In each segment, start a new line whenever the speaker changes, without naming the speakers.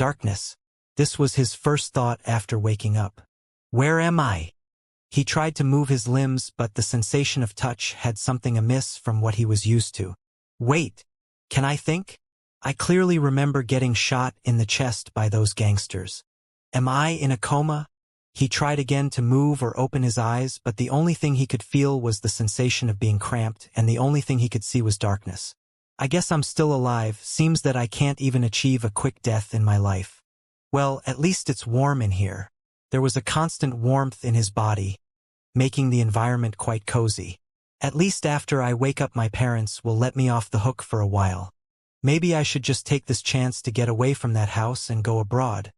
Darkness. This was his first thought after waking up. Where am I? He tried to move his limbs, but the sensation of touch had something amiss from what he was used to. Wait, can I think? I clearly remember getting shot in the chest by those gangsters. Am I in a coma? He tried again to move or open his eyes, but the only thing he could feel was the sensation of being cramped, and the only thing he could see was darkness. I guess I'm still alive. Seems that I can't even achieve a quick death in my life. Well, at least it's warm in here. There was a constant warmth in his body, making the environment quite cozy. At least after I wake up my parents will let me off the hook for a while. Maybe I should just take this chance to get away from that house and go abroad.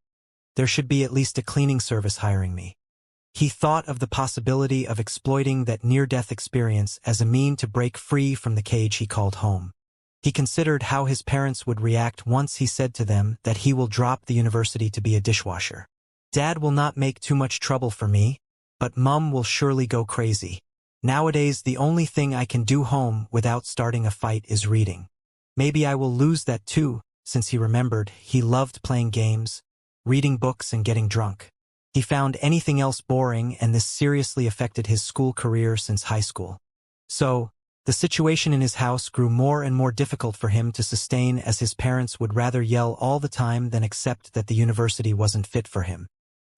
There should be at least a cleaning service hiring me. He thought of the possibility of exploiting that near-death experience as a mean to break free from the cage he called home. He considered how his parents would react once he said to them that he will drop the university to be a dishwasher. Dad will not make too much trouble for me, but Mum will surely go crazy. Nowadays the only thing I can do home without starting a fight is reading. Maybe I will lose that too, since he remembered he loved playing games, reading books and getting drunk. He found anything else boring, and this seriously affected his school career since high school. So, the situation in his house grew more and more difficult for him to sustain, as his parents would rather yell all the time than accept that the university wasn't fit for him.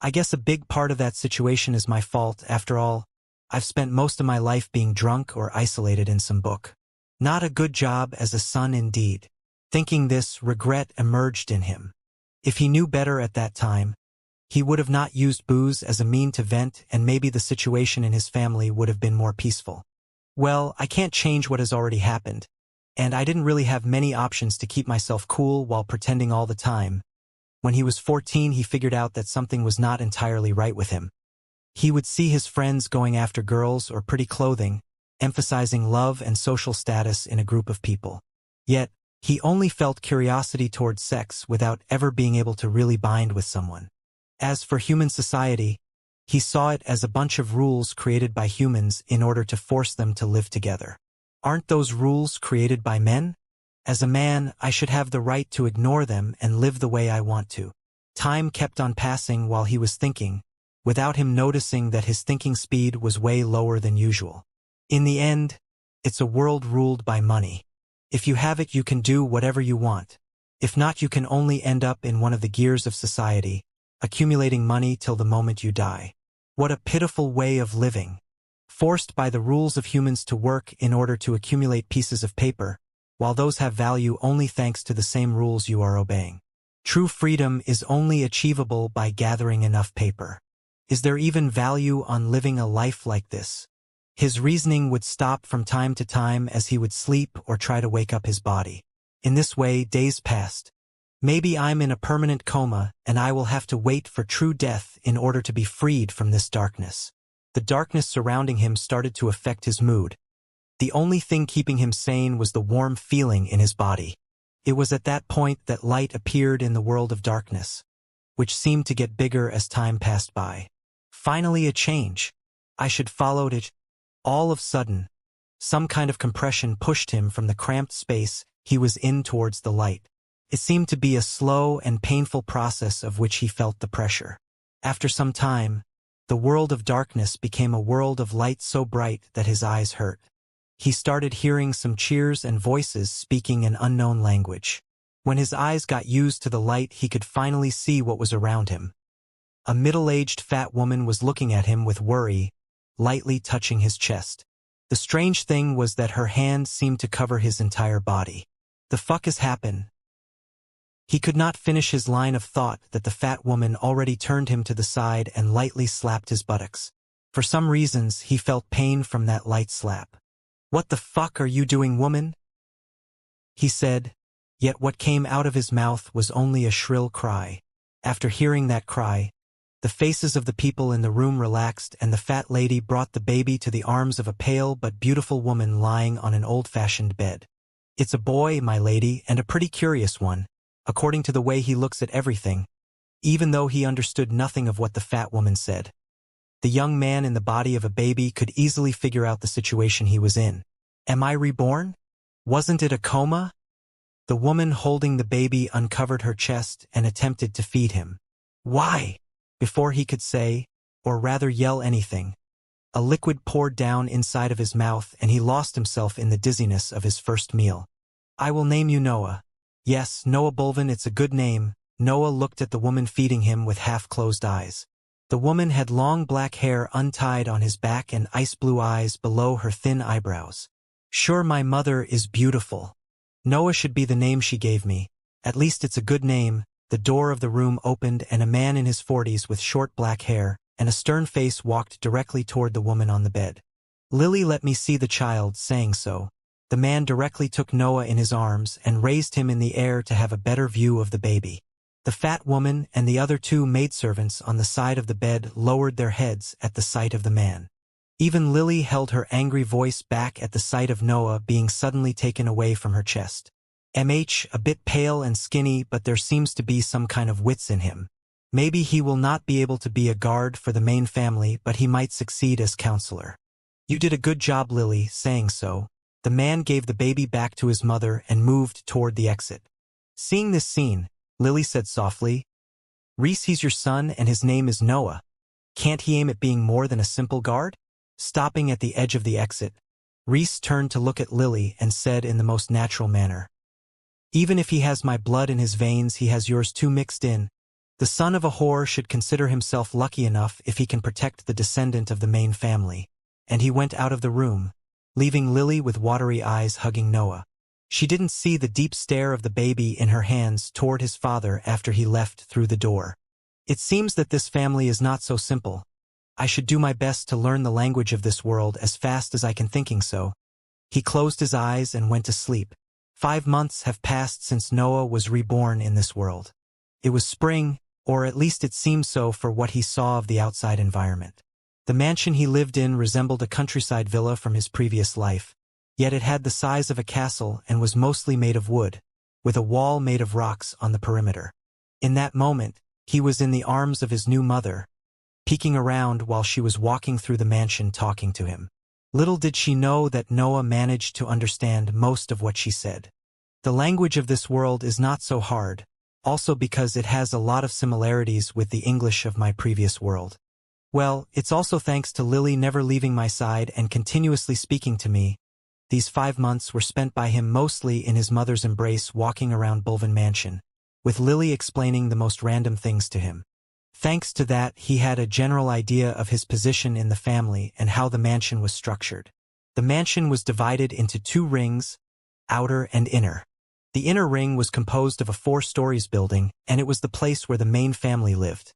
I guess a big part of that situation is my fault. After all, I've spent most of my life being drunk or isolated in some book. Not a good job as a son indeed. Thinking this, regret emerged in him. If he knew better at that time, he would have not used booze as a mean to vent, and maybe the situation in his family would have been more peaceful. Well, I can't change what has already happened, and I didn't really have many options to keep myself cool while pretending all the time. When he was 14, he figured out that something was not entirely right with him. He would see his friends going after girls or pretty clothing, emphasizing love and social status in a group of people. Yet, he only felt curiosity towards sex without ever being able to really bind with someone. As for human society, he saw it as a bunch of rules created by humans in order to force them to live together. Aren't those rules created by men? As a man, I should have the right to ignore them and live the way I want to. Time kept on passing while he was thinking, without him noticing that his thinking speed was way lower than usual. In the end, it's a world ruled by money. If you have it, you can do whatever you want. If not, you can only end up in one of the gears of society, accumulating money till the moment you die. What a pitiful way of living. Forced by the rules of humans to work in order to accumulate pieces of paper, while those have value only thanks to the same rules you are obeying. True freedom is only achievable by gathering enough paper. Is there even value on living a life like this? His reasoning would stop from time to time as he would sleep or try to wake up his body. In this way, days passed. Maybe I'm in a permanent coma, and I will have to wait for true death in order to be freed from this darkness. The darkness surrounding him started to affect his mood. The only thing keeping him sane was the warm feeling in his body. It was at that point that light appeared in the world of darkness, which seemed to get bigger as time passed by. Finally, a change. I should follow it. All of a sudden, some kind of compression pushed him from the cramped space he was in towards the light. It seemed to be a slow and painful process of which he felt the pressure. After some time, the world of darkness became a world of light so bright that his eyes hurt. He started hearing some cheers and voices speaking an unknown language. When his eyes got used to the light, he could finally see what was around him. A middle-aged fat woman was looking at him with worry, lightly touching his chest. The strange thing was that her hand seemed to cover his entire body. The fuck has happened? He could not finish his line of thought that the fat woman already turned him to the side and lightly slapped his buttocks. For some reasons, he felt pain from that light slap. "What the fuck are you doing, woman?" he said, yet what came out of his mouth was only a shrill cry. After hearing that cry, the faces of the people in the room relaxed, and the fat lady brought the baby to the arms of a pale but beautiful woman lying on an old-fashioned bed. "It's a boy, my lady, and a pretty curious one, according to the way he looks at everything," even though he understood nothing of what the fat woman said. The young man in the body of a baby could easily figure out the situation he was in. "Am I reborn? Wasn't it a coma?" The woman holding the baby uncovered her chest and attempted to feed him. Why? Before he could say, or rather yell anything, a liquid poured down inside of his mouth and he lost himself in the dizziness of his first meal. I will name you Noah. Yes, Noah Bulvin, it's a good name. Noah looked at the woman feeding him with half-closed eyes. The woman had long black hair untied on his back and ice-blue eyes below her thin eyebrows. Sure, my mother is beautiful. Noah should be the name she gave me. At least it's a good name. The door of the room opened and a man in his 40s with short black hair and a stern face walked directly toward the woman on the bed. Lily, let me see the child, saying so. The man directly took Noah in his arms and raised him in the air to have a better view of the baby. The fat woman and the other two maidservants on the side of the bed lowered their heads at the sight of the man. Even Lily held her angry voice back at the sight of Noah being suddenly taken away from her chest. A bit pale and skinny, but there seems to be some kind of wits in him. Maybe he will not be able to be a guard for the main family, but he might succeed as counselor. You did a good job, Lily, saying so. The man gave the baby back to his mother and moved toward the exit. Seeing this scene, Lily said softly, Reese, he's your son and his name is Noah. Can't he aim at being more than a simple guard? Stopping at the edge of the exit, Reese turned to look at Lily and said in the most natural manner, Even if he has my blood in his veins, he has yours too mixed in. The son of a whore should consider himself lucky enough if he can protect the descendant of the main family. And he went out of the room, leaving Lily with watery eyes hugging Noah. She didn't see the deep stare of the baby in her hands toward his father after he left through the door. It seems that this family is not so simple. I should do my best to learn the language of this world as fast as I can, thinking so. He closed his eyes and went to sleep. 5 months have passed since Noah was reborn in this world. It was spring, or at least it seemed so for what he saw of the outside environment. The mansion he lived in resembled a countryside villa from his previous life, yet it had the size of a castle and was mostly made of wood, with a wall made of rocks on the perimeter. In that moment, he was in the arms of his new mother, peeking around while she was walking through the mansion talking to him. Little did she know that Noah managed to understand most of what she said. The language of this world is not so hard, also because it has a lot of similarities with the English of my previous world. Well, it's also thanks to Lily never leaving my side and continuously speaking to me. These 5 months were spent by him mostly in his mother's embrace walking around Bulvin Mansion, with Lily explaining the most random things to him. Thanks to that, he had a general idea of his position in the family and how the mansion was structured. The mansion was divided into 2 rings, outer and inner. The inner ring was composed of a 4 stories building, and it was the place where the main family lived.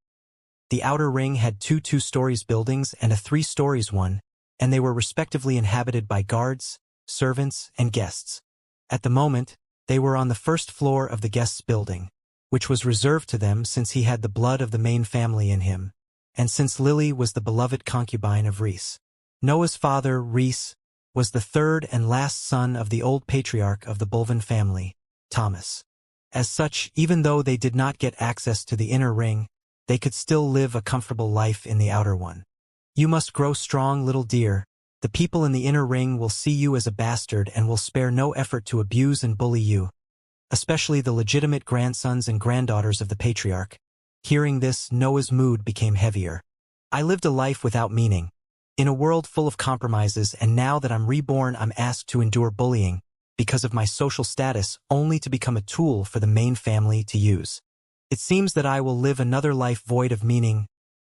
The outer ring had 2 2-stories buildings and a 3 stories one, and they were respectively inhabited by guards, servants, and guests. At the moment, they were on the first floor of the guests' building, which was reserved to them since he had the blood of the main family in him, and since Lily was the beloved concubine of Reese. Noah's father, Reese, was the 3rd and last son of the old patriarch of the Bulvin family, Thomas. As such, even though they did not get access to the inner ring, they could still live a comfortable life in the outer one. You must grow strong, little dear. The people in the inner ring will see you as a bastard and will spare no effort to abuse and bully you, especially the legitimate grandsons and granddaughters of the patriarch. Hearing this, Noah's mood became heavier. I lived a life without meaning, in a world full of compromises, and now that I'm reborn, I'm asked to endure bullying because of my social status, only to become a tool for the main family to use. It seems that I will live another life void of meaning.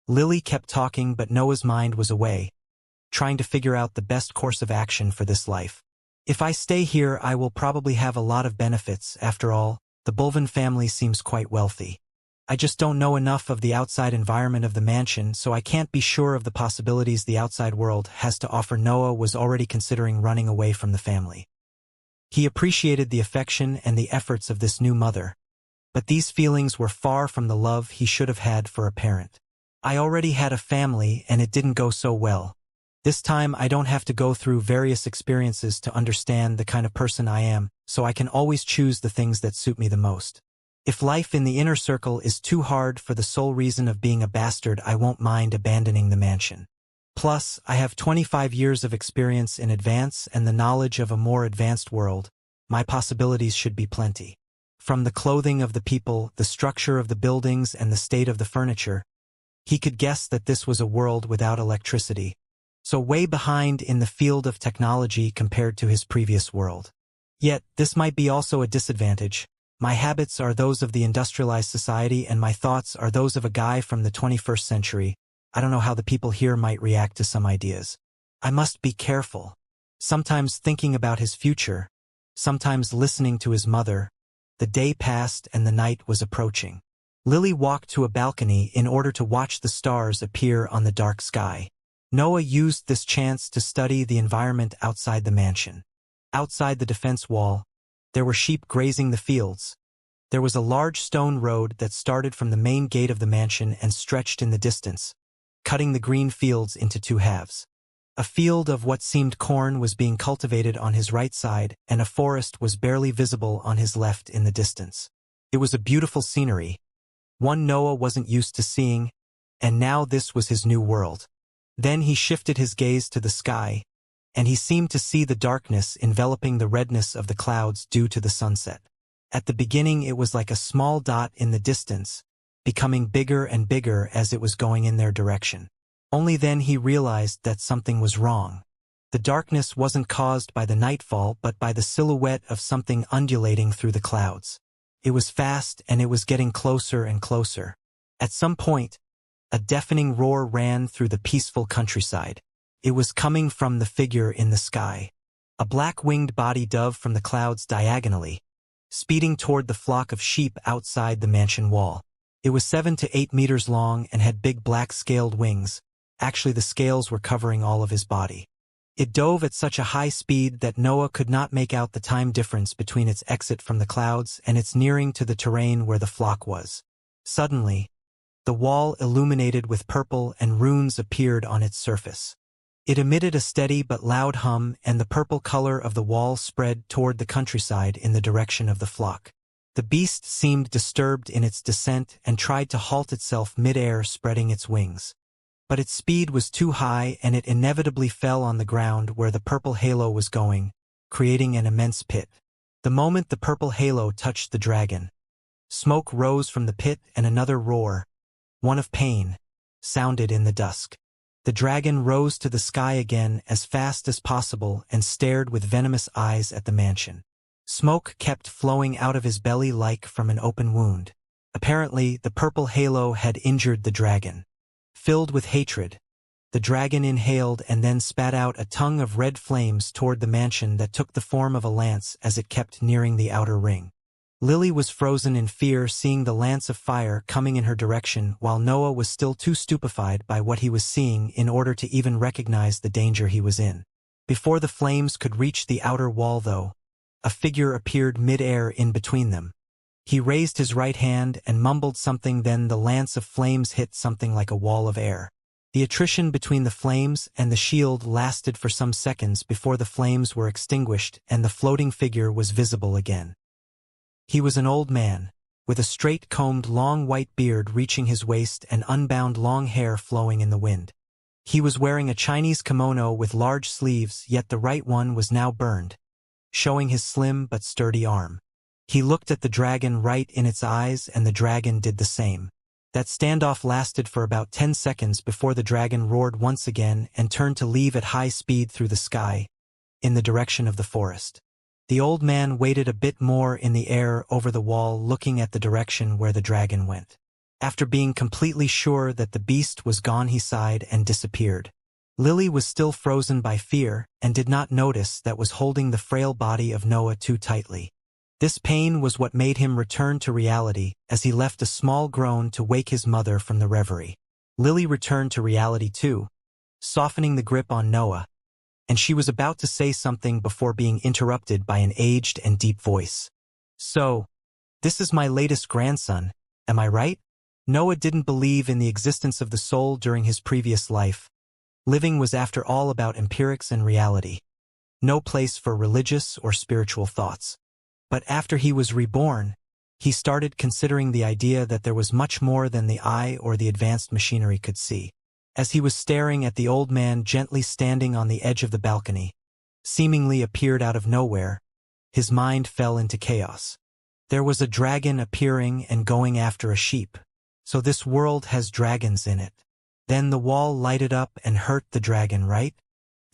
Lily kept talking, but Noah's mind was away, trying to figure out the best course of action for this life. If I stay here, I will probably have a lot of benefits. After all, the Bulvin family seems quite wealthy. I just don't know enough of the outside environment of the mansion, so I can't be sure of the possibilities the outside world has to offer. Noah was already considering running away from the family. He appreciated the affection and the efforts of this new mother, but these feelings were far from the love he should have had for a parent. I already had a family, and it didn't go so well. This time I don't have to go through various experiences to understand the kind of person I am, so I can always choose the things that suit me the most. If life in the inner circle is too hard for the sole reason of being a bastard, I won't mind abandoning the mansion. Plus, I have 25 years of experience in advance and the knowledge of a more advanced world, My possibilities should be plenty. From the clothing of the people, the structure of the buildings, and the state of the furniture, he could guess that this was a world without electricity, so way behind in the field of technology compared to his previous world. Yet, this might be also a disadvantage. My habits are those of the industrialized society and my thoughts are those of a guy from the 21st century. I don't know how the people here might react to some ideas. I must be careful. Sometimes thinking about his future, sometimes listening to his mother. The day passed and the night was approaching. Lily walked to a balcony in order to watch the stars appear on the dark sky. Noah used this chance to study the environment outside the mansion. Outside the defense wall, there were sheep grazing the fields. There was a large stone road that started from the main gate of the mansion and stretched in the distance, cutting the green fields into two halves. A field of what seemed corn was being cultivated on his right side, and a forest was barely visible on his left in the distance. It was a beautiful scenery, one Noah wasn't used to seeing, and now this was his new world. Then he shifted his gaze to the sky, and he seemed to see the darkness enveloping the redness of the clouds due to the sunset. At the beginning it was like a small dot in the distance, becoming bigger and bigger as it was going in their direction. Only then he realized that something was wrong. The darkness wasn't caused by the nightfall but by the silhouette of something undulating through the clouds. It was fast and it was getting closer and closer. At some point, a deafening roar ran through the peaceful countryside. It was coming from the figure in the sky. A black-winged body dove from the clouds diagonally, speeding toward the flock of sheep outside the mansion wall. It was 7 to 8 meters long and had big black scaled wings. Actually, the scales were covering all of his body. It dove at such a high speed that Noah could not make out the time difference between its exit from the clouds and its nearing to the terrain where the flock was. Suddenly, the wall illuminated with purple and runes appeared on its surface. It emitted a steady but loud hum, and the purple color of the wall spread toward the countryside in the direction of the flock. The beast seemed disturbed in its descent and tried to halt itself mid-air, spreading its wings. But its speed was too high and it inevitably fell on the ground where the purple halo was going, creating an immense pit. The moment the purple halo touched the dragon, smoke rose from the pit and another roar, one of pain, sounded in the dusk. The dragon rose to the sky again as fast as possible and stared with venomous eyes at the mansion. Smoke kept flowing out of his belly like from an open wound. Apparently, the purple halo had injured the dragon. Filled with hatred, the dragon inhaled and then spat out a tongue of red flames toward the mansion that took the form of a lance as it kept nearing the outer ring. Lily was frozen in fear seeing the lance of fire coming in her direction, while Noah was still too stupefied by what he was seeing in order to even recognize the danger he was in. Before the flames could reach the outer wall, though, a figure appeared mid-air in between them. He raised his right hand and mumbled something, then the lance of flames hit something like a wall of air. The attrition between the flames and the shield lasted for some seconds before the flames were extinguished and the floating figure was visible again. He was an old man, with a straight-combed long white beard reaching his waist and unbound long hair flowing in the wind. He was wearing a Chinese kimono with large sleeves, yet the right one was now burned, showing his slim but sturdy arm. He looked at the dragon right in its eyes and the dragon did the same. That standoff lasted for about 10 seconds before the dragon roared once again and turned to leave at high speed through the sky, in the direction of the forest. The old man waited a bit more in the air over the wall, looking at the direction where the dragon went. After being completely sure that the beast was gone, he sighed and disappeared. Lily was still frozen by fear and did not notice that was holding the frail body of Noah too tightly. This pain was what made him return to reality as he left a small groan to wake his mother from the reverie. Lily returned to reality too, softening the grip on Noah, and she was about to say something before being interrupted by an aged and deep voice. "So, this is my latest grandson, am I right?" Noah didn't believe in the existence of the soul during his previous life. Living was after all about empirics and reality. No place for religious or spiritual thoughts. But after he was reborn, he started considering the idea that there was much more than the eye or the advanced machinery could see. As he was staring at the old man gently standing on the edge of the balcony, seemingly appeared out of nowhere, His mind fell into chaos. There was a dragon appearing and going after a sheep. So this world has dragons in it. Then the wall lighted up and hurt the dragon, right?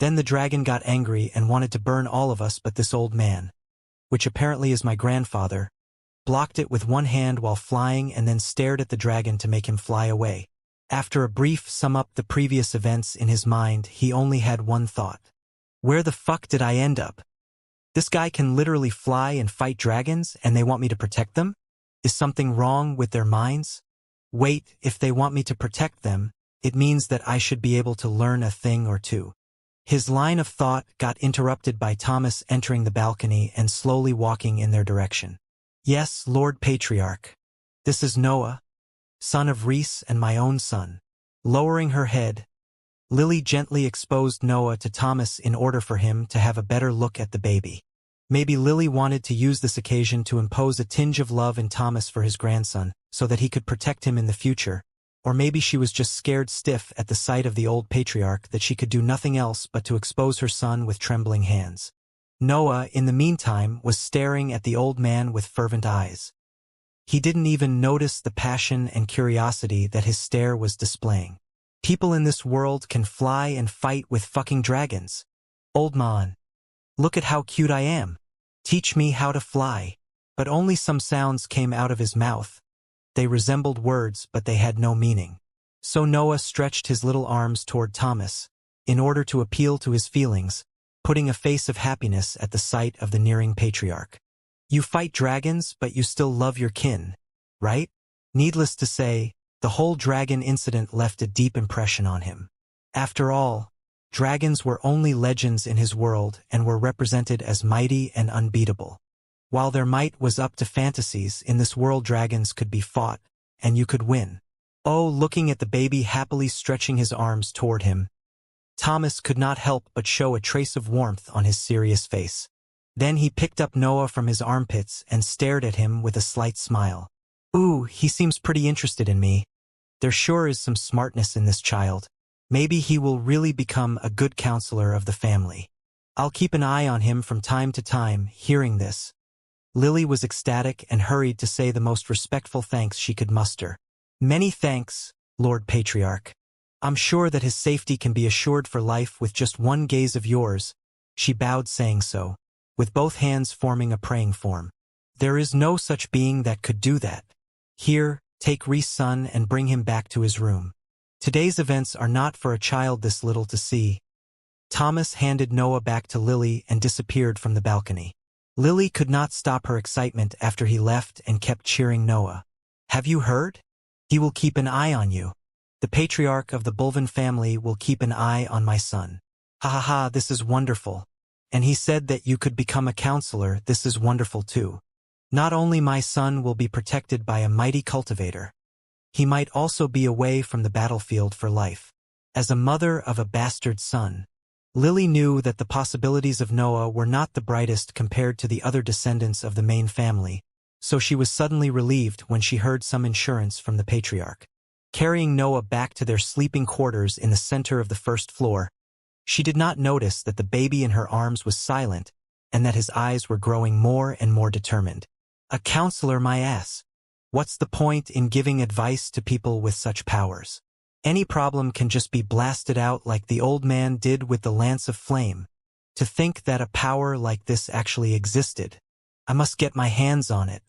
Then the dragon got angry and wanted to burn all of us but this old man, which apparently is my grandfather, blocked it with one hand while flying and then stared at the dragon to make him fly away. After a brief sum up the previous events in his mind, he only had one thought. Where the fuck did I end up? This guy can literally fly and fight dragons and they want me to protect them? Is something wrong with their minds? Wait, if they want me to protect them, it means that I should be able to learn a thing or two. His line of thought got interrupted by Thomas entering the balcony and slowly walking in their direction. Yes, Lord Patriarch. This is Noah, son of Reese and my own son. Lowering her head, Lily gently exposed Noah to Thomas in order for him to have a better look at the baby. Maybe Lily wanted to use this occasion to impose a tinge of love in Thomas for his grandson, so that he could protect him in the future. Or maybe she was just scared stiff at the sight of the old patriarch that she could do nothing else but to expose her son with trembling hands. Noah, in the meantime, was staring at the old man with fervent eyes. He didn't even notice the passion and curiosity that his stare was displaying. People in this world can fly and fight with fucking dragons. Old man, look at how cute I am. Teach me how to fly. But only some sounds came out of his mouth. They resembled words, but they had no meaning. So Noah stretched his little arms toward Thomas, in order to appeal to his feelings, putting a face of happiness at the sight of the nearing patriarch. You fight dragons, but you still love your kin, right? Needless to say, the whole dragon incident left a deep impression on him. After all, dragons were only legends in his world and were represented as mighty and unbeatable. While their might was up to fantasies, in this world dragons could be fought, and you could win. Oh, looking at the baby happily stretching his arms toward him, Thomas could not help but show a trace of warmth on his serious face. Then he picked up Noah from his armpits and stared at him with a slight smile. Ooh, he seems pretty interested in me. There sure is some smartness in this child. Maybe he will really become a good counselor of the family. I'll keep an eye on him from time to time. Hearing this, Lily was ecstatic and hurried to say the most respectful thanks she could muster. Many thanks, Lord Patriarch. I'm sure that his safety can be assured for life with just one gaze of yours. She bowed, saying so, with both hands forming a praying form. There is no such being that could do that. Here, take Reese's son and bring him back to his room. Today's events are not for a child this little to see. Thomas handed Noah back to Lily and disappeared from the balcony. Lily could not stop her excitement after he left and kept cheering Noah. Have you heard? He will keep an eye on you. The patriarch of the Bulvin family will keep an eye on my son. Ha ha ha, this is wonderful. And he said that you could become a counselor. This is wonderful too. Not only my son will be protected by a mighty cultivator, he might also be away from the battlefield for life. As a mother of a bastard son, Lily knew that the possibilities of Noah were not the brightest compared to the other descendants of the main family, so she was suddenly relieved when she heard some assurance from the patriarch. Carrying Noah back to their sleeping quarters in the center of the first floor, she did not notice that the baby in her arms was silent and that his eyes were growing more and more determined. A counselor, my ass. What's the point in giving advice to people with such powers? Any problem can just be blasted out like the old man did with the lance of flame. To think that a power like this actually existed. I must get my hands on it.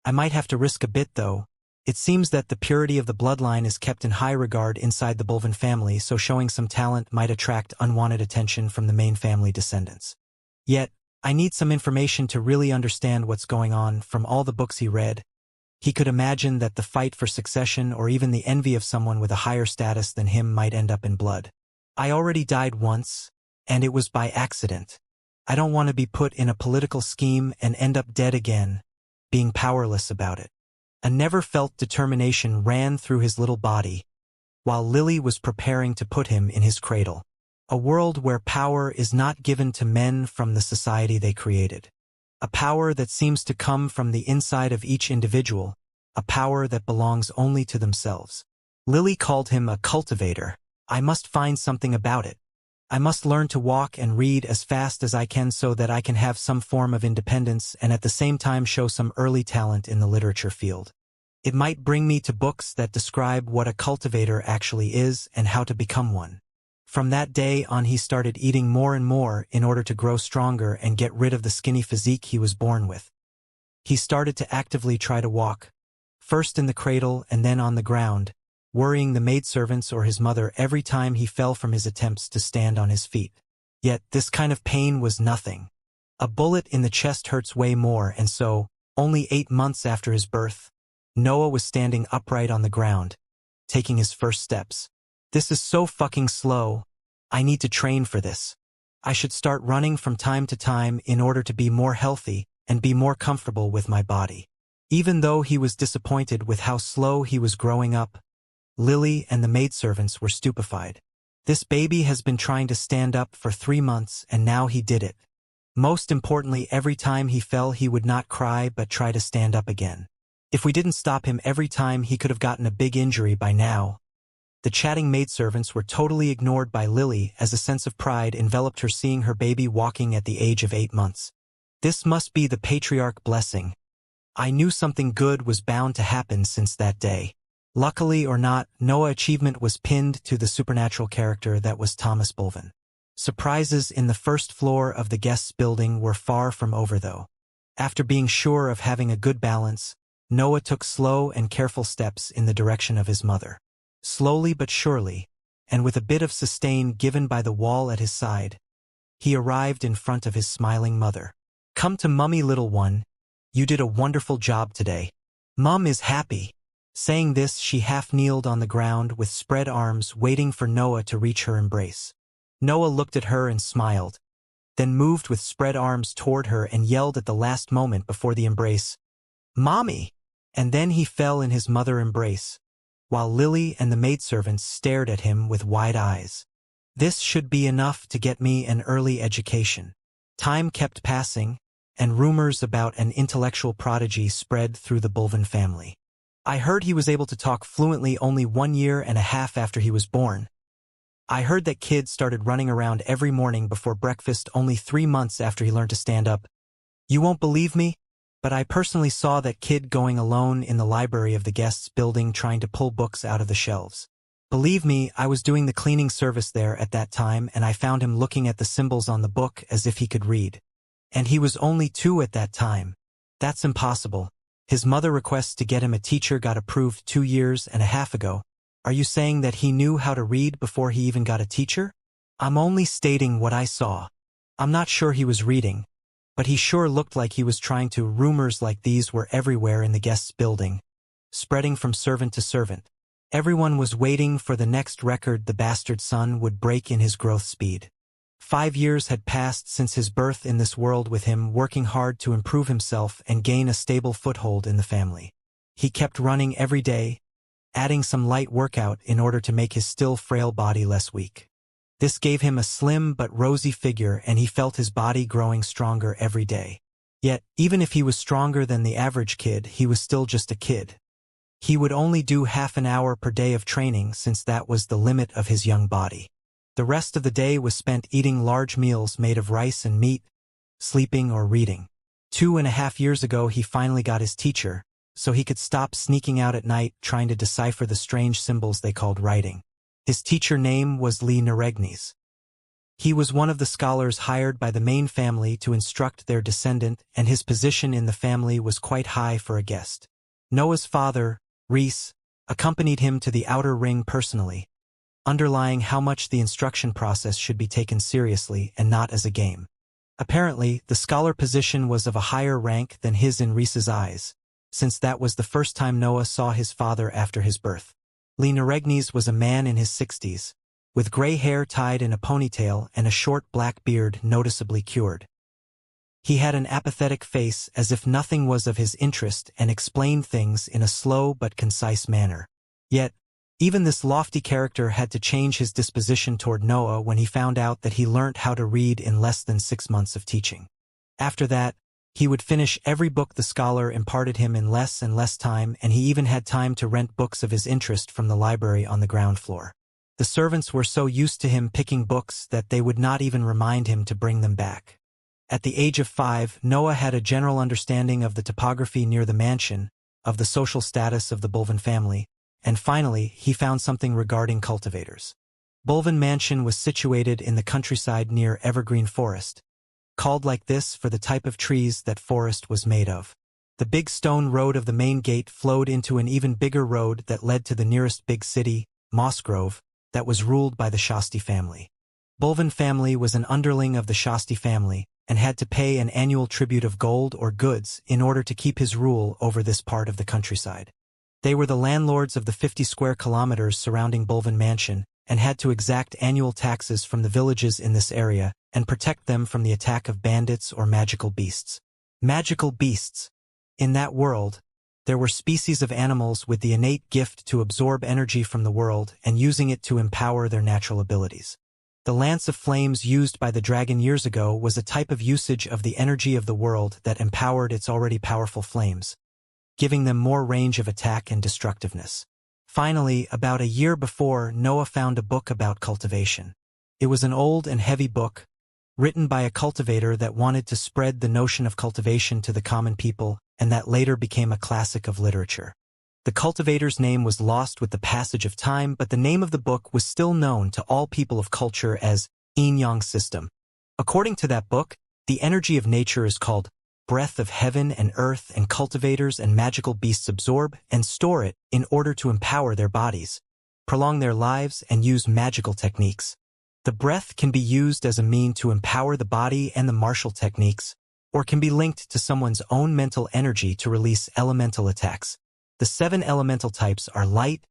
I might have to risk a bit though. It seems that the purity of the bloodline is kept in high regard inside the Bulvin family, so showing some talent might attract unwanted attention from the main family descendants. Yet, I need some information to really understand what's going on. From all the books he read, he could imagine that the fight for succession or even the envy of someone with a higher status than him might end up in blood. I already died once, and it was by accident. I don't want to be put in a political scheme and end up dead again, being powerless about it. A never-felt determination ran through his little body, while Lily was preparing to put him in his cradle. A world where power is not given to men from the society they created. A power that seems to come from the inside of each individual, a power that belongs only to themselves. Lily called him a cultivator. I must find something about it. I must learn to walk and read as fast as I can so that I can have some form of independence and at the same time show some early talent in the literature field. It might bring me to books that describe what a cultivator actually is and how to become one. From that day on he started eating more and more in order to grow stronger and get rid of the skinny physique he was born with. He started to actively try to walk, first in the cradle and then on the ground, worrying the maidservants or his mother every time he fell from his attempts to stand on his feet. Yet this kind of pain was nothing. A bullet in the chest hurts way more, and so, only 8 months after his birth, Noah was standing upright on the ground, taking his first steps. This is so fucking slow. I need to train for this. I should start running from time to time in order to be more healthy and be more comfortable with my body. Even though he was disappointed with how slow he was growing up, Lily and the maidservants were stupefied. This baby has been trying to stand up for 3 months and now he did it. Most importantly, every time he fell he would not cry but try to stand up again. If we didn't stop him every time he could have gotten a big injury by now. The chatting maidservants were totally ignored by Lily as a sense of pride enveloped her seeing her baby walking at the age of 8 months. This must be the patriarch blessing. I knew something good was bound to happen since that day. Luckily or not, Noah's achievement was pinned to the supernatural character that was Thomas Bulvin. Surprises in the first floor of the guests' building were far from over though. After being sure of having a good balance, Noah took slow and careful steps in the direction of his mother. Slowly but surely, and with a bit of sustain given by the wall at his side, he arrived in front of his smiling mother. "Come to Mummy, little one. You did a wonderful job today. Mum is happy." Saying this, she half-kneeled on the ground with spread arms waiting for Noah to reach her embrace. Noah looked at her and smiled, then moved with spread arms toward her and yelled at the last moment before the embrace, "Mommy!" And then he fell in his mother embrace, while Lily and the maidservants stared at him with wide eyes. This should be enough to get me an early education. Time kept passing, and rumors about an intellectual prodigy spread through the Bulvin family. I heard he was able to talk fluently only 1.5 years after he was born. I heard that kid started running around every morning before breakfast only 3 months after he learned to stand up. You won't believe me? But I personally saw that kid going alone in the library of the guests' building trying to pull books out of the shelves. Believe me, I was doing the cleaning service there at that time and I found him looking at the symbols on the book as if he could read. And he was only 2 at that time. That's impossible. His mother request to get him a teacher got approved 2.5 years ago. Are you saying that he knew how to read before he even got a teacher? I'm only stating what I saw. I'm not sure he was reading, but he sure looked like he was trying to. Rumors like these were everywhere in the guests' building, spreading from servant to servant. Everyone was waiting for the next record the bastard son would break in his growth speed. 5 years had passed since his birth in this world, with him working hard to improve himself and gain a stable foothold in the family. He kept running every day, adding some light workout in order to make his still frail body less weak. This gave him a slim but rosy figure and he felt his body growing stronger every day. Yet, even if he was stronger than the average kid, he was still just a kid. He would only do half an hour per day of training since that was the limit of his young body. The rest of the day was spent eating large meals made of rice and meat, sleeping or reading. 2.5 years ago he finally got his teacher, so he could stop sneaking out at night trying to decipher the strange symbols they called writing. His teacher name was Reincarnation. He was one of the scholars hired by the main family to instruct their descendant, and his position in the family was quite high for a guest. Noah's father, Reese, accompanied him to the outer ring personally, underlying how much the instruction process should be taken seriously and not as a game. Apparently, the scholar position was of a higher rank than his in Reese's eyes, since that was the first time Noah saw his father after his birth. Reincarnation was a man in his 60s, with gray hair tied in a ponytail and a short black beard noticeably cured. He had an apathetic face as if nothing was of his interest and explained things in a slow but concise manner. Yet, even this lofty character had to change his disposition toward Noah when he found out that he learnt how to read in less than 6 months of teaching. After that, he would finish every book the scholar imparted him in less and less time, and he even had time to rent books of his interest from the library on the ground floor. The servants were so used to him picking books that they would not even remind him to bring them back. At the age of 5, Noah had a general understanding of the topography near the mansion, of the social status of the Bulvin family, and finally, he found something regarding cultivators. Bulvin Mansion was situated in the countryside near evergreen forest, called like this for the type of trees that forest was made of. The big stone road of the main gate flowed into an even bigger road that led to the nearest big city, Mossgrove, that was ruled by the Shasti family. Bulvin family was an underling of the Shasti family and had to pay an annual tribute of gold or goods in order to keep his rule over this part of the countryside. They were the landlords of the 50 square kilometers surrounding Bulvin Mansion and had to exact annual taxes from the villages in this area and protect them from the attack of bandits or magical beasts. Magical beasts. In that world, there were species of animals with the innate gift to absorb energy from the world and using it to empower their natural abilities. The lance of flames used by the dragon years ago was a type of usage of the energy of the world that empowered its already powerful flames, giving them more range of attack and destructiveness. Finally, about a year before, Noah found a book about cultivation. It was an old and heavy book, written by a cultivator that wanted to spread the notion of cultivation to the common people, and that later became a classic of literature. The cultivator's name was lost with the passage of time, but the name of the book was still known to all people of culture as Yin-Yang System. According to that book, the energy of nature is called breath of heaven and earth, and cultivators and magical beasts absorb and store it in order to empower their bodies, prolong their lives, and use magical techniques. The breath can be used as a mean to empower the body and the martial techniques, or can be linked to someone's own mental energy to release elemental attacks. The 7 elemental types are light,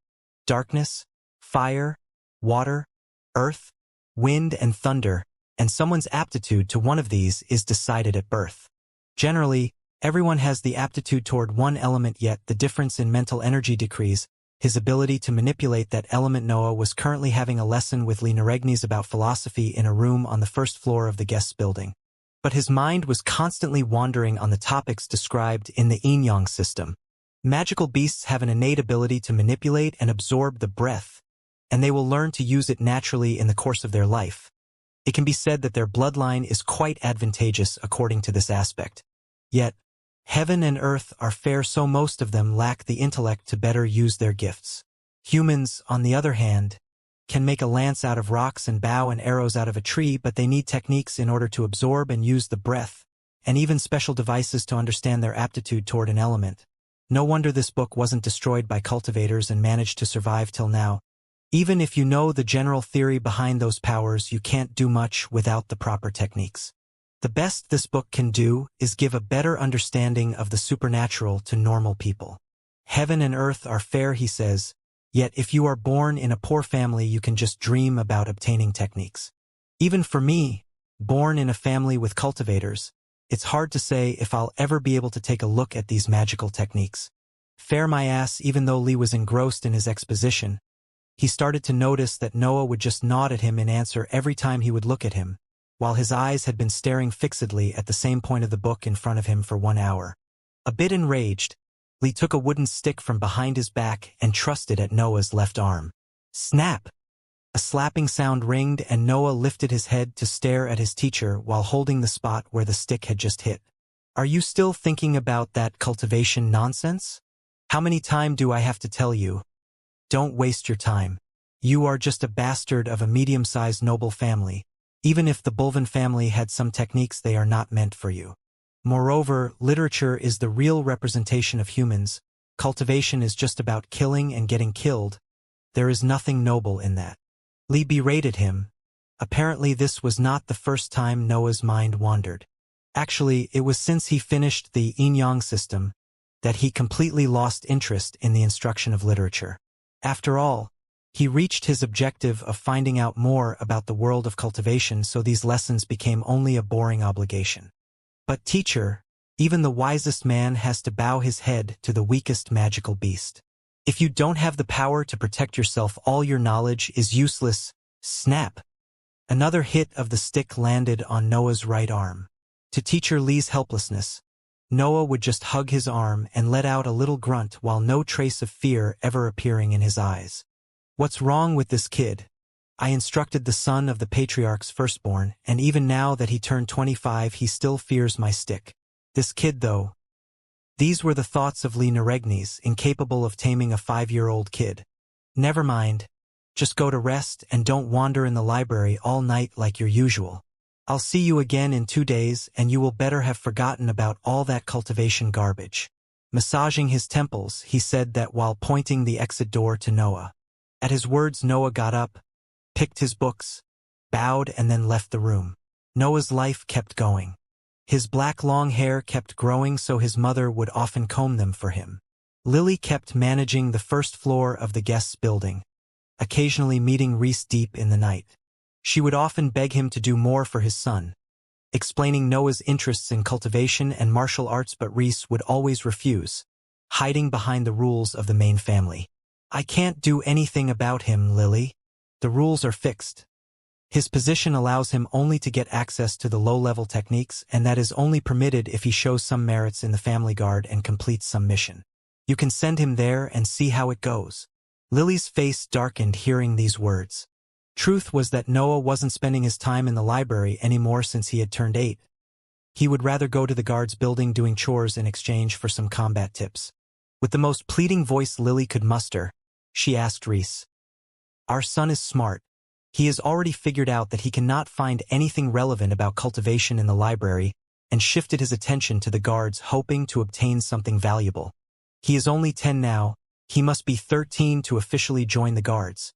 darkness, fire, water, earth, wind, and thunder, and someone's aptitude to one of these is decided at birth. Generally, everyone has the aptitude toward one element, yet the difference in mental energy decrees his ability to manipulate that element. Noah was currently having a lesson with Lee Naregnes about philosophy in a room on the first floor of the guest building. But his mind was constantly wandering on the topics described in the Yin-Yang system. Magical beasts have an innate ability to manipulate and absorb the breath, and they will learn to use it naturally in the course of their life. It can be said that their bloodline is quite advantageous according to this aspect. Yet, heaven and earth are fair, so most of them lack the intellect to better use their gifts. Humans, on the other hand, can make a lance out of rocks and bow and arrows out of a tree, but they need techniques in order to absorb and use the breath, and even special devices to understand their aptitude toward an element. No wonder this book wasn't destroyed by cultivators and managed to survive till now. Even if you know the general theory behind those powers, you can't do much without the proper techniques. The best this book can do is give a better understanding of the supernatural to normal people. Heaven and earth are fair, he says, yet if you are born in a poor family, you can just dream about obtaining techniques. Even for me, born in a family with cultivators, it's hard to say if I'll ever be able to take a look at these magical techniques. Fair my ass. Even though Lee was engrossed in his exposition, he started to notice that Noah would just nod at him in answer every time he would look at him, while his eyes had been staring fixedly at the same point of the book in front of him for 1 hour. A bit enraged, Lee took a wooden stick from behind his back and thrust it at Noah's left arm. Snap! A slapping sound ringed, and Noah lifted his head to stare at his teacher while holding the spot where the stick had just hit. Are you still thinking about that cultivation nonsense? How many times do I have to tell you? Don't waste your time. You are just a bastard of a medium-sized noble family. Even if the Bulvin family had some techniques, they are not meant for you. Moreover, literature is the real representation of humans. Cultivation is just about killing and getting killed. There is nothing noble in that. Lee berated him. Apparently this was not the first time Noah's mind wandered. Actually, it was since he finished the Yin-Yang system that he completely lost interest in the instruction of literature. After all, he reached his objective of finding out more about the world of cultivation, so these lessons became only a boring obligation. But teacher, even the wisest man has to bow his head to the weakest magical beast. If you don't have the power to protect yourself, all your knowledge is useless. Snap! Another hit of the stick landed on Noah's right arm. To teacher Lee's helplessness, Noah would just hug his arm and let out a little grunt while no trace of fear ever appearing in his eyes. What's wrong with this kid? I instructed the son of the patriarch's firstborn, and even now that he turned 25 he still fears my stick. This kid though. These were the thoughts of Lee Naregnes, incapable of taming a 5-year-old kid. Never mind. Just go to rest and don't wander in the library all night like your usual. I'll see you again in 2 days and you will better have forgotten about all that cultivation garbage. Massaging his temples, he said that while pointing the exit door to Noah. At his words Noah got up, picked his books, bowed and then left the room. Noah's life kept going. His black long hair kept growing so his mother would often comb them for him. Lily kept managing the first floor of the guests' building, occasionally meeting Reese deep in the night. She would often beg him to do more for his son, explaining Noah's interests in cultivation and martial arts, but Reese would always refuse, hiding behind the rules of the main family. I can't do anything about him, Lily. The rules are fixed. His position allows him only to get access to the low-level techniques, and that is only permitted if he shows some merits in the family guard and completes some mission. You can send him there and see how it goes. Lily's face darkened hearing these words. Truth was that Noah wasn't spending his time in the library anymore since he had turned 8. He would rather go to the guards building doing chores in exchange for some combat tips. With the most pleading voice Lily could muster, she asked Reese. Our son is smart. He has already figured out that he cannot find anything relevant about cultivation in the library and shifted his attention to the guards hoping to obtain something valuable. He is only 10 now. He must be 13 to officially join the guards.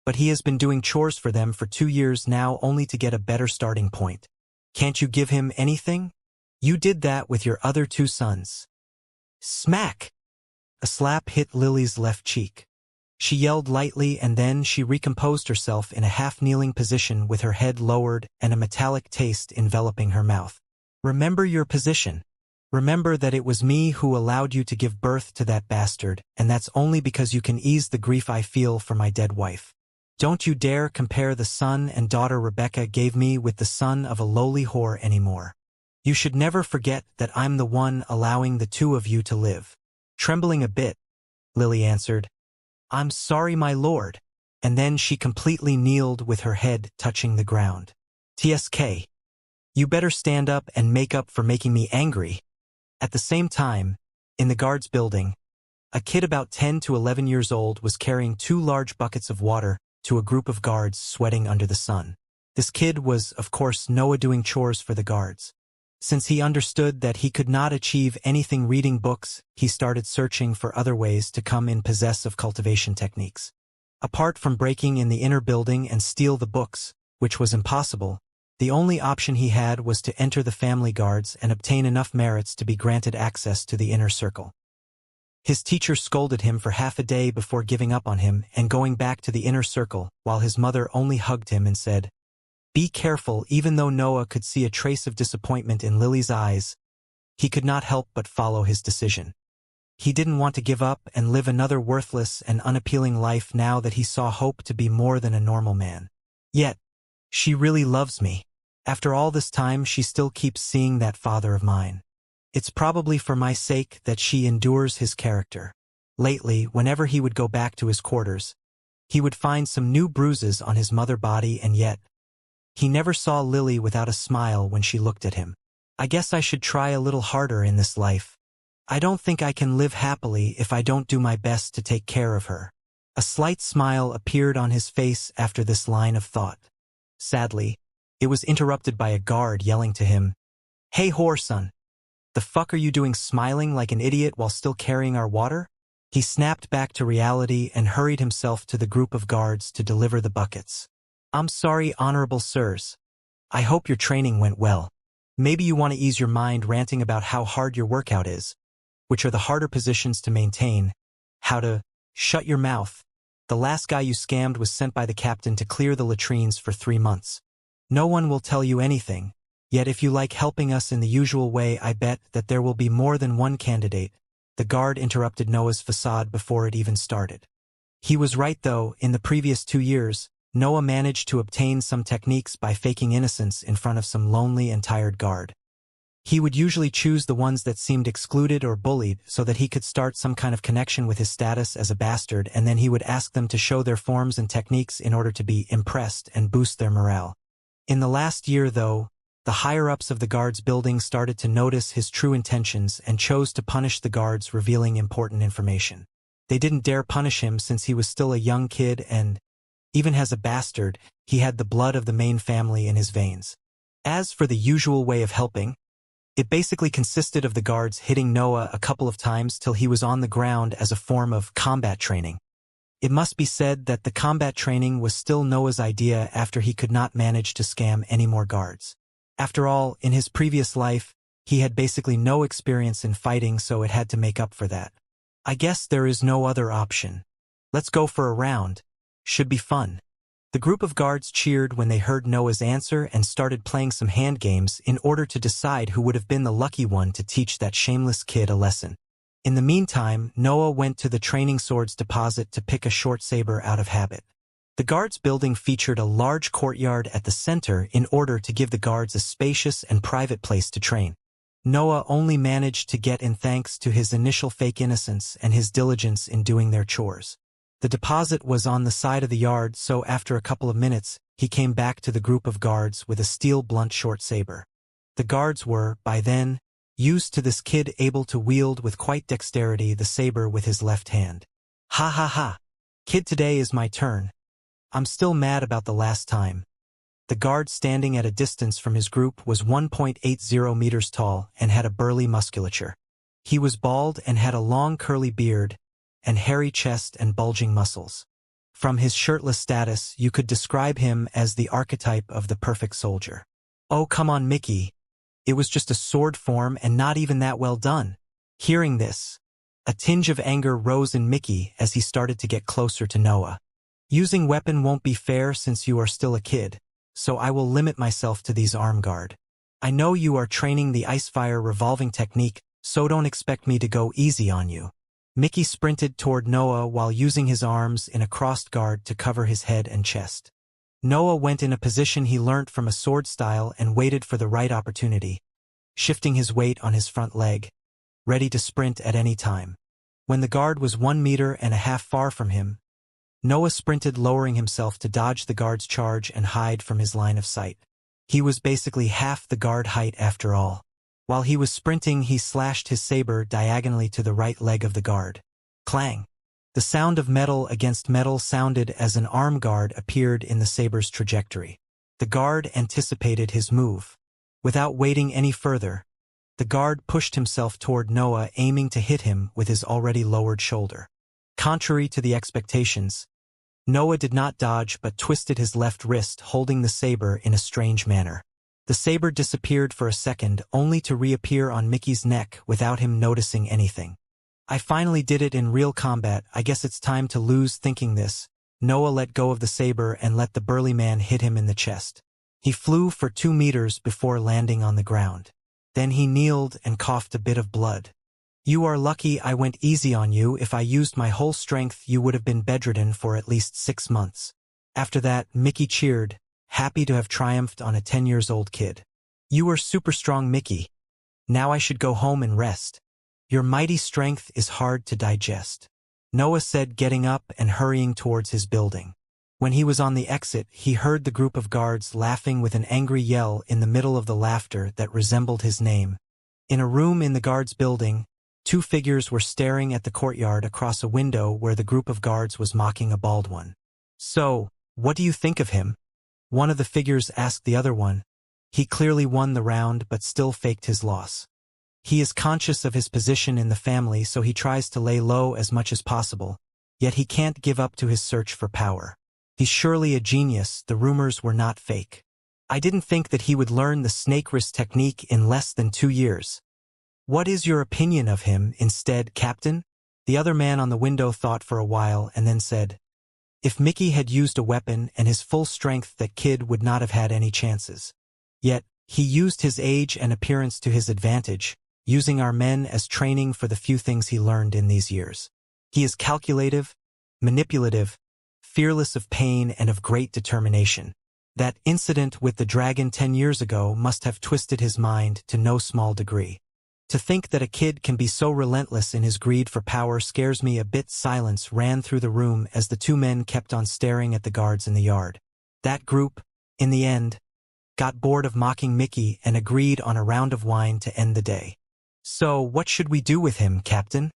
But he has been doing chores for them for 2 years now only to get a better starting point. Can't you give him anything? You did that with your other 2 sons. Smack! A slap hit Lily's left cheek. She yelled lightly and then she recomposed herself in a half-kneeling position with her head lowered and a metallic taste enveloping her mouth. Remember your position. Remember that it was me who allowed you to give birth to that bastard, and that's only because you can ease the grief I feel for my dead wife. Don't you dare compare the son and daughter Rebecca gave me with the son of a lowly whore anymore. You should never forget that I'm the one allowing the 2 of you to live. Trembling a bit, Lily answered, I'm sorry, my lord. And then she completely kneeled with her head touching the ground. TSK. You better stand up and make up for making me angry. At the same time, in the guards building, a kid about 10 to 11 years old was carrying 2 large buckets of water to a group of guards sweating under the sun. This kid was, of course, Noah doing chores for the guards. Since he understood that he could not achieve anything reading books, he started searching for other ways to come in possess of cultivation techniques. Apart from breaking in the inner building and steal the books, which was impossible, the only option he had was to enter the family guards and obtain enough merits to be granted access to the inner circle. His teacher scolded him for half a day before giving up on him and going back to the inner circle, while his mother only hugged him and said, Be careful. Even though Noah could see a trace of disappointment in Lily's eyes, he could not help but follow his decision. He didn't want to give up and live another worthless and unappealing life now that he saw hope to be more than a normal man. Yet, she really loves me. After all this time she still keeps seeing that father of mine. It's probably for my sake that she endures his character. Lately, whenever he would go back to his quarters, he would find some new bruises on his mother body, and yet he never saw Lily without a smile when she looked at him. I guess I should try a little harder in this life. I don't think I can live happily if I don't do my best to take care of her. A slight smile appeared on his face after this line of thought. Sadly, it was interrupted by a guard yelling to him, Hey whore son, the fuck are you doing smiling like an idiot while still carrying our water? He snapped back to reality and hurried himself to the group of guards to deliver the buckets. I'm sorry, honorable sirs. I hope your training went well. Maybe you want to ease your mind ranting about how hard your workout is, which are the harder positions to maintain, how to shut your mouth. The last guy you scammed was sent by the captain to clear the latrines for 3 months. No one will tell you anything, yet if you like helping us in the usual way, I bet that there will be more than one candidate. The guard interrupted Noah's facade before it even started. He was right though. In the previous 2 years, Noah managed to obtain some techniques by faking innocence in front of some lonely and tired guard. He would usually choose the ones that seemed excluded or bullied so that he could start some kind of connection with his status as a bastard, and then he would ask them to show their forms and techniques in order to be impressed and boost their morale. In the last year, though, the higher-ups of the guards building started to notice his true intentions and chose to punish the guards revealing important information. They didn't dare punish him since he was still a young kid and, even as a bastard, he had the blood of the main family in his veins. As for the usual way of helping, it basically consisted of the guards hitting Noah a couple of times till he was on the ground as a form of combat training. It must be said that the combat training was still Noah's idea after he could not manage to scam any more guards. After all, in his previous life, he had basically no experience in fighting, so it had to make up for that. I guess there is no other option. Let's go for a round. Should be fun. The group of guards cheered when they heard Noah's answer and started playing some hand games in order to decide who would have been the lucky one to teach that shameless kid a lesson. In the meantime, Noah went to the training swords deposit to pick a short saber out of habit. The guards building featured a large courtyard at the center in order to give the guards a spacious and private place to train. Noah only managed to get in thanks to his initial fake innocence and his diligence in doing their chores. The deposit was on the side of the yard, so after a couple of minutes, he came back to the group of guards with a steel blunt short saber. The guards were, by then, used to this kid able to wield with quite dexterity the saber with his left hand. Ha ha ha! Kid, today is my turn. I'm still mad about the last time. The guard standing at a distance from his group was 1.80 meters tall and had a burly musculature. He was bald and had a long curly beard, and hairy chest and bulging muscles. From his shirtless status, you could describe him as the archetype of the perfect soldier. Oh, come on, Mickey. It was just a sword form and not even that well done. Hearing this, a tinge of anger rose in Mickey as he started to get closer to Noah. Using weapon won't be fair since you are still a kid, so I will limit myself to these arm guard. I know you are training the Icefire revolving technique, so don't expect me to go easy on you. Mickey sprinted toward Noah while using his arms in a crossed guard to cover his head and chest. Noah went in a position he learnt from a sword style and waited for the right opportunity, shifting his weight on his front leg, ready to sprint at any time. When the guard was 1.5 meters far from him, Noah sprinted, lowering himself to dodge the guard's charge and hide from his line of sight. He was basically half the guard height after all. While he was sprinting, he slashed his saber diagonally to the right leg of the guard. Clang! The sound of metal against metal sounded as an arm guard appeared in the saber's trajectory. The guard anticipated his move. Without waiting any further, the guard pushed himself toward Noah, aiming to hit him with his already lowered shoulder. Contrary to the expectations, Noah did not dodge but twisted his left wrist, holding the saber in a strange manner. The saber disappeared for a second, only to reappear on Mickey's neck without him noticing anything. I finally did it in real combat. I guess it's time to lose. Thinking this, Noah let go of the saber and let the burly man hit him in the chest. He flew for 2 meters before landing on the ground. Then he kneeled and coughed a bit of blood. You are lucky I went easy on you. If I used my whole strength, you would have been bedridden for at least 6 months. After that, Mickey cheered, happy to have triumphed on a 10-year-old kid. You were super strong, Mickey. Now I should go home and rest. Your mighty strength is hard to digest, Noah said, getting up and hurrying towards his building. When he was on the exit, he heard the group of guards laughing with an angry yell in the middle of the laughter that resembled his name. In a room in the guards building, 2 figures were staring at the courtyard across a window where the group of guards was mocking a bald one. So, what do you think of him? One of the figures asked the other one. He clearly won the round but still faked his loss. He is conscious of his position in the family, so he tries to lay low as much as possible, yet he can't give up to his search for power. He's surely a genius. The rumors were not fake. I didn't think that he would learn the snake wrist technique in less than 2 years. What is your opinion of him instead, Captain? The other man on the window thought for a while and then said, if Mickey had used a weapon and his full strength, that kid would not have had any chances. Yet, he used his age and appearance to his advantage, using our men as training for the few things he learned in these years. He is calculative, manipulative, fearless of pain and of great determination. That incident with the dragon 10 years ago must have twisted his mind to no small degree. To think that a kid can be so relentless in his greed for power scares me a bit. Silence ran through the room as the two men kept on staring at the guards in the yard. That group, in the end, got bored of mocking Mickey and agreed on a round of wine to end the day. So, what should we do with him, Captain?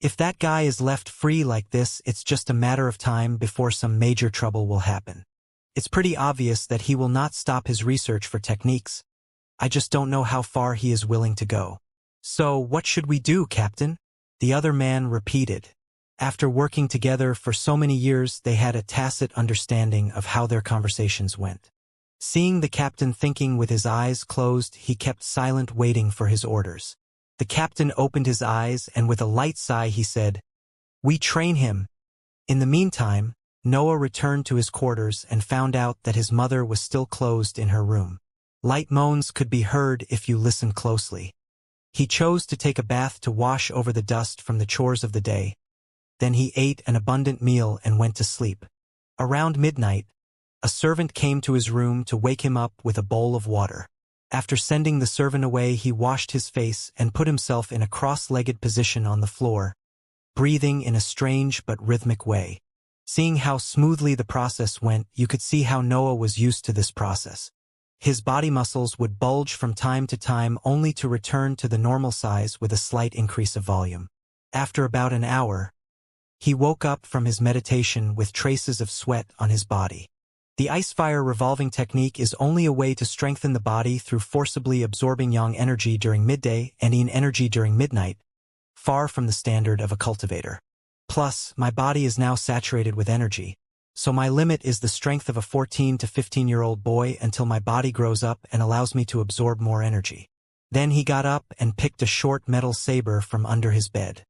If that guy is left free like this, it's just a matter of time before some major trouble will happen. It's pretty obvious that he will not stop his research for techniques. I just don't know how far he is willing to go. So, what should we do, Captain? The other man repeated. After working together for so many years, they had a tacit understanding of how their conversations went. Seeing the captain thinking with his eyes closed, he kept silent, waiting for his orders. The captain opened his eyes, and with a light sigh he said, "We train him." In the meantime, Noah returned to his quarters and found out that his mother was still closed in her room. Light moans could be heard if you listened closely. He chose to take a bath to wash over the dust from the chores of the day. Then he ate an abundant meal and went to sleep. Around midnight, a servant came to his room to wake him up with a bowl of water. After sending the servant away, he washed his face and put himself in a cross-legged position on the floor, breathing in a strange but rhythmic way. Seeing how smoothly the process went, you could see how Noah was used to this process. His body muscles would bulge from time to time only to return to the normal size with a slight increase of volume. After about an hour, he woke up from his meditation with traces of sweat on his body. The ice fire revolving technique is only a way to strengthen the body through forcibly absorbing yang energy during midday and yin energy during midnight, far from the standard of a cultivator. Plus, my body is now saturated with energy, so my limit is the strength of a 14 to 15-year-old boy until my body grows up and allows me to absorb more energy. Then he got up and picked a short metal saber from under his bed.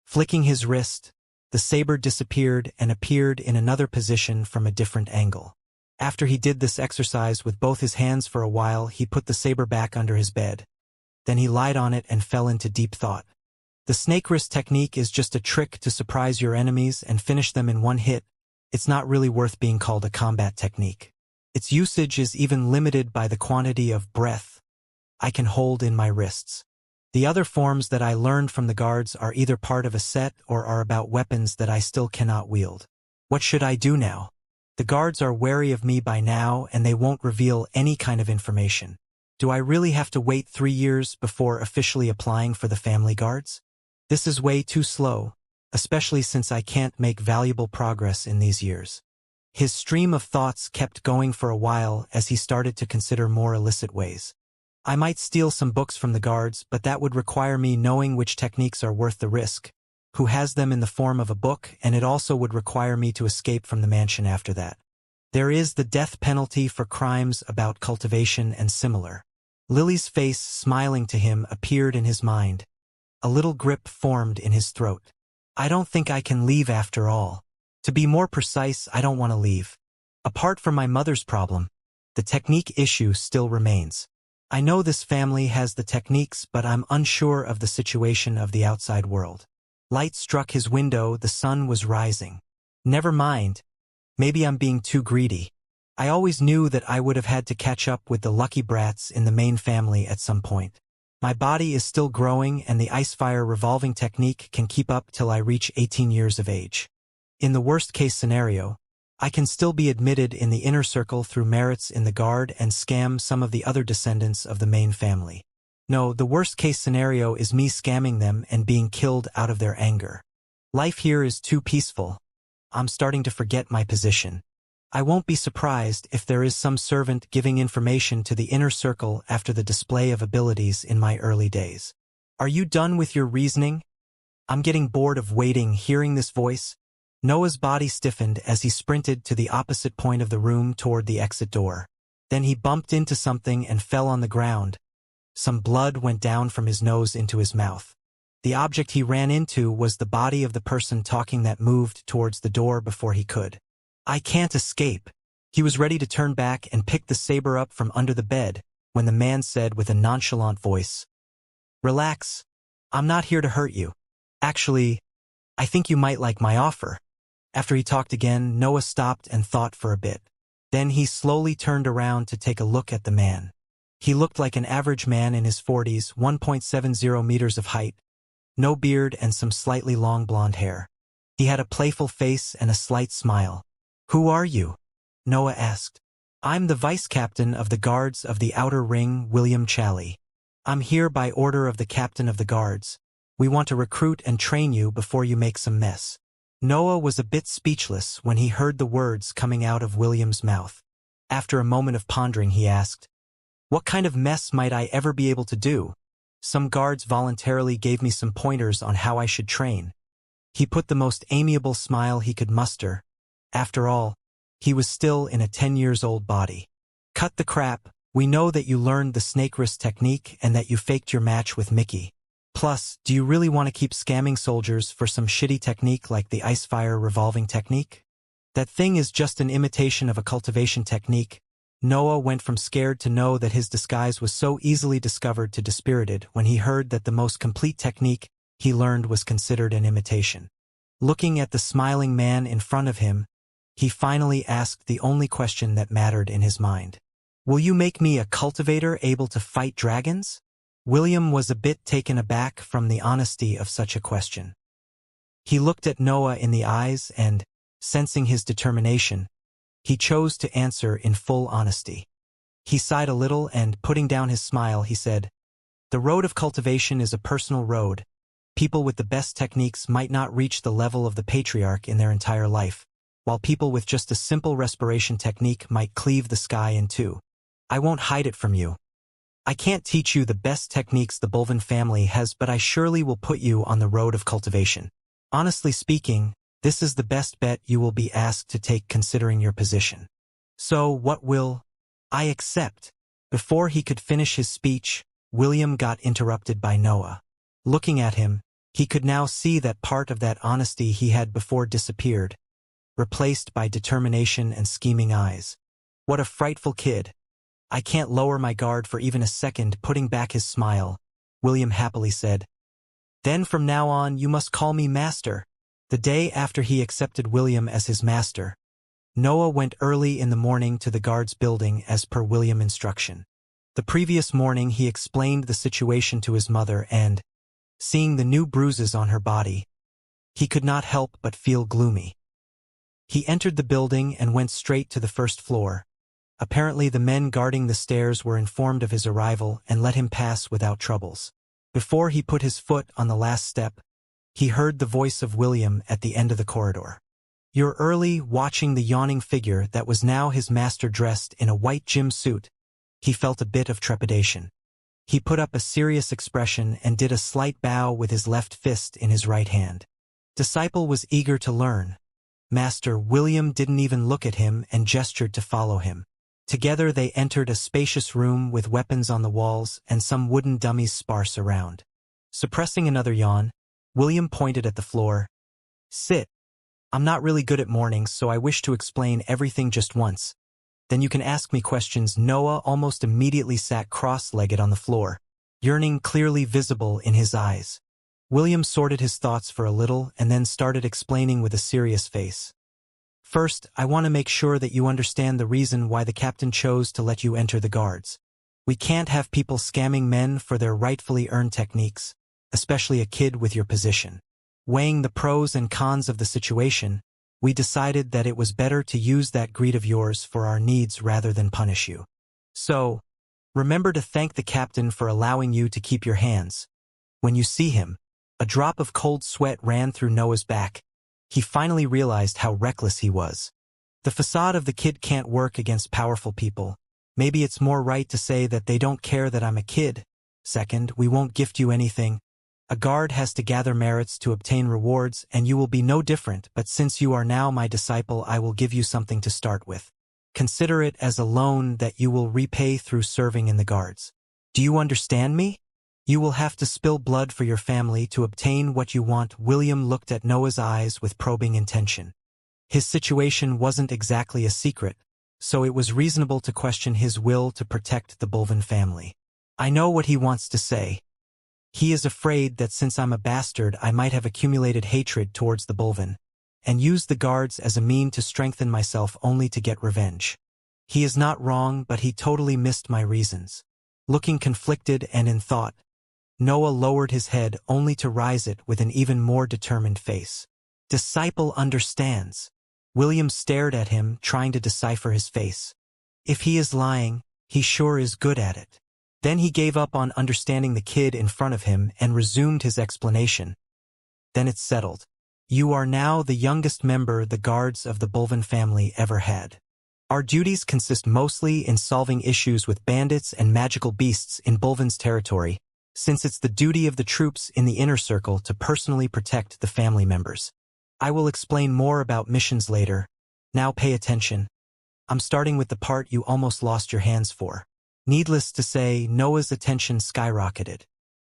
Flicking his wrist, the saber disappeared and appeared in another position from a different angle. After he did this exercise with both his hands for a while, he put the saber back under his bed. Then he lied on it and fell into deep thought. The snake wrist technique is just a trick to surprise your enemies and finish them in one hit. It's not really worth being called a combat technique. Its usage is even limited by the quantity of breath I can hold in my wrists. The other forms that I learned from the guards are either part of a set or are about weapons that I still cannot wield. What should I do now? The guards are wary of me by now and they won't reveal any kind of information. Do I really have to wait 3 years before officially applying for the family guards? This is way too slow, especially since I can't make valuable progress in these years. His stream of thoughts kept going for a while as he started to consider more illicit ways. I might steal some books from the guards, but that would require me knowing which techniques are worth the risk, who has them in the form of a book, and it also would require me to escape from the mansion after that. There is the death penalty for crimes about cultivation and similar. Lily's face, smiling to him, appeared in his mind. A little grip formed in his throat. I don't think I can leave after all. To be more precise, I don't want to leave. Apart from my mother's problem, the technique issue still remains. I know this family has the techniques, but I'm unsure of the situation of the outside world. Light struck his window, the sun was rising. Never mind. Maybe I'm being too greedy. I always knew that I would have had to catch up with the lucky brats in the main family at some point. My body is still growing and the ice fire revolving technique can keep up till I reach 18 years of age. In the worst case scenario, I can still be admitted in the inner circle through merits in the guard and scam some of the other descendants of the main family. No, the worst case scenario is me scamming them and being killed out of their anger. Life here is too peaceful. I'm starting to forget my position. I won't be surprised if there is some servant giving information to the inner circle after the display of abilities in my early days. Are you done with your reasoning? I'm getting bored of waiting. Hearing this voice, Noah's body stiffened as he sprinted to the opposite point of the room toward the exit door. Then he bumped into something and fell on the ground. Some blood went down from his nose into his mouth. The object he ran into was the body of the person talking that moved towards the door before he could. I can't escape. He was ready to turn back and pick the saber up from under the bed when the man said with a nonchalant voice, "Relax. I'm not here to hurt you. Actually, I think you might like my offer." After he talked again, Noah stopped and thought for a bit. Then he slowly turned around to take a look at the man. He looked like an average man in his 40s, 1.70 meters of height, no beard and some slightly long blonde hair. He had a playful face and a slight smile. "Who are you?" Noah asked. "I'm the vice captain of the guards of the Outer Ring, William Chally. I'm here by order of the captain of the guards. We want to recruit and train you before you make some mess." Noah was a bit speechless when he heard the words coming out of William's mouth. After a moment of pondering, he asked, "What kind of mess might I ever be able to do? Some guards voluntarily gave me some pointers on how I should train." He put the most amiable smile he could muster. After all, he was still in a 10-year-old body. "Cut the crap. We know that you learned the snake wrist technique and that you faked your match with Mickey. Plus, do you really want to keep scamming soldiers for some shitty technique like the Icefire revolving technique? That thing is just an imitation of a cultivation technique." Noah went from scared to know that his disguise was so easily discovered to dispirited when he heard that the most complete technique he learned was considered an imitation. Looking at the smiling man in front of him, he finally asked the only question that mattered in his mind. "Will you make me a cultivator able to fight dragons?" William was a bit taken aback from the honesty of such a question. He looked at Noah in the eyes and, sensing his determination, he chose to answer in full honesty. He sighed a little and, putting down his smile, he said, "The road of cultivation is a personal road. People with the best techniques might not reach the level of the patriarch in their entire life, while people with just a simple respiration technique might cleave the sky in two. I won't hide it from you. I can't teach you the best techniques the Bulvin family has, but I surely will put you on the road of cultivation. Honestly speaking, this is the best bet you will be asked to take considering your position. So what will I accept?" Before he could finish his speech, William got interrupted by Noah. Looking at him, he could now see that part of that honesty he had before disappeared, replaced by determination and scheming eyes. "What a frightful kid. I can't lower my guard for even a second." Putting back his smile, William happily said, "Then from now on you must call me Master." The day after he accepted William as his master, Noah went early in the morning to the guards building as per William's instruction. The previous morning he explained the situation to his mother and, seeing the new bruises on her body, he could not help but feel gloomy. He entered the building and went straight to the first floor. Apparently the men guarding the stairs were informed of his arrival and let him pass without troubles. Before he put his foot on the last step, he heard the voice of William at the end of the corridor. "You're early." Watching the yawning figure that was now his master dressed in a white gym suit, he felt a bit of trepidation. He put up a serious expression and did a slight bow with his left fist in his right hand. Disciple was eager to learn. Master William didn't even look at him and gestured to follow him. Together they entered a spacious room with weapons on the walls and some wooden dummies sparse around. Suppressing another yawn, William pointed at the floor. "Sit. I'm not really good at mornings, so I wish to explain everything just once. Then you can ask me questions." Noah almost immediately sat cross-legged on the floor, yearning clearly visible in his eyes. William sorted his thoughts for a little and then started explaining with a serious face. "First, I want to make sure that you understand the reason why the captain chose to let you enter the guards. We can't have people scamming men for their rightfully earned techniques, especially a kid with your position. Weighing the pros and cons of the situation, we decided that it was better to use that greed of yours for our needs rather than punish you. So, remember to thank the captain for allowing you to keep your hands. When you see him," a drop of cold sweat ran through Noah's back. He finally realized how reckless he was. The facade of the kid can't work against powerful people. Maybe it's more right to say that they don't care that I'm a kid. Second, we won't gift you anything. A guard has to gather merits to obtain rewards, and you will be no different, but since you are now my disciple, I will give you something to start with. Consider it as a loan that you will repay through serving in the guards. Do you understand me? You will have to spill blood for your family to obtain what you want." William looked at Noah's eyes with probing intention. His situation wasn't exactly a secret, so it was reasonable to question his will to protect the Bulvin family. "I know what he wants to say. He is afraid that since I'm a bastard I might have accumulated hatred towards the Bulvin, and use the guards as a mean to strengthen myself only to get revenge. He is not wrong, but he totally missed my reasons. Looking conflicted and in thought, Noah lowered his head only to rise it with an even more determined face. Disciple understands. William stared at him, trying to decipher his face. If he is lying, he sure is good at it. Then he gave up on understanding the kid in front of him and resumed his explanation. Then it's settled. You are now the youngest member the guards of the Bulvin family ever had. Our duties consist mostly in solving issues with bandits and magical beasts in Bulvin's territory, since it's the duty of the troops in the inner circle to personally protect the family members. I will explain more about missions later. Now pay attention. I'm starting with the part you almost lost your hands for. Needless to say, Noah's attention skyrocketed.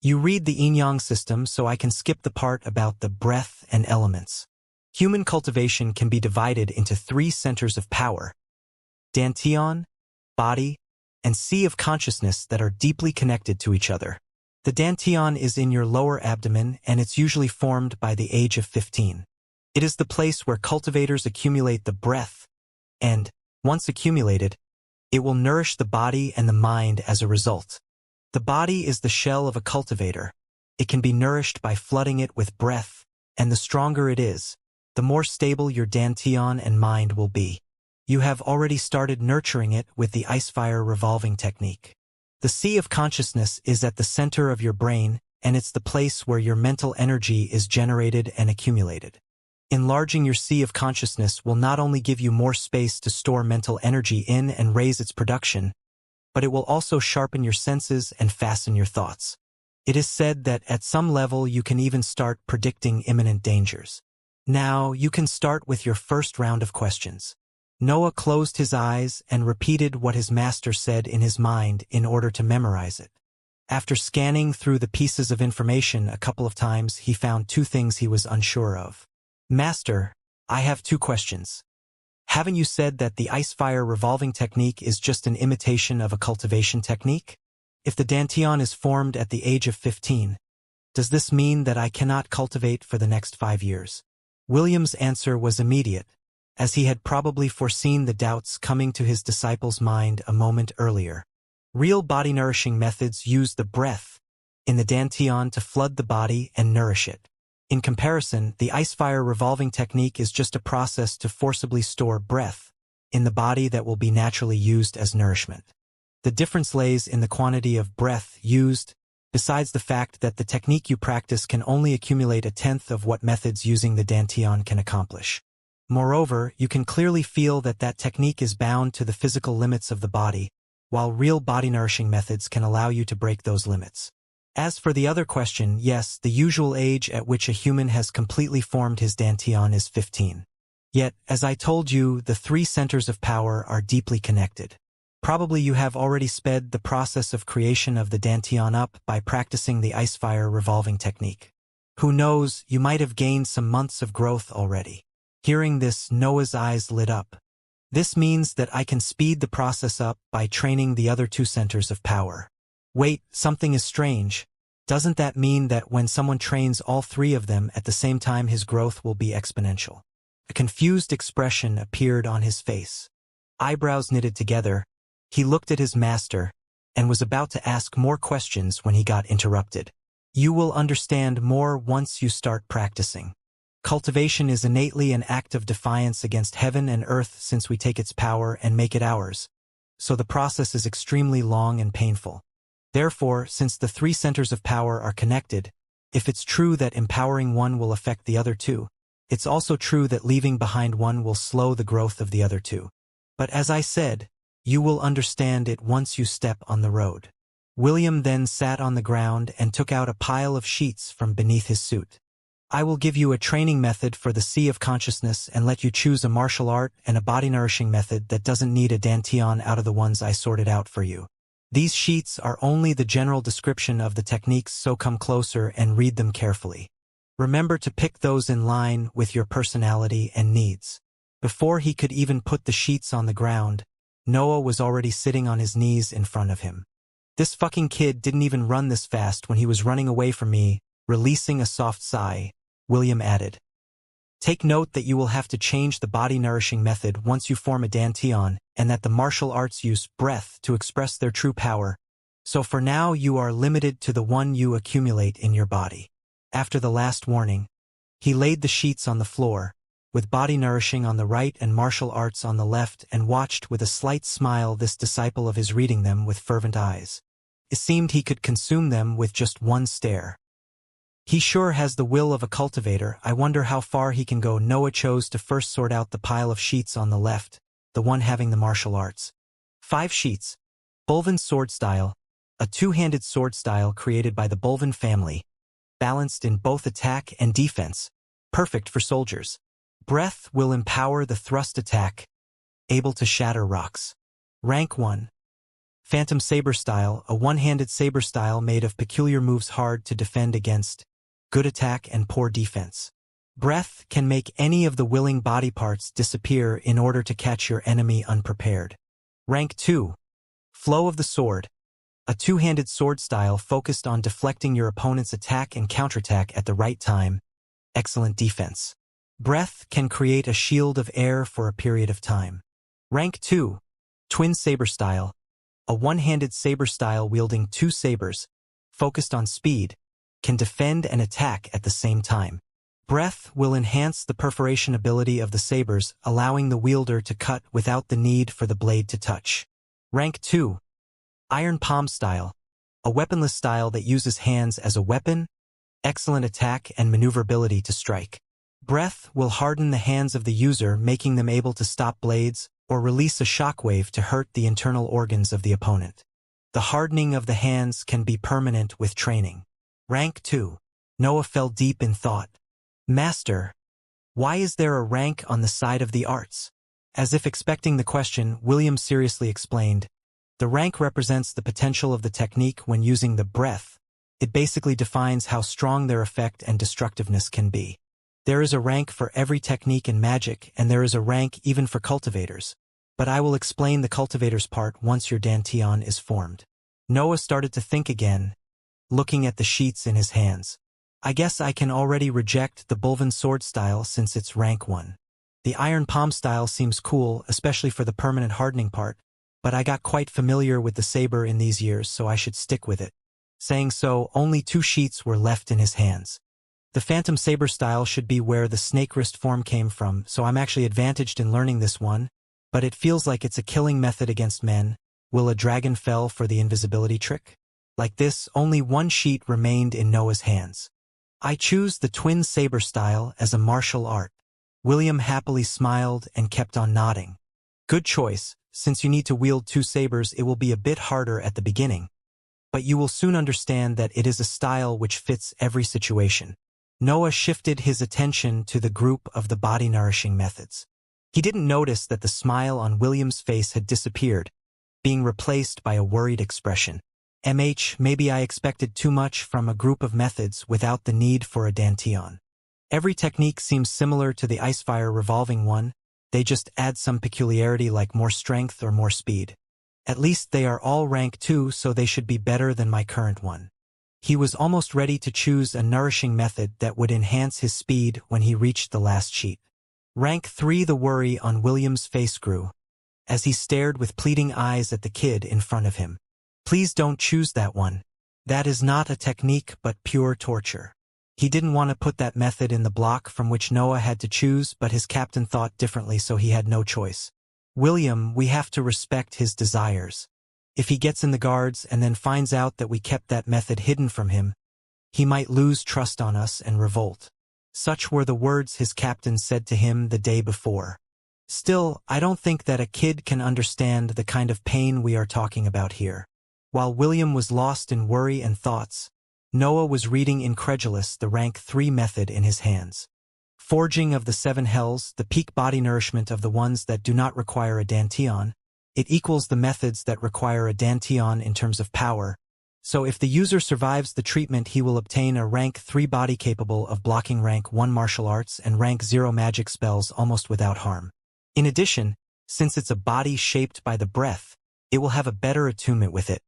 You read the yin-yang system, so I can skip the part about the breath and elements. Human cultivation can be divided into 3 centers of power: dantian, body, and sea of consciousness that are deeply connected to each other. The dantian is in your lower abdomen, and it's usually formed by the age of 15. It is the place where cultivators accumulate the breath, and, once accumulated, it will nourish the body and the mind as a result. The body is the shell of a cultivator. It can be nourished by flooding it with breath, and the stronger it is, the more stable your dantian and mind will be. You have already started nurturing it with the ice-fire revolving technique. The sea of consciousness is at the center of your brain, and it's the place where your mental energy is generated and accumulated. Enlarging your sea of consciousness will not only give you more space to store mental energy in and raise its production, but it will also sharpen your senses and fasten your thoughts. It is said that at some level you can even start predicting imminent dangers. Now you can start with your first round of questions. Noah closed his eyes and repeated what his master said in his mind in order to memorize it. After scanning through the pieces of information a couple of times, he found 2 things he was unsure of. Master, I have 2 questions. Haven't you said that the ice-fire revolving technique is just an imitation of a cultivation technique? If the dantian is formed at the age of 15, does this mean that I cannot cultivate for the next 5 years? William's answer was immediate, as he had probably foreseen the doubts coming to his disciple's mind a moment earlier. Real body-nourishing methods use the breath in the dantian to flood the body and nourish it. In comparison, the ice-fire revolving technique is just a process to forcibly store breath in the body that will be naturally used as nourishment. The difference lays in the quantity of breath used, besides the fact that the technique you practice can only accumulate 1/10 of what methods using the dantian can accomplish. Moreover, you can clearly feel that that technique is bound to the physical limits of the body, while real body-nourishing methods can allow you to break those limits. As for the other question, yes, the usual age at which a human has completely formed his dantian is 15. Yet, as I told you, the 3 centers of power are deeply connected. Probably you have already sped the process of creation of the dantian up by practicing the ice-fire revolving technique. Who knows, you might have gained some months of growth already. Hearing this, Noah's eyes lit up. This means that I can speed the process up by training the other 2 centers of power. Wait, something is strange. Doesn't that mean that when someone trains all 3 of them at the same time, his growth will be exponential? A confused expression appeared on his face. Eyebrows knitted together, he looked at his master and was about to ask more questions when he got interrupted. You will understand more once you start practicing. Cultivation is innately an act of defiance against heaven and earth since we take its power and make it ours, so the process is extremely long and painful. Therefore, since the 3 centers of power are connected, if it's true that empowering one will affect the other 2, it's also true that leaving behind one will slow the growth of the other 2. But as I said, you will understand it once you step on the road. William then sat on the ground and took out a pile of sheets from beneath his suit. I will give you a training method for the Sea of Consciousness and let you choose a martial art and a body-nourishing method that doesn't need a dantian out of the ones I sorted out for you. These sheets are only the general description of the techniques, so come closer and read them carefully. Remember to pick those in line with your personality and needs. Before he could even put the sheets on the ground, Noah was already sitting on his knees in front of him. This fucking kid didn't even run this fast when he was running away from me, releasing a soft sigh. William added, Take note that you will have to change the body nourishing method once you form a dantian, and that the martial arts use breath to express their true power. So for now you are limited to the one you accumulate in your body. After the last warning, he laid the sheets on the floor, with body nourishing on the right and martial arts on the left, and watched with a slight smile this disciple of his reading them with fervent eyes. It seemed he could consume them with just one stare. He sure has the will of a cultivator. I wonder how far he can go. Noah chose to first sort out the pile of sheets on the left, the one having the martial arts. 5 sheets. Bulvan sword style, a two-handed sword style created by the Bulvan family, balanced in both attack and defense, perfect for soldiers. Breath will empower the thrust attack, able to shatter rocks. Rank 1. Phantom saber style, a one-handed saber style made of peculiar moves hard to defend against, good attack and poor defense. Breath can make any of the willing body parts disappear in order to catch your enemy unprepared. Rank 2. Flow of the sword, a two-handed sword style focused on deflecting your opponent's attack and counterattack at the right time. Excellent defense. Breath can create a shield of air for a period of time. Rank 2. Twin saber style, a one-handed saber style wielding 2 sabers, focused on speed, can defend and attack at the same time. Breath will enhance the perforation ability of the sabers, allowing the wielder to cut without the need for the blade to touch. Rank 2. Iron palm style, a weaponless style that uses hands as a weapon, excellent attack and maneuverability to strike. Breath will harden the hands of the user, making them able to stop blades or release a shockwave to hurt the internal organs of the opponent. The hardening of the hands can be permanent with training. Rank 2. Noah fell deep in thought. Master, why is there a rank on the side of the arts? As if expecting the question, William seriously explained, the rank represents the potential of the technique when using the breath. It basically defines how strong their effect and destructiveness can be. There is a rank for every technique in magic, and there is a rank even for cultivators. But I will explain the cultivator's part once your dantian is formed. Noah started to think again, looking at the sheets in his hands. I guess I can already reject the Bulvan sword style since it's rank 1. The iron palm style seems cool, especially for the permanent hardening part, but I got quite familiar with the saber in these years, so I should stick with it. Saying so, only 2 sheets were left in his hands. The phantom saber style should be where the snake wrist form came from, so I'm actually advantaged in learning this one, but it feels like it's a killing method against men. Will a dragon fell for the invisibility trick? Like this, only 1 sheet remained in Noah's hands. I choose the twin saber style as a martial art. William happily smiled and kept on nodding. Good choice. Since you need to wield 2 sabers, it will be a bit harder at the beginning, but you will soon understand that it is a style which fits every situation. Noah shifted his attention to the group of the body-nourishing methods. He didn't notice that the smile on William's face had disappeared, being replaced by a worried expression. Maybe I expected too much from a group of methods without the need for a dantian. Every technique seems similar to the Icefire revolving one, they just add some peculiarity like more strength or more speed. At least they are all rank 2, so they should be better than my current one. He was almost ready to choose a nourishing method that would enhance his speed when he reached the last sheet. Rank 3. The worry on William's face grew, as he stared with pleading eyes at the kid in front of him. Please don't choose that one. That is not a technique but pure torture. He didn't want to put that method in the block from which Noah had to choose, but his captain thought differently, so he had no choice. William, we have to respect his desires. If he gets in the guards and then finds out that we kept that method hidden from him, he might lose trust on us and revolt. Such were the words his captain said to him the day before. Still, I don't think that a kid can understand the kind of pain we are talking about here. While William was lost in worry and thoughts, Noah was reading incredulous the rank 3 method in his hands. Forging of the 7 hells, the peak body nourishment of the ones that do not require a dantian. It equals the methods that require a dantian in terms of power. So if the user survives the treatment, he will obtain a rank 3 body capable of blocking rank 1 martial arts and rank 0 magic spells almost without harm. In addition, since it's a body shaped by the breath, it will have a better attunement with it,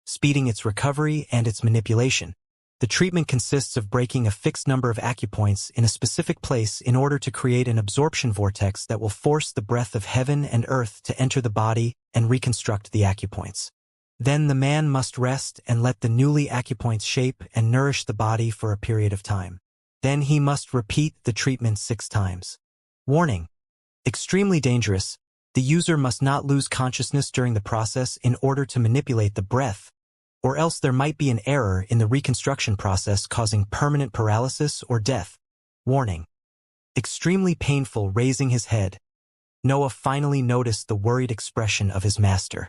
speeding its recovery and its manipulation. The treatment consists of breaking a fixed number of acupoints in a specific place in order to create an absorption vortex that will force the breath of heaven and earth to enter the body and reconstruct the acupoints. Then the man must rest and let the newly acupoints shape and nourish the body for a period of time. Then he must repeat the treatment 6 times. Warning: extremely dangerous. The user must not lose consciousness during the process in order to manipulate the breath, or else there might be an error in the reconstruction process causing permanent paralysis or death. Warning: extremely painful. Raising his head, Noah finally noticed the worried expression of his master.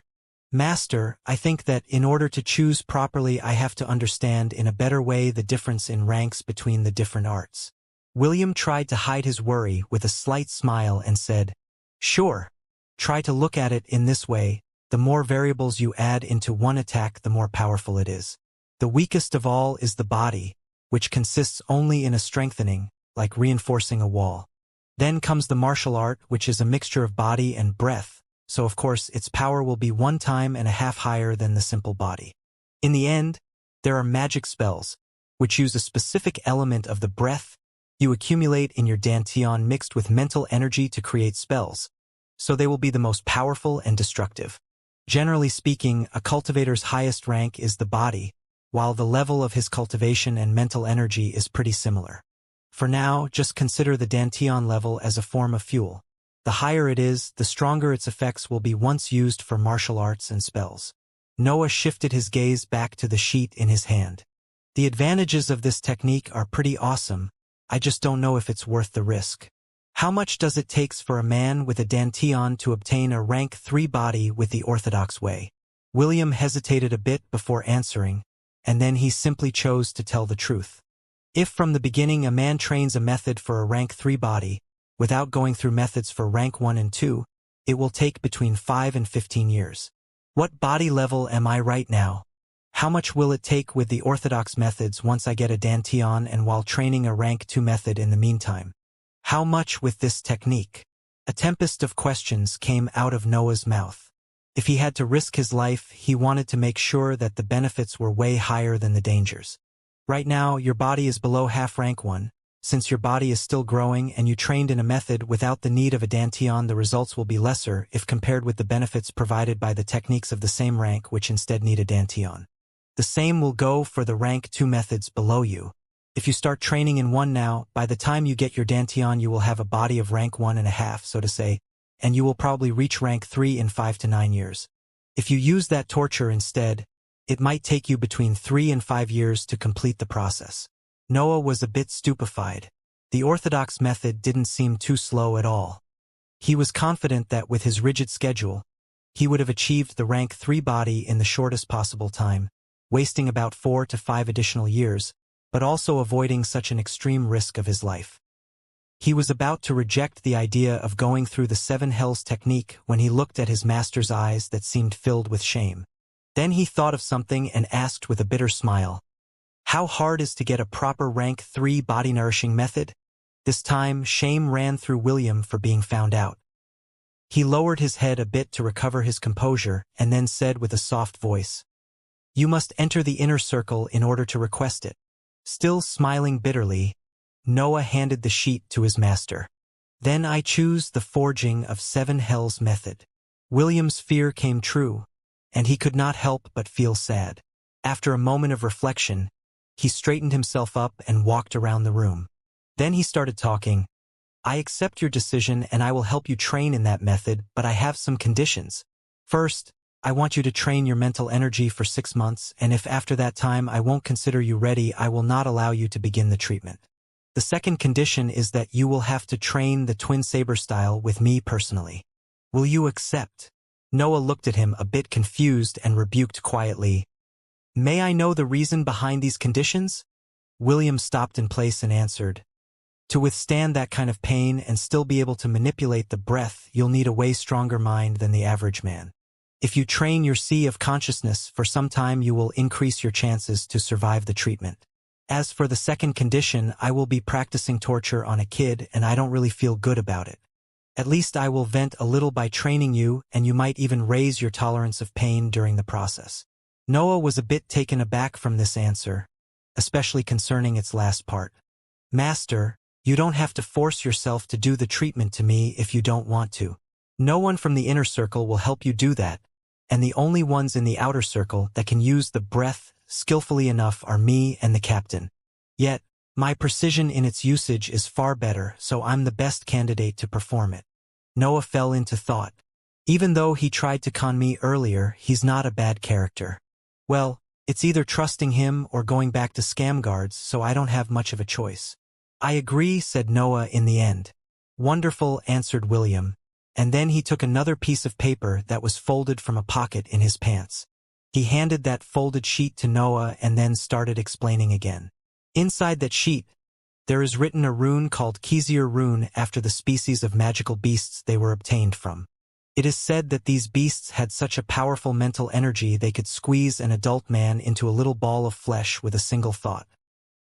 Master, I think that in order to choose properly I have to understand in a better way the difference in ranks between the different arts. William tried to hide his worry with a slight smile and said, Sure. Try to look at it in this way: the more variables you add into one attack, the more powerful it is. The weakest of all is the body, which consists only in a strengthening, like reinforcing a wall. Then comes the martial art, which is a mixture of body and breath, so of course its power will be 1.5 times higher than the simple body. In the end, there are magic spells, which use a specific element of the breath you accumulate in your dantian mixed with mental energy to create spells, so they will be the most powerful and destructive. Generally speaking, a cultivator's highest rank is the body, while the level of his cultivation and mental energy is pretty similar. For now, just consider the dantian level as a form of fuel. The higher it is, the stronger its effects will be once used for martial arts and spells. Noah shifted his gaze back to the sheet in his hand. The advantages of this technique are pretty awesome. I just don't know if it's worth the risk. How much does it take for a man with a dantian to obtain a rank 3 body with the orthodox way? William hesitated a bit before answering, and then he simply chose to tell the truth. If from the beginning a man trains a method for a rank 3 body, without going through methods for rank 1 and 2, it will take between 5 and 15 years. What body level am I right now? How much will it take with the orthodox methods once I get a dantian and while training a rank 2 method in the meantime? How much with this technique? A tempest of questions came out of Noah's mouth. If he had to risk his life, he wanted to make sure that the benefits were way higher than the dangers. Right now, your body is below half rank 1. Since your body is still growing and you trained in a method without the need of a dantian, the results will be lesser if compared with the benefits provided by the techniques of the same rank which instead need a dantian. The same will go for the rank 2 methods below you. If you start training in 1 now, by the time you get your dantian you will have a body of rank 1.5, so to say, and you will probably reach rank 3 in 5 to 9 years. If you use that torture instead, it might take you between 3 and 5 years to complete the process. Noah was a bit stupefied. The orthodox method didn't seem too slow at all. He was confident that with his rigid schedule, he would have achieved the rank 3 body in the shortest possible time, wasting about 4 to 5 additional years, but also avoiding such an extreme risk of his life. He was about to reject the idea of going through the 7 hells technique when he looked at his master's eyes that seemed filled with shame. Then he thought of something and asked with a bitter smile, "How hard is to get a proper rank 3 body nourishing method?" This time, shame ran through William for being found out. He lowered his head a bit to recover his composure and then said with a soft voice, "You must enter the inner circle in order to request it." Still smiling bitterly, Noah handed the sheet to his master. "Then I choose the forging of 7 hells method." William's fear came true, and he could not help but feel sad. After a moment of reflection, he straightened himself up and walked around the room. Then he started talking. "I accept your decision and I will help you train in that method, but I have some conditions. First, I want you to train your mental energy for 6 months, and if after that time I won't consider you ready, I will not allow you to begin the treatment. The second condition is that you will have to train the twin saber style with me personally. Will you accept?" Noah looked at him a bit confused and rebuked quietly, "May I know the reason behind these conditions?" William stopped in place and answered, "To withstand that kind of pain and still be able to manipulate the breath, you'll need a way stronger mind than the average man. If you train your sea of consciousness for some time, you will increase your chances to survive the treatment. As for the second condition, I will be practicing torture on a kid and I don't really feel good about it. At least I will vent a little by training you, and you might even raise your tolerance of pain during the process." Noah was a bit taken aback from this answer. especially concerning its last part. Master, you don't have to force yourself to do the treatment to me if you don't want to. No one from the inner circle will help you do that, and the only ones in the outer circle that can use the breath skillfully enough are me and the captain. Yet, my precision in its usage is far better, so I'm the best candidate to perform it. Noah fell into thought. Even though he tried to con me earlier, he's not a bad character. Well, it's either trusting him or going back to scam guards, so I don't have much of a choice. I agree, said Noah in the end. Wonderful, answered William, and then he took another piece of paper that was folded from a pocket in his pants. He handed that folded sheet to Noah and then started explaining again. Inside that sheet, there is written a rune called Xianxia rune after the species of magical beasts they were obtained from. It is said that these beasts had such a powerful mental energy they could squeeze an adult man into a little ball of flesh with a single thought.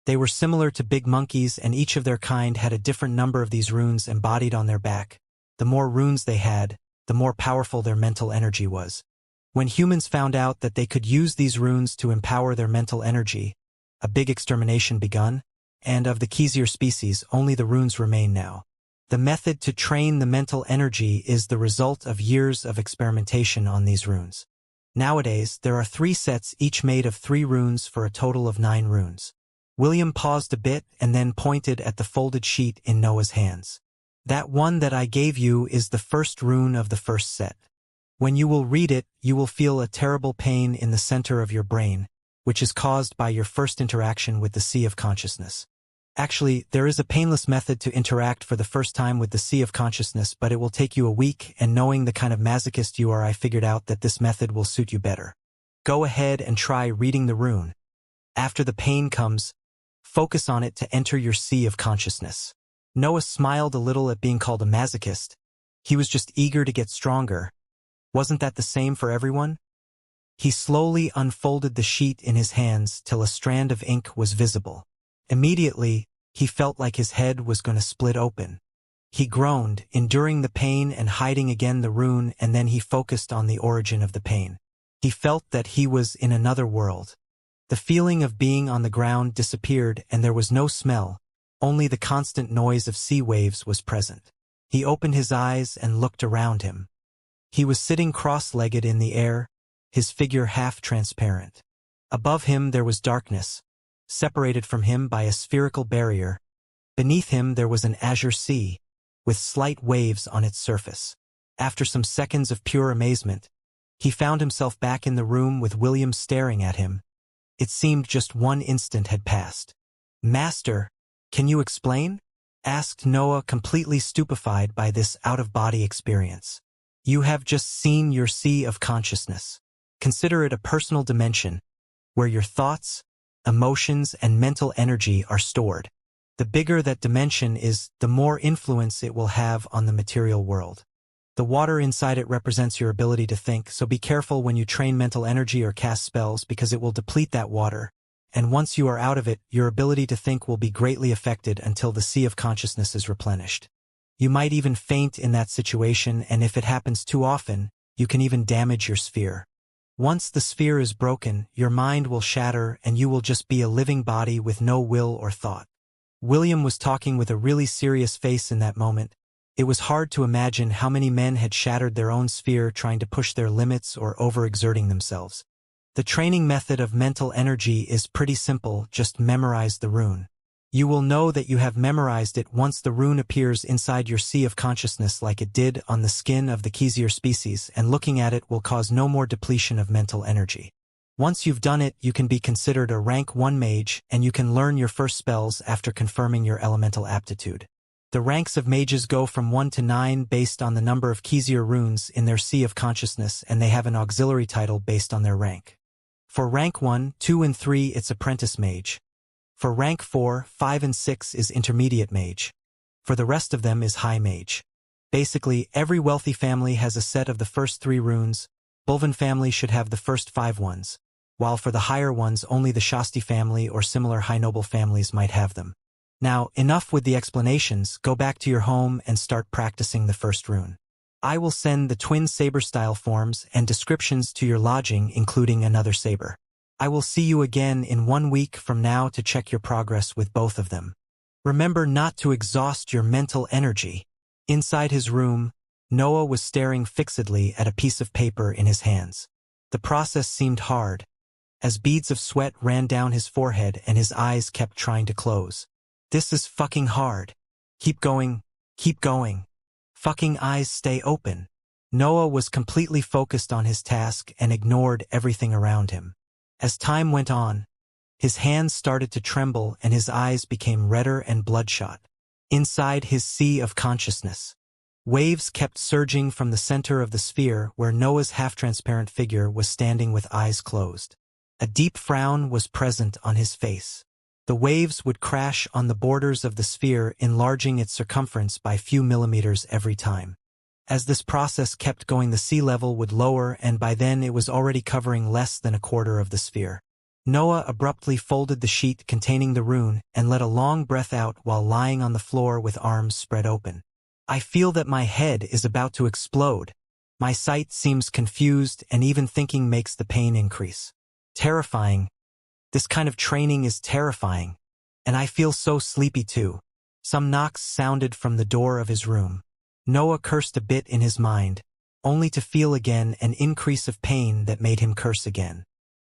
They were similar to big monkeys, and each of their kind had a different number of these runes embodied on their back. The more runes they had, the more powerful their mental energy was. When humans found out that they could use these runes to empower their mental energy, a big extermination begun, and of the Xianxia species only the runes remain now. The method to train the mental energy is the result of years of experimentation on these runes. Nowadays, there are 3 sets each made of 3 runes for a total of 9 runes. William paused a bit and then pointed at the folded sheet in Noah's hands. That one that I gave you is the first rune of the first set. When you will read it, you will feel a terrible pain in the center of your brain, which is caused by your first interaction with the sea of consciousness. Actually, there is a painless method to interact for the first time with the sea of consciousness, but it will take you a week, and knowing the kind of masochist you are, I figured out that this method will suit you better. Go ahead and try reading the rune. After the pain comes, focus on it to enter your sea of consciousness. Noah smiled a little at being called a masochist. He was just eager to get stronger. Wasn't that the same for everyone? He slowly unfolded the sheet in his hands till a strand of ink was visible. Immediately, he felt like his head was going to split open. He groaned, enduring the pain and hiding again the rune, and then he focused on the origin of the pain. He felt that he was in another world. The feeling of being on the ground disappeared, and there was no smell, only the constant noise of sea waves was present. He opened his eyes and looked around him. He was sitting cross-legged in the air, his figure half-transparent. Above him there was darkness, separated from him by a spherical barrier. Beneath him there was an azure sea, with slight waves on its surface. After some seconds of pure amazement, he found himself back in the room with William staring at him. It seemed just 1 instant had passed. "Master, can you explain?" asked Noah, completely stupefied by this out-of-body experience. "You have just seen your sea of consciousness. Consider it a personal dimension, where your thoughts, emotions, and mental energy are stored. The bigger that dimension is, the more influence it will have on the material world. The water inside it represents your ability to think, so be careful when you train mental energy or cast spells because it will deplete that water, and once you are out of it, your ability to think will be greatly affected until the sea of consciousness is replenished. You might even faint in that situation, and if it happens too often, you can even damage your sphere. Once the sphere is broken, your mind will shatter and you will just be a living body with no will or thought." William was talking with a really serious face in that moment. It was hard to imagine how many men had shattered their own sphere trying to push their limits or overexerting themselves. The training method of mental energy is pretty simple, just memorize the rune. You will know that you have memorized it once the rune appears inside your sea of consciousness like it did on the skin of the Xianxia species, and looking at it will cause no more depletion of mental energy. Once you've done it, you can be considered a rank 1 mage, and you can learn your first spells after confirming your elemental aptitude. The ranks of mages go from 1 to 9 based on the number of Xianxia runes in their sea of consciousness, and they have an auxiliary title based on their rank. For rank 1, 2, and 3 it's apprentice mage. For rank 4, 5, and 6 is intermediate mage. For the rest of them is high mage. Basically, every wealthy family has a set of the first 3 runes. Bulvan family should have the first 5 ones, while for the higher ones only the Shasti family or similar high noble families might have them. Now, enough with the explanations, go back to your home and start practicing the first rune. I will send the twin saber style forms and descriptions to your lodging, including another saber. I will see you again in 1 week from now to check your progress with both of them. Remember not to exhaust your mental energy. Inside his room, Noah was staring fixedly at a piece of paper in his hands. The process seemed hard, as beads of sweat ran down his forehead and his eyes kept trying to close. This is fucking hard. Keep going. Keep going. Fucking eyes stay open. Noah was completely focused on his task and ignored everything around him. As time went on, his hands started to tremble and his eyes became redder and bloodshot. Inside his sea of consciousness, waves kept surging from the center of the sphere where Noah's half-transparent figure was standing with eyes closed. A deep frown was present on his face. The waves would crash on the borders of the sphere, enlarging its circumference by a few millimeters every time. As this process kept going, the sea level would lower, and by then it was already covering less than a quarter of the sphere. Noah abruptly folded the sheet containing the rune and let a long breath out while lying on the floor with arms spread open. I feel that my head is about to explode. My sight seems confused, and even thinking makes the pain increase. Terrifying. This kind of training is terrifying. And I feel so sleepy too. Some knocks sounded from the door of his room. Noah cursed a bit in his mind, only to feel again an increase of pain that made him curse again.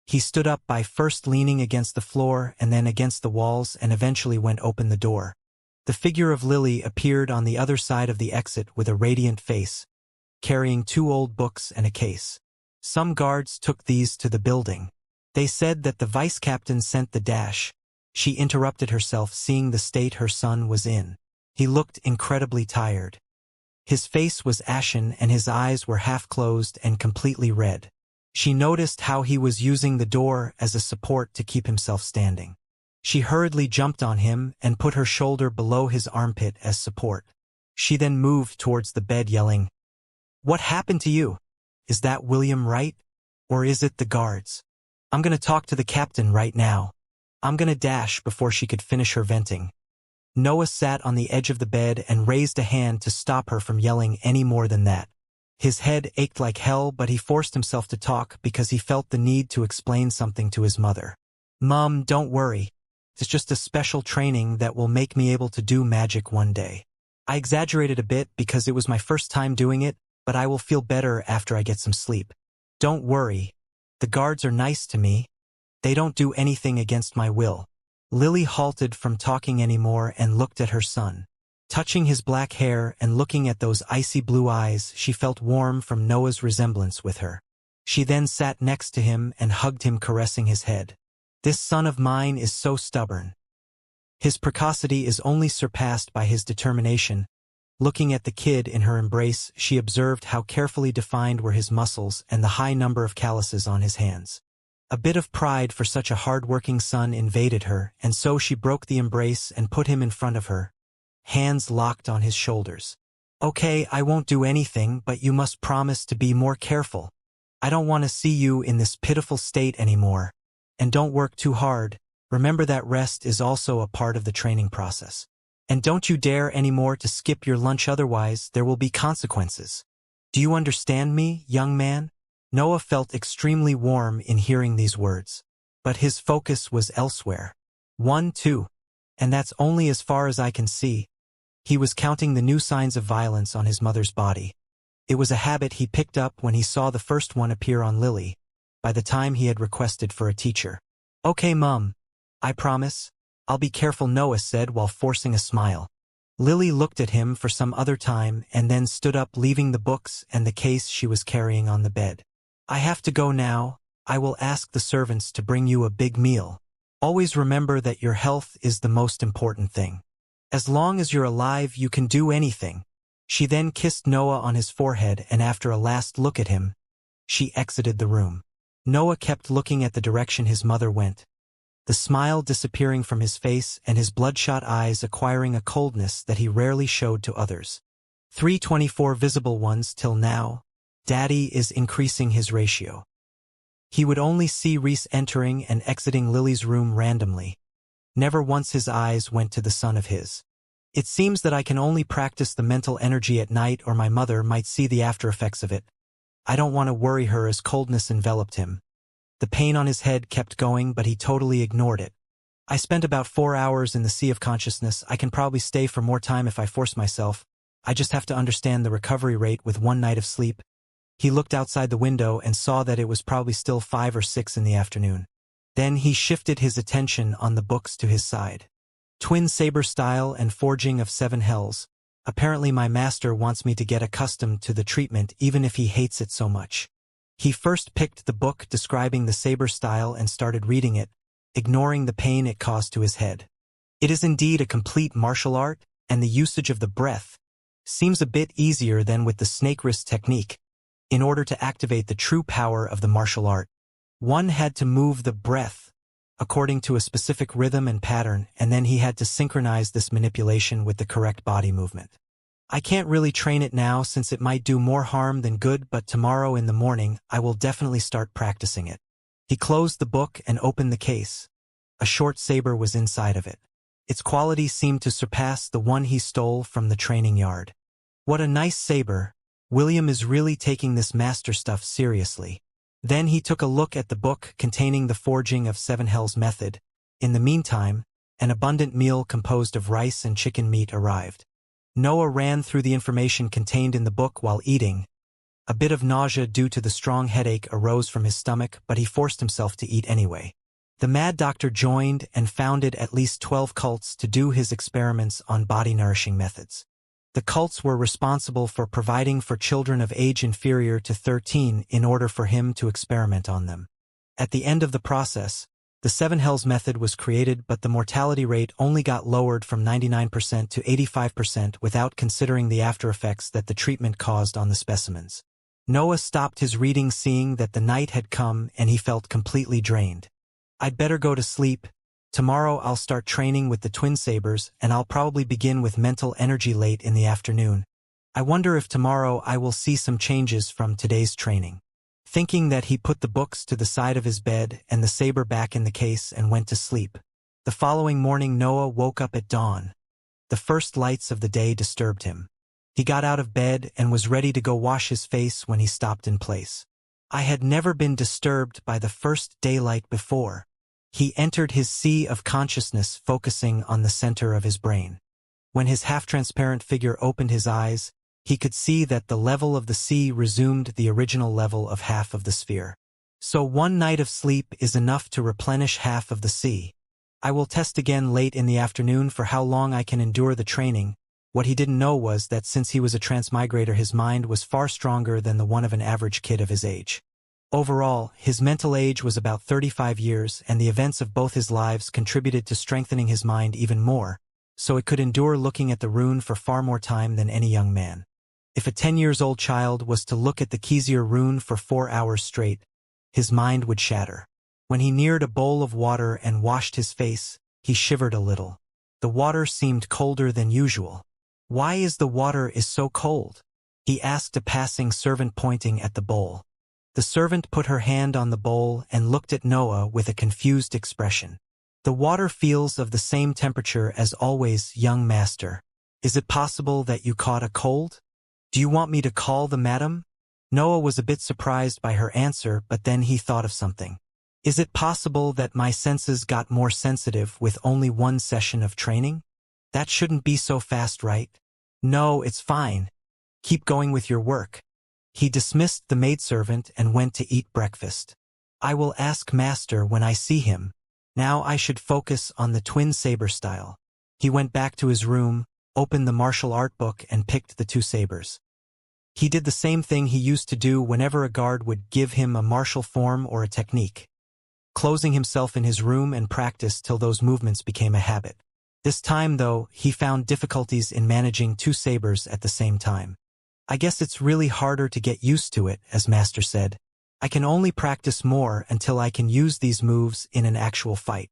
He stood up by first leaning against the floor and then against the walls and eventually went open the door. The figure of Lily appeared on the other side of the exit with a radiant face, carrying 2 old books and a case. Some guards took these to the building. They said that the vice captain sent the dash. She interrupted herself, seeing the state her son was in. He looked incredibly tired. His face was ashen and his eyes were half closed and completely red. She noticed how he was using the door as a support to keep himself standing. She hurriedly jumped on him and put her shoulder below his armpit as support. She then moved towards the bed yelling, "What happened to you? Is that William right? Or is it the guards? I'm gonna talk to the captain right now." I'm gonna dash before she could finish her venting. Noah sat on the edge of the bed and raised a hand to stop her from yelling any more than that. His head ached like hell, but he forced himself to talk because he felt the need to explain something to his mother. "Mom, don't worry. It's just a special training that will make me able to do magic one day. I exaggerated a bit because it was my first time doing it, but I will feel better after I get some sleep. Don't worry. The guards are nice to me. They don't do anything against my will." Lily halted from talking anymore and looked at her son. Touching his black hair and looking at those icy blue eyes, she felt warm from Noah's resemblance with her. She then sat next to him and hugged him, caressing his head. "This son of mine is so stubborn. His precocity is only surpassed by his determination." Looking at the kid in her embrace, she observed how carefully defined were his muscles and the high number of calluses on his hands. A bit of pride for such a hard-working son invaded her, and so she broke the embrace and put him in front of her, hands locked on his shoulders. "Okay, I won't do anything, but you must promise to be more careful. I don't want to see you in this pitiful state anymore. And don't work too hard. Remember that rest is also a part of the training process. And don't you dare anymore to skip your lunch, otherwise there will be consequences. Do you understand me, young man?" Noah felt extremely warm in hearing these words. But his focus was elsewhere. 1, 2. And that's only as far as I can see. He was counting the new signs of violence on his mother's body. It was a habit he picked up when he saw the first one appear on Lily, by the time he had requested for a teacher. "Okay, Mum. I promise. I'll be careful," Noah said while forcing a smile. Lily looked at him for some other time and then stood up, leaving the books and the case she was carrying on the bed. "I have to go now. I will ask the servants to bring you a big meal. Always remember that your health is the most important thing. As long as you're alive, you can do anything." She then kissed Noah on his forehead, and after a last look at him, she exited the room. Noah kept looking at the direction his mother went, the smile disappearing from his face and his bloodshot eyes acquiring a coldness that he rarely showed to others. 324 visible ones till now. Daddy is increasing his ratio. He would only see Reese entering and exiting Lily's room randomly. Never once his eyes went to the son of his. "It seems that I can only practice the mental energy at night, or my mother might see the after effects of it. I don't want to worry her," as coldness enveloped him. The pain on his head kept going, but he totally ignored it. I spent about 4 hours in the sea of consciousness. I can probably stay for more time if I force myself. I just have to understand the recovery rate with 1 night of sleep. He looked outside the window and saw that it was probably still 5 or 6 in the afternoon. Then he shifted his attention on the books to his side. Twin Saber Style and Forging of 7 Hells. Apparently my master wants me to get accustomed to the treatment even if he hates it so much. He first picked the book describing the saber style and started reading it, ignoring the pain it caused to his head. It is indeed a complete martial art, and the usage of the breath seems a bit easier than with the snake wrist technique. In order to activate the true power of the martial art, one had to move the breath according to a specific rhythm and pattern, and then he had to synchronize this manipulation with the correct body movement. I can't really train it now since it might do more harm than good, but tomorrow in the morning I will definitely start practicing it. He closed the book and opened the case. A short saber was inside of it. Its quality seemed to surpass the one he stole from the training yard. What a nice saber. William is really taking this master stuff seriously. Then he took a look at the book containing the Forging of 7 Hells method. In the meantime, an abundant meal composed of rice and chicken meat arrived. Noah ran through the information contained in the book while eating. A bit of nausea due to the strong headache arose from his stomach, but he forced himself to eat anyway. The mad doctor joined and founded at least 12 cults to do his experiments on body-nourishing methods. The cults were responsible for providing for children of age inferior to 13 in order for him to experiment on them. At the end of the process, the 7 Hells method was created, but the mortality rate only got lowered from 99% to 85% without considering the after-effects that the treatment caused on the specimens. Noah stopped his reading seeing that the night had come and he felt completely drained. I'd better go to sleep. Tomorrow I'll start training with the twin sabers, and I'll probably begin with mental energy late in the afternoon. I wonder if tomorrow I will see some changes from today's training. Thinking that, he put the books to the side of his bed and the saber back in the case and went to sleep. The following morning Noah woke up at dawn. The first lights of the day disturbed him. He got out of bed and was ready to go wash his face when he stopped in place. I had never been disturbed by the first daylight before. He entered his sea of consciousness, focusing on the center of his brain. When his half-transparent figure opened his eyes, he could see that the level of the sea resumed the original level of half of the sphere. So 1 night of sleep is enough to replenish half of the sea. I will test again late in the afternoon for how long I can endure the training. What he didn't know was that since he was a transmigrator, his mind was far stronger than the one of an average kid of his age. Overall, his mental age was about 35 years, and the events of both his lives contributed to strengthening his mind even more, so it could endure looking at the rune for far more time than any young man. If a 10-year-old child was to look at the Xianxia rune for 4 hours straight, his mind would shatter. When he neared a bowl of water and washed his face, he shivered a little. The water seemed colder than usual. "Why is the water so cold?" he asked a passing servant, pointing at the bowl. The servant put her hand on the bowl and looked at Noah with a confused expression. "The water feels of the same temperature as always, young master. Is it possible that you caught a cold? Do you want me to call the madam?" Noah was a bit surprised by her answer, but then he thought of something. "Is it possible that my senses got more sensitive with only 1 session of training? That shouldn't be so fast, right?" "No, it's fine. Keep going with your work." He dismissed the maidservant and went to eat breakfast. "I will ask master when I see him. Now I should focus on the twin saber style." He went back to his room, opened the martial art book and picked the 2 sabers. He did the same thing he used to do whenever a guard would give him a martial form or a technique, closing himself in his room and practice till those movements became a habit. This time, though, he found difficulties in managing 2 sabers at the same time. "I guess it's really harder to get used to it," as master said. "I can only practice more until I can use these moves in an actual fight."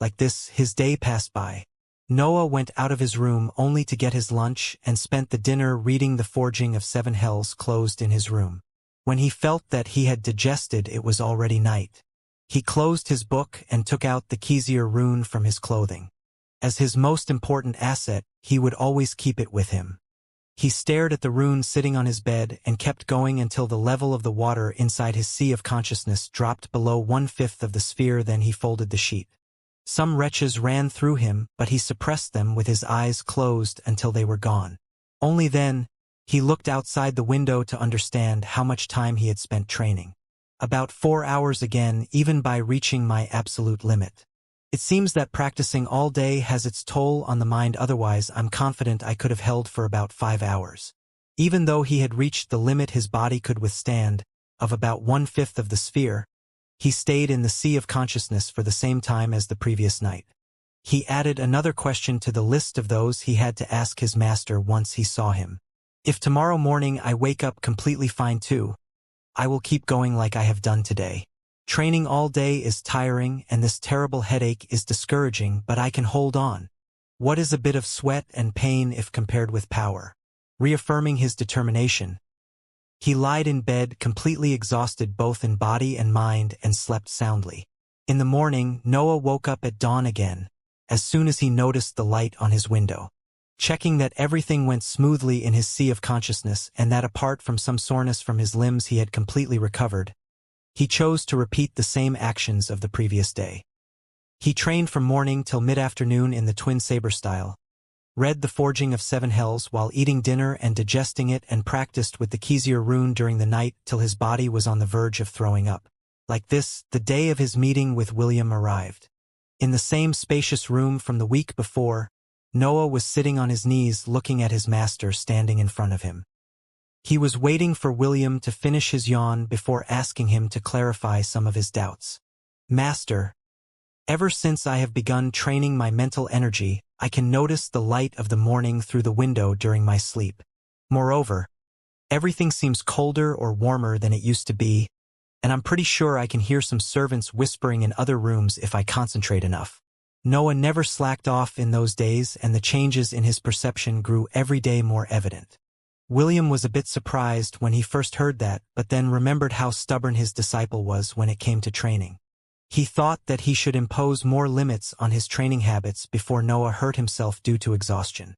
Like this, his day passed by. Noah went out of his room only to get his lunch and spent the dinner reading the Forging of 7 Hells closed in his room. When he felt that he had digested, it was already night. He closed his book and took out the Xianxia rune from his clothing. As his most important asset, he would always keep it with him. He stared at the rune sitting on his bed and kept going until the level of the water inside his sea of consciousness dropped below 1/5 of the sphere. Then he folded the sheet. Some retches ran through him, but he suppressed them with his eyes closed until they were gone. Only then, he looked outside the window to understand how much time he had spent training. About 4 hours again, even by reaching my absolute limit. It seems that practicing all day has its toll on the mind. Otherwise, I'm confident I could have held for about 5 hours. Even though he had reached the limit his body could withstand, of about 1/5 of the sphere, he stayed in the sea of consciousness for the same time as the previous night. He added another question to the list of those he had to ask his master once he saw him. If tomorrow morning I wake up completely fine too, I will keep going like I have done today. Training all day is tiring and this terrible headache is discouraging, but I can hold on. What is a bit of sweat and pain if compared with power? Reaffirming his determination, he lied in bed completely exhausted both in body and mind and slept soundly. In the morning, Noah woke up at dawn again, as soon as he noticed the light on his window. Checking that everything went smoothly in his sea of consciousness and that apart from some soreness from his limbs he had completely recovered, he chose to repeat the same actions of the previous day. He trained from morning till mid-afternoon in the twin saber style, read the Forging of Seven Hells while eating dinner and digesting it, and practiced with the Xianxia rune during the night till his body was on the verge of throwing up. Like this, the day of his meeting with William arrived. In the same spacious room from the week before, Noah was sitting on his knees looking at his master standing in front of him. He was waiting for William to finish his yawn before asking him to clarify some of his doubts. Master, ever since I have begun training my mental energy, I can notice the light of the morning through the window during my sleep. Moreover, everything seems colder or warmer than it used to be, and I'm pretty sure I can hear some servants whispering in other rooms if I concentrate enough. Noah never slacked off in those days, and the changes in his perception grew every day more evident. William was a bit surprised when he first heard that, but then remembered how stubborn his disciple was when it came to training. He thought that he should impose more limits on his training habits before Noah hurt himself due to exhaustion.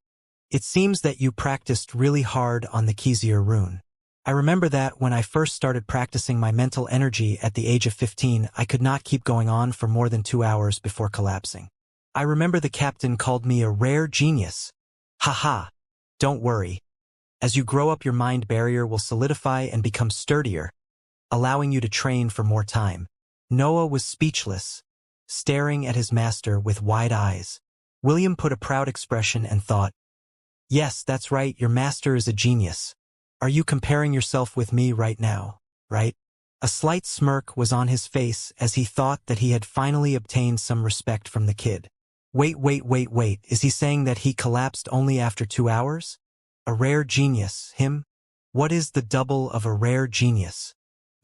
It seems that you practiced really hard on the Xianxia rune. I remember that when I first started practicing my mental energy at the age of 15, I could not keep going on for more than 2 hours before collapsing. I remember the captain called me a rare genius. Haha, don't worry. As you grow up, your mind barrier will solidify and become sturdier, allowing you to train for more time. Noah was speechless, staring at his master with wide eyes. William put a proud expression and thought, "Yes, that's right, your master is a genius. Are you comparing yourself with me right now, right?" A slight smirk was on his face as he thought that he had finally obtained some respect from the kid. Wait, is he saying that he collapsed only after 2 hours? A rare genius, him? What is the double of a rare genius?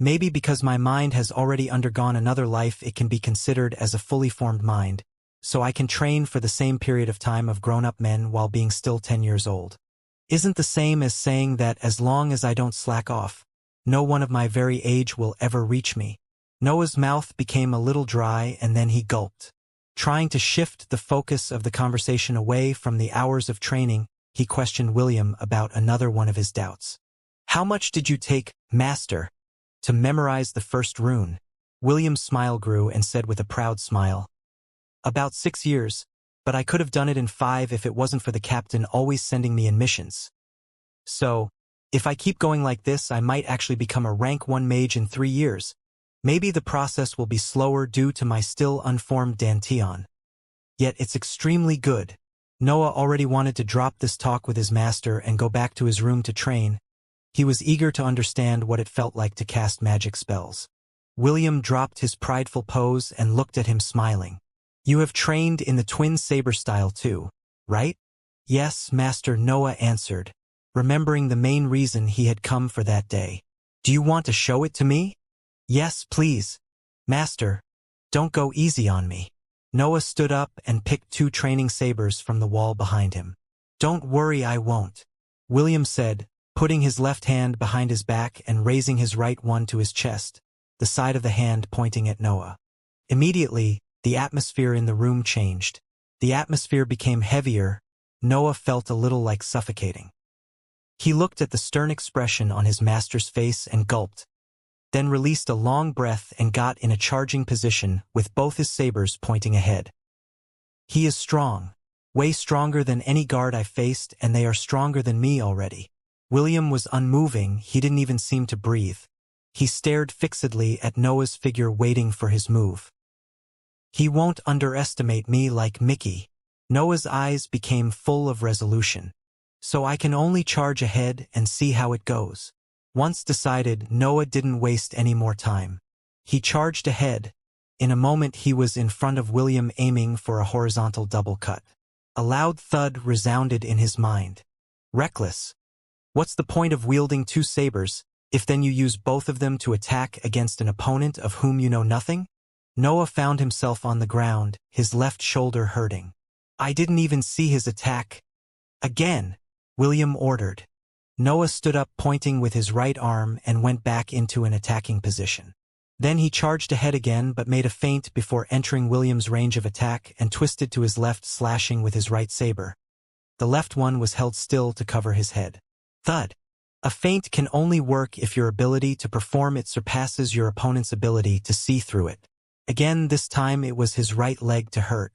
Maybe because my mind has already undergone another life it can be considered as a fully formed mind, so I can train for the same period of time of grown-up men while being still 10 years old. Isn't the same as saying that as long as I don't slack off, no one of my very age will ever reach me. Noah's mouth became a little dry and then he gulped. Trying to shift the focus of the conversation away from the hours of training, he questioned William about another one of his doubts. How much did you take, Master, to memorize the first rune? William's smile grew and said with a proud smile, About 6 years, but I could have done it in 5 if it wasn't for the captain always sending me in missions. So, if I keep going like this, I might actually become a rank 1 mage in 3 years. Maybe the process will be slower due to my still unformed dantian. Yet it's extremely good. Noah already wanted to drop this talk with his master and go back to his room to train. He was eager to understand what it felt like to cast magic spells. William dropped his prideful pose and looked at him smiling. You have trained in the twin saber style too, right? Yes, Master, Noah answered, remembering the main reason he had come for that day. Do you want to show it to me? Yes, please. Master, don't go easy on me. Noah stood up and picked 2 training sabers from the wall behind him. Don't worry, I won't, William said, putting his left hand behind his back and raising his right one to his chest, the side of the hand pointing at Noah. Immediately, the atmosphere in the room changed. The atmosphere became heavier. Noah felt a little like suffocating. He looked at the stern expression on his master's face and gulped, then released a long breath and got in a charging position with both his sabers pointing ahead. He is strong, way stronger than any guard I faced, and they are stronger than me already. William was unmoving, he didn't even seem to breathe. He stared fixedly at Noah's figure waiting for his move. He won't underestimate me like Mickey. Noah's eyes became full of resolution. So I can only charge ahead and see how it goes. Once decided, Noah didn't waste any more time. He charged ahead. In a moment he was in front of William aiming for a horizontal double cut. A loud thud resounded in his mind. Reckless. What's the point of wielding two sabers, if then you use both of them to attack against an opponent of whom you know nothing? Noah found himself on the ground, his left shoulder hurting. I didn't even see his attack. Again, William ordered. Noah stood up pointing with his right arm and went back into an attacking position. Then he charged ahead again but made a feint before entering William's range of attack and twisted to his left, slashing with his right saber. The left one was held still to cover his head. Thud. A feint can only work if your ability to perform it surpasses your opponent's ability to see through it. Again, this time it was his right leg to hurt.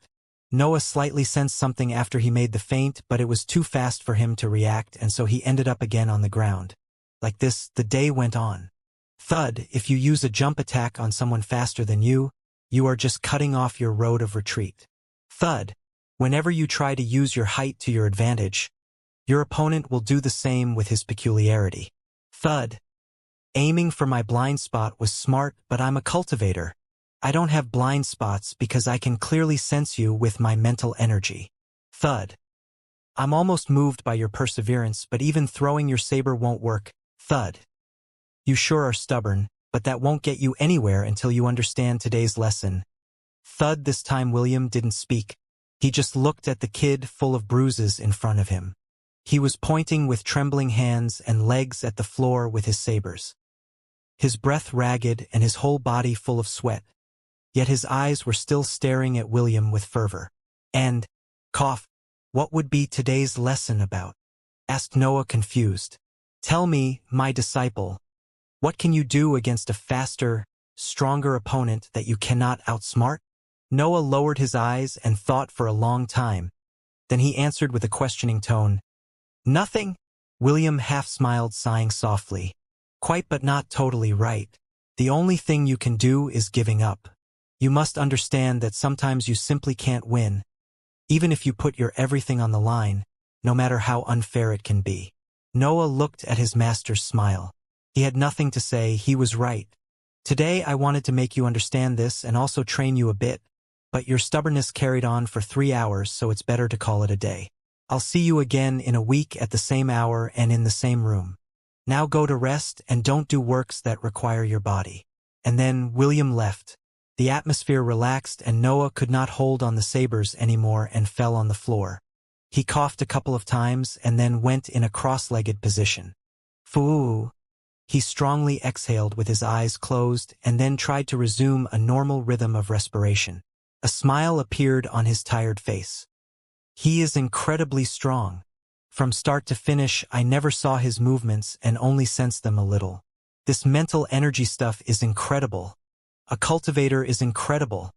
Noah slightly sensed something after he made the feint, but it was too fast for him to react, and so he ended up again on the ground. Like this, the day went on. Thud. If you use a jump attack on someone faster than you, you are just cutting off your road of retreat. Thud. Whenever you try to use your height to your advantage, your opponent will do the same with his peculiarity. Thud. Aiming for my blind spot was smart, but I'm a cultivator. I don't have blind spots because I can clearly sense you with my mental energy. Thud. I'm almost moved by your perseverance, but even throwing your saber won't work. Thud. You sure are stubborn, but that won't get you anywhere until you understand today's lesson. Thud. This time William didn't speak. He just looked at the kid full of bruises in front of him. He was pointing with trembling hands and legs at the floor with his sabers. His breath ragged and his whole body full of sweat. Yet his eyes were still staring at William with fervor. And, cough, what would be today's lesson about? Asked Noah, confused. Tell me, my disciple, what can you do against a faster, stronger opponent that you cannot outsmart? Noah lowered his eyes and thought for a long time. Then he answered with a questioning tone. Nothing? William half smiled, sighing softly. Quite, but not totally right. The only thing you can do is giving up. You must understand that sometimes you simply can't win, even if you put your everything on the line, no matter how unfair it can be. Noah looked at his master's smile. He had nothing to say, he was right. Today I wanted to make you understand this and also train you a bit, but your stubbornness carried on for 3 hours, so it's better to call it a day. I'll see you again in a week at the same hour and in the same room. Now go to rest and don't do works that require your body. And then William left. The atmosphere relaxed and Noah could not hold on the sabers anymore and fell on the floor. He coughed a couple of times and then went in a cross-legged position. Foo! He strongly exhaled with his eyes closed and then tried to resume a normal rhythm of respiration. A smile appeared on his tired face. He is incredibly strong. From start to finish, I never saw his movements and only sensed them a little. This mental energy stuff is incredible. A cultivator is incredible.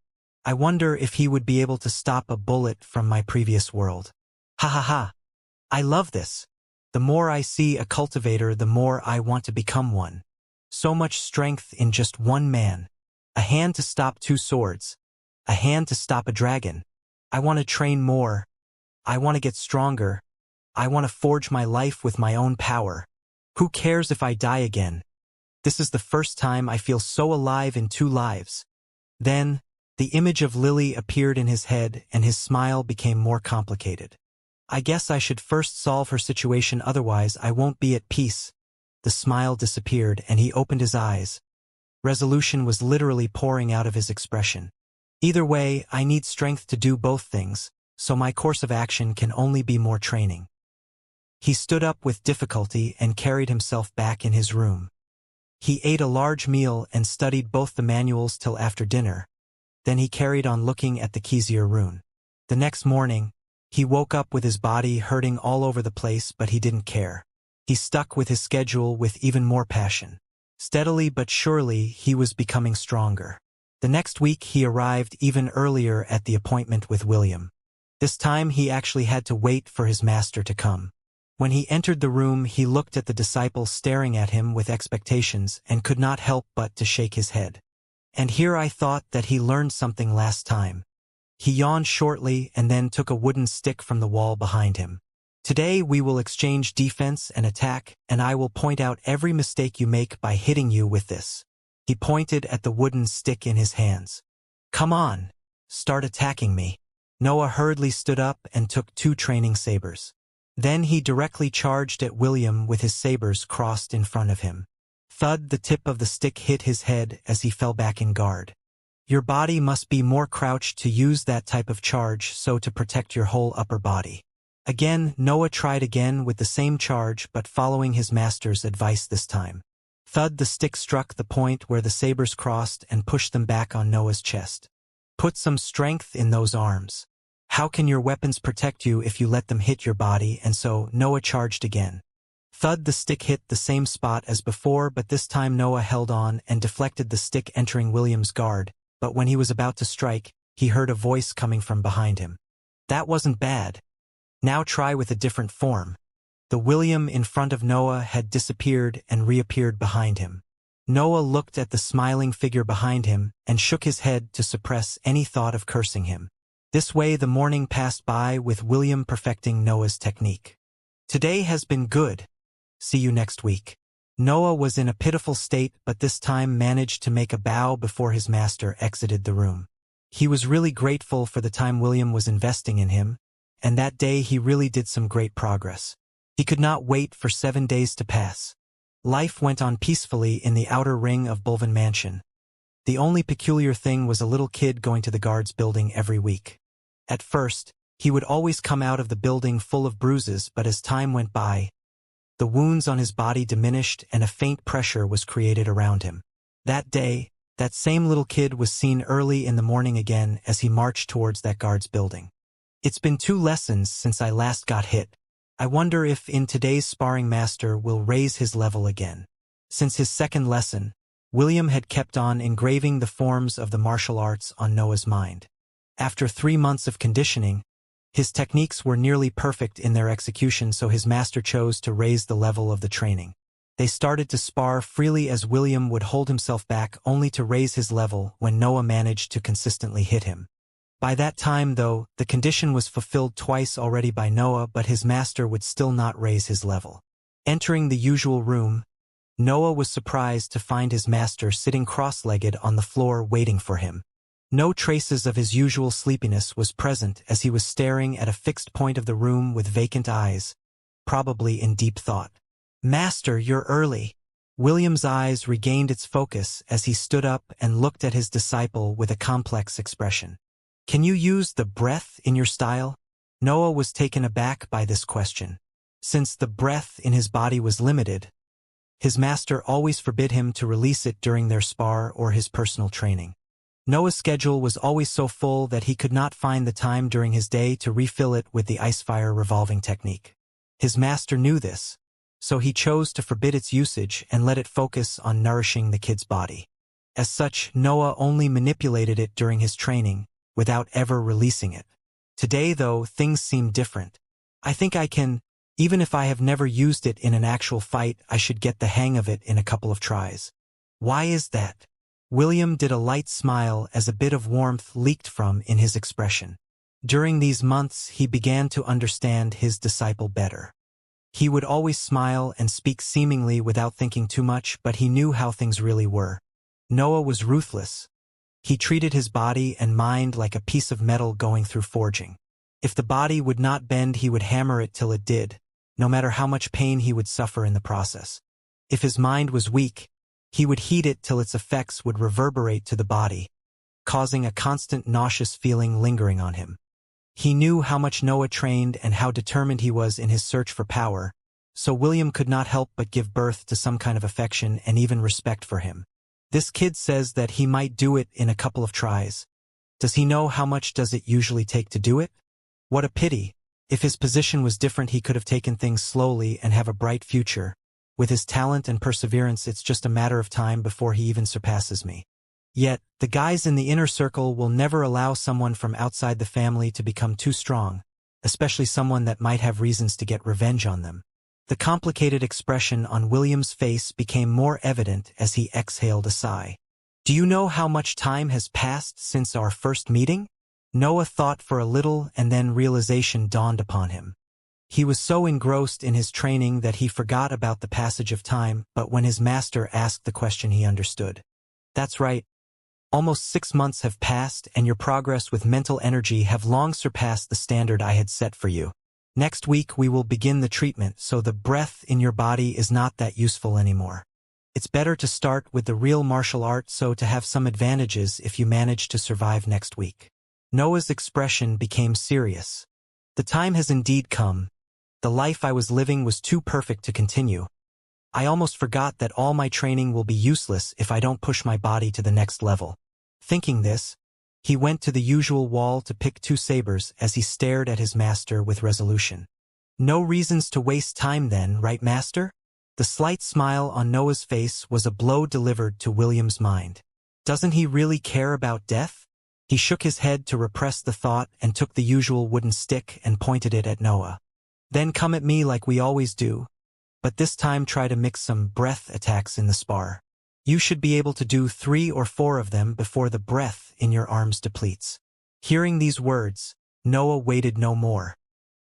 I wonder if he would be able to stop a bullet from my previous world. Ha ha ha. I love this. The more I see a cultivator, the more I want to become one. So much strength in just one man. A hand to stop 2 swords. A hand to stop a dragon. I want to train more. I want to get stronger. I want to forge my life with my own power. Who cares if I die again? This is the first time I feel so alive in 2 lives. Then, the image of Lily appeared in his head and his smile became more complicated. I guess I should first solve her situation, otherwise I won't be at peace. The smile disappeared and he opened his eyes. Resolution was literally pouring out of his expression. Either way, I need strength to do both things, so my course of action can only be more training. He stood up with difficulty and carried himself back in his room. He ate a large meal and studied both the manuals till after dinner. Then he carried on looking at the Xianxia rune. The next morning, he woke up with his body hurting all over the place, but he didn't care. He stuck with his schedule with even more passion. Steadily but surely, he was becoming stronger. The next week he arrived even earlier at the appointment with William. This time he actually had to wait for his master to come. When he entered the room, he looked at the disciple staring at him with expectations and could not help but to shake his head. And here I thought that he learned something last time. He yawned shortly and then took a wooden stick from the wall behind him. Today we will exchange defense and attack, and I will point out every mistake you make by hitting you with this. He pointed at the wooden stick in his hands. Come on, start attacking me. Noah hurriedly stood up and took 2 training sabers. Then he directly charged at William with his sabers crossed in front of him. Thud, the tip of the stick hit his head as he fell back in guard. Your body must be more crouched to use that type of charge, so to protect your whole upper body. Again, Noah tried again with the same charge, but following his master's advice this time. Thud, the stick struck the point where the sabers crossed and pushed them back on Noah's chest. Put some strength in those arms. How can your weapons protect you if you let them hit your body? And so Noah charged again. Thud, the stick hit the same spot as before, but this time Noah held on and deflected the stick, entering William's guard, but when he was about to strike, he heard a voice coming from behind him. That wasn't bad. Now try with a different form. The William in front of Noah had disappeared and reappeared behind him. Noah looked at the smiling figure behind him and shook his head to suppress any thought of cursing him. This way the morning passed by with William perfecting Noah's technique. Today has been good. See you next week. Noah was in a pitiful state, but this time managed to make a bow before his master exited the room. He was really grateful for the time William was investing in him, and that day he really did some great progress. He could not wait for 7 days to pass. Life went on peacefully in the outer ring of Bulvin Mansion. The only peculiar thing was a little kid going to the guards building every week. At first, he would always come out of the building full of bruises, but as time went by, the wounds on his body diminished and a faint pressure was created around him. That day, that same little kid was seen early in the morning again as he marched towards that guard's building. It's been 2 lessons since I last got hit. I wonder if in today's sparring master will raise his level again. Since his second lesson, William had kept on engraving the forms of the martial arts on Noah's mind. After 3 months of conditioning, his techniques were nearly perfect in their execution, so his master chose to raise the level of the training. They started to spar freely as William would hold himself back only to raise his level when Noah managed to consistently hit him. By that time, though, the condition was fulfilled twice already by Noah, but his master would still not raise his level. Entering the usual room, Noah was surprised to find his master sitting cross-legged on the floor waiting for him. No traces of his usual sleepiness was present as he was staring at a fixed point of the room with vacant eyes, probably in deep thought. Master, you're early. William's eyes regained its focus as he stood up and looked at his disciple with a complex expression. Can you use the breath in your style? Noah was taken aback by this question. Since the breath in his body was limited, his master always forbid him to release it during their spar or his personal training. Noah's schedule was always so full that he could not find the time during his day to refill it with the icefire revolving technique. His master knew this, so he chose to forbid its usage and let it focus on nourishing the kid's body. As such, Noah only manipulated it during his training, without ever releasing it. Today, though, things seem different. I think I can, even if I have never used it in an actual fight, I should get the hang of it in a couple of tries. Why is that? William did a light smile as a bit of warmth leaked from in his expression. During these months, he began to understand his disciple better. He would always smile and speak seemingly without thinking too much, but he knew how things really were. Noah was ruthless. He treated his body and mind like a piece of metal going through forging. If the body would not bend, he would hammer it till it did, no matter how much pain he would suffer in the process. If his mind was weak, he would heat it till its effects would reverberate to the body, causing a constant nauseous feeling lingering on him. He knew how much Noah trained and how determined he was in his search for power, so William could not help but give birth to some kind of affection and even respect for him. This kid says that he might do it in a couple of tries. Does he know how much does it usually take to do it? What a pity. If his position was different, he could have taken things slowly and have a bright future. With his talent and perseverance, it's just a matter of time before he even surpasses me. Yet, the guys in the inner circle will never allow someone from outside the family to become too strong, especially someone that might have reasons to get revenge on them. The complicated expression on William's face became more evident as he exhaled a sigh. Do you know how much time has passed since our first meeting? Noah thought for a little, and then realization dawned upon him. He was so engrossed in his training that he forgot about the passage of time, but when his master asked the question, he understood. That's right. Almost 6 months have passed, and your progress with mental energy have long surpassed the standard I had set for you. Next week we will begin the treatment, so the breath in your body is not that useful anymore. It's better to start with the real martial art so to have some advantages if you manage to survive next week. Noah's expression became serious. The time has indeed come. The life I was living was too perfect to continue. I almost forgot that all my training will be useless if I don't push my body to the next level. Thinking this, he went to the usual wall to pick 2 sabers as he stared at his master with resolution. No reasons to waste time then, right, master? The slight smile on Noah's face was a blow delivered to William's mind. Doesn't he really care about death? He shook his head to repress the thought and took the usual wooden stick and pointed it at Noah. Then come at me like we always do, but this time try to mix some breath attacks in the spar. You should be able to do 3 or 4 of them before the breath in your arms depletes. Hearing these words, Noah waited no more.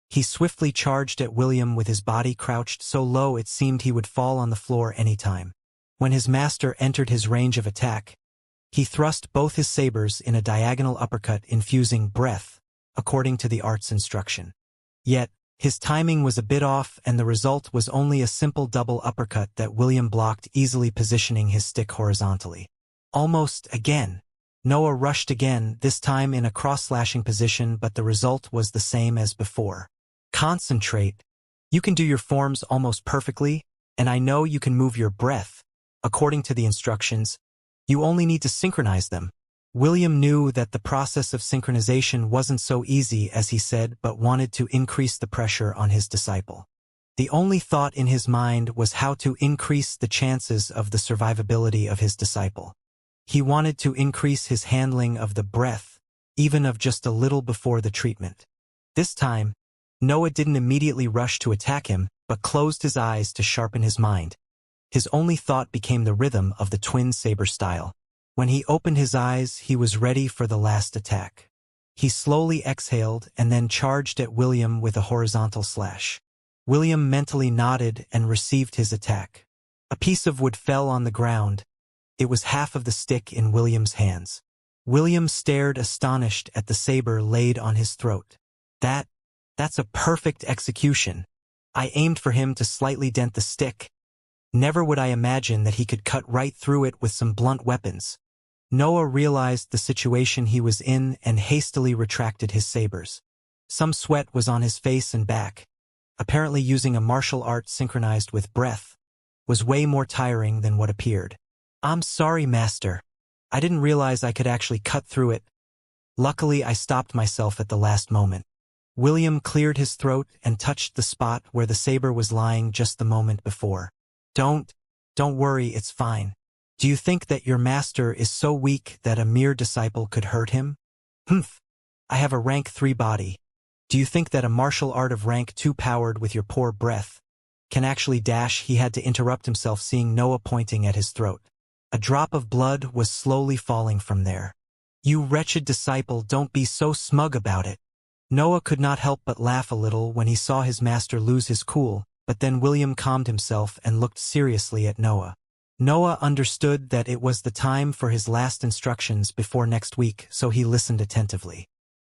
He swiftly charged at William with his body crouched so low it seemed he would fall on the floor any time. When his master entered his range of attack, he thrust both his sabers in a diagonal uppercut infusing breath, according to the art's instruction. Yet, his timing was a bit off and the result was only a simple double uppercut that William blocked, easily positioning his stick horizontally. Almost again. Noah rushed again, this time in a cross-slashing position, but the result was the same as before. Concentrate. You can do your forms almost perfectly, and I know you can move your breath. According to the instructions, you only need to synchronize them. William knew that the process of synchronization wasn't so easy as he said, but wanted to increase the pressure on his disciple. The only thought in his mind was how to increase the chances of the survivability of his disciple. He wanted to increase his handling of the breath, even of just a little before the treatment. This time, Noah didn't immediately rush to attack him, but closed his eyes to sharpen his mind. His only thought became the rhythm of the twin saber style. When he opened his eyes, he was ready for the last attack. He slowly exhaled and then charged at William with a horizontal slash. William mentally nodded and received his attack. A piece of wood fell on the ground. It was half of the stick in William's hands. William stared astonished at the saber laid on his throat. That's a perfect execution. I aimed for him to slightly dent the stick. Never would I imagine that he could cut right through it with some blunt weapons. Noah realized the situation he was in and hastily retracted his sabers. Some sweat was on his face and back. Apparently using a martial art synchronized with breath was way more tiring than what appeared. I'm sorry, master. I didn't realize I could actually cut through it. Luckily, I stopped myself at the last moment. William cleared his throat and touched the spot where the saber was lying just the moment before. Don't worry, it's fine. Do you think that your master is so weak that a mere disciple could hurt him? Humph. I have a rank 3 body. Do you think that a martial art of rank 2 powered with your poor breath can actually dash? He had to interrupt himself seeing Noah pointing at his throat. A drop of blood was slowly falling from there. You wretched disciple, don't be so smug about it. Noah could not help but laugh a little when he saw his master lose his cool, but then William calmed himself and looked seriously at Noah. Noah understood that it was the time for his last instructions before next week, so he listened attentively.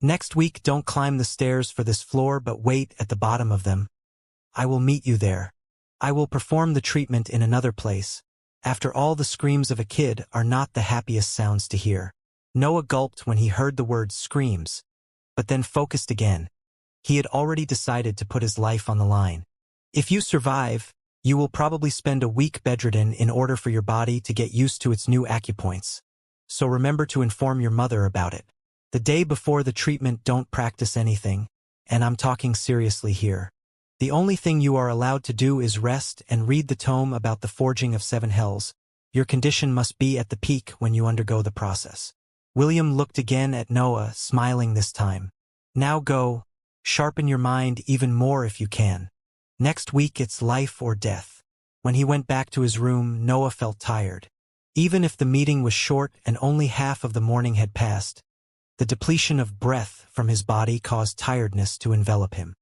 Next week, don't climb the stairs for this floor but wait at the bottom of them. I will meet you there. I will perform the treatment in another place. After all, the screams of a kid are not the happiest sounds to hear. Noah gulped when he heard the word screams, but then focused again. He had already decided to put his life on the line. If you survive, you will probably spend a week bedridden in order for your body to get used to its new acupoints. So remember to inform your mother about it. The day before the treatment, don't practice anything. and I'm talking seriously here. The only thing you are allowed to do is rest and read the tome about the forging of 7 hells. Your condition must be at the peak when you undergo the process. William looked again at Noah, smiling this time. Now go, sharpen your mind even more if you can. Next week it's life or death. When he went back to his room, Noah felt tired. Even if the meeting was short and only half of the morning had passed, the depletion of breath from his body caused tiredness to envelop him.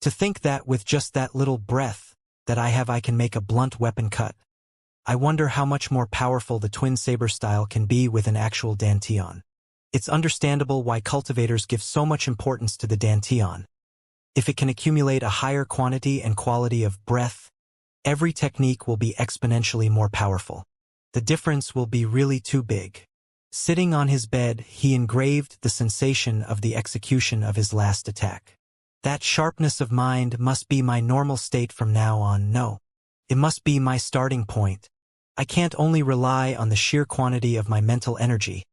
To think that with just that little breath that I can make a blunt weapon cut. I wonder how much more powerful the twin saber style can be with an actual dantian. It's understandable why cultivators give so much importance to the dantian. If it can accumulate a higher quantity and quality of breath, every technique will be exponentially more powerful. The difference will be really too big. Sitting on his bed, he engraved the sensation of the execution of his last attack. That sharpness of mind must be my normal state from now on. No. It must be my starting point. I can't only rely on the sheer quantity of my mental energy.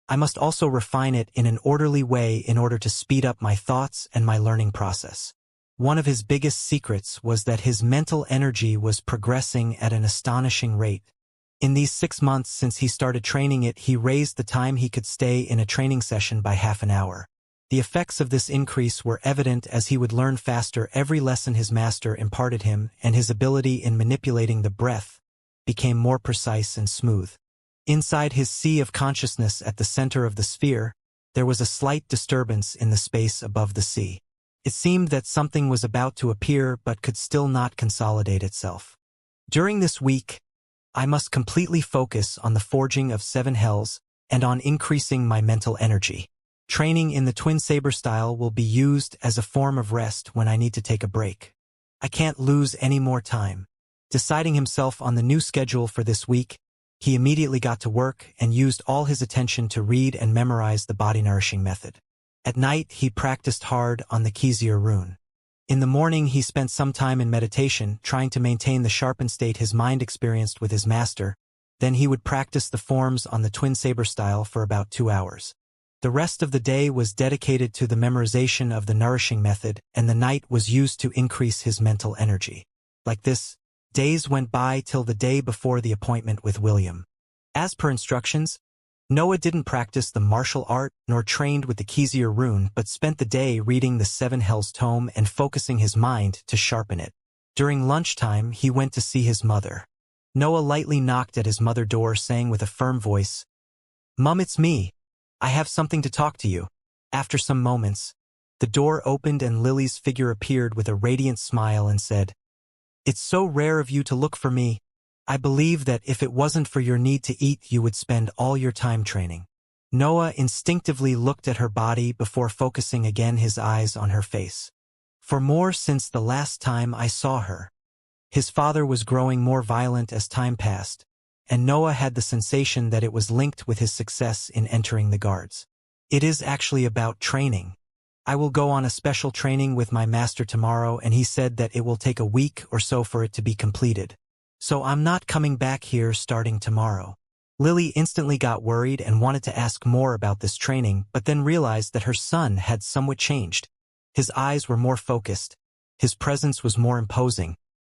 I must also refine it in an orderly way in order to speed up my thoughts and my learning process. One of his biggest secrets was that his mental energy was progressing at an astonishing rate. In these 6 months since he started training it, he raised the time he could stay in a training session by half an hour. The effects of this increase were evident as he would learn faster every lesson his master imparted him, and his ability in manipulating the breath became more precise and smooth. Inside his sea of consciousness at the center of the sphere, there was a slight disturbance in the space above the sea. It seemed that something was about to appear but could still not consolidate itself. During this week, I must completely focus on the forging of 7 hells and on increasing my mental energy. Training in the twin saber style will be used as a form of rest when I need to take a break. I can't lose any more time. Deciding himself on the new schedule for this week, he immediately got to work and used all his attention to read and memorize the body-nourishing method. At night, he practiced hard on the Xianxia rune. In the morning, he spent some time in meditation, trying to maintain the sharpened state his mind experienced with his master. Then he would practice the forms on the twin saber style for about 2 hours. The rest of the day was dedicated to the memorization of the nourishing method, and the night was used to increase his mental energy. Like this, days went by till the day before the appointment with William. As per instructions, Noah didn't practice the martial art nor trained with the Xianxia rune, but spent the day reading the 7 hells tome and focusing his mind to sharpen it. During lunchtime, he went to see his mother. Noah lightly knocked at his mother's door, saying with a firm voice, "Mum, it's me. I have something to talk to you." After some moments, the door opened and Lily's figure appeared with a radiant smile and said, "It's so rare of you to look for me. I believe that if it wasn't for your need to eat, you would spend all your time training." Noah instinctively looked at her body before focusing again his eyes on her face. For more since the last time I saw her. His father was growing more violent as time passed, and Noah had the sensation that it was linked with his success in entering the guards. It is actually about training. I will go on a special training with my master tomorrow, and he said that it will take a week or so for it to be completed. So I'm not coming back here starting tomorrow. Lily instantly got worried and wanted to ask more about this training, but then realized that her son had somewhat changed. His eyes were more focused. His presence was more imposing.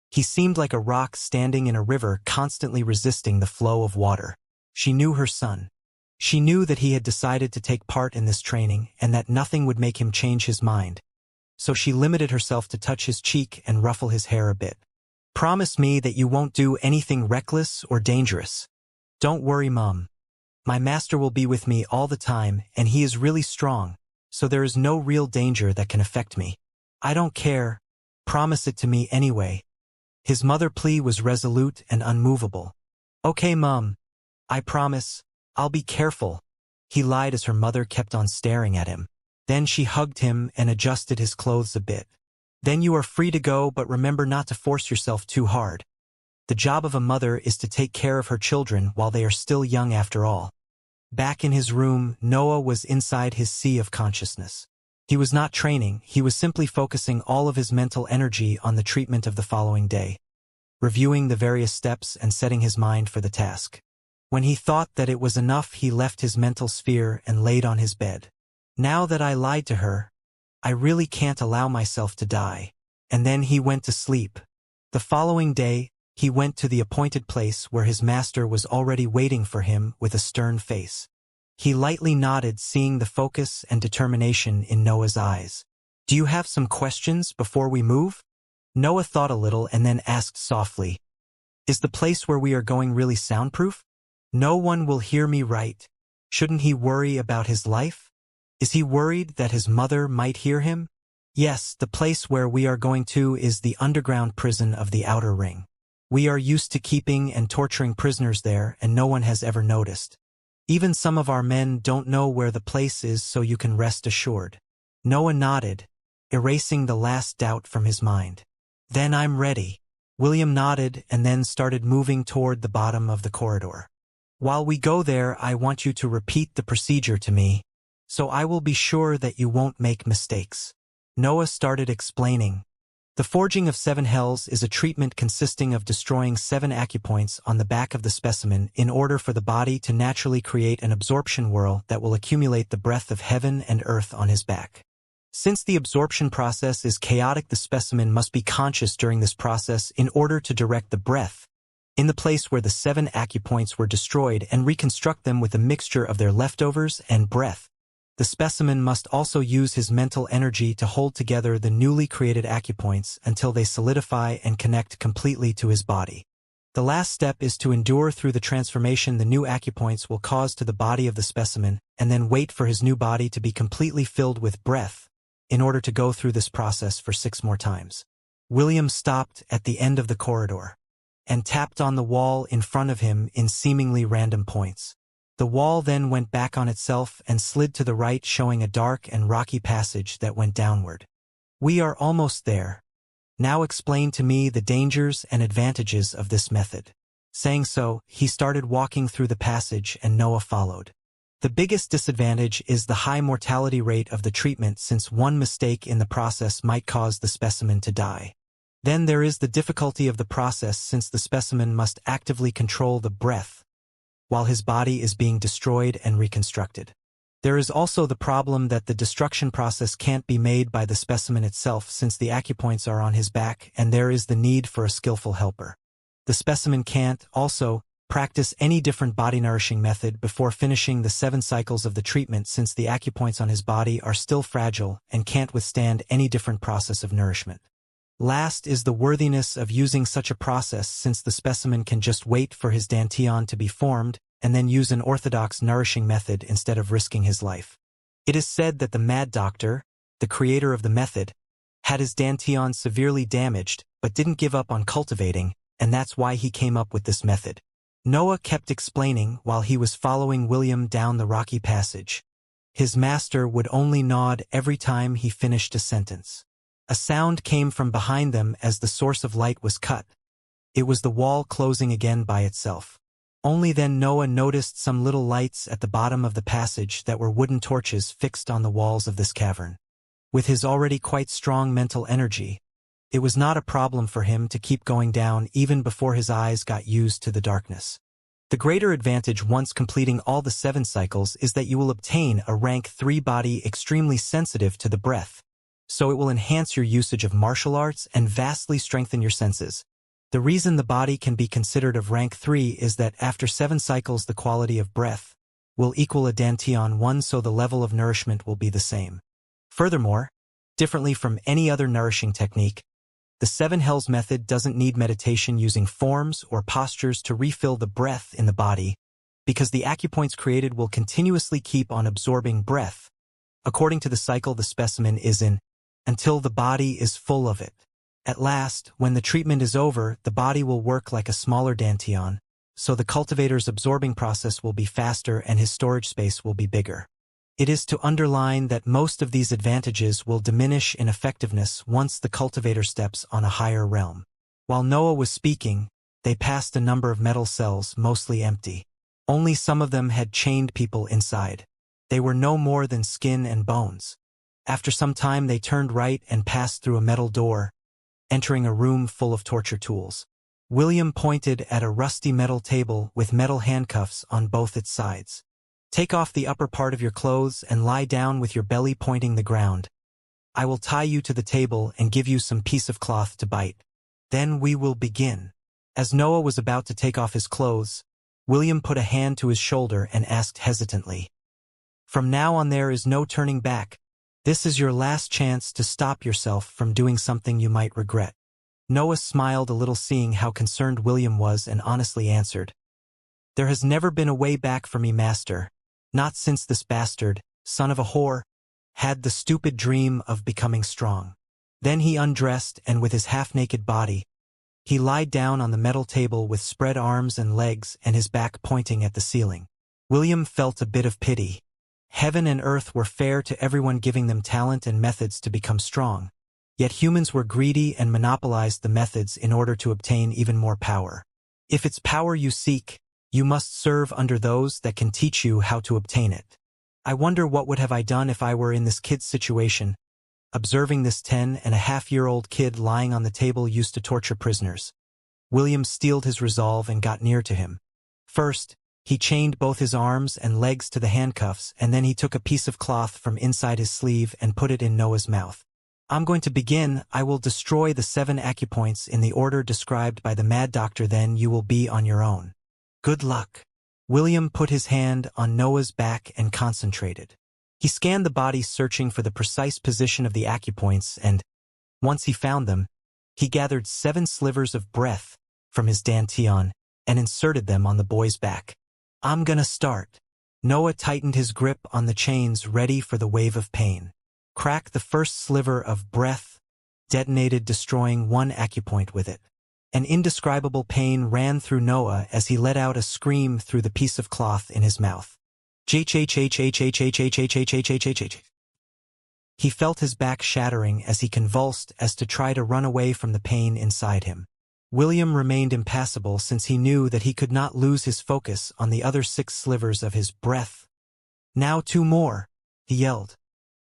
He seemed like a rock standing in a river, constantly resisting the flow of water. She knew her son. She knew that he had decided to take part in this training and that nothing would make him change his mind. So she limited herself to touch his cheek and ruffle his hair a bit. "Promise me that you won't do anything reckless or dangerous." "Don't worry, Mom. My master will be with me all the time, and he is really strong, so there is no real danger that can affect me." "I don't care. Promise it to me anyway." His mother's plea was resolute and unmovable. "Okay, Mom. I promise. I'll be careful." He lied as her mother kept on staring at him. Then she hugged him and adjusted his clothes a bit. "Then you are free to go, but remember not to force yourself too hard. The job of a mother is to take care of her children while they are still young after all." Back in his room, Noah was inside his sea of consciousness. He was not training, he was simply focusing all of his mental energy on the treatment of the following day, reviewing the various steps and setting his mind for the task. When he thought that it was enough, he left his mental sphere and laid on his bed. "Now that I lied to her, I really can't allow myself to die. And then he went to sleep. The following day, he went to the appointed place where his master was already waiting for him with a stern face. He lightly nodded, seeing the focus and determination in Noah's eyes. Do you have some questions before we move? Noah thought a little and then asked softly, is the place where we are going really soundproof? No one will hear me, right? Shouldn't he worry about his life? Is he worried that his mother might hear him? Yes, the place where we are going to is the underground prison of the Outer Ring. We are used to keeping and torturing prisoners there, and no one has ever noticed. Even some of our men don't know where the place is, so you can rest assured. Noah nodded, erasing the last doubt from his mind. Then I'm ready. William nodded and then started moving toward the bottom of the corridor. While we go there, I want you to repeat the procedure to me, so I will be sure that you won't make mistakes. Noah started explaining. The forging of 7 hells is a treatment consisting of destroying 7 acupoints on the back of the specimen in order for the body to naturally create an absorption whirl that will accumulate the breath of heaven and earth on his back. Since the absorption process is chaotic, the specimen must be conscious during this process in order to direct the breath in the place where the 7 acupoints were destroyed and reconstruct them with a mixture of their leftovers and breath. The specimen must also use his mental energy to hold together the newly created acupoints until they solidify and connect completely to his body. The last step is to endure through the transformation the new acupoints will cause to the body of the specimen, and then wait for his new body to be completely filled with breath, in order to go through this process for 6 more times. William stopped at the end of the corridor and tapped on the wall in front of him in seemingly random points. The wall then went back on itself and slid to the right, showing a dark and rocky passage that went downward. We are almost there. Now explain to me the dangers and advantages of this method. Saying so, he started walking through the passage and Noah followed. The biggest disadvantage is the high mortality rate of the treatment, since one mistake in the process might cause the specimen to die. Then there is the difficulty of the process, since the specimen must actively control the breath while his body is being destroyed and reconstructed. There is also the problem that the destruction process can't be made by the specimen itself, since the acupoints are on his back and there is the need for a skillful helper. The specimen can't, also, practice any different body nourishing method before finishing the 7 cycles of the treatment, since the acupoints on his body are still fragile and can't withstand any different process of nourishment. Last is the worthiness of using such a process, since the specimen can just wait for his dantian to be formed and then use an orthodox nourishing method instead of risking his life. It is said that the Mad Doctor, the creator of the method, had his dantian severely damaged but didn't give up on cultivating, and that's why he came up with this method. Noah kept explaining while he was following William down the rocky passage. His master would only nod every time he finished a sentence. A sound came from behind them as the source of light was cut. It was the wall closing again by itself. Only then Noah noticed some little lights at the bottom of the passage that were wooden torches fixed on the walls of this cavern. With his already quite strong mental energy, it was not a problem for him to keep going down even before his eyes got used to the darkness. The greater advantage once completing all the 7 cycles is that you will obtain a rank 3 body extremely sensitive to the breath, so it will enhance your usage of martial arts and vastly strengthen your senses. The reason the body can be considered of rank 3 is that after 7 cycles the quality of breath will equal a dantian 1, so the level of nourishment will be the same. Furthermore, differently from any other nourishing technique, the 7 hells method doesn't need meditation using forms or postures to refill the breath in the body, because the acupoints created will continuously keep on absorbing breath, according to the cycle the specimen is in, until the body is full of it. At last, when the treatment is over, the body will work like a smaller dantian, so the cultivator's absorbing process will be faster and his storage space will be bigger. It is to underline that most of these advantages will diminish in effectiveness once the cultivator steps on a higher realm. While Noah was speaking, they passed a number of metal cells, mostly empty. Only some of them had chained people inside. They were no more than skin and bones. After some time they turned right and passed through a metal door, entering a room full of torture tools. William pointed at a rusty metal table with metal handcuffs on both its sides. Take off the upper part of your clothes and lie down with your belly pointing the ground. I will tie you to the table and give you some piece of cloth to bite. Then we will begin." As Noah was about to take off his clothes, William put a hand to his shoulder and asked hesitantly, "From now on there is no turning back. This is your last chance to stop yourself from doing something you might regret." Noah smiled a little, seeing how concerned William was, and honestly answered, "There has never been a way back for me, master. Not since this bastard, son of a whore, had the stupid dream of becoming strong." Then he undressed, and with his half-naked body, he lied down on the metal table with spread arms and legs and his back pointing at the ceiling. William felt a bit of pity. Heaven and earth were fair to everyone, giving them talent and methods to become strong. Yet humans were greedy and monopolized the methods in order to obtain even more power. If it's power you seek, you must serve under those that can teach you how to obtain it. I wonder what would have I done if I were in this kid's situation. Observing this 10-and-a-half-year-old kid lying on the table used to torture prisoners, William steeled his resolve and got near to him. First, he chained both his arms and legs to the handcuffs, and then he took a piece of cloth from inside his sleeve and put it in Noah's mouth. "I'm going to begin. I will destroy the 7 acupoints in the order described by the mad doctor, then you will be on your own. Good luck." William put his hand on Noah's back and concentrated. He scanned the body, searching for the precise position of the acupoints, and, once he found them, he gathered 7 slivers of breath from his dantian and inserted them on the boy's back. "I'm gonna start." Noah tightened his grip on the chains, ready for the wave of pain. Crack! The first sliver of breath detonated, destroying 1 acupoint with it. An indescribable pain ran through Noah as he let out a scream through the piece of cloth in his mouth. He felt his back shattering as he convulsed as to try to run away from the pain inside him. William remained impassible, since he knew that he could not lose his focus on the other 6 slivers of his breath. "Now 2 more," he yelled.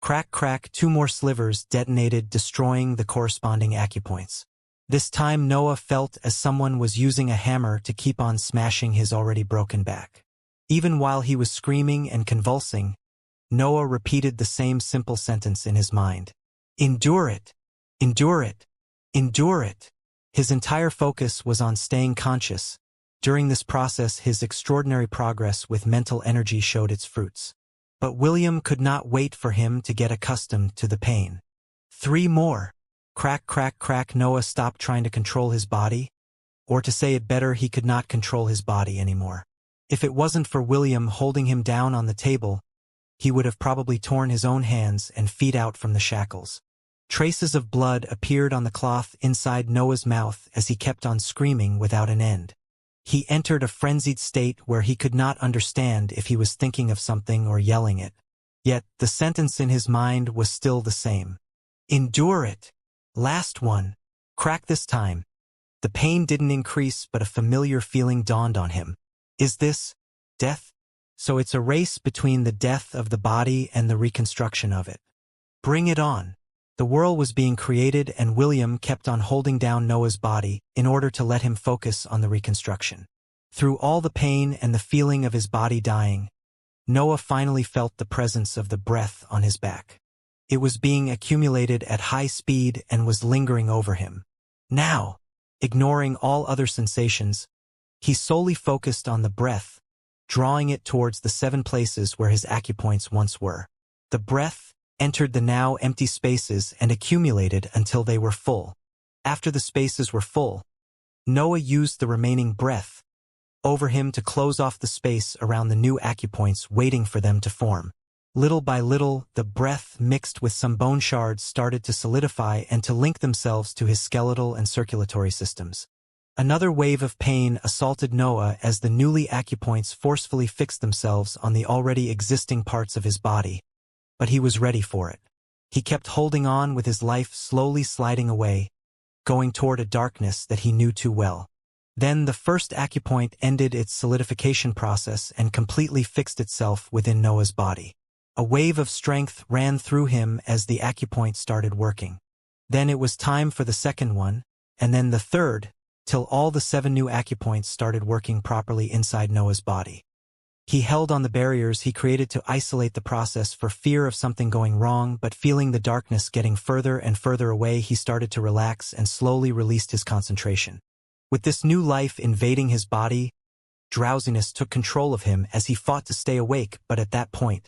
Crack, crack! 2 more slivers detonated, destroying the corresponding acupoints. This time Noah felt as someone was using a hammer to keep on smashing his already broken back. Even while he was screaming and convulsing, Noah repeated the same simple sentence in his mind. "Endure it! Endure it! Endure it!" His entire focus was on staying conscious. During this process, his extraordinary progress with mental energy showed its fruits. But William could not wait for him to get accustomed to the pain. 3 more. Crack, crack, crack! Noah stopped trying to control his body. Or to say it better, he could not control his body anymore. If it wasn't for William holding him down on the table, he would have probably torn his own hands and feet out from the shackles. Traces of blood appeared on the cloth inside Noah's mouth as he kept on screaming without an end. He entered a frenzied state where he could not understand if he was thinking of something or yelling it. Yet the sentence in his mind was still the same. "Endure it! Last one! Crack this time!" The pain didn't increase, but a familiar feeling dawned on him. Is this death? So it's a race between the death of the body and the reconstruction of it. Bring it on! The world was being created, and William kept on holding down Noah's body in order to let him focus on the reconstruction. Through all the pain and the feeling of his body dying, Noah finally felt the presence of the breath on his back. It was being accumulated at high speed and was lingering over him. Now, ignoring all other sensations, he solely focused on the breath, drawing it towards the 7 places where his acupoints once were. The breath entered the now empty spaces and accumulated until they were full. After the spaces were full, Noah used the remaining breath over him to close off the space around the new acupoints, waiting for them to form. Little by little, the breath mixed with some bone shards started to solidify and to link themselves to his skeletal and circulatory systems. Another wave of pain assaulted Noah as the newly acupoints forcefully fixed themselves on the already existing parts of his body. But he was ready for it. He kept holding on, with his life slowly sliding away, going toward a darkness that he knew too well. Then the first acupoint ended its solidification process and completely fixed itself within Noah's body. A wave of strength ran through him as the acupoint started working. Then it was time for the second one, and then the third, till all the 7 new acupoints started working properly inside Noah's body. He held on the barriers he created to isolate the process for fear of something going wrong, but feeling the darkness getting further and further away, he started to relax and slowly released his concentration. With this new life invading his body, drowsiness took control of him as he fought to stay awake, but at that point,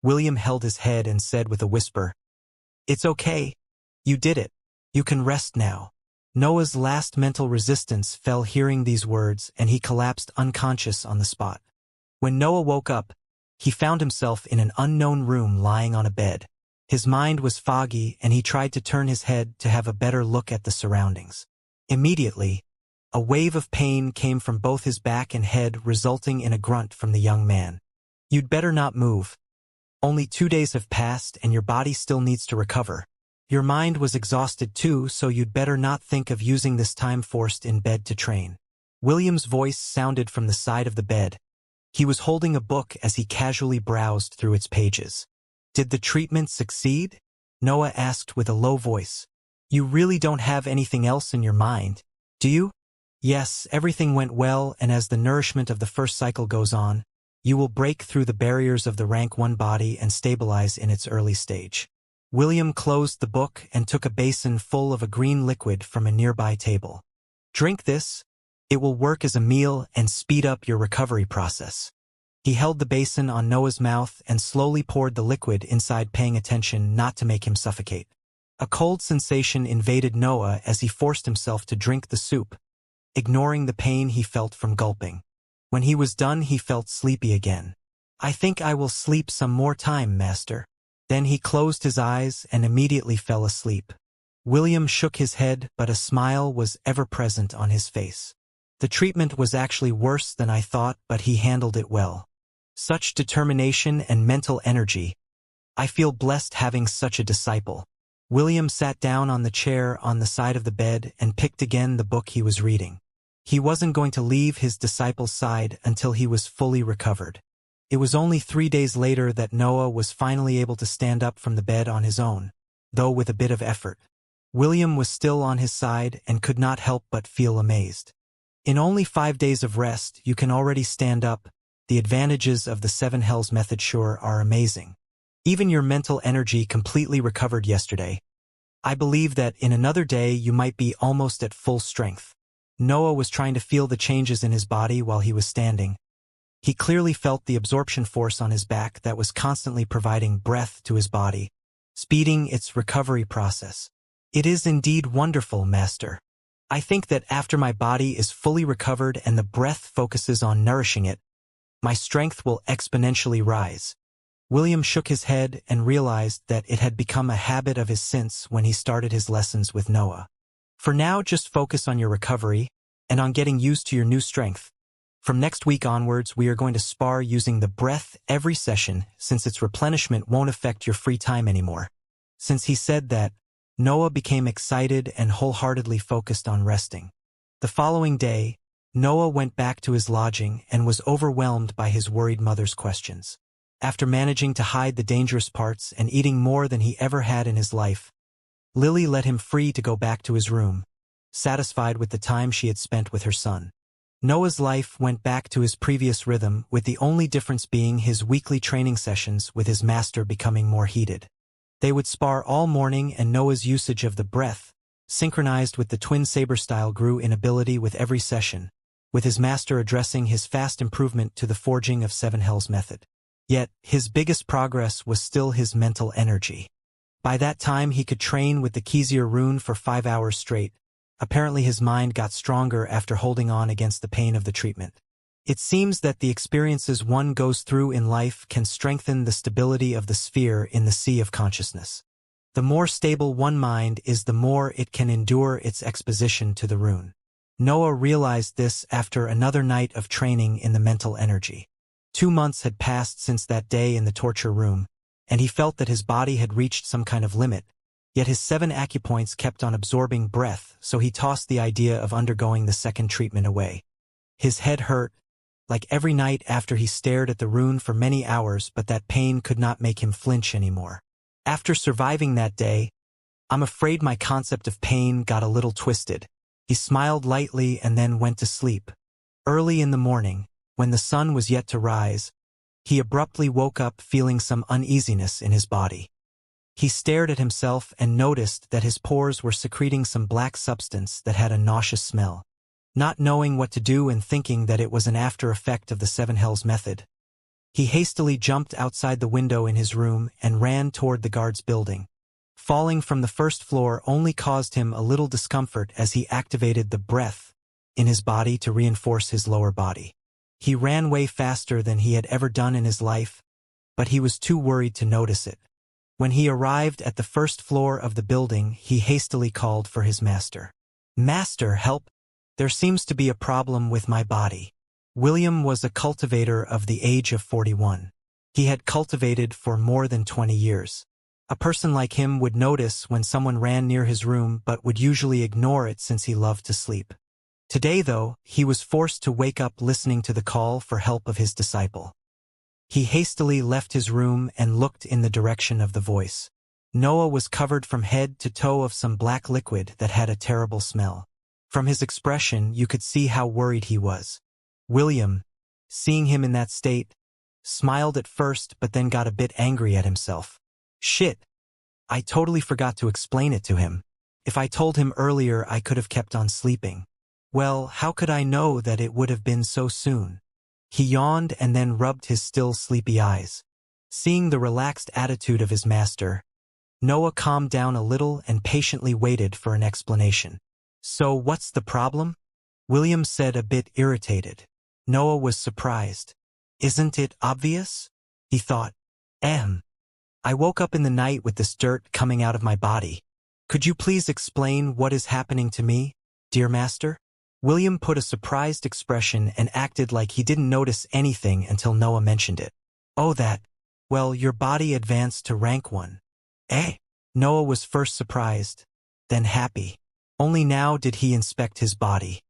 William held his head and said with a whisper, "It's okay. You did it. You can rest now." Noah's last mental resistance fell hearing these words, and he collapsed unconscious on the spot. When Noah woke up, he found himself in an unknown room lying on a bed. His mind was foggy, and he tried to turn his head to have a better look at the surroundings. Immediately, a wave of pain came from both his back and head, resulting in a grunt from the young man. "You'd better not move. Only 2 days have passed and your body still needs to recover. Your mind was exhausted too, so you'd better not think of using this time forced in bed to train." William's voice sounded from the side of the bed. He was holding a book as he casually browsed through its pages. "Did the treatment succeed?" Noah asked with a low voice. "You really don't have anything else in your mind, do you?" "Yes, everything went well, and as the nourishment of the first cycle goes on, you will break through the barriers of the rank 1 body and stabilize in its early stage." William closed the book and took a basin full of a green liquid from a nearby table. "Drink this. It will work as a meal and speed up your recovery process." He held the basin on Noah's mouth and slowly poured the liquid inside, paying attention not to make him suffocate. A cold sensation invaded Noah as he forced himself to drink the soup, ignoring the pain he felt from gulping. When he was done, he felt sleepy again. "I think I will sleep some more time, Master." Then he closed his eyes and immediately fell asleep. William shook his head, but a smile was ever present on his face. "The treatment was actually worse than I thought, but he handled it well. Such determination and mental energy. I feel blessed having such a disciple." William sat down on the chair on the side of the bed and picked again the book he was reading. He wasn't going to leave his disciple's side until he was fully recovered. It was only 3 days later that Noah was finally able to stand up from the bed on his own, though with a bit of effort. William was still on his side and could not help but feel amazed. In only 5 days of rest, you can already stand up. The advantages of the 7 Hells method sure are amazing. Even your mental energy completely recovered yesterday. I believe that in another day you might be almost at full strength. Noah was trying to feel the changes in his body while he was standing. He clearly felt the absorption force on his back that was constantly providing breath to his body, speeding its recovery process. "It is indeed wonderful, Master. I think that after my body is fully recovered and the breath focuses on nourishing it, my strength will exponentially rise." William shook his head and realized that it had become a habit of his since when he started his lessons with Noah. "For now, just focus on your recovery and on getting used to your new strength. From next week onwards, we are going to spar using the breath every session, since its replenishment won't affect your free time anymore." Since he said that, Noah became excited and wholeheartedly focused on resting. The following day, Noah went back to his lodging and was overwhelmed by his worried mother's questions. After managing to hide the dangerous parts and eating more than he ever had in his life, Lily let him free to go back to his room, satisfied with the time she had spent with her son. Noah's life went back to his previous rhythm, with the only difference being his weekly training sessions with his master becoming more heated. They would spar all morning, and Noah's usage of the breath, synchronized with the twin saber style, grew in ability with every session, with his master addressing his fast improvement to the forging of 7 Hells method. Yet, his biggest progress was still his mental energy. By that time he could train with the Xianxia rune for 5 hours straight. Apparently his mind got stronger after holding on against the pain of the treatment. It seems that the experiences one goes through in life can strengthen the stability of the sphere in the sea of consciousness. The more stable one mind is, the more it can endure its exposition to the rune. Noah realized this after another night of training in the mental energy. 2 months had passed since that day in the torture room, and he felt that his body had reached some kind of limit. Yet his 7 acupoints kept on absorbing breath, so he tossed the idea of undergoing the second treatment away. His head hurt, like every night after he stared at the rune for many hours, but that pain could not make him flinch anymore. After surviving that day, I'm afraid my concept of pain got a little twisted. He smiled lightly and then went to sleep. Early in the morning, When the sun was yet to rise, he abruptly woke up feeling some uneasiness in his body. He stared at himself and noticed that his pores were secreting some black substance that had a nauseous smell. Not knowing what to do and thinking that it was an after effect of the Seven Hells method, he hastily jumped outside the window in his room and ran toward the guard's building. Falling from the first floor only caused him a little discomfort as he activated the breath in his body to reinforce his lower body. He ran way faster than he had ever done in his life, but he was too worried to notice it. When he arrived at the first floor of the building, he hastily called for his master. "Master, help! There seems to be a problem with my body." William was a cultivator of the age of 41. He had cultivated for more than 20 years. A person like him would notice when someone ran near his room but would usually ignore it since he loved to sleep. Today, though, he was forced to wake up listening to the call for help of his disciple. He hastily left his room and looked in the direction of the voice. Noah was covered from head to toe of some black liquid that had a terrible smell. From his expression, you could see how worried he was. William, seeing him in that state, smiled at first but then got a bit angry at himself. Shit! I totally forgot to explain it to him. If I told him earlier, I could have kept on sleeping. Well, how could I know that it would have been so soon? He yawned and then rubbed his still sleepy eyes. Seeing the relaxed attitude of his master, Noah calmed down a little and patiently waited for an explanation. "So what's the problem?" William said, a bit irritated. Noah was surprised. "Isn't it obvious?" he thought. I woke up in the night with this dirt coming out of my body. Could you please explain what is happening to me, dear master?" William put a surprised expression and acted like he didn't notice anything until Noah mentioned it. "Oh, that. Well, your body advanced to rank 1. Eh?" Noah was first surprised, then happy. Only now did he inspect his body.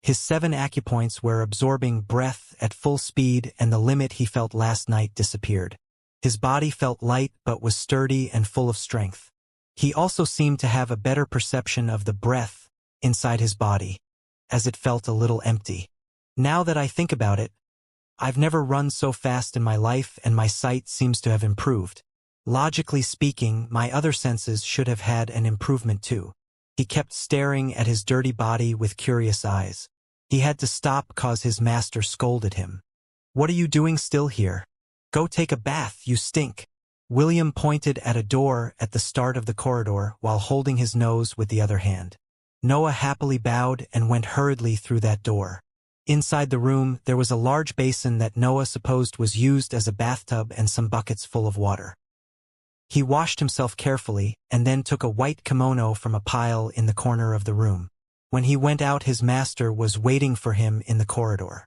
His 7 acupoints were absorbing breath at full speed, and the limit he felt last night disappeared. His body felt light but was sturdy and full of strength. He also seemed to have a better perception of the breath inside his body, as it felt a little empty. Now that I think about it, I've never run so fast in my life, and my sight seems to have improved. Logically speaking, my other senses should have had an improvement too. He kept staring at his dirty body with curious eyes. He had to stop cause his master scolded him. "What are you doing still here? Go take a bath, you stink." William pointed at a door at the start of the corridor while holding his nose with the other hand. Noah happily bowed and went hurriedly through that door. Inside the room, there was a large basin that Noah supposed was used as a bathtub and some buckets full of water. He washed himself carefully and then took a white kimono from a pile in the corner of the room. When he went out, his master was waiting for him in the corridor.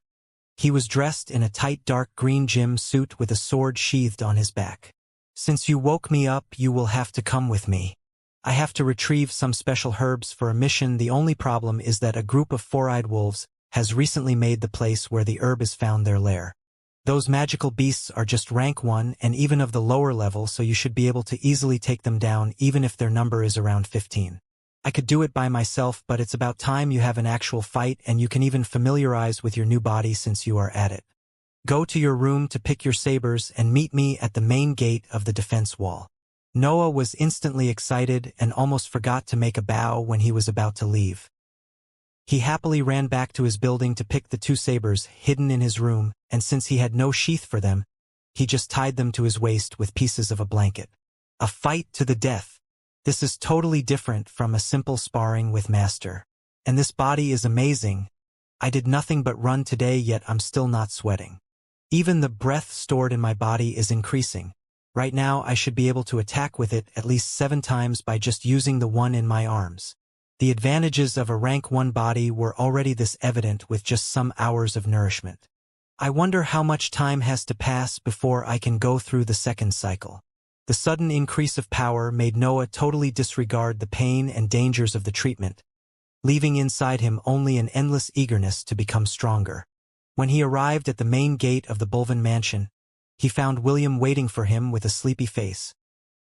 He was dressed in a tight dark green gym suit with a sword sheathed on his back. "Since you woke me up, you will have to come with me. I have to retrieve some special herbs for a mission. The only problem is that a group of 4-eyed wolves has recently made the place where the herb is found their lair. Those magical beasts are just rank 1 and even of the lower level, so you should be able to easily take them down even if their number is around 15. I could do it by myself, but it's about time you have an actual fight, and you can even familiarize with your new body since you are at it. Go to your room to pick your sabers and meet me at the main gate of the defense wall." Noah was instantly excited and almost forgot to make a bow when he was about to leave. He happily ran back to his building to pick the 2 sabers hidden in his room, and since he had no sheath for them, he just tied them to his waist with pieces of a blanket. A fight to the death. This is totally different from a simple sparring with master. And this body is amazing. I did nothing but run today, yet I'm still not sweating. Even the breath stored in my body is increasing. Right now I should be able to attack with it at least 7 times by just using the one in my arms. The advantages of a rank 1 body were already this evident with just some hours of nourishment. I wonder how much time has to pass before I can go through the second cycle. The sudden increase of power made Noah totally disregard the pain and dangers of the treatment, leaving inside him only an endless eagerness to become stronger. When he arrived at the main gate of the Bulvin mansion, he found William waiting for him with a sleepy face.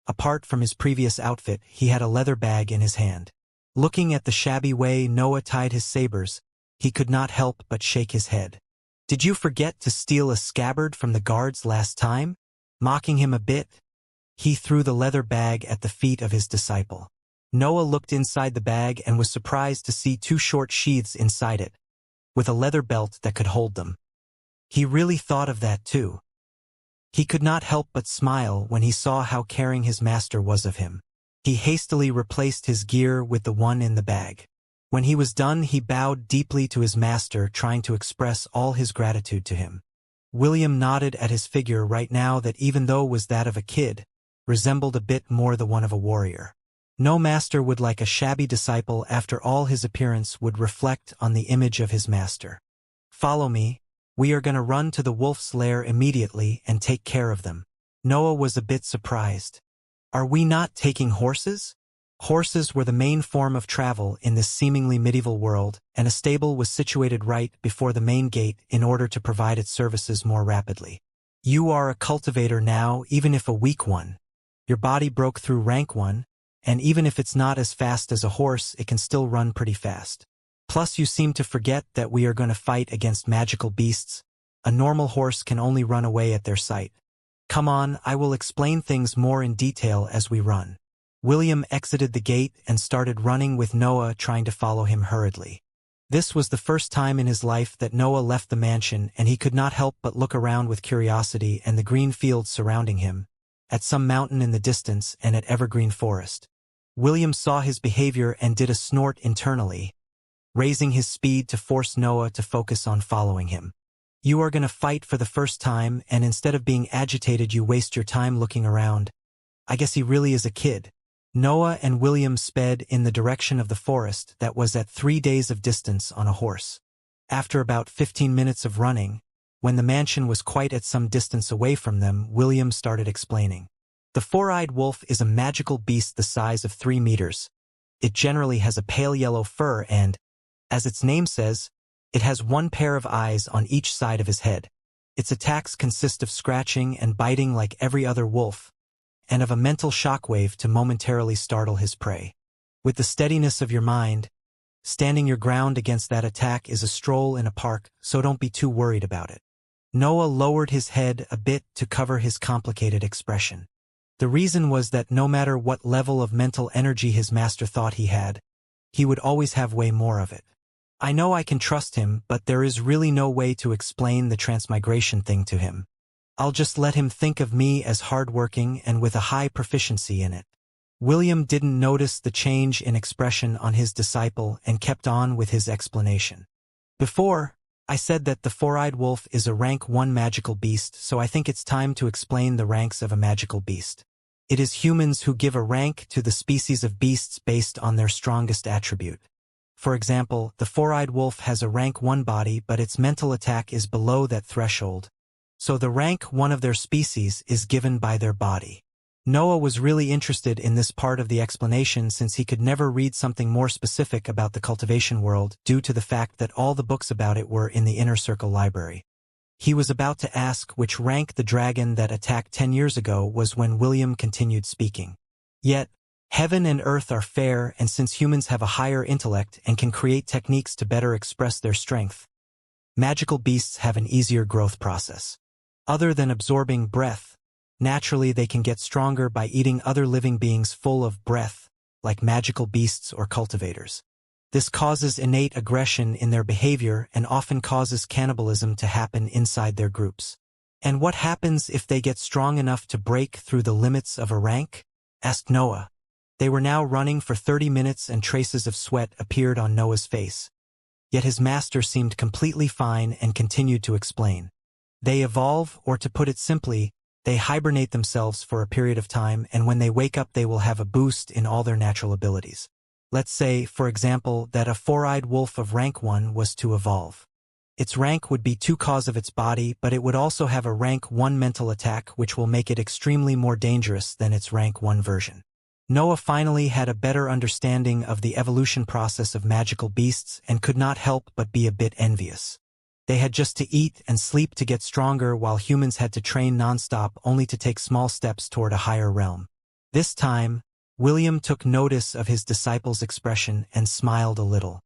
Apart from his previous outfit, he had a leather bag in his hand. Looking at the shabby way Noah tied his sabers, he could not help but shake his head. Did you forget to steal a scabbard from the guards last time? Mocking him a bit, he threw the leather bag at the feet of his disciple. Noah looked inside the bag and was surprised to see 2 short sheaths inside it, with a leather belt that could hold them. He really thought of that too. He could not help but smile when he saw how caring his master was of him. He hastily replaced his gear with the one in the bag. When he was done, he bowed deeply to his master, trying to express all his gratitude to him. William nodded at his figure right now that, even though was that of a kid, resembled a bit more the one of a warrior. No master would like a shabby disciple. After all, his appearance would reflect on the image of his master. Follow me. We are going to run to the wolf's lair immediately and take care of them. Noah was a bit surprised. Are we not taking horses? Horses were the main form of travel in this seemingly medieval world, and a stable was situated right before the main gate in order to provide its services more rapidly. You are a cultivator now, even if a weak one. Your body broke through rank 1, and even if it's not as fast as a horse, it can still run pretty fast. Plus, you seem to forget that we are going to fight against magical beasts. A normal horse can only run away at their sight. Come on, I will explain things more in detail as we run. William exited the gate and started running, with Noah trying to follow him hurriedly. This was the first time in his life that Noah left the mansion, and he could not help but look around with curiosity and the green fields surrounding him, at some mountain in the distance, and at evergreen forest. William saw his behavior and did a snort internally, raising his speed to force Noah to focus on following him. You are going to fight for the first time, and instead of being agitated, you waste your time looking around. I guess he really is a kid. Noah and William sped in the direction of the forest that was at 3 days of distance on a horse. After about 15 minutes of running, when the mansion was quite at some distance away from them, William started explaining. The four-eyed wolf is a magical beast the size of 3 meters. It generally has a pale yellow fur and, as its name says, it has 1 pair of eyes on each side of his head. Its attacks consist of scratching and biting like every other wolf, and of a mental shockwave to momentarily startle his prey. With the steadiness of your mind, standing your ground against that attack is a stroll in a park, so don't be too worried about it. Noah lowered his head a bit to cover his complicated expression. The reason was that no matter what level of mental energy his master thought he had, he would always have way more of it. I know I can trust him, but there is really no way to explain the transmigration thing to him. I'll just let him think of me as hardworking and with a high proficiency in it. William didn't notice the change in expression on his disciple and kept on with his explanation. Before, I said that the four-eyed wolf is a rank 1 magical beast, so I think it's time to explain the ranks of a magical beast. It is humans who give a rank to the species of beasts based on their strongest attribute. For example, the four-eyed wolf has a rank 1 body, but its mental attack is below that threshold. So the rank 1 of their species is given by their body. Noah was really interested in this part of the explanation since he could never read something more specific about the cultivation world due to the fact that all the books about it were in the Inner Circle library. He was about to ask which rank the dragon that attacked 10 years ago was when William continued speaking. Yet, heaven and earth are fair, and since humans have a higher intellect and can create techniques to better express their strength, magical beasts have an easier growth process. Other than absorbing breath, naturally they can get stronger by eating other living beings full of breath, like magical beasts or cultivators. This causes innate aggression in their behavior and often causes cannibalism to happen inside their groups. And what happens if they get strong enough to break through the limits of a rank? Asked Noah. They were now running for 30 minutes and traces of sweat appeared on Noah's face. Yet his master seemed completely fine and continued to explain. They evolve, or to put it simply, they hibernate themselves for a period of time, and when they wake up they will have a boost in all their natural abilities. Let's say, for example, that a four-eyed wolf of rank 1 was to evolve. Its rank would be 2 cause of its body, but it would also have a rank 1 mental attack which will make it extremely more dangerous than its rank 1 version. Noah finally had a better understanding of the evolution process of magical beasts and could not help but be a bit envious. They had just to eat and sleep to get stronger, while humans had to train nonstop only to take small steps toward a higher realm. This time, William took notice of his disciple's expression and smiled a little.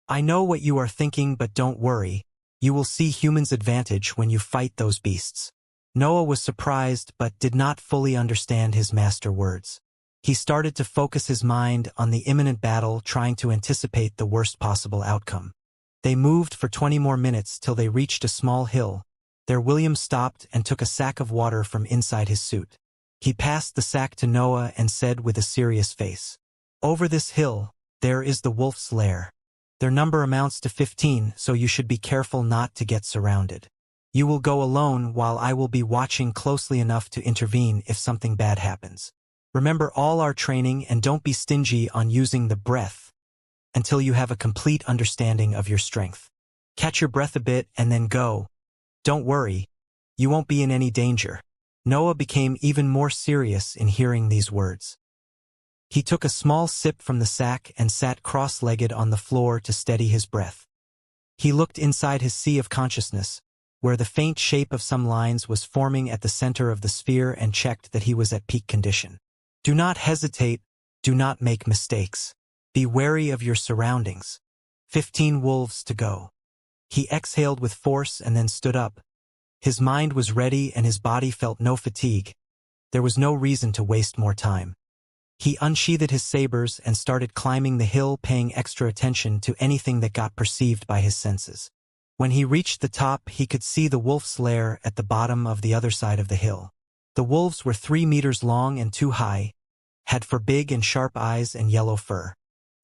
I know what you are thinking, but don't worry. You will see humans' advantage when you fight those beasts. Noah was surprised but did not fully understand his master words. He started to focus his mind on the imminent battle, trying to anticipate the worst possible outcome. They moved for 20 more minutes till they reached a small hill. There William stopped and took a sack of water from inside his suit. He passed the sack to Noah and said with a serious face, "Over this hill, there is the wolf's lair. Their number amounts to 15, so you should be careful not to get surrounded. You will go alone while I will be watching closely enough to intervene if something bad happens. Remember all our training and don't be stingy on using the breath until you have a complete understanding of your strength. Catch your breath a bit and then go. Don't worry, you won't be in any danger." Noah became even more serious in hearing these words. He took a small sip from the sack and sat cross-legged on the floor to steady his breath. He looked inside his sea of consciousness, where the faint shape of some lines was forming at the center of the sphere, and checked that he was at peak condition. Do not hesitate, do not make mistakes. Be wary of your surroundings. 15 wolves to go. He exhaled with force and then stood up. His mind was ready and his body felt no fatigue. There was no reason to waste more time. He unsheathed his sabers and started climbing the hill, paying extra attention to anything that got perceived by his senses. When he reached the top, he could see the wolf's lair at the bottom of the other side of the hill. The wolves were 3 meters long and 2 high, had big and sharp eyes and yellow fur.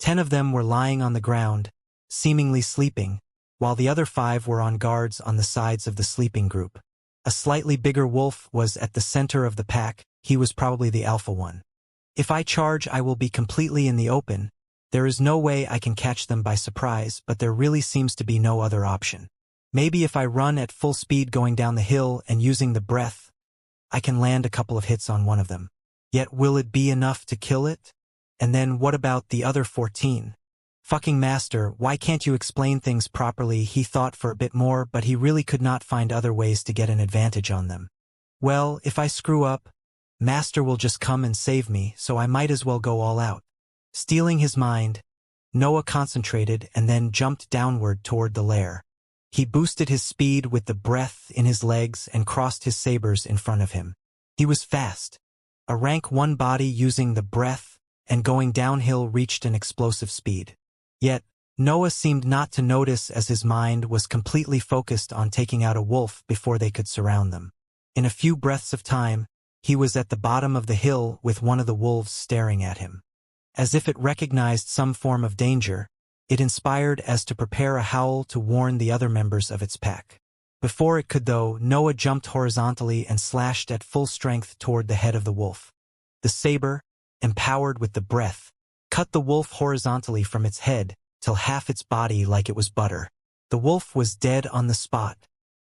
10 of them were lying on the ground, seemingly sleeping, while the other 5 were on guards on the sides of the sleeping group. A slightly bigger wolf was at the center of the pack. He was probably the alpha one. If I charge, I will be completely in the open. There is no way I can catch them by surprise, but there really seems to be no other option. Maybe if I run at full speed going down the hill and using the breath, I can land a couple of hits on one of them. Yet will it be enough to kill it? And then what about the other 14? Fucking master, why can't you explain things properly? He thought for a bit more, but he really could not find other ways to get an advantage on them. Well, if I screw up, master will just come and save me, so I might as well go all out. Stealing his mind, Noah concentrated and then jumped downward toward the lair. He boosted his speed with the breath in his legs and crossed his sabers in front of him. He was fast. A rank 1 body using the breath and going downhill reached an explosive speed. Yet, Noah seemed not to notice, as his mind was completely focused on taking out a wolf before they could surround them. In a few breaths of time, he was at the bottom of the hill with one of the wolves staring at him. As if it recognized some form of danger, it inspired as to prepare a howl to warn the other members of its pack. Before it could though, Noah jumped horizontally and slashed at full strength toward the head of the wolf. The saber, empowered with the breath, cut the wolf horizontally from its head till half its body like it was butter. The wolf was dead on the spot.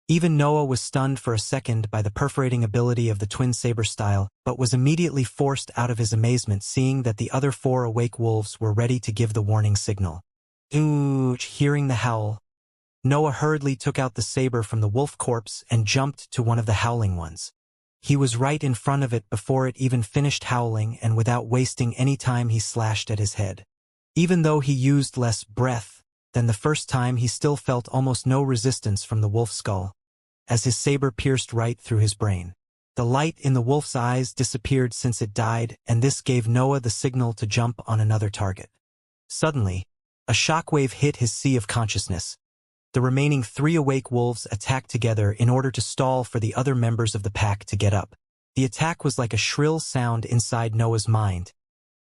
Even Noah was stunned for a second by the perforating ability of the twin saber style, but was immediately forced out of his amazement seeing that the other 4 awake wolves were ready to give the warning signal. Ooh! Hearing the howl, Noah hurriedly took out the saber from the wolf corpse and jumped to one of the howling ones. He was right in front of it before it even finished howling, and without wasting any time he slashed at his head. Even though he used less breath than the first time, he still felt almost no resistance from the wolf's skull, as his saber pierced right through his brain. The light in the wolf's eyes disappeared since it died, and this gave Noah the signal to jump on another target. Suddenly, a shockwave hit his sea of consciousness. The remaining 3 awake wolves attacked together in order to stall for the other members of the pack to get up. The attack was like a shrill sound inside Noah's mind,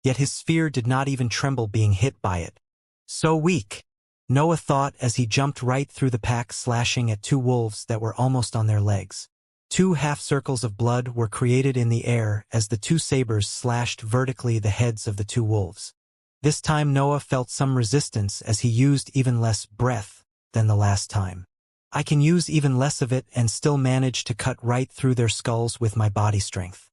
yet his sphere did not even tremble being hit by it. So weak, Noah thought as he jumped right through the pack, slashing at 2 wolves that were almost on their legs. 2 half-circles of blood were created in the air as the 2 sabers slashed vertically the heads of the 2 wolves. This time Noah felt some resistance as he used even less breath than the last time. I can use even less of it and still manage to cut right through their skulls with my body strength.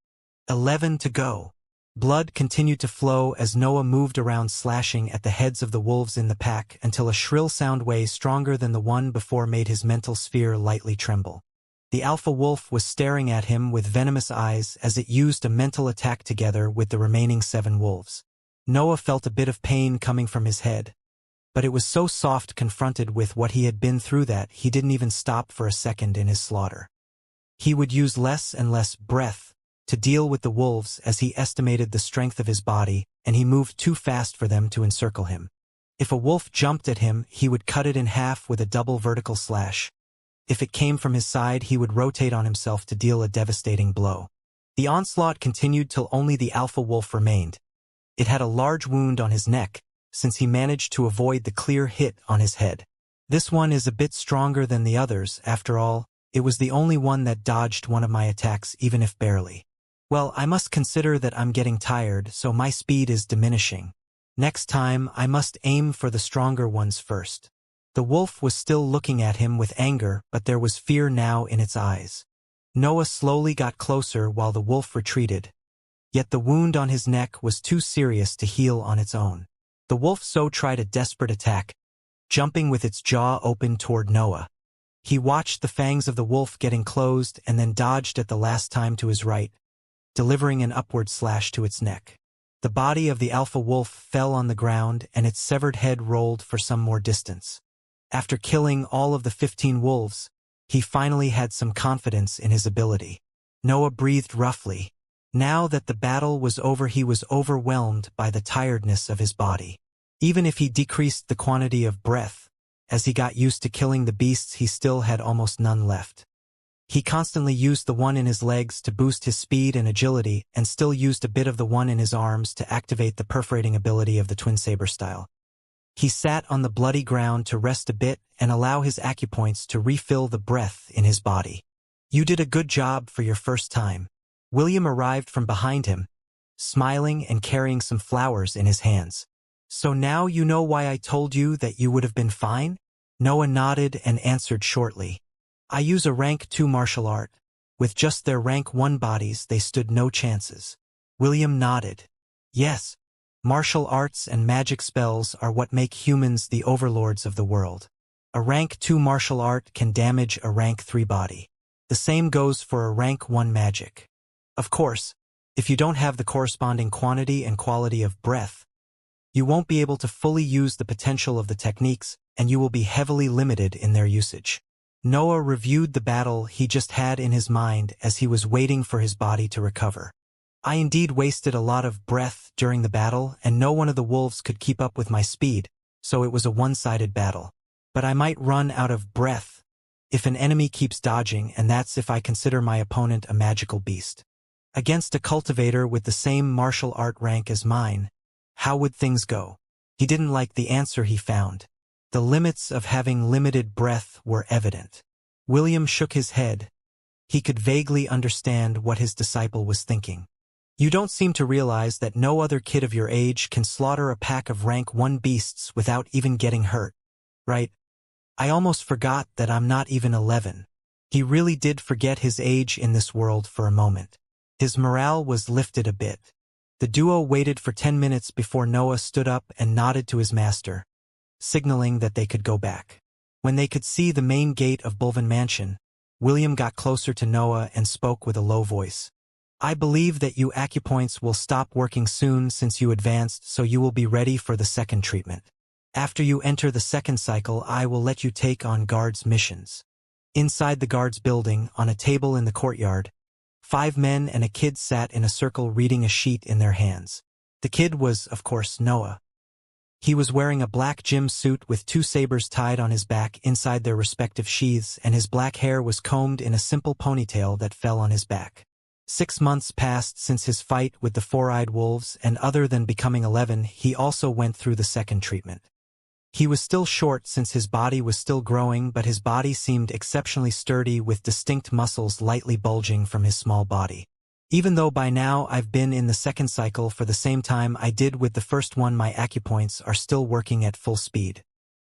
11 to go. Blood continued to flow as Noah moved around, slashing at the heads of the wolves in the pack until a shrill sound way stronger than the one before made his mental sphere lightly tremble. The alpha wolf was staring at him with venomous eyes as it used a mental attack together with the remaining 7 wolves. Noah felt a bit of pain coming from his head, but it was so soft confronted with what he had been through that he didn't even stop for a second in his slaughter. He would use less and less breath to deal with the wolves as he estimated the strength of his body, and he moved too fast for them to encircle him. If a wolf jumped at him, he would cut it in half with a double vertical slash. If it came from his side, he would rotate on himself to deal a devastating blow. The onslaught continued till only the alpha wolf remained. It had a large wound on his neck, since he managed to avoid the clear hit on his head. This one is a bit stronger than the others, after all. It was the only one that dodged one of my attacks, even if barely. Well, I must consider that I'm getting tired, so my speed is diminishing. Next time, I must aim for the stronger ones first. The wolf was still looking at him with anger, but there was fear now in its eyes. Noah slowly got closer while the wolf retreated. Yet the wound on his neck was too serious to heal on its own. The wolf so tried a desperate attack, jumping with its jaw open toward Noah. He watched the fangs of the wolf getting closed and then dodged at the last time to his right, delivering an upward slash to its neck. The body of the alpha wolf fell on the ground and its severed head rolled for some more distance. After killing all of the 15 wolves, he finally had some confidence in his ability. Noah breathed roughly. Now that the battle was over, he was overwhelmed by the tiredness of his body. Even if he decreased the quantity of breath, as he got used to killing the beasts, he still had almost none left. He constantly used the one in his legs to boost his speed and agility, and still used a bit of the one in his arms to activate the perforating ability of the twin saber style. He sat on the bloody ground to rest a bit and allow his acupoints to refill the breath in his body. "You did a good job for your first time." William arrived from behind him, smiling and carrying some flowers in his hands. "So now you know why I told you that you would have been fine?" Noah nodded and answered shortly. "I use a rank 2 martial art. With just their rank 1 bodies, they stood no chances." William nodded. "Yes, martial arts and magic spells are what make humans the overlords of the world. A rank 2 martial art can damage a rank 3 body. The same goes for a rank 1 magic. Of course, if you don't have the corresponding quantity and quality of breath, you won't be able to fully use the potential of the techniques, and you will be heavily limited in their usage." Noah reviewed the battle he just had in his mind as he was waiting for his body to recover. "I indeed wasted a lot of breath during the battle, and no one of the wolves could keep up with my speed, so it was a one-sided battle. But I might run out of breath if an enemy keeps dodging, and that's if I consider my opponent a magical beast. Against a cultivator with the same martial art rank as mine, how would things go?" He didn't like the answer he found. The limits of having limited breath were evident. William shook his head. He could vaguely understand what his disciple was thinking. "You don't seem to realize that no other kid of your age can slaughter a pack of rank 1 beasts without even getting hurt, right? I almost forgot that I'm not even 11. He really did forget his age in this world for a moment. His morale was lifted a bit. The duo waited for 10 minutes before Noah stood up and nodded to his master, signaling that they could go back. When they could see the main gate of Bulvin Mansion, William got closer to Noah and spoke with a low voice. "I believe that you acupoints will stop working soon since you advanced, so you will be ready for the second treatment. After you enter the second cycle, I will let you take on guards' missions." Inside the guards' building, on a table in the courtyard, 5 men and a kid sat in a circle reading a sheet in their hands. The kid was, of course, Noah. He was wearing a black gym suit with 2 sabers tied on his back inside their respective sheaths, and his black hair was combed in a simple ponytail that fell on his back. 6 months passed since his fight with the 4-eyed wolves, and other than becoming 11, he also went through the second treatment. He was still short since his body was still growing, but his body seemed exceptionally sturdy with distinct muscles lightly bulging from his small body. "Even though by now I've been in the second cycle for the same time I did with the first one, my acupoints are still working at full speed.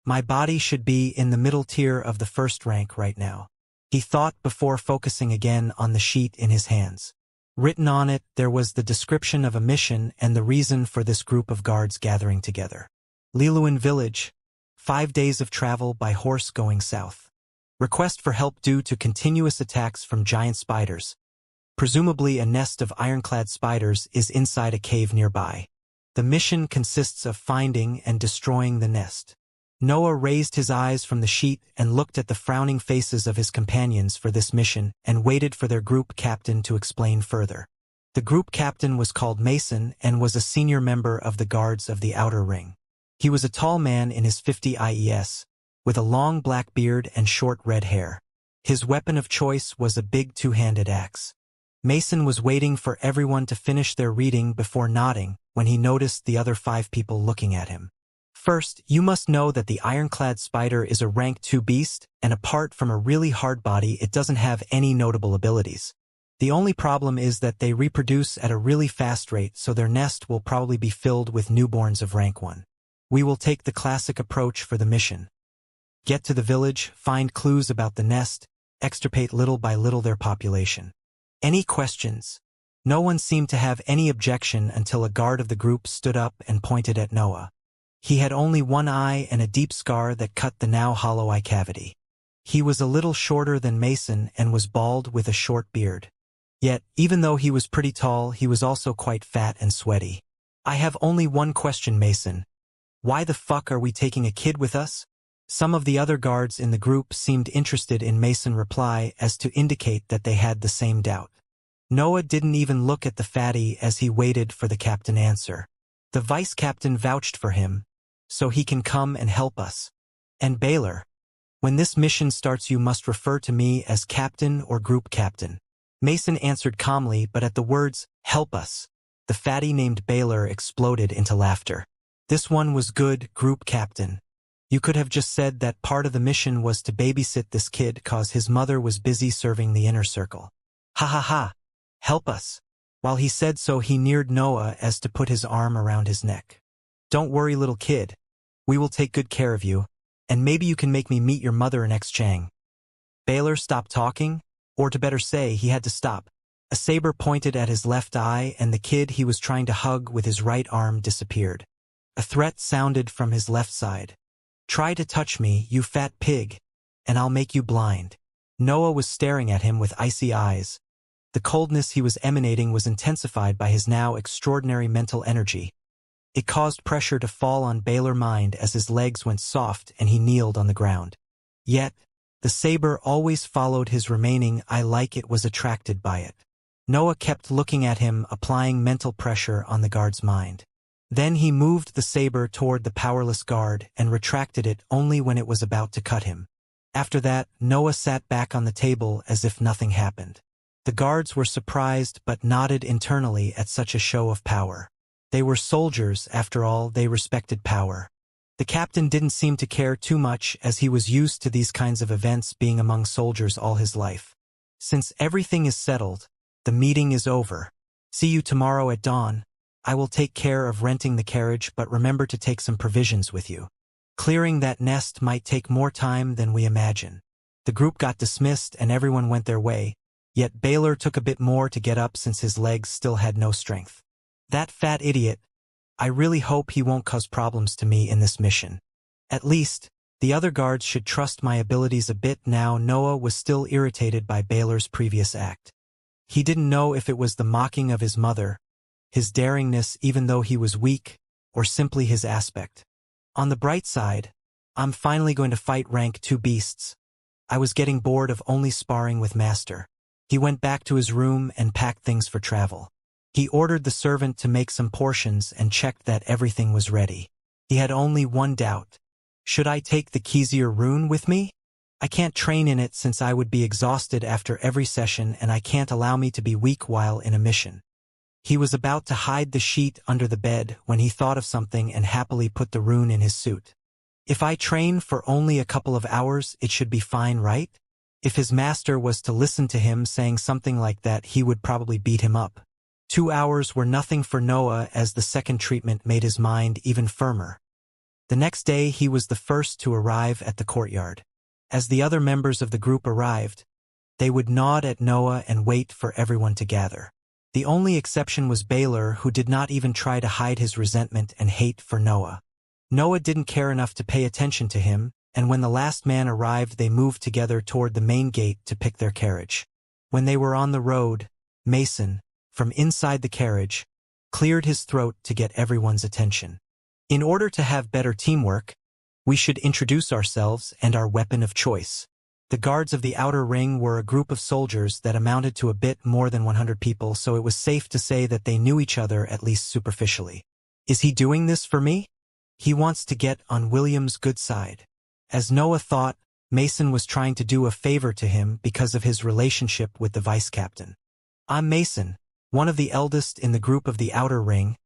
My body should be in the middle tier of the first rank right now," he thought before focusing again on the sheet in his hands. Written on it, there was the description of a mission and the reason for this group of guards gathering together. Liluan Village, 5 days of travel by horse going south. Request for help due to continuous attacks from giant spiders. Presumably a nest of ironclad spiders is inside a cave nearby. The mission consists of finding and destroying the nest. Noah raised his eyes from the sheet and looked at the frowning faces of his companions for this mission and waited for their group captain to explain further. The group captain was called Mason and was a senior member of the guards of the Outer Ring. He was a tall man in his 50 IES, with a long black beard and short red hair. His weapon of choice was a big two-handed axe. Mason was waiting for everyone to finish their reading before nodding when he noticed the other 5 people looking at him. First, you must know that the ironclad spider is a rank 2 beast, and apart from a really hard body, it doesn't have any notable abilities. The only problem is that they reproduce at a really fast rate, so their nest will probably be filled with newborns of rank 1. We will take the classic approach for the mission. Get to the village, find clues about the nest, extirpate little by little their population. Any questions? No one seemed to have any objection until a guard of the group stood up and pointed at Noah. He had only one eye and a deep scar that cut the now hollow eye cavity. He was a little shorter than Mason and was bald with a short beard. Yet, even though he was pretty tall, he was also quite fat and sweaty. I have only one question, Mason. Why the fuck are we taking a kid with us? Some of the other guards in the group seemed interested in Mason's reply as to indicate that they had the same doubt. Noah didn't even look at the fatty as he waited for the captain answer. The vice captain vouched for him, so he can come and help us. And Baylor, when this mission starts you must refer to me as captain or group captain. Mason answered calmly, but at the words, help us, the fatty named Baylor exploded into laughter. This one was good, group captain. You could have just said that part of the mission was to babysit this kid cause his mother was busy serving the inner circle. Ha ha ha, help us. While he said so, he neared Noah as to put his arm around his neck. Don't worry, little kid. We will take good care of you, and maybe you can make me meet your mother in Xianxia. Baylor stopped talking, or to better say, he had to stop. A saber pointed at his left eye, and the kid he was trying to hug with his right arm disappeared. A threat sounded from his left side. Try to touch me, you fat pig, and I'll make you blind. Noah was staring at him with icy eyes. The coldness he was emanating was intensified by his now extraordinary mental energy. It caused pressure to fall on Baylor's mind as his legs went soft and he kneeled on the ground. Yet, the saber always followed his remaining eye like it was attracted by it. Noah kept looking at him, applying mental pressure on the guard's mind. Then he moved the saber toward the powerless guard and retracted it only when it was about to cut him. After that, Noah sat back on the table as if nothing happened. The guards were surprised but nodded internally at such a show of power. They were soldiers, after all, they respected power. The captain didn't seem to care too much as he was used to these kinds of events being among soldiers all his life. Since everything is settled, the meeting is over. See you tomorrow at dawn. I will take care of renting the carriage, but remember to take some provisions with you. Clearing that nest might take more time than we imagine. The group got dismissed and everyone went their way, yet Baylor took a bit more to get up since his legs still had no strength. That fat idiot. I really hope he won't cause problems to me in this mission. At least, the other guards should trust my abilities a bit now. Noah was still irritated by Baylor's previous act. He didn't know if it was the mocking of his mother, his daringness even though he was weak, or simply his aspect. On the bright side, I'm finally going to fight rank 2 beasts. I was getting bored of only sparring with Master. He went back to his room and packed things for travel. He ordered the servant to make some portions and checked that everything was ready. He had only one doubt. Should I take the Xianxia rune with me? I can't train in it since I would be exhausted after every session and I can't allow me to be weak while in a mission. He was about to hide the sheet under the bed when he thought of something and happily put the rune in his suit. If I train for only a couple of hours, it should be fine, right? If his master was to listen to him saying something like that, he would probably beat him up. 2 hours were nothing for Noah as the second treatment made his mind even firmer. The next day he was the first to arrive at the courtyard. As the other members of the group arrived, they would nod at Noah and wait for everyone to gather. The only exception was Baylor, who did not even try to hide his resentment and hate for Noah. Noah didn't care enough to pay attention to him, and when the last man arrived they moved together toward the main gate to pick their carriage. When they were on the road, Mason, from inside the carriage, cleared his throat to get everyone's attention. In order to have better teamwork, We should introduce ourselves and our weapon of choice. The guards of the outer ring were a group of soldiers that amounted to a bit more than 100 people, so it was safe to say that they knew each other at least superficially. Is he doing this for me? He wants to get on William's good side. As Noah thought, Mason was trying to do a favor to him because of his relationship with the vice captain. I'm Mason, one of the eldest in the group of the outer ring.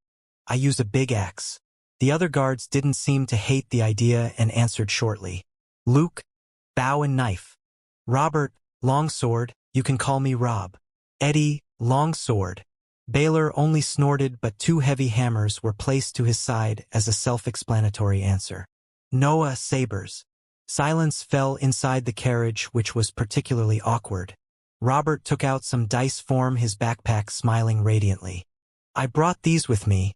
I use a big axe. The other guards didn't seem to hate the idea and answered shortly. Luke, bow and knife. Robert, longsword, you can call me Rob. Eddie, longsword. Baylor only snorted, but 2 heavy hammers were placed to his side as a self-explanatory answer. Noah, sabers. Silence fell inside the carriage, which was particularly awkward. Robert took out some dice from his backpack, smiling radiantly. I brought these with me.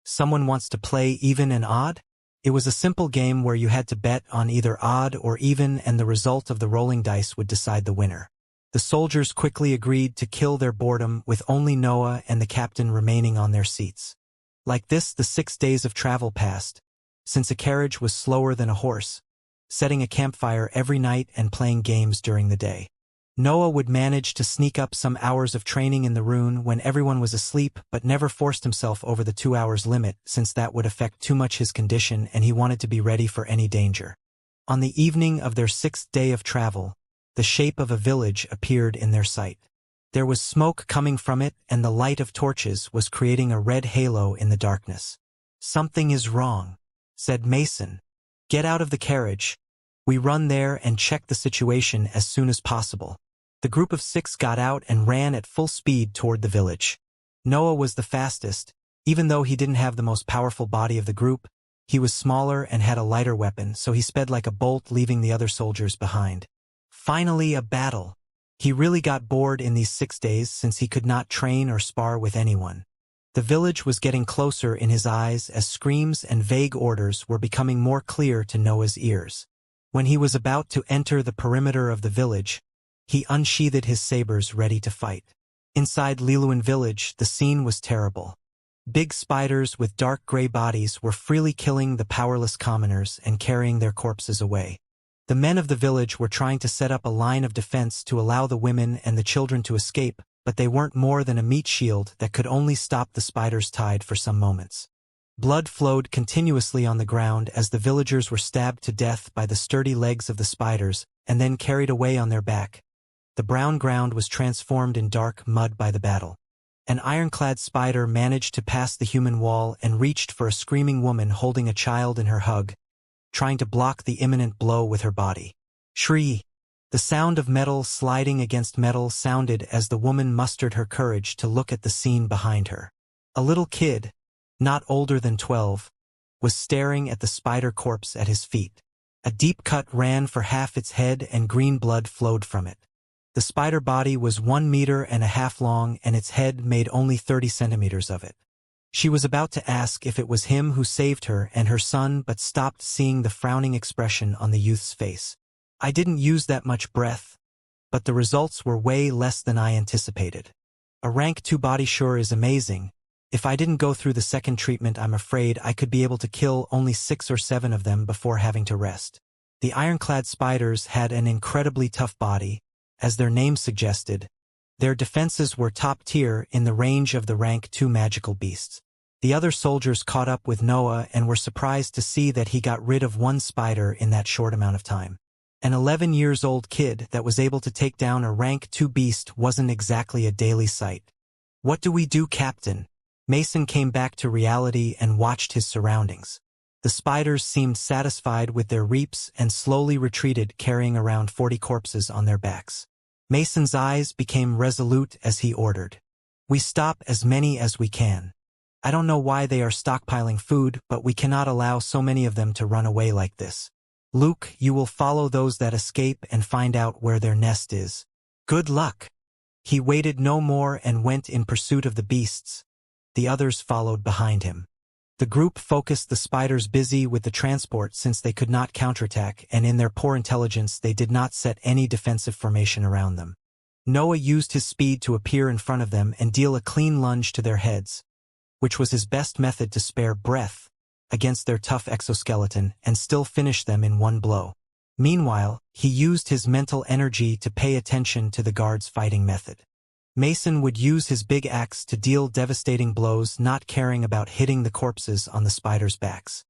Someone wants to play even and odd? It was a simple game where you had to bet on either odd or even, and the result of the rolling dice would decide the winner. The soldiers quickly agreed to kill their boredom, with only Noah and the captain remaining on their seats. Like this, the 6 days of travel passed, since a carriage was slower than a horse, setting a campfire every night and playing games during the day. Noah would manage to sneak up some hours of training in the rune when everyone was asleep, but never forced himself over the 2 hours limit, since that would affect too much his condition and he wanted to be ready for any danger. On the evening of their 6th day of travel, the shape of a village appeared in their sight. There was smoke coming from it, and the light of torches was creating a red halo in the darkness. Something is wrong, said Mason. Get out of the carriage. We run there and check the situation as soon as possible. The group of 6 got out and ran at full speed toward the village. Noah was the fastest. Even though he didn't have the most powerful body of the group, he was smaller and had a lighter weapon, so he sped like a bolt, leaving the other soldiers behind. Finally, a battle. He really got bored in these 6 days since he could not train or spar with anyone. The village was getting closer in his eyes as screams and vague orders were becoming more clear to Noah's ears. When he was about to enter the perimeter of the village, he unsheathed his sabers ready to fight. Inside Liluan village, the scene was terrible. Big spiders with dark gray bodies were freely killing the powerless commoners and carrying their corpses away. The men of the village were trying to set up a line of defense to allow the women and the children to escape, but they weren't more than a meat shield that could only stop the spider's tide for some moments. Blood flowed continuously on the ground as the villagers were stabbed to death by the sturdy legs of the spiders and then carried away on their back. The brown ground was transformed in dark mud by the battle. An ironclad spider managed to pass the human wall and reached for a screaming woman holding a child in her hug, trying to block the imminent blow with her body. Shriek! The sound of metal sliding against metal sounded as the woman mustered her courage to look at the scene behind her. A little kid, not older than 12, was staring at the spider corpse at his feet. A deep cut ran for half its head and green blood flowed from it. The spider body was 1.5 meters long and its head made only 30 centimeters of it. She was about to ask if it was him who saved her and her son, but stopped seeing the frowning expression on the youth's face. I didn't use that much breath, but the results were way less than I anticipated. A rank 2 body sure is amazing. If I didn't go through the second treatment, I'm afraid I could be able to kill only 6 or 7 of them before having to rest. The ironclad spiders had an incredibly tough body. As their name suggested, their defenses were top tier in the range of the rank 2 magical beasts. The other soldiers caught up with Noah and were surprised to see that he got rid of 1 spider in that short amount of time. An 11-year-old kid that was able to take down a rank 2 beast wasn't exactly a daily sight. What do we do, Captain? Mason came back to reality and watched his surroundings. The spiders seemed satisfied with their reaps and slowly retreated, carrying around 40 corpses on their backs. Mason's eyes became resolute as he ordered. We stop as many as we can. I don't know why they are stockpiling food, but we cannot allow so many of them to run away like this. Luke, you will follow those that escape and find out where their nest is. Good luck. He waited no more and went in pursuit of the beasts. The others followed behind him. The group focused the spiders busy with the transport since they could not counterattack, and in their poor intelligence they did not set any defensive formation around them. Noah used his speed to appear in front of them and deal a clean lunge to their heads, which was his best method to spare breath, against their tough exoskeleton and still finish them in one blow. Meanwhile, he used his mental energy to pay attention to the guards' fighting method. Mason would use his big axe to deal devastating blows, not caring about hitting the corpses on the spiders' backs.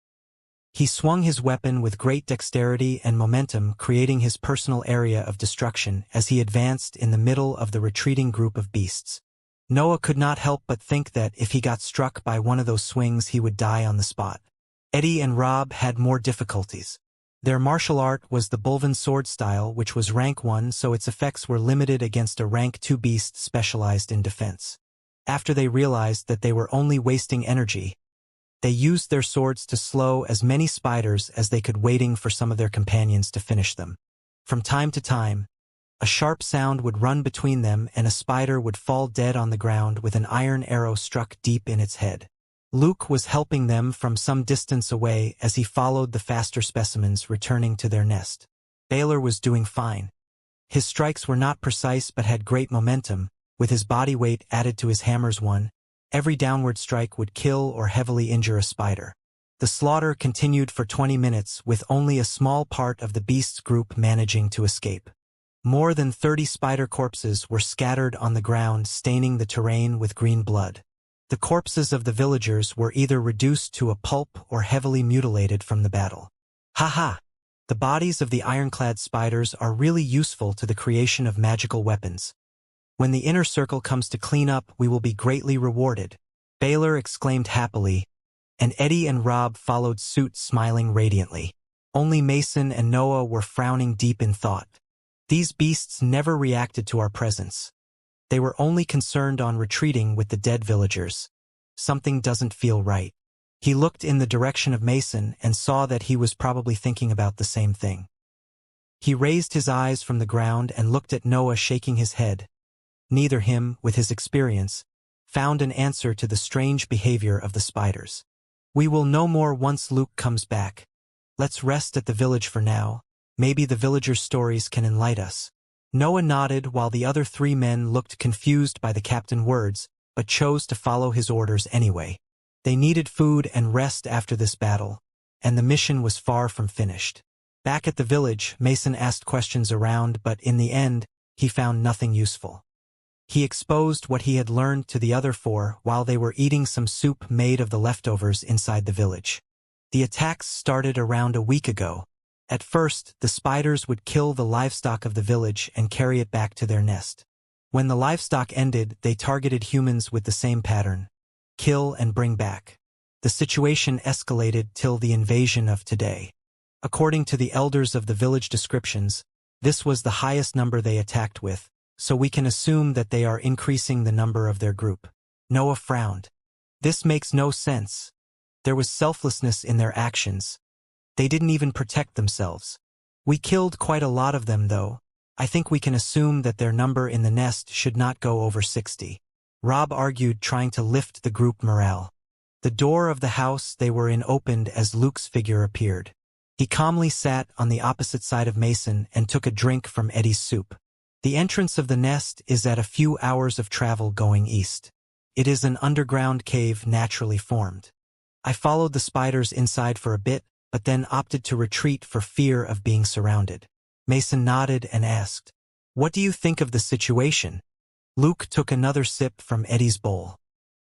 He swung his weapon with great dexterity and momentum, creating his personal area of destruction as he advanced in the middle of the retreating group of beasts. Noah could not help but think that if he got struck by one of those swings he would die on the spot. Eddie and Rob had more difficulties. Their martial art was the Bulvan sword style, which was rank 1, so its effects were limited against a rank 2 beast specialized in defense. After they realized that they were only wasting energy, they used their swords to slow as many spiders as they could, waiting for some of their companions to finish them. From time to time, a sharp sound would run between them and a spider would fall dead on the ground with an iron arrow struck deep in its head. Luke was helping them from some distance away as he followed the faster specimens returning to their nest. Baylor was doing fine. His strikes were not precise but had great momentum, with his body weight added to his hammer's one. Every downward strike would kill or heavily injure a spider. The slaughter continued for 20 minutes, with only a small part of the beast's group managing to escape. More than 30 spider corpses were scattered on the ground, staining the terrain with green blood. The corpses of the villagers were either reduced to a pulp or heavily mutilated from the battle. Ha! The bodies of the ironclad spiders are really useful to the creation of magical weapons. When the inner circle comes to clean up, we will be greatly rewarded, Baylor exclaimed happily, and Eddie and Rob followed suit, smiling radiantly. Only Mason and Noah were frowning deep in thought. These beasts never reacted to our presence. They were only concerned on retreating with the dead villagers. Something doesn't feel right. He looked in the direction of Mason and saw that he was probably thinking about the same thing. He raised his eyes from the ground and looked at Noah, shaking his head. Neither him, with his experience, found an answer to the strange behavior of the spiders. We will know more once Luke comes back. Let's rest at the village for now. Maybe the villagers' stories can enlighten us. Noah nodded while the other 3 men looked confused by the captain's words, but chose to follow his orders anyway. They needed food and rest after this battle, and the mission was far from finished. Back at the village, Mason asked questions around, but in the end, he found nothing useful. He exposed what he had learned to the other 4 while they were eating some soup made of the leftovers inside the village. The attacks started around a week ago. At first, the spiders would kill the livestock of the village and carry it back to their nest. When the livestock ended, they targeted humans with the same pattern: kill and bring back. The situation escalated till the invasion of today. According to the elders of the village descriptions, this was the highest number they attacked with, so we can assume that they are increasing the number of their group. Noah frowned. This makes no sense. There was selflessness in their actions. They didn't even protect themselves. We killed quite a lot of them though. I think we can assume that their number in the nest should not go over 60. Rob argued, trying to lift the group morale. The door of the house they were in opened as Luke's figure appeared. He calmly sat on the opposite side of Mason and took a drink from Eddie's soup. The entrance of the nest is at a few hours of travel going east. It is an underground cave naturally formed. I followed the spiders inside for a bit, but then opted to retreat for fear of being surrounded. Mason nodded and asked, "What do you think of the situation?" Luke took another sip from Eddie's bowl.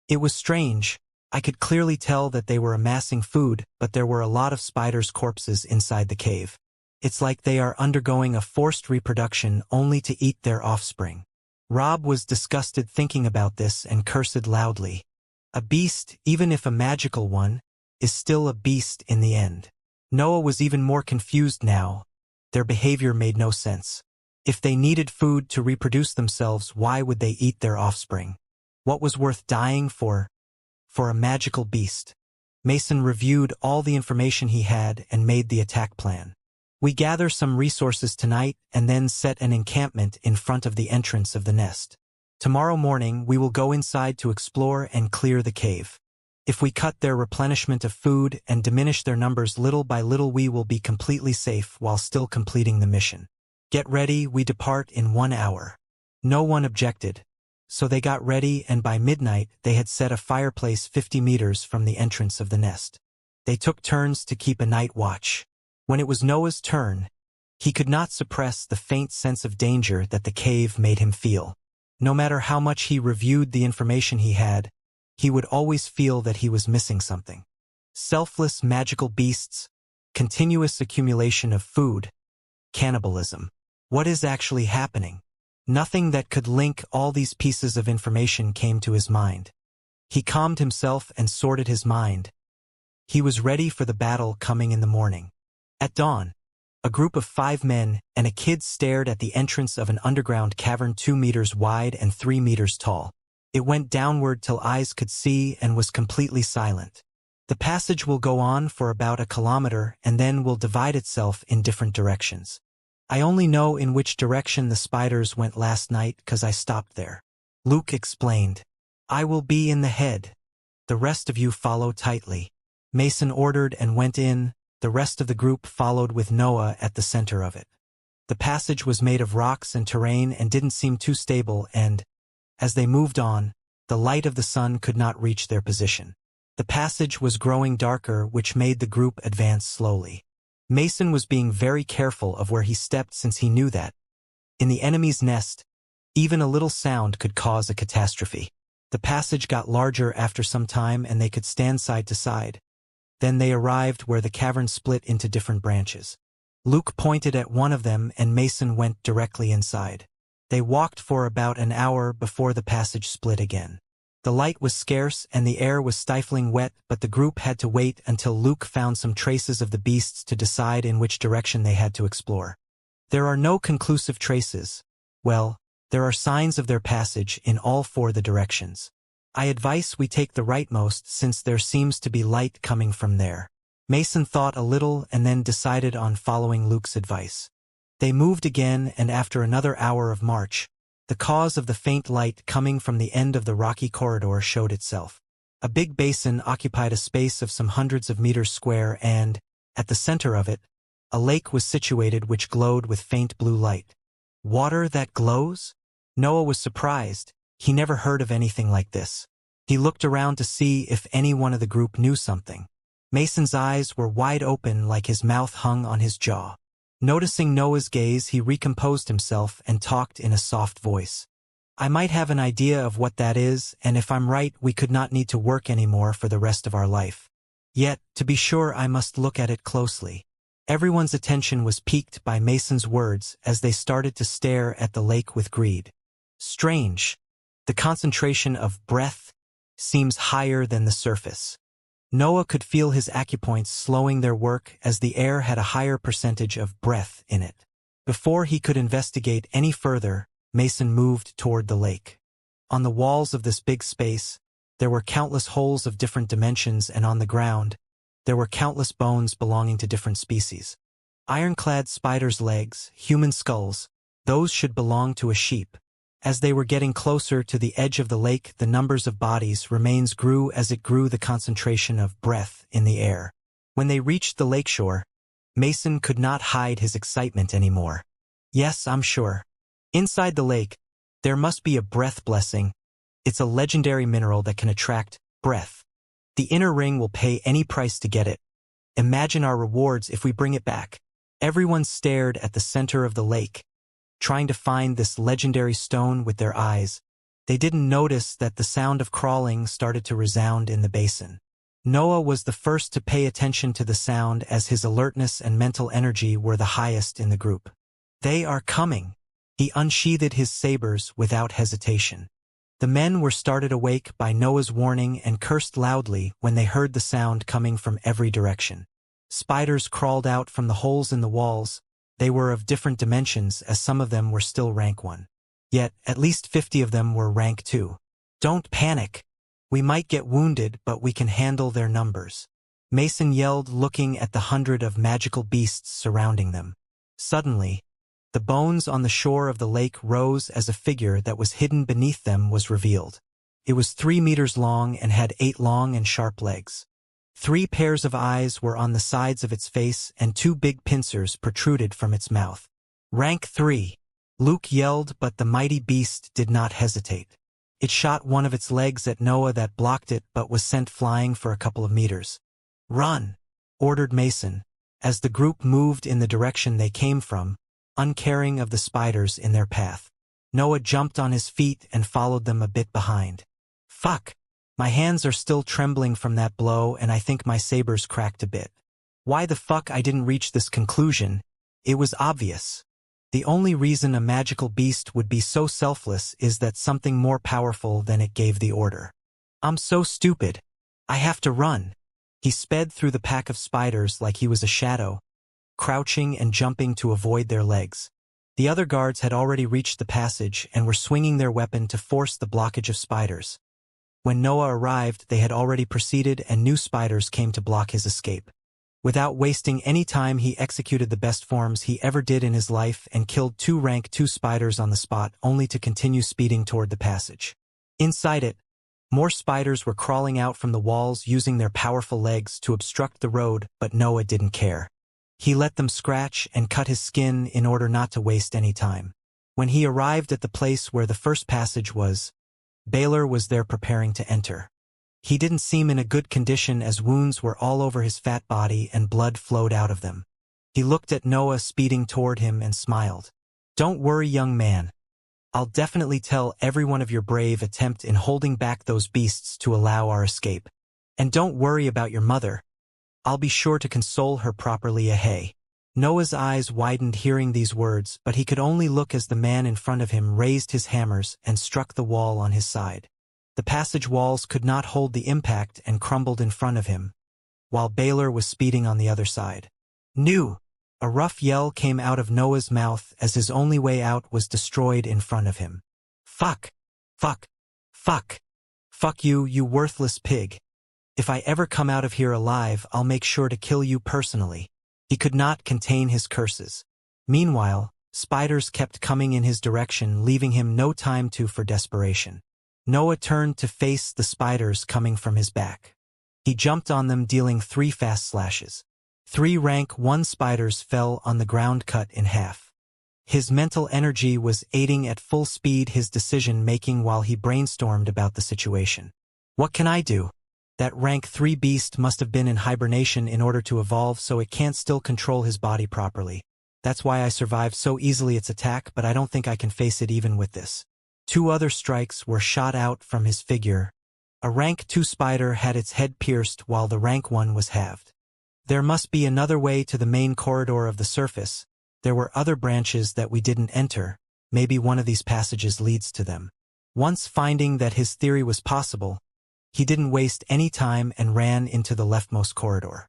It was strange. I could clearly tell that they were amassing food, but there were a lot of spiders' corpses inside the cave. It's like they are undergoing a forced reproduction only to eat their offspring. Rob was disgusted thinking about this and cursed loudly. A beast, even if a magical one, is still a beast in the end. Noah was even more confused now. Their behavior made no sense. If they needed food to reproduce themselves, why would they eat their offspring? What was worth dying for? For a magical beast. Mason reviewed all the information he had and made the attack plan. We gather some resources tonight and then set an encampment in front of the entrance of the nest. Tomorrow morning we will go inside to explore and clear the cave. If we cut their replenishment of food and diminish their numbers little by little, we will be completely safe while still completing the mission. Get ready, we depart in 1 hour. No one objected. So they got ready, and by midnight they had set a fireplace 50 meters from the entrance of the nest. They took turns to keep a night watch. When it was Noah's turn, he could not suppress the faint sense of danger that the cave made him feel. No matter how much he reviewed the information he would always feel that he was missing something. Selfless magical beasts, continuous accumulation of food, cannibalism. What is actually happening? Nothing that could link all these pieces of information came to his mind. He calmed himself and sorted his mind. He was ready for the battle coming in the morning. At dawn, a group of 5 men and a kid stared at the entrance of an underground cavern 2 meters wide and 3 meters tall. It went downward till eyes could see and was completely silent. The passage will go on for about 1 kilometer and then will divide itself in different directions. I only know in which direction the spiders went last night 'cause I stopped there. Luke explained. I will be in the head. The rest of you follow tightly. Mason ordered and went in. The rest of the group followed with Noah at the center of it. The passage was made of rocks and terrain and didn't seem too stable, and, as they moved on, the light of the sun could not reach their position. The passage was growing darker, which made the group advance slowly. Mason was being very careful of where he stepped since he knew that, in the enemy's nest, even a little sound could cause a catastrophe. The passage got larger after some time and they could stand side to side. Then they arrived where the cavern split into different branches. Luke pointed at one of them and Mason went directly inside. They walked for about an hour before the passage split again. The light was scarce and the air was stifling wet, but the group had to wait until Luke found some traces of the beasts to decide in which direction they had to explore. There are no conclusive traces. Well, there are signs of their passage in all 4 the directions. I advise we take the rightmost since there seems to be light coming from there. Mason thought a little and then decided on following Luke's advice. They moved again, and after another hour of march, the cause of the faint light coming from the end of the rocky corridor showed itself. A big basin occupied a space of some hundreds of meters square and, at the center of it, a lake was situated which glowed with faint blue light. Water that glows? Noah was surprised. He never heard of anything like this. He looked around to see if any one of the group knew something. Mason's eyes were wide open like his mouth hung on his jaw. Noticing Noah's gaze, he recomposed himself and talked in a soft voice. I might have an idea of what that is, and if I'm right, we could not need to work anymore for the rest of our life. Yet, to be sure, I must look at it closely. Everyone's attention was piqued by Mason's words as they started to stare at the lake with greed. Strange. The concentration of breath seems higher than the surface. Noah could feel his acupoints slowing their work as the air had a higher percentage of breath in it. Before he could investigate any further, Mason moved toward the lake. On the walls of this big space, there were countless holes of different dimensions, and on the ground, there were countless bones belonging to different species. Ironclad spiders' legs, human skulls, those should belong to a sheep. As they were getting closer to the edge of the lake, the numbers of bodies' remains grew as it grew the concentration of breath in the air. When they reached the lakeshore, Mason could not hide his excitement anymore. Yes, I'm sure. Inside the lake, there must be a breath blessing. It's a legendary mineral that can attract breath. The inner ring will pay any price to get it. Imagine our rewards if we bring it back. Everyone stared at the center of the lake, trying to find this legendary stone with their eyes. They didn't notice that the sound of crawling started to resound in the basin. Noah was the first to pay attention to the sound as his alertness and mental energy were the highest in the group. They are coming. He unsheathed his sabers without hesitation. The men were started awake by Noah's warning and cursed loudly when they heard the sound coming from every direction. Spiders crawled out from the holes in the walls. They were of different dimensions, as some of them were still rank 1. Yet, at least 50 of them were rank 2. Don't panic. We might get wounded, but we can handle their numbers. Mason yelled, looking at the 100 of magical beasts surrounding them. Suddenly, the bones on the shore of the lake rose as a figure that was hidden beneath them was revealed. It was 3 meters long and had 8 long and sharp legs. 3 pairs of eyes were on the sides of its face and 2 big pincers protruded from its mouth. Rank 3. Luke yelled, but the mighty beast did not hesitate. It shot one of its legs at Noah that blocked it but was sent flying for a couple of meters. "Run," ordered Mason, as the group moved in the direction they came from, uncaring of the spiders in their path. Noah jumped on his feet and followed them a bit behind. "Fuck! My hands are still trembling from that blow and I think my saber's cracked a bit. Why the fuck I didn't reach this conclusion? It was obvious. The only reason a magical beast would be so selfless is that something more powerful than it gave the order. I'm so stupid. I have to run." He sped through the pack of spiders like he was a shadow, crouching and jumping to avoid their legs. The other guards had already reached the passage and were swinging their weapon to force the blockage of spiders. When Noah arrived, they had already proceeded and new spiders came to block his escape. Without wasting any time, he executed the best forms he ever did in his life and killed 2 rank 2 spiders on the spot, only to continue speeding toward the passage. Inside it, more spiders were crawling out from the walls using their powerful legs to obstruct the road, but Noah didn't care. He let them scratch and cut his skin in order not to waste any time. When he arrived at the place where the first passage was, Baylor was there preparing to enter. He didn't seem in a good condition as wounds were all over his fat body and blood flowed out of them. He looked at Noah speeding toward him and smiled. "Don't worry, young man. I'll definitely tell everyone of your brave attempt in holding back those beasts to allow our escape. And don't worry about your mother. I'll be sure to console her properly, ahay." Noah's eyes widened hearing these words, but he could only look as the man in front of him raised his hammers and struck the wall on his side. The passage walls could not hold the impact and crumbled in front of him, while Baylor was speeding on the other side. "New!" A rough yell came out of Noah's mouth as his only way out was destroyed in front of him. "Fuck! Fuck! Fuck! Fuck you, you worthless pig! If I ever come out of here alive, I'll make sure to kill you personally." He could not contain his curses. Meanwhile, spiders kept coming in his direction, leaving him no time for desperation. Noah turned to face the spiders coming from his back. He jumped on them, dealing 3 fast slashes. 3 rank 1 spiders fell on the ground, cut in half. His mental energy was aiding at full speed his decision-making while he brainstormed about the situation. "What can I do? That rank 3 beast must have been in hibernation in order to evolve, so it can't still control his body properly. That's why I survived so easily its attack, but I don't think I can face it even with this." 2 other strikes were shot out from his figure. A rank 2 spider had its head pierced while the rank 1 was halved. There must be another way to the main corridor of the surface. There were other branches that we didn't enter. Maybe one of these passages leads to them. Once finding that his theory was possible, he didn't waste any time and ran into the leftmost corridor.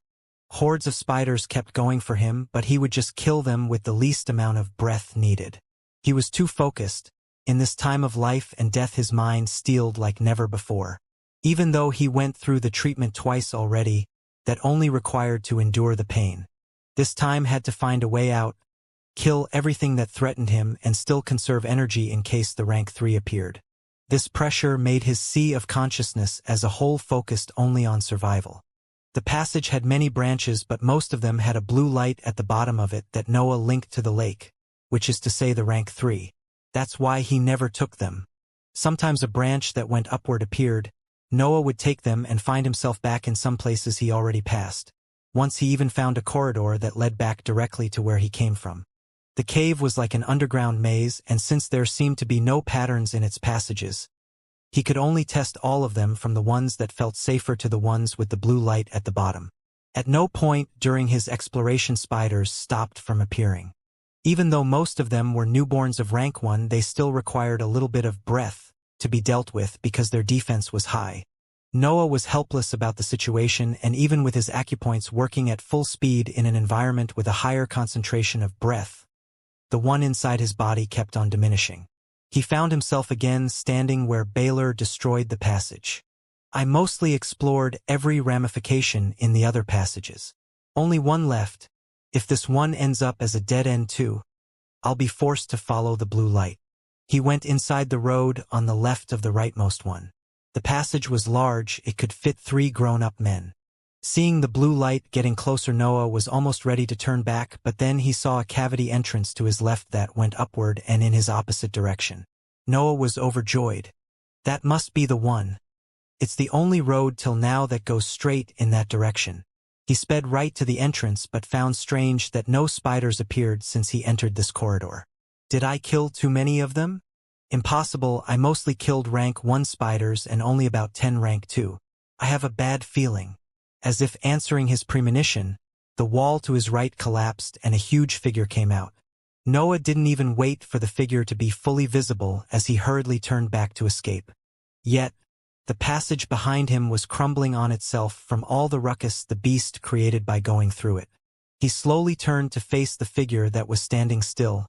Hordes of spiders kept going for him, but he would just kill them with the least amount of breath needed. He was too focused. In this time of life and death, his mind steeled like never before. Even though he went through the treatment twice already, that only required to endure the pain. This time had to find a way out, kill everything that threatened him, and still conserve energy in case the rank 3 appeared. This pressure made his sea of consciousness as a whole focused only on survival. The passage had many branches, but most of them had a blue light at the bottom of it that Noah linked to the lake, which is to say the rank 3. That's why he never took them. Sometimes a branch that went upward appeared. Noah would take them and find himself back in some places he already passed. Once he even found a corridor that led back directly to where he came from. The cave was like an underground maze, and since there seemed to be no patterns in its passages, he could only test all of them from the ones that felt safer to the ones with the blue light at the bottom. At no point during his exploration spiders stopped from appearing. Even though most of them were newborns of rank 1, they still required a little bit of breath to be dealt with because their defense was high. Noah was helpless about the situation, and even with his acupoints working at full speed in an environment with a higher concentration of breath, the one inside his body kept on diminishing. He found himself again standing where Baylor destroyed the passage. "I mostly explored every ramification in the other passages. Only one left. If this one ends up as a dead end too, I'll be forced to follow the blue light." He went inside the road on the left of the rightmost one. The passage was large, it could fit 3 grown-up men. Seeing the blue light getting closer, Noah was almost ready to turn back, but then he saw a cavity entrance to his left that went upward and in his opposite direction. Noah was overjoyed. That must be the one. It's the only road till now that goes straight in that direction. He sped right to the entrance but found strange that no spiders appeared since he entered this corridor. Did I kill too many of them? Impossible, I mostly killed rank 1 spiders and only about 10 rank 2. I have a bad feeling. As if answering his premonition, the wall to his right collapsed and a huge figure came out. Noah didn't even wait for the figure to be fully visible as he hurriedly turned back to escape. Yet, the passage behind him was crumbling on itself from all the ruckus the beast created by going through it. He slowly turned to face the figure that was standing still,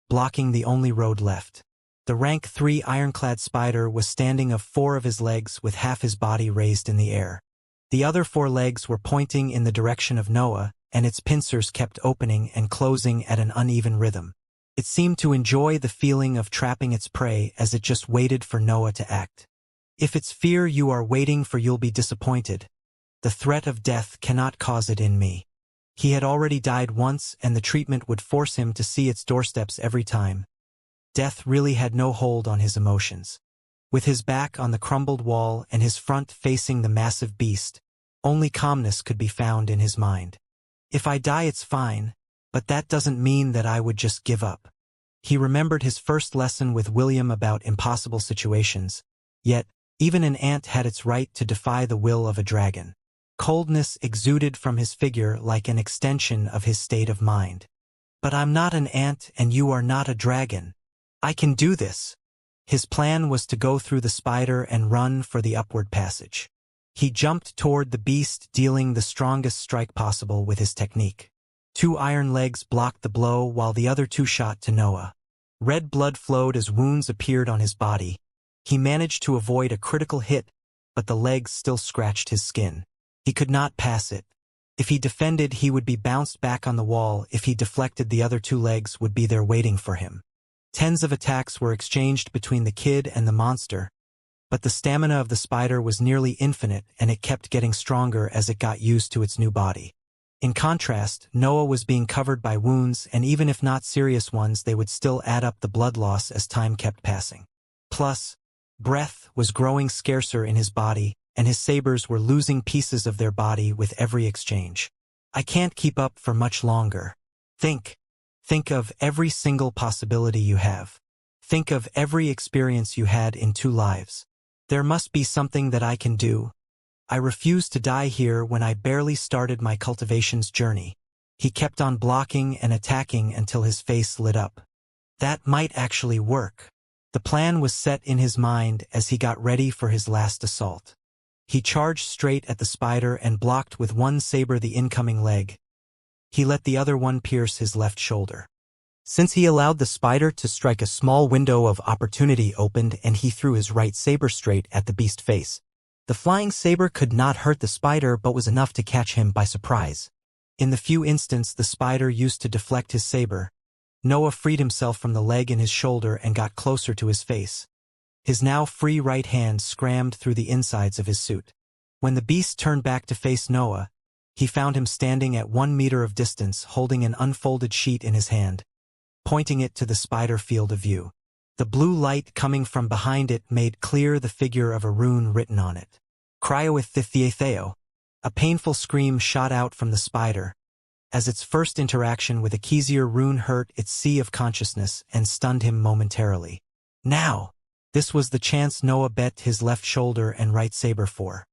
blocking the only road left. The rank 3 ironclad spider was standing of 4 of his legs with half his body raised in the air. The other 4 legs were pointing in the direction of Noah, and its pincers kept opening and closing at an uneven rhythm. It seemed to enjoy the feeling of trapping its prey as it just waited for Noah to act. If it's fear you are waiting for, you'll be disappointed. The threat of death cannot cause it in me. He had already died once, and the treatment would force him to see its doorsteps every time. Death really had no hold on his emotions. With his back on the crumbled wall and his front facing the massive beast, only calmness could be found in his mind. If I die it's fine, but that doesn't mean that I would just give up. He remembered his first lesson with William about impossible situations, yet, even an ant had its right to defy the will of a dragon. Coldness exuded from his figure like an extension of his state of mind. But I'm not an ant and you are not a dragon. I can do this. His plan was to go through the spider and run for the upward passage. He jumped toward the beast, dealing the strongest strike possible with his technique. 2 iron legs blocked the blow while the other 2 shot to Noah. Red blood flowed as wounds appeared on his body. He managed to avoid a critical hit, but the legs still scratched his skin. He could not pass it. If he defended, he would be bounced back on the wall. If he deflected, the other 2 legs would be there waiting for him. Tens of attacks were exchanged between the kid and the monster, but the stamina of the spider was nearly infinite and it kept getting stronger as it got used to its new body. In contrast, Noah was being covered by wounds, and even if not serious ones, they would still add up the blood loss as time kept passing. Plus, breath was growing scarcer in his body, and his sabers were losing pieces of their body with every exchange. I can't keep up for much longer. Think of every single possibility you have. Think of every experience you had in 2 lives. There must be something that I can do. I refuse to die here when I barely started my cultivation's journey. He kept on blocking and attacking until his face lit up. That might actually work. The plan was set in his mind as he got ready for his last assault. He charged straight at the spider and blocked with 1 saber the incoming leg. He let the other one pierce his left shoulder. Since he allowed the spider to strike, a small window of opportunity opened and he threw his right saber straight at the beast's face. The flying saber could not hurt the spider but was enough to catch him by surprise. In the few instants the spider used to deflect his saber, Noah freed himself from the leg in his shoulder and got closer to his face. His now free right hand scrammed through the insides of his suit. When the beast turned back to face Noah, he found him standing at 1 meter of distance holding an unfolded sheet in his hand, pointing it to the spider field of view. The blue light coming from behind it made clear the figure of a rune written on it. Cryoethithetheo. A painful scream shot out from the spider, as its first interaction with a Xianxia rune hurt its sea of consciousness and stunned him momentarily. Now! This was the chance Noah bet his left shoulder and right saber for.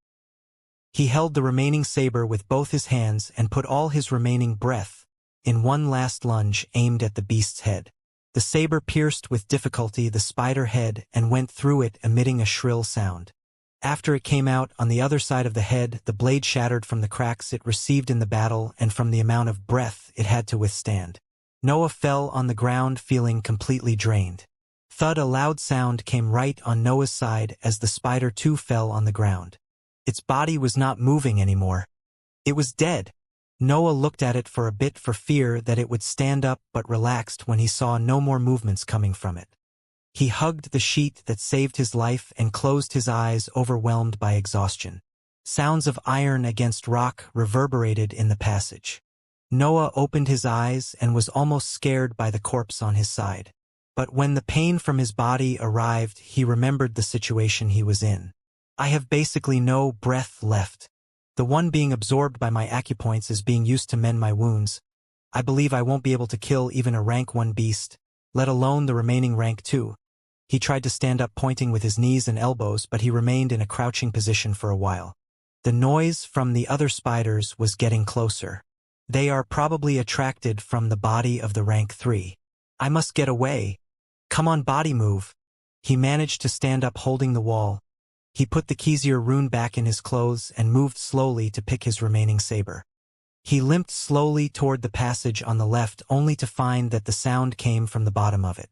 He held the remaining saber with both his hands and put all his remaining breath in 1 last lunge aimed at the beast's head. The saber pierced with difficulty the spider head and went through it, emitting a shrill sound. After it came out on the other side of the head, the blade shattered from the cracks it received in the battle and from the amount of breath it had to withstand. Noah fell on the ground feeling completely drained. Thud! A loud sound came right on Noah's side as the spider too fell on the ground. Its body was not moving anymore. It was dead. Noah looked at it for a bit for fear that it would stand up but relaxed when he saw no more movements coming from it. He hugged the sheet that saved his life and closed his eyes, overwhelmed by exhaustion. Sounds of iron against rock reverberated in the passage. Noah opened his eyes and was almost scared by the corpse on his side. But when the pain from his body arrived, he remembered the situation he was in. I have basically no breath left. The one being absorbed by my acupoints is being used to mend my wounds. I believe I won't be able to kill even a rank 1 beast, let alone the remaining rank 2. He tried to stand up pointing with his knees and elbows, but he remained in a crouching position for a while. The noise from the other spiders was getting closer. They are probably attracted from the body of the rank 3. I must get away. Come on, body, move. He managed to stand up holding the wall. He put the Xianxia rune back in his clothes and moved slowly to pick his remaining saber. He limped slowly toward the passage on the left only to find that the sound came from the bottom of it.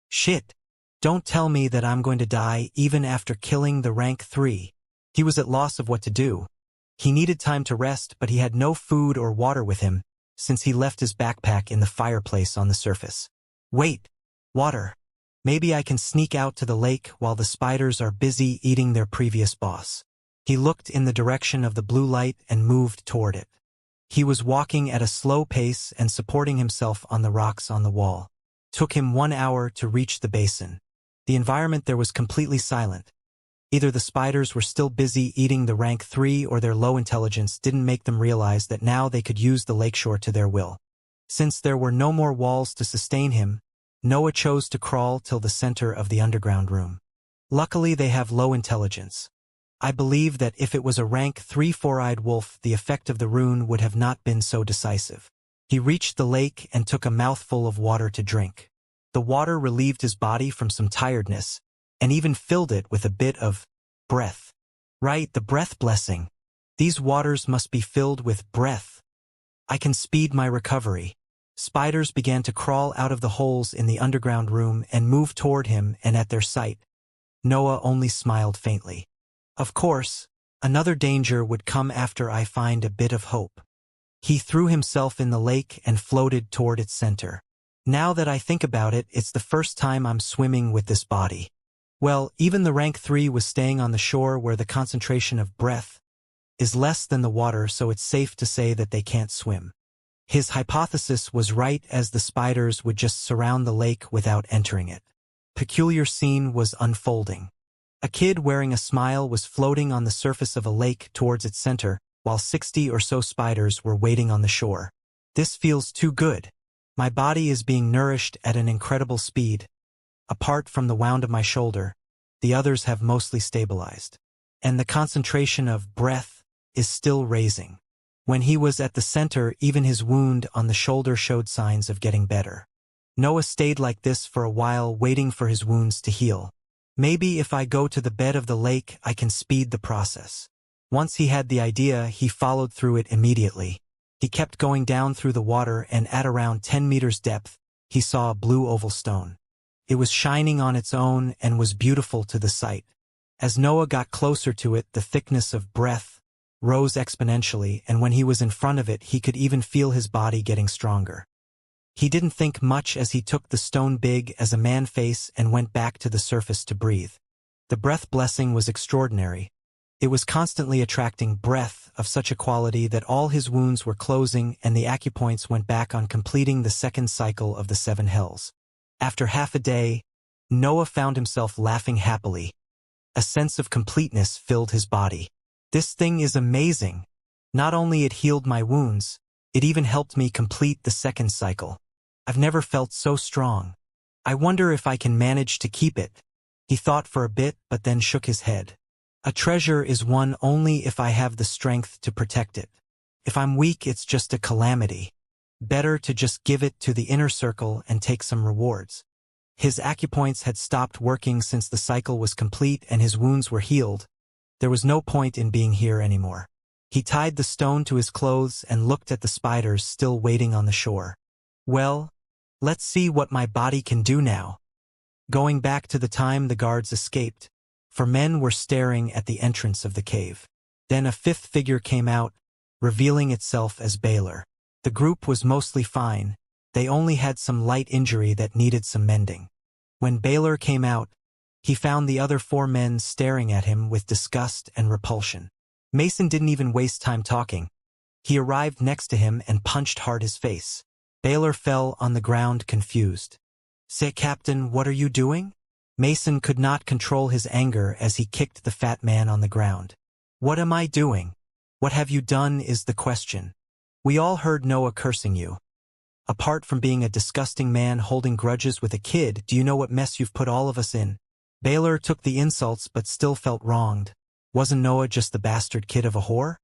Shit! Don't tell me that I'm going to die even after killing the rank 3. He was at loss of what to do. He needed time to rest, but he had no food or water with him, since he left his backpack in the fireplace on the surface. Wait! Water! Maybe I can sneak out to the lake while the spiders are busy eating their previous boss. He looked in the direction of the blue light and moved toward it. He was walking at a slow pace and supporting himself on the rocks on the wall. Took him 1 hour to reach the basin. The environment there was completely silent. Either the spiders were still busy eating the rank 3 or their low intelligence didn't make them realize that now they could use the lakeshore to their will. Since there were no more walls to sustain him, Noah chose to crawl till the center of the underground room. Luckily they have low intelligence. I believe that if it was a rank 3 four-eyed wolf, the effect of the rune would have not been so decisive. He reached the lake and took a mouthful of water to drink. The water relieved his body from some tiredness, and even filled it with a bit of breath. Right, the breath blessing. These waters must be filled with breath. I can speed my recovery. Spiders began to crawl out of the holes in the underground room and move toward him, and at their sight, Noah only smiled faintly. Of course, another danger would come after I find a bit of hope. He threw himself in the lake and floated toward its center. Now that I think about it, it's the first time I'm swimming with this body. Well, even the rank 3 was staying on the shore where the concentration of breath is less than the water, so it's safe to say that they can't swim. His hypothesis was right, as the spiders would just surround the lake without entering it. Peculiar scene was unfolding. A kid wearing a smile was floating on the surface of a lake towards its center, while 60 or so spiders were waiting on the shore. This feels too good. My body is being nourished at an incredible speed. Apart from the wound of my shoulder, the others have mostly stabilized. And the concentration of breath is still raising. When he was at the center, even his wound on the shoulder showed signs of getting better. Noah stayed like this for a while, waiting for his wounds to heal. Maybe if I go to the bed of the lake, I can speed the process. Once he had the idea, he followed through it immediately. He kept going down through the water, and at around 10 meters depth, he saw a blue oval stone. It was shining on its own and was beautiful to the sight. As Noah got closer to it, the thickness of breath rose exponentially, and when he was in front of it, he could even feel his body getting stronger. He didn't think much as he took the stone big as a man face and went back to the surface to breathe. The breath blessing was extraordinary. It was constantly attracting breath of such a quality that all his wounds were closing, and the acupoints went back on completing the second cycle of the 7 hells. After half a day, Noah found himself laughing happily. A sense of completeness filled his body. This thing is amazing. Not only it healed my wounds, it even helped me complete the second cycle. I've never felt so strong. I wonder if I can manage to keep it. He thought for a bit, but then shook his head. A treasure is won only if I have the strength to protect it. If I'm weak, it's just a calamity. Better to just give it to the inner circle and take some rewards. His acupoints had stopped working since the cycle was complete and his wounds were healed. There was no point in being here anymore. He tied the stone to his clothes and looked at the spiders still waiting on the shore. Well, let's see what my body can do now. Going back to the time the guards escaped, for men were staring at the entrance of the cave. Then a 5th figure came out, revealing itself as Baylor. The group was mostly fine. They only had some light injury that needed some mending. When Baylor came out, he found the other 4 men staring at him with disgust and repulsion. Mason didn't even waste time talking. He arrived next to him and punched hard his face. Baylor fell on the ground confused. "Say, Captain, what are you doing?" Mason could not control his anger as he kicked the fat man on the ground. "What am I doing? What have you done is the question. We all heard Noah cursing you. Apart from being a disgusting man holding grudges with a kid, do you know what mess you've put all of us in? Baylor took the insults but still felt wronged. Wasn't Noah just the bastard kid of a whore?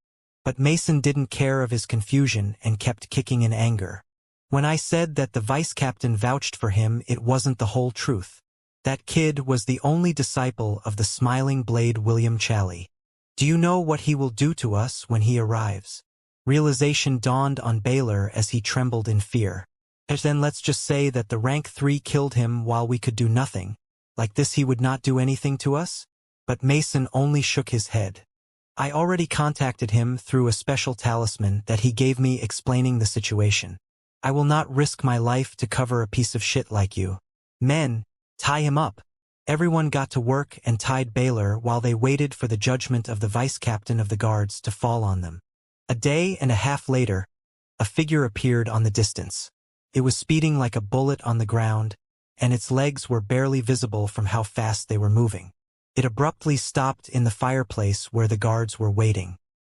But Mason didn't care of his confusion and kept kicking in anger. When I said that the vice captain vouched for him, it wasn't the whole truth. That kid was the only disciple of the smiling blade William Challey. Do you know what he will do to us when he arrives? Realization dawned on Baylor as he trembled in fear. And then let's just say that the rank 3 killed him while we could do nothing. Like this he would not do anything to us? But Mason only shook his head. I already contacted him through a special talisman that he gave me explaining the situation. I will not risk my life to cover a piece of shit like you. Men, tie him up. Everyone got to work and tied Baylor while they waited for the judgment of the vice captain of the guards to fall on them. A day and a half later, a figure appeared on the distance. It was speeding like a bullet on the ground, and its legs were barely visible from how fast they were moving. It abruptly stopped in the fireplace where the guards were waiting.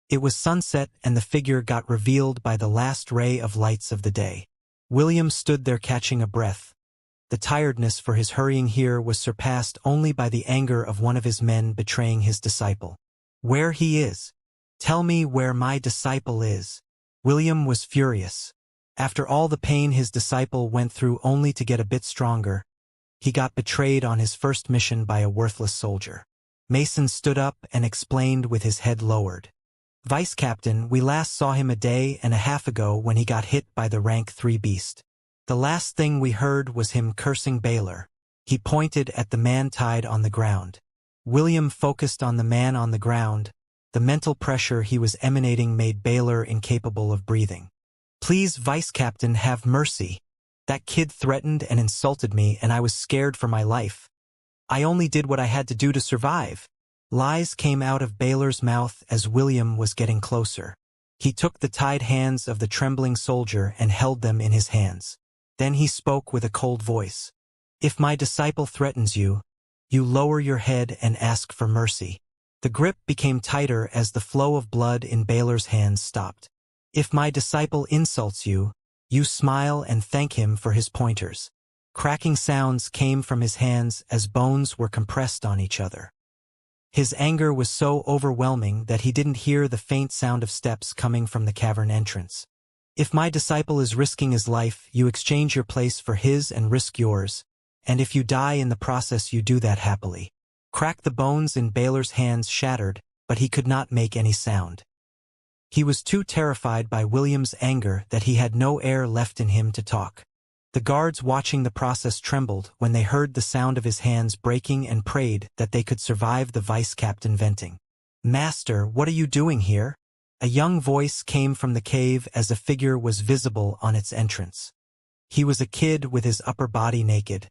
It was sunset and the figure got revealed by the last ray of lights of the day. William stood there catching a breath. The tiredness for his hurrying here was surpassed only by the anger of one of his men betraying his disciple. Where he is. Tell me where my disciple is. William was furious. After all the pain his disciple went through only to get a bit stronger, he got betrayed on his first mission by a worthless soldier. Mason stood up and explained with his head lowered. Vice Captain, we last saw him a day and a half ago when he got hit by the rank 3 beast. The last thing we heard was him cursing Baylor. He pointed at the man tied on the ground. William focused on the man on the ground. The mental pressure he was emanating made Baylor incapable of breathing. Please, Vice Captain, have mercy. That kid threatened and insulted me and I was scared for my life. I only did what I had to do to survive. Lies came out of Baylor's mouth as William was getting closer. He took the tied hands of the trembling soldier and held them in his hands. Then he spoke with a cold voice. If my disciple threatens you, you lower your head and ask for mercy. The grip became tighter as the flow of blood in Baylor's hands stopped. If my disciple insults you, you smile and thank him for his pointers. Cracking sounds came from his hands as bones were compressed on each other. His anger was so overwhelming that he didn't hear the faint sound of steps coming from the cavern entrance. If my disciple is risking his life, you exchange your place for his and risk yours, and if you die in the process you do that happily. Crack. The bones in Baylor's hands shattered, but he could not make any sound. He was too terrified by William's anger that he had no air left in him to talk. The guards watching the process trembled when they heard the sound of his hands breaking and prayed that they could survive the vice captain venting. Master, what are you doing here? A young voice came from the cave as a figure was visible on its entrance. He was a kid with his upper body naked.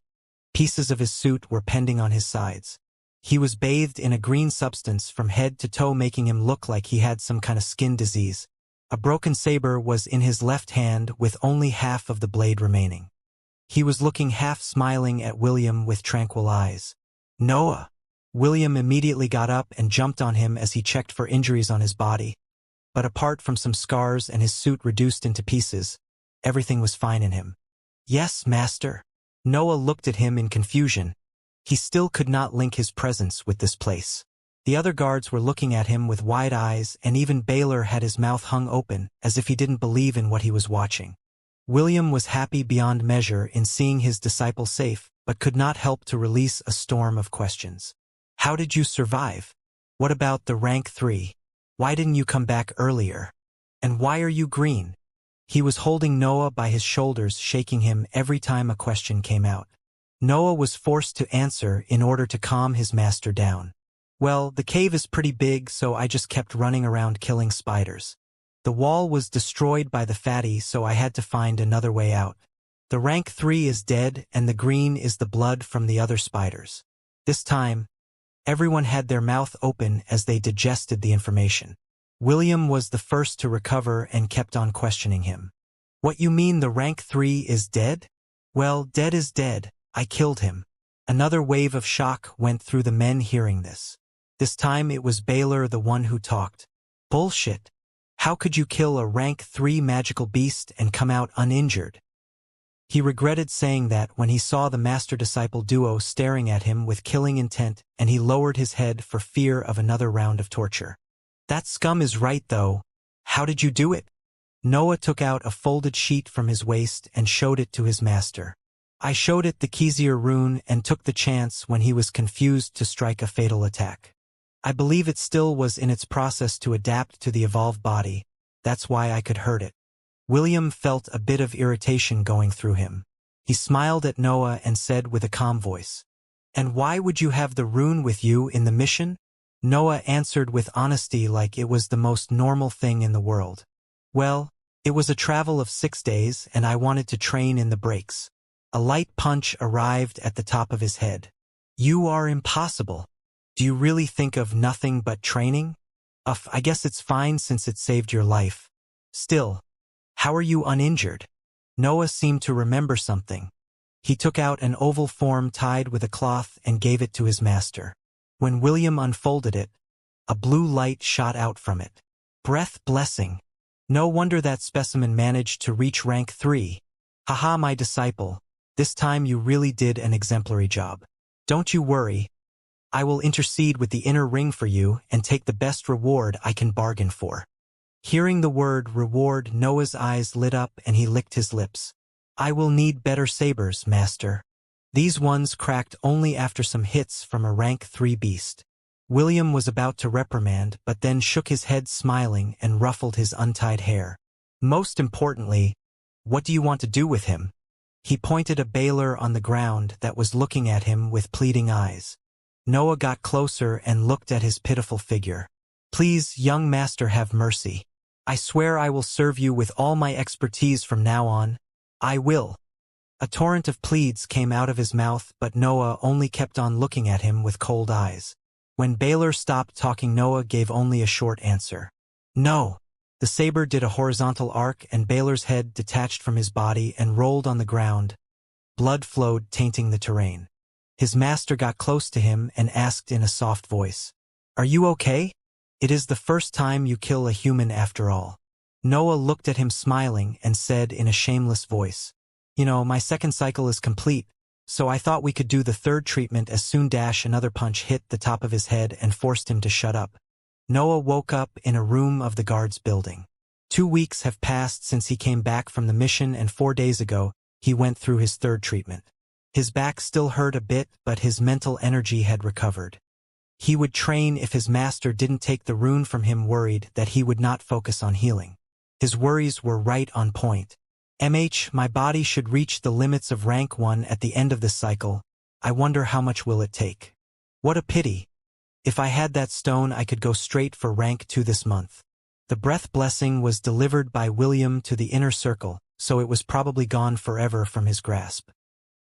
Pieces of his suit were pending on his sides. He was bathed in a green substance from head to toe, making him look like he had some kind of skin disease. A broken saber was in his left hand with only half of the blade remaining. He was looking half smiling at William with tranquil eyes. Noah! William immediately got up and jumped on him as he checked for injuries on his body. But apart from some scars and his suit reduced into pieces, everything was fine in him. Yes, master. Noah looked at him in confusion. He still could not link his presence with this place. The other guards were looking at him with wide eyes, and even Baylor had his mouth hung open, as if he didn't believe in what he was watching. William was happy beyond measure in seeing his disciple safe, but could not help to release a storm of questions. How did you survive? What about the rank 3? Why didn't you come back earlier? And why are you green? He was holding Noah by his shoulders, shaking him every time a question came out. Noah was forced to answer in order to calm his master down. Well, the cave is pretty big, so I just kept running around killing spiders. The wall was destroyed by the fatty, so I had to find another way out. The rank 3 is dead, and the green is the blood from the other spiders. This time, everyone had their mouth open as they digested the information. William was the first to recover and kept on questioning him. What you mean the rank 3 is dead? Well, dead is dead. I killed him. Another wave of shock went through the men hearing this. This time it was Baylor the one who talked. Bullshit. How could you kill a rank 3 magical beast and come out uninjured? He regretted saying that when he saw the master-disciple duo staring at him with killing intent, and he lowered his head for fear of another round of torture. That scum is right, though. How did you do it? Noah took out a folded sheet from his waist and showed it to his master. I showed it the Xianxia rune and took the chance when he was confused to strike a fatal attack. I believe it still was in its process to adapt to the evolved body. That's why I could hurt it. William felt a bit of irritation going through him. He smiled at Noah and said with a calm voice, "And why would you have the rune with you in the mission?" Noah answered with honesty like it was the most normal thing in the world. "Well, it was a travel of 6 days and I wanted to train in the breaks." A light punch arrived at the top of his head. "You are impossible. Do you really think of nothing but training?" I guess it's fine since it saved your life. Still, how are you uninjured?" Noah seemed to remember something. He took out an oval form tied with a cloth and gave it to his master. When William unfolded it, a blue light shot out from it. Breath blessing. No wonder that specimen managed to reach rank 3. Haha, my disciple. This time you really did an exemplary job. Don't you worry. I will intercede with the inner ring for you and take the best reward I can bargain for. Hearing the word reward, Noah's eyes lit up and he licked his lips. I will need better sabers, master. These ones cracked only after some hits from a rank 3 beast. William was about to reprimand, but then shook his head smiling and ruffled his untied hair. Most importantly, what do you want to do with him? He pointed a bailer on the ground that was looking at him with pleading eyes. Noah got closer and looked at his pitiful figure. Please, young master, have mercy. I swear I will serve you with all my expertise from now on. I will. A torrent of pleads came out of his mouth, but Noah only kept on looking at him with cold eyes. When Baylor stopped talking, Noah gave only a short answer. No. The saber did a horizontal arc and Baylor's head detached from his body and rolled on the ground. Blood flowed, tainting the terrain. His master got close to him and asked in a soft voice, Are you okay? It is the first time you kill a human after all. Noah looked at him smiling and said in a shameless voice, My second cycle is complete, so I thought we could do the third treatment as soon. Another punch hit the top of his head and forced him to shut up. Noah woke up in a room of the guards building. 2 weeks have passed since he came back from the mission, and 4 days ago, he went through his third treatment. His back still hurt a bit, but his mental energy had recovered. He would train if his master didn't take the rune from him, worried that he would not focus on healing. His worries were right on point. My body should reach the limits of rank 1 at the end of this cycle. I wonder how much will it take. What a pity. If I had that stone, I could go straight for rank 2 this month. The breath blessing was delivered by William to the inner circle, so it was probably gone forever from his grasp.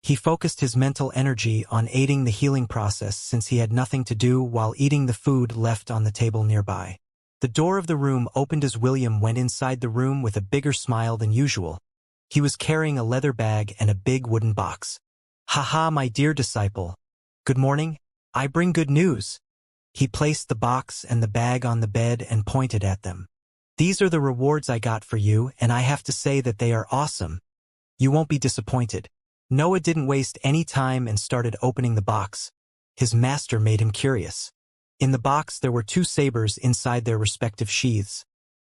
He focused his mental energy on aiding the healing process since he had nothing to do while eating the food left on the table nearby. The door of the room opened as William went inside the room with a bigger smile than usual. He was carrying a leather bag and a big wooden box. Haha, my dear disciple. Good morning. I bring good news. He placed the box and the bag on the bed and pointed at them. These are the rewards I got for you, and I have to say that they are awesome. You won't be disappointed. Noah didn't waste any time and started opening the box. His master made him curious. In the box there were 2 sabers inside their respective sheaths.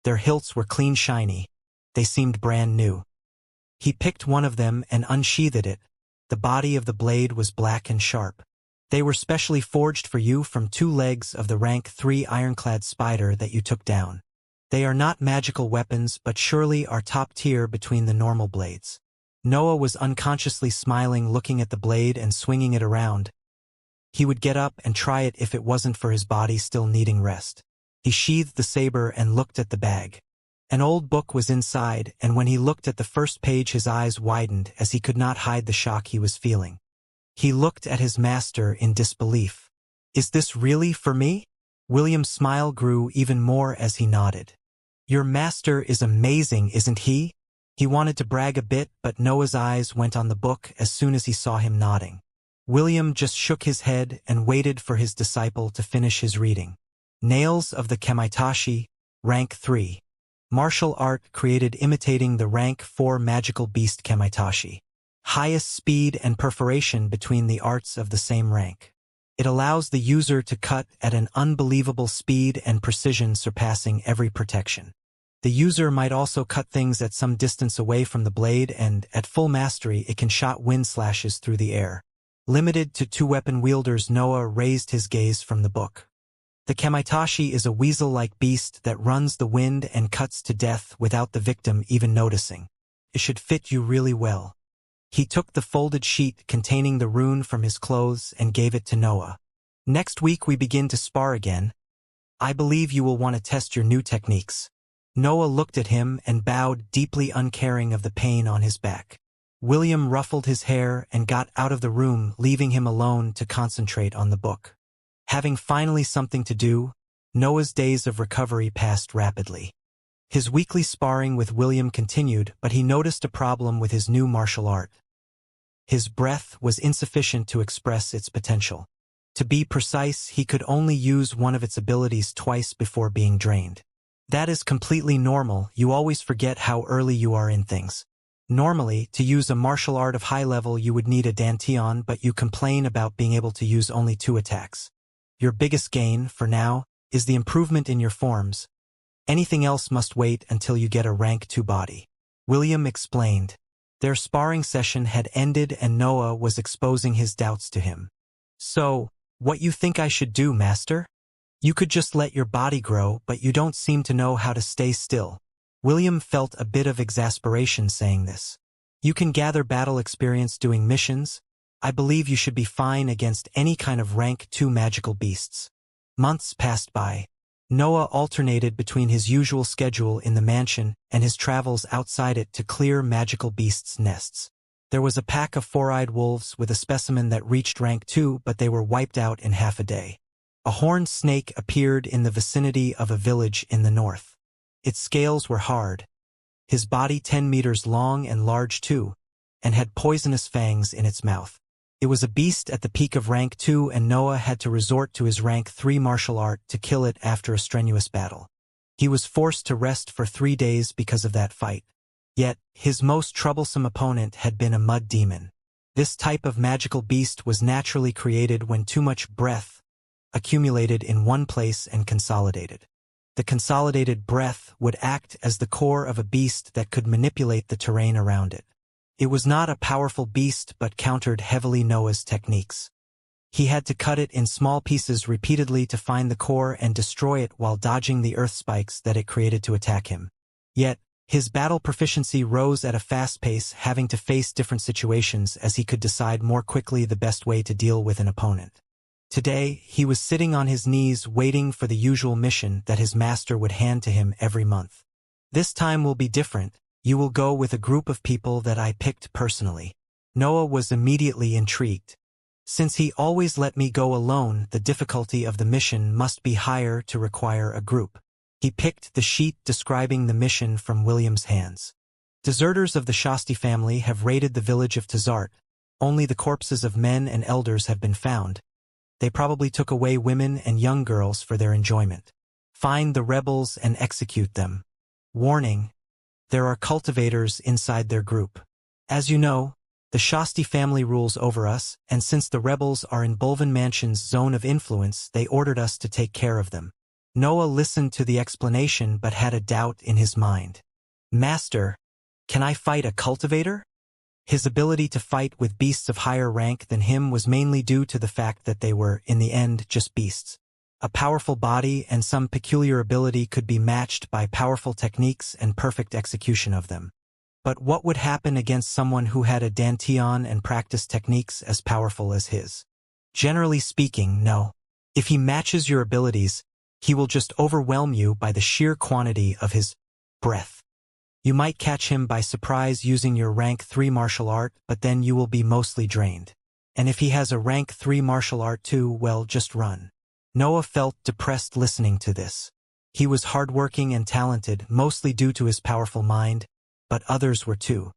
Their hilts were clean shiny. They seemed brand new. He picked one of them and unsheathed it. The body of the blade was black and sharp. They were specially forged for you from 2 legs of the rank 3 ironclad spider that you took down. They are not magical weapons, but surely are top tier between the normal blades. Noah was unconsciously smiling, looking at the blade and swinging it around. He would get up and try it if it wasn't for his body still needing rest. He sheathed the saber and looked at the bag. An old book was inside, and when he looked at the first page his eyes widened as he could not hide the shock he was feeling. He looked at his master in disbelief. Is this really for me? William's smile grew even more as he nodded. Your master is amazing, isn't he? He wanted to brag a bit, but Noah's eyes went on the book as soon as he saw him nodding. William just shook his head and waited for his disciple to finish his reading. Nails of the Kamaitashi, rank 3. Martial art created imitating the rank 4 magical beast Kamaitachi. Highest speed and perforation between the arts of the same rank. It allows the user to cut at an unbelievable speed and precision surpassing every protection. The user might also cut things at some distance away from the blade and, at full mastery, it can shot wind slashes through the air. Limited to 2 weapon wielders, Noah raised his gaze from the book. The Kamaitachi is a weasel-like beast that runs the wind and cuts to death without the victim even noticing. It should fit you really well. He took the folded sheet containing the rune from his clothes and gave it to Noah. Next week we begin to spar again. I believe you will want to test your new techniques. Noah looked at him and bowed, deeply uncaring of the pain on his back. William ruffled his hair and got out of the room, leaving him alone to concentrate on the book. Having finally something to do, Noah's days of recovery passed rapidly. His weekly sparring with William continued, but he noticed a problem with his new martial art. His breath was insufficient to express its potential. To be precise, he could only use one of its abilities twice before being drained. That is completely normal. You always forget how early you are in things. Normally, to use a martial art of high level you would need a dantian, but you complain about being able to use only 2 attacks. Your biggest gain, for now, is the improvement in your forms. Anything else must wait until you get a rank 2 body. William explained. Their sparring session had ended and Noah was exposing his doubts to him. So, what you think I should do, master? You could just let your body grow, but you don't seem to know how to stay still. William felt a bit of exasperation saying this. You can gather battle experience doing missions. I believe you should be fine against any kind of rank 2 magical beasts. Months passed by. Noah alternated between his usual schedule in the mansion and his travels outside it to clear magical beasts' nests. There was a pack of 4-eyed wolves with a specimen that reached rank 2, but they were wiped out in half a day. A horned snake appeared in the vicinity of a village in the north. Its scales were hard. His body 10 meters long and large too, and had poisonous fangs in its mouth. It was a beast at the peak of rank 2 and Noah had to resort to his rank 3 martial art to kill it after a strenuous battle. He was forced to rest for 3 days because of that fight. Yet, his most troublesome opponent had been a mud demon. This type of magical beast was naturally created when too much breath accumulated in one place and consolidated. The consolidated breath would act as the core of a beast that could manipulate the terrain around it. It was not a powerful beast but countered heavily Noah's techniques. He had to cut it in small pieces repeatedly to find the core and destroy it while dodging the earth spikes that it created to attack him. Yet, his battle proficiency rose at a fast pace, having to face different situations as he could decide more quickly the best way to deal with an opponent. Today, he was sitting on his knees waiting for the usual mission that his master would hand to him every month. This time will be different. You will go with a group of people that I picked personally. Noah was immediately intrigued. Since he always let me go alone, the difficulty of the mission must be higher to require a group. He picked the sheet describing the mission from William's hands. Deserters of the Shasti family have raided the village of Tazart. Only the corpses of men and elders have been found. They probably took away women and young girls for their enjoyment. Find the rebels and execute them. Warning: there are cultivators inside their group. As you know, the Shasti family rules over us, and since the rebels are in Bulvan Mansion's zone of influence, they ordered us to take care of them. Noah listened to the explanation but had a doubt in his mind. Master, can I fight a cultivator? His ability to fight with beasts of higher rank than him was mainly due to the fact that they were, in the end, just beasts. A powerful body and some peculiar ability could be matched by powerful techniques and perfect execution of them. But what would happen against someone who had a dantian and practiced techniques as powerful as his? Generally speaking, no. If he matches your abilities, he will just overwhelm you by the sheer quantity of his breath. You might catch him by surprise using your rank 3 martial art, but then you will be mostly drained. And if he has a rank 3 martial art too, well, just run. Noah felt depressed listening to this. He was hardworking and talented, mostly due to his powerful mind, but others were too.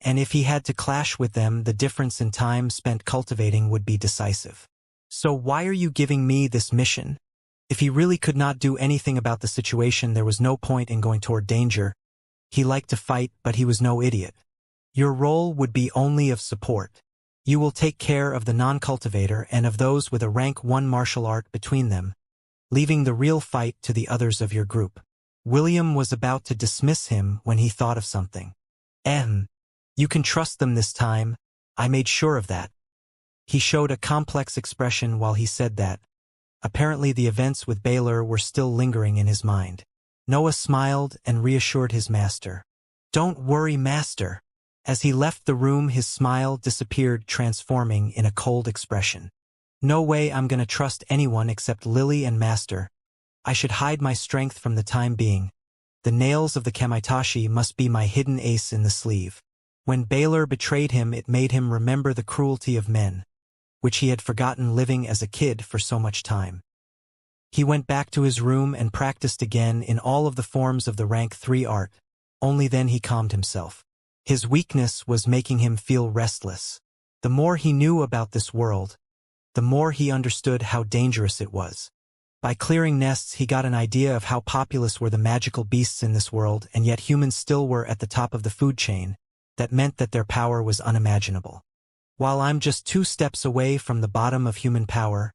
And if he had to clash with them, the difference in time spent cultivating would be decisive. So why are you giving me this mission? If he really could not do anything about the situation, there was no point in going toward danger. He liked to fight, but he was no idiot. Your role would be only of support. You will take care of the non-cultivator and of those with a rank 1 martial art between them, leaving the real fight to the others of your group. William was about to dismiss him when he thought of something. You can trust them this time. I made sure of that. He showed a complex expression while he said that. Apparently the events with Baylor were still lingering in his mind. Noah smiled and reassured his master. Don't worry, master. As he left the room, his smile disappeared, transforming in a cold expression. No way I'm gonna trust anyone except Lily and master. I should hide my strength from the time being. The nails of the Kamitashi must be my hidden ace in the sleeve. When Baylor betrayed him, it made him remember the cruelty of men, which he had forgotten living as a kid for so much time. He went back to his room and practiced again in all of the forms of the rank 3 art. Only then he calmed himself. His weakness was making him feel restless. The more he knew about this world, the more he understood how dangerous it was. By clearing nests, he got an idea of how populous were the magical beasts in this world, and yet humans still were at the top of the food chain. That meant that their power was unimaginable. While I'm just 2 steps away from the bottom of human power,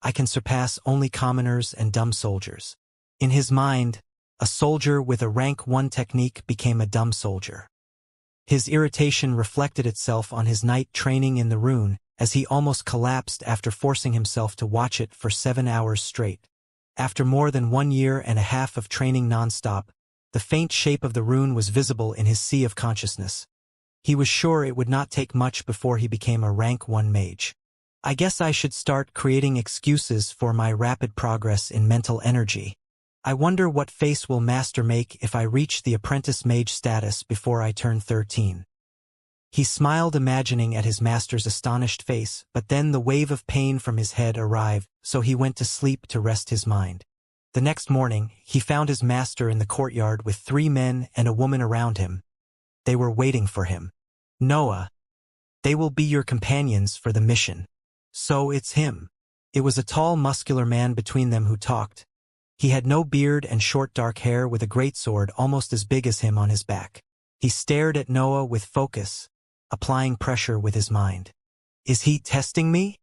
I can surpass only commoners and dumb soldiers. In his mind, a soldier with a rank 1 technique became a dumb soldier. His irritation reflected itself on his night training in the rune, as he almost collapsed after forcing himself to watch it for 7 hours straight. After more than 1 year and a half of training non-stop, the faint shape of the rune was visible in his sea of consciousness. He was sure it would not take much before he became a rank 1 mage. I guess I should start creating excuses for my rapid progress in mental energy. I wonder what face will master make if I reach the apprentice mage status before I turn 13. He smiled, imagining at his master's astonished face, but then the wave of pain from his head arrived, so he went to sleep to rest his mind. The next morning, he found his master in the courtyard with 3 men and a woman around him. They were waiting for him. Noah. They will be your companions for the mission. So it's him. It was a tall, muscular man between them who talked. He had no beard and short dark hair, with a great sword almost as big as him on his back. He stared at Noah with focus, applying pressure with his mind. Is he testing me?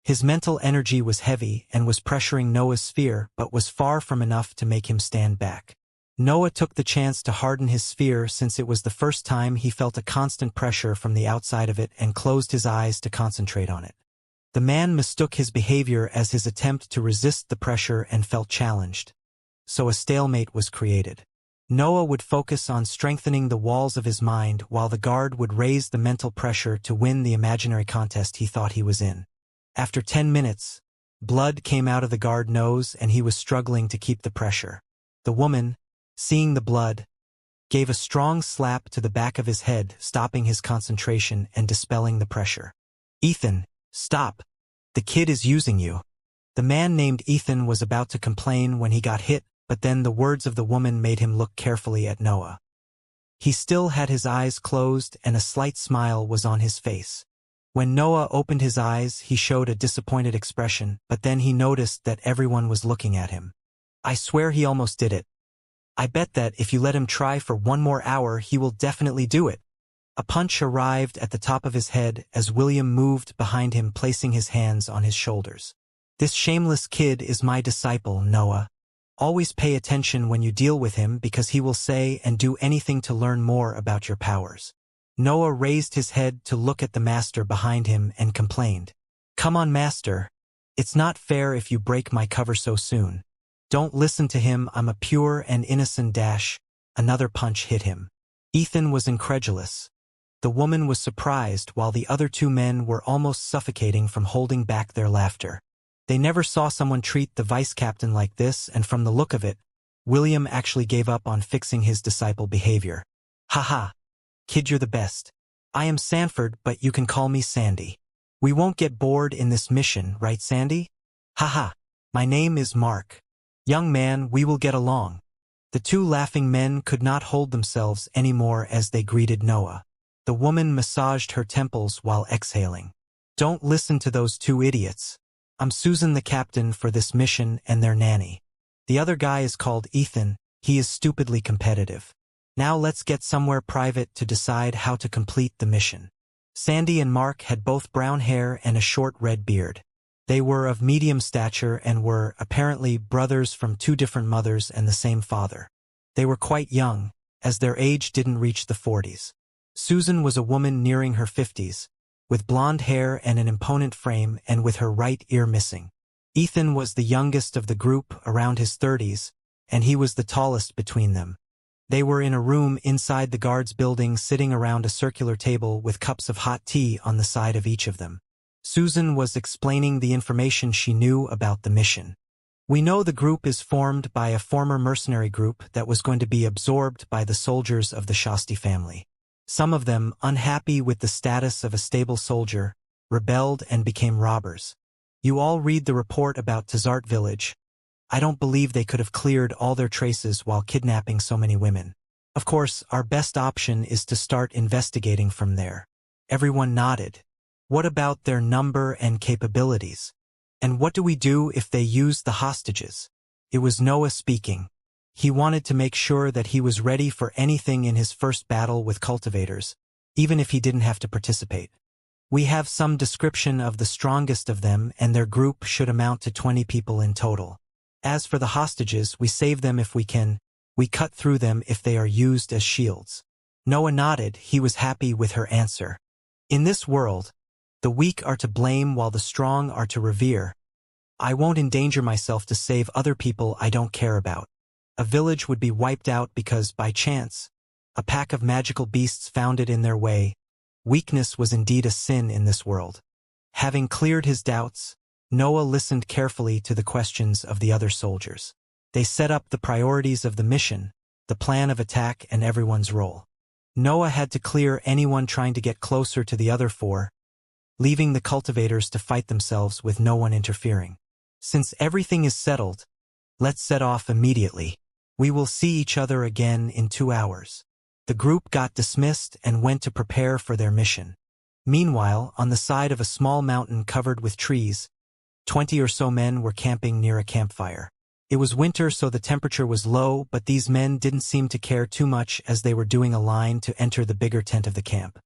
His mental energy was heavy and was pressuring Noah's sphere, but was far from enough to make him stand back. Noah took the chance to harden his sphere, since it was the first time he felt a constant pressure from the outside of it, and closed his eyes to concentrate on it. The man mistook his behavior as his attempt to resist the pressure and felt challenged. So a stalemate was created. Noah would focus on strengthening the walls of his mind, while the guard would raise the mental pressure to win the imaginary contest he thought he was in. After 10 minutes, blood came out of the guard's nose and he was struggling to keep the pressure. The woman, seeing the blood, gave a strong slap to the back of his head, stopping his concentration and dispelling the pressure. Ethan, stop. The kid is using you. The man named Ethan was about to complain when he got hit, but then the words of the woman made him look carefully at Noah. He still had his eyes closed and a slight smile was on his face. When Noah opened his eyes, he showed a disappointed expression, but then he noticed that everyone was looking at him. I swear he almost did it. I bet that if you let him try for 1 more hour, he will definitely do it. A punch arrived at the top of his head as William moved behind him, placing his hands on his shoulders. This shameless kid is my disciple, Noah. Always pay attention when you deal with him, because he will say and do anything to learn more about your powers. Noah raised his head to look at the master behind him and complained. Come on, master. It's not fair if you break my cover so soon. Don't listen to him, I'm a pure and innocent dash. Another punch hit him. Ethan was incredulous. The woman was surprised, while the other 2 men were almost suffocating from holding back their laughter. They never saw someone treat the vice captain like this, and from the look of it, William actually gave up on fixing his disciple behavior. Haha. Kid, you're the best. I am Sanford, but you can call me Sandy. We won't get bored in this mission, right, Sandy? Haha. My name is Mark. Young man, we will get along. The 2 laughing men could not hold themselves anymore as they greeted Noah. The woman massaged her temples while exhaling. Don't listen to those 2 idiots. I'm Susan, the captain for this mission and their nanny. The other guy is called Ethan, he is stupidly competitive. Now let's get somewhere private to decide how to complete the mission. Sandy and Mark had both brown hair and a short red beard. They were of medium stature and were, apparently, brothers from two different mothers and the same father. They were quite young, as their age didn't reach the 40s. Susan was a woman nearing her 50s, with blonde hair and an imponent frame and with her right ear missing. Ethan was the youngest of the group, around his 30s, and he was the tallest between them. They were in a room inside the guards' building, sitting around a circular table with cups of hot tea on the side of each of them. Susan was explaining the information she knew about the mission. We know the group is formed by a former mercenary group that was going to be absorbed by the soldiers of the Shasti family. Some of them, unhappy with the status of a stable soldier, rebelled and became robbers. You all read the report about Tazart village. I don't believe they could have cleared all their traces while kidnapping so many women. Of course, our best option is to start investigating from there. Everyone nodded. What about their number and capabilities? And what do we do if they use the hostages? It was Noah speaking. He wanted to make sure that he was ready for anything in his first battle with cultivators, even if he didn't have to participate. We have some description of the strongest of them, and their group should amount to 20 people in total. As for the hostages, we save them if we can. We cut through them if they are used as shields. Noah nodded. He was happy with her answer. In this world, the weak are to blame while the strong are to revere. I won't endanger myself to save other people I don't care about. A village would be wiped out because, by chance, a pack of magical beasts found it in their way. Weakness was indeed a sin in this world. Having cleared his doubts, Noah listened carefully to the questions of the other soldiers. They set up the priorities of the mission, the plan of attack, and everyone's role. Noah had to clear anyone trying to get closer to the other four, leaving the cultivators to fight themselves with no one interfering. Since everything is settled, let's set off immediately. We will see each other again in 2 hours. The group got dismissed and went to prepare for their mission. Meanwhile, on the side of a small mountain covered with trees, 20 or so men were camping near a campfire. It was winter, so the temperature was low, but these men didn't seem to care too much as they were doing a line to enter the bigger tent of the camp.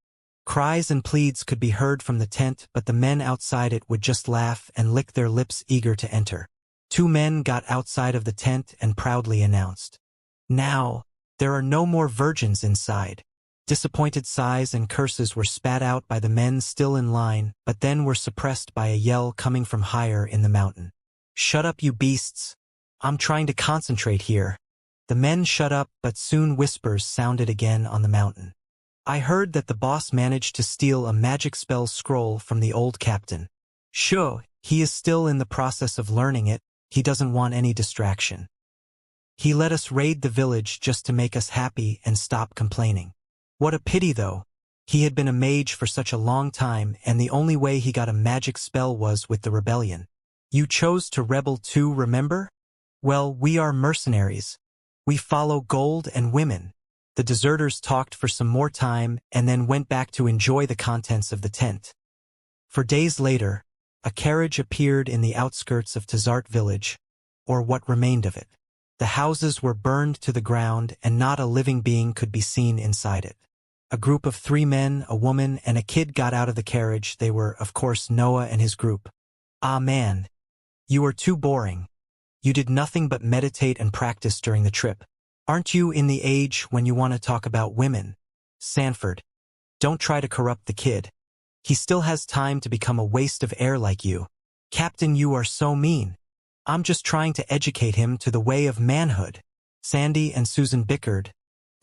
Cries and pleads could be heard from the tent, but the men outside it would just laugh and lick their lips, eager to enter. 2 men got outside of the tent and proudly announced, "Now, there are no more virgins inside." Disappointed sighs and curses were spat out by the men still in line, but then were suppressed by a yell coming from higher in the mountain. "Shut up, you beasts! I'm trying to concentrate here." The men shut up, but soon whispers sounded again on the mountain. "I heard that the boss managed to steal a magic spell scroll from the old captain. Sure, he is still in the process of learning it. He doesn't want any distraction. He let us raid the village just to make us happy and stop complaining. What a pity, though. He had been a mage for such a long time, and the only way he got a magic spell was with the rebellion. You chose to rebel too, remember? Well, we are mercenaries. We follow gold and women." The deserters talked for some more time and then went back to enjoy the contents of the tent. For days later, a carriage appeared in the outskirts of Tazart village, or what remained of it. The houses were burned to the ground and not a living being could be seen inside it. A group of 3 men, a woman, and a kid got out of the carriage. They were, of course, Noah and his group. "Ah, man. You are too boring. You did nothing but meditate and practice during the trip. Aren't you in the age when you want to talk about women? Sanford, don't try to corrupt the kid. He still has time to become a waste of air like you. Captain, you are so mean. I'm just trying to educate him to the way of manhood." Sandy and Susan bickered.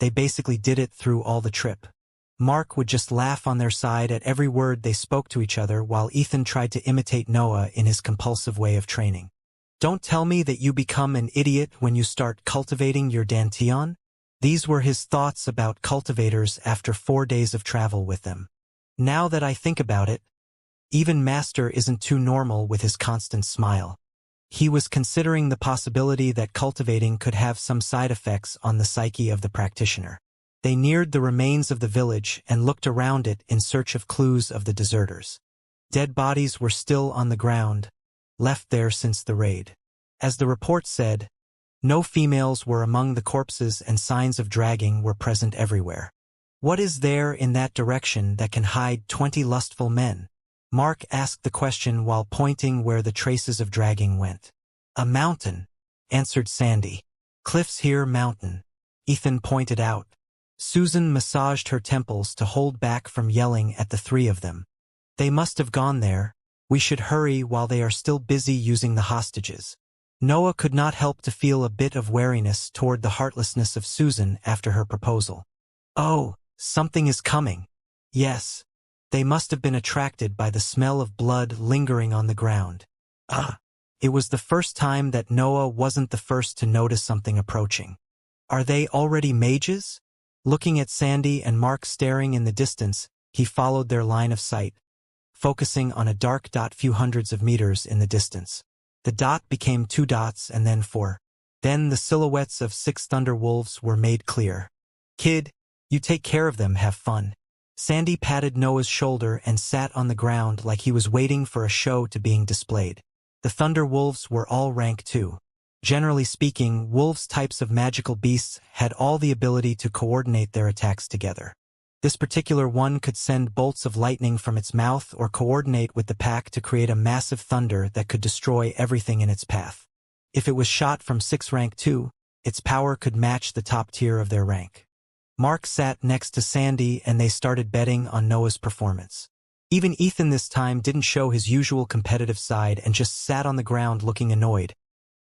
They basically did it through all the trip. Mark would just laugh on their side at every word they spoke to each other, while Ethan tried to imitate Noah in his compulsive way of training. "Don't tell me that you become an idiot when you start cultivating your dantian?" These were his thoughts about cultivators after 4 days of travel with them. Now that I think about it, even Master isn't too normal with his constant smile. He was considering the possibility that cultivating could have some side effects on the psyche of the practitioner. They neared the remains of the village and looked around it in search of clues of the deserters. Dead bodies were still on the ground, left there since the raid. As the report said, no females were among the corpses and signs of dragging were present everywhere. What is there in that direction that can hide 20 lustful men? Mark asked the question while pointing where the traces of dragging went. A mountain, answered Sandy. Cliffs here, mountain, Ethan pointed out. Susan massaged her temples to hold back from yelling at the three of them. They must have gone there. We should hurry while they are still busy using the hostages. Noah could not help to feel a bit of wariness toward the heartlessness of Susan after her proposal. Oh, something is coming. Yes. They must have been attracted by the smell of blood lingering on the ground. It was the first time that Noah wasn't the first to notice something approaching. Are they already mages? Looking at Sandy and Mark staring in the distance, he followed their line of sight, focusing on a dark dot few hundreds of meters in the distance. The dot became 2 dots and then 4. Then the silhouettes of 6 thunder wolves were made clear. Kid, you take care of them, have fun. Sandy patted Noah's shoulder and sat on the ground like he was waiting for a show to being displayed. The thunder wolves were all rank 2. Generally speaking, wolves types of magical beasts had all the ability to coordinate their attacks together. This particular one could send bolts of lightning from its mouth or coordinate with the pack to create a massive thunder that could destroy everything in its path. If it was shot from 6 rank 2, its power could match the top tier of their rank. Mark sat next to Sandy and they started betting on Noah's performance. Even Ethan this time didn't show his usual competitive side and just sat on the ground looking annoyed.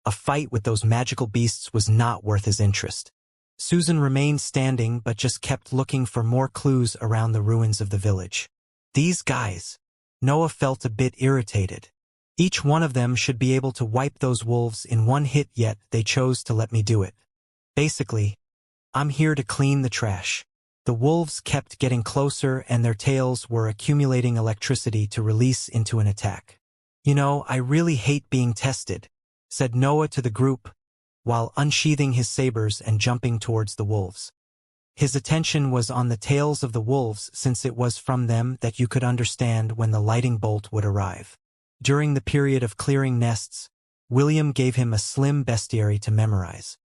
A fight with those magical beasts was not worth his interest. Susan remained standing but just kept looking for more clues around the ruins of the village. These guys. Noah felt a bit irritated. Each one of them should be able to wipe those wolves in one hit, yet they chose to let me do it. Basically, I'm here to clean the trash. The wolves kept getting closer and their tails were accumulating electricity to release into an attack. You know, I really hate being tested, said Noah to the group, while unsheathing his sabers and jumping towards the wolves. His attention was on the tails of the wolves since it was from them that you could understand when the lightning bolt would arrive. During the period of clearing nests, William gave him a slim bestiary to memorize.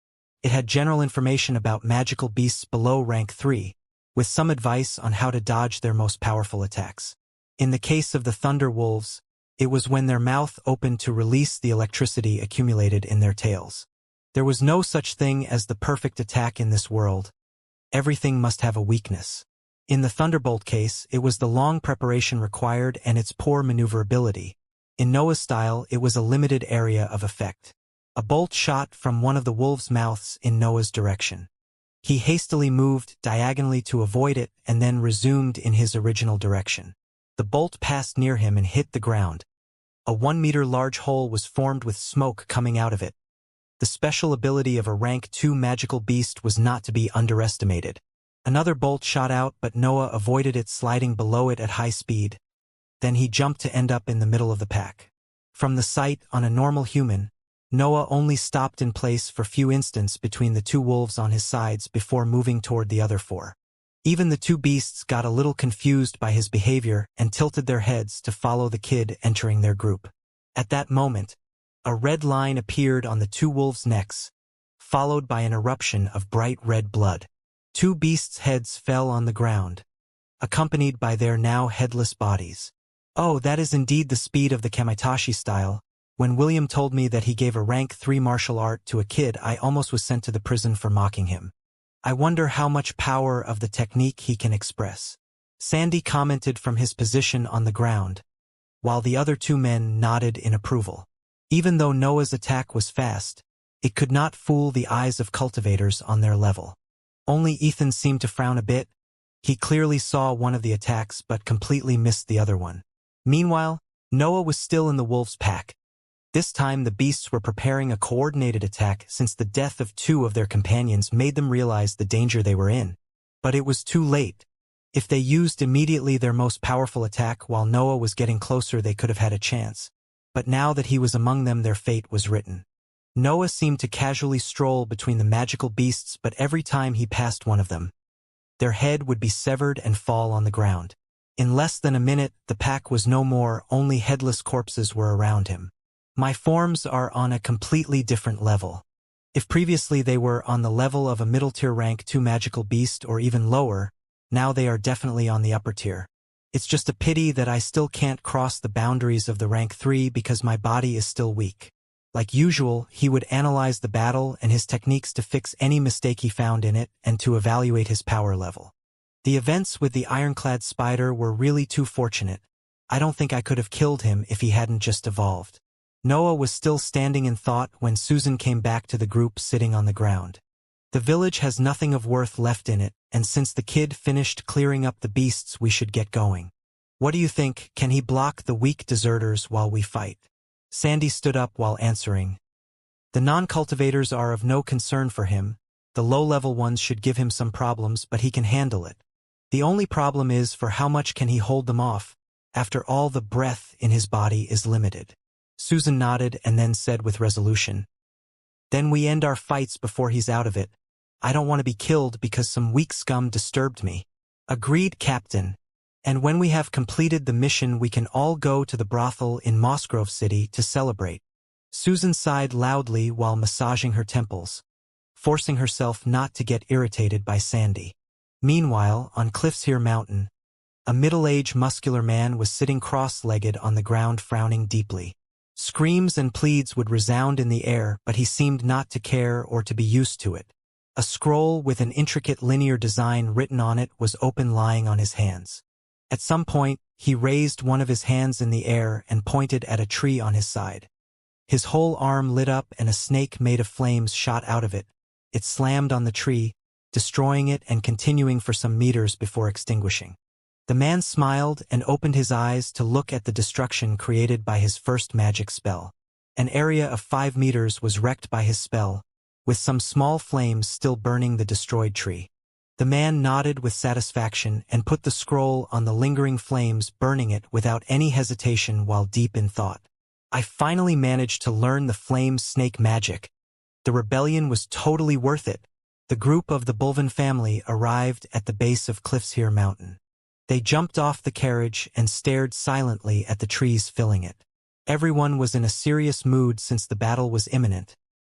It had general information about magical beasts below rank 3, with some advice on how to dodge their most powerful attacks. In the case of the thunder wolves, it was when their mouth opened to release the electricity accumulated in their tails. There was no such thing as the perfect attack in this world. Everything must have a weakness. In the thunderbolt case, it was the long preparation required and its poor maneuverability. In Noah's style, it was a limited area of effect. A bolt shot from one of the wolves' mouths in Noah's direction. He hastily moved diagonally to avoid it and then resumed in his original direction. The bolt passed near him and hit the ground. A 1-meter large hole was formed with smoke coming out of it. The special ability of a rank 2 magical beast was not to be underestimated. Another bolt shot out, but Noah avoided it, sliding below it at high speed. Then he jumped to end up in the middle of the pack. From the sight on a normal human, Noah only stopped in place for few instants between the 2 wolves on his sides before moving toward the other 4. Even the 2 beasts got a little confused by his behavior and tilted their heads to follow the kid entering their group. At that moment, a red line appeared on the 2 wolves' necks, followed by an eruption of bright red blood. 2 beasts' heads fell on the ground, accompanied by their now headless bodies. Oh, that is indeed the speed of the Kamitashi style. When William told me that he gave a rank 3 martial art to a kid, I almost was sent to the prison for mocking him. I wonder how much power of the technique he can express. Sandy commented from his position on the ground, while the other 2 men nodded in approval. Even though Noah's attack was fast, it could not fool the eyes of cultivators on their level. Only Ethan seemed to frown a bit. He clearly saw one of the attacks but completely missed the other one. Meanwhile, Noah was still in the wolves' pack. This time the beasts were preparing a coordinated attack since the death of 2 of their companions made them realize the danger they were in. But it was too late. If they used immediately their most powerful attack while Noah was getting closer, they could have had a chance. But now that he was among them, their fate was written. Noah seemed to casually stroll between the magical beasts, but every time he passed one of them, their head would be severed and fall on the ground. In less than a minute, the pack was no more, only headless corpses were around him. My forms are on a completely different level. If previously they were on the level of a middle-tier rank 2 magical beast or even lower, now they are definitely on the upper tier. It's just a pity that I still can't cross the boundaries of the rank 3 because my body is still weak. Like usual, he would analyze the battle and his techniques to fix any mistake he found in it and to evaluate his power level. The events with the ironclad spider were really too fortunate. I don't think I could have killed him if he hadn't just evolved. Noah was still standing in thought when Susan came back to the group sitting on the ground. The village has nothing of worth left in it, and since the kid finished clearing up the beasts, we should get going. What do you think? Can he block the weak deserters while we fight? Sandy stood up while answering. The non-cultivators are of no concern for him. The low-level ones should give him some problems, but he can handle it. The only problem is for how much can he hold them off. After all, the breath in his body is limited. Susan nodded and then said with resolution, "Then we end our fights before he's out of it. I don't want to be killed because some weak scum disturbed me." "Agreed, Captain. And when we have completed the mission, we can all go to the brothel in Mossgrove City to celebrate." Susan sighed loudly while massaging her temples, forcing herself not to get irritated by Sandy. Meanwhile, on Cliffshere Mountain, a middle-aged muscular man was sitting cross-legged on the ground frowning deeply. Screams and pleads would resound in the air, but he seemed not to care or to be used to it. A scroll with an intricate linear design written on it was open lying on his hands. At some point, he raised one of his hands in the air and pointed at a tree on his side. His whole arm lit up and a snake made of flames shot out of it. It slammed on the tree, destroying it and continuing for some meters before extinguishing. The man smiled and opened his eyes to look at the destruction created by his first magic spell. An area of 5 meters was wrecked by his spell, with some small flames still burning the destroyed tree. The man nodded with satisfaction and put the scroll on the lingering flames, burning it without any hesitation while deep in thought. "I finally managed to learn the flame snake magic. The rebellion was totally worth it." The group of the Bulvin family arrived at the base of Cliffshere Mountain. They jumped off the carriage and stared silently at the trees filling it. Everyone was in a serious mood since the battle was imminent.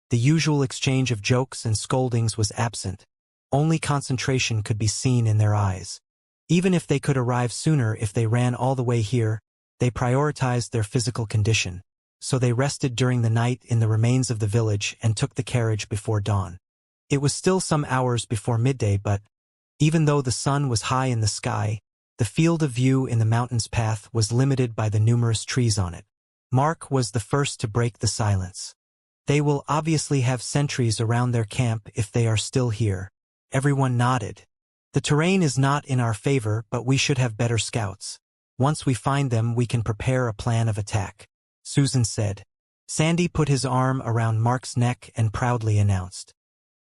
The usual exchange of jokes and scoldings was absent. Only concentration could be seen in their eyes. Even if they could arrive sooner if they ran all the way here, they prioritized their physical condition. So they rested during the night in the remains of the village and took the carriage before dawn. It was still some hours before midday, but even though the sun was high in the sky, the field of view in the mountain's path was limited by the numerous trees on it. Mark was the first to break the silence. "They will obviously have sentries around their camp if they are still here." Everyone nodded. "The terrain is not in our favor, but we should have better scouts. Once we find them, we can prepare a plan of attack," Susan said. Sandy put his arm around Mark's neck and proudly announced,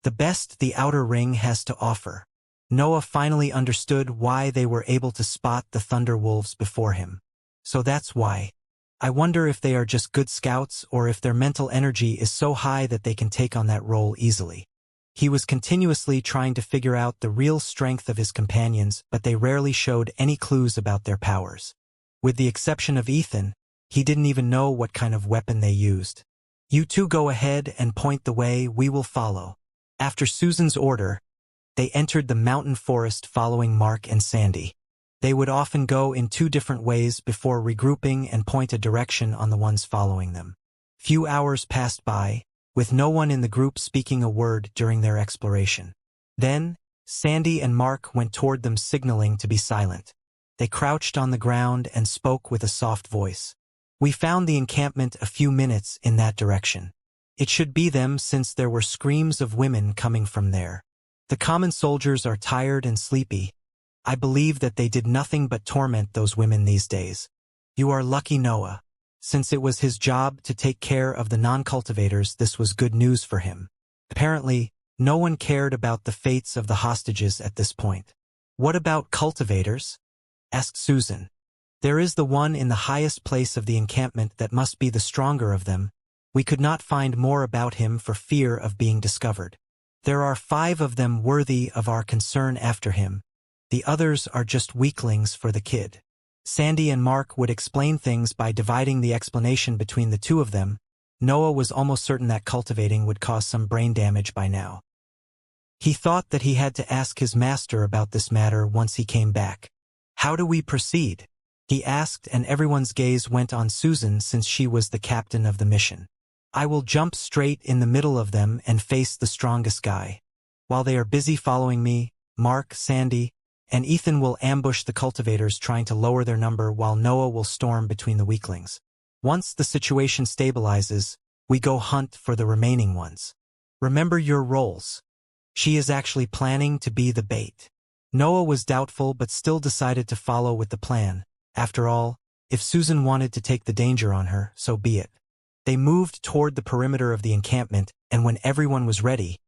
"The best the outer ring has to offer." Noah finally understood why they were able to spot the Thunder Wolves before him. "So that's why. I wonder if they are just good scouts or if their mental energy is so high that they can take on that role easily." He was continuously trying to figure out the real strength of his companions, but they rarely showed any clues about their powers. With the exception of Ethan, he didn't even know what kind of weapon they used. "You two go ahead and point the way, we will follow." After Susan's order, they entered the mountain forest following Mark and Sandy. They would often go in 2 different ways before regrouping and point a direction on the ones following them. Few hours passed by, with no one in the group speaking a word during their exploration. Then, Sandy and Mark went toward them, signaling to be silent. They crouched on the ground and spoke with a soft voice. "We found the encampment a few minutes in that direction. It should be them since there were screams of women coming from there. The common soldiers are tired and sleepy. I believe that they did nothing but torment those women these days. You are lucky, Noah. Since it was his job to take care of the non-cultivators, this was good news for him." Apparently, no one cared about the fates of the hostages at this point. "What about cultivators?" asked Susan. "There is the one in the highest place of the encampment that must be the stronger of them. We could not find more about him for fear of being discovered. There are 5 of them worthy of our concern after him. The others are just weaklings for the kid." Sandy and Mark would explain things by dividing the explanation between the two of them. Noah was almost certain that cultivating would cause some brain damage by now. He thought that he had to ask his master about this matter once he came back. "How do we proceed?" he asked, and everyone's gaze went on Susan since she was the captain of the mission. "I will jump straight in the middle of them and face the strongest guy. While they are busy following me, Mark, Sandy, and Ethan will ambush the cultivators trying to lower their number while Noah will storm between the weaklings. Once the situation stabilizes, we go hunt for the remaining ones. Remember your roles." She is actually planning to be the bait. Noah was doubtful but still decided to follow with the plan. After all, if Susan wanted to take the danger on her, so be it. They moved toward the perimeter of the encampment, and when everyone was ready,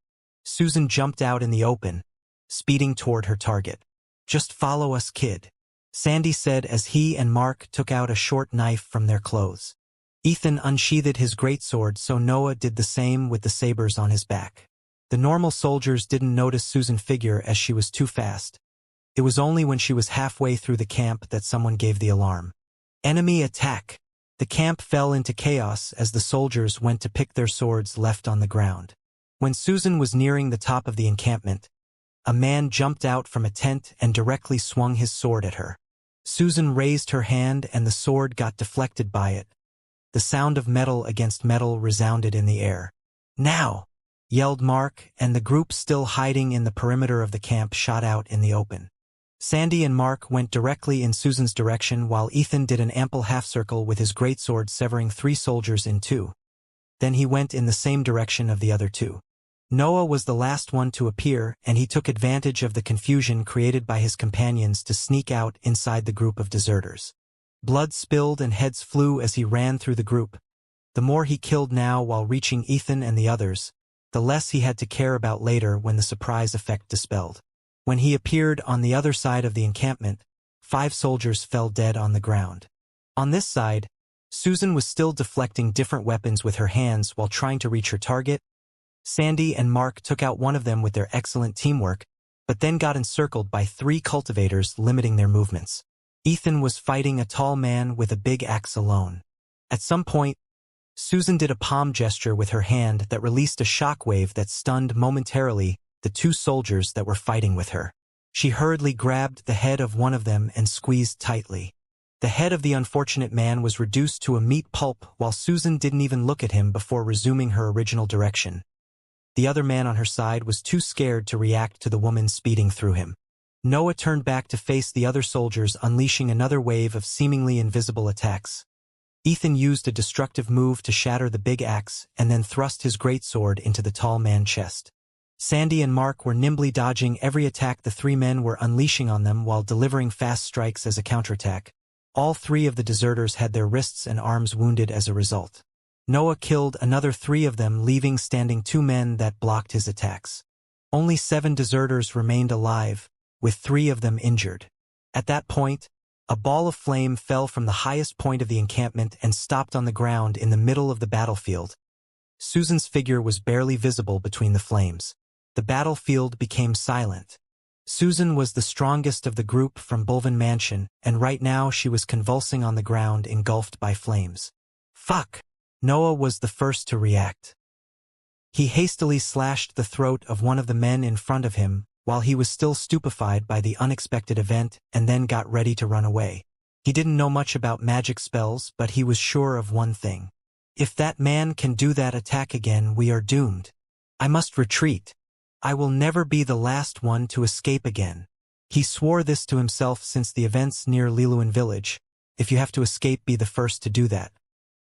Susan jumped out in the open, speeding toward her target. "Just follow us, kid," Sandy said as he and Mark took out a short knife from their clothes. Ethan unsheathed his greatsword, so Noah did the same with the sabers on his back. The normal soldiers didn't notice Susan's figure as she was too fast. It was only when she was halfway through the camp that someone gave the alarm. "Enemy attack!" The camp fell into chaos as the soldiers went to pick their swords left on the ground. When Susan was nearing the top of the encampment, a man jumped out from a tent and directly swung his sword at her. Susan raised her hand and the sword got deflected by it. The sound of metal against metal resounded in the air. "Now!" yelled Mark, and the group still hiding in the perimeter of the camp shot out in the open. Sandy and Mark went directly in Susan's direction while Ethan did an ample half-circle with his greatsword severing 3 soldiers in 2. Then he went in the same direction of the other 2. Noah was the last one to appear, and he took advantage of the confusion created by his companions to sneak out inside the group of deserters. Blood spilled and heads flew as he ran through the group. The more he killed now while reaching Ethan and the others, the less he had to care about later when the surprise effect dispelled. When he appeared on the other side of the encampment, 5 soldiers fell dead on the ground. On this side, Susan was still deflecting different weapons with her hands while trying to reach her target. Sandy and Mark took out one of them with their excellent teamwork, but then got encircled by 3 cultivators, limiting their movements. Ethan was fighting a tall man with a big axe alone. At some point, Susan did a palm gesture with her hand that released a shockwave that stunned momentarily the 2 soldiers that were fighting with her. She hurriedly grabbed the head of one of them and squeezed tightly. The head of the unfortunate man was reduced to a meat pulp while Susan didn't even look at him before resuming her original direction. The other man on her side was too scared to react to the woman speeding through him. Noah turned back to face the other soldiers, unleashing another wave of seemingly invisible attacks. Ethan used a destructive move to shatter the big axe and then thrust his greatsword into the tall man's chest. Sandy and Mark were nimbly dodging every attack the 3 men were unleashing on them while delivering fast strikes as a counterattack. All 3 of the deserters had their wrists and arms wounded as a result. Noah killed another 3 of them, leaving standing 2 men that blocked his attacks. Only 7 deserters remained alive, with 3 of them injured. At that point, a ball of flame fell from the highest point of the encampment and stopped on the ground in the middle of the battlefield. Susan's figure was barely visible between the flames. The battlefield became silent. Susan was the strongest of the group from Bulvin Mansion, and right now she was convulsing on the ground, engulfed by flames. "Fuck!" Noah was the first to react. He hastily slashed the throat of one of the men in front of him while he was still stupefied by the unexpected event, and then got ready to run away. He didn't know much about magic spells, but he was sure of one thing. If that man can do that attack again, we are doomed. I must retreat. I will never be the last one to escape again. He swore this to himself since the events near Liluan village. If you have to escape, be the first to do that.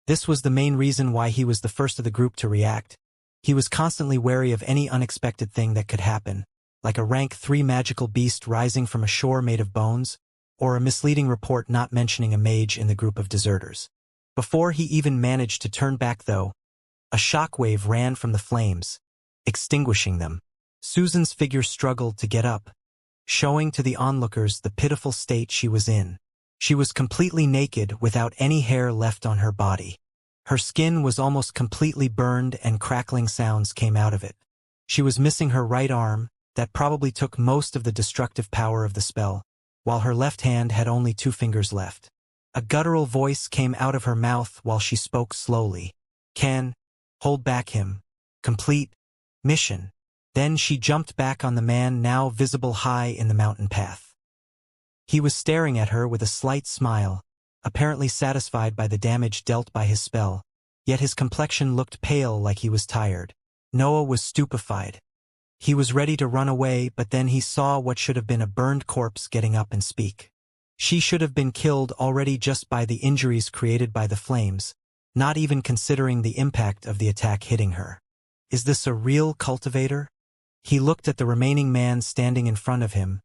This was the main reason why he was the first of the group to react. He was constantly wary of any unexpected thing that could happen, like a rank 3 magical beast rising from a shore made of bones, or a misleading report not mentioning a mage in the group of deserters. Before he even managed to turn back though, a shockwave ran from the flames, extinguishing them. Susan's figure struggled to get up, showing to the onlookers the pitiful state she was in. She was completely naked without any hair left on her body. Her skin was almost completely burned and crackling sounds came out of it. She was missing her right arm, that probably took most of the destructive power of the spell, while her left hand had only 2 fingers left. A guttural voice came out of her mouth while she spoke slowly. Can, hold back him. Complete, mission. Then she jumped back on the man now visible high in the mountain path. He was staring at her with a slight smile, apparently satisfied by the damage dealt by his spell, yet his complexion looked pale like he was tired. Noah was stupefied. He was ready to run away, but then he saw what should have been a burned corpse getting up and speak. She should have been killed already just by the injuries created by the flames, not even considering the impact of the attack hitting her. Is this a real cultivator? He looked at the remaining man standing in front of him,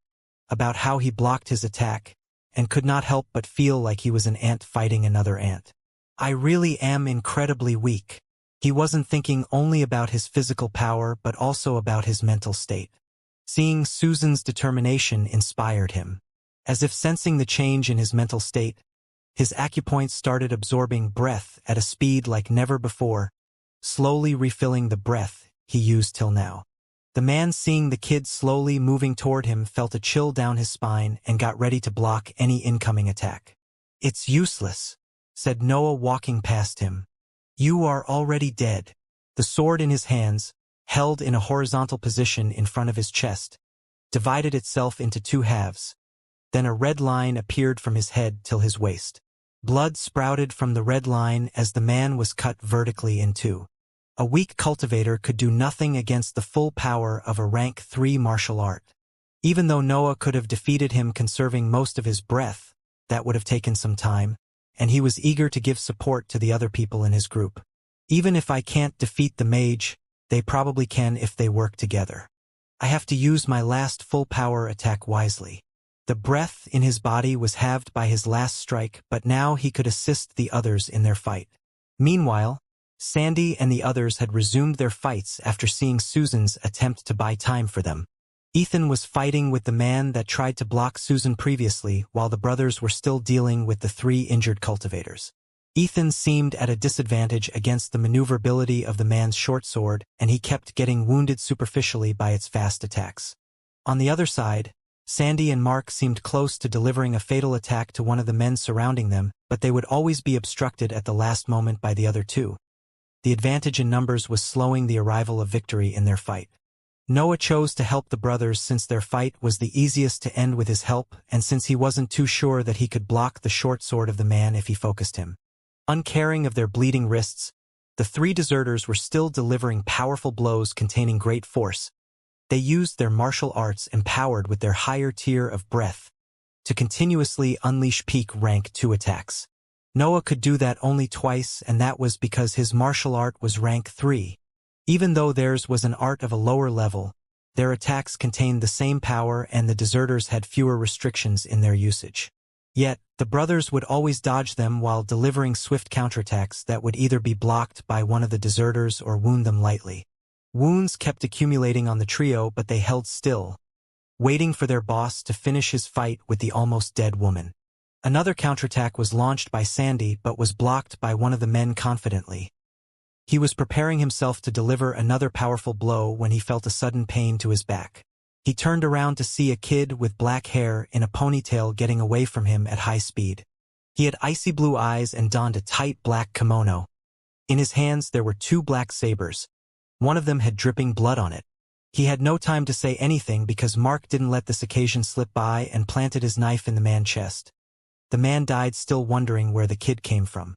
about how he blocked his attack, and could not help but feel like he was an ant fighting another ant. I really am incredibly weak. He wasn't thinking only about his physical power but also about his mental state. Seeing Susan's determination inspired him. As if sensing the change in his mental state, his acupoints started absorbing breath at a speed like never before, slowly refilling the breath he used till now. The man seeing the kid slowly moving toward him felt a chill down his spine and got ready to block any incoming attack. It's useless, said Noah walking past him. You are already dead. The sword in his hands, held in a horizontal position in front of his chest, divided itself into 2 halves. Then a red line appeared from his head till his waist. Blood sprouted from the red line as the man was cut vertically in 2. A weak cultivator could do nothing against the full power of a rank 3 martial art. Even though Noah could have defeated him conserving most of his breath, that would have taken some time, and he was eager to give support to the other people in his group. Even if I can't defeat the mage, they probably can if they work together. I have to use my last full power attack wisely. The breath in his body was halved by his last strike, but now he could assist the others in their fight. Meanwhile, Sandy and the others had resumed their fights after seeing Susan's attempt to buy time for them. Ethan was fighting with the man that tried to block Susan previously while the brothers were still dealing with the 3 injured cultivators. Ethan seemed at a disadvantage against the maneuverability of the man's short sword, and he kept getting wounded superficially by its fast attacks. On the other side, Sandy and Mark seemed close to delivering a fatal attack to one of the men surrounding them, but they would always be obstructed at the last moment by the other 2. The advantage in numbers was slowing the arrival of victory in their fight. Noah chose to help the brothers since their fight was the easiest to end with his help, and since he wasn't too sure that he could block the short sword of the man if he focused him. Uncaring of their bleeding wrists, the 3 deserters were still delivering powerful blows containing great force. They used their martial arts empowered with their higher tier of breath to continuously unleash peak rank 2 attacks. Noah could do that only twice, and that was because his martial art was rank 3. Even though theirs was an art of a lower level, their attacks contained the same power and the deserters had fewer restrictions in their usage. Yet, the brothers would always dodge them while delivering swift counterattacks that would either be blocked by one of the deserters or wound them lightly. Wounds kept accumulating on the trio, but they held still, waiting for their boss to finish his fight with the almost dead woman. Another counterattack was launched by Sandy but was blocked by one of the men confidently. He was preparing himself to deliver another powerful blow when he felt a sudden pain to his back. He turned around to see a kid with black hair in a ponytail getting away from him at high speed. He had icy blue eyes and donned a tight black kimono. In his hands there were 2 black sabers. One of them had dripping blood on it. He had no time to say anything because Mark didn't let this occasion slip by and planted his knife in the man's chest. The man died still wondering where the kid came from.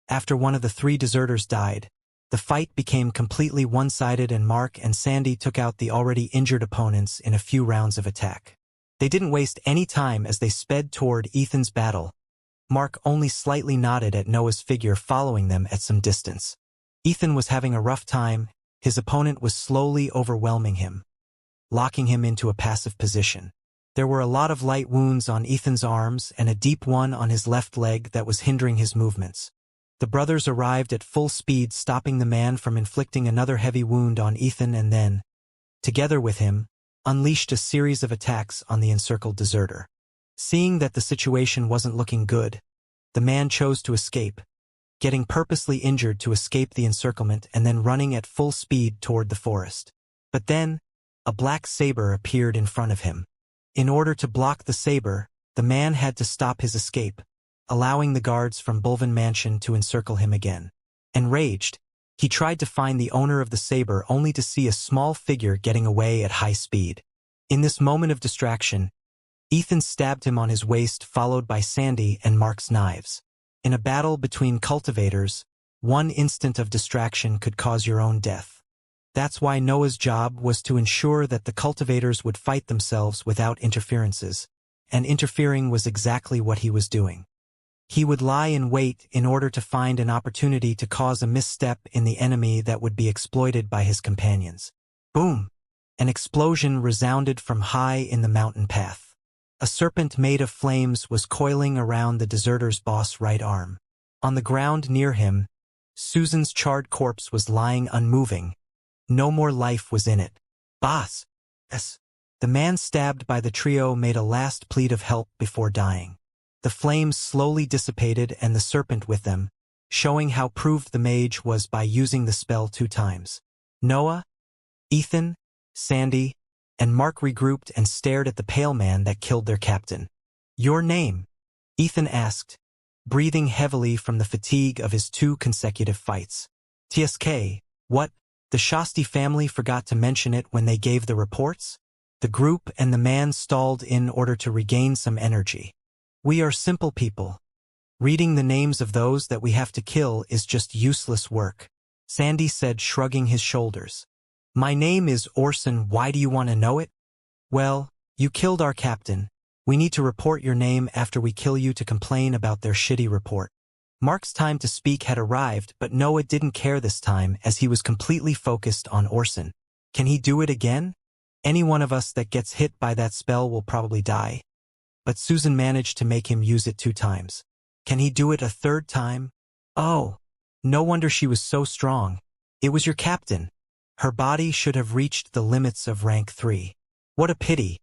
After one of the 3 deserters died, the fight became completely one-sided and Mark and Sandy took out the already injured opponents in a few rounds of attack. They didn't waste any time as they sped toward Ethan's battle. Mark only slightly nodded at Noah's figure following them at some distance. Ethan was having a rough time. His opponent was slowly overwhelming him, locking him into a passive position. There were a lot of light wounds on Ethan's arms and a deep one on his left leg that was hindering his movements. The brothers arrived at full speed, stopping the man from inflicting another heavy wound on Ethan and then, together with him, unleashed a series of attacks on the encircled deserter. Seeing that the situation wasn't looking good, the man chose to escape, getting purposely injured to escape the encirclement and then running at full speed toward the forest. But then, a black saber appeared in front of him. In order to block the saber, the man had to stop his escape, allowing the guards from Bulvan Mansion to encircle him again. Enraged, he tried to find the owner of the saber only to see a small figure getting away at high speed. In this moment of distraction, Ethan stabbed him on his waist, followed by Sandy and Mark's knives. In a battle between cultivators, one instant of distraction could cause your own death. That's why Noah's job was to ensure that the cultivators would fight themselves without interferences, and interfering was exactly what he was doing. He would lie in wait in order to find an opportunity to cause a misstep in the enemy that would be exploited by his companions. Boom! An explosion resounded from high in the mountain path. A serpent made of flames was coiling around the deserter's boss' right arm. On the ground near him, Susan's charred corpse was lying unmoving. No more life was in it. Boss! The man stabbed by the trio made a last plea of help before dying. The flames slowly dissipated and the serpent with them, showing how proved the mage was by using the spell 2 times. Noah, Ethan, Sandy, and Mark regrouped and stared at the pale man that killed their captain. "Your name?" Ethan asked, breathing heavily from the fatigue of his 2 consecutive fights. "TSK, what? The Shasti family forgot to mention it when they gave the reports?" The group and the man stalled in order to regain some energy. "We are simple people. Reading the names of those that we have to kill is just useless work," Sandy said, shrugging his shoulders. "My name is Orson. Why do you want to know it?" "Well, you killed our captain. We need to report your name after we kill you to complain about their shitty report." Mark's time to speak had arrived, but Noah didn't care this time as he was completely focused on Orson. "Can he do it again? Any one of us that gets hit by that spell will probably die." But Susan managed to make him use it 2 times. "Can he do it a 3rd time?" "Oh, no wonder she was so strong. It was your captain. Her body should have reached the limits of rank 3. What a pity.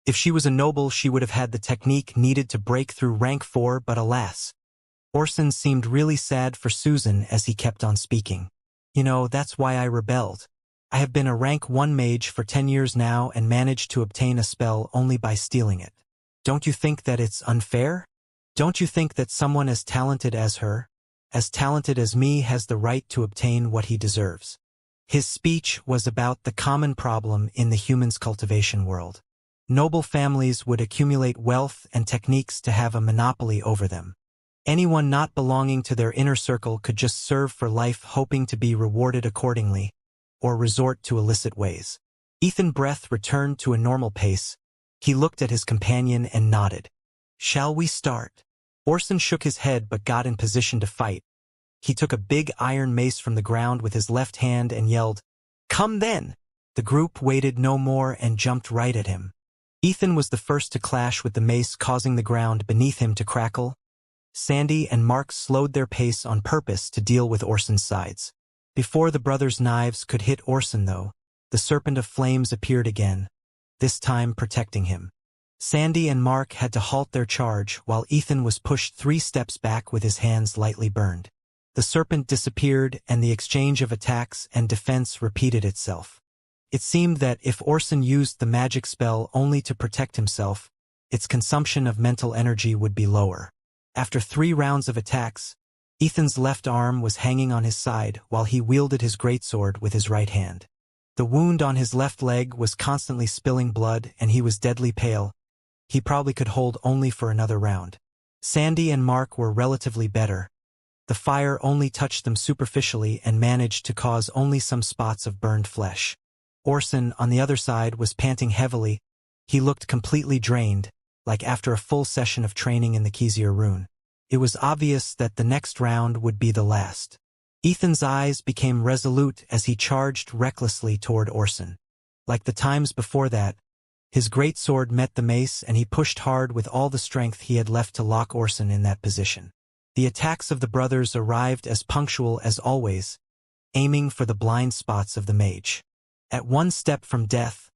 If she was a noble, she would have had the technique needed to break through rank 4, but alas." Orson seemed really sad for Susan as he kept on speaking. "You know, that's why I rebelled. I have been a rank 1 mage for 10 years now and managed to obtain a spell only by stealing it. Don't you think that it's unfair? Don't you think that someone as talented as her, as talented as me, has the right to obtain what he deserves?" His speech was about the common problem in the humans' cultivation world. Noble families would accumulate wealth and techniques to have a monopoly over them. Anyone not belonging to their inner circle could just serve for life, hoping to be rewarded accordingly, or resort to illicit ways. Ethan's breath returned to a normal pace. He looked at his companion and nodded. "Shall we start?" Orson shook his head but got in position to fight. He took a big iron mace from the ground with his left hand and yelled, "Come then!" The group waited no more and jumped right at him. Ethan was the first to clash with the mace, causing the ground beneath him to crackle. Sandy and Mark slowed their pace on purpose to deal with Orson's sides. Before the brothers' knives could hit Orson, though, the serpent of flames appeared again, this time protecting him. Sandy and Mark had to halt their charge while Ethan was pushed 3 steps back with his hands lightly burned. The serpent disappeared and the exchange of attacks and defense repeated itself. It seemed that if Orson used the magic spell only to protect himself, its consumption of mental energy would be lower. After 3 rounds of attacks, Ethan's left arm was hanging on his side while he wielded his greatsword with his right hand. The wound on his left leg was constantly spilling blood and he was deadly pale. He probably could hold only for another round. Sandy and Mark were relatively better. The fire only touched them superficially and managed to cause only some spots of burned flesh. Orson, on the other side, was panting heavily. He looked completely drained, like after a full session of training in the Kezir rune. It was obvious that the next round would be the last. Ethan's eyes became resolute as he charged recklessly toward Orson. Like the times before that, his greatsword met the mace and he pushed hard with all the strength he had left to lock Orson in that position. The attacks of the brothers arrived as punctual as always, aiming for the blind spots of the mage. At 1 step from death,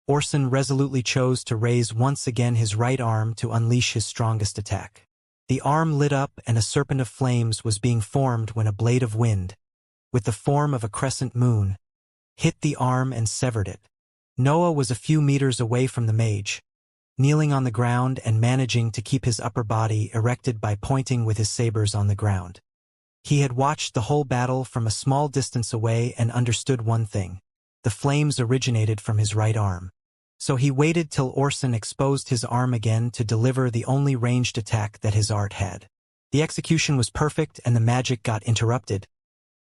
Orson resolutely chose to raise once again his right arm to unleash his strongest attack. The arm lit up and a serpent of flames was being formed when a blade of wind, with the form of a crescent moon, hit the arm and severed it. Noah was a few meters away from the mage, kneeling on the ground and managing to keep his upper body erected by pointing with his sabers on the ground. He had watched the whole battle from a small distance away and understood one thing. The flames originated from his right arm. So he waited till Orson exposed his arm again to deliver the only ranged attack that his art had. The execution was perfect and the magic got interrupted.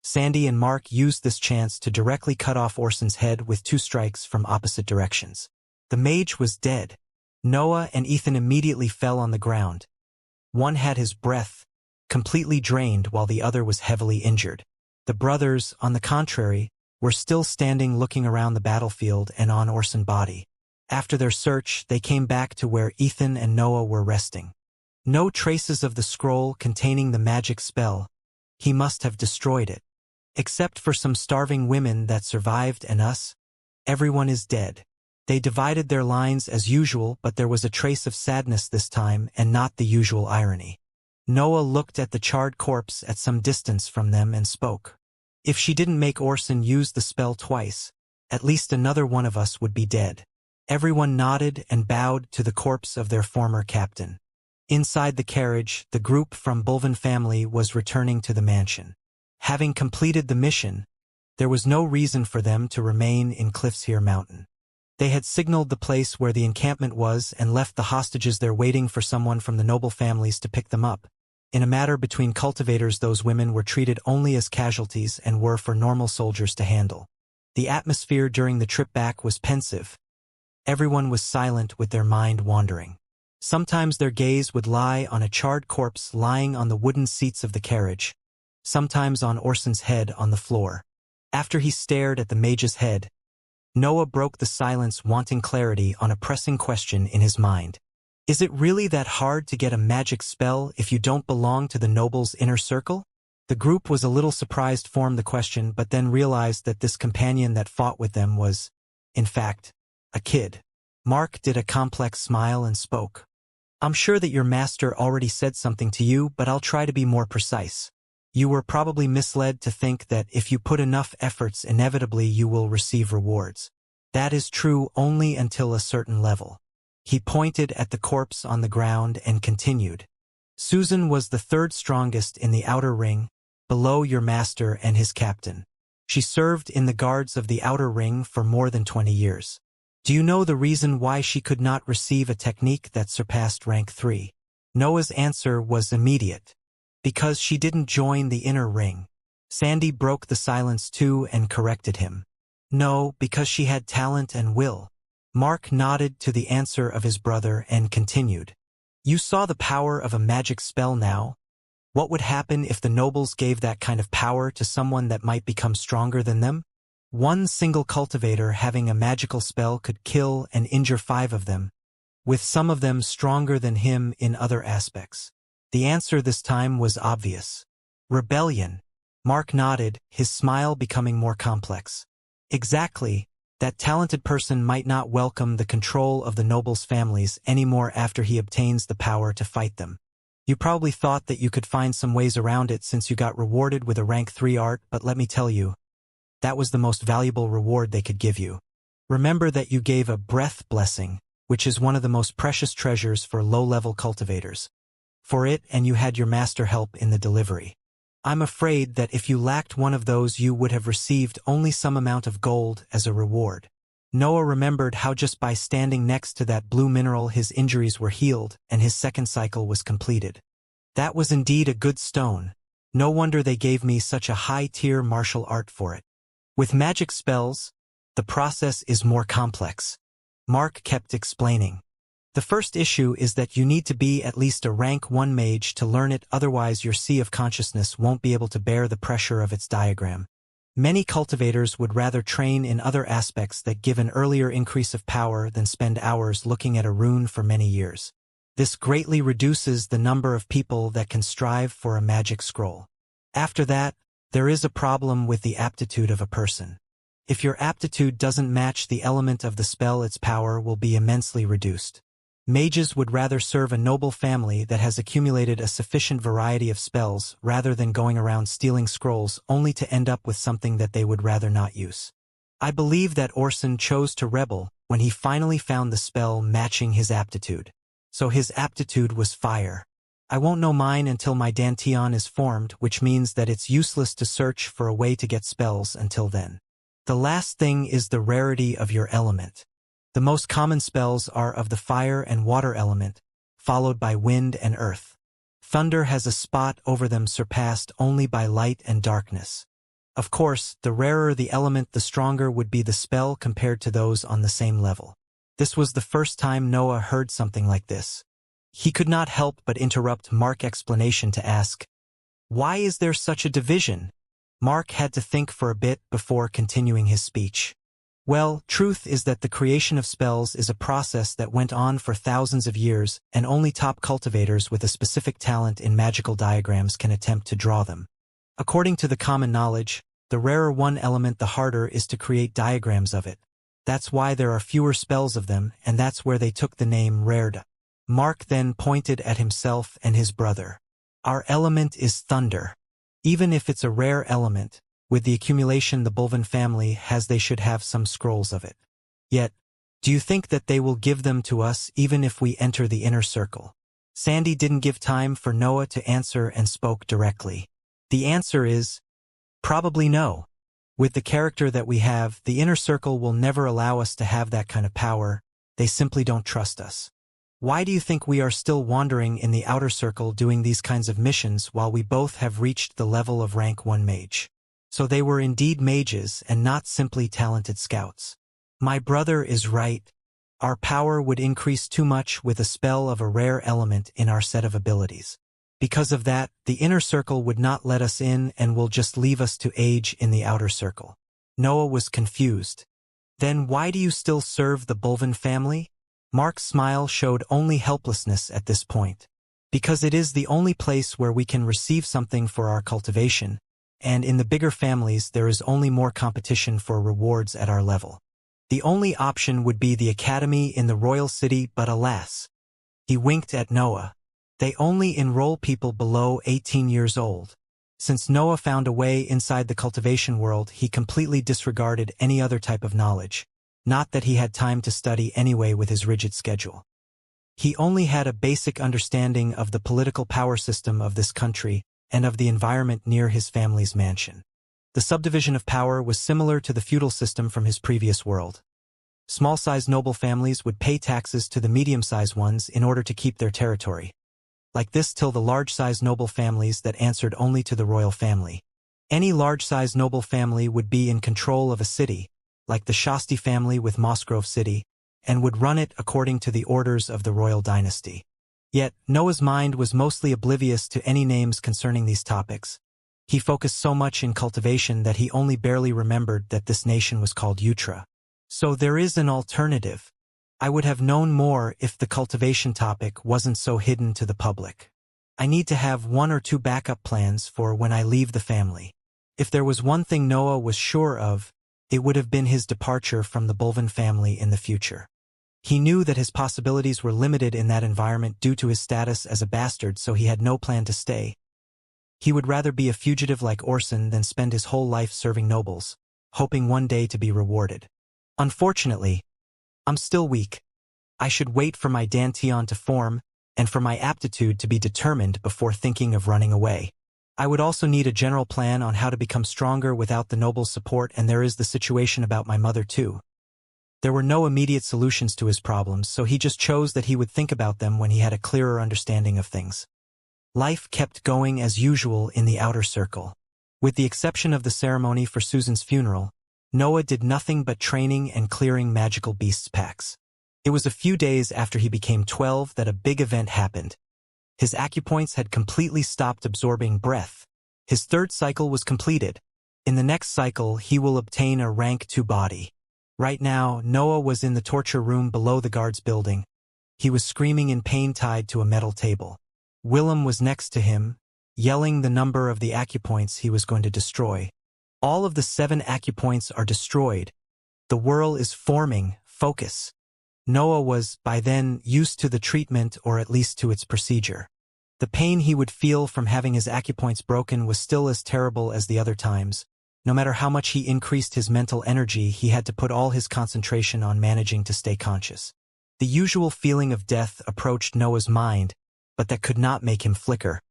Sandy and Mark used this chance to directly cut off Orson's head with 2 strikes from opposite directions. The mage was dead. Noah and Ethan immediately fell on the ground. One had his breath completely drained while the other was heavily injured. The brothers, on the contrary, were still standing looking around the battlefield and on Orson's body. After their search, they came back to where Ethan and Noah were resting. No traces of the scroll containing the magic spell. He must have destroyed it. Except for some starving women that survived and us, everyone is dead. They divided their lines as usual, but there was a trace of sadness this time and not the usual irony. Noah looked at the charred corpse at some distance from them and spoke. If she didn't make Orson use the spell twice, at least another one of us would be dead. Everyone nodded and bowed to the corpse of their former captain. Inside the carriage, the group from Bulvin family was returning to the mansion. Having completed the mission, there was no reason for them to remain in Cliffshere Mountain. They had signaled the place where the encampment was and left the hostages there waiting for someone from the noble families to pick them up. In a matter between cultivators, those women were treated only as casualties and were for normal soldiers to handle. The atmosphere during the trip back was pensive. Everyone was silent with their mind wandering. Sometimes their gaze would lie on a charred corpse lying on the wooden seats of the carriage, sometimes on Orson's head on the floor. After he stared at the mage's head, Noah broke the silence, wanting clarity on a pressing question in his mind. Is it really that hard to get a magic spell if you don't belong to the noble's inner circle? The group was a little surprised formed the question, but then realized that this companion that fought with them was, in fact, a kid. Mark did a complex smile and spoke. I'm sure that your master already said something to you, but I'll try to be more precise. You were probably misled to think that if you put enough efforts, inevitably you will receive rewards. That is true only until a certain level. He pointed at the corpse on the ground and continued. Susan was the 3rd strongest in the outer ring, below your master and his captain. She served in the guards of the outer ring for more than 20 years. Do you know the reason why she could not receive a technique that surpassed rank 3? Noah's answer was immediate. Because she didn't join the inner ring. Sandy broke the silence too and corrected him. No, because she had talent and will. Mark nodded to the answer of his brother and continued. You saw the power of a magic spell now? What would happen if the nobles gave that kind of power to someone that might become stronger than them? One single cultivator having a magical spell could kill and injure 5 of them, with some of them stronger than him in other aspects. The answer this time was obvious. Rebellion. Mark nodded, his smile becoming more complex. Exactly. That talented person might not welcome the control of the nobles' families anymore after he obtains the power to fight them. You probably thought that you could find some ways around it since you got rewarded with a rank 3 art, but let me tell you, that was the most valuable reward they could give you. Remember that you gave a breath blessing, which is one of the most precious treasures for low-level cultivators. For it, and you had your master help in the delivery. I'm afraid that if you lacked one of those, you would have received only some amount of gold as a reward. Noah remembered how just by standing next to that blue mineral his injuries were healed and his 2nd cycle was completed. That was indeed a good stone. No wonder they gave me such a high-tier martial art for it. With magic spells, the process is more complex. Mark kept explaining. The first issue is that you need to be at least a rank 1 mage to learn it, otherwise your sea of consciousness won't be able to bear the pressure of its diagram. Many cultivators would rather train in other aspects that give an earlier increase of power than spend hours looking at a rune for many years. This greatly reduces the number of people that can strive for a magic scroll. After that, there is a problem with the aptitude of a person. If your aptitude doesn't match the element of the spell, its power will be immensely reduced. Mages would rather serve a noble family that has accumulated a sufficient variety of spells rather than going around stealing scrolls only to end up with something that they would rather not use. I believe that Orson chose to rebel when he finally found the spell matching his aptitude. So his aptitude was fire. I won't know mine until my dantian is formed, which means that it's useless to search for a way to get spells until then. The last thing is the rarity of your element. The most common spells are of the fire and water element, followed by wind and earth. Thunder has a spot over them surpassed only by light and darkness. Of course, the rarer the element, the stronger would be the spell compared to those on the same level. This was the first time Noah heard something like this. He could not help but interrupt Mark's explanation to ask, "Why is there such a division?" Mark had to think for a bit before continuing his speech. Well, truth is that the creation of spells is a process that went on for thousands of years, and only top cultivators with a specific talent in magical diagrams can attempt to draw them. According to the common knowledge, the rarer one element, the harder is to create diagrams of it. That's why there are fewer spells of them, and that's where they took the name rared. Mark then pointed at himself and his brother. Our element is thunder. Even if it's a rare element, with the accumulation the Bulvin family has, they should have some scrolls of it. Yet, do you think that they will give them to us even if we enter the inner circle? Sandy didn't give time for Noah to answer and spoke directly. The answer is, probably no. With the character that we have, the inner circle will never allow us to have that kind of power. They simply don't trust us. Why do you think we are still wandering in the outer circle doing these kinds of missions while we both have reached the level of rank 1 mage? So they were indeed mages and not simply talented scouts. My brother is right. Our power would increase too much with a spell of a rare element in our set of abilities. Because of that, the inner circle would not let us in and will just leave us to age in the outer circle. Noah was confused. Then why do you still serve the Bulvin family? Mark's smile showed only helplessness at this point. Because it is the only place where we can receive something for our cultivation, and in the bigger families there is only more competition for rewards at our level. The only option would be the academy in the royal city, but alas. He winked at Noah. They only enroll people below 18 years old. Since Noah found a way inside the cultivation world, he completely disregarded any other type of knowledge. Not that he had time to study anyway with his rigid schedule. He only had a basic understanding of the political power system of this country and of the environment near his family's mansion. The subdivision of power was similar to the feudal system from his previous world. Small-sized noble families would pay taxes to the medium-sized ones in order to keep their territory. Like this till the large-sized noble families that answered only to the royal family. Any large-sized noble family would be in control of a city, like the Shasti family with Mossgrove City, and would run it according to the orders of the royal dynasty. Yet, Noah's mind was mostly oblivious to any names concerning these topics. He focused so much in cultivation that he only barely remembered that this nation was called Utra. So there is an alternative. I would have known more if the cultivation topic wasn't so hidden to the public. I need to have 1 or 2 backup plans for when I leave the family. If there was one thing Noah was sure of, it would have been his departure from the Bulvin family in the future. He knew that his possibilities were limited in that environment due to his status as a bastard, so he had no plan to stay. He would rather be a fugitive like Orson than spend his whole life serving nobles, hoping one day to be rewarded. Unfortunately, I'm still weak. I should wait for my dantian to form, and for my aptitude to be determined before thinking of running away. I would also need a general plan on how to become stronger without the noble's support, and there is the situation about my mother too. There were no immediate solutions to his problems, so he just chose that he would think about them when he had a clearer understanding of things. Life kept going as usual in the outer circle. With the exception of the ceremony for Susan's funeral, Noah did nothing but training and clearing magical beasts packs. It was a few days after he became 12 that a big event happened. His acupoints had completely stopped absorbing breath. His 3rd cycle was completed. In the next cycle, he will obtain a rank 2 body. Right now, Noah was in the torture room below the guards building. He was screaming in pain tied to a metal table. Willem was next to him, yelling the number of the acupoints he was going to destroy. All of the 7 acupoints are destroyed. The whirl is forming. Focus. Noah was, by then, used to the treatment, or at least to its procedure. The pain he would feel from having his acupoints broken was still as terrible as the other times, No matter how much he increased his mental energy, he had to put all his concentration on managing to stay conscious. The usual feeling of death approached Noah's mind, but that could not make him flicker.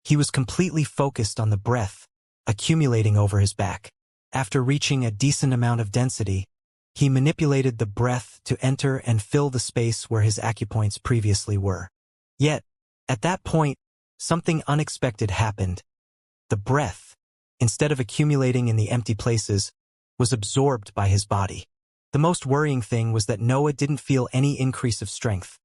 He was completely focused on the breath, accumulating over his back. After reaching a decent amount of density, he manipulated the breath to enter and fill the space where his acupoints previously were. Yet, at that point, something unexpected happened. The breath, instead of accumulating in the empty places, was absorbed by his body. The most worrying thing was that Noah didn't feel any increase of strength.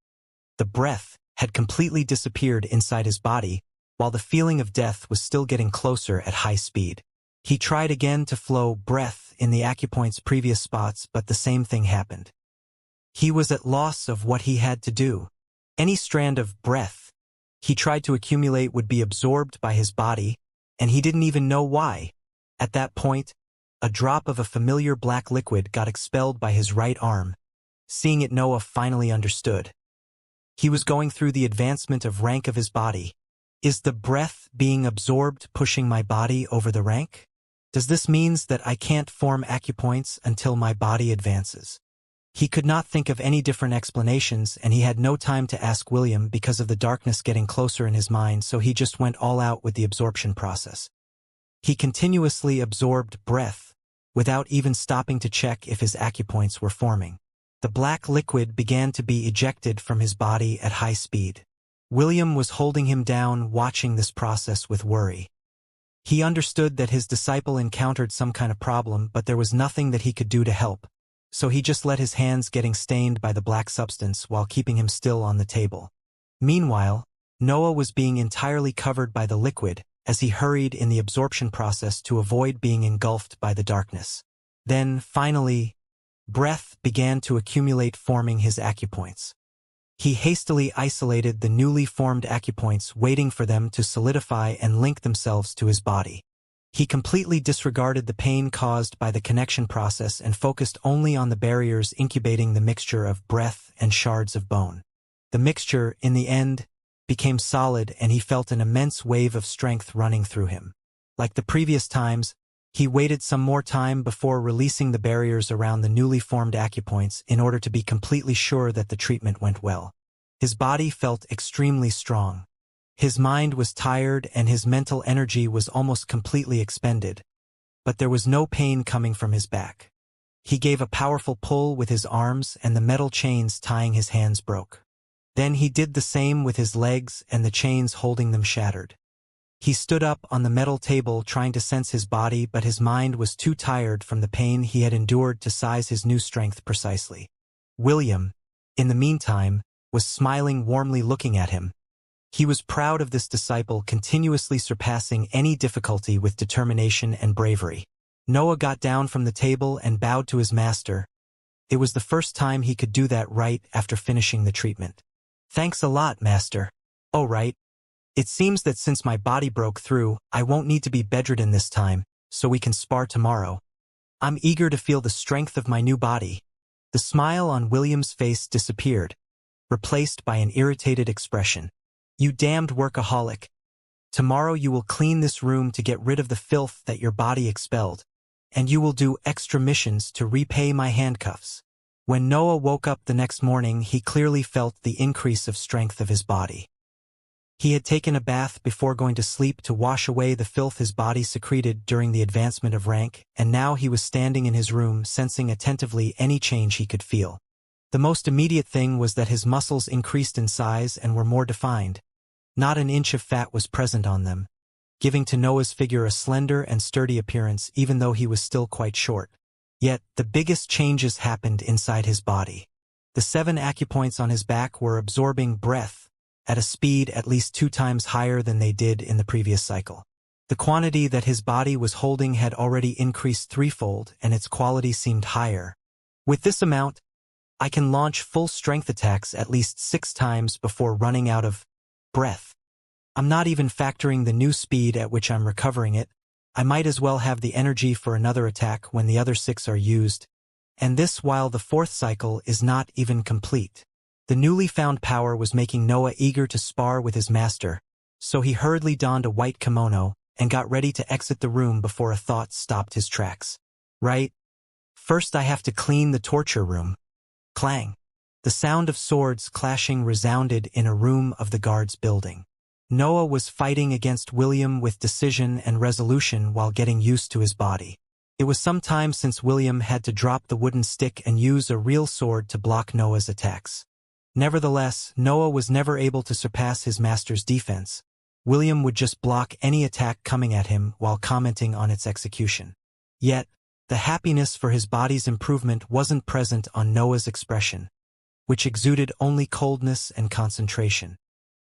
The breath had completely disappeared inside his body, while the feeling of death was still getting closer at high speed. He tried again to flow breath in the acupoint's previous spots, but the same thing happened. He was at loss of what he had to do. Any strand of breath he tried to accumulate would be absorbed by his body, and he didn't even know why. At that point, a drop of a familiar black liquid got expelled by his right arm. Seeing it, Noah finally understood. He was going through the advancement of rank of his body. Is the breath being absorbed pushing my body over the rank? Does this mean that I can't form acupoints until my body advances? He could not think of any different explanations, and he had no time to ask William because of the darkness getting closer in his mind, so he just went all out with the absorption process. He continuously absorbed breath, without even stopping to check if his acupoints were forming. The black liquid began to be ejected from his body at high speed. William was holding him down, watching this process with worry. He understood that his disciple encountered some kind of problem, but there was nothing that he could do to help, so he just let his hands getting stained by the black substance while keeping him still on the table. Meanwhile, Noah was being entirely covered by the liquid as he hurried in the absorption process to avoid being engulfed by the darkness. Then, finally, breath began to accumulate, forming his acupoints. He hastily isolated the newly formed acupoints, waiting for them to solidify and link themselves to his body. He completely disregarded the pain caused by the connection process and focused only on the barriers incubating the mixture of breath and shards of bone. The mixture, in the end, became solid, and he felt an immense wave of strength running through him. Like the previous times, he waited some more time before releasing the barriers around the newly formed acupoints in order to be completely sure that the treatment went well. His body felt extremely strong. His mind was tired and his mental energy was almost completely expended, but there was no pain coming from his back. He gave a powerful pull with his arms and the metal chains tying his hands broke. Then he did the same with his legs and the chains holding them shattered. He stood up on the metal table trying to sense his body, but his mind was too tired from the pain he had endured to size his new strength precisely. William, in the meantime, was smiling warmly, looking at him. He was proud of this disciple continuously surpassing any difficulty with determination and bravery. Noah got down from the table and bowed to his master. It was the first time he could do that right after finishing the treatment. "Thanks a lot, master." "Oh, right. It seems that since my body broke through, I won't need to be bedridden this time, so we can spar tomorrow. I'm eager to feel the strength of my new body." The smile on William's face disappeared, replaced by an irritated expression. "You damned workaholic. Tomorrow you will clean this room to get rid of the filth that your body expelled, and you will do extra missions to repay my handcuffs." When Noah woke up the next morning, he clearly felt the increase of strength of his body. He had taken a bath before going to sleep to wash away the filth his body secreted during the advancement of rank, and now he was standing in his room, sensing attentively any change he could feel. The most immediate thing was that his muscles increased in size and were more defined. Not an inch of fat was present on them, giving to Noah's figure a slender and sturdy appearance even though he was still quite short. Yet, the biggest changes happened inside his body. The 7 acupoints on his back were absorbing breath at a speed at least 2 times higher than they did in the previous cycle. The quantity that his body was holding had already increased threefold, and its quality seemed higher. With this amount, I can launch full strength attacks at least 6 times before running out of breath. I'm not even factoring the new speed at which I'm recovering it. I might as well have the energy for another attack when the other 6 are used, and this while the 4th cycle is not even complete. The newly found power was making Noah eager to spar with his master, so he hurriedly donned a white kimono and got ready to exit the room before a thought stopped his tracks. Right? First I have to clean the torture room. Clang. The sound of swords clashing resounded in a room of the guards building. Noah was fighting against William with decision and resolution while getting used to his body. It was some time since William had to drop the wooden stick and use a real sword to block Noah's attacks. Nevertheless, Noah was never able to surpass his master's defense. William would just block any attack coming at him while commenting on its execution. Yet, the happiness for his body's improvement wasn't present on Noah's expression, which exuded only coldness and concentration.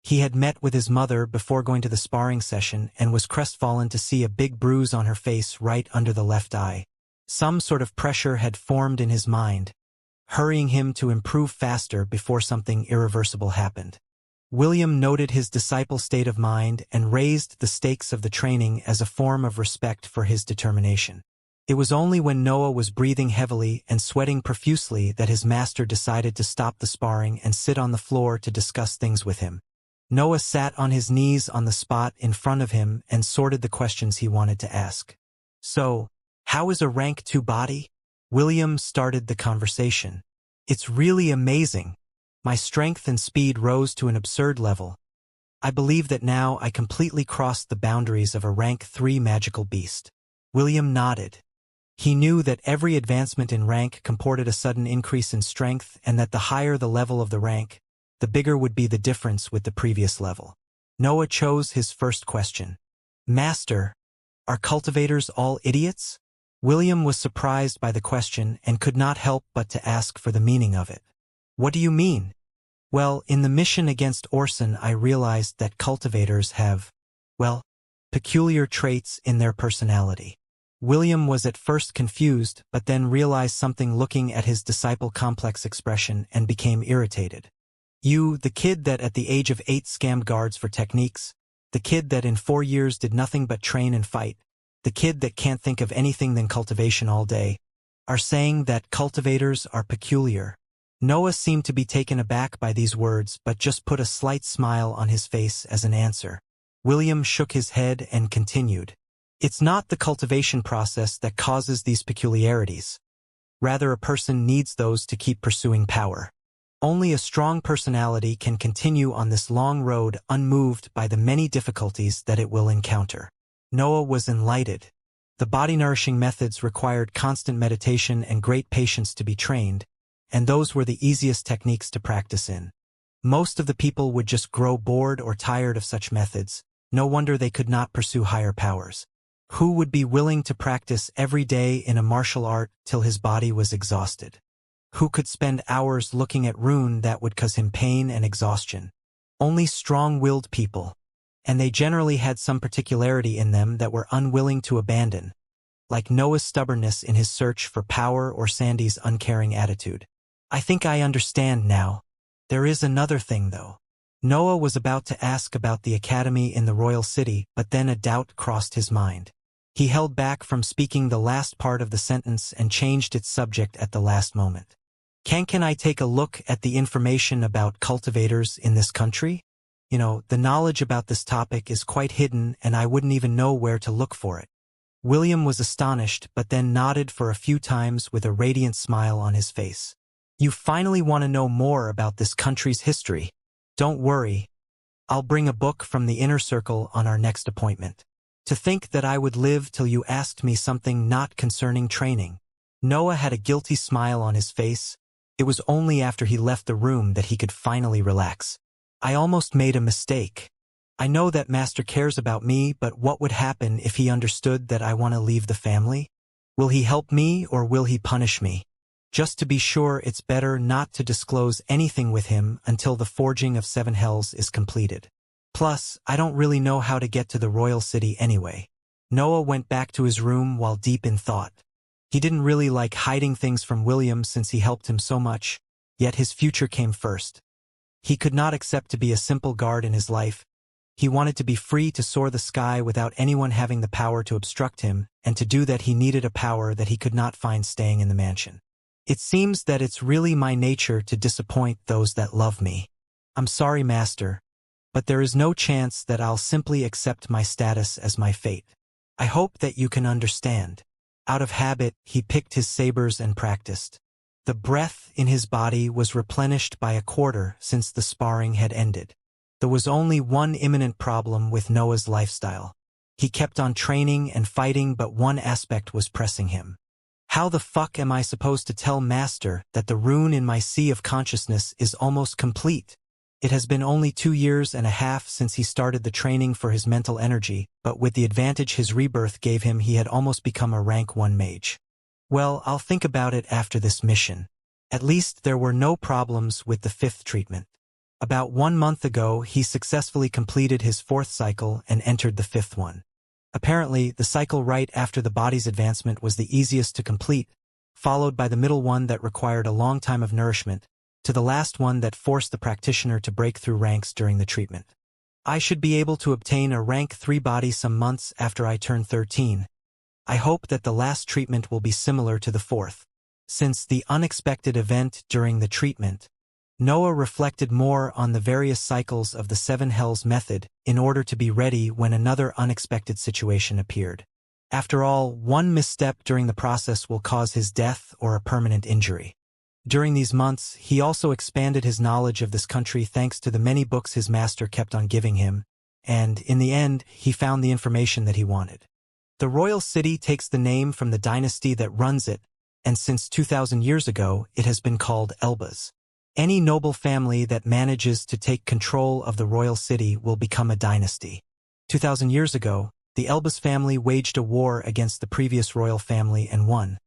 He had met with his mother before going to the sparring session and was crestfallen to see a big bruise on her face right under the left eye. Some sort of pressure had formed in his mind, hurrying him to improve faster before something irreversible happened. William noted his disciple's state of mind and raised the stakes of the training as a form of respect for his determination. It was only when Noah was breathing heavily and sweating profusely that his master decided to stop the sparring and sit on the floor to discuss things with him. Noah sat on his knees on the spot in front of him and sorted the questions he wanted to ask. So, how is a rank 2 body? William started the conversation. It's really amazing. My strength and speed rose to an absurd level. I believe that now I completely crossed the boundaries of a rank 3 magical beast. William nodded. He knew that every advancement in rank comported a sudden increase in strength and that the higher the level of the rank, the bigger would be the difference with the previous level. Noah chose his first question. Master, are cultivators all idiots? William was surprised by the question and could not help but to ask for the meaning of it. What do you mean? Well, in the mission against Orson I realized that cultivators have, well, peculiar traits in their personality. William was at first confused but then realized something looking at his disciple complex expression and became irritated. You, the kid that at the age of 8 scammed guards for techniques, the kid that in 4 years did nothing but train and fight, the kid that can't think of anything than cultivation all day, are saying that cultivators are peculiar. Noah seemed to be taken aback by these words but just put a slight smile on his face as an answer. William shook his head and continued. It's not the cultivation process that causes these peculiarities. Rather, a person needs those to keep pursuing power. Only a strong personality can continue on this long road unmoved by the many difficulties that it will encounter. Noah was enlightened. The body-nourishing methods required constant meditation and great patience to be trained, and those were the easiest techniques to practice in. Most of the people would just grow bored or tired of such methods. No wonder they could not pursue higher powers. Who would be willing to practice every day in a martial art till his body was exhausted? Who could spend hours looking at rune that would cause him pain and exhaustion? Only strong-willed people. And they generally had some particularity in them that were unwilling to abandon, like Noah's stubbornness in his search for power or Sandy's uncaring attitude. I think I understand now. There is another thing, though. Noah was about to ask about the academy in the royal city, but then a doubt crossed his mind. He held back from speaking the last part of the sentence and changed its subject at the last moment. Can I take a look at the information about cultivators in this country? The knowledge about this topic is quite hidden and I wouldn't even know where to look for it. William was astonished but then nodded for a few times with a radiant smile on his face. You finally want to know more about this country's history. Don't worry. I'll bring a book from the inner circle on our next appointment. To think that I would live till you asked me something not concerning training. Noah had a guilty smile on his face. It was only after he left the room that he could finally relax. I almost made a mistake. I know that Master cares about me, but what would happen if he understood that I want to leave the family? Will he help me or will he punish me? Just to be sure, it's better not to disclose anything with him until the forging of 7 hells is completed. Plus, I don't really know how to get to the royal city anyway. Noah went back to his room while deep in thought. He didn't really like hiding things from William since he helped him so much, yet his future came first. He could not accept to be a simple guard in his life. He wanted to be free to soar the sky without anyone having the power to obstruct him, and to do that he needed a power that he could not find staying in the mansion. It seems that it's really my nature to disappoint those that love me. I'm sorry, Master. but there is no chance that I'll simply accept my status as my fate. I hope that you can understand. Out of habit, he picked his sabers and practiced. The breath in his body was replenished by a quarter since the sparring had ended. There was only one imminent problem with Noah's lifestyle. He kept on training and fighting, but one aspect was pressing him. How the fuck am I supposed to tell Master that the rune in my sea of consciousness is almost complete? It has been only 2.5 years since he started the training for his mental energy, but with the advantage his rebirth gave him, he had almost become a rank 1 mage. Well, I'll think about it after this mission. At least there were no problems with the 5th treatment. About 1 month ago, he successfully completed his 4th cycle and entered the 5th one. Apparently, the cycle right after the body's advancement was the easiest to complete, followed by the middle one that required a long time of nourishment, to the last one that forced the practitioner to break through ranks during the treatment. I should be able to obtain a rank 3 body some months after I turn 13. I hope that the last treatment will be similar to the 4th. Since the unexpected event during the treatment, Noah reflected more on the various cycles of the 7 Hells method in order to be ready when another unexpected situation appeared. After all, one misstep during the process will cause his death or a permanent injury. During these months, he also expanded his knowledge of this country thanks to the many books his master kept on giving him, and, in the end, he found the information that he wanted. The royal city takes the name from the dynasty that runs it, and since 2,000 years ago, it has been called Elbas. Any noble family that manages to take control of the royal city will become a dynasty. 2,000 years ago, the Elbas family waged a war against the previous royal family and won.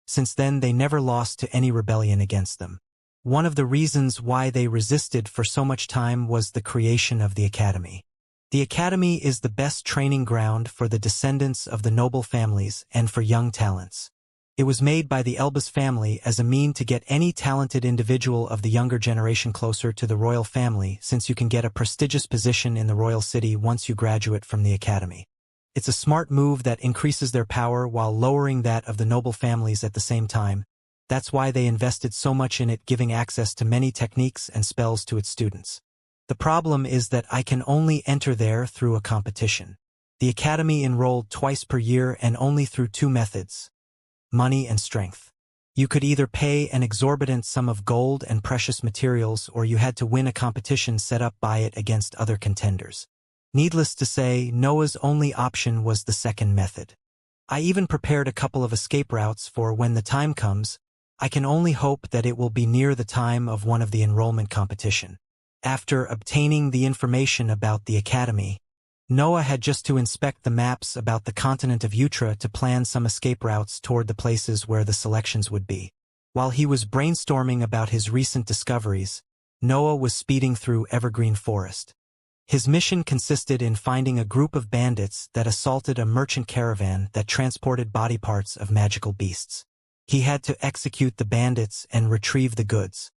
Since then, they never lost to any rebellion against them. One of the reasons why they resisted for so much time was the creation of the academy. The academy is the best training ground for the descendants of the noble families and for young talents. It was made by the Elbas family as a mean to get any talented individual of the younger generation closer to the royal family, since you can get a prestigious position in the royal city once you graduate from the academy. It's a smart move that increases their power while lowering that of the noble families at the same time. That's why they invested so much in it, giving access to many techniques and spells to its students. The problem is that I can only enter there through a competition. The academy enrolled twice per year and only through 2 methods: money and strength. You could either pay an exorbitant sum of gold and precious materials, or you had to win a competition set up by it against other contenders. Needless to say, Noah's only option was the 2nd method. I even prepared a couple of escape routes for when the time comes. I can only hope that it will be near the time of one of the enrollment competition. After obtaining the information about the academy, Noah had just to inspect the maps about the continent of Utra to plan some escape routes toward the places where the selections would be. While he was brainstorming about his recent discoveries, Noah was speeding through Evergreen Forest. His mission consisted in finding a group of bandits that assaulted a merchant caravan that transported body parts of magical beasts. He had to execute the bandits and retrieve the goods.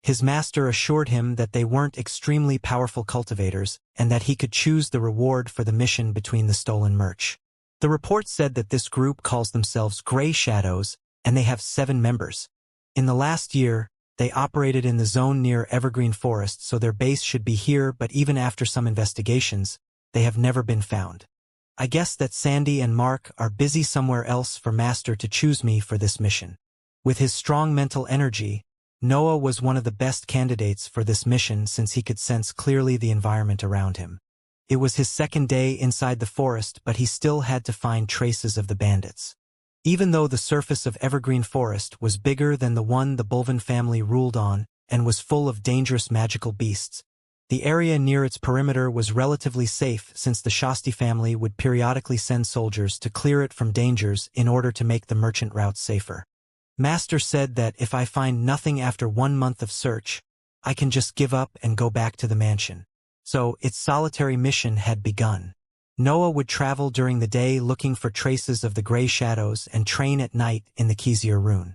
His master assured him that they weren't extremely powerful cultivators and that he could choose the reward for the mission between the stolen merch. The report said that this group calls themselves Grey Shadows, and they have 7 members. In the last year, they operated in the zone near Evergreen Forest, so their base should be here, but even after some investigations, they have never been found. I guess that Sandy and Mark are busy somewhere else for Master to choose me for this mission. With his strong mental energy, Noah was one of the best candidates for this mission since he could sense clearly the environment around him. It was his 2nd day inside the forest, but he still had to find traces of the bandits. Even though the surface of Evergreen Forest was bigger than the one the Bulvin family ruled on and was full of dangerous magical beasts, the area near its perimeter was relatively safe since the Shasti family would periodically send soldiers to clear it from dangers in order to make the merchant route safer. Master said that if I find nothing after 1 month of search, I can just give up and go back to the mansion. So its solitary mission had begun. Noah would travel during the day looking for traces of the Grey Shadows and train at night in the Kezir rune.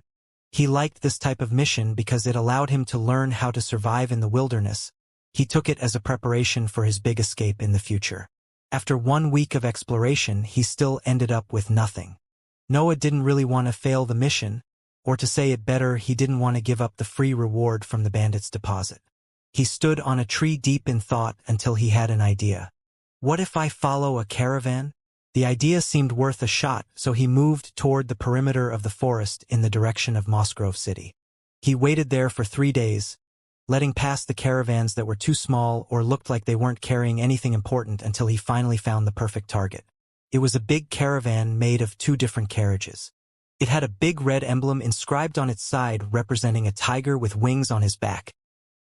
He liked this type of mission because it allowed him to learn how to survive in the wilderness. He took it as a preparation for his big escape in the future. After 1 week of exploration, he still ended up with nothing. Noah didn't really want to fail the mission, or to say it better, he didn't want to give up the free reward from the bandits' deposit. He stood on a tree deep in thought until he had an idea. What if I follow a caravan? The idea seemed worth a shot, so he moved toward the perimeter of the forest in the direction of Mossgrove City. He waited there for 3 days, letting past the caravans that were too small or looked like they weren't carrying anything important until he finally found the perfect target. It was a big caravan made of 2 different carriages. It had a big red emblem inscribed on its side representing a tiger with wings on his back.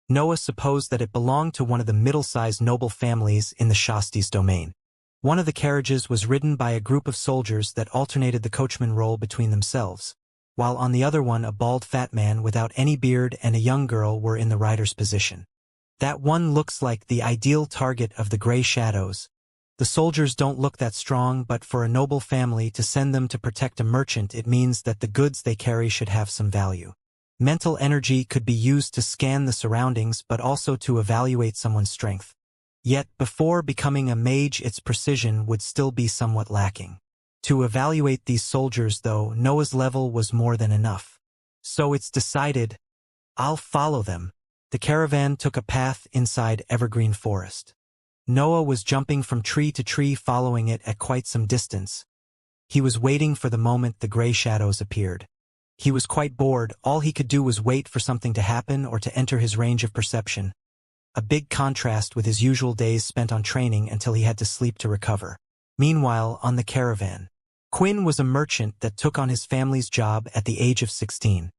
Noah supposed that it belonged to one of the middle-sized noble families in the Shasti's domain. One of the carriages was ridden by a group of soldiers that alternated the coachman role between themselves, while on the other one a bald fat man without any beard and a young girl were in the rider's position. That one looks like the ideal target of the gray shadows. The soldiers don't look that strong, but for a noble family to send them to protect a merchant, it means that the goods they carry should have some value. Mental energy could be used to scan the surroundings but also to evaluate someone's strength. Yet, before becoming a mage, its precision would still be somewhat lacking. To evaluate these soldiers, though, Noah's level was more than enough. So it's decided, I'll follow them. The caravan took a path inside evergreen forest. Noah was jumping from tree to tree, following it at quite some distance. He was waiting for the moment the gray shadows appeared. He was quite bored. All he could do was wait for something to happen or to enter his range of perception. A big contrast with his usual days spent on training until he had to sleep to recover. Meanwhile, on the caravan, Quinn was a merchant that took on his family's job at the age of 16.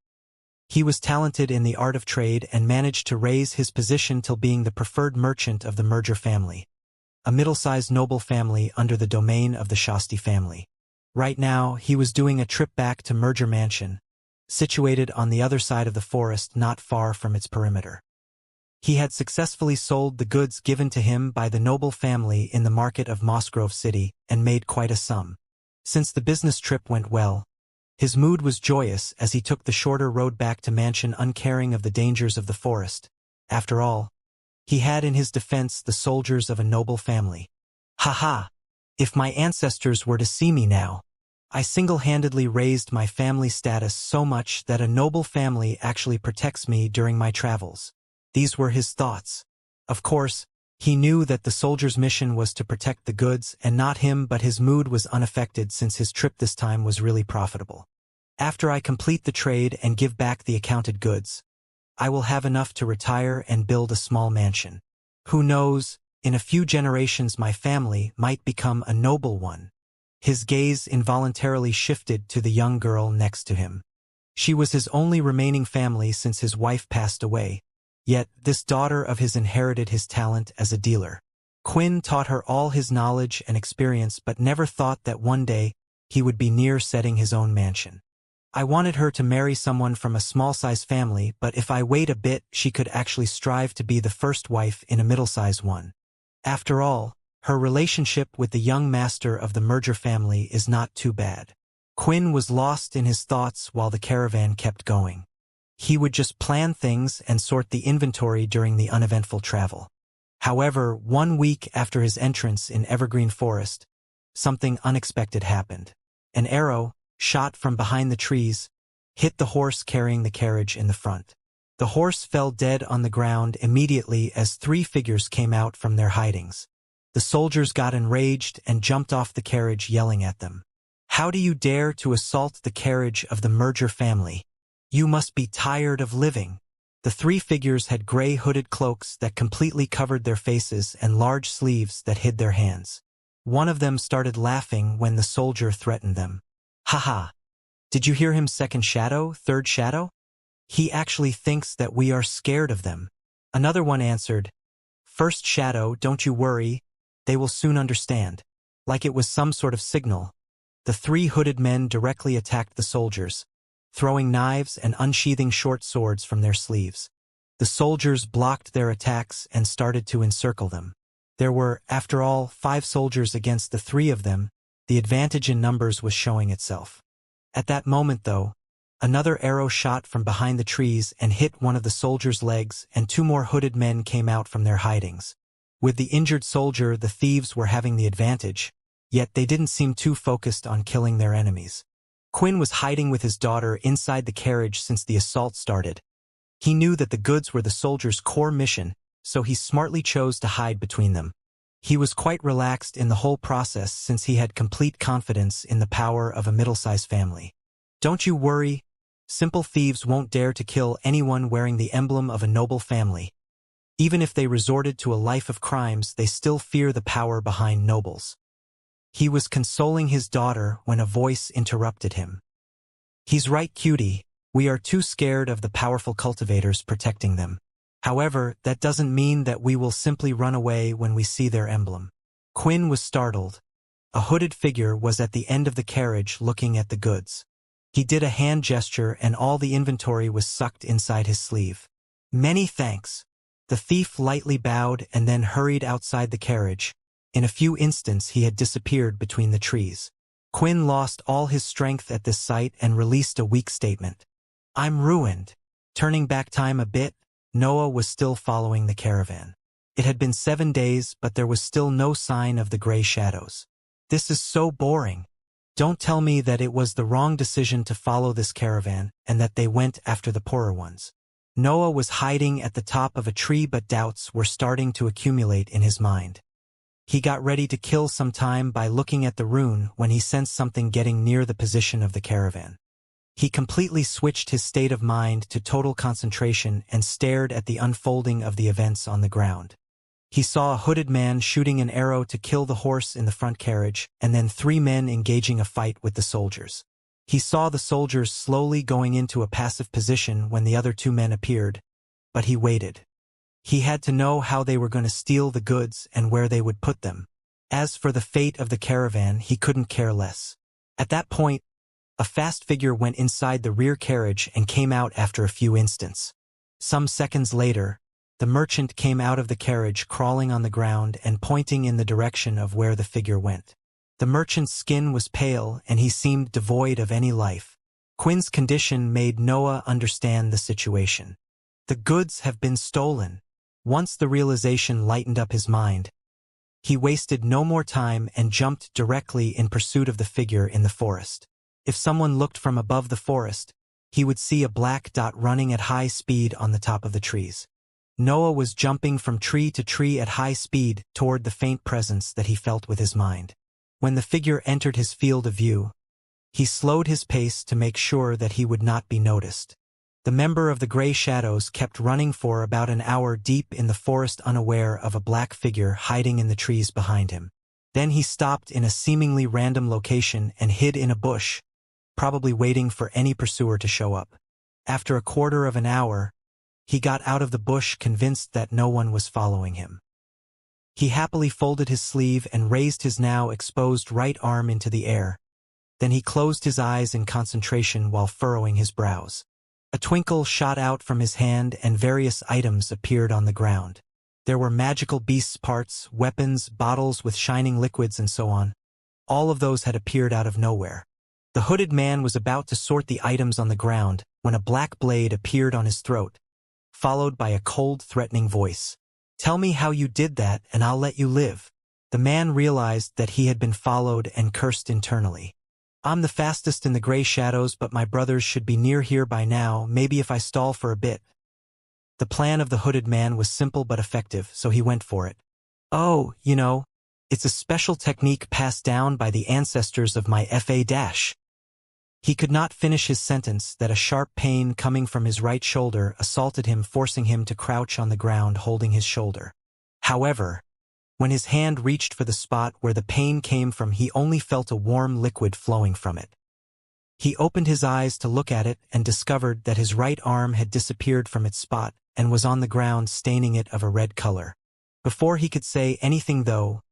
He was talented in the art of trade and managed to raise his position till being the preferred merchant of the Merger family, a middle-sized noble family under the domain of the Shasti family. Right now, he was doing a trip back to Merger Mansion, situated on the other side of the forest not far from its perimeter. He had successfully sold the goods given to him by the noble family in the market of Mossgrove City and made quite a sum. Since the business trip went well, his mood was joyous as he took the shorter road back to Mansion, uncaring of the dangers of the forest. After all, he had in his defense the soldiers of a noble family. Ha! If my ancestors were to see me now! I single-handedly raised my family status so much that a noble family actually protects me during my travels. These were his thoughts. Of course, he knew that the soldier's mission was to protect the goods and not him, but his mood was unaffected since his trip this time was really profitable. After I complete the trade and give back the accounted goods, I will have enough to retire and build a small mansion. Who knows, in a few generations my family might become a noble one. His gaze involuntarily shifted to the young girl next to him. She was his only remaining family since his wife passed away. Yet, this daughter of his inherited his talent as a dealer. Quinn taught her all his knowledge and experience but never thought that one day he would be near setting his own mansion. I wanted her to marry someone from a small-sized family, but if I wait a bit, she could actually strive to be the first wife in a middle-sized one. After all, her relationship with the young master of the Merger family is not too bad. Quinn was lost in his thoughts while the caravan kept going. He would just plan things and sort the inventory during the uneventful travel. However, 1 week after his entrance in Evergreen Forest, something unexpected happened. An arrow, shot from behind the trees, hit the horse carrying the carriage in the front. The horse fell dead on the ground immediately as 3 figures came out from their hidings. The soldiers got enraged and jumped off the carriage yelling at them. How do you dare to assault the carriage of the Merger family? You must be tired of living. The 3 figures had gray hooded cloaks that completely covered their faces and large sleeves that hid their hands. One of them started laughing when the soldier threatened them. Ha! Did you hear him? Second shadow, third shadow? He actually thinks that we are scared of them. Another one answered, First shadow, don't you worry, they will soon understand. Like it was some sort of signal, the 3 hooded men directly attacked the soldiers, throwing knives and unsheathing short swords from their sleeves. The soldiers blocked their attacks and started to encircle them. There were, after all, 5 soldiers against the 3 of them. The advantage in numbers was showing itself. At that moment, though, another arrow shot from behind the trees and hit one of the soldiers' legs, and 2 more hooded men came out from their hidings. With the injured soldier, the thieves were having the advantage, yet they didn't seem too focused on killing their enemies. Quinn was hiding with his daughter inside the carriage since the assault started. He knew that the goods were the soldiers' core mission, so he smartly chose to hide between them. He was quite relaxed in the whole process since he had complete confidence in the power of a middle-sized family. Don't you worry, simple thieves won't dare to kill anyone wearing the emblem of a noble family. Even if they resorted to a life of crimes, they still fear the power behind nobles. He was consoling his daughter when a voice interrupted him. He's right, cutie. We are too scared of the powerful cultivators protecting them. However, that doesn't mean that we will simply run away when we see their emblem. Quinn was startled. A hooded figure was at the end of the carriage looking at the goods. He did a hand gesture and all the inventory was sucked inside his sleeve. Many thanks. The thief lightly bowed and then hurried outside the carriage. In a few instants he had disappeared between the trees. Quinn lost all his strength at this sight and released a weak statement. I'm ruined. Turning back time a bit, Noah was still following the caravan. It had been 7 days, but there was still no sign of the gray shadows. This is so boring. Don't tell me that it was the wrong decision to follow this caravan, and that they went after the poorer ones. Noah was hiding at the top of a tree, but doubts were starting to accumulate in his mind. He got ready to kill some time by looking at the rune when he sensed something getting near the position of the caravan. He completely switched his state of mind to total concentration and stared at the unfolding of the events on the ground. He saw a hooded man shooting an arrow to kill the horse in the front carriage, and then 3 men engaging a fight with the soldiers. He saw the soldiers slowly going into a passive position when the other 2 men appeared, but he waited. He had to know how they were going to steal the goods and where they would put them. As for the fate of the caravan, he couldn't care less. At that point, a fast figure went inside the rear carriage and came out after a few instants. Some seconds later, the merchant came out of the carriage crawling on the ground and pointing in the direction of where the figure went. The merchant's skin was pale and he seemed devoid of any life. Quinn's condition made Noah understand the situation. The goods have been stolen. Once the realization lightened up his mind, he wasted no more time and jumped directly in pursuit of the figure in the forest. If someone looked from above the forest, he would see a black dot running at high speed on the top of the trees. Noah was jumping from tree to tree at high speed toward the faint presence that he felt with his mind. When the figure entered his field of view, he slowed his pace to make sure that he would not be noticed. The member of the gray shadows kept running for about an hour deep in the forest, unaware of a black figure hiding in the trees behind him. Then he stopped in a seemingly random location and hid in a bush, probably waiting for any pursuer to show up. After a quarter of an hour, he got out of the bush convinced that no one was following him. He happily folded his sleeve and raised his now exposed right arm into the air. Then he closed his eyes in concentration while furrowing his brows. A twinkle shot out from his hand and various items appeared on the ground. There were magical beasts' parts, weapons, bottles with shining liquids and so on. All of those had appeared out of nowhere. The hooded man was about to sort the items on the ground when a black blade appeared on his throat, followed by a cold, threatening voice. Tell me how you did that and I'll let you live. The man realized that he had been followed and cursed internally. I'm the fastest in the gray shadows, but my brothers should be near here by now, maybe if I stall for a bit. The plan of the hooded man was simple but effective, so he went for it. Oh, it's a special technique passed down by the ancestors of my FA dash. He could not finish his sentence that a sharp pain coming from his right shoulder assaulted him, forcing him to crouch on the ground holding his shoulder. However, when his hand reached for the spot where the pain came from, he only felt a warm liquid flowing from it. He opened his eyes to look at it and discovered that his right arm had disappeared from its spot and was on the ground, staining it of a red color. Before he could say anything, though,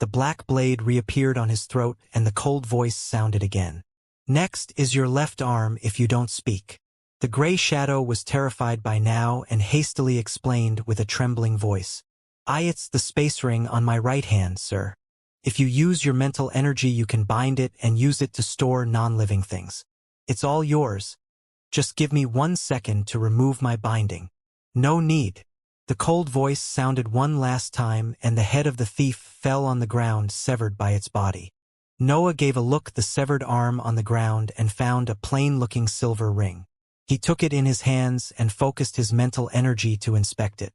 the black blade reappeared on his throat and the cold voice sounded again. Next is your left arm if you don't speak. The gray shadow was terrified by now and hastily explained with a trembling voice. It's the space ring on my right hand, sir. If you use your mental energy, you can bind it and use it to store non-living things. It's all yours. Just give me 1 second to remove my binding. No need. The cold voice sounded one last time and the head of the thief fell on the ground, severed by its body. Noah gave a look at the severed arm on the ground and found a plain-looking silver ring. He took it in his hands and focused his mental energy to inspect it.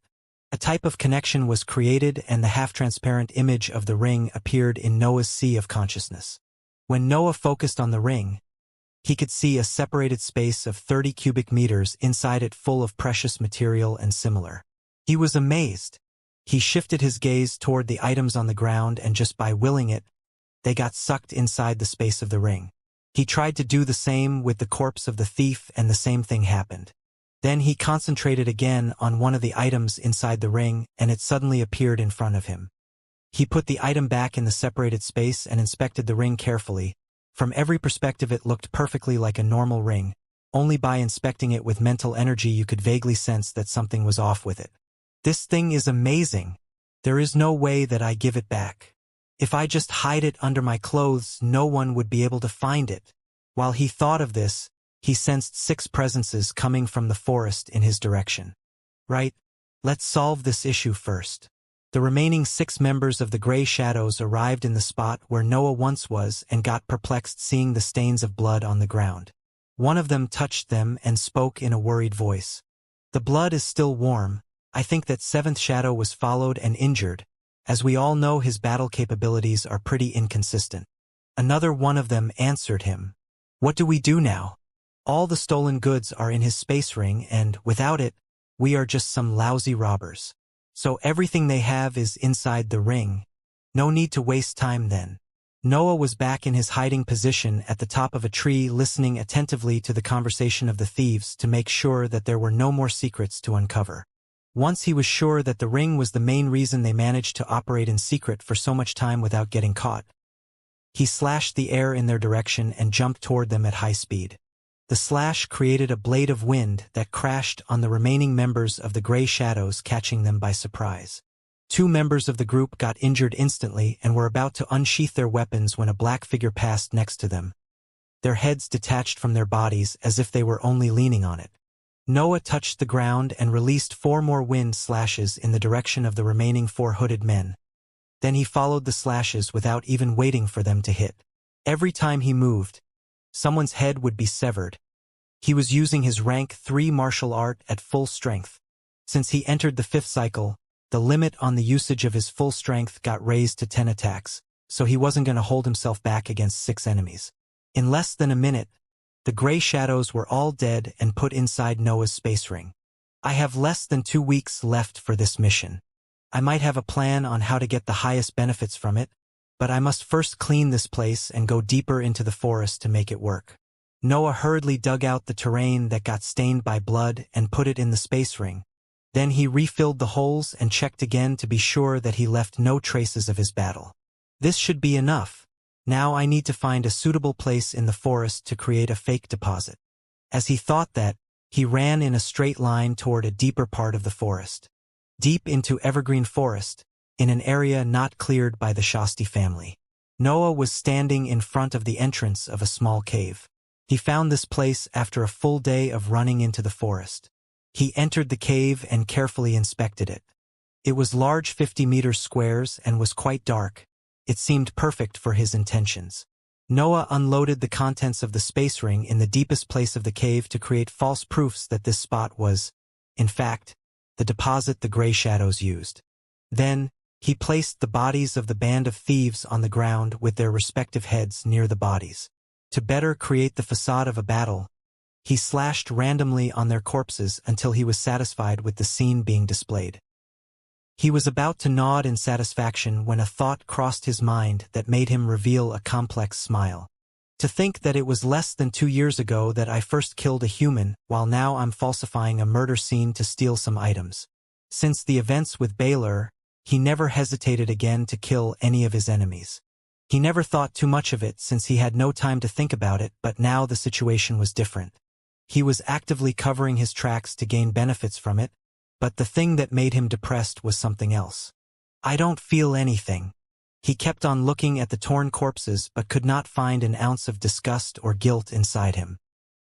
A type of connection was created and the half-transparent image of the ring appeared in Noah's sea of consciousness. When Noah focused on the ring, he could see a separated space of 30 cubic meters inside it full of precious material and similar. He was amazed. He shifted his gaze toward the items on the ground and just by willing it, they got sucked inside the space of the ring. He tried to do the same with the corpse of the thief and the same thing happened. Then he concentrated again on one of the items inside the ring and it suddenly appeared in front of him. He put the item back in the separated space and inspected the ring carefully. From every perspective it looked perfectly like a normal ring. Only by inspecting it with mental energy you could vaguely sense that something was off with it. This thing is amazing. There is no way that I give it back. If I just hide it under my clothes, no one would be able to find it. While he thought of this, he sensed 6 presences coming from the forest in his direction. Right, let's solve this issue first. The remaining 6 members of the Gray Shadows arrived in the spot where Noah once was and got perplexed seeing the stains of blood on the ground. One of them touched them and spoke in a worried voice. The blood is still warm. I think that 7th Shadow was followed and injured. As we all know, his battle capabilities are pretty inconsistent. Another one of them answered him. What do we do now? All the stolen goods are in his space ring and, without it, we are just some lousy robbers. So everything they have is inside the ring. No need to waste time then. Noah was back in his hiding position at the top of a tree listening attentively to the conversation of the thieves to make sure that there were no more secrets to uncover. Once he was sure that the ring was the main reason they managed to operate in secret for so much time without getting caught, he slashed the air in their direction and jumped toward them at high speed. The slash created a blade of wind that crashed on the remaining members of the Gray Shadows, catching them by surprise. 2 members of the group got injured instantly and were about to unsheath their weapons when a black figure passed next to them. Their heads detached from their bodies as if they were only leaning on it. Noah touched the ground and released 4 more wind slashes in the direction of the remaining 4 hooded men. Then he followed the slashes without even waiting for them to hit. Every time he moved, someone's head would be severed. He was using his rank 3 martial art at full strength. Since he entered the 5th cycle, the limit on the usage of his full strength got raised to 10 attacks, so he wasn't going to hold himself back against 6 enemies. In less than a minute, the Gray Shadows were all dead and put inside Noah's space ring. I have less than 2 weeks left for this mission. I might have a plan on how to get the highest benefits from it, but I must first clean this place and go deeper into the forest to make it work. Noah hurriedly dug out the terrain that got stained by blood and put it in the space ring. Then he refilled the holes and checked again to be sure that he left no traces of his battle. This should be enough. Now I need to find a suitable place in the forest to create a fake deposit. As he thought that, he ran in a straight line toward a deeper part of the forest. Deep into evergreen forest, in an area not cleared by the Shasti family. Noah was standing in front of the entrance of a small cave. He found this place after a full day of running into the forest. He entered the cave and carefully inspected it. It was large 50-meter squares and was quite dark. It seemed perfect for his intentions. Noah unloaded the contents of the space ring in the deepest place of the cave to create false proofs that this spot was, in fact, the deposit the Gray Shadows used. Then, he placed the bodies of the band of thieves on the ground with their respective heads near the bodies. To better create the facade of a battle, he slashed randomly on their corpses until he was satisfied with the scene being displayed. He was about to nod in satisfaction when a thought crossed his mind that made him reveal a complex smile. To think that it was less than 2 years ago that I first killed a human, while now I'm falsifying a murder scene to steal some items. Since the events with Baylor, he never hesitated again to kill any of his enemies. He never thought too much of it since he had no time to think about it, but now the situation was different. He was actively covering his tracks to gain benefits from it, but the thing that made him depressed was something else. I don't feel anything. He kept on looking at the torn corpses but could not find an ounce of disgust or guilt inside him.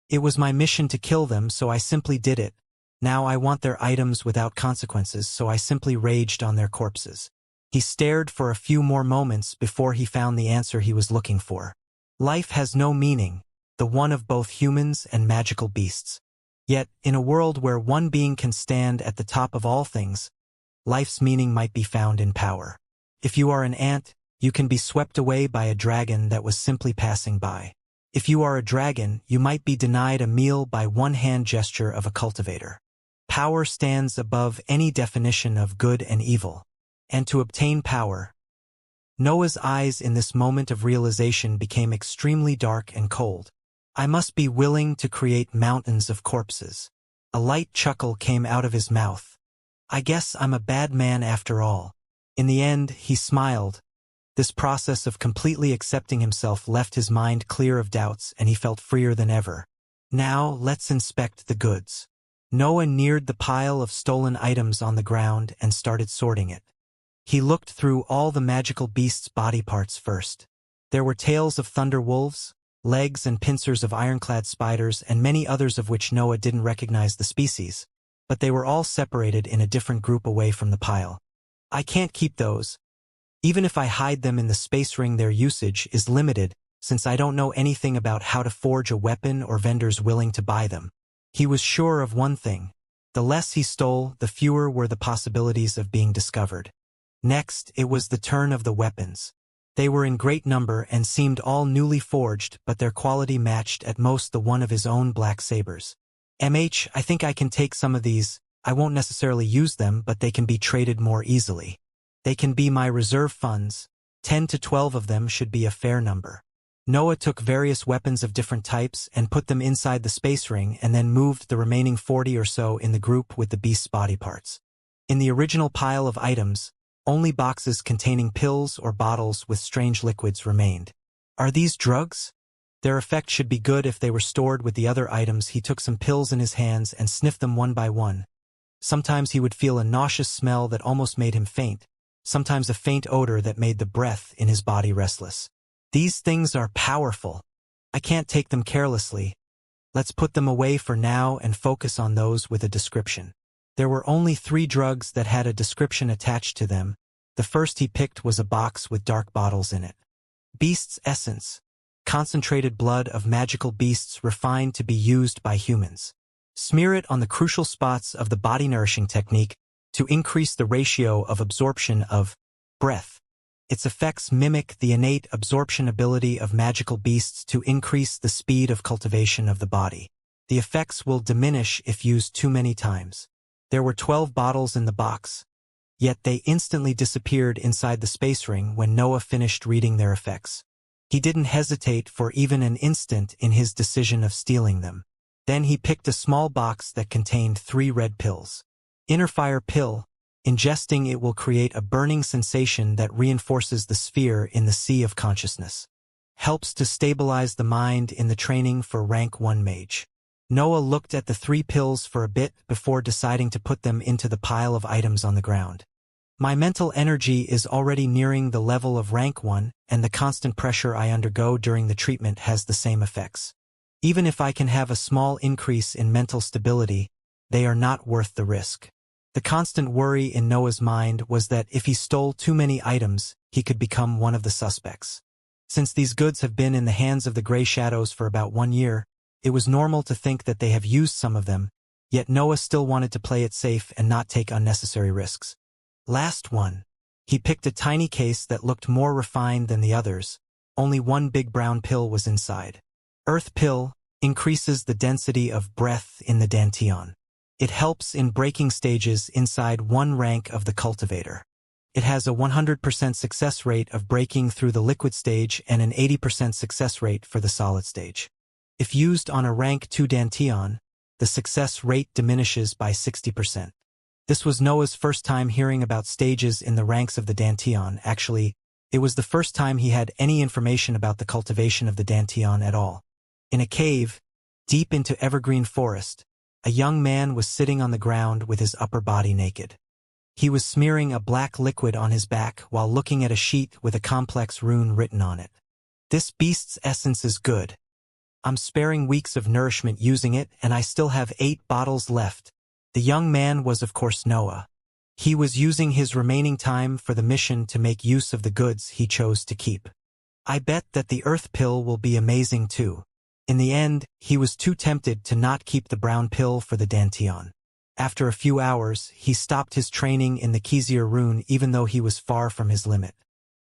It was my mission to kill them, so I simply did it. Now I want their items without consequences, so I simply raged on their corpses. He stared for a few more moments before he found the answer he was looking for. Life has no meaning, the one of both humans and magical beasts. Yet, in a world where one being can stand at the top of all things, life's meaning might be found in power. If you are an ant, you can be swept away by a dragon that was simply passing by. If you are a dragon, you might be denied a meal by one hand gesture of a cultivator. Power stands above any definition of good and evil. And to obtain power, Noah's eyes in this moment of realization became extremely dark and cold. I must be willing to create mountains of corpses. A light chuckle came out of his mouth. I guess I'm a bad man after all. In the end, he smiled. This process of completely accepting himself left his mind clear of doubts, and he felt freer than ever. Now, let's inspect the goods. Noah neared the pile of stolen items on the ground and started sorting it. He looked through all the magical beasts' body parts first. There were tails of thunder wolves, legs and pincers of ironclad spiders, and many others of which Noah didn't recognize the species, but they were all separated in a different group away from the pile. I can't keep those. Even if I hide them in the space ring, their usage is limited, since I don't know anything about how to forge a weapon or vendors willing to buy them. He was sure of one thing. The less he stole, the fewer were the possibilities of being discovered. Next, it was the turn of the weapons. They were in great number and seemed all newly forged, but their quality matched at most the one of his own black sabers. I think I can take some of these. I won't necessarily use them, but they can be traded more easily. They can be my reserve funds. 10 to 12 of them should be a fair number. Noah took various weapons of different types and put them inside the space ring, and then moved the remaining 40 or so in the group with the beast's body parts. In the original pile of items, only boxes containing pills or bottles with strange liquids remained. Are these drugs? Their effect should be good if they were stored with the other items. He took some pills in his hands and sniffed them one by one. Sometimes he would feel a nauseous smell that almost made him faint, sometimes a faint odor that made the breath in his body restless. These things are powerful. I can't take them carelessly. Let's put them away for now and focus on those with a description. There were only 3 drugs that had a description attached to them. The first he picked was a box with dark bottles in it. Beast's Essence. Concentrated blood of magical beasts refined to be used by humans. Smear it on the crucial spots of the body nourishing technique to increase the ratio of absorption of breath. Its effects mimic the innate absorption ability of magical beasts to increase the speed of cultivation of the body. The effects will diminish if used too many times. There were 12 bottles in the box, yet they instantly disappeared inside the space ring when Noah finished reading their effects. He didn't hesitate for even an instant in his decision of stealing them. Then he picked a small box that contained 3 red pills. Inner Fire Pill. Ingesting it will create a burning sensation that reinforces the sphere in the sea of consciousness. Helps to stabilize the mind in the training for rank 1 mage. Noah looked at the 3 pills for a bit before deciding to put them into the pile of items on the ground. My mental energy is already nearing the level of rank 1, and the constant pressure I undergo during the treatment has the same effects. Even if I can have a small increase in mental stability, they are not worth the risk. The constant worry in Noah's mind was that if he stole too many items, he could become one of the suspects. Since these goods have been in the hands of the Grey Shadows for about 1 year, it was normal to think that they have used some of them, yet Noah still wanted to play it safe and not take unnecessary risks. Last one. He picked a tiny case that looked more refined than the others. Only 1 big brown pill was inside. Earth Pill increases the density of breath in the Danteon. It helps in breaking stages inside 1 rank of the cultivator. It has a 100% success rate of breaking through the liquid stage and an 80% success rate for the solid stage. If used on a rank 2 Danteon, the success rate diminishes by 60%. This was Noah's first time hearing about stages in the ranks of the Danteon. Actually, it was the first time he had any information about the cultivation of the Danteon at all. In a cave, deep into evergreen forest, a young man was sitting on the ground with his upper body naked. He was smearing a black liquid on his back while looking at a sheet with a complex rune written on it. This beast's essence is good. I'm sparing weeks of nourishment using it, and I still have 8 bottles left. The young man was of course Noah. He was using his remaining time for the mission to make use of the goods he chose to keep. I bet that the Earth Pill will be amazing too. In the end, he was too tempted to not keep the brown pill for the Dantian. After a few hours, he stopped his training in the Xianxia rune even though he was far from his limit.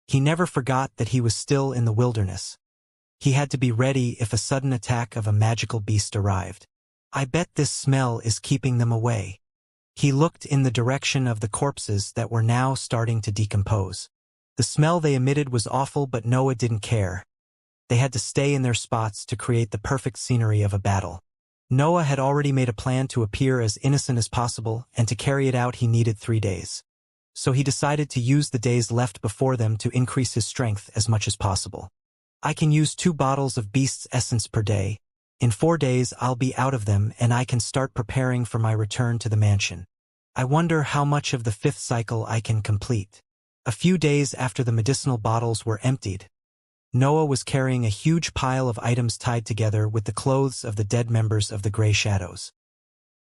He never forgot that he was still in the wilderness. He had to be ready if a sudden attack of a magical beast arrived. I bet this smell is keeping them away. He looked in the direction of the corpses that were now starting to decompose. The smell they emitted was awful, but Noah didn't care. They had to stay in their spots to create the perfect scenery of a battle. Noah had already made a plan to appear as innocent as possible, and to carry it out he needed 3 days. So he decided to use the days left before them to increase his strength as much as possible. I can use 2 bottles of Beast's Essence per day. In 4 days I'll be out of them and I can start preparing for my return to the mansion. I wonder how much of the 5th cycle I can complete. A few days after the medicinal bottles were emptied, Noah was carrying a huge pile of items tied together with the clothes of the dead members of the Grey Shadows.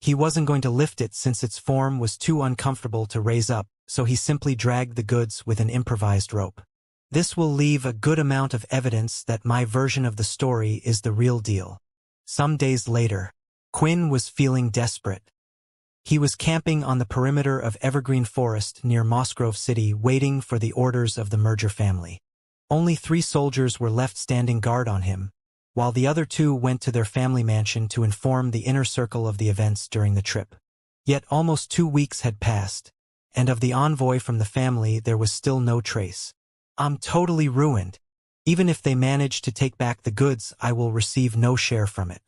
He wasn't going to lift it since its form was too uncomfortable to raise up, so he simply dragged the goods with an improvised rope. This will leave a good amount of evidence that my version of the story is the real deal. Some days later, Quinn was feeling desperate. He was camping on the perimeter of Evergreen Forest near Mossgrove City waiting for the orders of the Merger family. Only 3 soldiers were left standing guard on him, while the other 2 went to their family mansion to inform the inner circle of the events during the trip. Yet almost 2 weeks had passed, and of the envoy from the family there was still no trace. I'm totally ruined. Even if they manage to take back the goods, I will receive no share from it.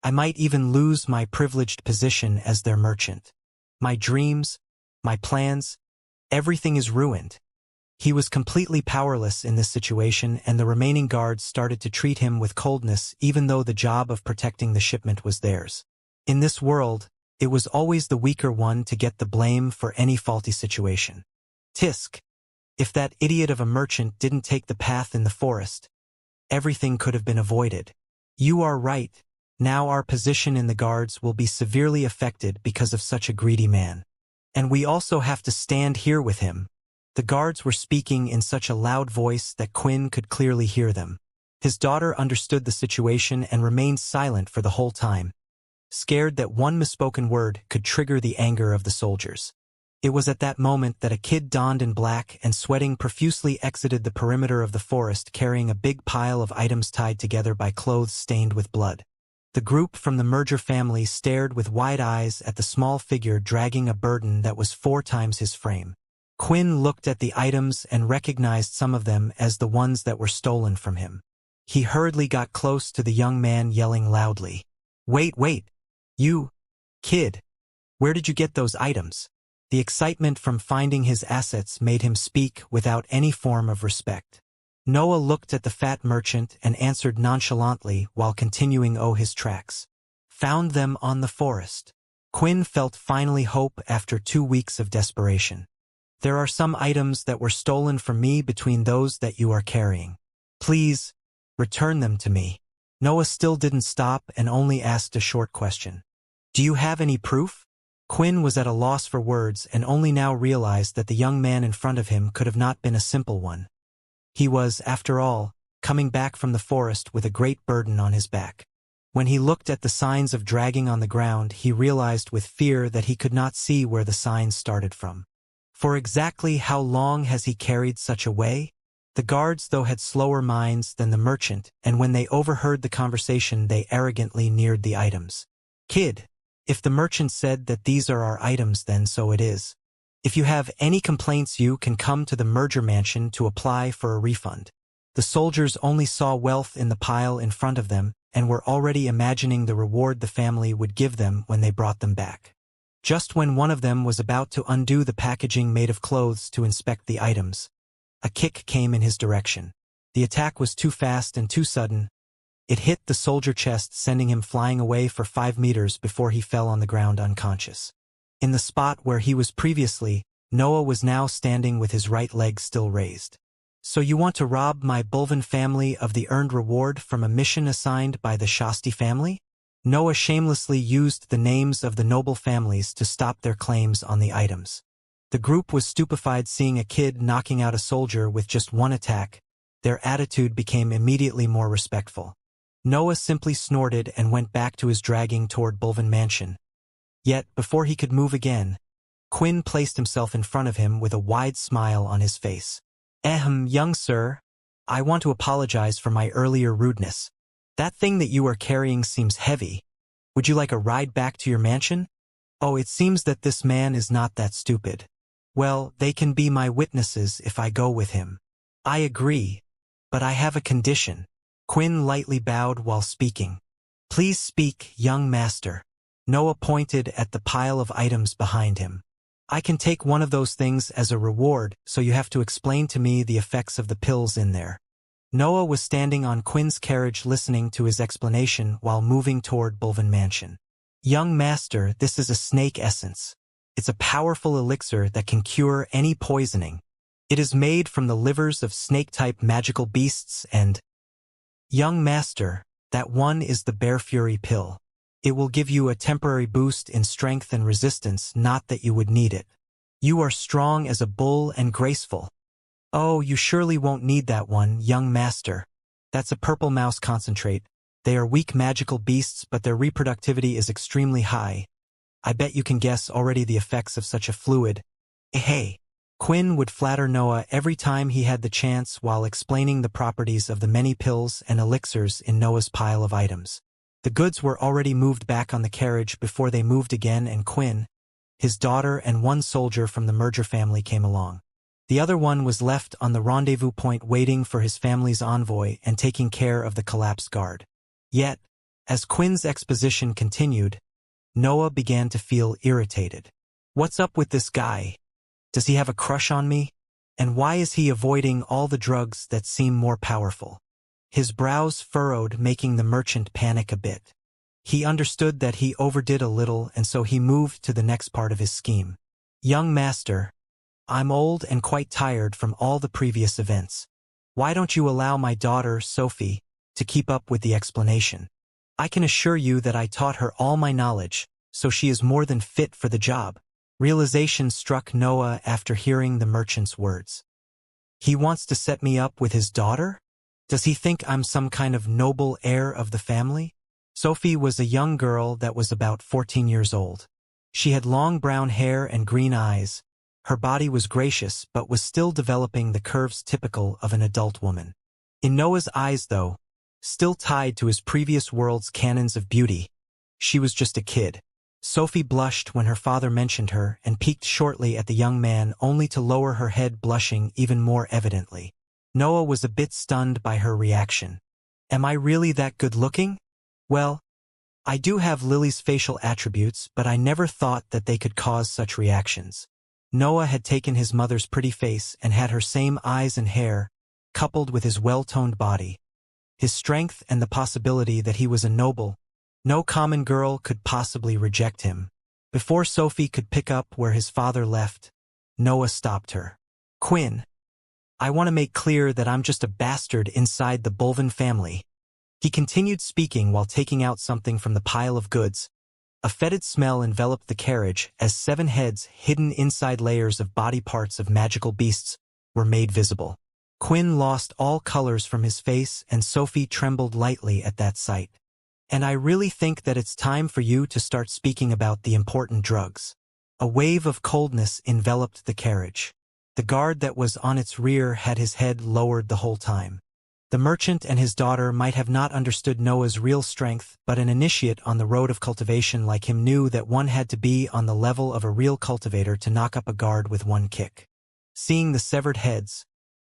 I might even lose my privileged position as their merchant. My dreams, my plans, everything is ruined. He was completely powerless in this situation, and the remaining guards started to treat him with coldness even though the job of protecting the shipment was theirs. In this world, it was always the weaker one to get the blame for any faulty situation. Tisk. If that idiot of a merchant didn't take the path in the forest, everything could have been avoided. You are right. Now our position in the guards will be severely affected because of such a greedy man. And we also have to stand here with him. The guards were speaking in such a loud voice that Quinn could clearly hear them. His daughter understood the situation and remained silent for the whole time, scared that one misspoken word could trigger the anger of the soldiers. It was at that moment that a kid donned in black and sweating profusely exited the perimeter of the forest carrying a big pile of items tied together by clothes stained with blood. The group from the Merger family stared with wide eyes at the small figure dragging a burden that was 4 times his frame. Quinn looked at the items and recognized some of them as the ones that were stolen from him. He hurriedly got close to the young man, yelling loudly, Wait! You, kid! Where did you get those items?" The excitement from finding his assets made him speak without any form of respect. Noah looked at the fat merchant and answered nonchalantly while continuing his tracks. "Found them on the forest." Quinn felt finally hope after 2 weeks of desperation. "There are some items that were stolen from me between those that you are carrying. Please, return them to me." Noah still didn't stop and only asked a short question. "Do you have any proof?" Quinn was at a loss for words and only now realized that the young man in front of him could have not been a simple one. He was, after all, coming back from the forest with a great burden on his back. When he looked at the signs of dragging on the ground, he realized with fear that he could not see where the signs started from. For exactly how long has he carried such a way? The guards, though, had slower minds than the merchant, and when they overheard the conversation they arrogantly neared the items. "Kid, if the merchant said that these are our items, then so it is. If you have any complaints you can come to the Merger mansion to apply for a refund." The soldiers only saw wealth in the pile in front of them and were already imagining the reward the family would give them when they brought them back. Just when one of them was about to undo the packaging made of clothes to inspect the items, a kick came in his direction. The attack was too fast and too sudden. It hit the soldier chest, sending him flying away for 5 meters before he fell on the ground unconscious. In the spot where he was previously, Noah was now standing with his right leg still raised. "So you want to rob my Bulvin family of the earned reward from a mission assigned by the Shasti family?" Noah shamelessly used the names of the noble families to stop their claims on the items. The group was stupefied seeing a kid knocking out a soldier with just one attack. Their attitude became immediately more respectful. Noah simply snorted and went back to his dragging toward Bulvin Mansion. Yet, before he could move again, Quinn placed himself in front of him with a wide smile on his face. Young sir, I want to apologize for my earlier rudeness. That thing that you are carrying seems heavy. Would you like a ride back to your mansion? Oh, it seems that this man is not that stupid. Well, they can be my witnesses if I go with him. I agree, but I have a condition. Quinn lightly bowed while speaking. Please speak, young master. Noah pointed at the pile of items behind him. I can take one of those things as a reward, so you have to explain to me the effects of the pills in there. Noah was standing on Quinn's carriage listening to his explanation while moving toward Bulvin Mansion. Young master, this is a snake essence. It's a powerful elixir that can cure any poisoning. It is made from the livers of snake-type magical beasts and... Young master, that one is the Bear Fury pill. It will give you a temporary boost in strength and resistance, not that you would need it. You are strong as a bull and graceful. Oh, you surely won't need that one, young master. That's a purple mouse concentrate. They are weak magical beasts, but their reproductivity is extremely high. I bet you can guess already the effects of such a fluid. Hey. Quinn would flatter Noah every time he had the chance while explaining the properties of the many pills and elixirs in Noah's pile of items. The goods were already moved back on the carriage before they moved again, and Quinn, his daughter, and one soldier from the merger family came along. The other one was left on the rendezvous point waiting for his family's envoy and taking care of the collapsed guard. Yet, as Quinn's exposition continued, Noah began to feel irritated. What's up with this guy? Does he have a crush on me? And why is he avoiding all the drugs that seem more powerful? His brows furrowed, making the merchant panic a bit. He understood that he overdid a little, and so he moved to the next part of his scheme. Young master, I'm old and quite tired from all the previous events. Why don't you allow my daughter, Sophie, to keep up with the explanation? I can assure you that I taught her all my knowledge, so she is more than fit for the job. Realization struck Noah after hearing the merchant's words. He wants to set me up with his daughter? Does he think I'm some kind of noble heir of the family? Sophie was a young girl that was about 14 years old. She had long brown hair and green eyes. Her body was gracious but was still developing the curves typical of an adult woman. In Noah's eyes, though, still tied to his previous world's canons of beauty, she was just a kid. Sophie blushed when her father mentioned her and peeked shortly at the young man, only to lower her head, blushing even more evidently. Noah was a bit stunned by her reaction. Am I really that good-looking? Well, I do have Lily's facial attributes, but I never thought that they could cause such reactions. Noah had taken his mother's pretty face and had her same eyes and hair, coupled with his well-toned body, his strength, and the possibility that he was a noble. No common girl could possibly reject him. Before Sophie could pick up where his father left, Noah stopped her. Quinn, I want to make clear that I'm just a bastard inside the Bulvin family. He continued speaking while taking out something from the pile of goods. A fetid smell enveloped the carriage as 7 heads, hidden inside layers of body parts of magical beasts, were made visible. Quinn lost all colors from his face, and Sophie trembled lightly at that sight. And I really think that it's time for you to start speaking about the important drugs. A wave of coldness enveloped the carriage. The guard that was on its rear had his head lowered the whole time. The merchant and his daughter might have not understood Noah's real strength, but an initiate on the road of cultivation like him knew that one had to be on the level of a real cultivator to knock up a guard with one kick. Seeing the severed heads,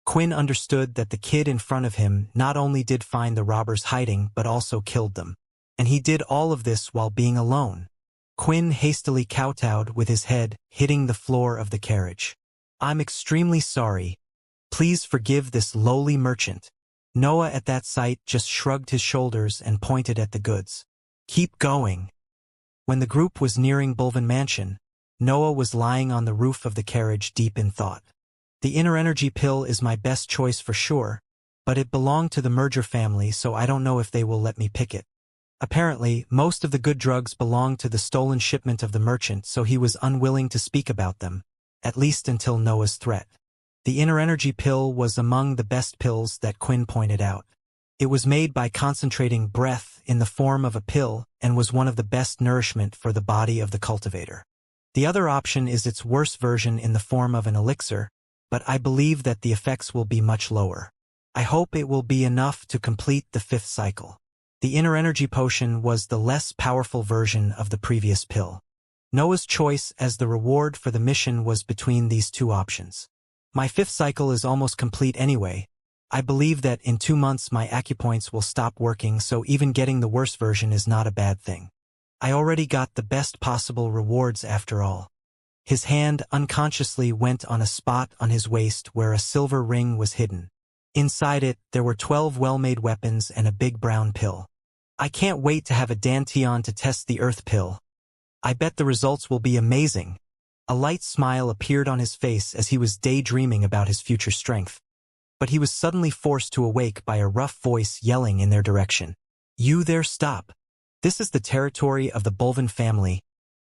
Quinn understood that the kid in front of him not only did find the robbers hiding but also killed them. And he did all of this while being alone. Quinn hastily kowtowed with his head hitting the floor of the carriage. I'm extremely sorry. Please forgive this lowly merchant. Noah at that sight just shrugged his shoulders and pointed at the goods. Keep going. When the group was nearing Bulvin Mansion, Noah was lying on the roof of the carriage deep in thought. The inner energy pill is my best choice for sure, but it belonged to the merger family, so I don't know if they will let me pick it. Apparently, most of the good drugs belonged to the stolen shipment of the merchant, so he was unwilling to speak about them, at least until Noah's threat. The inner energy pill was among the best pills that Quinn pointed out. It was made by concentrating breath in the form of a pill and was one of the best nourishment for the body of the cultivator. The other option is its worse version in the form of an elixir, but I believe that the effects will be much lower. I hope it will be enough to complete the 5th cycle. The inner energy potion was the less powerful version of the previous pill. Noah's choice as the reward for the mission was between these two options. My 5th cycle is almost complete anyway. I believe that in 2 months my acupoints will stop working, so even getting the worse version is not a bad thing. I already got the best possible rewards after all. His hand unconsciously went on a spot on his waist where a silver ring was hidden. Inside it, there were 12 well-made weapons and a big brown pill. I can't wait to have a Dantian to test the earth pill. I bet the results will be amazing. A light smile appeared on his face as he was daydreaming about his future strength. But he was suddenly forced to awake by a rough voice yelling in their direction. "You there, stop. This is the territory of the Bulvin family.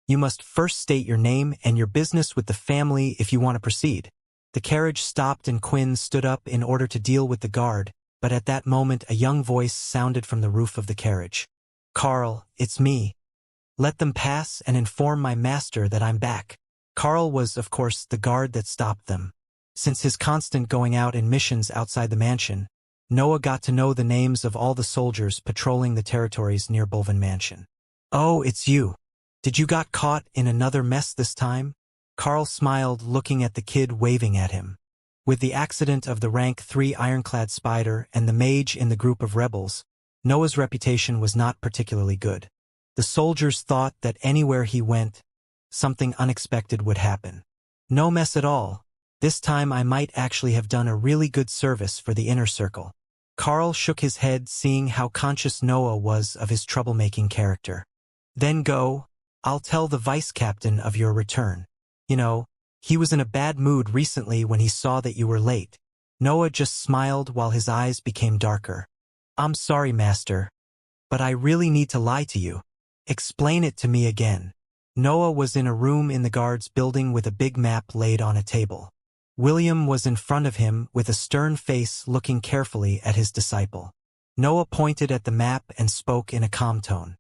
You must first state your name and your business with the family if you want to proceed." The carriage stopped and Quinn stood up in order to deal with the guard, but at that moment a young voice sounded from the roof of the carriage. "Carl, it's me. Let them pass and inform my master that I'm back." Carl was, of course, the guard that stopped them. Since his constant going out in missions outside the mansion, Noah got to know the names of all the soldiers patrolling the territories near Bulvin Mansion. "Oh, it's you. Did you got caught in another mess this time?" Carl smiled, looking at the kid waving at him. With the accident of the rank 3 ironclad spider and the mage in the group of rebels, Noah's reputation was not particularly good. The soldiers thought that anywhere he went, something unexpected would happen. No mess at all. This time I might actually have done a really good service for the inner circle. Carl shook his head, seeing how conscious Noah was of his troublemaking character. "Then go. I'll tell the vice captain of your return. You know, he was in a bad mood recently when he saw that you were late." Noah just smiled while his eyes became darker. "I'm sorry, master, but I really need to lie to you. Explain it to me again." Noah was in a room in the guards building with a big map laid on a table. William was in front of him with a stern face, looking carefully at his disciple. Noah pointed at the map and spoke in a calm tone.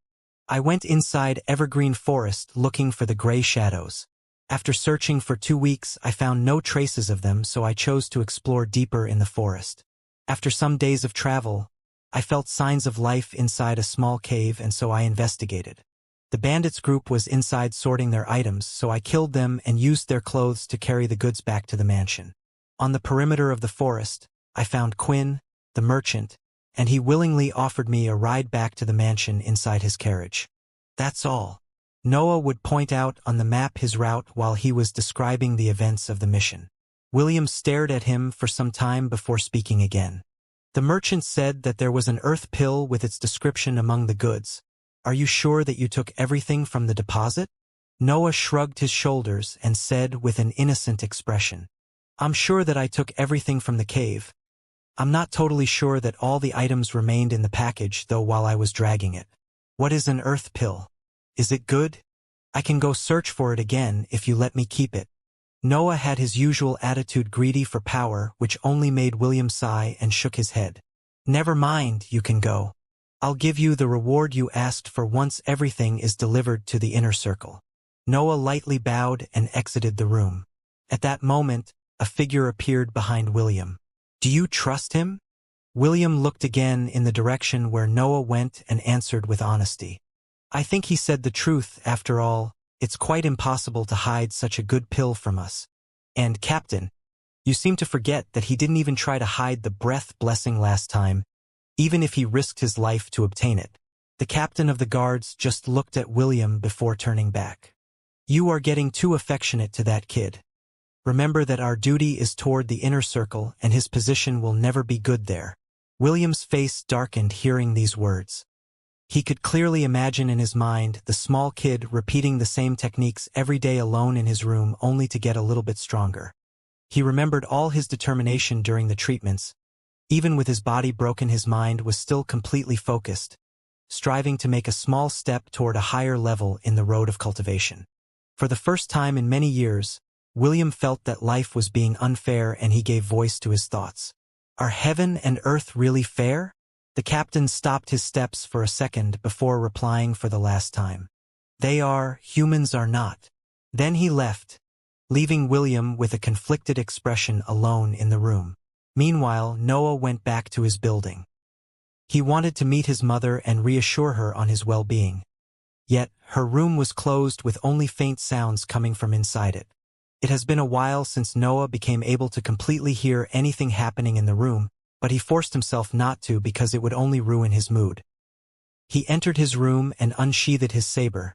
"I went inside Evergreen Forest looking for the gray shadows. After searching for 2 weeks, I found no traces of them, so I chose to explore deeper in the forest. After some days of travel, I felt signs of life inside a small cave, and so I investigated. The bandits group was inside sorting their items, so I killed them and used their clothes to carry the goods back to the mansion. On the perimeter of the forest, I found Quinn, the merchant, and he willingly offered me a ride back to the mansion inside his carriage. That's all." Noah would point out on the map his route while he was describing the events of the mission. William stared at him for some time before speaking again. "The merchant said that there was an earth pill with its description among the goods. Are you sure that you took everything from the deposit?" Noah shrugged his shoulders and said with an innocent expression, "I'm sure that I took everything from the cave. I'm not totally sure that all the items remained in the package, though, while I was dragging it." "What is an earth pill? Is it good? I can go search for it again if you let me keep it." Noah had his usual attitude, greedy for power, which only made William sigh and shook his head. "Never mind, you can go. I'll give you the reward you asked for once everything is delivered to the inner circle." Noah lightly bowed and exited the room. At that moment, a figure appeared behind William. "Do you trust him?" William looked again in the direction where Noah went and answered with honesty. "I think he said the truth. After all, it's quite impossible to hide such a good pill from us. And, Captain, you seem to forget that he didn't even try to hide the breath blessing last time, even if he risked his life to obtain it." The captain of the guards just looked at William before turning back. "You are getting too affectionate to that kid. Remember that our duty is toward the inner circle, and his position will never be good there." William's face darkened hearing these words. He could clearly imagine in his mind the small kid repeating the same techniques every day alone in his room, only to get a little bit stronger. He remembered all his determination during the treatments. Even with his body broken, his mind was still completely focused, striving to make a small step toward a higher level in the road of cultivation. For the first time in many years, William felt that life was being unfair, and he gave voice to his thoughts. "Are heaven and earth really fair? The captain stopped his steps for a second before replying for the last time. They are, humans are not. Then he left, leaving William with a conflicted expression alone in the room. Meanwhile, Noah went back to his building. He wanted to meet his mother and reassure her on his well-being. Yet, her room was closed with only faint sounds coming from inside it. It has been a while since Noah became able to completely hear anything happening in the room, but he forced himself not to because it would only ruin his mood. He entered his room and unsheathed his saber.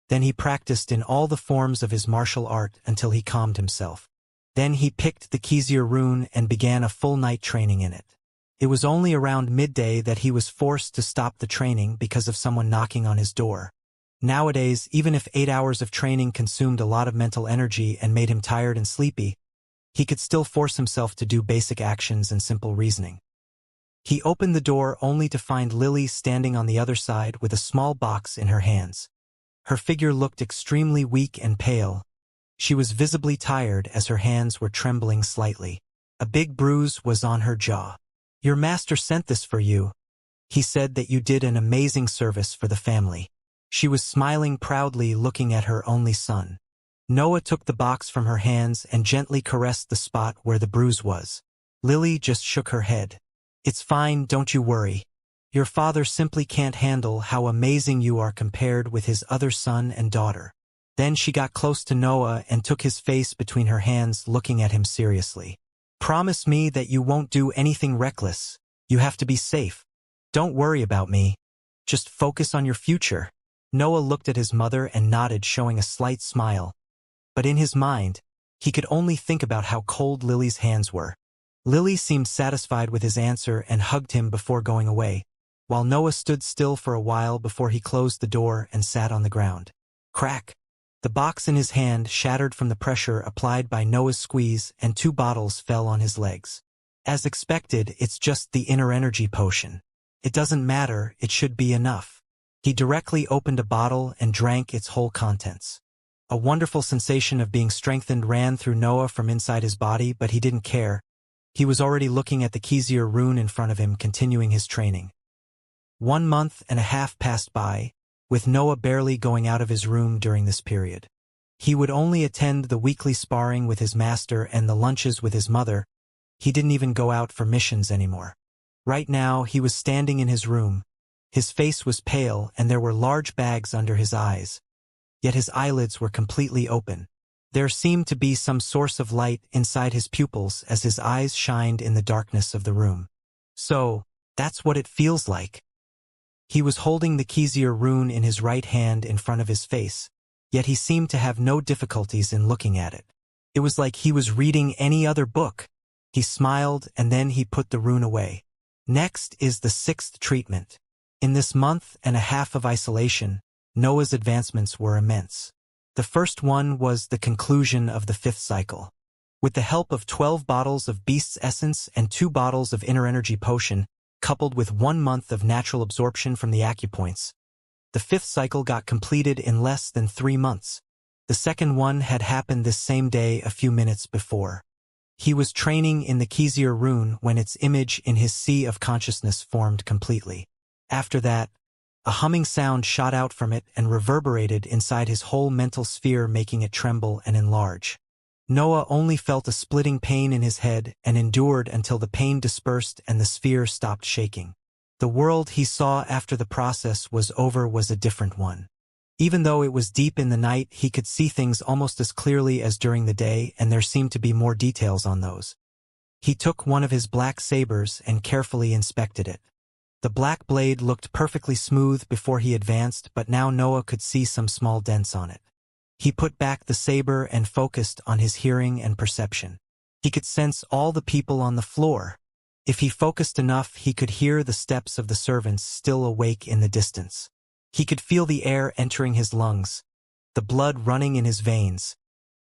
Then he practiced in all the forms of his martial art until he calmed himself. Then he picked the Xianxia rune and began a full night training in it. It was only around midday that he was forced to stop the training because of someone knocking on his door. Nowadays, even if 8 hours of training consumed a lot of mental energy and made him tired and sleepy, he could still force himself to do basic actions and simple reasoning. He opened the door only to find Lily standing on the other side with a small box in her hands. Her figure looked extremely weak and pale. She was visibly tired as her hands were trembling slightly. A big bruise was on her jaw. "Your master sent this for you. He said that you did an amazing service for the family." She was smiling proudly, looking at her only son. Noah took the box from her hands and gently caressed the spot where the bruise was. Lily just shook her head. "It's fine, don't you worry. Your father simply can't handle how amazing you are compared with his other son and daughter." Then she got close to Noah and took his face between her hands, looking at him seriously. "Promise me that you won't do anything reckless. You have to be safe. Don't worry about me. Just focus on your future." Noah looked at his mother and nodded, showing a slight smile. But in his mind, he could only think about how cold Lily's hands were. Lily seemed satisfied with his answer and hugged him before going away, while Noah stood still for a while before he closed the door and sat on the ground. Crack! The box in his hand shattered from the pressure applied by Noah's squeeze, and 2 bottles fell on his legs. As expected, it's just the inner energy potion. It doesn't matter, it should be enough. He directly opened a bottle and drank its whole contents. A wonderful sensation of being strengthened ran through Noah from inside his body, but he didn't care. He was already looking at the Xianxia rune in front of him, continuing his training. 1 month and a half passed by, with Noah barely going out of his room during this period. He would only attend the weekly sparring with his master and the lunches with his mother. He didn't even go out for missions anymore. Right now, he was standing in his room. His face was pale and there were large bags under his eyes. Yet his eyelids were completely open. There seemed to be some source of light inside his pupils as his eyes shined in the darkness of the room. So, that's what it feels like. He was holding the Xianxia rune in his right hand in front of his face, yet he seemed to have no difficulties in looking at it. It was like he was reading any other book. He smiled and then he put the rune away. Next is the 6th treatment. In this month and a half of isolation, Noah's advancements were immense. The first one was the conclusion of the 5th cycle. With the help of 12 bottles of Beast's Essence and 2 bottles of Inner Energy Potion, coupled with 1 month of natural absorption from the acupoints, the 5th cycle got completed in less than 3 months. The second one had happened this same day a few minutes before. He was training in the Xianxia rune when its image in his sea of consciousness formed completely. After that, a humming sound shot out from it and reverberated inside his whole mental sphere, making it tremble and enlarge. Noah only felt a splitting pain in his head and endured until the pain dispersed and the sphere stopped shaking. The world he saw after the process was over was a different one. Even though it was deep in the night, he could see things almost as clearly as during the day, and there seemed to be more details on those. He took one of his black sabers and carefully inspected it. The black blade looked perfectly smooth before he advanced, but now Noah could see some small dents on it. He put back the saber and focused on his hearing and perception. He could sense all the people on the floor. If he focused enough, he could hear the steps of the servants still awake in the distance. He could feel the air entering his lungs, the blood running in his veins,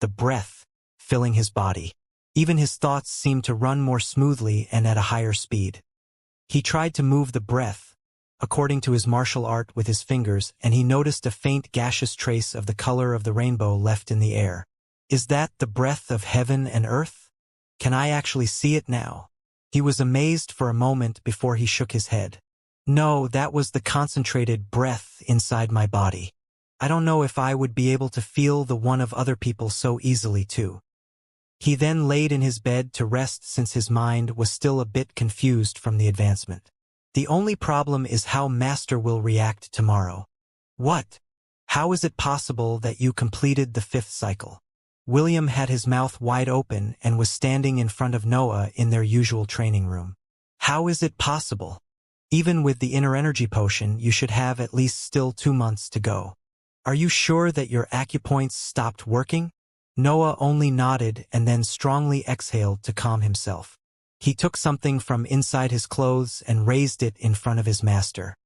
the breath filling his body. Even his thoughts seemed to run more smoothly and at a higher speed. He tried to move the breath, according to his martial art, with his fingers, and he noticed a faint gaseous trace of the color of the rainbow left in the air. Is that the breath of heaven and earth? Can I actually see it now? He was amazed for a moment before he shook his head. No, that was the concentrated breath inside my body. I don't know if I would be able to feel the one of other people so easily too. He then laid in his bed to rest since his mind was still a bit confused from the advancement. The only problem is how Master will react tomorrow. What? How is it possible that you completed the 5th cycle? William had his mouth wide open and was standing in front of Noah in their usual training room. How is it possible? Even with the inner energy potion, you should have at least still 2 months to go. Are you sure that your acupoints stopped working? Noah only nodded and then strongly exhaled to calm himself. He took something from inside his clothes and raised it in front of his master.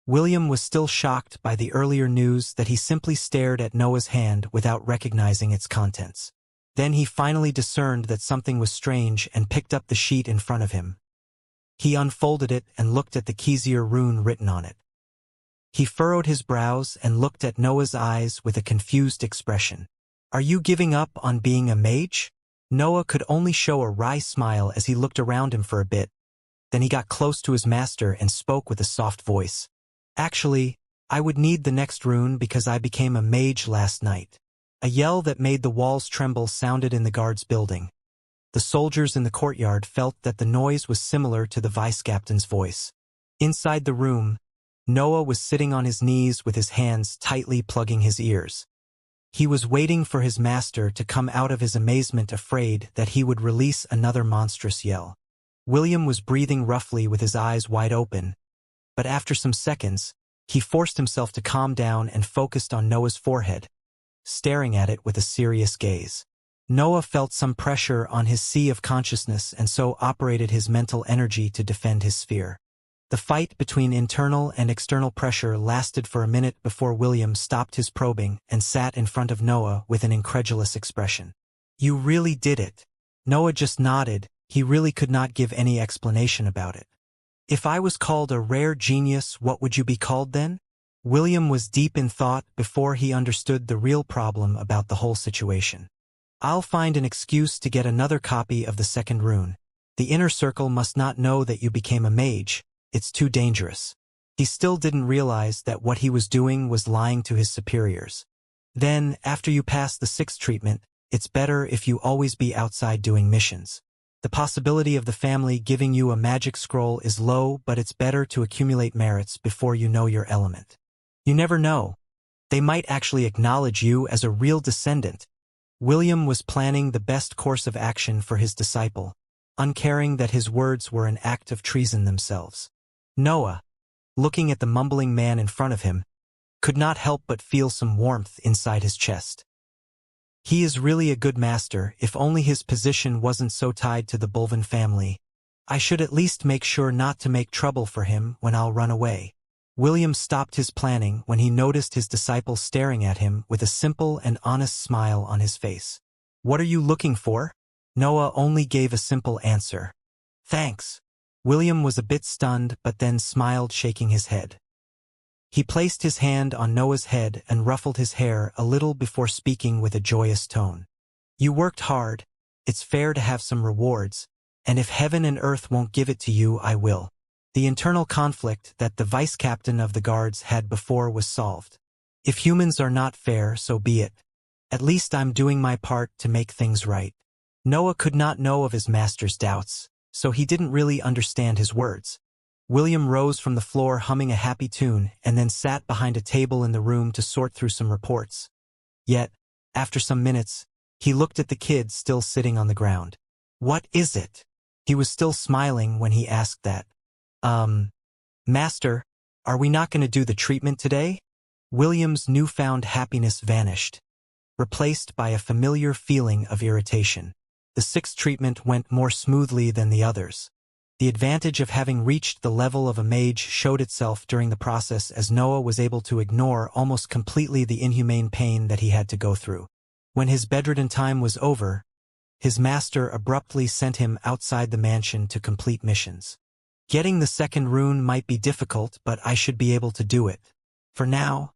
William was still shocked by the earlier news that he simply stared at Noah's hand without recognizing its contents. Then he finally discerned that something was strange and picked up the sheet in front of him. He unfolded it and looked at the Xianxia rune written on it. He furrowed his brows and looked at Noah's eyes with a confused expression. Are you giving up on being a mage? Noah could only show a wry smile as he looked around him for a bit. Then he got close to his master and spoke with a soft voice. Actually, I would need the next rune because I became a mage last night. A yell that made the walls tremble sounded in the guards' building. The soldiers in the courtyard felt that the noise was similar to the vice-captain's voice. Inside the room, Noah was sitting on his knees with his hands tightly plugging his ears. He was waiting for his master to come out of his amazement, afraid that he would release another monstrous yell. William was breathing roughly with his eyes wide open, but after some seconds, he forced himself to calm down and focused on Noah's forehead, staring at it with a serious gaze. Noah felt some pressure on his sea of consciousness and so operated his mental energy to defend his sphere. The fight between internal and external pressure lasted for a minute before William stopped his probing and sat in front of Noah with an incredulous expression. You really did it. Noah just nodded. He really could not give any explanation about it. If I was called a rare genius, what would you be called then? William was deep in thought before he understood the real problem about the whole situation. I'll find an excuse to get another copy of the second rune. The inner circle must not know that you became a mage. It's too dangerous. He still didn't realize that what he was doing was lying to his superiors. Then, after you pass the 6th treatment, it's better if you always be outside doing missions. The possibility of the family giving you a magic scroll is low, but it's better to accumulate merits before you know your element. You never know. They might actually acknowledge you as a real descendant. William was planning the best course of action for his disciple, uncaring that his words were an act of treason themselves. Noah, looking at the mumbling man in front of him, could not help but feel some warmth inside his chest. He is really a good master, if only his position wasn't so tied to the Bulvin family. I should at least make sure not to make trouble for him when I'll run away. William stopped his planning when he noticed his disciple staring at him with a simple and honest smile on his face. What are you looking for? Noah only gave a simple answer. Thanks. William was a bit stunned but then smiled, shaking his head. He placed his hand on Noah's head and ruffled his hair a little before speaking with a joyous tone. You worked hard. It's fair to have some rewards, and if heaven and earth won't give it to you, I will. The internal conflict that the vice-captain of the guards had before was solved. If humans are not fair, so be it. At least I'm doing my part to make things right. Noah could not know of his master's doubts, so he didn't really understand his words. William rose from the floor humming a happy tune and then sat behind a table in the room to sort through some reports. Yet, after some minutes, he looked at the kid still sitting on the ground. What is it? He was still smiling when he asked that. Master, are we not going to do the treatment today? William's newfound happiness vanished, replaced by a familiar feeling of irritation. The 6th treatment went more smoothly than the others. The advantage of having reached the level of a mage showed itself during the process as Noah was able to ignore almost completely the inhumane pain that he had to go through. When his bedridden time was over, his master abruptly sent him outside the mansion to complete missions. Getting the second rune might be difficult, but I should be able to do it. For now,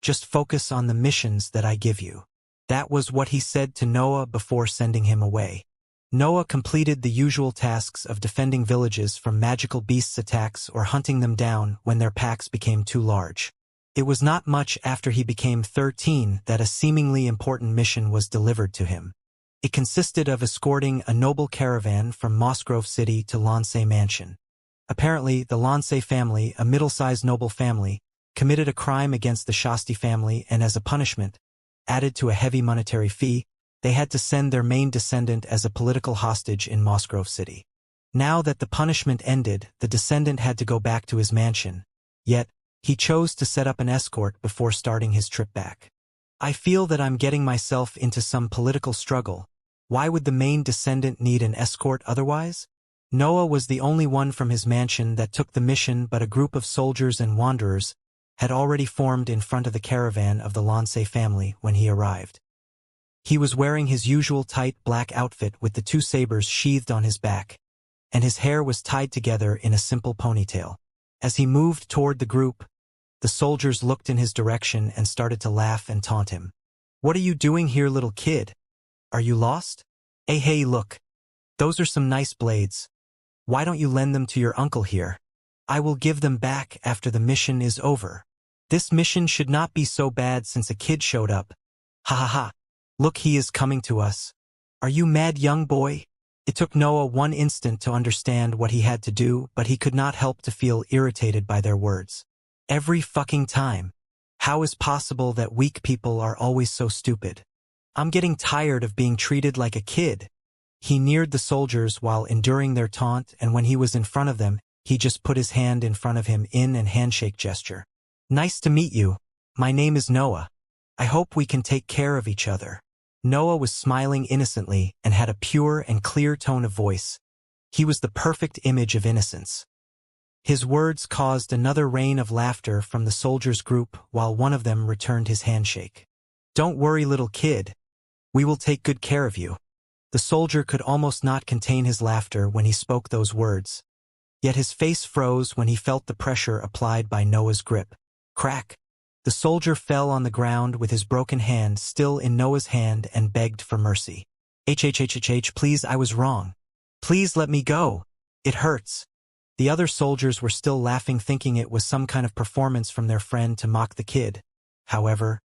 just focus on the missions that I give you. That was what he said to Noah before sending him away. Noah completed the usual tasks of defending villages from magical beasts' attacks or hunting them down when their packs became too large. It was not much after he became 13 that a seemingly important mission was delivered to him. It consisted of escorting a noble caravan from Mossgrove City to Lonsay Mansion. Apparently, the Lonsay family, a middle-sized noble family, committed a crime against the Shasti family, and as a punishment, added to a heavy monetary fee, they had to send their main descendant as a political hostage in Mossgrove City. Now that the punishment ended, the descendant had to go back to his mansion. Yet, he chose to set up an escort before starting his trip back. I feel that I'm getting myself into some political struggle. Why would the main descendant need an escort otherwise? Noah was the only one from his mansion that took the mission, but a group of soldiers and wanderers had already formed in front of the caravan of the Lonsay family when he arrived. He was wearing his usual tight black outfit with the two sabers sheathed on his back, and his hair was tied together in a simple ponytail. As he moved toward the group, the soldiers looked in his direction and started to laugh and taunt him. "What are you doing here, little kid? Are you lost? Hey, look. Those are some nice blades. Why don't you lend them to your uncle here? I will give them back after the mission is over. This mission should not be so bad since a kid showed up. Ha ha ha. Look, he is coming to us. Are you mad, young boy?" It took Noah one instant to understand what he had to do, but he could not help to feel irritated by their words. Every fucking time. How is possible that weak people are always so stupid? I'm getting tired of being treated like a kid. He neared the soldiers while enduring their taunt, and when he was in front of them, he just put his hand in front of him in an handshake gesture. "Nice to meet you. My name is Noah. I hope we can take care of each other." Noah was smiling innocently and had a pure and clear tone of voice. He was the perfect image of innocence. His words caused another rain of laughter from the soldiers' group while one of them returned his handshake. "Don't worry, little kid. We will take good care of you." The soldier could almost not contain his laughter when he spoke those words. Yet his face froze when he felt the pressure applied by Noah's grip. Crack! The soldier fell on the ground with his broken hand still in Noah's hand and begged for mercy. Please, I was wrong. Please let me go. It hurts." The other soldiers were still laughing, thinking it was some kind of performance from their friend to mock the kid. However,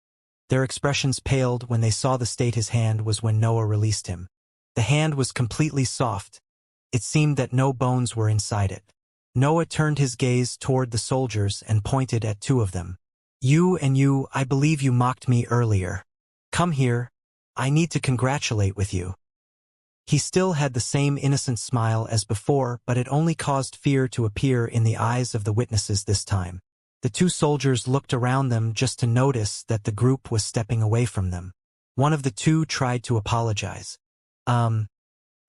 their expressions paled when they saw the state his hand was when Noah released him. The hand was completely soft. It seemed that no bones were inside it. Noah turned his gaze toward the soldiers and pointed at two of them. "You and you, I believe you mocked me earlier. Come here. I need to congratulate with you." He still had the same innocent smile as before, but it only caused fear to appear in the eyes of the witnesses this time. The two soldiers looked around them just to notice that the group was stepping away from them. One of the two tried to apologize. I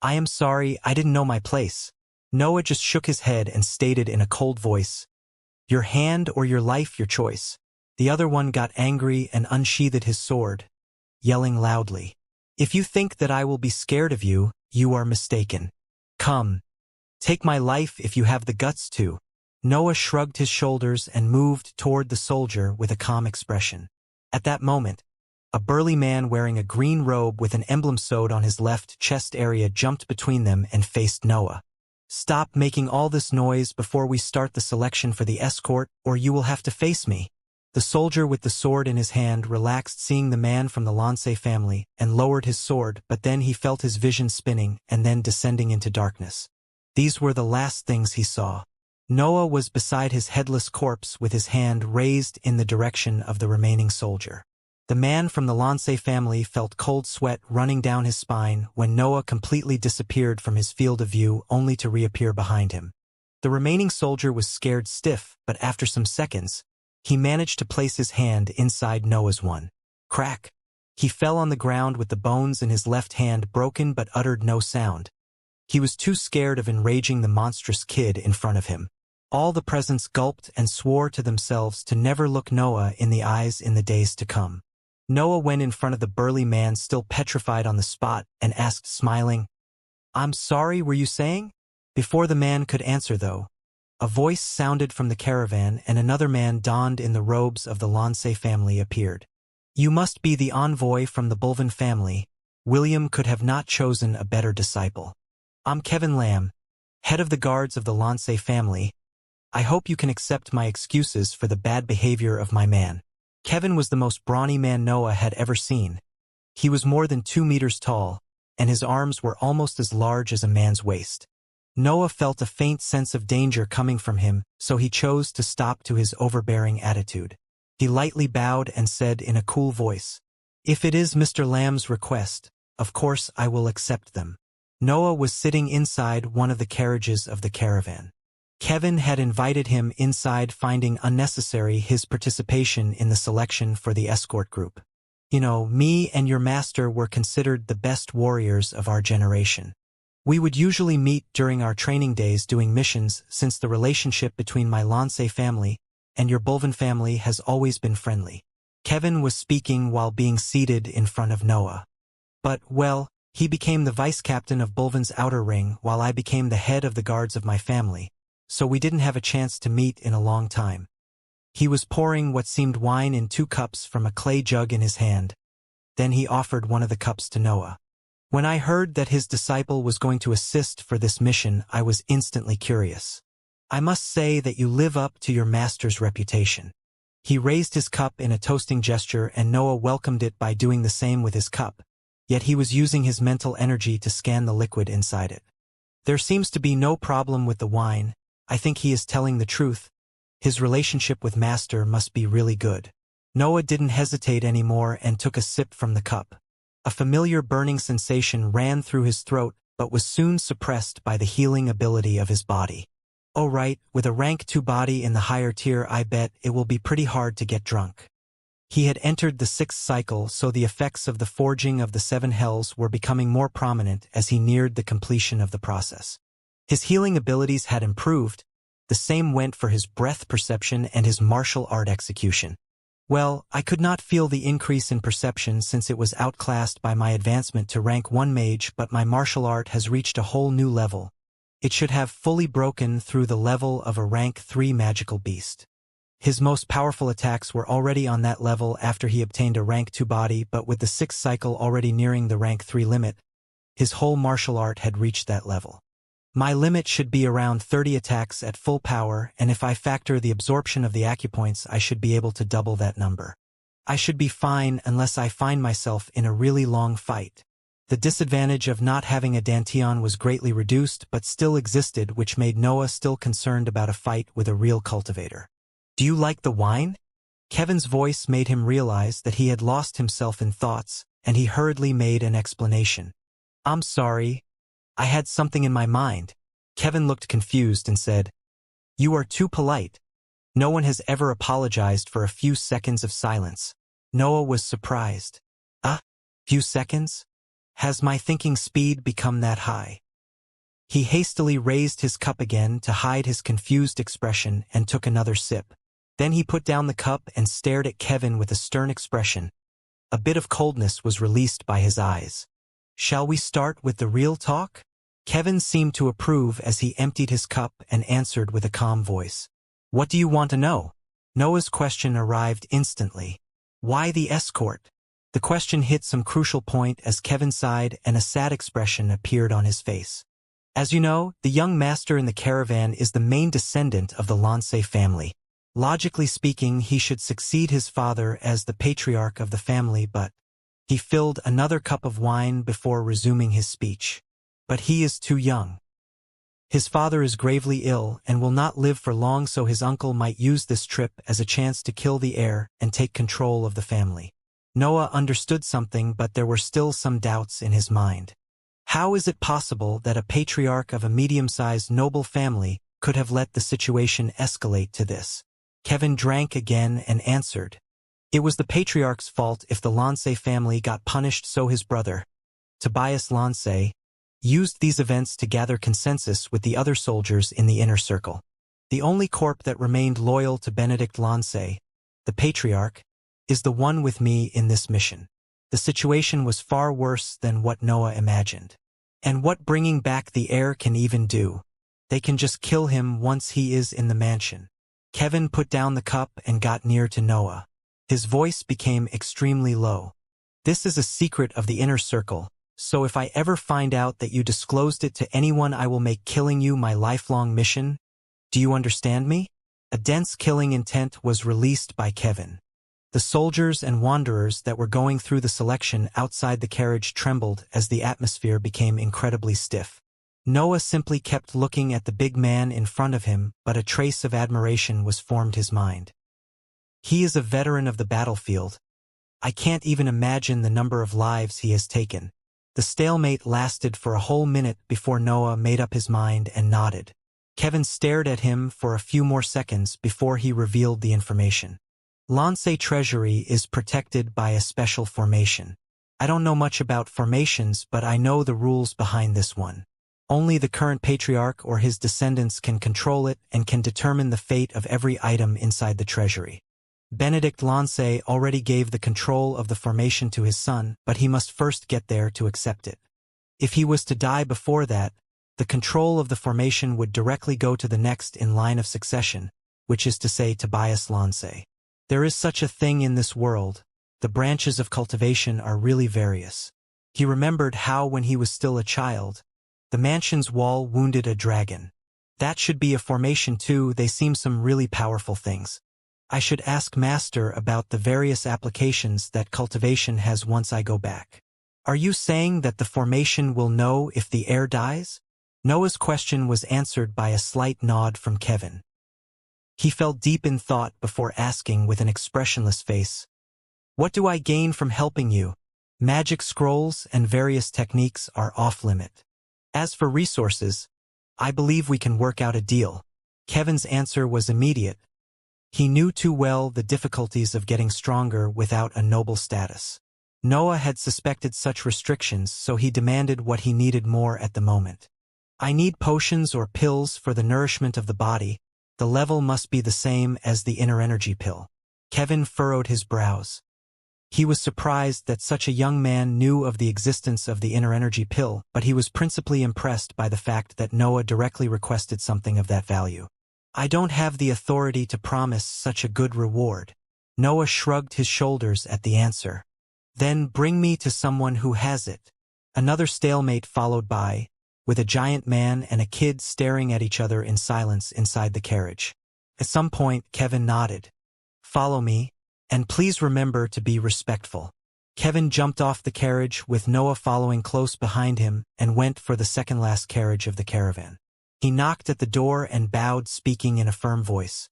am sorry, I didn't know my place." Noah just shook his head and stated in a cold voice, "Your hand or your life, your choice." The other one got angry and unsheathed his sword, yelling loudly, "If you think that I will be scared of you, you are mistaken. Come. Take my life if you have the guts to." Noah shrugged his shoulders and moved toward the soldier with a calm expression. At that moment, a burly man wearing a green robe with an emblem sewed on his left chest area jumped between them and faced Noah. "Stop making all this noise before we start the selection for the escort, or you will have to face me." The soldier with the sword in his hand relaxed, seeing the man from the Lonsay family, and lowered his sword, but then he felt his vision spinning and then descending into darkness. These were the last things he saw. Noah was beside his headless corpse with his hand raised in the direction of the remaining soldier. The man from the Lonsay family felt cold sweat running down his spine when Noah completely disappeared from his field of view only to reappear behind him. The remaining soldier was scared stiff, but after some seconds, he managed to place his hand inside Noah's one. Crack! He fell on the ground with the bones in his left hand broken but uttered no sound. He was too scared of enraging the monstrous kid in front of him. All the presents gulped and swore to themselves to never look Noah in the eyes in the days to come. Noah went in front of the burly man still petrified on the spot and asked, smiling, "I'm sorry, were you saying?" Before the man could answer, though, a voice sounded from the caravan and another man donned in the robes of the Lonsay family appeared. "You must be the envoy from the Bulvin family. William could have not chosen a better disciple. I'm Kevin Lamb, head of the guards of the Lance family. I hope you can accept my excuses for the bad behavior of my man. Kevin was the most brawny man Noah had ever seen. He was more than 2 meters tall, and his arms were almost as large as a man's waist. Noah felt a faint sense of danger coming from him, so he chose to stop to his overbearing attitude. He lightly bowed and said in a cool voice, "If it is Mr. Lamb's request, of course I will accept them." Noah was sitting inside one of the carriages of the caravan. Kevin had invited him inside, finding unnecessary his participation in the selection for the escort group. "You know, me and your master were considered the best warriors of our generation. We would usually meet during our training days doing missions, since the relationship between my Lance family and your Bulvin family has always been friendly." Kevin was speaking while being seated in front of Noah. "But, well, he became the vice-captain of Bulvin's outer ring while I became the head of the guards of my family, so we didn't have a chance to meet in a long time." He was pouring what seemed wine in 2 cups from a clay jug in his hand. Then he offered one of the cups to Noah. When I heard that his disciple was going to assist for this mission, I was instantly curious. "I must say that you live up to your master's reputation." He raised his cup in a toasting gesture, and Noah welcomed it by doing the same with his cup, yet he was using his mental energy to scan the liquid inside it. "There seems to be no problem with the wine. I think he is telling the truth. His relationship with master must be really good." Noah didn't hesitate anymore and took a sip from the cup. A familiar burning sensation ran through his throat, but was soon suppressed by the healing ability of his body. "Oh right, with a rank 2 body in the higher tier, I bet it will be pretty hard to get drunk." He had entered the 6th cycle, so the effects of the forging of the 7 hells were becoming more prominent as he neared the completion of the process. His healing abilities had improved. The same went for his breath perception and his martial art execution. Well, I could not feel the increase in perception since it was outclassed by my advancement to rank 1 mage, but my martial art has reached a whole new level. It should have fully broken through the level of a rank 3 magical beast. His most powerful attacks were already on that level after he obtained a rank 2 body, but with the 6th cycle already nearing the rank 3 limit, his whole martial art had reached that level. My limit should be around 30 attacks at full power, and if I factor the absorption of the acupoints, I should be able to double that number. I should be fine unless I find myself in a really long fight. The disadvantage of not having a Danteon was greatly reduced, but still existed, which made Noah still concerned about a fight with a real cultivator. "Do you like the wine?" Kevin's voice made him realize that he had lost himself in thoughts, and he hurriedly made an explanation. "I'm sorry. I had something in my mind." Kevin looked confused and said, "You are too polite. No one has ever apologized for a few seconds of silence." Noah was surprised. "A few seconds? Has my thinking speed become that high?" He hastily raised his cup again to hide his confused expression and took another sip. Then he put down the cup and stared at Kevin with a stern expression. A bit of coldness was released by his eyes. "Shall we start with the real talk?" Kevin seemed to approve as he emptied his cup and answered with a calm voice. "What do you want to know?" Noah's question arrived instantly. "Why the escort?" The question hit some crucial point as Kevin sighed and a sad expression appeared on his face. "As you know, the young master in the caravan is the main descendant of the Lance family. Logically speaking, he should succeed his father as the patriarch of the family, but..." He filled another cup of wine before resuming his speech. "But he is too young. His father is gravely ill and will not live for long, so his uncle might use this trip as a chance to kill the heir and take control of the family." Noah understood something, but there were still some doubts in his mind. How is it possible that a patriarch of a medium-sized noble family could have let the situation escalate to this? Kevin drank again and answered. It was the patriarch's fault if the Lance family got punished, so his brother, Tobias Lance, used these events to gather consensus with the other soldiers in the inner circle. The only corp that remained loyal to Benedict Lance, the patriarch, is the one with me in this mission. The situation was far worse than what Noah imagined. And what bringing back the heir can even do? They can just kill him once he is in the mansion. Kevin put down the cup and got near to Noah. His voice became extremely low. "This is a secret of the inner circle. So if I ever find out that you disclosed it to anyone, I will make killing you my lifelong mission. Do you understand me? A dense killing intent was released by Kevin. The soldiers and wanderers that were going through the selection outside the carriage trembled as the atmosphere became incredibly stiff. Noah simply kept looking at the big man in front of him, but a trace of admiration was formed his mind. He is a veteran of the battlefield. I can't even imagine the number of lives he has taken. The stalemate lasted for a whole minute before Noah made up his mind and nodded. Kevin stared at him for a few more seconds before he revealed the information. Lansei Treasury is protected by a special formation. I don't know much about formations, but I know the rules behind this one. Only the current patriarch or his descendants can control it and can determine the fate of every item inside the treasury. Benedict Lansei already gave the control of the formation to his son, but he must first get there to accept it. If he was to die before that, the control of the formation would directly go to the next in line of succession, which is to say Tobias Lansei. There is such a thing in this world. The branches of cultivation are really various. He remembered how when he was still a child, the mansion's wall wounded a dragon. That should be a formation too. They seem some really powerful things. I should ask Master about the various applications that cultivation has once I go back. Are you saying that the formation will know if the heir dies? Noah's question was answered by a slight nod from Kevin. He fell deep in thought before asking with an expressionless face, "What do I gain from helping you? Magic scrolls and various techniques are off-limit. As for resources, I believe we can work out a deal." Kevin's answer was immediate. He knew too well the difficulties of getting stronger without a noble status. Noah had suspected such restrictions, so he demanded what he needed more at the moment. "I need potions or pills for the nourishment of the body. The level must be the same as the inner energy pill." Kevin furrowed his brows. He was surprised that such a young man knew of the existence of the inner energy pill, but he was principally impressed by the fact that Noah directly requested something of that value. "I don't have the authority to promise such a good reward." Noah shrugged his shoulders at the answer. "Then bring me to someone who has it." Another stalemate followed by, with a giant man and a kid staring at each other in silence inside the carriage. At some point, Kevin nodded. "Follow me, and please remember to be respectful." Kevin jumped off the carriage with Noah following close behind him and went for the second-last carriage of the caravan. He knocked at the door and bowed, speaking in a firm voice.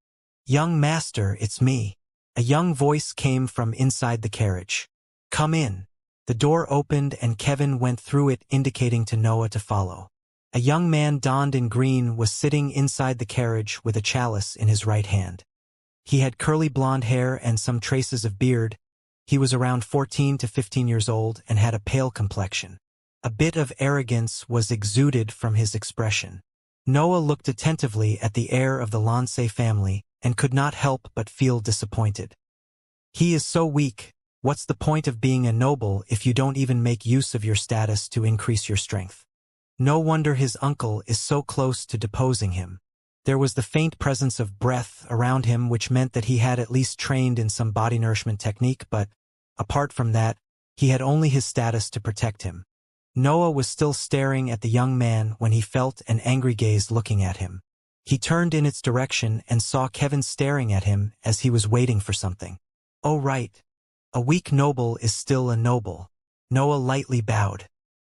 "Young master, it's me." A young voice came from inside the carriage. "Come in." The door opened and Kevin went through it, indicating to Noah to follow. A young man donned in green was sitting inside the carriage with a chalice in his right hand. He had curly blonde hair and some traces of beard. He was around 14 to 15 years old and had a pale complexion. A bit of arrogance was exuded from his expression. Noah looked attentively at the heir of the Lansei family and could not help but feel disappointed. He is so weak. What's the point of being a noble if you don't even make use of your status to increase your strength? No wonder his uncle is so close to deposing him. There was the faint presence of breath around him, which meant that he had at least trained in some body nourishment technique, but, apart from that, he had only his status to protect him. Noah was still staring at the young man when he felt an angry gaze looking at him. He turned in its direction and saw Kevin staring at him as he was waiting for something. "Oh right. A weak noble is still a noble." Noah lightly bowed.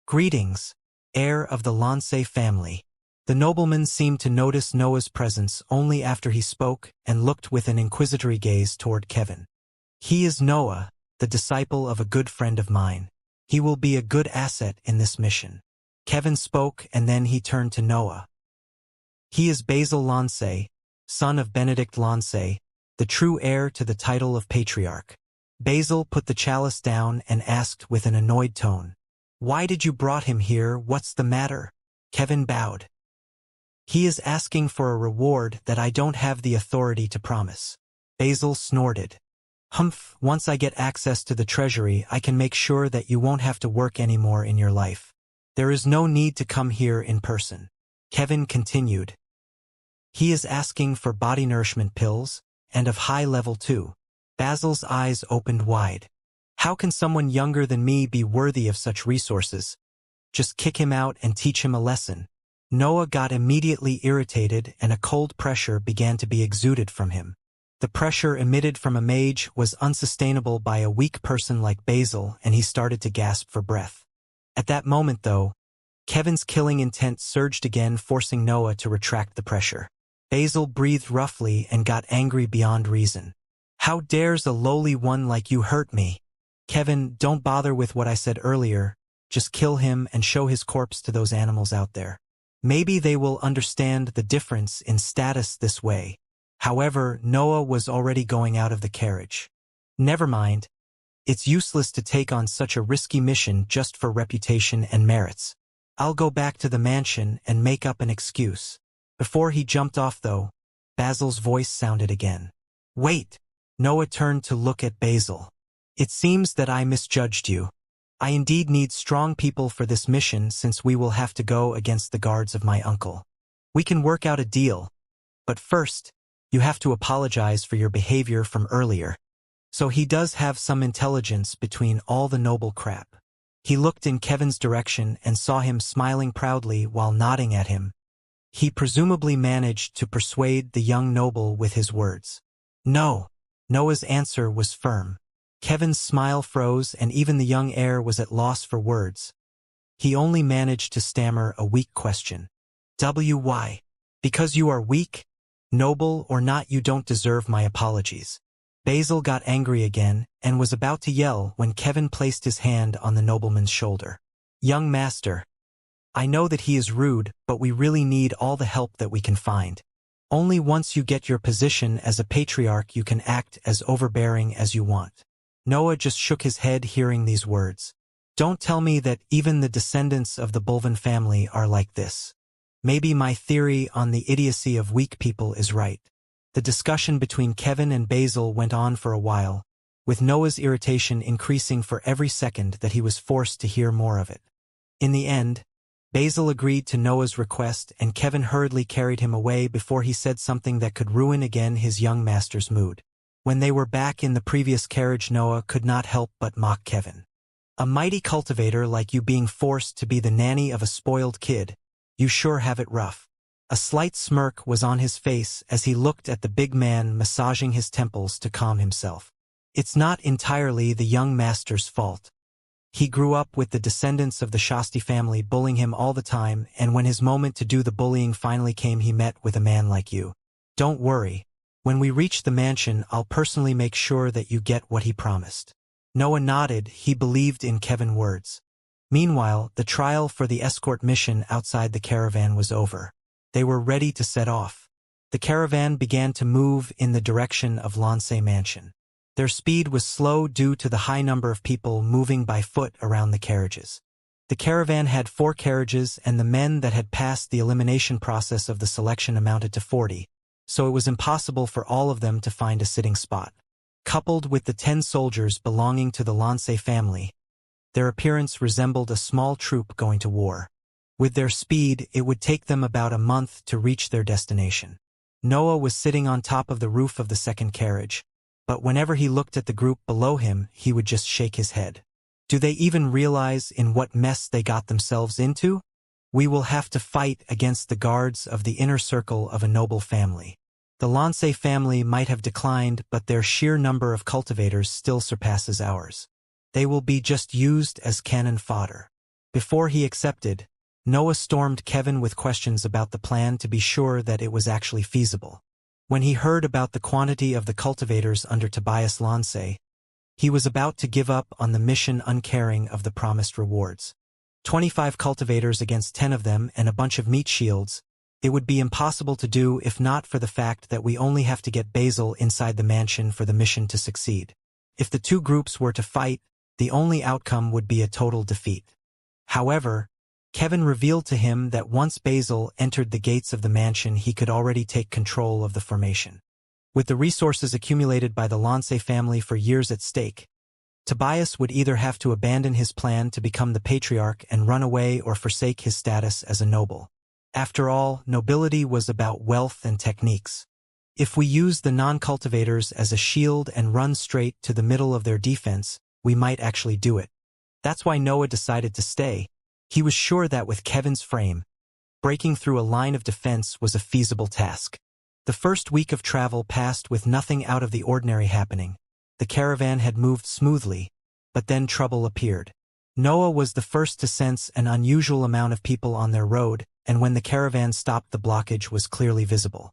"Greetings, heir of the Lansei family." The nobleman seemed to notice Noah's presence only after he spoke and looked with an inquisitory gaze toward Kevin. "He is Noah, the disciple of a good friend of mine. He will be a good asset in this mission." Kevin spoke and then he turned to Noah. "He is Basil Lansei, son of Benedict Lansei, the true heir to the title of patriarch." Basil put the chalice down and asked with an annoyed tone, "Why did you brought him here? What's the matter?" Kevin bowed. "He is asking for a reward that I don't have the authority to promise." Basil snorted. "Humph, once I get access to the treasury, I can make sure that you won't have to work anymore in your life. There is no need to come here in person." Kevin continued. "He is asking for body nourishment pills, and of high level too." Basil's eyes opened wide. "How can someone younger than me be worthy of such resources?" Just kick him out and teach him a lesson. Noah got immediately irritated and a cold pressure began to be exuded from him. The pressure emitted from a mage was unsustainable by a weak person like Basil, and he started to gasp for breath. At that moment, though, Kevin's killing intent surged again, forcing Noah to retract the pressure. Basil breathed roughly and got angry beyond reason. "How dares a lowly one like you hurt me? Kevin, don't bother with what I said earlier. Just kill him and show his corpse to those animals out there. Maybe they will understand the difference in status this way." However, Noah was already going out of the carriage. "Never mind. It's useless to take on such a risky mission just for reputation and merits. I'll go back to the mansion and make up an excuse." Before he jumped off, though, Basil's voice sounded again. "Wait." Noah turned to look at Basil. "It seems that I misjudged you. I indeed need strong people for this mission, since we will have to go against the guards of my uncle. We can work out a deal. But first, you have to apologize for your behavior from earlier." So he does have some intelligence between all the noble crap. He looked in Kevin's direction and saw him smiling proudly while nodding at him. He presumably managed to persuade the young noble with his words. "No." Noah's answer was firm. Kevin's smile froze, and even the young heir was at loss for words. He only managed to stammer a weak question. "Why? Because you are weak? Noble or not, you don't deserve my apologies." Basil got angry again and was about to yell when Kevin placed his hand on the nobleman's shoulder. "Young master, I know that he is rude, but we really need all the help that we can find. Only once you get your position as a patriarch you can act as overbearing as you want." Noah just shook his head hearing these words. "Don't tell me that even the descendants of the Bulvin family are like this. Maybe my theory on the idiocy of weak people is right." The discussion between Kevin and Basil went on for a while, with Noah's irritation increasing for every second that he was forced to hear more of it. In the end, Basil agreed to Noah's request, and Kevin hurriedly carried him away before he said something that could ruin again his young master's mood. When they were back in the previous carriage, Noah could not help but mock Kevin. "A mighty cultivator like you being forced to be the nanny of a spoiled kid. You sure have it rough." A slight smirk was on his face as he looked at the big man massaging his temples to calm himself. "It's not entirely the young master's fault. He grew up with the descendants of the Shasti family bullying him all the time, and when his moment to do the bullying finally came, he met with a man like you. Don't worry. When we reach the mansion, I'll personally make sure that you get what he promised." Noah nodded. He believed in Kevin's words. Meanwhile, the trial for the escort mission outside the caravan was over. They were ready to set off. The caravan began to move in the direction of Xianxia Mansion. Their speed was slow due to the high number of people moving by foot around the carriages. The caravan had 4 carriages, and the men that had passed the elimination process of the selection amounted to 40. So it was impossible for all of them to find a sitting spot. Coupled with the 10 soldiers belonging to the Xianxia family, their appearance resembled a small troop going to war. With their speed, it would take them about a month to reach their destination. Noah was sitting on top of the roof of the second carriage, but whenever he looked at the group below him, he would just shake his head. Do they even realize in what mess they got themselves into? We will have to fight against the guards of the inner circle of a noble family. The Xianxia family might have declined, but their sheer number of cultivators still surpasses ours. They will be just used as cannon fodder. Before he accepted, Noah stormed Kevin with questions about the plan to be sure that it was actually feasible. When he heard about the quantity of the cultivators under Tobias Xianxia, he was about to give up on the mission, uncaring of the promised rewards. 25 cultivators against 10 of them and a bunch of meat shields. It would be impossible to do if not for the fact that we only have to get Basil inside the mansion for the mission to succeed. If the 2 groups were to fight, the only outcome would be a total defeat. However, Kevin revealed to him that once Basil entered the gates of the mansion, he could already take control of the formation. With the resources accumulated by the Xianxia family for years at stake, Tobias would either have to abandon his plan to become the patriarch and run away or forsake his status as a noble. After all, nobility was about wealth and techniques. If we use the non-cultivators as a shield and run straight to the middle of their defense, we might actually do it. That's why Noah decided to stay. He was sure that with Kevin's frame, breaking through a line of defense was a feasible task. The first week of travel passed with nothing out of the ordinary happening. The caravan had moved smoothly, but then trouble appeared. Noah was the first to sense an unusual amount of people on their road, and when the caravan stopped, the blockage was clearly visible.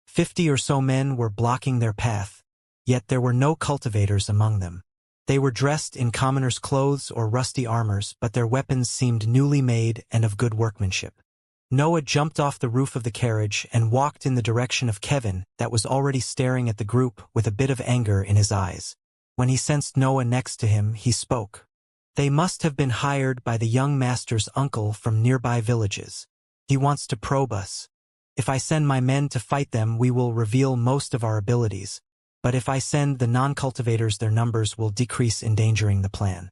50 or so men were blocking their path, yet there were no cultivators among them. They were dressed in commoners' clothes or rusty armors, but their weapons seemed newly made and of good workmanship. Noah jumped off the roof of the carriage and walked in the direction of Kevin, that was already staring at the group with a bit of anger in his eyes. When he sensed Noah next to him, he spoke. "They must have been hired by the young master's uncle from nearby villages. He wants to probe us. If I send my men to fight them, we will reveal most of our abilities. But if I send the non-cultivators, their numbers will decrease, endangering the plan.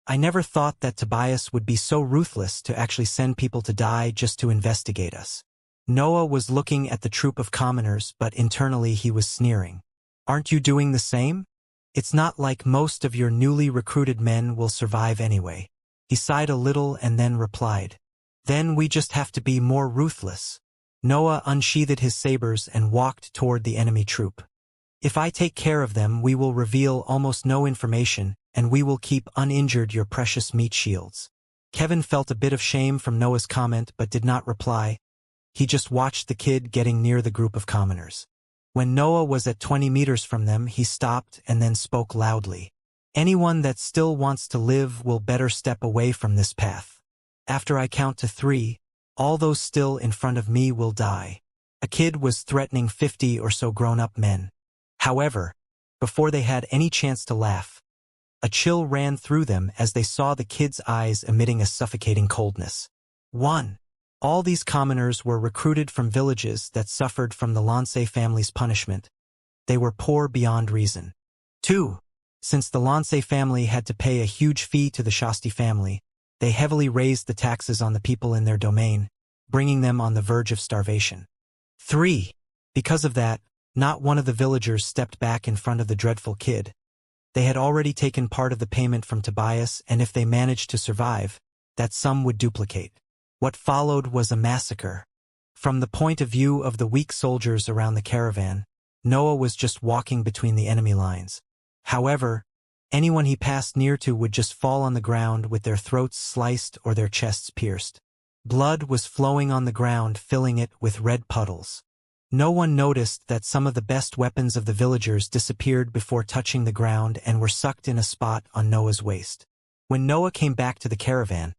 I never thought that Tobias would be so ruthless to actually send people to die just to investigate us." Noah was looking at the troop of commoners, but internally he was sneering. "Aren't you doing the same? It's not like most of your newly recruited men will survive anyway." He sighed a little and then replied, "Then we just have to be more ruthless." Noah unsheathed his sabers and walked toward the enemy troop. "If I take care of them, we will reveal almost no information, and we will keep uninjured your precious meat shields." Kevin felt a bit of shame from Noah's comment but did not reply. He just watched the kid getting near the group of commoners. When Noah was at 20 meters from them, he stopped and then spoke loudly. "Anyone that still wants to live will better step away from this path. After I count to 3, all those still in front of me will die." A kid was threatening 50 or so grown-up men. However, before they had any chance to laugh, a chill ran through them as they saw the kid's eyes emitting a suffocating coldness. 1. All these commoners were recruited from villages that suffered from the Lance family's punishment. They were poor beyond reason. 2. Since the Lance family had to pay a huge fee to the Shasti family, they heavily raised the taxes on the people in their domain, bringing them on the verge of starvation. 3. Because of that, not one of the villagers stepped back in front of the dreadful kid. They had already taken part of the payment from Tobias, and if they managed to survive, that sum would duplicate. What followed was a massacre. From the point of view of the weak soldiers around the caravan, Noah was just walking between the enemy lines. However, anyone he passed near to would just fall on the ground with their throats sliced or their chests pierced. Blood was flowing on the ground, filling it with red puddles. No one noticed that some of the best weapons of the villagers disappeared before touching the ground and were sucked in a spot on Noah's waist. When Noah came back to the caravan,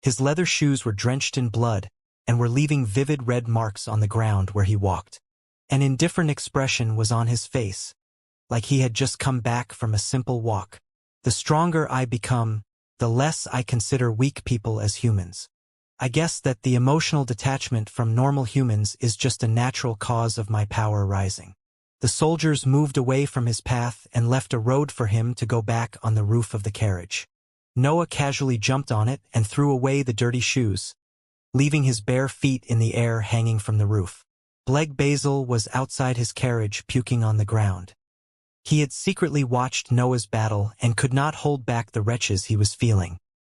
his leather shoes were drenched in blood and were leaving vivid red marks on the ground where he walked. An indifferent expression was on his face, like he had just come back from a simple walk. "The stronger I become, the less I consider weak people as humans. I guess that the emotional detachment from normal humans is just a natural cause of my power rising." The soldiers moved away from his path and left a road for him to go back on the roof of the carriage. Noah casually jumped on it and threw away the dirty shoes, leaving his bare feet in the air hanging from the roof. Bleg Basil was outside his carriage, puking on the ground. He had secretly watched Noah's battle and could not hold back the wretches he was feeling.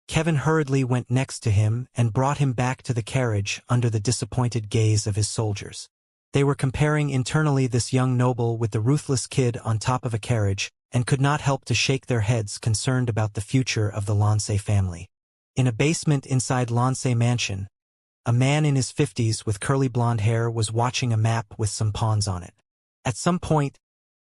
Kevin hurriedly went next to him and brought him back to the carriage under the disappointed gaze of his soldiers. They were comparing internally this young noble with the ruthless kid on top of a carriage and could not help to shake their heads, concerned about the future of the Lance family. In a basement inside Lance Mansion, a man in his 50s with curly blonde hair was watching a map with some pawns on it. At some point,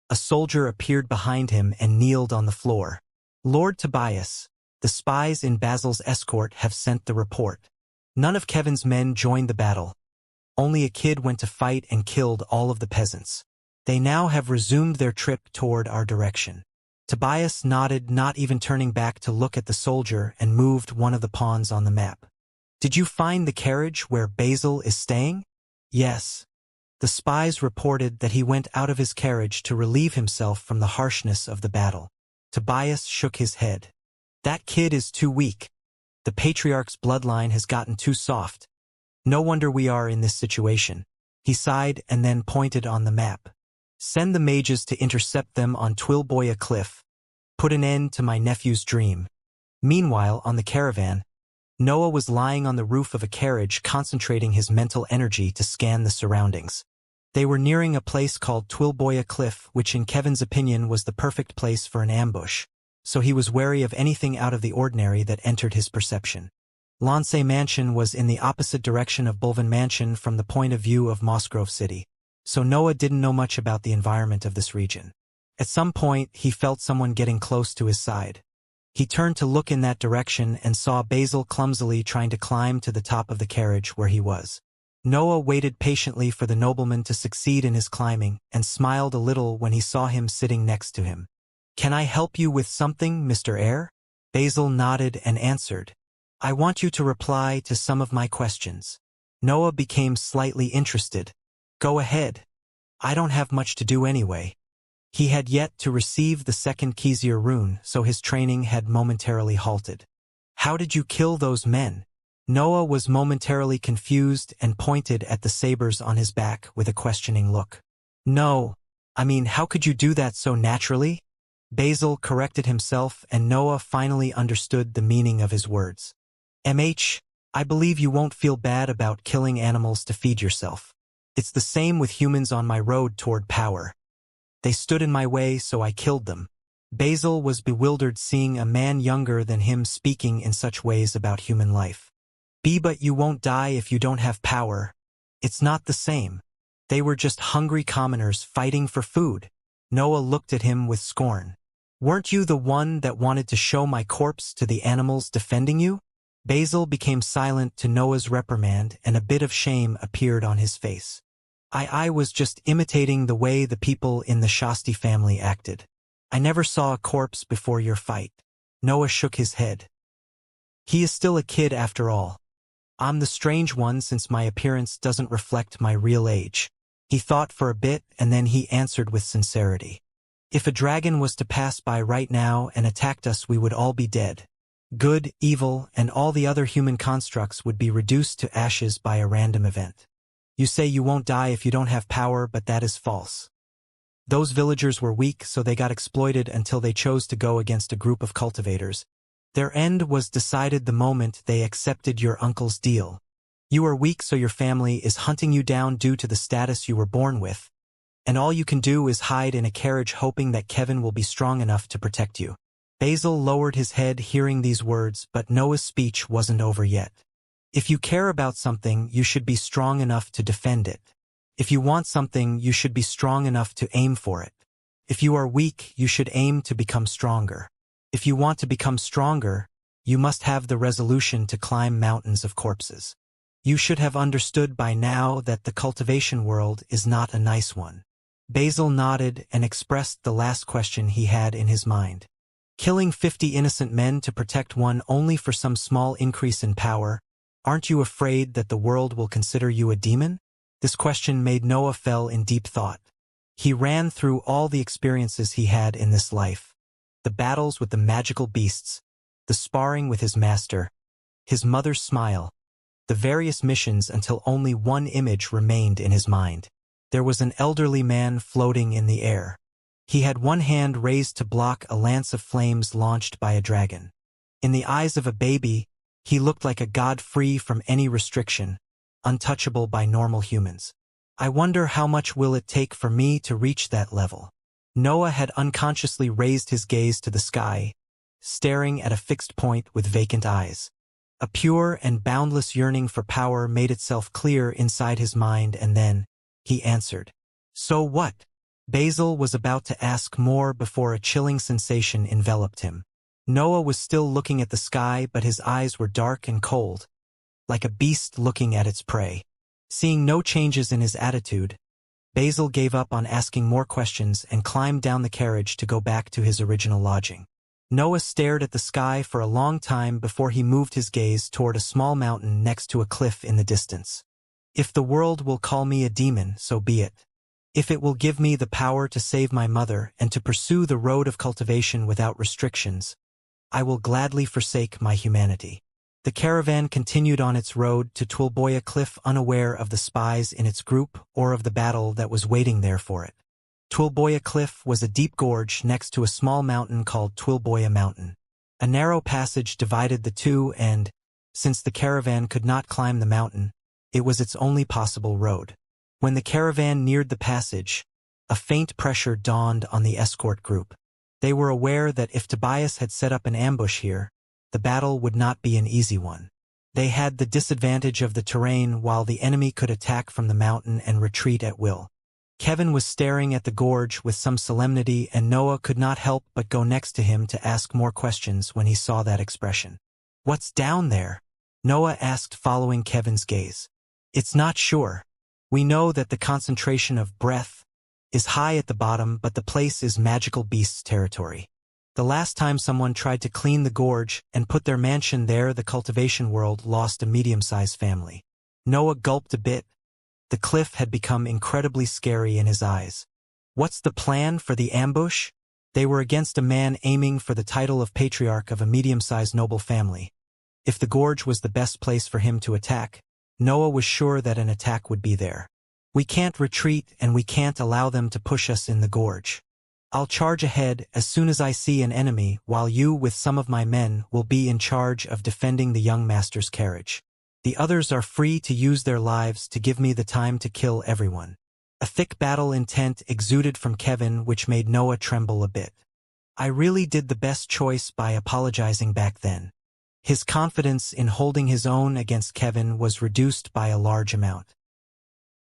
a soldier appeared behind him and kneeled on the floor. "Lord Tobias, the spies in Basil's escort have sent the report. None of Kevin's men joined the battle. Only a kid went to fight and killed all of the peasants. They now have resumed their trip toward our direction." Tobias nodded, not even turning back to look at the soldier, and moved one of the pawns on the map. "Did you find the carriage where Basil is staying?" "Yes." The spies reported that he went out of his carriage to relieve himself from the harshness of the battle. Tobias shook his head. "That kid is too weak. The patriarch's bloodline has gotten too soft. No wonder we are in this situation." He sighed and then pointed on the map. "Send the mages to intercept them on Twilboya Cliff. Put an end to my nephew's dream." Meanwhile, on the caravan, Noah was lying on the roof of a carriage concentrating his mental energy to scan the surroundings. They were nearing a place called Twilboya Cliff, which in Kevin's opinion was the perfect place for an ambush, so he was wary of anything out of the ordinary that entered his perception. Lance Mansion was in the opposite direction of Bulvan Mansion from the point of view of Mossgrove City, so Noah didn't know much about the environment of this region. At some point, he felt someone getting close to his side. He turned to look in that direction and saw Basil clumsily trying to climb to the top of the carriage where he was. Noah waited patiently for the nobleman to succeed in his climbing and smiled a little when he saw him sitting next to him. "Can I help you with something, Mr. Heir?" Basil nodded and answered, "I want you to reply to some of my questions." Noah became slightly interested. "Go ahead. I don't have much to do anyway." He had yet to receive the second Kezir rune, so his training had momentarily halted. "How did you kill those men?" Noah was momentarily confused and pointed at the sabers on his back with a questioning look. "No, I mean, how could you do that so naturally?" Basil corrected himself, and Noah finally understood the meaning of his words. I believe you won't feel bad about killing animals to feed yourself. It's the same with humans on my road toward power. They stood in my way, so I killed them." Basil was bewildered seeing a man younger than him speaking in such ways about human life. But you won't die if you don't have power. It's not the same. They were just hungry commoners fighting for food." Noah looked at him with scorn. "Weren't you the one that wanted to show my corpse to the animals defending you?" Basil became silent to Noah's reprimand, and a bit of shame appeared on his face. I was just imitating the way the people in the Shasti family acted. I never saw a corpse before your fight." Noah shook his head. "He is still a kid after all. I'm the strange one since my appearance doesn't reflect my real age." He thought for a bit, and then he answered with sincerity. "If a dragon was to pass by right now and attacked us, we would all be dead. Good, evil, and all the other human constructs would be reduced to ashes by a random event. You say you won't die if you don't have power, but that is false. Those villagers were weak, so they got exploited until they chose to go against a group of cultivators. Their end was decided the moment they accepted your uncle's deal. You are weak, so your family is hunting you down due to the status you were born with, and all you can do is hide in a carriage hoping that Kevin will be strong enough to protect you." Basil lowered his head hearing these words, but Noah's speech wasn't over yet. "If you care about something, you should be strong enough to defend it. If you want something, you should be strong enough to aim for it. If you are weak, you should aim to become stronger. If you want to become stronger, you must have the resolution to climb mountains of corpses. You should have understood by now that the cultivation world is not a nice one." Basil nodded and expressed the last question he had in his mind. "Killing 50 innocent men to protect one only for some small increase in power, aren't you afraid that the world will consider you a demon?" This question made Noah fell in deep thought. He ran through all the experiences he had in this life. The battles with the magical beasts, the sparring with his master, his mother's smile, the various missions until only one image remained in his mind. There was an elderly man floating in the air. He had one hand raised to block a lance of flames launched by a dragon. In the eyes of a baby, he looked like a god free from any restriction, untouchable by normal humans. I wonder how much will it take for me to reach that level. Noah had unconsciously raised his gaze to the sky, staring at a fixed point with vacant eyes. A pure and boundless yearning for power made itself clear inside his mind, and then he answered, "So what?" Basil was about to ask more before a chilling sensation enveloped him. Noah was still looking at the sky, but his eyes were dark and cold, like a beast looking at its prey. Seeing no changes in his attitude, Basil gave up on asking more questions and climbed down the carriage to go back to his original lodging. Noah stared at the sky for a long time before he moved his gaze toward a small mountain next to a cliff in the distance. If the world will call me a demon, so be it. If it will give me the power to save my mother and to pursue the road of cultivation without restrictions, I will gladly forsake my humanity. The caravan continued on its road to Twilboya Cliff, unaware of the spies in its group or of the battle that was waiting there for it. Twilboya Cliff was a deep gorge next to a small mountain called Twilboya Mountain. A narrow passage divided the two, and, Since the caravan could not climb the mountain, it was its only possible road. When the caravan neared the passage, a faint pressure dawned on the escort group. They were aware that if Tobias had set up an ambush here, the battle would not be an easy one. They had the disadvantage of the terrain while the enemy could attack from the mountain and retreat at will. Kevin was staring at the gorge with some solemnity, and Noah could not help but go next to him to ask more questions when he saw that expression. "What's down there?" Noah asked, following Kevin's gaze. "It's not sure. We know that the concentration of breath is high at the bottom, but the place is magical beasts territory. The last time someone tried to clean the gorge and put their mansion there, the cultivation world lost a medium-sized family." Noah gulped a bit. The cliff had become incredibly scary in his eyes. "What's the plan for the ambush?" They were against a man aiming for the title of patriarch of a medium-sized noble family. If the gorge was the best place for him to attack, Noah was sure that an attack would be there. "We can't retreat, and we can't allow them to push us in the gorge. I'll charge ahead as soon as I see an enemy, while you, with some of my men, will be in charge of defending the young master's carriage. The others are free to use their lives to give me the time to kill everyone." A thick battle intent exuded from Kevin, which made Noah tremble a bit. "I really did the best choice by apologizing back then." His confidence in holding his own against Kevin was reduced by a large amount.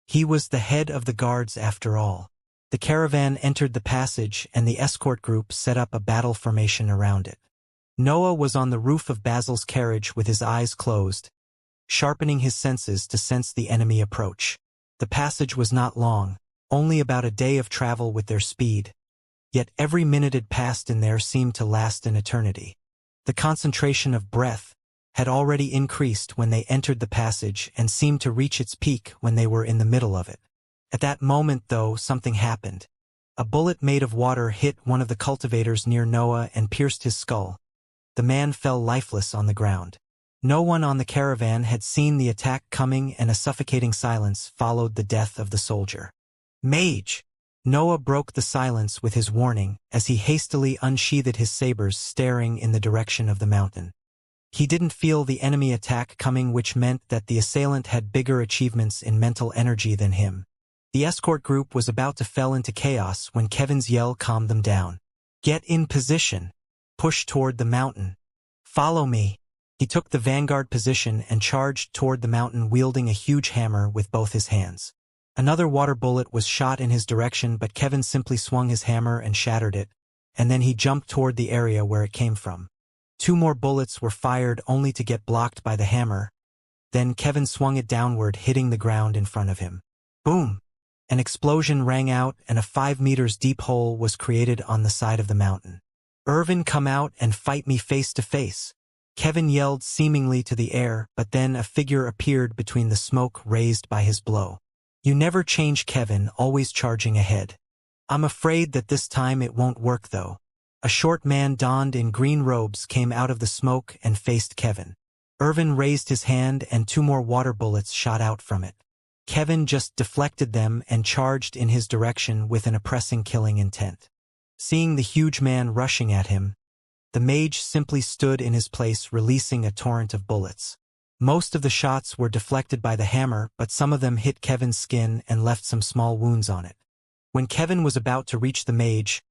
He was the head of the guards after all. The caravan entered the passage, and the escort group set up a battle formation around it. Noah was on the roof of Basil's carriage with his eyes closed, sharpening his senses to sense the enemy approach. The passage was not long, only about a day of travel with their speed, yet every minute it passed in there seemed to last an eternity. The concentration of breath had already increased when they entered the passage and seemed to reach its peak when they were in the middle of it. At that moment, though, something happened. A bullet made of water hit one of the cultivators near Noah and pierced his skull. The man fell lifeless on the ground. No one on the caravan had seen the attack coming, and a suffocating silence followed the death of the soldier. "Mage!" Noah broke the silence with his warning as he hastily unsheathed his sabers, staring in the direction of the mountain. He didn't feel the enemy attack coming, which meant that the assailant had bigger achievements in mental energy than him. The escort group was about to fall into chaos when Kevin's yell calmed them down. "Get in position. Push toward the mountain. Follow me." He took the vanguard position and charged toward the mountain, wielding a huge hammer with both his hands. Another water bullet was shot in his direction, but Kevin simply swung his hammer and shattered it, and then he jumped toward the area where it came from. 2 more bullets were fired, only to get blocked by the hammer. Then Kevin swung it downward, hitting the ground in front of him. Boom! An explosion rang out, and a 5 meters deep hole was created on the side of the mountain. "Irvin, come out and fight me face to face." Kevin yelled, seemingly to the air, but then a figure appeared between the smoke raised by his blow. "You never change, Kevin, always charging ahead." "I'm afraid that this time it won't work, though." A short man donned in green robes came out of the smoke and faced Kevin. Irvin raised his hand, and 2 more water bullets shot out from it. Kevin just deflected them and charged in his direction with an oppressing, killing intent. Seeing the huge man rushing at him, the mage simply stood in his place, releasing a torrent of bullets. Most of the shots were deflected by the hammer, but some of them hit Kevin's skin and left some small wounds on it. When Kevin was about to reach the mage,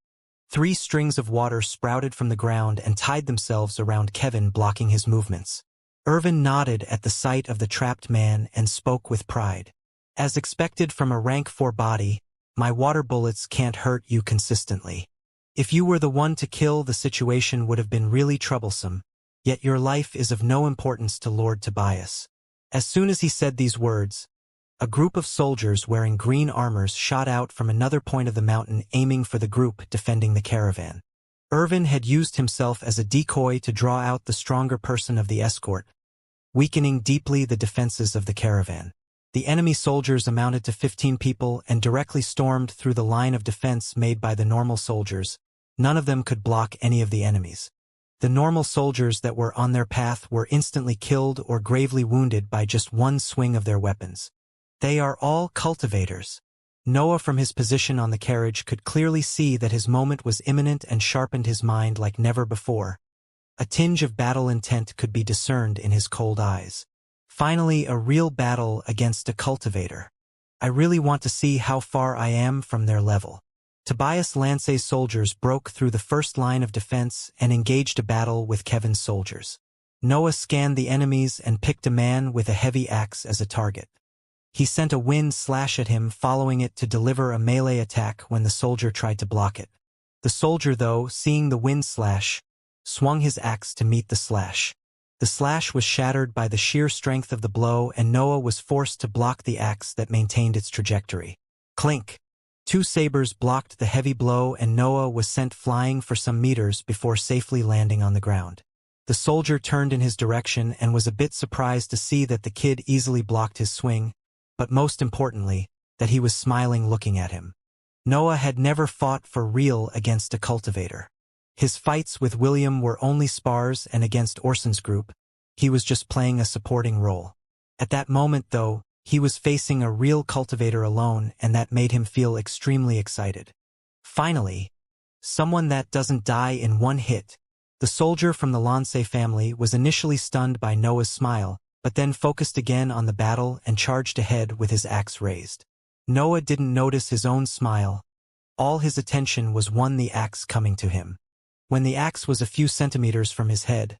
3 strings of water sprouted from the ground and tied themselves around Kevin, blocking his movements. Irvin nodded at the sight of the trapped man and spoke with pride. "As expected from a rank 4 body, my water bullets can't hurt you consistently. If you were the one to kill, the situation would have been really troublesome, yet your life is of no importance to Lord Tobias." As soon as he said these words, a group of soldiers wearing green armors shot out from another point of the mountain, aiming for the group defending the caravan. Irvin had used himself as a decoy to draw out the stronger person of the escort, weakening deeply the defenses of the caravan. The enemy soldiers amounted to 15 people and directly stormed through the line of defense made by the normal soldiers. None of them could block any of the enemies. The normal soldiers that were on their path were instantly killed or gravely wounded by just one swing of their weapons. They are all cultivators. Noah, from his position on the carriage, could clearly see that his moment was imminent and sharpened his mind like never before. A tinge of battle intent could be discerned in his cold eyes. Finally, a real battle against a cultivator. I really want to see how far I am from their level. Tobias Lance's soldiers broke through the first line of defense and engaged a battle with Kevin's soldiers. Noah scanned the enemies and picked a man with a heavy axe as a target. He sent a wind slash at him, following it to deliver a melee attack when the soldier tried to block it. The soldier, though, seeing the wind slash, swung his axe to meet the slash. The slash was shattered by the sheer strength of the blow, and Noah was forced to block the axe that maintained its trajectory. Clink! 2 sabers blocked the heavy blow, and Noah was sent flying for some meters before safely landing on the ground. The soldier turned in his direction and was a bit surprised to see that the kid easily blocked his swing, but most importantly, that he was smiling looking at him. Noah had never fought for real against a cultivator. His fights with William were only spars, and against Orson's group, he was just playing a supporting role. At that moment, though, he was facing a real cultivator alone, and that made him feel extremely excited. Finally, someone that doesn't die in one hit. The soldier from the Lance family was initially stunned by Noah's smile, but then focused again on the battle and charged ahead with his axe raised. Noah didn't notice his own smile. All his attention was the axe coming to him. When the axe was a few centimeters from his head,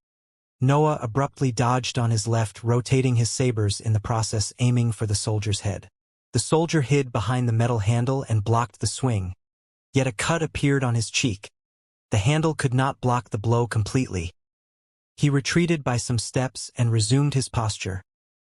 Noah abruptly dodged on his left, rotating his sabers in the process, aiming for the soldier's head. The soldier hid behind the metal handle and blocked the swing, yet a cut appeared on his cheek. The handle could not block the blow completely. He retreated by some steps and resumed his posture,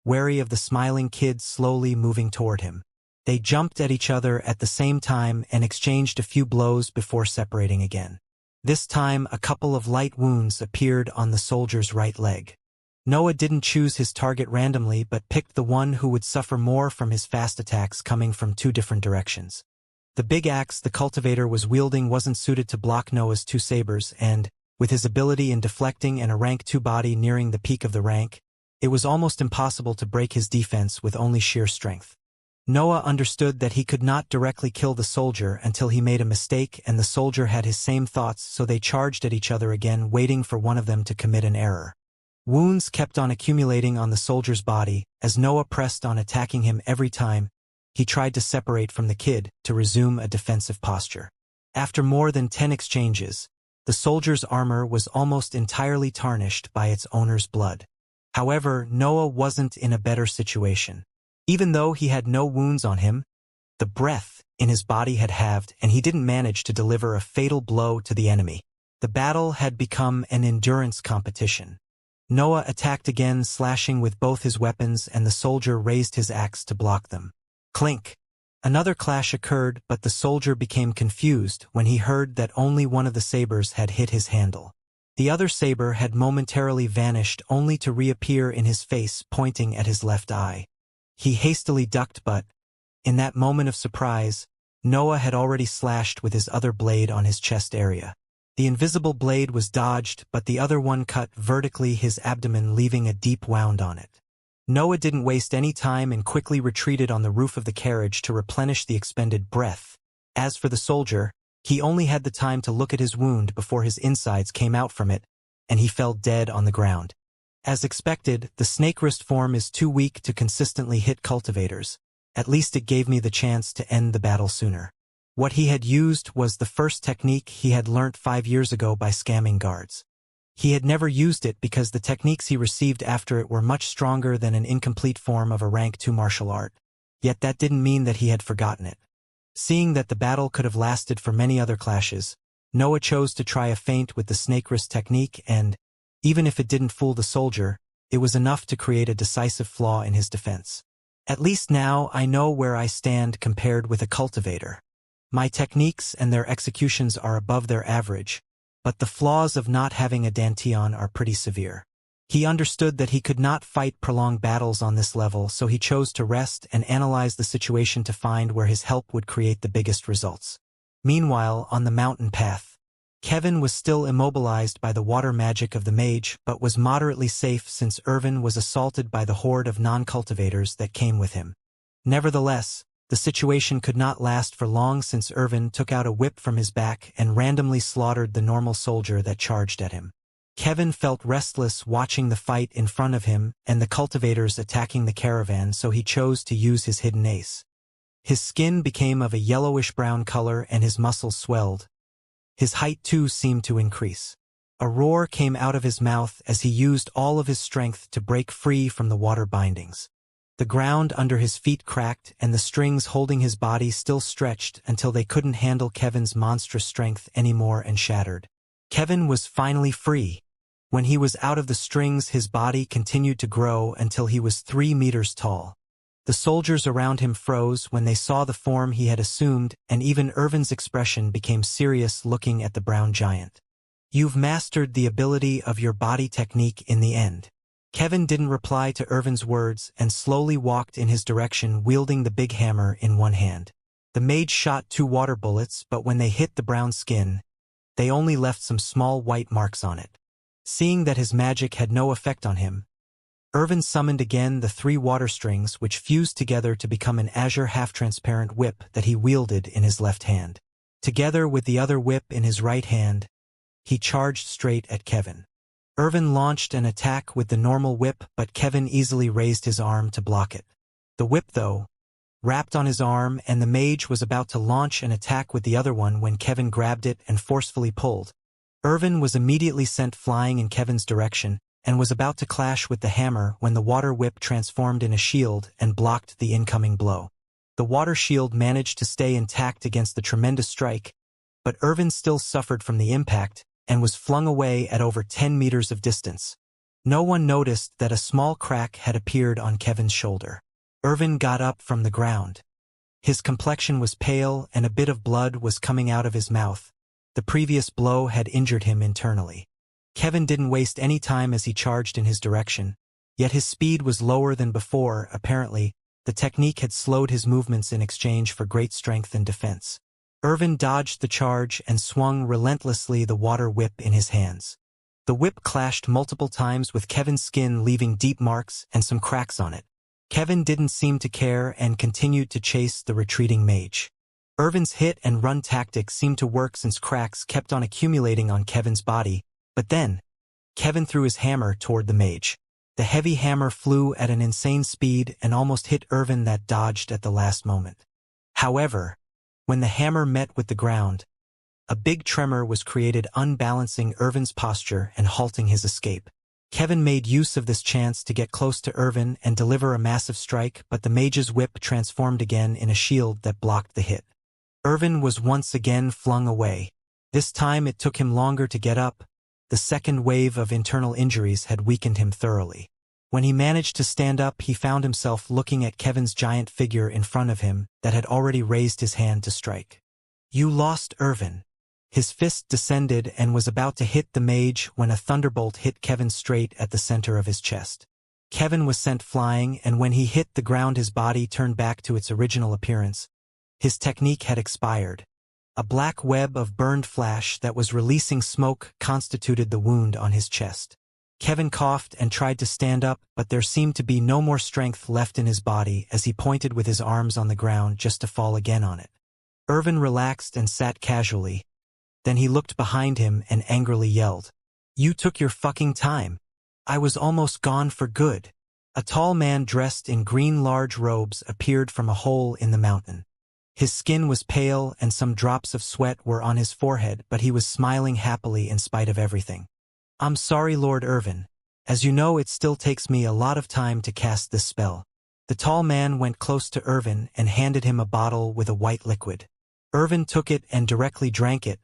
wary of the smiling kid slowly moving toward him. They jumped at each other at the same time and exchanged a few blows before separating again. This time, a couple of light wounds appeared on the soldier's right leg. Noah didn't choose his target randomly, but picked the one who would suffer more from his fast attacks coming from 2 different directions. The big axe the cultivator was wielding wasn't suited to block Noah's 2 sabers, and, with his ability in deflecting and a rank 2 body nearing the peak of the rank, it was almost impossible to break his defense with only sheer strength. Noah understood that he could not directly kill the soldier until he made a mistake, and the soldier had his same thoughts, so they charged at each other again, waiting for one of them to commit an error. Wounds kept on accumulating on the soldier's body, as Noah pressed on, attacking him every time he tried to separate from the kid to resume a defensive posture. After more than 10 exchanges, the soldier's armor was almost entirely tarnished by its owner's blood. However, Noah wasn't in a better situation. Even though he had no wounds on him, the breath in his body had halved, and he didn't manage to deliver a fatal blow to the enemy. The battle had become an endurance competition. Noah attacked again, slashing with both his weapons, and the soldier raised his axe to block them. Clink! Another clash occurred, but the soldier became confused when he heard that only one of the sabers had hit his handle. The other saber had momentarily vanished, only to reappear in his face, pointing at his left eye. He hastily ducked, but, in that moment of surprise, Noah had already slashed with his other blade on his chest area. The invisible blade was dodged, but the other one cut vertically his abdomen, leaving a deep wound on it. Noah didn't waste any time and quickly retreated on the roof of the carriage to replenish the expended breath. As for the soldier, he only had the time to look at his wound before his insides came out from it, and he fell dead on the ground. As expected, the snake wrist form is too weak to consistently hit cultivators. At least it gave me the chance to end the battle sooner. What he had used was the first technique he had learnt 5 years ago by scamming guards. He had never used it because the techniques he received after it were much stronger than an incomplete form of a rank 2 martial art. Yet that didn't mean that he had forgotten it. Seeing that the battle could have lasted for many other clashes, Noah chose to try a feint with the snake wrist technique, and, even if it didn't fool the soldier, it was enough to create a decisive flaw in his defense. At least now I know where I stand compared with a cultivator. My techniques and their executions are above their average, but the flaws of not having a dantian are pretty severe. He understood that he could not fight prolonged battles on this level, so he chose to rest and analyze the situation to find where his help would create the biggest results. Meanwhile, on the mountain path, Kevin was still immobilized by the water magic of the mage, but was moderately safe since Irvin was assaulted by the horde of non-cultivators that came with him. Nevertheless, the situation could not last for long, since Irvin took out a whip from his back and randomly slaughtered the normal soldier that charged at him. Kevin felt restless watching the fight in front of him and the cultivators attacking the caravan, so he chose to use his hidden ace. His skin became of a yellowish-brown color and his muscles swelled. His height too seemed to increase. A roar came out of his mouth as he used all of his strength to break free from the water bindings. The ground under his feet cracked and the strings holding his body still stretched until they couldn't handle Kevin's monstrous strength anymore and shattered. Kevin was finally free. When he was out of the strings, his body continued to grow until he was 3 meters tall. The soldiers around him froze when they saw the form he had assumed, and even Irvin's expression became serious looking at the brown giant. You've mastered the ability of your body technique in the end. Kevin didn't reply to Irvin's words and slowly walked in his direction, wielding the big hammer in one hand. The mage shot 2 water bullets, but when they hit the brown skin, they only left some small white marks on it. Seeing that his magic had no effect on him, Irvin summoned again the 3 water strings, which fused together to become an azure half-transparent whip that he wielded in his left hand. Together with the other whip in his right hand, he charged straight at Kevin. Irvin launched an attack with the normal whip, but Kevin easily raised his arm to block it. The whip, though, wrapped on his arm, and the mage was about to launch an attack with the other one when Kevin grabbed it and forcefully pulled. Irvin was immediately sent flying in Kevin's direction, and was about to clash with the hammer when the water whip transformed in a shield and blocked the incoming blow. The water shield managed to stay intact against the tremendous strike, but Irvin still suffered from the impact and was flung away at over 10 meters of distance. No one noticed that a small crack had appeared on Kevin's shoulder. Irvin got up from the ground. His complexion was pale and a bit of blood was coming out of his mouth. The previous blow had injured him internally. Kevin didn't waste any time as he charged in his direction, yet his speed was lower than before. Apparently, the technique had slowed his movements in exchange for great strength and defense. Irvin dodged the charge and swung relentlessly the water whip in his hands. The whip clashed multiple times with Kevin's skin, leaving deep marks and some cracks on it. Kevin didn't seem to care and continued to chase the retreating mage. Irvin's hit and run tactic seemed to work since cracks kept on accumulating on Kevin's body, but then, Kevin threw his hammer toward the mage. The heavy hammer flew at an insane speed and almost hit Irvin, that dodged at the last moment. However, when the hammer met with the ground, a big tremor was created, unbalancing Irvin's posture and halting his escape. Kevin made use of this chance to get close to Irvin and deliver a massive strike, but the mage's whip transformed again in a shield that blocked the hit. Irvin was once again flung away. This time it took him longer to get up. The second wave of internal injuries had weakened him thoroughly. When he managed to stand up, he found himself looking at Kevin's giant figure in front of him that had already raised his hand to strike. You lost, Irvin. His fist descended and was about to hit the mage when a thunderbolt hit Kevin straight at the center of his chest. Kevin was sent flying, and when he hit the ground his body turned back to its original appearance. His technique had expired. A black web of burned flash that was releasing smoke constituted the wound on his chest. Kevin coughed and tried to stand up, but there seemed to be no more strength left in his body as he pointed with his arms on the ground just to fall again on it. Irvin relaxed and sat casually. Then he looked behind him and angrily yelled, "You took your fucking time. I was almost gone for good." A tall man dressed in green large robes appeared from a hole in the mountain. His skin was pale and some drops of sweat were on his forehead, but he was smiling happily in spite of everything. "I'm sorry, Lord Irvin. As you know, it still takes me a lot of time to cast this spell." The tall man went close to Irvin and handed him a bottle with a white liquid. Irvin took it and directly drank it.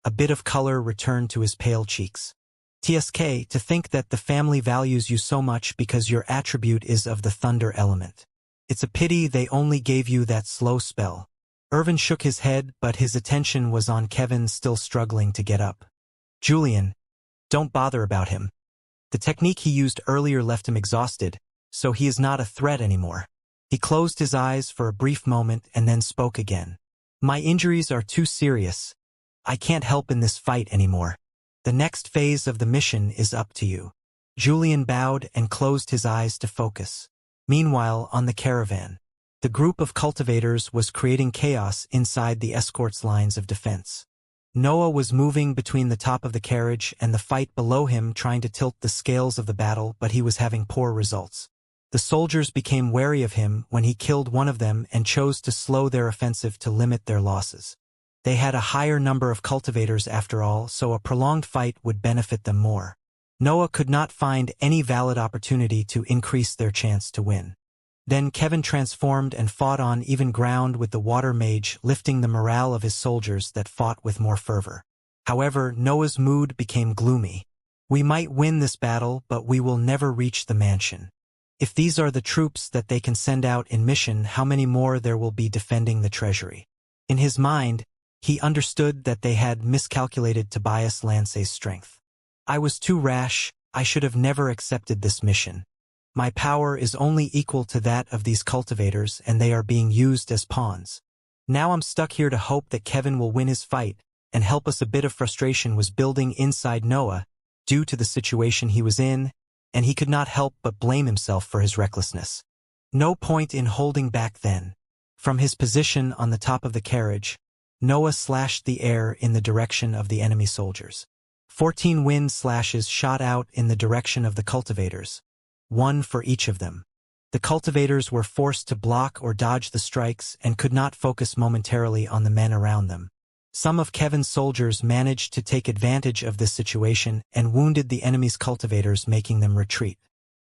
A bit of color returned to his pale cheeks. "TSK, to think that the family values you so much because your attribute is of the thunder element. It's a pity they only gave you that slow spell." Irvin shook his head, but his attention was on Kevin, still struggling to get up. "Julian, don't bother about him. The technique he used earlier left him exhausted, so he is not a threat anymore." He closed his eyes for a brief moment and then spoke again. "My injuries are too serious. I can't help in this fight anymore. The next phase of the mission is up to you." Julian bowed and closed his eyes to focus. Meanwhile, on the caravan, the group of cultivators was creating chaos inside the escort's lines of defense. Noah was moving between the top of the carriage and the fight below him, trying to tilt the scales of the battle, but he was having poor results. The soldiers became wary of him when he killed one of them and chose to slow their offensive to limit their losses. They had a higher number of cultivators after all, so a prolonged fight would benefit them more. Noah could not find any valid opportunity to increase their chance to win. Then Kevin transformed and fought on even ground with the water mage, lifting the morale of his soldiers that fought with more fervor. However, Noah's mood became gloomy. "We might win this battle, but we will never reach the mansion. If these are the troops that they can send out in mission, how many more there will be defending the treasury?" In his mind, he understood that they had miscalculated Tobias Lancey's strength. "I was too rash. I should have never accepted this mission. My power is only equal to that of these cultivators, and they are being used as pawns. Now I'm stuck here to hope that Kevin will win his fight and help us." A bit of frustration was building inside Noah due to the situation he was in, and he could not help but blame himself for his recklessness. No point in holding back then. From his position on the top of the carriage, Noah slashed the air in the direction of the enemy soldiers. 14 wind slashes shot out in the direction of the cultivators, one for each of them. The cultivators were forced to block or dodge the strikes and could not focus momentarily on the men around them. Some of Kevin's soldiers managed to take advantage of this situation and wounded the enemy's cultivators, making them retreat.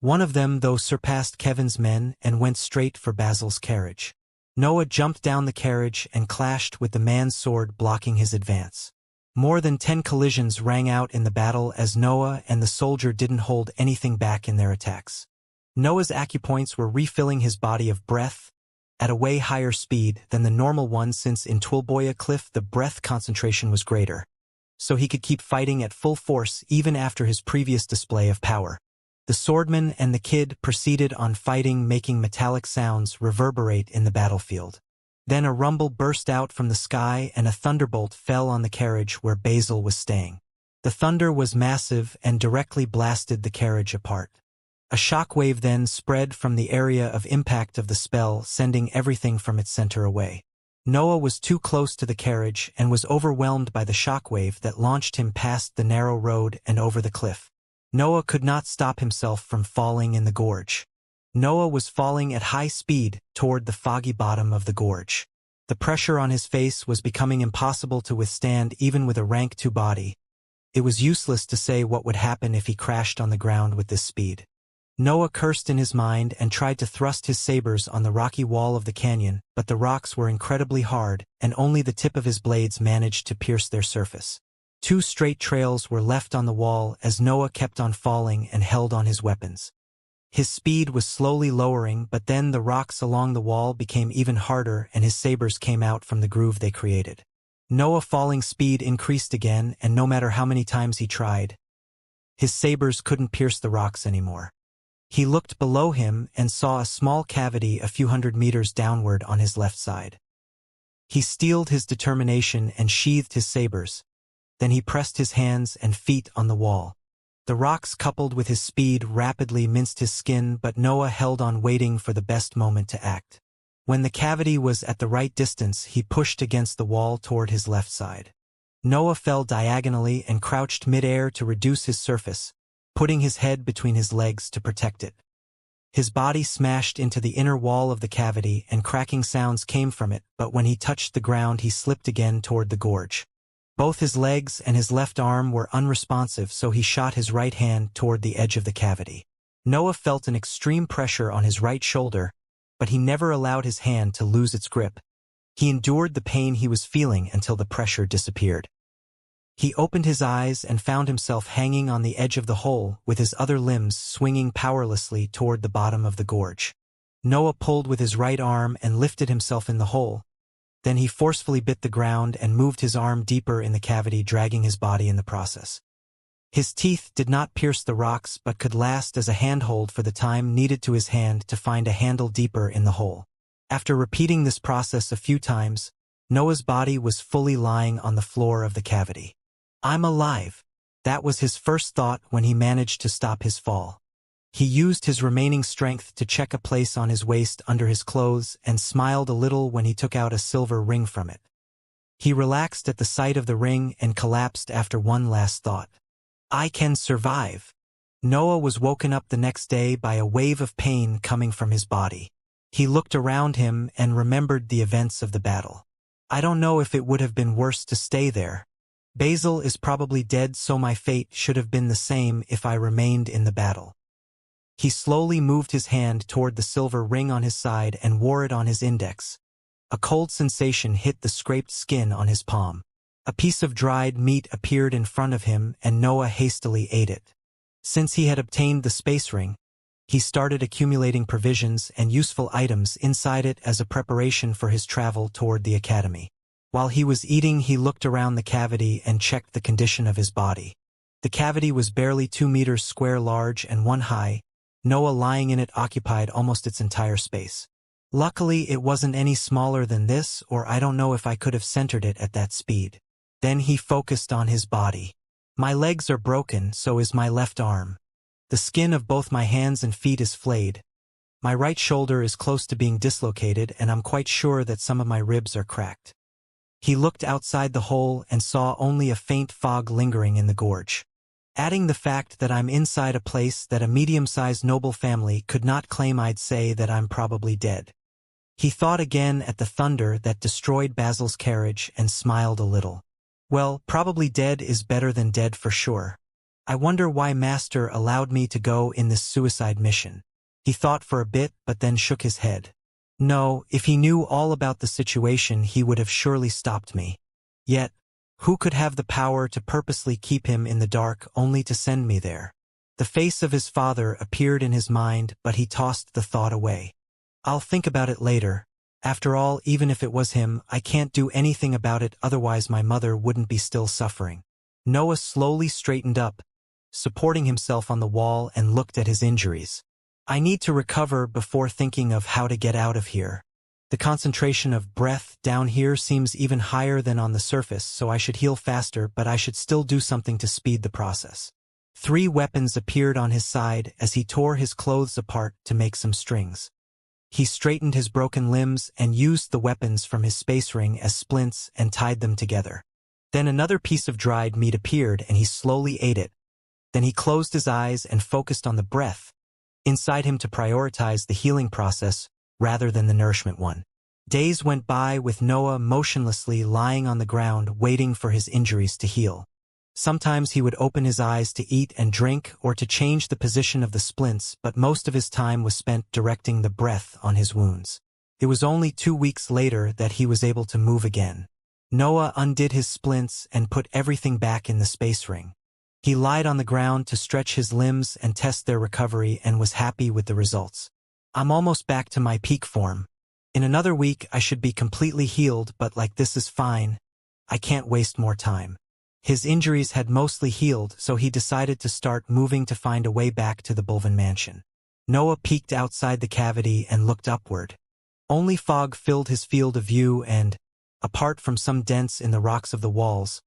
One of them, though, surpassed Kevin's men and went straight for Basil's carriage. Noah jumped down the carriage and clashed with the man's sword, blocking his advance. More than 10 collisions rang out in the battle as Noah and the soldier didn't hold anything back in their attacks. Noah's acupoints were refilling his body of breath at a way higher speed than the normal one, since in Twilboya Cliff the breath concentration was greater, so he could keep fighting at full force even after his previous display of power. The swordman and the kid proceeded on fighting, making metallic sounds reverberate in the battlefield. Then a rumble burst out from the sky and a thunderbolt fell on the carriage where Basil was staying. The thunder was massive and directly blasted the carriage apart. A shockwave then spread from the area of impact of the spell, sending everything from its center away. Noah was too close to the carriage and was overwhelmed by the shockwave that launched him past the narrow road and over the cliff. Noah could not stop himself from falling in the gorge. Noah was falling at high speed toward the foggy bottom of the gorge. The pressure on his face was becoming impossible to withstand even with a rank 2 body. It was useless to say what would happen if he crashed on the ground with this speed. Noah cursed in his mind and tried to thrust his sabers on the rocky wall of the canyon, but the rocks were incredibly hard, and only the tip of his blades managed to pierce their surface. 2 straight trails were left on the wall as Noah kept on falling and held on his weapons. His speed was slowly lowering, but then the rocks along the wall became even harder and his sabers came out from the groove they created. Noah's falling speed increased again, and no matter how many times he tried, his sabers couldn't pierce the rocks anymore. He looked below him and saw a small cavity a few hundred meters downward on his left side. He steeled his determination and sheathed his sabers. Then he pressed his hands and feet on the wall. The rocks, coupled with his speed, rapidly minced his skin, but Noah held on, waiting for the best moment to act. When the cavity was at the right distance, he pushed against the wall toward his left side. Noah fell diagonally and crouched mid-air to reduce his surface, putting his head between his legs to protect it. His body smashed into the inner wall of the cavity and cracking sounds came from it, but when he touched the ground he slipped again toward the gorge. Both his legs and his left arm were unresponsive, so he shot his right hand toward the edge of the cavity. Noah felt an extreme pressure on his right shoulder, but he never allowed his hand to lose its grip. He endured the pain he was feeling until the pressure disappeared. He opened his eyes and found himself hanging on the edge of the hole, with his other limbs swinging powerlessly toward the bottom of the gorge. Noah pulled with his right arm and lifted himself in the hole. Then he forcefully bit the ground and moved his arm deeper in the cavity, dragging his body in the process. His teeth did not pierce the rocks but could last as a handhold for the time needed to his hand to find a handle deeper in the hole. After repeating this process a few times, Noah's body was fully lying on the floor of the cavity. "I'm alive." That was his first thought when he managed to stop his fall. He used his remaining strength to check a place on his waist under his clothes and smiled a little when he took out a silver ring from it. He relaxed at the sight of the ring and collapsed after one last thought. I can survive. Noah was woken up the next day by a wave of pain coming from his body. He looked around him and remembered the events of the battle. I don't know if it would have been worse to stay there. Basil is probably dead, so my fate should have been the same if I remained in the battle. He slowly moved his hand toward the silver ring on his side and wore it on his index. A cold sensation hit the scraped skin on his palm. A piece of dried meat appeared in front of him and Noah hastily ate it. Since he had obtained the space ring, he started accumulating provisions and useful items inside it as a preparation for his travel toward the academy. While he was eating, he looked around the cavity and checked the condition of his body. The cavity was barely 2 meters square large and 1 high. Noah lying in it occupied almost its entire space. Luckily, it wasn't any smaller than this, or I don't know if I could have centered it at that speed. Then he focused on his body. My legs are broken, so is my left arm. The skin of both my hands and feet is flayed. My right shoulder is close to being dislocated, and I'm quite sure that some of my ribs are cracked. He looked outside the hole and saw only a faint fog lingering in the gorge. Adding the fact that I'm inside a place that a medium-sized noble family could not claim, I'd say that I'm probably dead. He thought again at the thunder that destroyed Basil's carriage and smiled a little. Well, probably dead is better than dead for sure. I wonder why Master allowed me to go in this suicide mission. He thought for a bit but then shook his head. No, if he knew all about the situation he would have surely stopped me. Yet, who could have the power to purposely keep him in the dark only to send me there? The face of his father appeared in his mind, but he tossed the thought away. I'll think about it later. After all, even if it was him, I can't do anything about it, otherwise my mother wouldn't be still suffering. Noah slowly straightened up, supporting himself on the wall, and looked at his injuries. I need to recover before thinking of how to get out of here. The concentration of breath down here seems even higher than on the surface, so I should heal faster, but I should still do something to speed the process. 3 weapons appeared on his side as he tore his clothes apart to make some strings. He straightened his broken limbs and used the weapons from his space ring as splints and tied them together. Then another piece of dried meat appeared and he slowly ate it. Then he closed his eyes and focused on the breath inside him to prioritize the healing process rather than the nourishment one. Days went by with Noah motionlessly lying on the ground waiting for his injuries to heal. Sometimes he would open his eyes to eat and drink or to change the position of the splints, but most of his time was spent directing the breath on his wounds. It was only 2 weeks later that he was able to move again. Noah undid his splints and put everything back in the space ring. He lied on the ground to stretch his limbs and test their recovery and was happy with the results. I'm almost back to my peak form. In another week I should be completely healed, but like this is fine. I can't waste more time. His injuries had mostly healed, so he decided to start moving to find a way back to the Bulvin mansion. Noah peeked outside the cavity and looked upward. Only fog filled his field of view and, apart from some dents in the rocks of the walls,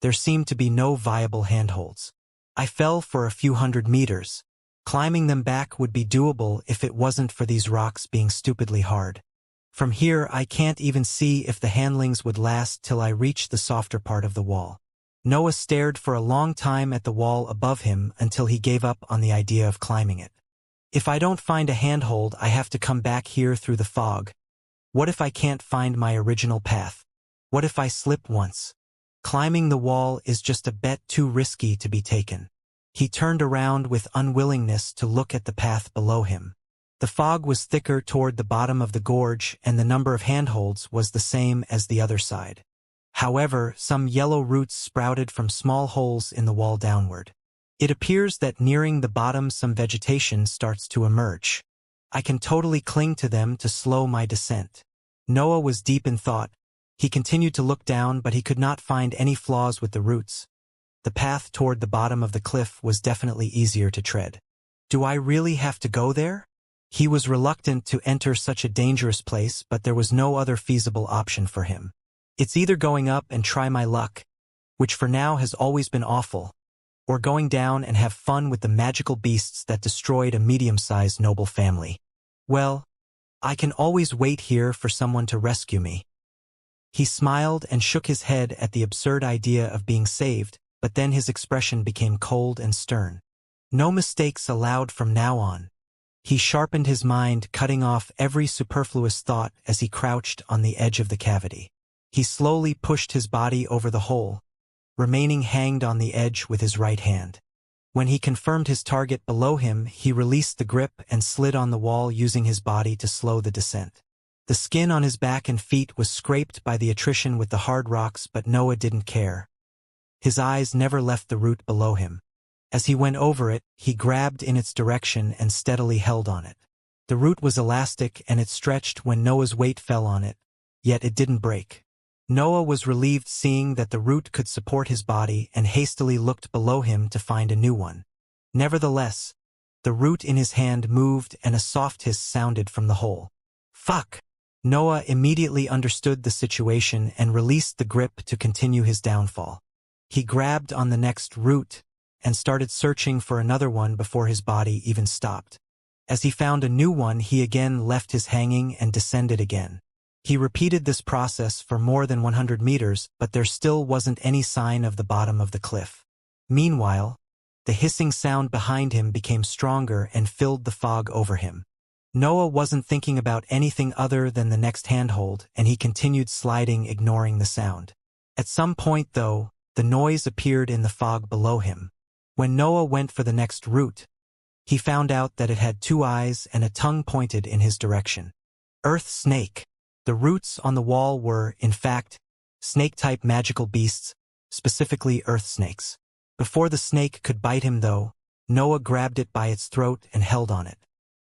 there seemed to be no viable handholds. I fell for a few hundred meters. Climbing them back would be doable if it wasn't for these rocks being stupidly hard. From here I can't even see if the handlings would last till I reach the softer part of the wall. Noah stared for a long time at the wall above him until he gave up on the idea of climbing it. If I don't find a handhold, I have to come back here through the fog. What if I can't find my original path? What if I slip once? Climbing the wall is just a bet too risky to be taken. He turned around with unwillingness to look at the path below him. The fog was thicker toward the bottom of the gorge, and the number of handholds was the same as the other side. However, some yellow roots sprouted from small holes in the wall downward. It appears that nearing the bottom some vegetation starts to emerge. I can totally cling to them to slow my descent. Noah was deep in thought. He continued to look down, but he could not find any flaws with the roots. The path toward the bottom of the cliff was definitely easier to tread. Do I really have to go there? He was reluctant to enter such a dangerous place, but there was no other feasible option for him. It's either going up and try my luck, which for now has always been awful, or going down and have fun with the magical beasts that destroyed a medium-sized noble family. Well, I can always wait here for someone to rescue me. He smiled and shook his head at the absurd idea of being saved, but then his expression became cold and stern. No mistakes allowed from now on. He sharpened his mind, cutting off every superfluous thought as he crouched on the edge of the cavity. He slowly pushed his body over the hole, remaining hanged on the edge with his right hand. When he confirmed his target below him, he released the grip and slid on the wall, using his body to slow the descent. The skin on his back and feet was scraped by the attrition with the hard rocks, but Noah didn't care. His eyes never left the root below him. As he went over it, he grabbed in its direction and steadily held on it. The root was elastic and it stretched when Noah's weight fell on it, yet it didn't break. Noah was relieved seeing that the root could support his body and hastily looked below him to find a new one. Nevertheless, the root in his hand moved and a soft hiss sounded from the hole. Fuck! Noah immediately understood the situation and released the grip to continue his downfall. He grabbed on the next root and started searching for another one before his body even stopped. As he found a new one, he again left his hanging and descended again. He repeated this process for more than 100 meters, but there still wasn't any sign of the bottom of the cliff. Meanwhile, the hissing sound behind him became stronger and filled the fog over him. Noah wasn't thinking about anything other than the next handhold, and he continued sliding, ignoring the sound. At some point, though, the noise appeared in the fog below him. When Noah went for the next root, he found out that it had 2 eyes and a tongue pointed in his direction. Earth snake. The roots on the wall were, in fact, snake-type magical beasts, specifically earth snakes. Before the snake could bite him, though, Noah grabbed it by its throat and held on it.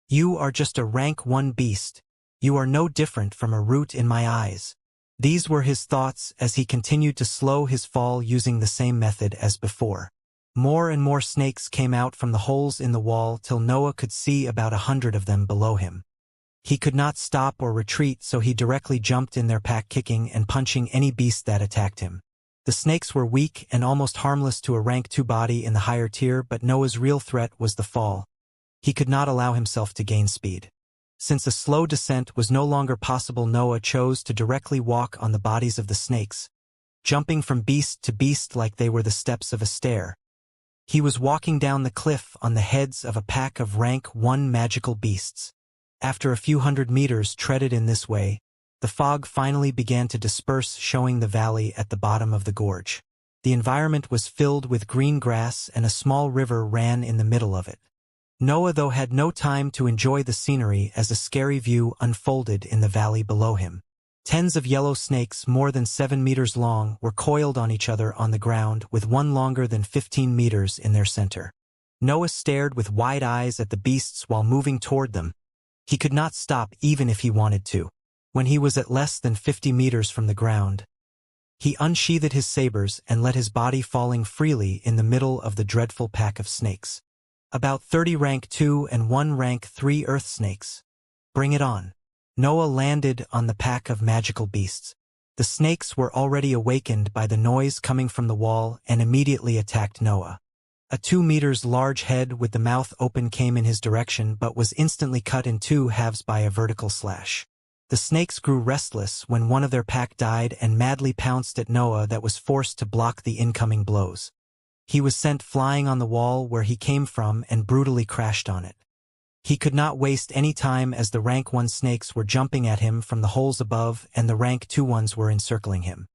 You are just a rank 1 beast. You are no different from a root in my eyes. These were his thoughts as he continued to slow his fall using the same method as before. More and more snakes came out from the holes in the wall till Noah could see about 100 of them below him. He could not stop or retreat, so he directly jumped in their pack, kicking and punching any beast that attacked him. The snakes were weak and almost harmless to a rank 2 body in the higher tier, but Noah's real threat was the fall. He could not allow himself to gain speed. Since a slow descent was no longer possible, Noah chose to directly walk on the bodies of the snakes, jumping from beast to beast like they were the steps of a stair. He was walking down the cliff on the heads of a pack of rank 1 magical beasts. After a few hundred meters treaded in this way, the fog finally began to disperse, showing the valley at the bottom of the gorge. The environment was filled with green grass and a small river ran in the middle of it. Noah, though, had no time to enjoy the scenery as a scary view unfolded in the valley below him. Tens of yellow snakes more than 7 meters long were coiled on each other on the ground, with one longer than 15 meters in their center. Noah stared with wide eyes at the beasts while moving toward them. He could not stop even if he wanted to. When he was at less than 50 meters from the ground, he unsheathed his sabers and let his body falling freely in the middle of the dreadful pack of snakes. About 30 rank 2 and 1 rank 3 earth snakes. Bring it on. Noah landed on the pack of magical beasts. The snakes were already awakened by the noise coming from the wall and immediately attacked Noah. A 2 meters large head with the mouth open came in his direction, but was instantly cut in 2 halves by a vertical slash. The snakes grew restless when one of their pack died and madly pounced at Noah, that was forced to block the incoming blows. He was sent flying on the wall where he came from and brutally crashed on it. He could not waste any time as the rank 1 snakes were jumping at him from the holes above and the rank 2 ones were encircling him.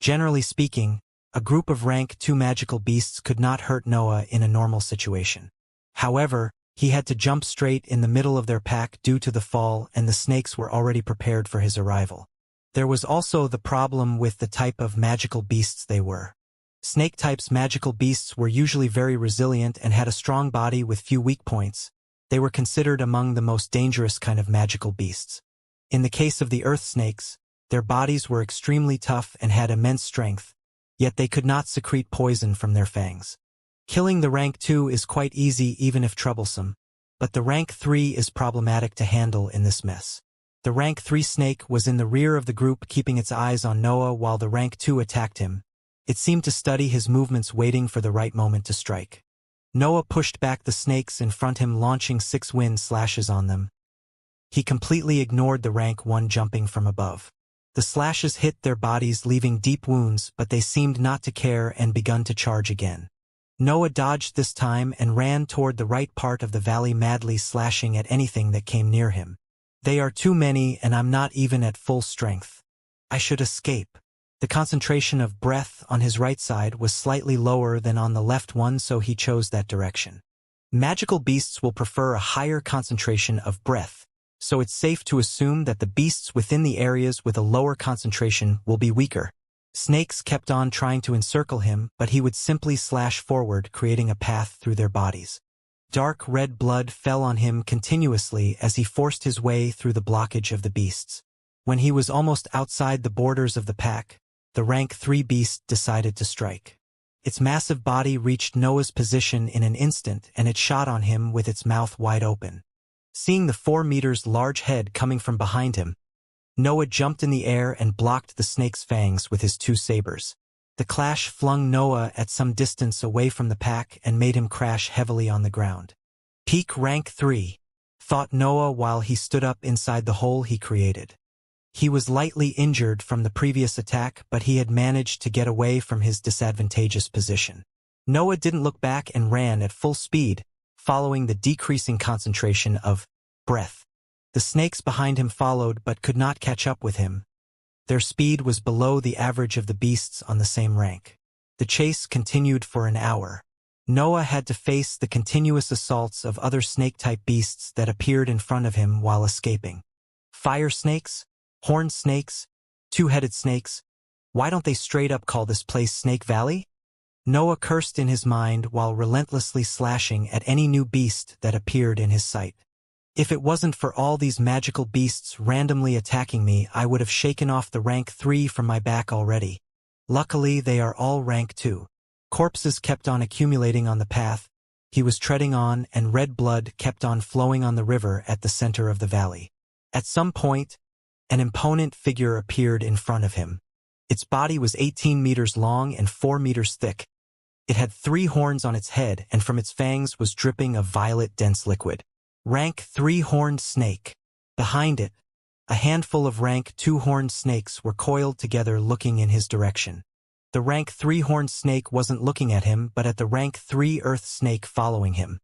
Generally speaking, a group of rank 2 magical beasts could not hurt Noah in a normal situation. However, he had to jump straight in the middle of their pack due to the fall, and the snakes were already prepared for his arrival. There was also the problem with the type of magical beasts they were. Snake types magical beasts were usually very resilient and had a strong body with few weak points. They were considered among the most dangerous kind of magical beasts. In the case of the earth snakes, their bodies were extremely tough and had immense strength, yet they could not secrete poison from their fangs. Killing the rank 2 is quite easy even if troublesome, but the rank 3 is problematic to handle in this mess. The rank 3 snake was in the rear of the group, keeping its eyes on Noah while the rank 2 attacked him. It seemed to study his movements, waiting for the right moment to strike. Noah pushed back the snakes in front of him, launching 6 wind slashes on them. He completely ignored the rank 1 jumping from above. The slashes hit their bodies, leaving deep wounds, but they seemed not to care and begun to charge again. Noah dodged this time and ran toward the right part of the valley, madly slashing at anything that came near him. They are too many, and I'm not even at full strength. I should escape. The concentration of breath on his right side was slightly lower than on the left one, so he chose that direction. Magical beasts will prefer a higher concentration of breath, so it's safe to assume that the beasts within the areas with a lower concentration will be weaker. Snakes kept on trying to encircle him, but he would simply slash forward, creating a path through their bodies. Dark red blood fell on him continuously as he forced his way through the blockage of the beasts. When he was almost outside the borders of the pack, the rank 3 beast decided to strike. Its massive body reached Noah's position in an instant, and it shot on him with its mouth wide open. Seeing the 4 meters large head coming from behind him, Noah jumped in the air and blocked the snake's fangs with his 2 sabers. The clash flung Noah at some distance away from the pack and made him crash heavily on the ground. Peak rank 3, thought Noah while he stood up inside the hole he created. He was lightly injured from the previous attack, but he had managed to get away from his disadvantageous position. Noah didn't look back and ran at full speed, following the decreasing concentration of breath. The snakes behind him followed but could not catch up with him. Their speed was below the average of the beasts on the same rank. The chase continued for an hour. Noah had to face the continuous assaults of other snake-type beasts that appeared in front of him while escaping. Fire snakes? Horned snakes? Two-headed snakes? Why don't they straight up call this place Snake Valley? Noah cursed in his mind while relentlessly slashing at any new beast that appeared in his sight. If it wasn't for all these magical beasts randomly attacking me, I would have shaken off the rank 3 from my back already. Luckily, they are all rank 2. Corpses kept on accumulating on the path he was treading on, and red blood kept on flowing on the river at the center of the valley. At some point, an imponent figure appeared in front of him. Its body was 18 meters long and 4 meters thick. It had 3 horns on its head, and from its fangs was dripping a violet dense liquid. Rank 3 horned snake. Behind it, a handful of rank 2 horned snakes were coiled together looking in his direction. The rank 3 horned snake wasn't looking at him, but at the rank 3 earth snake following him.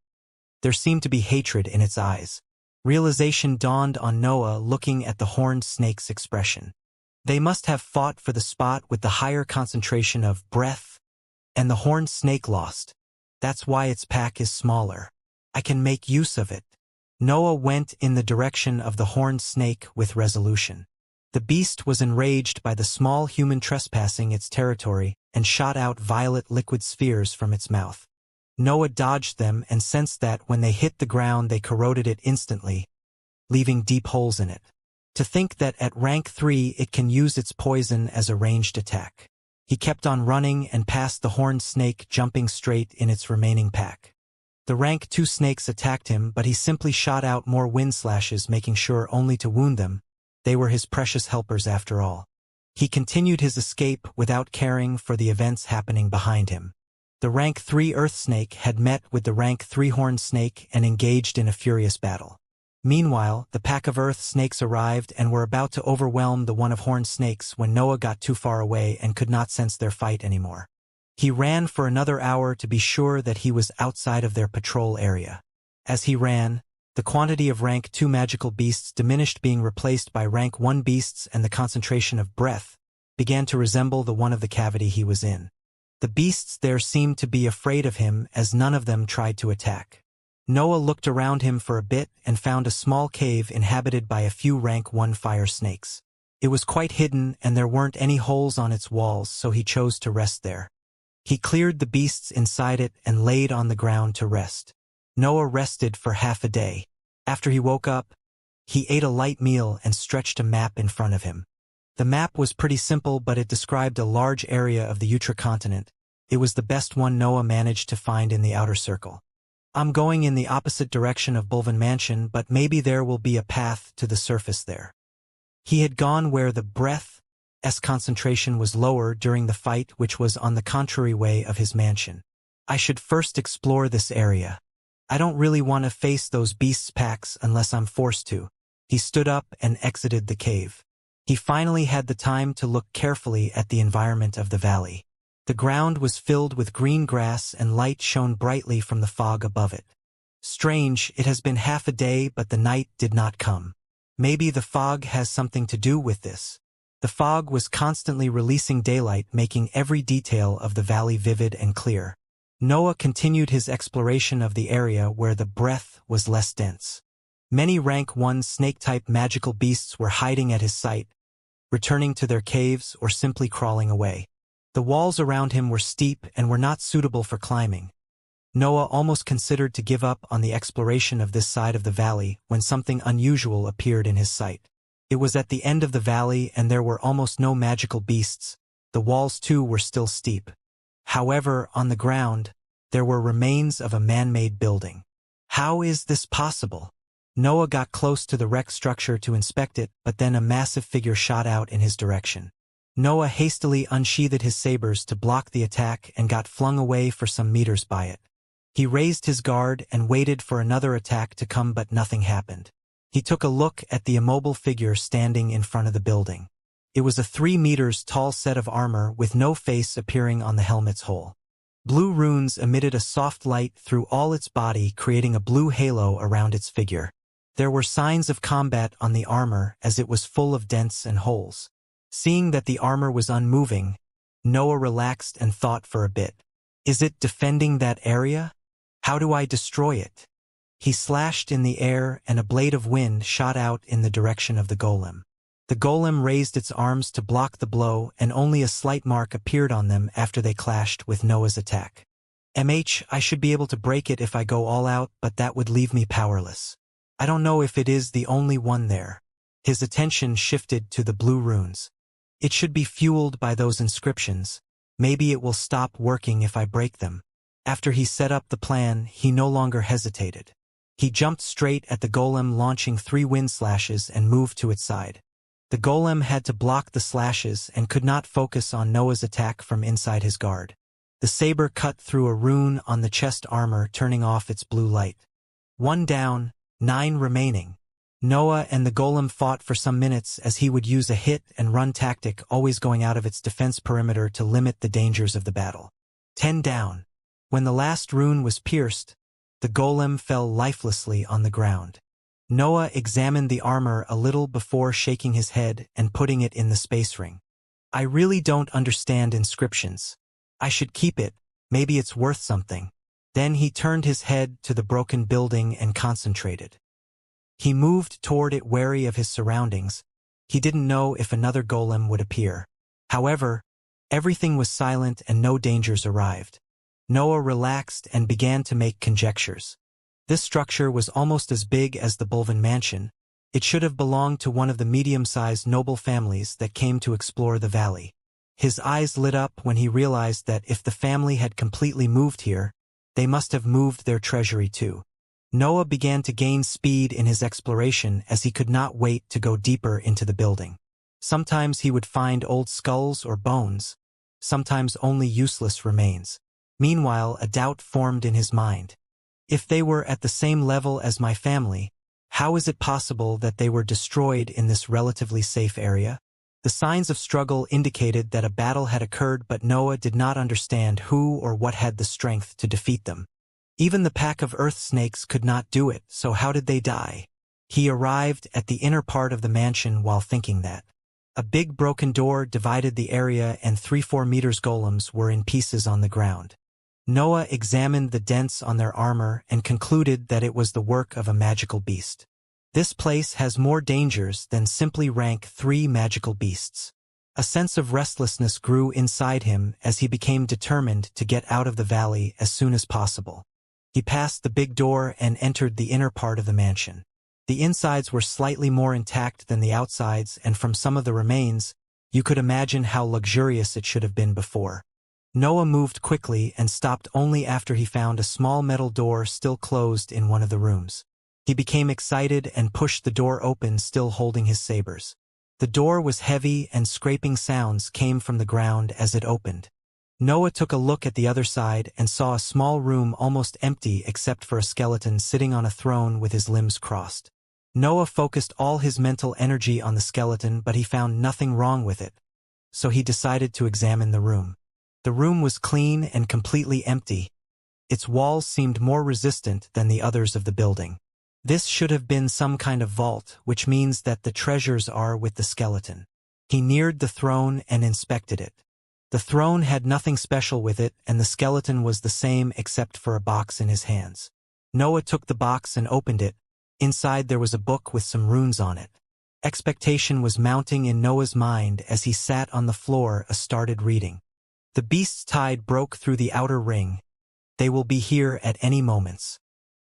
There seemed to be hatred in its eyes. Realization dawned on Noah looking at the horned snake's expression. They must have fought for the spot with the higher concentration of breath, and the horned snake lost. That's why its pack is smaller. I can make use of it. Noah went in the direction of the horned snake with resolution. The beast was enraged by the small human trespassing its territory and shot out violet liquid spheres from its mouth. Noah dodged them and sensed that when they hit the ground they corroded it instantly, leaving deep holes in it. To think that at rank 3 it can use its poison as a ranged attack. He kept on running and passed the horned snake, jumping straight in its remaining pack. The rank 2 snakes attacked him, but he simply shot out more wind slashes, making sure only to wound them. They were his precious helpers after all. He continued his escape without caring for the events happening behind him. The rank 3 earth snake had met with the rank 3 horned snake and engaged in a furious battle. Meanwhile, the pack of earth snakes arrived and were about to overwhelm the one of horned snakes when Noah got too far away and could not sense their fight anymore. He ran for another hour to be sure that he was outside of their patrol area. As he ran, the quantity of rank 2 magical beasts diminished, being replaced by rank 1 beasts, and the concentration of breath began to resemble the one of the cavity he was in. The beasts there seemed to be afraid of him, as none of them tried to attack. Noah looked around him for a bit and found a small cave inhabited by a few rank 1 fire snakes. It was quite hidden and there weren't any holes on its walls, so he chose to rest there. He cleared the beasts inside it and laid on the ground to rest. Noah rested for half a day. After he woke up, he ate a light meal and stretched a map in front of him. The map was pretty simple, but it described a large area of the Utra continent. It was the best one Noah managed to find in the outer circle. I'm going in the opposite direction of Bulvan Mansion, but maybe there will be a path to the surface there. He had gone where the breath's concentration was lower during the fight, which was on the contrary way of his mansion. I should first explore this area. I don't really want to face those beasts' packs unless I'm forced to. He stood up and exited the cave. He finally had the time to look carefully at the environment of the valley. The ground was filled with green grass and light shone brightly from the fog above it. Strange, it has been half a day but the night did not come. Maybe the fog has something to do with this. The fog was constantly releasing daylight, making every detail of the valley vivid and clear. Noah continued his exploration of the area where the breath was less dense. Many rank 1 snake-type magical beasts were hiding at his sight, returning to their caves or simply crawling away. The walls around him were steep and were not suitable for climbing. Noah almost considered to give up on the exploration of this side of the valley when something unusual appeared in his sight. It was at the end of the valley and there were almost no magical beasts. The walls too were still steep. However, on the ground, there were remains of a man-made building. How is this possible? Noah got close to the wrecked structure to inspect it, but then a massive figure shot out in his direction. Noah hastily unsheathed his sabers to block the attack and got flung away for some meters by it. He raised his guard and waited for another attack to come, but nothing happened. He took a look at the immobile figure standing in front of the building. It was a 3 meters tall set of armor with no face appearing on the helmet's hole. Blue runes emitted a soft light through all its body, creating a blue halo around its figure. There were signs of combat on the armor as it was full of dents and holes. Seeing that the armor was unmoving, Noah relaxed and thought for a bit. Is it defending that area? How do I destroy it? He slashed in the air and a blade of wind shot out in the direction of the golem. The golem raised its arms to block the blow and only a slight mark appeared on them after they clashed with Noah's attack. I should be able to break it if I go all out, but that would leave me powerless. I don't know if it is the only one there. His attention shifted to the blue runes. It should be fueled by those inscriptions. Maybe it will stop working if I break them. After he set up the plan, he no longer hesitated. He jumped straight at the golem, launching 3 wind slashes and moved to its side. The golem had to block the slashes and could not focus on Noah's attack from inside his guard. The saber cut through a rune on the chest armor, turning off its blue light. 1 down, 9 remaining. Noah and the golem fought for some minutes as he would use a hit-and-run tactic, always going out of its defense perimeter to limit the dangers of the battle. 10 down. When the last rune was pierced, the golem fell lifelessly on the ground. Noah examined the armor a little before shaking his head and putting it in the space ring. I really don't understand inscriptions. I should keep it, maybe it's worth something. Then he turned his head to the broken building and concentrated. He moved toward it, wary of his surroundings. He didn't know if another golem would appear. However, everything was silent and no dangers arrived. Noah relaxed and began to make conjectures. This structure was almost as big as the Bulvin mansion. It should have belonged to one of the medium-sized noble families that came to explore the valley. His eyes lit up when he realized that if the family had completely moved here, they must have moved their treasury too. Noah began to gain speed in his exploration as he could not wait to go deeper into the building. Sometimes he would find old skulls or bones, sometimes only useless remains. Meanwhile, a doubt formed in his mind. If they were at the same level as my family, how is it possible that they were destroyed in this relatively safe area? The signs of struggle indicated that a battle had occurred, but Noah did not understand who or what had the strength to defeat them. Even the pack of earth snakes could not do it, so how did they die? He arrived at the inner part of the mansion while thinking that. A big broken door divided the area and 3-4 meters golems were in pieces on the ground. Noah examined the dents on their armor and concluded that it was the work of a magical beast. This place has more dangers than simply rank 3 magical beasts. A sense of restlessness grew inside him as he became determined to get out of the valley as soon as possible. He passed the big door and entered the inner part of the mansion. The insides were slightly more intact than the outsides, and from some of the remains, you could imagine how luxurious it should have been before. Noah moved quickly and stopped only after he found a small metal door still closed in one of the rooms. He became excited and pushed the door open, still holding his sabers. The door was heavy and scraping sounds came from the ground as it opened. Noah took a look at the other side and saw a small room almost empty except for a skeleton sitting on a throne with his limbs crossed. Noah focused all his mental energy on the skeleton, but he found nothing wrong with it. So he decided to examine the room. The room was clean and completely empty. Its walls seemed more resistant than the others of the building. This should have been some kind of vault, which means that the treasures are with the skeleton. He neared the throne and inspected it. The throne had nothing special with it, and the skeleton was the same except for a box in his hands. Noah took the box and opened it. Inside there was a book with some runes on it. Expectation was mounting in Noah's mind as he sat on the floor and started reading. The beast's tide broke through the outer ring. They will be here at any moments.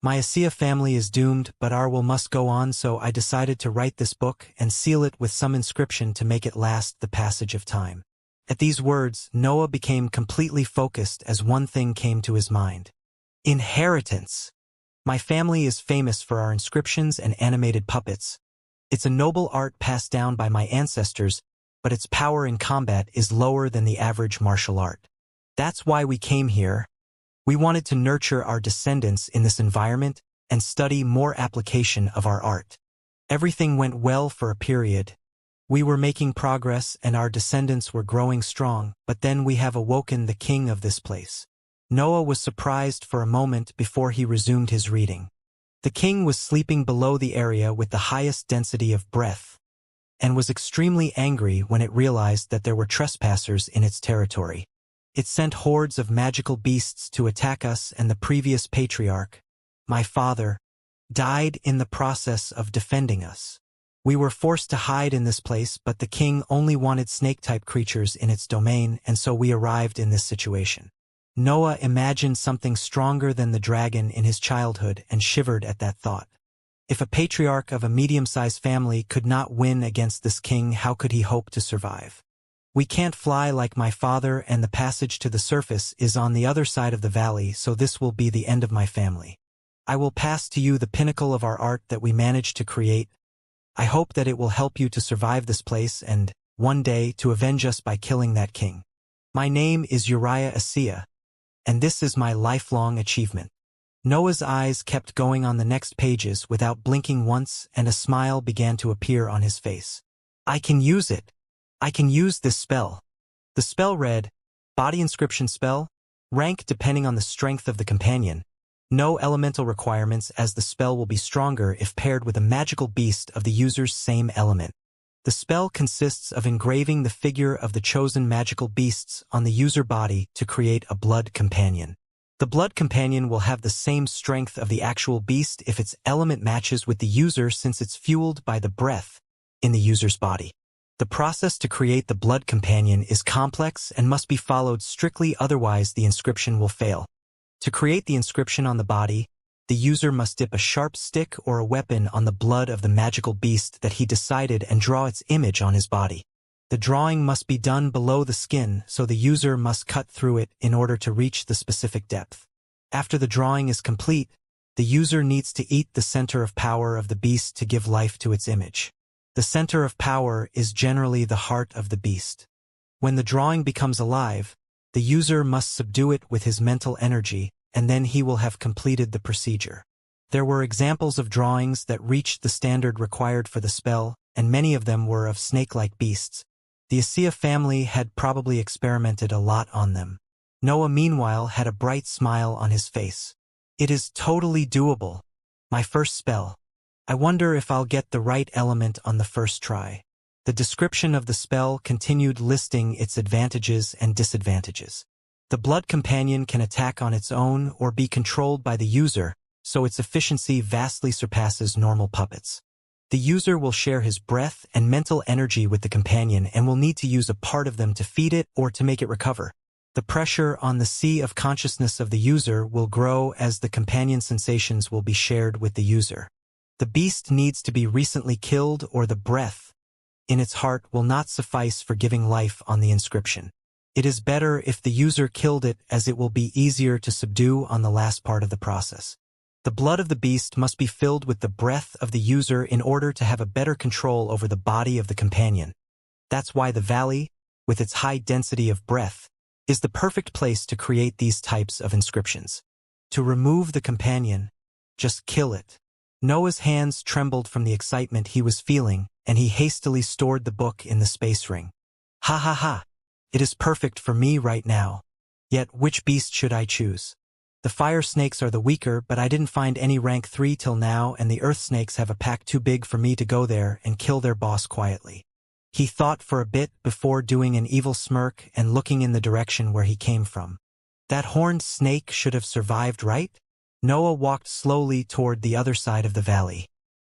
My Xianxia family is doomed, but our will must go on, so I decided to write this book and seal it with some inscription to make it last the passage of time. At these words, Noah became completely focused as one thing came to his mind. Inheritance. My family is famous for our inscriptions and animated puppets. It's a noble art passed down by my ancestors, but its power in combat is lower than the average martial art. That's why we came here. We wanted to nurture our descendants in this environment and study more application of our art. Everything went well for a period. We were making progress and our descendants were growing strong, but then we have awoken the king of this place. Noah was surprised for a moment before he resumed his reading. The king was sleeping below the area with the highest density of breath, and was extremely angry when it realized that there were trespassers in its territory. It sent hordes of magical beasts to attack us, and the previous patriarch, my father, died in the process of defending us. We were forced to hide in this place, but the king only wanted snake-type creatures in its domain, and so we arrived in this situation. Noah imagined something stronger than the dragon in his childhood and shivered at that thought. If a patriarch of a medium-sized family could not win against this king, how could he hope to survive? We can't fly like my father, and the passage to the surface is on the other side of the valley, so this will be the end of my family. I will pass to you the pinnacle of our art that we managed to create. I hope that it will help you to survive this place and, one day, to avenge us by killing that king. My name is Xianxia, and this is my lifelong achievement. Noah's eyes kept going on the next pages without blinking once, and a smile began to appear on his face. I can use it. I can use this spell. The spell read, Body Inscription Spell, rank depending on the strength of the companion. No elemental requirements, as the spell will be stronger if paired with a magical beast of the user's same element. The spell consists of engraving the figure of the chosen magical beasts on the user body to create a blood companion. The blood companion will have the same strength of the actual beast if its element matches with the user, since it's fueled by the breath in the user's body. The process to create the blood companion is complex and must be followed strictly, otherwise the inscription will fail. To create the inscription on the body, the user must dip a sharp stick or a weapon on the blood of the magical beast that he decided and draw its image on his body. The drawing must be done below the skin, so the user must cut through it in order to reach the specific depth. After the drawing is complete, the user needs to eat the center of power of the beast to give life to its image. The center of power is generally the heart of the beast. When the drawing becomes alive, the user must subdue it with his mental energy, and then he will have completed the procedure. There were examples of drawings that reached the standard required for the spell, and many of them were of snake-like beasts. The Xianxia family had probably experimented a lot on them. Noah, meanwhile, had a bright smile on his face. It is totally doable. My first spell. I wonder if I'll get the right element on the first try. The description of the spell continued, listing its advantages and disadvantages. The blood companion can attack on its own or be controlled by the user, so its efficiency vastly surpasses normal puppets. The user will share his breath and mental energy with the companion and will need to use a part of them to feed it or to make it recover. The pressure on the sea of consciousness of the user will grow as the companion sensations will be shared with the user. The beast needs to be recently killed, or the breath in its heart will not suffice for giving life on the inscription. It is better if the user killed it, as it will be easier to subdue on the last part of the process. The blood of the beast must be filled with the breath of the user in order to have a better control over the body of the companion. That's why the valley, with its high density of breath, is the perfect place to create these types of inscriptions. To remove the companion, just kill it. Noah's hands trembled from the excitement he was feeling, and he hastily stored the book in the space ring. Ha ha ha! It is perfect for me right now. Yet which beast should I choose? The fire snakes are the weaker, but I didn't find any rank 3 till now, and the earth snakes have a pack too big for me to go there and kill their boss quietly. He thought for a bit before doing an evil smirk and looking in the direction where he came from. That horned snake should have survived, right? Noah walked slowly toward the other side of the valley.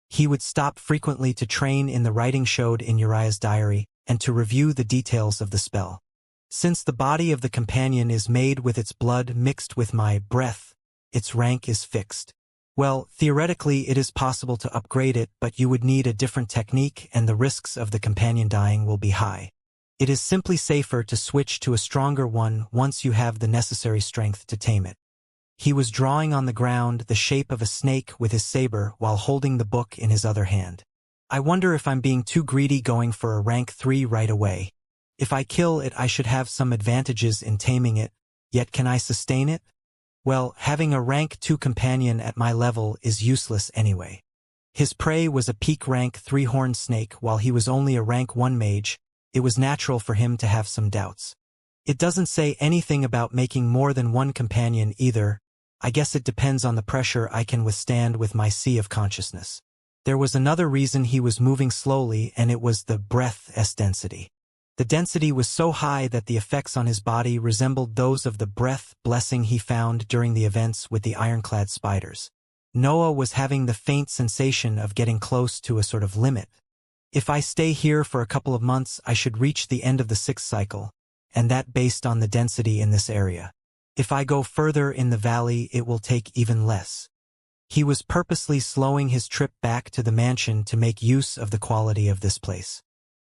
He would stop frequently to train in the writing showed in Uriah's diary and to review the details of the spell. Since the body of the companion is made with its blood mixed with my breath, its rank is fixed. Well, theoretically it is possible to upgrade it, but you would need a different technique and the risks of the companion dying will be high. It is simply safer to switch to a stronger one once you have the necessary strength to tame it. He was drawing on the ground the shape of a snake with his saber while holding the book in his other hand. I wonder if I'm being too greedy going for a rank 3 right away. If I kill it, I should have some advantages in taming it, yet can I sustain it? Well, having a rank 2 companion at my level is useless anyway. His prey was a peak rank 3 horned snake while he was only a rank 1 mage. It was natural for him to have some doubts. It doesn't say anything about making more than one companion either. I guess it depends on the pressure I can withstand with my sea of consciousness. There was another reason he was moving slowly, and it was the breath's density. The density was so high that the effects on his body resembled those of the breath blessing he found during the events with the ironclad spiders. Noah was having the faint sensation of getting close to a sort of limit. If I stay here for a couple of months, I should reach the end of the 6th cycle, and that based on the density in this area. If I go further in the valley, it will take even less. He was purposely slowing his trip back to the mansion to make use of the quality of this place.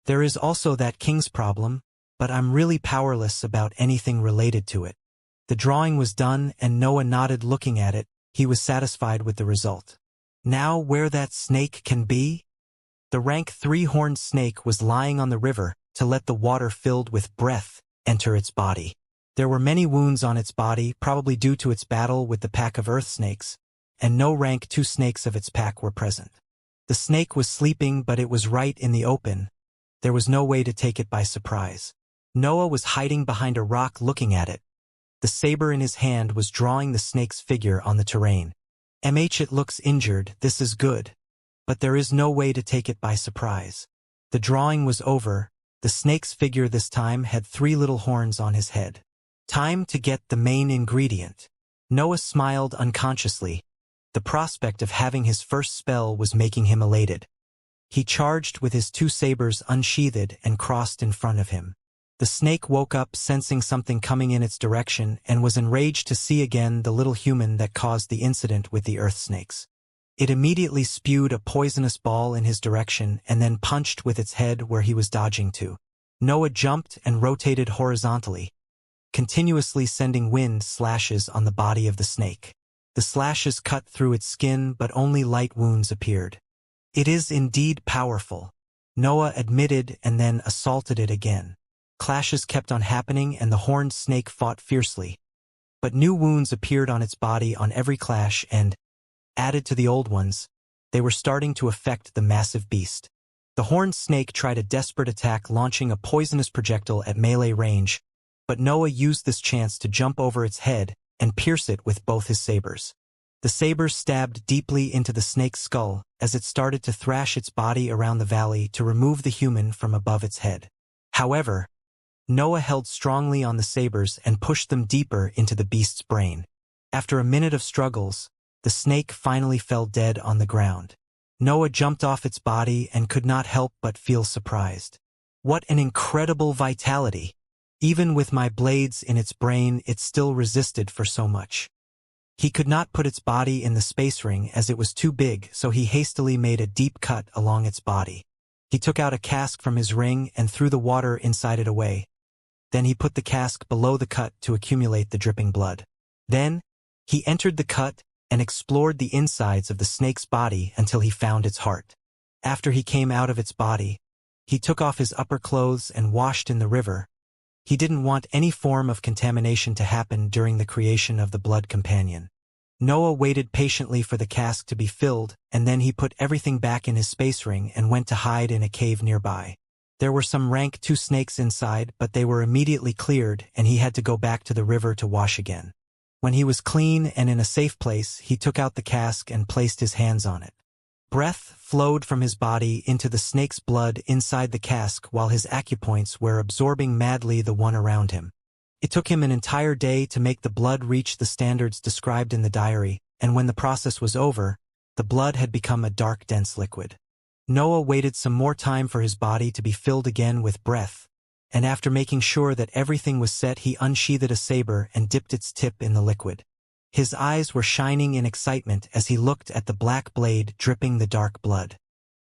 There is also that king's problem, but I'm really powerless about anything related to it. The drawing was done and Noah nodded looking at it. He was satisfied with the result. Now where that snake can be? The rank 3 horned snake was lying on the river to let the water filled with breath enter its body. There were many wounds on its body, probably due to its battle with the pack of earth snakes, and no rank 2 snakes of its pack were present. The snake was sleeping, but it was right in the open. There was no way to take it by surprise. Noah was hiding behind a rock looking at it. The saber in his hand was drawing the snake's figure on the terrain. It looks injured, this is good. But there is no way to take it by surprise. The drawing was over. The snake's figure this time had 3 little horns on his head. Time to get the main ingredient. Noah smiled unconsciously. The prospect of having his first spell was making him elated. He charged with his 2 sabers unsheathed and crossed in front of him. The snake woke up sensing something coming in its direction and was enraged to see again the little human that caused the incident with the earth snakes. It immediately spewed a poisonous ball in his direction and then punched with its head where he was dodging to. Noah jumped and rotated horizontally, continuously sending wind slashes on the body of the snake. The slashes cut through its skin, but only light wounds appeared. It is indeed powerful, Noah admitted, and then assaulted it again. Clashes kept on happening and the horned snake fought fiercely. But new wounds appeared on its body on every clash and, added to the old ones, they were starting to affect the massive beast. The horned snake tried a desperate attack, launching a poisonous projectile at melee range, but Noah used this chance to jump over its head and pierce it with both his sabers. The sabers stabbed deeply into the snake's skull as it started to thrash its body around the valley to remove the human from above its head. However, Noah held strongly on the sabers and pushed them deeper into the beast's brain. After a minute of struggles, the snake finally fell dead on the ground. Noah jumped off its body and could not help but feel surprised. What an incredible vitality! Even with my blades in its brain, it still resisted for so much. He could not put its body in the space ring as it was too big, so he hastily made a deep cut along its body. He took out a cask from his ring and threw the water inside it away. Then he put the cask below the cut to accumulate the dripping blood. Then, he entered the cut and explored the insides of the snake's body until he found its heart. After he came out of its body, he took off his upper clothes and washed in the river. He didn't want any form of contamination to happen during the creation of the blood companion. Noah waited patiently for the cask to be filled, and then he put everything back in his space ring and went to hide in a cave nearby. There were some rank 2 snakes inside, but they were immediately cleared, and he had to go back to the river to wash again. When he was clean and in a safe place, he took out the cask and placed his hands on it. Breath flowed from his body into the snake's blood inside the cask while his acupoints were absorbing madly the one around him. It took him an entire day to make the blood reach the standards described in the diary, and when the process was over, the blood had become a dark, dense liquid. Noah waited some more time for his body to be filled again with breath, and after making sure that everything was set, he unsheathed a saber and dipped its tip in the liquid. His eyes were shining in excitement as he looked at the black blade dripping the dark blood.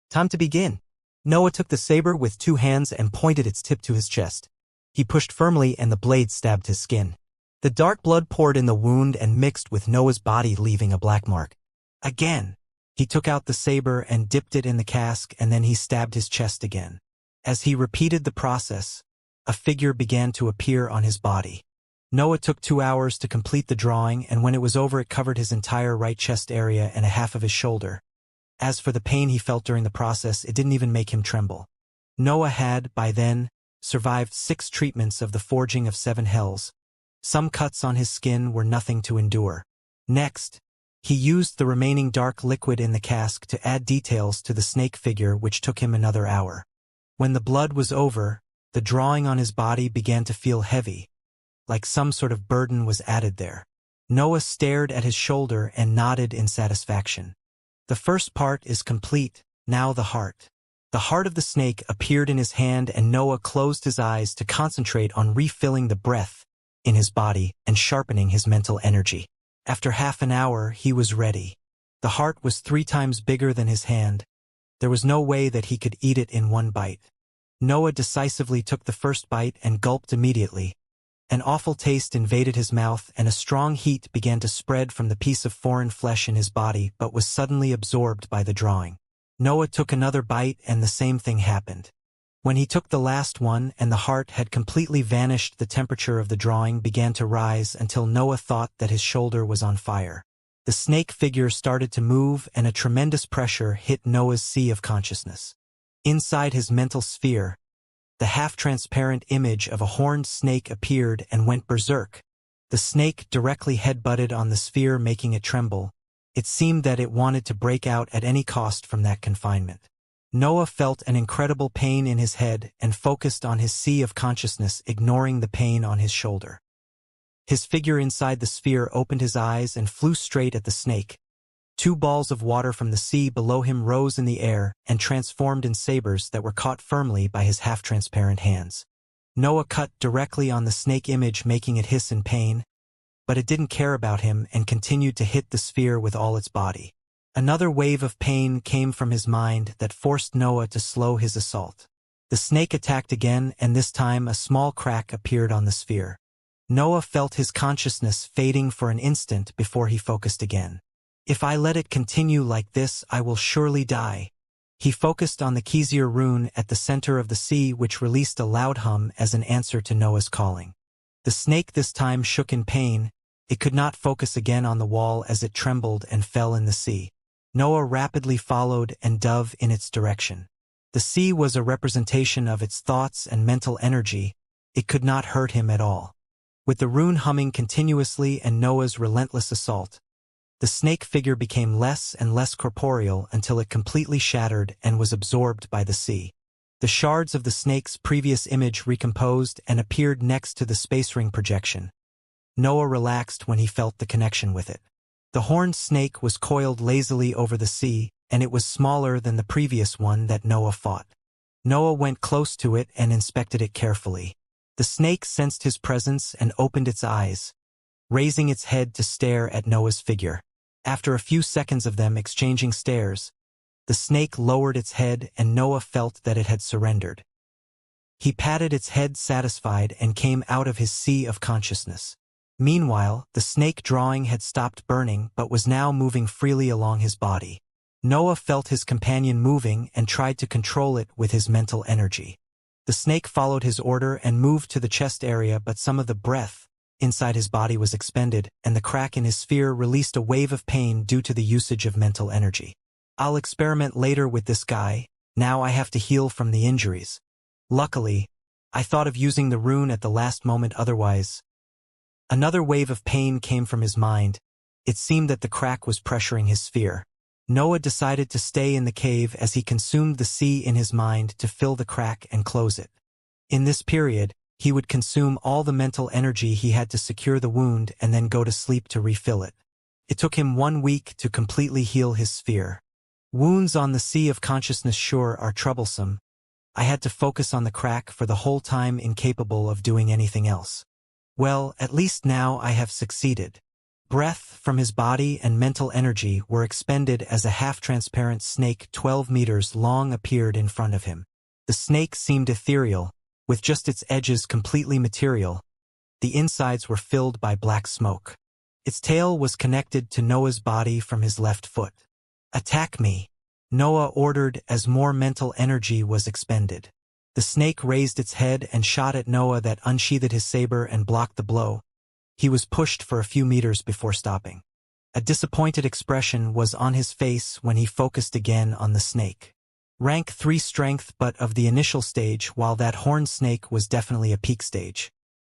Time to begin. Noah took the saber with 2 hands and pointed its tip to his chest. He pushed firmly and the blade stabbed his skin. The dark blood poured in the wound and mixed with Noah's body, leaving a black mark. Again, he took out the saber and dipped it in the cask, and then he stabbed his chest again. As he repeated the process, a figure began to appear on his body. Noah took 2 hours to complete the drawing, and when it was over it covered his entire right chest area and a half of his shoulder. As for the pain he felt during the process, it didn't even make him tremble. Noah had, by then, survived 6 treatments of the forging of 7 hells. Some cuts on his skin were nothing to endure. Next, he used the remaining dark liquid in the cask to add details to the snake figure, which took him another hour. When the blood was over, the drawing on his body began to feel heavy, like some sort of burden was added there. Noah stared at his shoulder and nodded in satisfaction. The first part is complete, now the heart. The heart of the snake appeared in his hand, and Noah closed his eyes to concentrate on refilling the breath in his body and sharpening his mental energy. After half an hour, he was ready. The heart was 3 times bigger than his hand. There was no way that he could eat it in one bite. Noah decisively took the first bite and gulped immediately. An awful taste invaded his mouth, and a strong heat began to spread from the piece of foreign flesh in his body, but was suddenly absorbed by the drawing. Noah took another bite, and the same thing happened. When he took the last one and the heart had completely vanished, the temperature of the drawing began to rise until Noah thought that his shoulder was on fire. The snake figure started to move, and a tremendous pressure hit Noah's sea of consciousness. Inside his mental sphere, the half-transparent image of a horned snake appeared and went berserk. The snake directly headbutted on the sphere, making it tremble. It seemed that it wanted to break out at any cost from that confinement. Noah felt an incredible pain in his head and focused on his sea of consciousness, ignoring the pain on his shoulder. His figure inside the sphere opened his eyes and flew straight at the snake. 2 balls of water from the sea below him rose in the air and transformed in sabers that were caught firmly by his half-transparent hands. Noah cut directly on the snake image, making it hiss in pain, but it didn't care about him and continued to hit the sphere with all its body. Another wave of pain came from his mind that forced Noah to slow his assault. The snake attacked again, and this time a small crack appeared on the sphere. Noah felt his consciousness fading for an instant before he focused again. If I let it continue like this, I will surely die. He focused on the Xianxia rune at the center of the sea, which released a loud hum as an answer to Noah's calling. The snake this time shook in pain. It could not focus again on the wall as it trembled and fell in the sea. Noah rapidly followed and dove in its direction. The sea was a representation of its thoughts and mental energy. It could not hurt him at all. With the rune humming continuously and Noah's relentless assault, the snake figure became less and less corporeal until it completely shattered and was absorbed by the sea. The shards of the snake's previous image recomposed and appeared next to the space ring projection. Noah relaxed when he felt the connection with it. The horned snake was coiled lazily over the sea, and it was smaller than the previous one that Noah fought. Noah went close to it and inspected it carefully. The snake sensed his presence and opened its eyes, raising its head to stare at Noah's figure. After a few seconds of them exchanging stares, the snake lowered its head and Noah felt that it had surrendered. He patted its head satisfied and came out of his sea of consciousness. Meanwhile, the snake drawing had stopped burning but was now moving freely along his body. Noah felt his companion moving and tried to control it with his mental energy. The snake followed his order and moved to the chest area, but some of the breath inside his body was expended, and the crack in his sphere released a wave of pain due to the usage of mental energy. I'll experiment later with this guy. Now I have to heal from the injuries. Luckily, I thought of using the rune at the last moment otherwise. Another wave of pain came from his mind. It seemed that the crack was pressuring his sphere. Noah decided to stay in the cave as he consumed the sea in his mind to fill the crack and close it. In this period, he would consume all the mental energy he had to secure the wound and then go to sleep to refill it. It took him 1 week to completely heal his sphere. Wounds on the sea of consciousness sure are troublesome. I had to focus on the crack for the whole time, incapable of doing anything else. Well, at least now I have succeeded. Breath from his body and mental energy were expended as a half-transparent snake 12 meters long appeared in front of him. The snake seemed ethereal, with just its edges completely material. The insides were filled by black smoke. Its tail was connected to Noah's body from his left foot. "Attack me," Noah ordered as more mental energy was expended. The snake raised its head and shot at Noah that unsheathed his saber and blocked the blow. He was pushed for a few meters before stopping. A disappointed expression was on his face when he focused again on the snake. Rank 3 strength, but of the initial stage, while that horned snake was definitely a peak stage.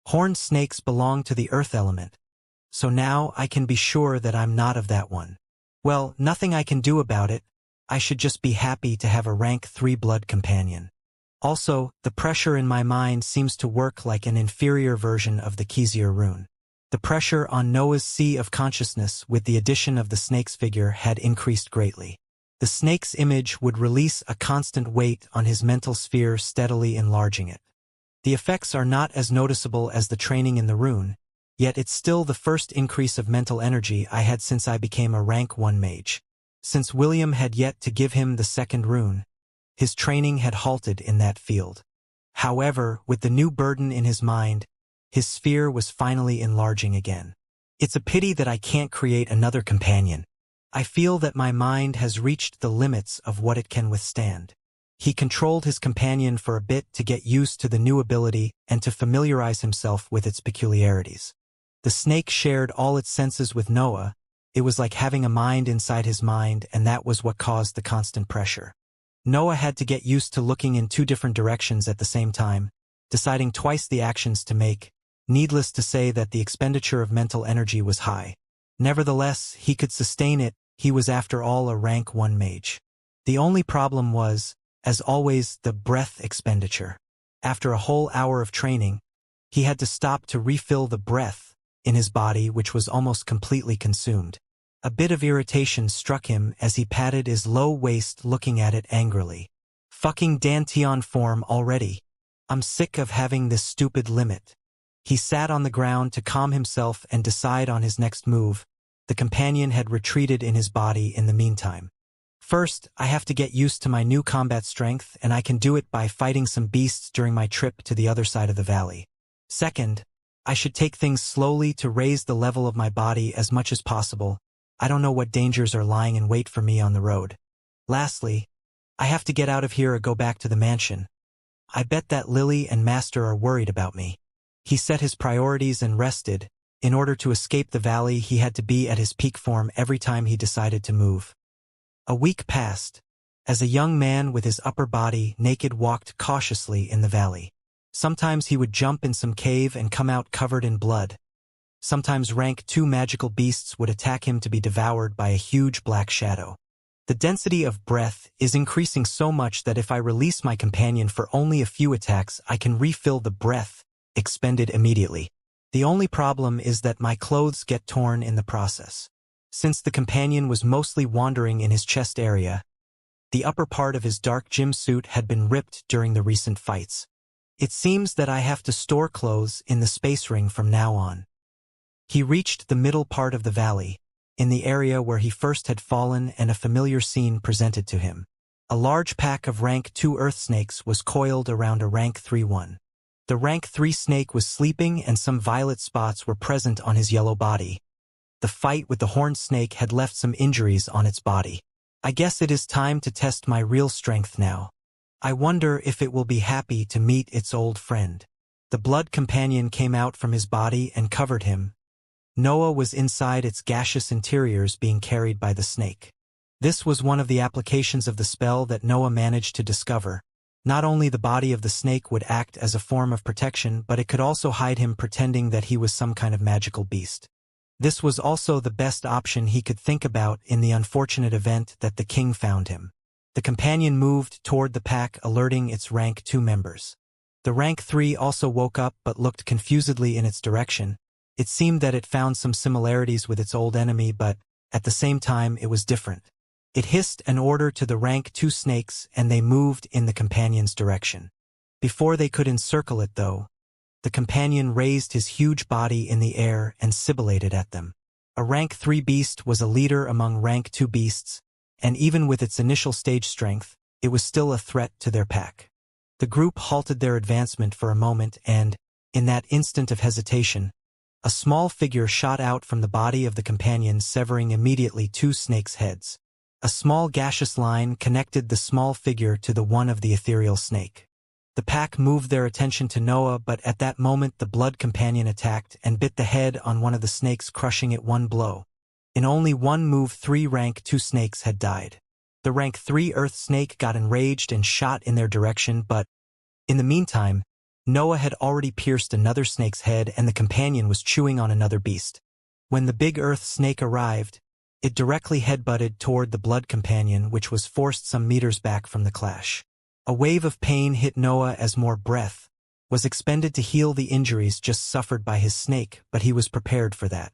Horned snakes belong to the earth element. So now I can be sure that I'm not of that one. Well, nothing I can do about it. I should just be happy to have a rank 3 blood companion. Also, the pressure in my mind seems to work like an inferior version of the Xianxia rune. The pressure on Noah's sea of consciousness with the addition of the snake's figure had increased greatly. The snake's image would release a constant weight on his mental sphere, steadily enlarging it. The effects are not as noticeable as the training in the rune, yet it's still the first increase of mental energy I had since I became a rank 1 mage. Since William had yet to give him the second rune, his training had halted in that field. However, with the new burden in his mind, his sphere was finally enlarging again. It's a pity that I can't create another companion. I feel that my mind has reached the limits of what it can withstand. He controlled his companion for a bit to get used to the new ability and to familiarize himself with its peculiarities. The snake shared all its senses with Noah. It was like having a mind inside his mind, and that was what caused the constant pressure. Noah had to get used to looking in 2 different directions at the same time, deciding twice the actions to make. Needless to say that the expenditure of mental energy was high. Nevertheless, he could sustain it. He was after all a rank 1 mage. The only problem was, as always, the breath expenditure. After a whole hour of training, he had to stop to refill the breath in his body, which was almost completely consumed. A bit of irritation struck him as he patted his low waist, looking at it angrily. Fucking Danteon form already. I'm sick of having this stupid limit. He sat on the ground to calm himself and decide on his next move. The companion had retreated in his body in the meantime. First, I have to get used to my new combat strength, and I can do it by fighting some beasts during my trip to the other side of the valley. Second, I should take things slowly to raise the level of my body as much as possible. I don't know what dangers are lying in wait for me on the road. Lastly, I have to get out of here or go back to the mansion. I bet that Lily and Master are worried about me. He set his priorities and rested. In order to escape the valley, he had to be at his peak form every time he decided to move. A week passed. As a young man with his upper body naked walked cautiously in the valley. Sometimes he would jump in some cave and come out covered in blood. Sometimes rank 2 magical beasts would attack him to be devoured by a huge black shadow. The density of breath is increasing so much that if I release my companion for only a few attacks, I can refill the breath expended immediately. The only problem is that my clothes get torn in the process. Since the companion was mostly wandering in his chest area, the upper part of his dark gym suit had been ripped during the recent fights. It seems that I have to store clothes in the space ring from now on. He reached the middle part of the valley, in the area where he first had fallen, and a familiar scene presented to him. A large pack of rank 2 earth snakes was coiled around a rank 3 one. The rank 3 snake was sleeping, and some violet spots were present on his yellow body. The fight with the horned snake had left some injuries on its body. I guess it is time to test my real strength now. I wonder if it will be happy to meet its old friend. The blood companion came out from his body and covered him. Noah was inside its gaseous interiors being carried by the snake. This was one of the applications of the spell that Noah managed to discover. Not only the body of the snake would act as a form of protection, but it could also hide him pretending that he was some kind of magical beast. This was also the best option he could think about in the unfortunate event that the king found him. The companion moved toward the pack, alerting its rank 2 members. The rank 3 also woke up but looked confusedly in its direction. It seemed that it found some similarities with its old enemy, but at the same time it was different. It hissed an order to the rank 2 snakes and they moved in the companion's direction. Before they could encircle it though, the companion raised his huge body in the air and sibilated at them. A rank 3 beast was a leader among rank 2 beasts, and even with its initial stage strength, it was still a threat to their pack. The group halted their advancement for a moment and, in that instant of hesitation, a small figure shot out from the body of the companion, severing immediately 2 snakes' heads. A small gaseous line connected the small figure to the one of the ethereal snake. The pack moved their attention to Noah, but at that moment the blood companion attacked and bit the head on one of the snakes, crushing it one blow. In only one move 3 rank 2 snakes had died. The rank 3 earth snake got enraged and shot in their direction, but in the meantime, Noah had already pierced another snake's head and the companion was chewing on another beast. When the big earth snake arrived, it directly headbutted toward the blood companion, which was forced some meters back from the clash. A wave of pain hit Noah as more breath was expended to heal the injuries just suffered by his snake, but he was prepared for that.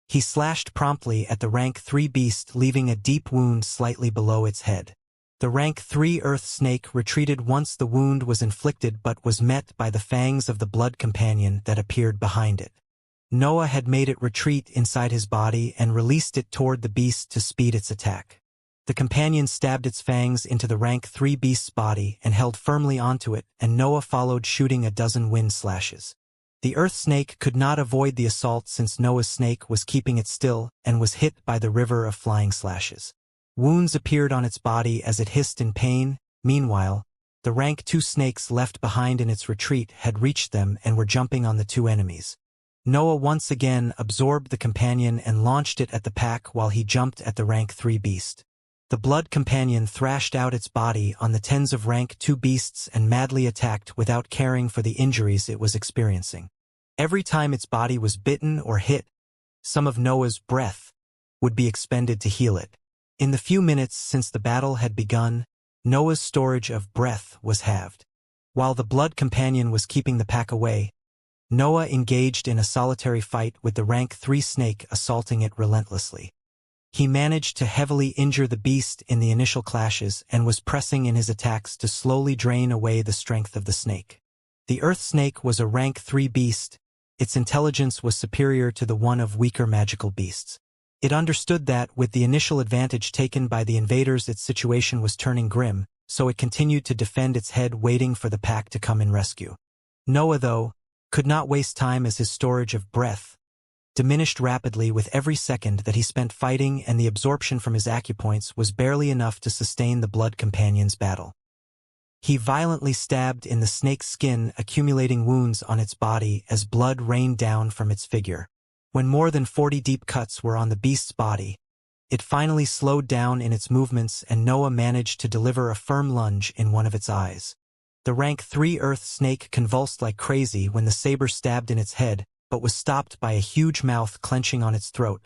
He slashed promptly at the rank 3 beast, leaving a deep wound slightly below its head. The rank 3 earth snake retreated once the wound was inflicted, but was met by the fangs of the blood companion that appeared behind it. Noah had made it retreat inside his body and released it toward the beast to speed its attack. The companion stabbed its fangs into the rank 3 beast's body and held firmly onto it, and Noah followed, shooting a dozen wind slashes. The earth snake could not avoid the assault since Noah's snake was keeping it still and was hit by the river of flying slashes. Wounds appeared on its body as it hissed in pain. Meanwhile, the rank 2 snakes left behind in its retreat had reached them and were jumping on the 2 enemies. Noah once again absorbed the companion and launched it at the pack while he jumped at the rank 3 beast. The blood companion thrashed out its body on the tens of rank 2 beasts and madly attacked without caring for the injuries it was experiencing. Every time its body was bitten or hit, some of Noah's breath would be expended to heal it. In the few minutes since the battle had begun, Noah's storage of breath was halved. While the blood companion was keeping the pack away, Noah engaged in a solitary fight with the rank 3 snake, assaulting it relentlessly. He managed to heavily injure the beast in the initial clashes and was pressing in his attacks to slowly drain away the strength of the snake. The earth snake was a rank 3 beast. Its intelligence was superior to the one of weaker magical beasts. It understood that, with the initial advantage taken by the invaders, its situation was turning grim, so it continued to defend its head, waiting for the pack to come in rescue. Noah, though, could not waste time, as his storage of breath diminished rapidly with every second that he spent fighting, and the absorption from his acupoints was barely enough to sustain the blood companion's battle. He violently stabbed in the snake's skin, accumulating wounds on its body as blood rained down from its figure. When more than 40 deep cuts were on the beast's body, it finally slowed down in its movements, and Noah managed to deliver a firm lunge in one of its eyes. The rank 3 earth snake convulsed like crazy when the saber stabbed in its head, but was stopped by a huge mouth clenching on its throat.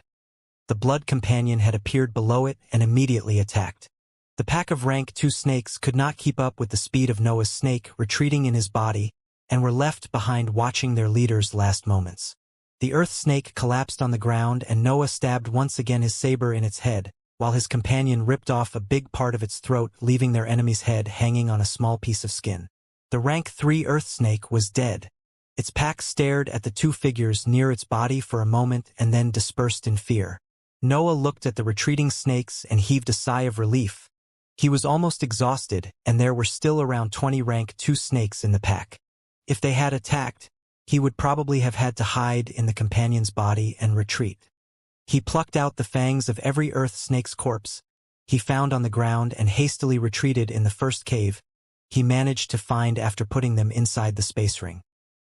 The blood companion had appeared below it and immediately attacked. The pack of rank 2 snakes could not keep up with the speed of Noah's snake, retreating in his body, and were left behind watching their leader's last moments. The earth snake collapsed on the ground, and Noah stabbed once again his saber in its head, while his companion ripped off a big part of its throat, leaving their enemy's head hanging on a small piece of skin. The rank 3 earth snake was dead. Its pack stared at the 2 figures near its body for a moment and then dispersed in fear. Noah looked at the retreating snakes and heaved a sigh of relief. He was almost exhausted, and there were still around 20 rank 2 snakes in the pack. If they had attacked, he would probably have had to hide in the companion's body and retreat. He plucked out the fangs of every earth snake's corpse he found on the ground and hastily retreated in the first cave he managed to find after putting them inside the space ring.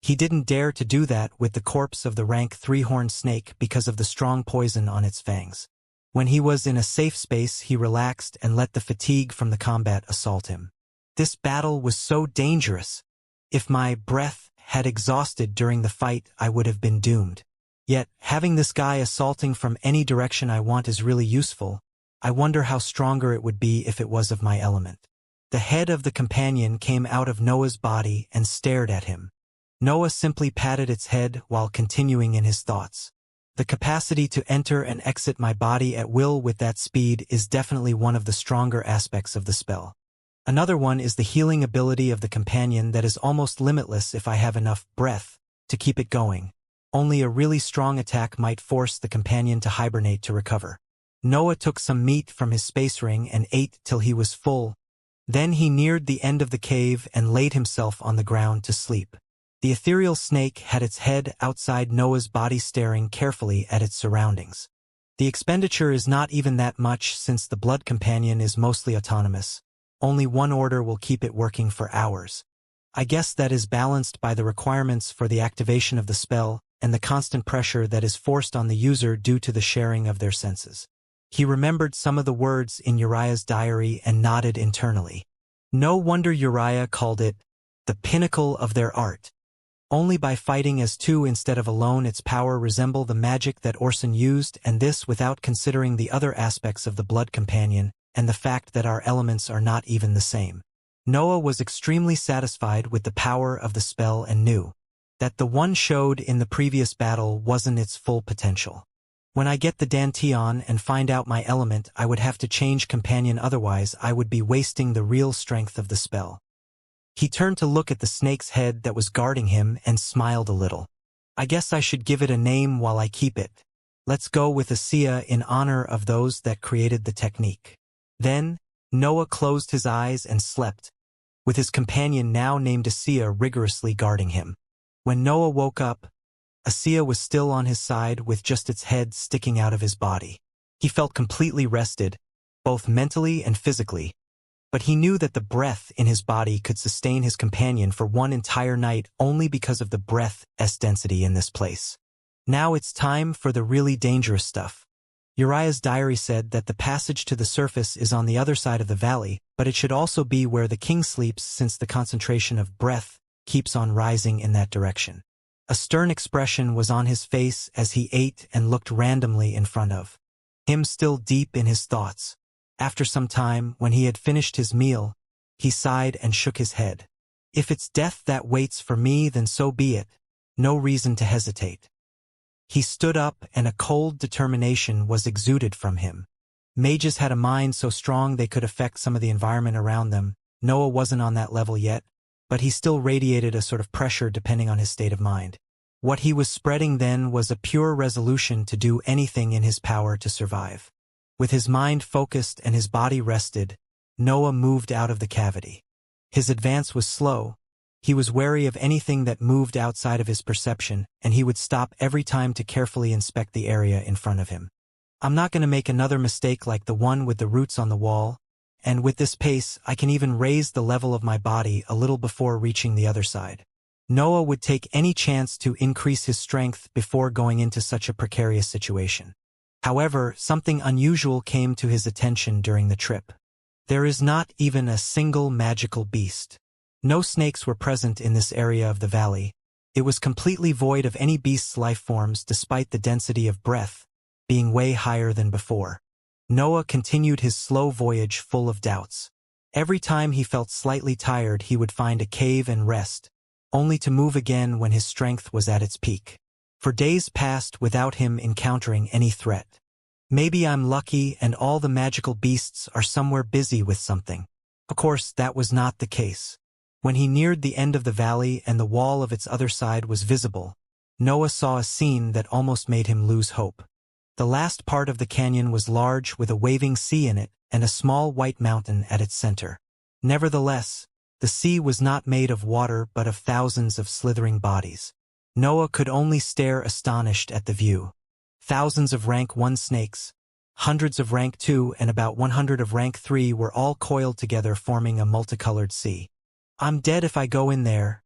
He didn't dare to do that with the corpse of the rank 3-horned snake because of the strong poison on its fangs. When he was in a safe space, he relaxed and let the fatigue from the combat assault him. This battle was so dangerous. If my breath had exhausted during the fight, I would have been doomed. Yet, having this guy assaulting from any direction I want is really useful. I wonder how stronger it would be if it was of my element. The head of the companion came out of Noah's body and stared at him. Noah simply patted its head while continuing in his thoughts. The capacity to enter and exit my body at will with that speed is definitely one of the stronger aspects of the spell. Another one is the healing ability of the companion that is almost limitless if I have enough breath to keep it going. Only a really strong attack might force the companion to hibernate to recover. Noah took some meat from his space ring and ate till he was full. Then he neared the end of the cave and laid himself on the ground to sleep. The ethereal snake had its head outside Noah's body staring carefully at its surroundings. The expenditure is not even that much since the blood companion is mostly autonomous. Only one order will keep it working for hours. I guess that is balanced by the requirements for the activation of the spell and the constant pressure that is forced on the user due to the sharing of their senses. He remembered some of the words in Uriah's diary and nodded internally. No wonder Uriah called it the pinnacle of their art. Only by fighting as two instead of alone its power resemble the magic that Orson used, and this without considering the other aspects of the blood companion and the fact that our elements are not even the same. Noah was extremely satisfied with the power of the spell and knew that the one showed in the previous battle wasn't its full potential. When I get the Danteon and find out my element, I would have to change companion, otherwise I would be wasting the real strength of the spell. He turned to look at the snake's head that was guarding him and smiled a little. I guess I should give it a name while I keep it. Let's go with Wuxia in honor of those that created the technique. Then, Noah closed his eyes and slept, with his companion now named Wuxia rigorously guarding him. When Noah woke up, Wuxia was still on his side with just its head sticking out of his body. He felt completely rested, both mentally and physically, but he knew that the breath in his body could sustain his companion for one entire night only because of the breath's density in this place. Now it's time for the really dangerous stuff. Uriah's diary said that the passage to the surface is on the other side of the valley, but it should also be where the king sleeps since the concentration of breath keeps on rising in that direction. A stern expression was on his face as he ate and looked randomly in front of him, still deep in his thoughts. After some time, when he had finished his meal, he sighed and shook his head. If it's death that waits for me, then so be it. No reason to hesitate. He stood up and a cold determination was exuded from him. Mages had a mind so strong they could affect some of the environment around them. Noah wasn't on that level yet, but he still radiated a sort of pressure depending on his state of mind. What he was spreading then was a pure resolution to do anything in his power to survive. With his mind focused and his body rested, Noah moved out of the cavity. His advance was slow. He was wary of anything that moved outside of his perception, and he would stop every time to carefully inspect the area in front of him. I'm not going to make another mistake like the one with the roots on the wall, and with this pace I can even raise the level of my body a little before reaching the other side. Noah would take any chance to increase his strength before going into such a precarious situation. However, something unusual came to his attention during the trip. There is not even a single magical beast. No snakes were present in this area of the valley. It was completely void of any beast's life forms despite the density of breath being way higher than before. Noah continued his slow voyage full of doubts. Every time he felt slightly tired, he would find a cave and rest, only to move again when his strength was at its peak. For days passed without him encountering any threat. Maybe I'm lucky and all the magical beasts are somewhere busy with something. Of course, that was not the case. When he neared the end of the valley and the wall of its other side was visible, Noah saw a scene that almost made him lose hope. The last part of the canyon was large with a waving sea in it and a small white mountain at its center. Nevertheless, the sea was not made of water but of thousands of slithering bodies. Noah could only stare astonished at the view. Thousands of rank 1 snakes, hundreds of rank 2 and about 100 of rank 3 were all coiled together forming a multicolored sea. I'm dead if I go in there,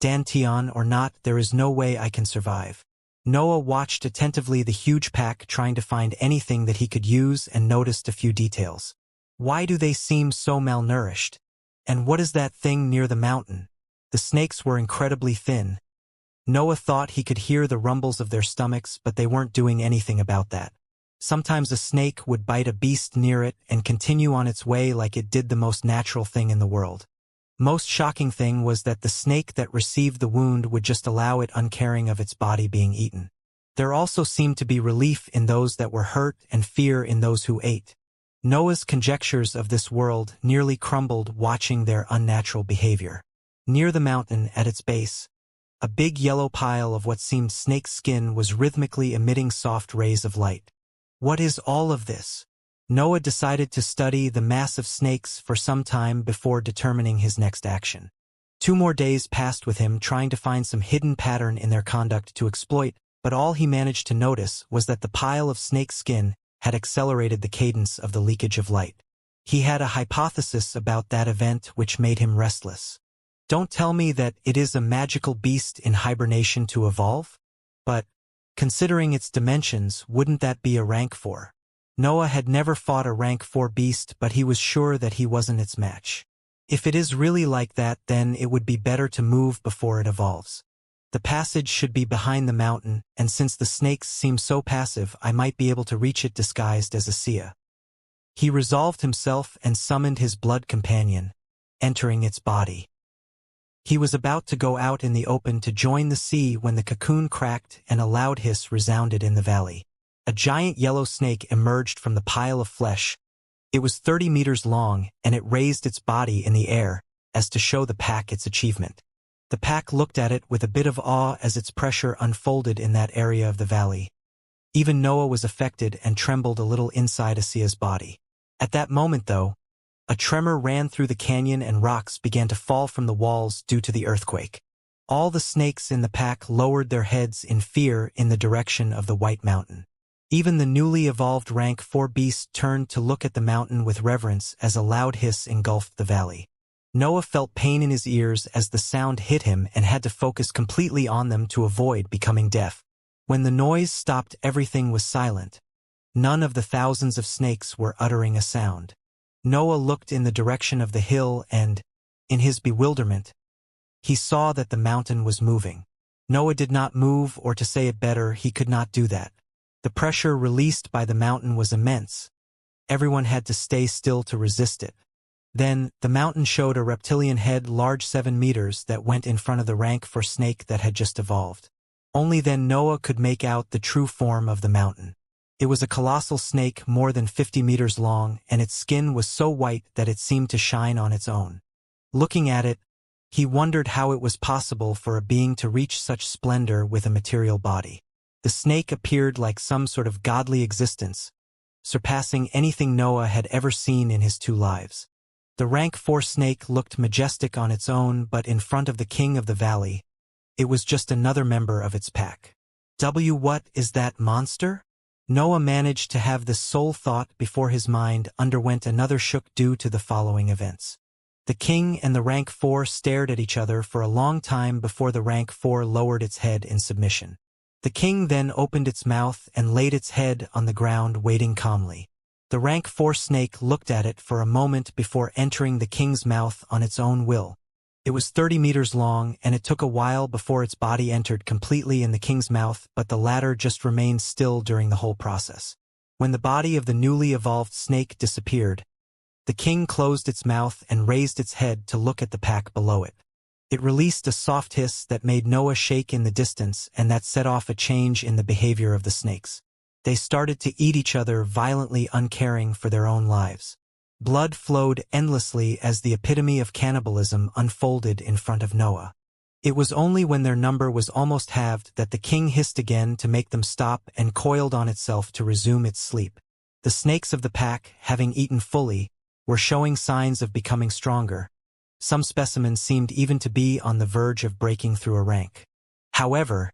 Dantian or not, there is no way I can survive. Noah watched attentively the huge pack, trying to find anything that he could use, and noticed a few details. Why do they seem so malnourished? And what is that thing near the mountain? The snakes were incredibly thin. Noah thought he could hear the rumbles of their stomachs, but they weren't doing anything about that. Sometimes a snake would bite a beast near it and continue on its way like it did the most natural thing in the world. Most shocking thing was that the snake that received the wound would just allow it, uncaring of its body being eaten. There also seemed to be relief in those that were hurt and fear in those who ate. Noah's conjectures of this world nearly crumbled watching their unnatural behavior. Near the mountain at its base, a big yellow pile of what seemed snake skin was rhythmically emitting soft rays of light. What is all of this? Noah decided to study the mass of snakes for some time before determining his next action. 2 more days passed with him trying to find some hidden pattern in their conduct to exploit, but all he managed to notice was that the pile of snake skin had accelerated the cadence of the leakage of light. He had a hypothesis about that event which made him restless. Don't tell me that it is a magical beast in hibernation to evolve? But, considering its dimensions, wouldn't that be a rank 4? Noah had never fought a rank 4 beast, but he was sure that he wasn't its match. If it is really like that, then it would be better to move before it evolves. The passage should be behind the mountain, and since the snakes seem so passive, I might be able to reach it disguised as a Xianxia. He resolved himself and summoned his blood companion, entering its body. He was about to go out in the open to join the sea when the cocoon cracked and a loud hiss resounded in the valley. A giant yellow snake emerged from the pile of flesh. It was 30 meters long, and it raised its body in the air, as to show the pack its achievement. The pack looked at it with a bit of awe as its pressure unfolded in that area of the valley. Even Noah was affected and trembled a little inside Xianxia's body. At that moment, though, a tremor ran through the canyon and rocks began to fall from the walls due to the earthquake. All the snakes in the pack lowered their heads in fear in the direction of the White Mountain. Even the newly evolved rank 4 beast turned to look at the mountain with reverence as a loud hiss engulfed the valley. Noah felt pain in his ears as the sound hit him and had to focus completely on them to avoid becoming deaf. When the noise stopped, everything was silent. None of the thousands of snakes were uttering a sound. Noah looked in the direction of the hill and, in his bewilderment, he saw that the mountain was moving. Noah did not move, or to say it better, he could not do that. The pressure released by the mountain was immense. Everyone had to stay still to resist it. Then, the mountain showed a reptilian head large 7 meters that went in front of the rank 4 snake that had just evolved. Only then Noah could make out the true form of the mountain. It was a colossal snake more than 50 meters long, and its skin was so white that it seemed to shine on its own. Looking at it, he wondered how it was possible for a being to reach such splendor with a material body. The snake appeared like some sort of godly existence, surpassing anything Noah had ever seen in his 2 lives. The rank 4 snake looked majestic on its own, but in front of the king of the valley, it was just another member of its pack. What is that monster? Noah managed to have this sole thought before his mind underwent another shock due to the following events. The king and the rank 4 stared at each other for a long time before the rank 4 lowered its head in submission. The king then opened its mouth and laid its head on the ground, waiting calmly. The rank 4 snake looked at it for a moment before entering the king's mouth on its own will. It was 30 meters long, and it took a while before its body entered completely in the king's mouth, but the latter just remained still during the whole process. When the body of the newly evolved snake disappeared, the king closed its mouth and raised its head to look at the pack below it. It released a soft hiss that made Noah shake in the distance, and that set off a change in the behavior of the snakes. They started to eat each other violently, uncaring for their own lives. Blood flowed endlessly as the epitome of cannibalism unfolded in front of Noah. It was only when their number was almost halved that the king hissed again to make them stop and coiled on itself to resume its sleep. The snakes of the pack, having eaten fully, were showing signs of becoming stronger. Some specimens seemed even to be on the verge of breaking through a rank. However,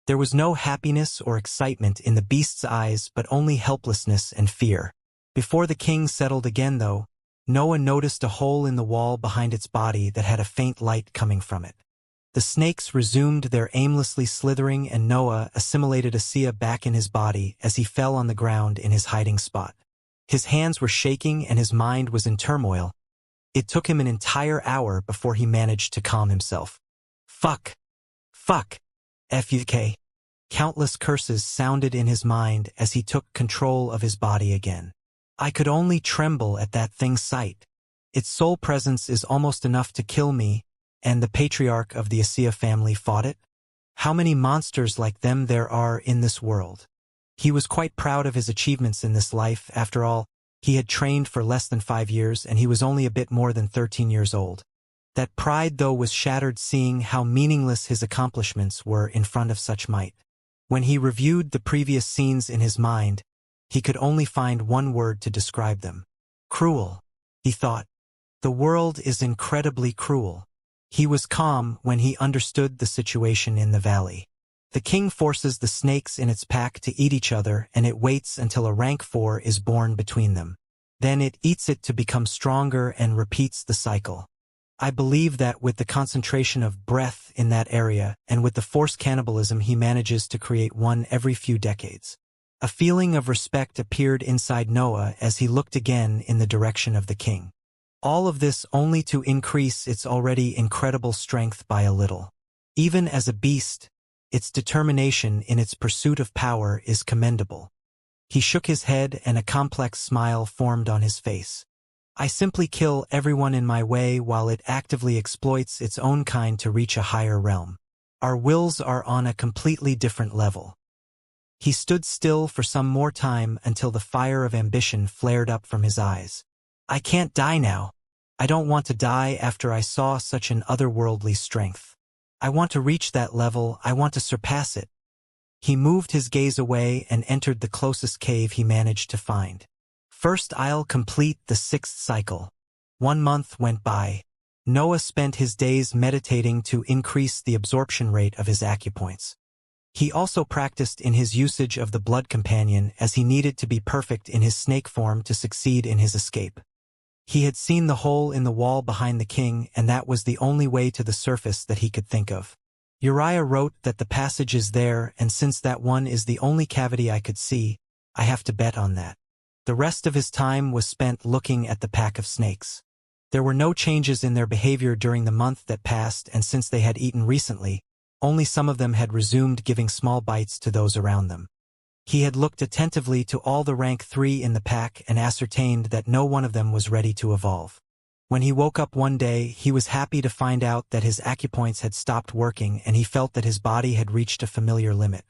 there was no happiness or excitement in the beast's eyes, but only helplessness and fear. Before the king settled again, though, Noah noticed a hole in the wall behind its body that had a faint light coming from it. The snakes resumed their aimlessly slithering and Noah assimilated Xianxia back in his body as he fell on the ground in his hiding spot. His hands were shaking and his mind was in turmoil. It took him an entire hour before he managed to calm himself. Fuck. Fuck. Fuck. Countless curses sounded in his mind as he took control of his body again. I could only tremble at that thing's sight. Its sole presence is almost enough to kill me, and the patriarch of the Xianxia family fought it? How many monsters like them there are in this world? He was quite proud of his achievements in this life. After all, he had trained for less than 5 years and he was only a bit more than 13 years old. That pride, though, was shattered seeing how meaningless his accomplishments were in front of such might. When he reviewed the previous scenes in his mind, he could only find one word to describe them. Cruel, he thought. The world is incredibly cruel. He was calm when he understood the situation in the valley. The king forces the snakes in its pack to eat each other and it waits until a rank 4 is born between them. Then it eats it to become stronger and repeats the cycle. I believe that with the concentration of breath in that area and with the forced cannibalism he manages to create one every few decades. A feeling of respect appeared inside Noah as he looked again in the direction of the king. All of this only to increase its already incredible strength by a little. Even as a beast, its determination in its pursuit of power is commendable. He shook his head and a complex smile formed on his face. I simply kill everyone in my way while it actively exploits its own kind to reach a higher realm. Our wills are on a completely different level. He stood still for some more time until the fire of ambition flared up from his eyes. I can't die now. I don't want to die after I saw such an otherworldly strength. I want to reach that level, I want to surpass it. He moved his gaze away and entered the closest cave he managed to find. First I'll complete the 6th cycle. 1 month went by. Noah spent his days meditating to increase the absorption rate of his acupoints. He also practiced in his usage of the blood companion as he needed to be perfect in his snake form to succeed in his escape. He had seen the hole in the wall behind the king and that was the only way to the surface that he could think of. Uriah wrote that the passage is there and since that one is the only cavity I could see, I have to bet on that. The rest of his time was spent looking at the pack of snakes. There were no changes in their behavior during the month that passed and since they had eaten recently, only some of them had resumed giving small bites to those around them. He had looked attentively to all the rank 3 in the pack and ascertained that no one of them was ready to evolve. When he woke up one day, he was happy to find out that his acupoints had stopped working and he felt that his body had reached a familiar limit.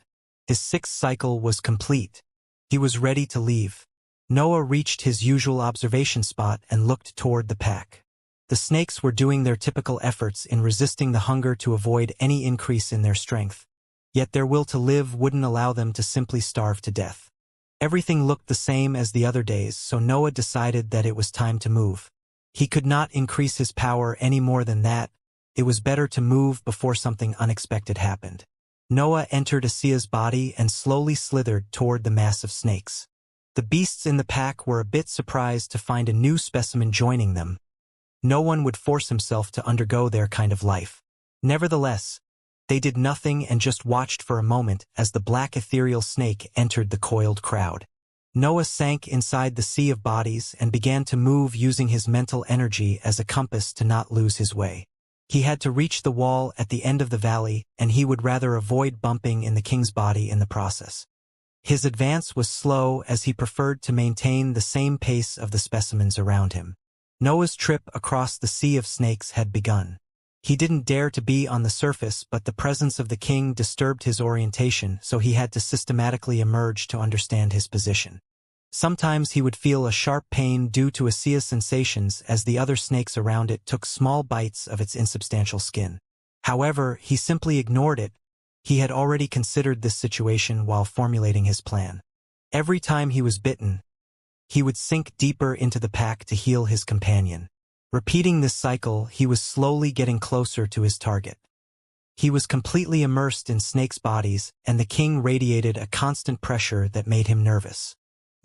His 6th cycle was complete. He was ready to leave. Noah reached his usual observation spot and looked toward the pack. The snakes were doing their typical efforts in resisting the hunger to avoid any increase in their strength. Yet their will to live wouldn't allow them to simply starve to death. Everything looked the same as the other days, so Noah decided that it was time to move. He could not increase his power any more than that. It was better to move before something unexpected happened. Noah entered Xianxia's body and slowly slithered toward the mass of snakes. The beasts in the pack were a bit surprised to find a new specimen joining them. No one would force himself to undergo their kind of life. Nevertheless, they did nothing and just watched for a moment as the black ethereal snake entered the coiled crowd. Noah sank inside the sea of bodies and began to move using his mental energy as a compass to not lose his way. He had to reach the wall at the end of the valley, and he would rather avoid bumping in the king's body in the process. His advance was slow as he preferred to maintain the same pace of the specimens around him. Noah's trip across the sea of snakes had begun. He didn't dare to be on the surface, but the presence of the king disturbed his orientation, so he had to systematically emerge to understand his position. Sometimes he would feel a sharp pain due to Xianxia's sensations as the other snakes around it took small bites of its insubstantial skin. However, he simply ignored it. He had already considered this situation while formulating his plan. Every time he was bitten, he would sink deeper into the pack to heal his companion. Repeating this cycle, he was slowly getting closer to his target. He was completely immersed in snakes' bodies, and the king radiated a constant pressure that made him nervous.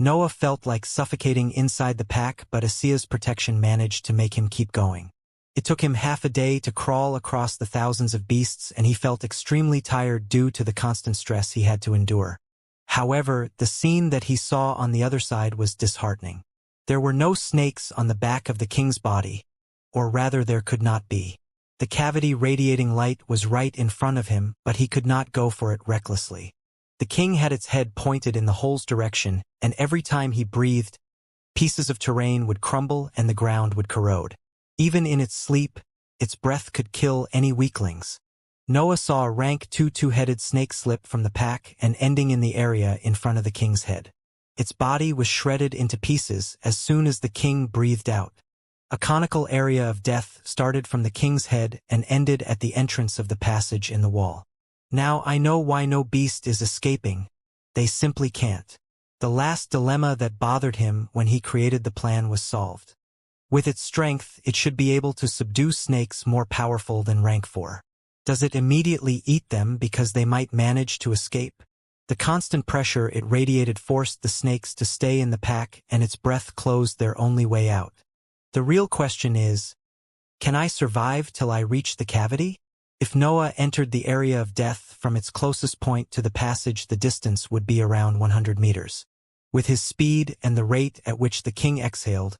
Noah felt like suffocating inside the pack, but Xianxia's protection managed to make him keep going. It took him half a day to crawl across the thousands of beasts, and he felt extremely tired due to the constant stress he had to endure. However, the scene that he saw on the other side was disheartening. There were no snakes on the back of the king's body, or rather there could not be. The cavity radiating light was right in front of him, but he could not go for it recklessly. The king had its head pointed in the hole's direction, and every time he breathed, pieces of terrain would crumble and the ground would corrode. Even in its sleep, its breath could kill any weaklings. Noah saw a rank two-headed snake slip from the pack and ending in the area in front of the king's head. Its body was shredded into pieces as soon as the king breathed out. A conical area of death started from the king's head and ended at the entrance of the passage in the wall. Now I know why no beast is escaping. They simply can't. The last dilemma that bothered him when he created the plan was solved. With its strength, it should be able to subdue snakes more powerful than rank 4. Does it immediately eat them because they might manage to escape? The constant pressure it radiated forced the snakes to stay in the pack, and its breath closed their only way out. The real question is, can I survive till I reach the cavity? If Noah entered the area of death from its closest point to the passage, the distance would be around 100 meters. With his speed and the rate at which the king exhaled,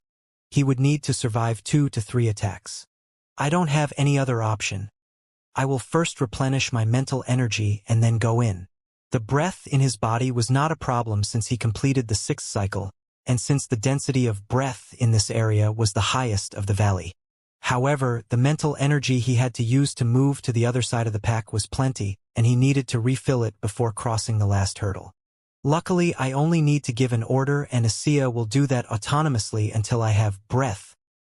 he would need to survive 2 to 3 attacks. I don't have any other option. I will first replenish my mental energy and then go in. The breath in his body was not a problem since he completed the 6th cycle, and since the density of breath in this area was the highest of the valley. However, the mental energy he had to use to move to the other side of the pack was plenty, and he needed to refill it before crossing the last hurdle. Luckily, I only need to give an order, and Xianxia will do that autonomously until I have breath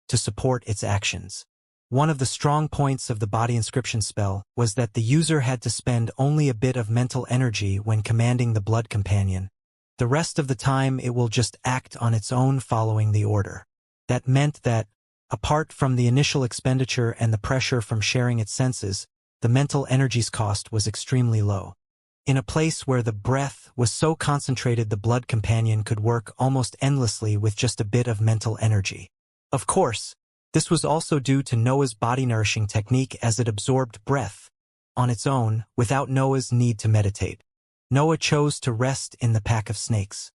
to support its actions. One of the strong points of the body inscription spell was that the user had to spend only a bit of mental energy when commanding the blood companion. The rest of the time it will just act on its own following the order. That meant that, apart from the initial expenditure and the pressure from sharing its senses, the mental energy's cost was extremely low. In a place where the breath was so concentrated, the blood companion could work almost endlessly with just a bit of mental energy. Of course, this was also due to Noah's body nourishing technique, as it absorbed breath on its own without Noah's need to meditate. Noah chose to rest in the pack of snakes.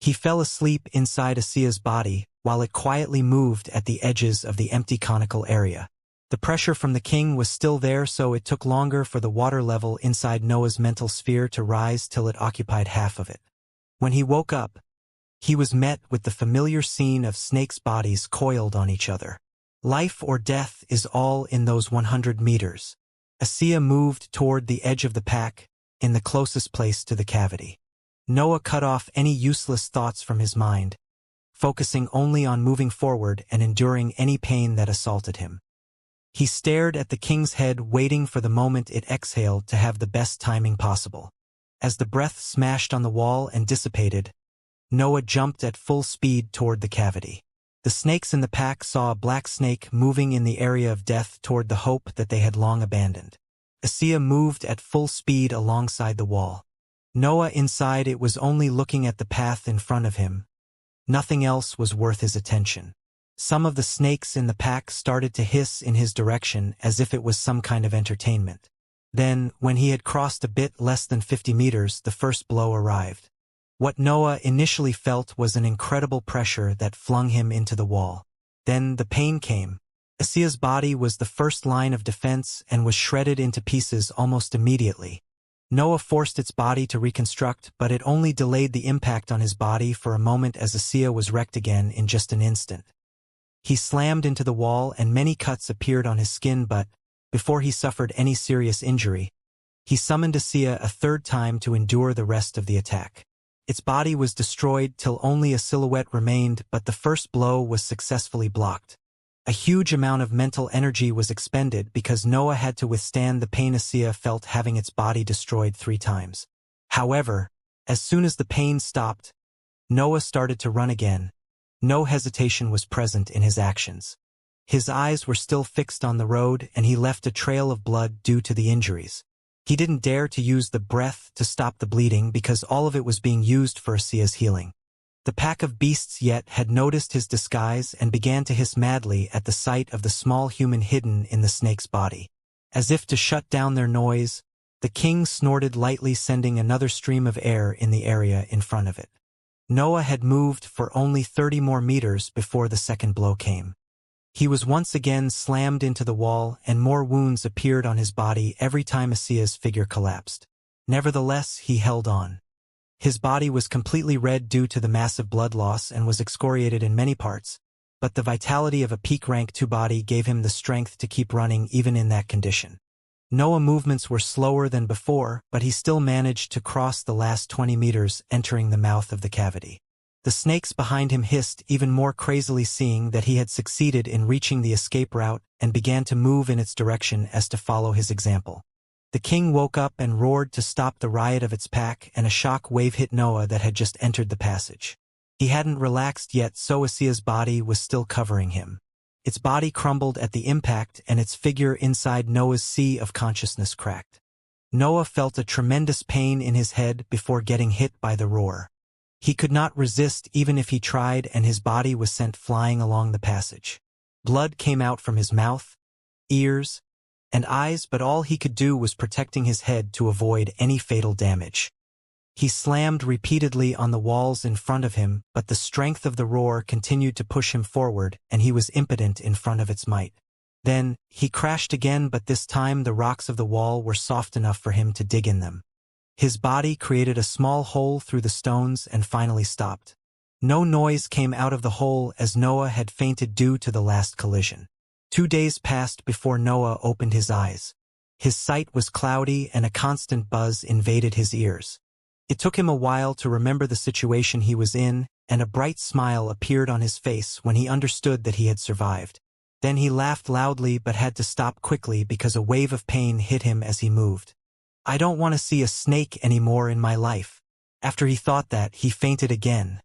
He fell asleep inside Xianxia's body while it quietly moved at the edges of the empty conical area. The pressure from the king was still there, so it took longer for the water level inside Noah's mental sphere to rise till it occupied half of it. When he woke up, he was met with the familiar scene of snakes' bodies coiled on each other. Life or death is all in those 100 meters. Xianxia moved toward the edge of the pack, in the closest place to the cavity. Noah cut off any useless thoughts from his mind, focusing only on moving forward and enduring any pain that assaulted him. He stared at the king's head, waiting for the moment it exhaled to have the best timing possible. As the breath smashed on the wall and dissipated, Noah jumped at full speed toward the cavity. The snakes in the pack saw a black snake moving in the area of death toward the hope that they had long abandoned. Xianxia moved at full speed alongside the wall. Noah inside it was only looking at the path in front of him. Nothing else was worth his attention. Some of the snakes in the pack started to hiss in his direction as if it was some kind of entertainment. Then, when he had crossed a bit less than 50 meters, the first blow arrived. What Noah initially felt was an incredible pressure that flung him into the wall. Then the pain came. Xianxia's body was the first line of defense and was shredded into pieces almost immediately. Noah forced its body to reconstruct, but it only delayed the impact on his body for a moment as Xianxia was wrecked again in just an instant. He slammed into the wall and many cuts appeared on his skin, but, before he suffered any serious injury, he summoned Xianxia a third time to endure the rest of the attack. Its body was destroyed till only a silhouette remained, but the first blow was successfully blocked. A huge amount of mental energy was expended because Noah had to withstand the pain Xianxia felt having its body destroyed 3 times. However, as soon as the pain stopped, Noah started to run again. No hesitation was present in his actions. His eyes were still fixed on the road, and he left a trail of blood due to the injuries. He didn't dare to use the breath to stop the bleeding because all of it was being used for Xianxia's healing. The pack of beasts yet had noticed his disguise and began to hiss madly at the sight of the small human hidden in the snake's body. As if to shut down their noise, the king snorted lightly, sending another stream of air in the area in front of it. Noah had moved for only 30 more meters before the second blow came. He was once again slammed into the wall, and more wounds appeared on his body every time Xianxia's figure collapsed. Nevertheless, he held on. His body was completely red due to the massive blood loss and was excoriated in many parts, but the vitality of a peak rank 2 body gave him the strength to keep running even in that condition. Noah's movements were slower than before, but he still managed to cross the last 20 meters, entering the mouth of the cavity. The snakes behind him hissed even more crazily, seeing that he had succeeded in reaching the escape route, and began to move in its direction as to follow his example. The king woke up and roared to stop the riot of its pack, and a shock wave hit Noah that had just entered the passage. He hadn't relaxed yet, so Xianxia's body was still covering him. Its body crumbled at the impact, and its figure inside Noah's sea of consciousness cracked. Noah felt a tremendous pain in his head before getting hit by the roar. He could not resist even if he tried, and his body was sent flying along the passage. Blood came out from his mouth, ears, and eyes, but all he could do was protecting his head to avoid any fatal damage. He slammed repeatedly on the walls in front of him, but the strength of the roar continued to push him forward, and he was impotent in front of its might. Then, he crashed again, but this time the rocks of the wall were soft enough for him to dig in them. His body created a small hole through the stones and finally stopped. No noise came out of the hole, as Noah had fainted due to the last collision. 2 days passed before Noah opened his eyes. His sight was cloudy and a constant buzz invaded his ears. It took him a while to remember the situation he was in, and a bright smile appeared on his face when he understood that he had survived. Then he laughed loudly but had to stop quickly because a wave of pain hit him as he moved. "I don't want to see a snake anymore in my life." After he thought that, he fainted again.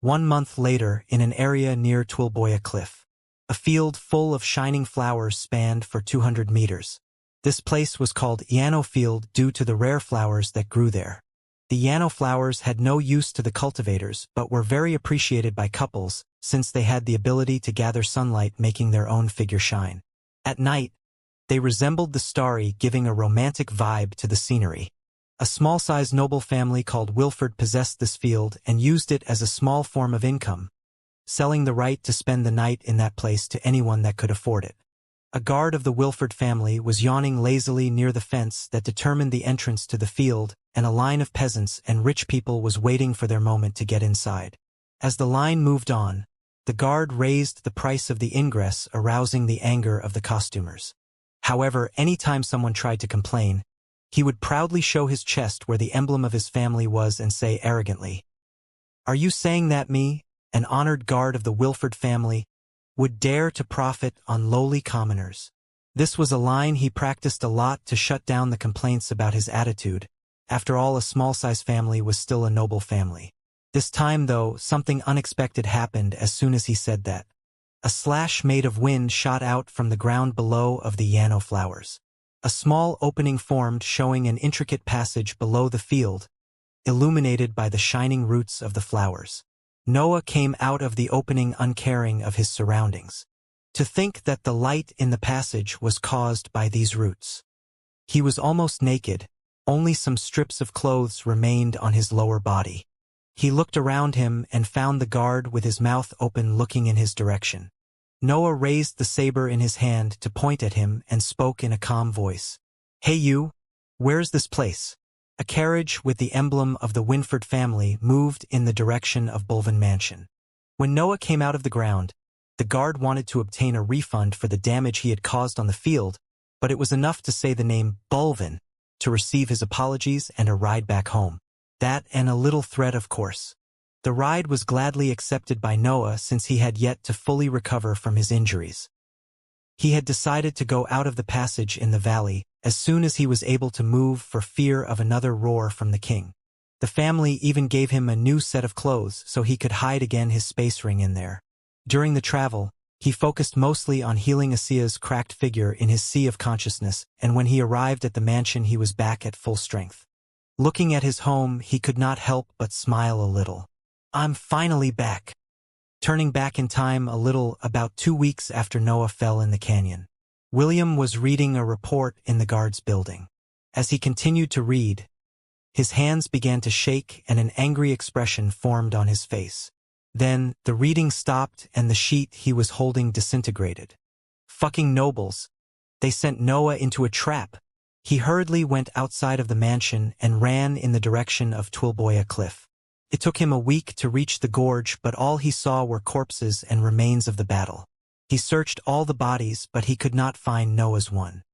1 month later, in an area near Twilboya Cliff, a field full of shining flowers spanned for 200 meters. This place was called Yano Field due to the rare flowers that grew there. The Yano flowers had no use to the cultivators, but were very appreciated by couples, since they had the ability to gather sunlight, making their own figure shine. At night, they resembled the starry, giving a romantic vibe to the scenery. A small-sized noble family called Wilford possessed this field and used it as a small form of income, selling the right to spend the night in that place to anyone that could afford it. A guard of the Wilford family was yawning lazily near the fence that determined the entrance to the field, and a line of peasants and rich people was waiting for their moment to get inside. As the line moved on, the guard raised the price of the ingress, arousing the anger of the costumers. However, anytime someone tried to complain, he would proudly show his chest where the emblem of his family was and say arrogantly, "Are you saying that me, an honored guard of the Wilford family, would dare to profit on lowly commoners?" This was a line he practiced a lot to shut down the complaints about his attitude. After all, a small-size family was still a noble family. This time, though, something unexpected happened as soon as he said that. A slash made of wind shot out from the ground below of the Yano flowers. A small opening formed, showing an intricate passage below the field, illuminated by the shining roots of the flowers. Noah came out of the opening uncaring of his surroundings. To think that the light in the passage was caused by these roots. He was almost naked, only some strips of clothes remained on his lower body. He looked around him and found the guard with his mouth open looking in his direction. Noah raised the saber in his hand to point at him and spoke in a calm voice. "Hey you, where's this place?" A carriage with the emblem of the Winford family moved in the direction of Bulvin Mansion. When Noah came out of the ground, the guard wanted to obtain a refund for the damage he had caused on the field, but it was enough to say the name Bulvin to receive his apologies and a ride back home. That and a little threat, of course. The ride was gladly accepted by Noah since he had yet to fully recover from his injuries. He had decided to go out of the passage in the valley as soon as he was able to move for fear of another roar from the king. The family even gave him a new set of clothes so he could hide again his space ring in there. During the travel, he focused mostly on healing Xianxia's cracked figure in his sea of consciousness, and when he arrived at the mansion he was back at full strength. Looking at his home, he could not help but smile a little. I'm finally back. Turning back in time a little, about 2 weeks after Noah fell in the canyon, William was reading a report in the guards building. As he continued to read, his hands began to shake and an angry expression formed on his face. Then, the reading stopped and the sheet he was holding disintegrated. Fucking nobles. They sent Noah into a trap. He hurriedly went outside of the mansion and ran in the direction of Twilboya Cliff. It took him a week to reach the gorge, but all he saw were corpses and remains of the battle. He searched all the bodies, but he could not find Noah's one.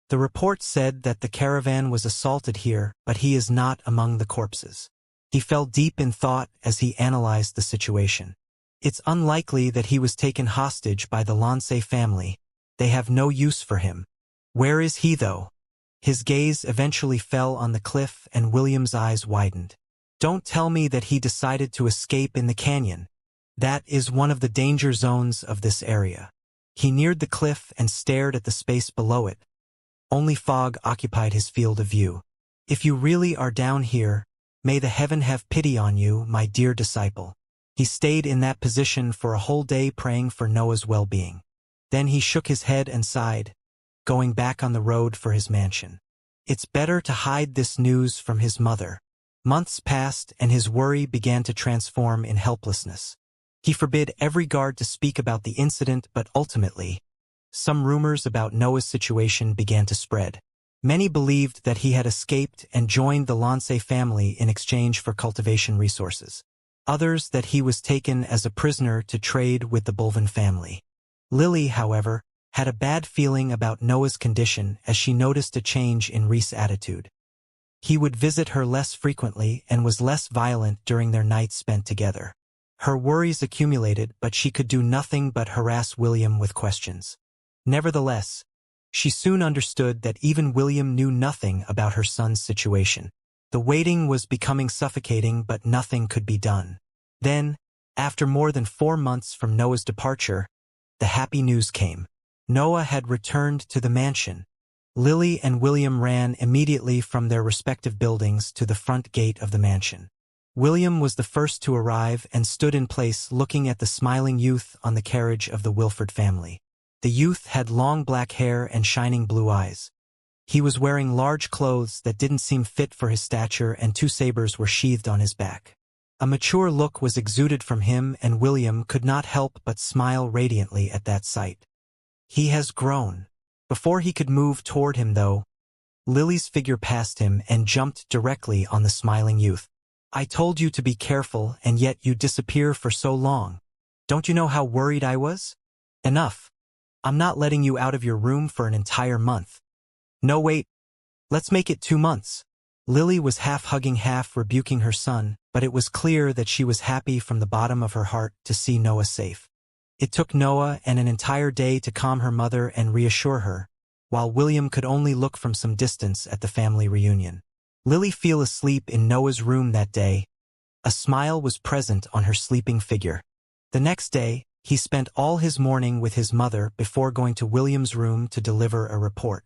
The report said that the caravan was assaulted here, but he is not among the corpses. He fell deep in thought as he analyzed the situation. It's unlikely that he was taken hostage by the Lance family. They have no use for him. Where is he, though? His gaze eventually fell on the cliff and William's eyes widened. Don't tell me that he decided to escape in the canyon. That is one of the danger zones of this area. He neared the cliff and stared at the space below it. Only fog occupied his field of view. If you really are down here, may the heaven have pity on you, my dear disciple. He stayed in that position for a whole day praying for Noah's well-being. Then he shook his head and sighed, going back on the road for his mansion. It's better to hide this news from his mother. Months passed and his worry began to transform in helplessness. He forbid every guard to speak about the incident, but ultimately, some rumors about Noah's situation began to spread. Many believed that he had escaped and joined the Lance family in exchange for cultivation resources. Others that he was taken as a prisoner to trade with the Bulvin family. Lily, however, had a bad feeling about Noah's condition as she noticed a change in Reese's attitude. He would visit her less frequently and was less violent during their nights spent together. Her worries accumulated, but she could do nothing but harass William with questions. Nevertheless, she soon understood that even William knew nothing about her son's situation. The waiting was becoming suffocating, but nothing could be done. Then, after more than 4 months from Noah's departure, the happy news came. Noah had returned to the mansion. Lily and William ran immediately from their respective buildings to the front gate of the mansion. William was the first to arrive and stood in place looking at the smiling youth on the carriage of the Wilford family. The youth had long black hair and shining blue eyes. He was wearing large clothes that didn't seem fit for his stature, and 2 sabers were sheathed on his back. A mature look was exuded from him, and William could not help but smile radiantly at that sight. He has grown. Before he could move toward him, though, Lily's figure passed him and jumped directly on the smiling youth. I told you to be careful, and yet you disappear for so long. Don't you know how worried I was? Enough. I'm not letting you out of your room for an entire month. No, wait. Let's make it 2 months. Lily was half hugging, half rebuking her son, but it was clear that she was happy from the bottom of her heart to see Noah safe. It took Noah and an entire day to calm her mother and reassure her, while William could only look from some distance at the family reunion. Lily fell asleep in Noah's room that day. A smile was present on her sleeping figure. The next day, he spent all his morning with his mother before going to William's room to deliver a report.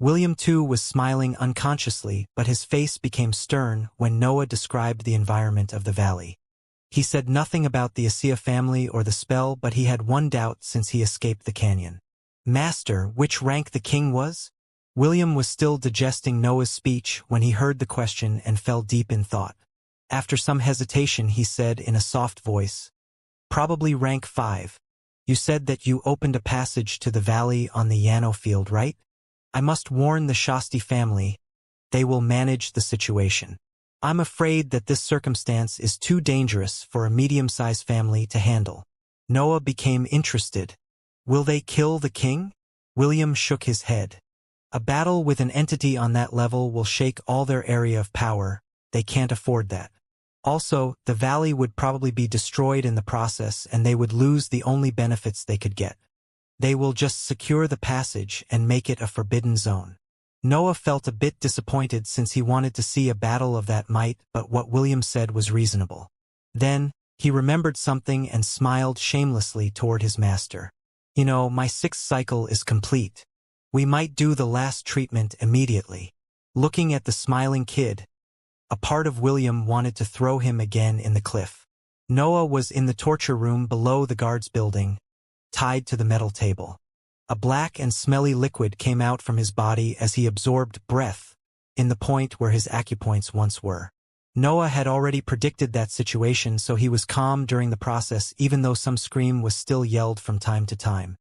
William too was smiling unconsciously, but his face became stern when Noah described the environment of the valley. He said nothing about the Xianxia family or the spell, but he had one doubt since he escaped the canyon. Master, which rank the king was? William was still digesting Noah's speech when he heard the question and fell deep in thought. After some hesitation, he said in a soft voice, Probably rank 5. You said that you opened a passage to the valley on the Yano field, right? I must warn the Shasti family. They will manage the situation. I'm afraid that this circumstance is too dangerous for a medium-sized family to handle. Noah became interested. Will they kill the king? William shook his head. A battle with an entity on that level will shake all their area of power. They can't afford that. Also, the valley would probably be destroyed in the process, and they would lose the only benefits they could get. They will just secure the passage and make it a forbidden zone. Noah felt a bit disappointed since he wanted to see a battle of that might, but what William said was reasonable. Then, he remembered something and smiled shamelessly toward his master. You know, my 6th cycle is complete. We might do the last treatment immediately. Looking at the smiling kid, a part of William wanted to throw him again in the cliff. Noah was in the torture room below the guards building, tied to the metal table. A black and smelly liquid came out from his body as he absorbed breath in the point where his acupoints once were. Noah had already predicted that situation, so he was calm during the process, even though some scream was still yelled from time to time.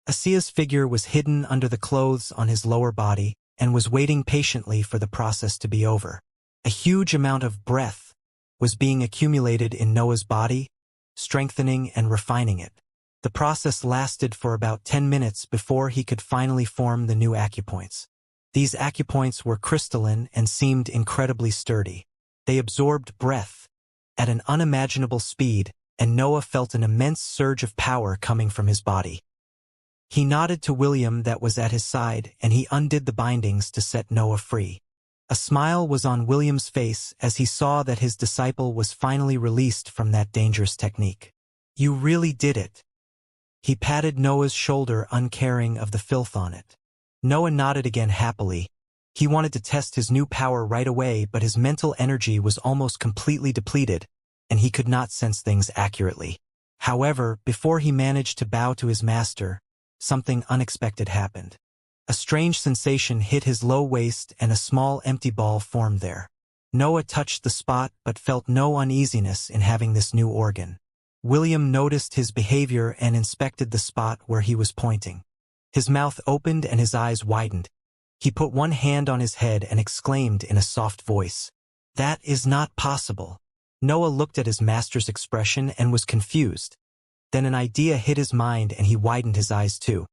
Xianxia's figure was hidden under the clothes on his lower body and was waiting patiently for the process to be over. A huge amount of breath was being accumulated in Noah's body, strengthening and refining it. The process lasted for about 10 minutes before he could finally form the new acupoints. These acupoints were crystalline and seemed incredibly sturdy. They absorbed breath at an unimaginable speed, and Noah felt an immense surge of power coming from his body. He nodded to William that was at his side, and he undid the bindings to set Noah free. A smile was on William's face as he saw that his disciple was finally released from that dangerous technique. "You really did it." He patted Noah's shoulder, uncaring of the filth on it. Noah nodded again happily. He wanted to test his new power right away, but his mental energy was almost completely depleted, and he could not sense things accurately. However, before he managed to bow to his master, something unexpected happened. A strange sensation hit his low waist and a small empty ball formed there. Noah touched the spot but felt no uneasiness in having this new organ. William noticed his behavior and inspected the spot where he was pointing. His mouth opened and his eyes widened. He put one hand on his head and exclaimed in a soft voice, "That is not possible." Noah looked at his master's expression and was confused. Then an idea hit his mind and he widened his eyes too.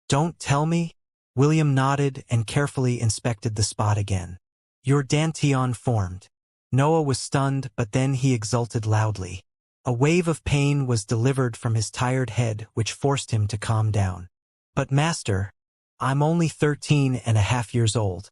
"Don't tell me?" William nodded and carefully inspected the spot again. "Your dantian formed." Noah was stunned, but then he exulted loudly. A wave of pain was delivered from his tired head, which forced him to calm down. "But master, I'm only 13.5 years old.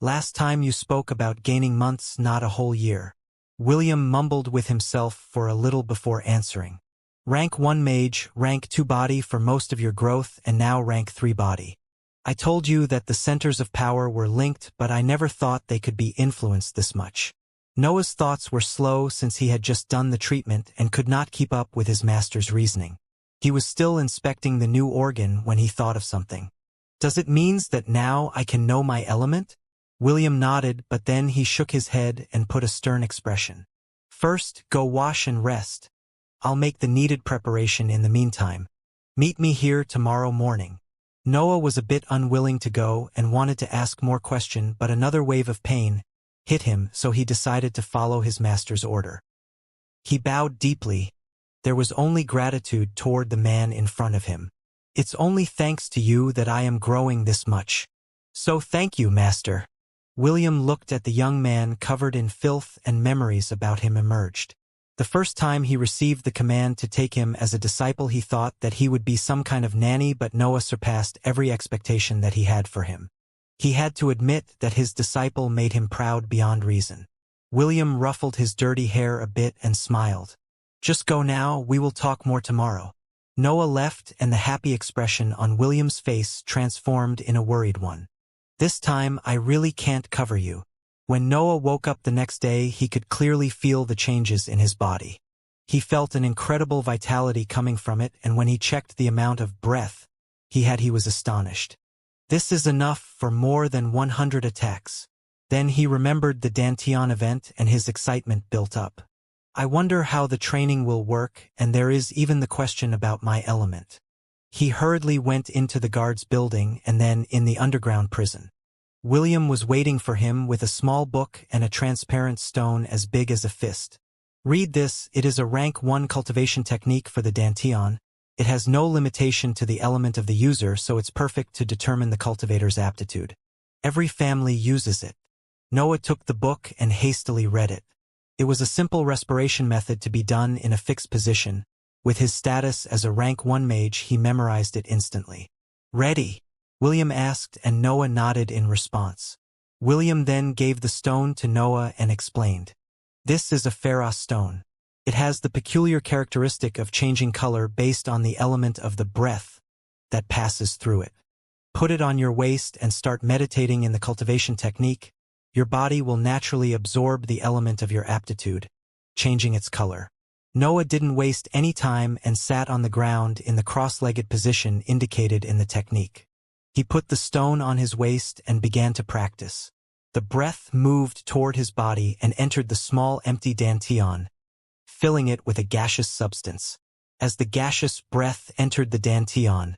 Last time you spoke about gaining months, not a whole year." William mumbled with himself for a little before answering. "Rank 1 mage, rank 2 body for most of your growth, and now rank 3 body. I told you that the centers of power were linked, but I never thought they could be influenced this much." Noah's thoughts were slow since he had just done the treatment and could not keep up with his master's reasoning. He was still inspecting the new organ when he thought of something. "Does it means that now I can know my element?" William nodded, but then he shook his head and put a stern expression. "First, go wash and rest. I'll make the needed preparation in the meantime. Meet me here tomorrow morning." Noah was a bit unwilling to go and wanted to ask more question, but another wave of pain hit him, so he decided to follow his master's order. He bowed deeply. There was only gratitude toward the man in front of him. "It's only thanks to you that I am growing this much. So thank you, master." William looked at the young man covered in filth, and memories about him emerged. The first time he received the command to take him as a disciple, he thought that he would be some kind of nanny, but Noah surpassed every expectation that he had for him. He had to admit that his disciple made him proud beyond reason. William ruffled his dirty hair a bit and smiled. "Just go now, we will talk more tomorrow." Noah left, and the happy expression on William's face transformed in a worried one. "This time I really can't cover you." When Noah woke up the next day, he could clearly feel the changes in his body. He felt an incredible vitality coming from it, and when he checked the amount of breath he was astonished. This is enough for more than 100 attacks. Then he remembered the Dantian event and his excitement built up. "I wonder how the training will work, and there is even the question about my element." He hurriedly went into the guards building and then in the underground prison. William was waiting for him with a small book and a transparent stone as big as a fist. "Read this. It is a rank 1 cultivation technique for the Dantian. It has no limitation to the element of the user, so it's perfect to determine the cultivator's aptitude. Every family uses it." Noah took the book and hastily read it. It was a simple respiration method to be done in a fixed position. With his status as a rank 1 mage, he memorized it instantly. "Ready?" William asked, and Noah nodded in response. William then gave the stone to Noah and explained. "This is a Pharos stone. It has the peculiar characteristic of changing color based on the element of the breath that passes through it. Put it on your waist and start meditating in the cultivation technique. Your body will naturally absorb the element of your aptitude, changing its color. Noah didn't waste any time and sat on the ground in the cross-legged position indicated in the technique. He put the stone on his waist and began to practice. The breath moved toward his body and entered the small empty dantian, filling it with a gaseous substance. As the gaseous breath entered the dantian,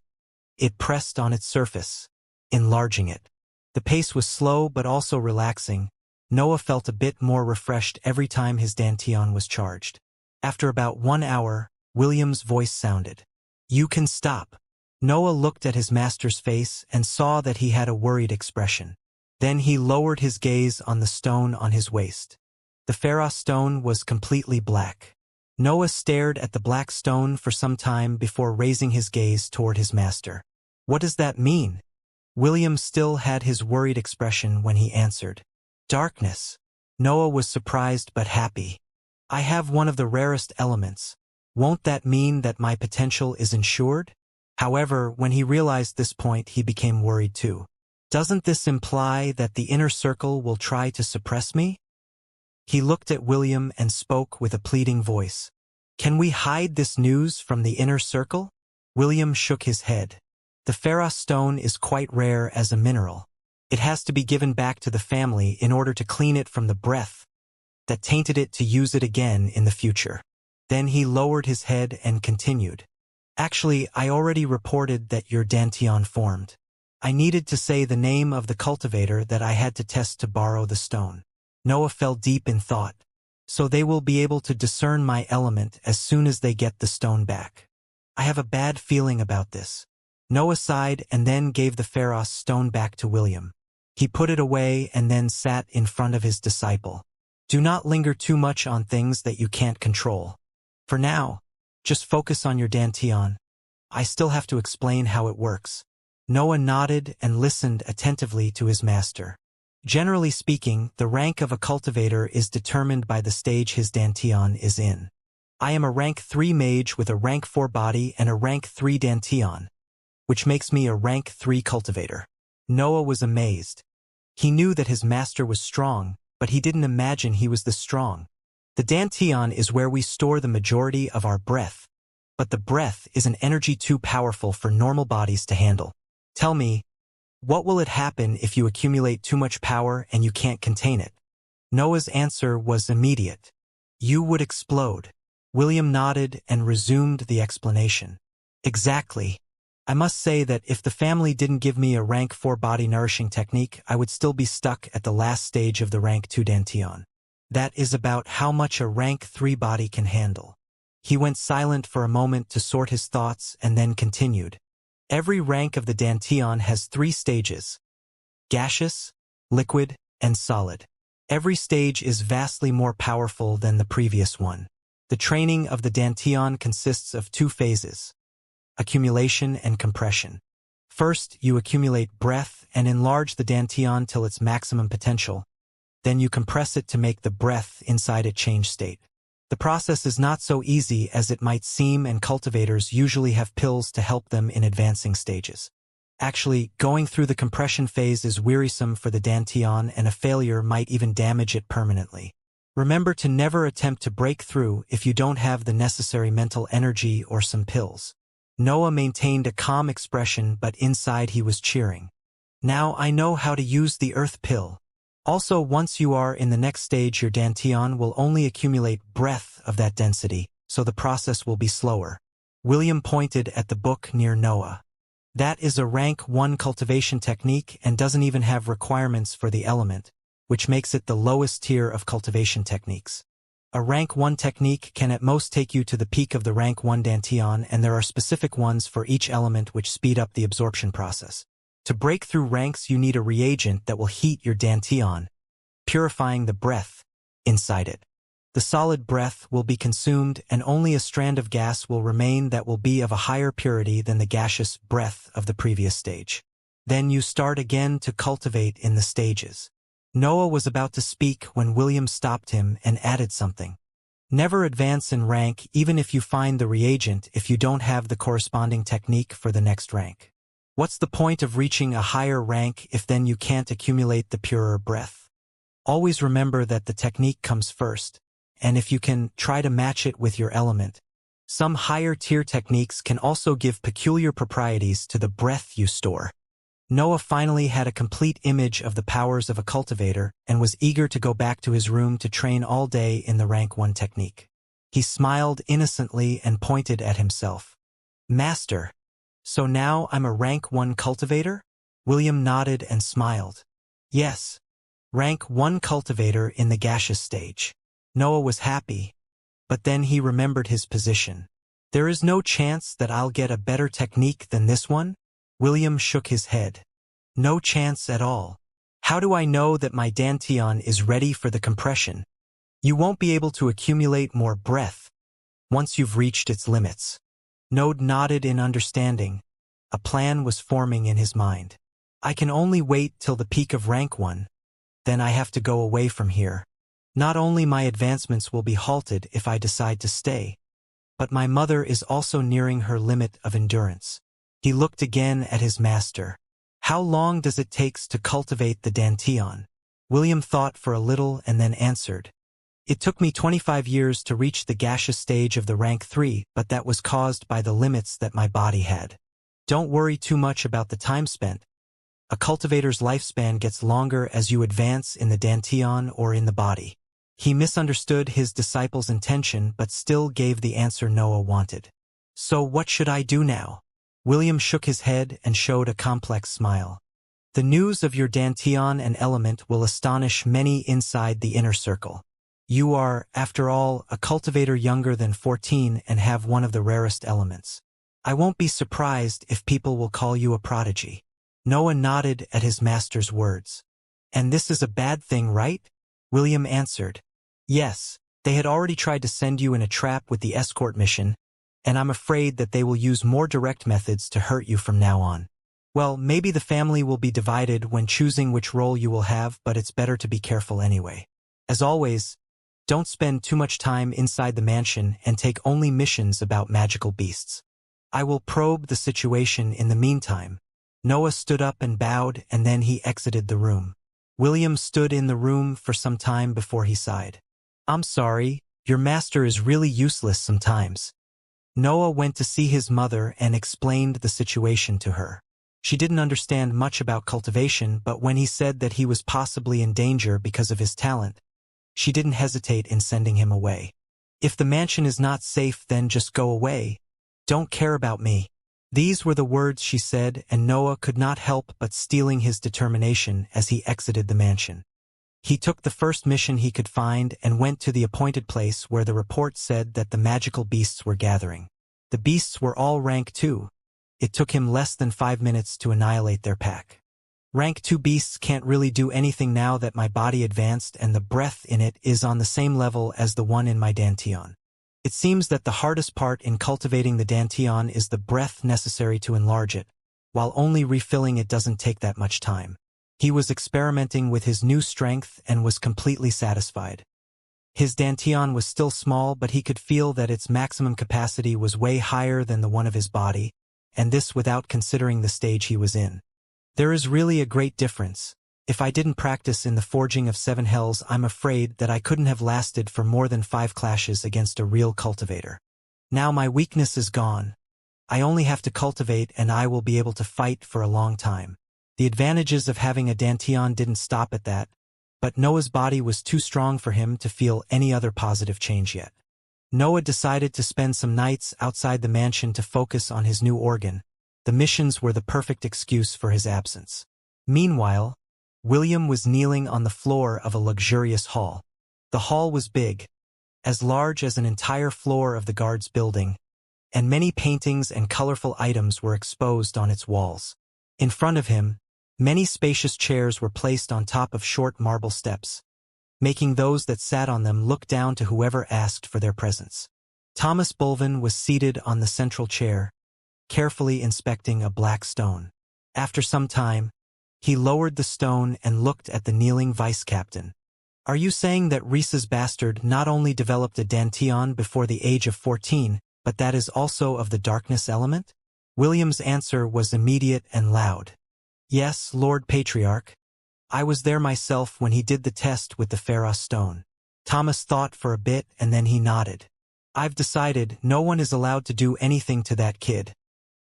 it pressed on its surface, enlarging it. The pace was slow but also relaxing. Noah felt a bit more refreshed every time his dantian was charged. After about 1 hour, William's voice sounded. "You can stop." Noah looked at his master's face and saw that he had a worried expression. Then he lowered his gaze on the stone on his waist. The pharaoh stone was completely black. Noah stared at the black stone for some time before raising his gaze toward his master. "What does that mean?" William still had his worried expression when he answered. "Darkness." Noah was surprised but happy. "I have one of the rarest elements. Won't that mean that my potential is ensured?" However, when he realized this point, he became worried too. "Doesn't this imply that the inner circle will try to suppress me?" He looked at William and spoke with a pleading voice. "Can we hide this news from the inner circle?" William shook his head. "The pharaoh stone is quite rare as a mineral. It has to be given back to the family in order to clean it from the breath that tainted it to use it again in the future." Then he lowered his head and continued. "Actually, I already reported that your dantian formed. I needed to say the name of the cultivator that I had to test to borrow the stone." Noah fell deep in thought. "So they will be able to discern my element as soon as they get the stone back. I have a bad feeling about this." Noah sighed and then gave the pharaoh's stone back to William. He put it away and then sat in front of his disciple. "Do not linger too much on things that you can't control. For now, just focus on your dantian. I still have to explain how it works." Noah nodded and listened attentively to his master. Generally speaking, the rank of a cultivator is determined by the stage his dantian is in. I am a rank 3 mage with a rank 4 body and a rank 3 dantian, which makes me a rank 3 cultivator. Noah was amazed. He knew that his master was strong, but he didn't imagine he was this strong. The dantian is where we store the majority of our breath, but the breath is an energy too powerful for normal bodies to handle. "Tell me, what will it happen if you accumulate too much power and you can't contain it?" Noah's answer was immediate. "You would explode." William nodded and resumed the explanation. "Exactly. I must say that if the family didn't give me a rank 4 body nourishing technique, I would still be stuck at the last stage of the rank 2 dantian. That is about how much a rank 3 body can handle." He went silent for a moment to sort his thoughts and then continued. "Every rank of the dantian has 3 stages: gaseous, liquid, and solid. Every stage is vastly more powerful than the previous one. The training of the dantian consists of 2 phases: accumulation and compression. First, you accumulate breath and enlarge the dantian till its maximum potential. Then you compress it to make the breath inside it change state. The process is not so easy as it might seem, and cultivators usually have pills to help them in advancing stages. Actually, going through the compression phase is wearisome for the dantian, and a failure might even damage it permanently. Remember to never attempt to break through if you don't have the necessary mental energy or some pills." Noah maintained a calm expression, but inside he was cheering. "Now I know how to use the earth pill. Also, once you are in the next stage, your dantian will only accumulate breath of that density, so the process will be slower." William pointed at the book near Noah. "That is a rank 1 cultivation technique and doesn't even have requirements for the element, which makes it the lowest tier of cultivation techniques. A rank 1 technique can at most take you to the peak of the rank 1 dantian, and there are specific ones for each element which speed up the absorption process. To break through ranks, you need a reagent that will heat your dantian, purifying the breath inside it. The solid breath will be consumed, and only a strand of gas will remain that will be of a higher purity than the gaseous breath of the previous stage. Then you start again to cultivate in the stages." Noah was about to speak when William stopped him and added something. "Never advance in rank even if you find the reagent if you don't have the corresponding technique for the next rank. What's the point of reaching a higher rank if then you can't accumulate the purer breath? Always remember that the technique comes first, and if you can, try to match it with your element. Some higher-tier techniques can also give peculiar properties to the breath you store. Noah finally had a complete image of the powers of a cultivator and was eager to go back to his room to train all day in the rank 1 technique. He smiled innocently and pointed at himself. Master, so now I'm a rank 1 cultivator? William nodded and smiled. Yes. Rank 1 cultivator in the gaseous stage. Noah was happy, but then he remembered his position. There is no chance that I'll get a better technique than this one? William shook his head. No chance at all. How do I know that my dantian is ready for the compression? You won't be able to accumulate more breath once you've reached its limits. Node nodded in understanding. A plan was forming in his mind. I can only wait till the peak of rank 1. Then I have to go away from here. Not only my advancements will be halted if I decide to stay, but my mother is also nearing her limit of endurance. He looked again at his master. How long does it take to cultivate the dantian? William thought for a little and then answered. It took me 25 years to reach the gaseous stage of the rank 3, but that was caused by the limits that my body had. Don't worry too much about the time spent. A cultivator's lifespan gets longer as you advance in the dantian or in the body. He misunderstood his disciple's intention but still gave the answer Noah wanted. So what should I do now? William shook his head and showed a complex smile. The news of your dantian and element will astonish many inside the inner circle. You are, after all, a cultivator younger than 14 and have one of the rarest elements. I won't be surprised if people will call you a prodigy. Noah nodded at his master's words. And this is a bad thing, right? William answered. Yes, they had already tried to send you in a trap with the escort mission, and I'm afraid that they will use more direct methods to hurt you from now on. Well, maybe the family will be divided when choosing which role you will have, but it's better to be careful anyway. As always, don't spend too much time inside the mansion and take only missions about magical beasts. I will probe the situation in the meantime. Noah stood up and bowed, and then he exited the room. William stood in the room for some time before he sighed. I'm sorry, your master is really useless sometimes. Noah went to see his mother and explained the situation to her. She didn't understand much about cultivation, but when he said that he was possibly in danger because of his talent, she didn't hesitate in sending him away. If the mansion is not safe, then just go away. Don't care about me. These were the words she said, and Noah could not help but stealing his determination as he exited the mansion. He took the first mission he could find and went to the appointed place where the report said that the magical beasts were gathering. The beasts were all rank 2. It took him less than 5 minutes to annihilate their pack. Rank 2 beasts can't really do anything now that my body advanced and the breath in it is on the same level as the one in my dantian. It seems that the hardest part in cultivating the dantian is the breath necessary to enlarge it, while only refilling it doesn't take that much time. He was experimenting with his new strength and was completely satisfied. His dantian was still small, but he could feel that its maximum capacity was way higher than the one of his body, and this without considering the stage he was in. There is really a great difference. If I didn't practice in the forging of 7 hells, I'm afraid that I couldn't have lasted for more than 5 clashes against a real cultivator. Now my weakness is gone. I only have to cultivate and I will be able to fight for a long time. The advantages of having a dantian didn't stop at that, but Noah's body was too strong for him to feel any other positive change yet. Noah decided to spend some nights outside the mansion to focus on his new organ. The missions were the perfect excuse for his absence. Meanwhile, William was kneeling on the floor of a luxurious hall. The hall was big, as large as an entire floor of the guards' building, and many paintings and colorful items were exposed on its walls. In front of him, many spacious chairs were placed on top of short marble steps, making those that sat on them look down to whoever asked for their presence. Thomas Bulvin was seated on the central chair, carefully inspecting a black stone. After some time, he lowered the stone and looked at the kneeling vice-captain. Are you saying that Reese's bastard not only developed a dantian before the age of 14, but that is also of the darkness element? William's answer was immediate and loud. Yes, Lord Patriarch. I was there myself when he did the test with the Pharos stone. Thomas thought for a bit and then he nodded. I've decided no one is allowed to do anything to that kid.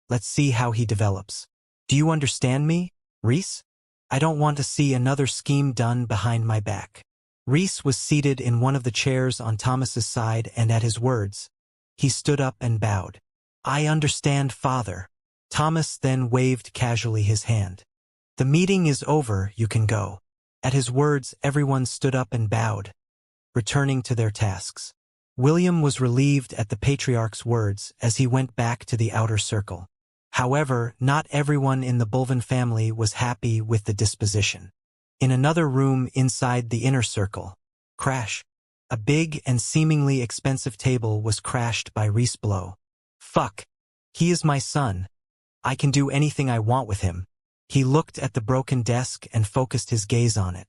Let's see how he develops. Do you understand me, Reese? I don't want to see another scheme done behind my back. Reese was seated in one of the chairs on Thomas's side, and at his words, he stood up and bowed. I understand, Father. Thomas then waved casually his hand. The meeting is over, you can go. At his words, everyone stood up and bowed, returning to their tasks. William was relieved at the patriarch's words as he went back to the outer circle. However, not everyone in the Bulvin family was happy with the disposition. In another room inside the inner circle, crash. A big and seemingly expensive table was crashed by Reese blow. Fuck. He is my son. I can do anything I want with him. He looked at the broken desk and focused his gaze on it.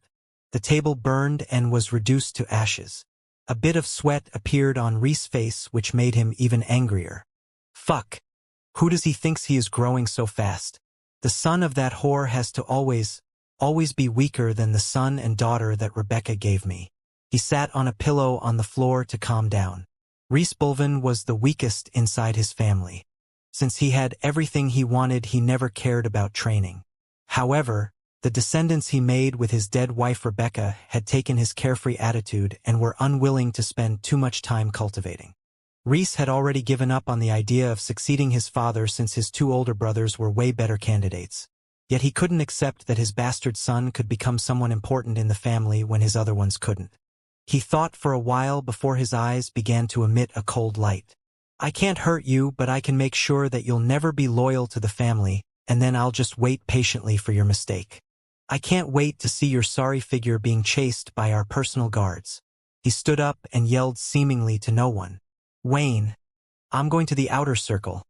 The table burned and was reduced to ashes. A bit of sweat appeared on Reese's face, which made him even angrier. Fuck. Who does he thinks he is growing so fast? The son of that whore has to always be weaker than the son and daughter that Rebecca gave me. He sat on a pillow on the floor to calm down. Reese Bulvin was the weakest inside his family. Since he had everything he wanted, he never cared about training. However, the descendants he made with his dead wife Rebecca had taken his carefree attitude and were unwilling to spend too much time cultivating. Reese had already given up on the idea of succeeding his father since his two older brothers were way better candidates. Yet he couldn't accept that his bastard son could become someone important in the family when his other ones couldn't. He thought for a while before his eyes began to emit a cold light. I can't hurt you, but I can make sure that you'll never be loyal to the family, and then I'll just wait patiently for your mistake. I can't wait to see your sorry figure being chased by our personal guards. He stood up and yelled seemingly to no one. Wayne, I'm going to the outer circle.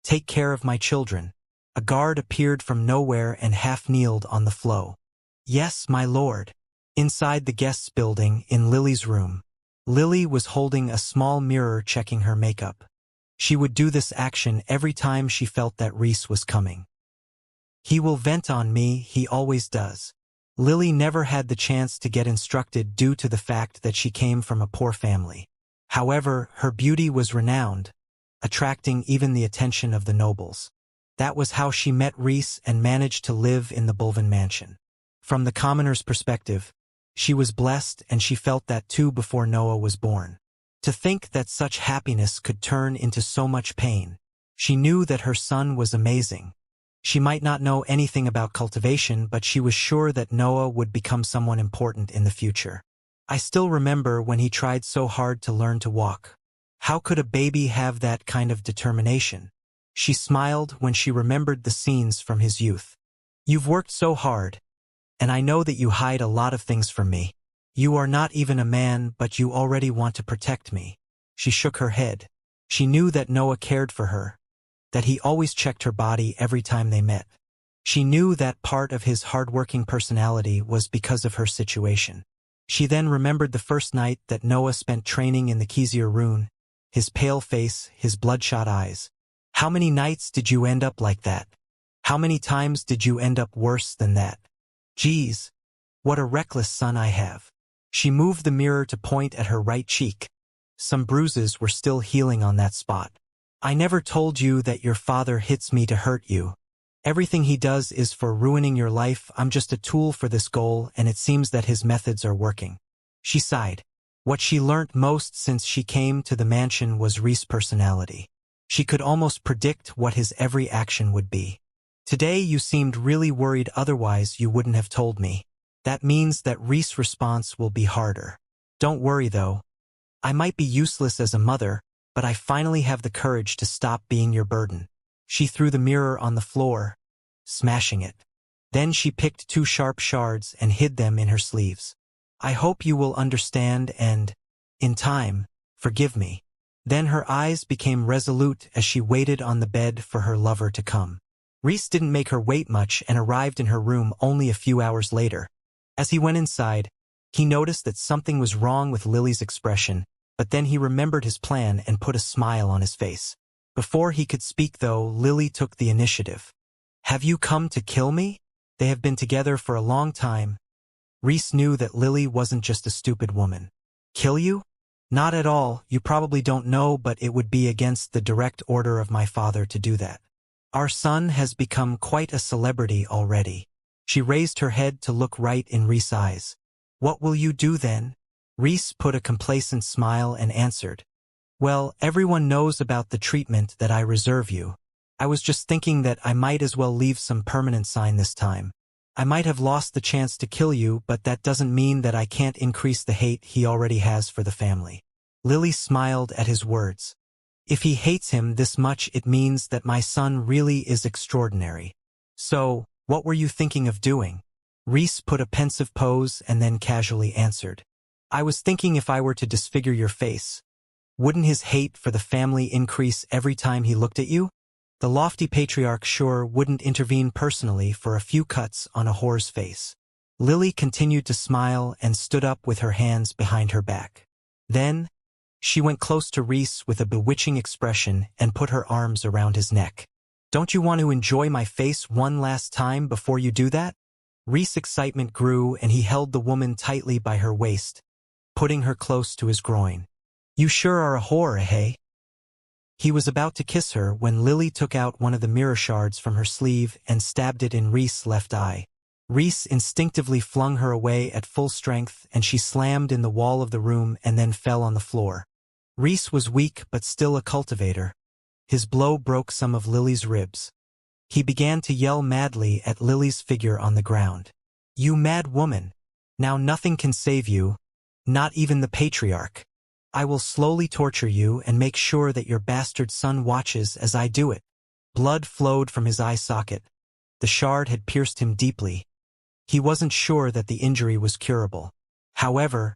Take care of my children. A guard appeared from nowhere and half-kneeled on the floor. Yes, my lord. Inside the guests' building, in Lily's room, Lily was holding a small mirror checking her makeup. She would do this action every time she felt that Reese was coming. He will vent on me, he always does. Lily never had the chance to get instructed due to the fact that she came from a poor family. However, her beauty was renowned, attracting even the attention of the nobles. That was how she met Reese and managed to live in the Bulvin mansion. From the commoner's perspective, she was blessed, and she felt that too before Noah was born. To think that such happiness could turn into so much pain. She knew that her son was amazing. She might not know anything about cultivation, but she was sure that Noah would become someone important in the future. I still remember when he tried so hard to learn to walk. How could a baby have that kind of determination? She smiled when she remembered the scenes from his youth. You've worked so hard, and I know that you hide a lot of things from me. You are not even a man, but you already want to protect me. She shook her head. She knew that Noah cared for her, that he always checked her body every time they met. She knew that part of his hard-working personality was because of her situation. She then remembered the first night that Noah spent training in the Xianxia rune, his pale face, his bloodshot eyes. How many nights did you end up like that? How many times did you end up worse than that? Geez, what a reckless son I have. She moved the mirror to point at her right cheek. Some bruises were still healing on that spot. I never told you that your father hits me to hurt you. Everything he does is for ruining your life. I'm just a tool for this goal, and it seems that his methods are working. She sighed. What she learnt most since she came to the mansion was Reese's personality. She could almost predict what his every action would be. Today you seemed really worried, otherwise you wouldn't have told me. That means that Reese's response will be harder. Don't worry though. I might be useless as a mother, but I finally have the courage to stop being your burden. She threw the mirror on the floor, smashing it. Then she picked two sharp shards and hid them in her sleeves. I hope you will understand and, in time, forgive me. Then her eyes became resolute as she waited on the bed for her lover to come. Reese didn't make her wait much and arrived in her room only a few hours later. As he went inside, he noticed that something was wrong with Lily's expression, but then he remembered his plan and put a smile on his face. Before he could speak though, Lily took the initiative. Have you come to kill me? They have been together for a long time. Reese knew that Lily wasn't just a stupid woman. Kill you? Not at all, you probably don't know, but it would be against the direct order of my father to do that. Our son has become quite a celebrity already. She raised her head to look right in Reese's eyes. What will you do then? Reese put a complacent smile and answered. Well, everyone knows about the treatment that I reserve you. I was just thinking that I might as well leave some permanent sign this time. I might have lost the chance to kill you, but that doesn't mean that I can't increase the hate he already has for the family. Lily smiled at his words. If he hates him this much, it means that my son really is extraordinary. So, what were you thinking of doing? Reese put a pensive pose and then casually answered. I was thinking if I were to disfigure your face, wouldn't his hate for the family increase every time he looked at you? The lofty patriarch sure wouldn't intervene personally for a few cuts on a whore's face. Lily continued to smile and stood up with her hands behind her back. Then, she went close to Reese with a bewitching expression and put her arms around his neck. Don't you want to enjoy my face one last time before you do that? Reese's excitement grew and he held the woman tightly by her waist, putting her close to his groin. You sure are a whore, eh? He was about to kiss her when Lily took out one of the mirror shards from her sleeve and stabbed it in Reese's left eye. Reese instinctively flung her away at full strength and she slammed in the wall of the room and then fell on the floor. Reese was weak but still a cultivator. His blow broke some of Lily's ribs. He began to yell madly at Lily's figure on the ground. You mad woman! Now nothing can save you, not even the patriarch. I will slowly torture you and make sure that your bastard son watches as I do it. Blood flowed from his eye socket. The shard had pierced him deeply. He wasn't sure that the injury was curable. However,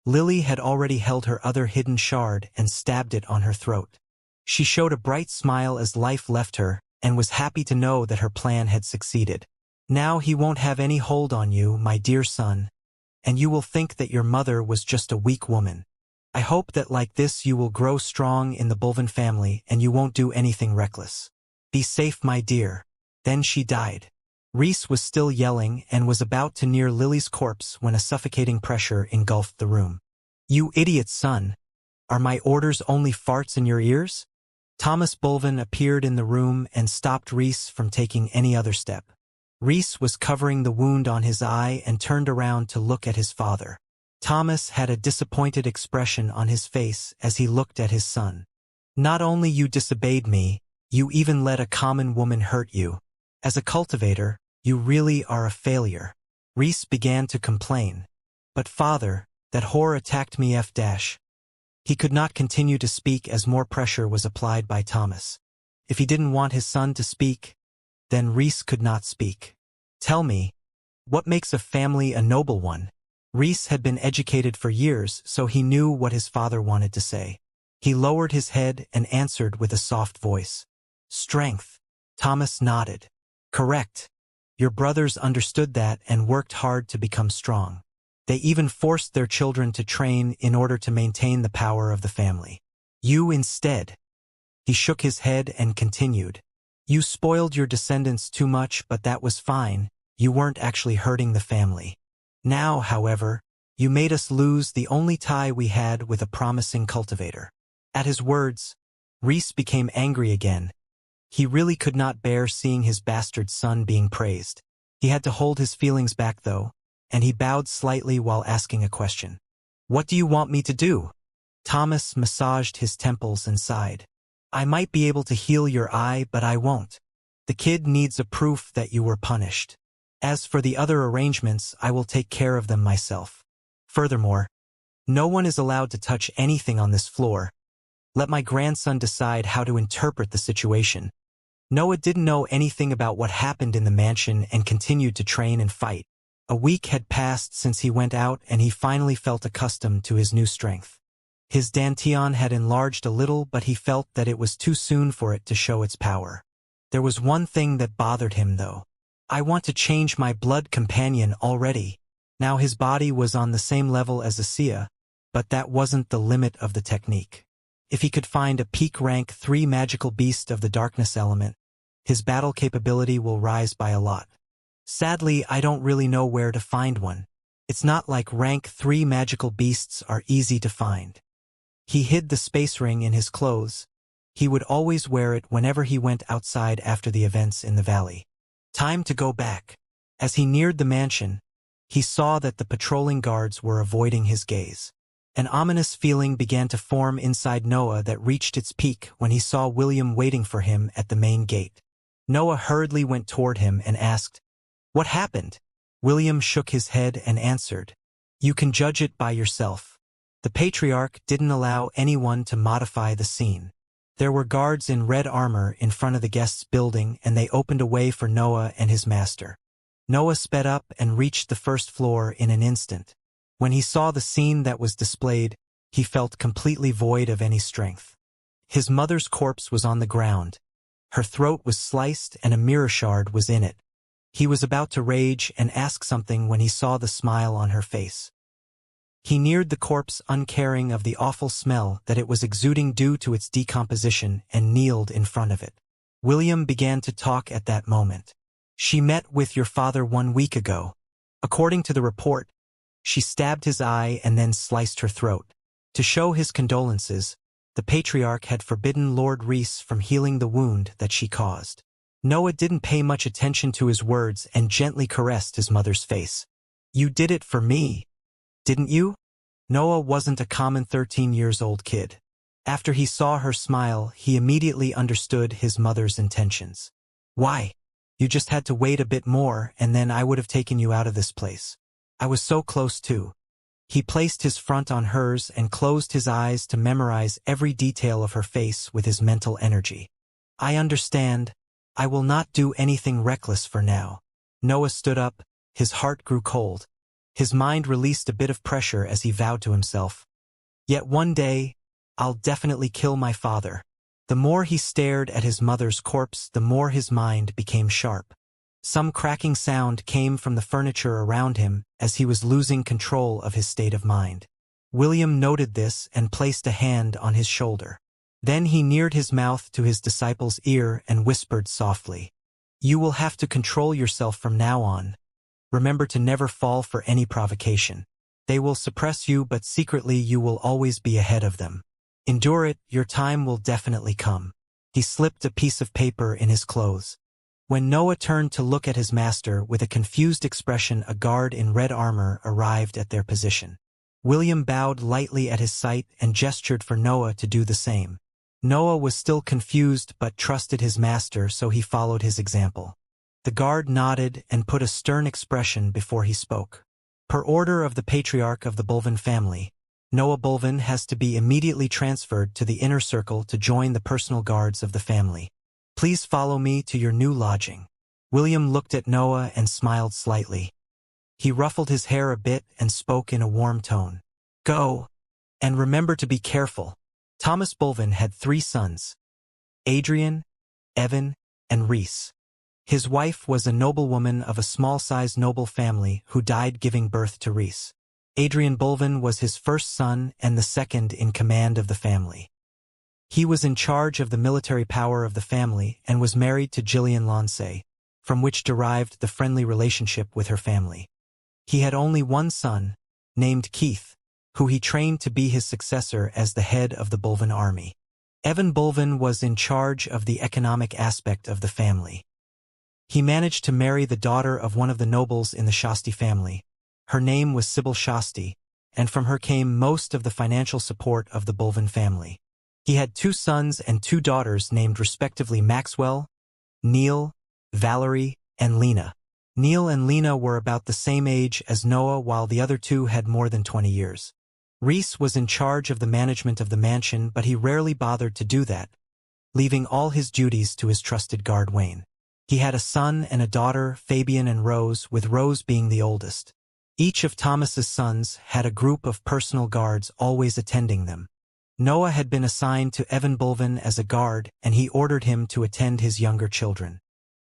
Lily had already held her other hidden shard and stabbed it on her throat. She showed a bright smile as life left her and was happy to know that her plan had succeeded. Now he won't have any hold on you, my dear son, and you will think that your mother was just a weak woman. I hope that like this you will grow strong in the Bulvin family and you won't do anything reckless. Be safe, my dear. Then she died. Reese was still yelling and was about to near Lily's corpse when a suffocating pressure engulfed the room. You idiot son! Are my orders only farts in your ears? Thomas Bulvin appeared in the room and stopped Reese from taking any other step. Reese was covering the wound on his eye and turned around to look at his father. Thomas had a disappointed expression on his face as he looked at his son. Not only you disobeyed me, you even let a common woman hurt you. As a cultivator, you really are a failure. Reese began to complain. But father, that whore attacked me f-. He could not continue to speak as more pressure was applied by Thomas. If he didn't want his son to speak, then Reese could not speak. Tell me, what makes a family a noble one? Reese had been educated for years, so he knew what his father wanted to say. He lowered his head and answered with a soft voice. Strength. Thomas nodded. Correct. Your brothers understood that and worked hard to become strong. They even forced their children to train in order to maintain the power of the family. You instead. He shook his head and continued. You spoiled your descendants too much, but that was fine. You weren't actually hurting the family. Now, however, you made us lose the only tie we had with a promising cultivator. At his words, Reese became angry again. He really could not bear seeing his bastard son being praised. He had to hold his feelings back though, and he bowed slightly while asking a question. What do you want me to do? Thomas massaged his temples and sighed. I might be able to heal your eye, but I won't. The kid needs a proof that you were punished. As for the other arrangements, I will take care of them myself. Furthermore, no one is allowed to touch anything on this floor. Let my grandson decide how to interpret the situation. Noah didn't know anything about what happened in the mansion and continued to train and fight. A week had passed since he went out and he finally felt accustomed to his new strength. His dantian had enlarged a little, but he felt that it was too soon for it to show its power. There was one thing that bothered him though. I want to change my blood companion already. Now his body was on the same level as Xianxia, but that wasn't the limit of the technique. If he could find a peak rank 3 magical beast of the darkness element, his battle capability will rise by a lot. Sadly, I don't really know where to find one. It's not like rank 3 magical beasts are easy to find. He hid the space ring in his clothes. He would always wear it whenever he went outside after the events in the valley. Time to go back. As he neared the mansion, he saw that the patrolling guards were avoiding his gaze. An ominous feeling began to form inside Noah that reached its peak when he saw William waiting for him at the main gate. Noah hurriedly went toward him and asked, "What happened?" William shook his head and answered, "You can judge it by yourself." The patriarch didn't allow anyone to modify the scene. There were guards in red armor in front of the guests' building, and they opened a way for Noah and his master. Noah sped up and reached the first floor in an instant. When he saw the scene that was displayed, he felt completely void of any strength. His mother's corpse was on the ground. Her throat was sliced and a mirror shard was in it. He was about to rage and ask something when he saw the smile on her face. He neared the corpse uncaring of the awful smell that it was exuding due to its decomposition and kneeled in front of it. William began to talk at that moment. "She met with your father 1 week ago. According to the report, she stabbed his eye and then sliced her throat. To show his condolences, the patriarch had forbidden Lord Reese from healing the wound that she caused." Noah didn't pay much attention to his words and gently caressed his mother's face. "You did it for me, didn't you?" Noah wasn't a common 13-year-old kid. After he saw her smile, he immediately understood his mother's intentions. "Why? You just had to wait a bit more and then I would have taken you out of this place. I was so close too." He placed his front on hers and closed his eyes to memorize every detail of her face with his mental energy. "I understand. I will not do anything reckless for now." Noah stood up. His heart grew cold. His mind released a bit of pressure as he vowed to himself, "Yet one day, I'll definitely kill my father." The more he stared at his mother's corpse, the more his mind became sharp. Some cracking sound came from the furniture around him as he was losing control of his state of mind. William noted this and placed a hand on his shoulder. Then he neared his mouth to his disciple's ear and whispered softly, "You will have to control yourself from now on. Remember to never fall for any provocation. They will suppress you, but secretly you will always be ahead of them. Endure it, your time will definitely come." He slipped a piece of paper in his clothes. When Noah turned to look at his master with a confused expression, a guard in red armor arrived at their position. William bowed lightly at his sight and gestured for Noah to do the same. Noah was still confused but trusted his master, so he followed his example. The guard nodded and put a stern expression before he spoke. "Per order of the patriarch of the Bulvin family, Noah Bulvin has to be immediately transferred to the inner circle to join the personal guards of the family. Please follow me to your new lodging." William looked at Noah and smiled slightly. He ruffled his hair a bit and spoke in a warm tone. "Go, and remember to be careful." Thomas Bulvin had 3 sons, Adrian, Evan, and Reese. His wife was a noblewoman of a small-sized noble family who died giving birth to Reese. Adrian Bulvin was his first son and the second in command of the family. He was in charge of the military power of the family and was married to Gillian Lancey, from which derived the friendly relationship with her family. He had only one son, named Keith, who he trained to be his successor as the head of the Bulvin army. Evan Bulvin was in charge of the economic aspect of the family. He managed to marry the daughter of one of the nobles in the Shasti family. Her name was Sybil Shasti, and from her came most of the financial support of the Bulvin family. He had 2 sons and 2 daughters named respectively Maxwell, Neil, Valerie, and Lena. Neil and Lena were about the same age as Noah, while the other 2 had more than 20 years. Reese was in charge of the management of the mansion, but he rarely bothered to do that, leaving all his duties to his trusted guard Wayne. He had a son and a daughter, Fabian and Rose, with Rose being the oldest. Each of Thomas's sons had a group of personal guards always attending them. Noah had been assigned to Evan Bulvin as a guard, and he ordered him to attend his younger children.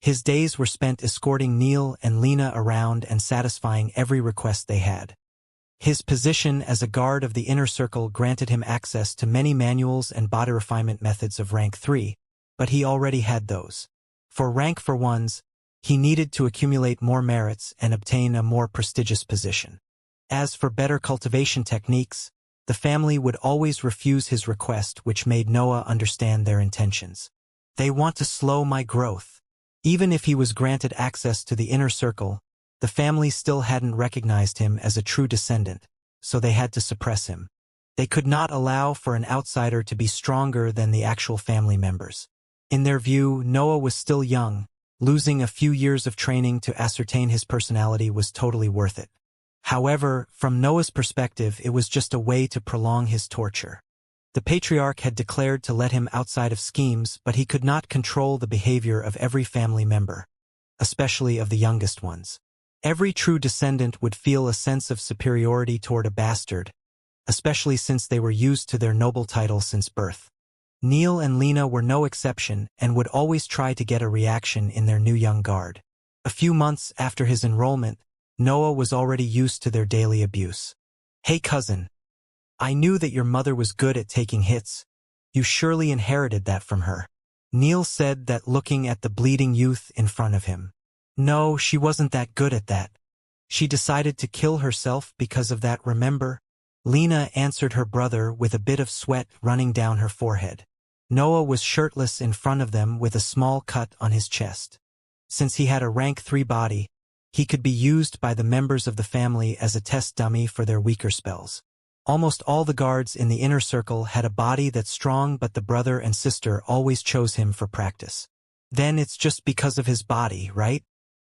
His days were spent escorting Neil and Lena around and satisfying every request they had. His position as a guard of the inner circle granted him access to many manuals and body refinement methods of rank 3, but he already had those. For rank 4s, he needed to accumulate more merits and obtain a more prestigious position. As for better cultivation techniques, the family would always refuse his request, which made Noah understand their intentions. They want to slow my growth. Even if he was granted access to the inner circle, the family still hadn't recognized him as a true descendant, so they had to suppress him. They could not allow for an outsider to be stronger than the actual family members. In their view, Noah was still young. Losing a few years of training to ascertain his personality was totally worth it. However, from Noah's perspective, it was just a way to prolong his torture. The patriarch had declared to let him outside of schemes, but he could not control the behavior of every family member, especially of the youngest ones. Every true descendant would feel a sense of superiority toward a bastard, especially since they were used to their noble title since birth. Neil and Lena were no exception and would always try to get a reaction in their new young guard. A few months after his enrollment, Noah was already used to their daily abuse. "Hey cousin, I knew that your mother was good at taking hits. You surely inherited that from her." Neil said that, looking at the bleeding youth in front of him. "No, she wasn't that good at that. She decided to kill herself because of that, remember?" Lena answered her brother with a bit of sweat running down her forehead. Noah was shirtless in front of them with a small cut on his chest. Since he had a rank 3 body, he could be used by the members of the family as a test dummy for their weaker spells. Almost all the guards in the inner circle had a body that's strong, but the brother and sister always chose him for practice. "Then it's just because of his body, right?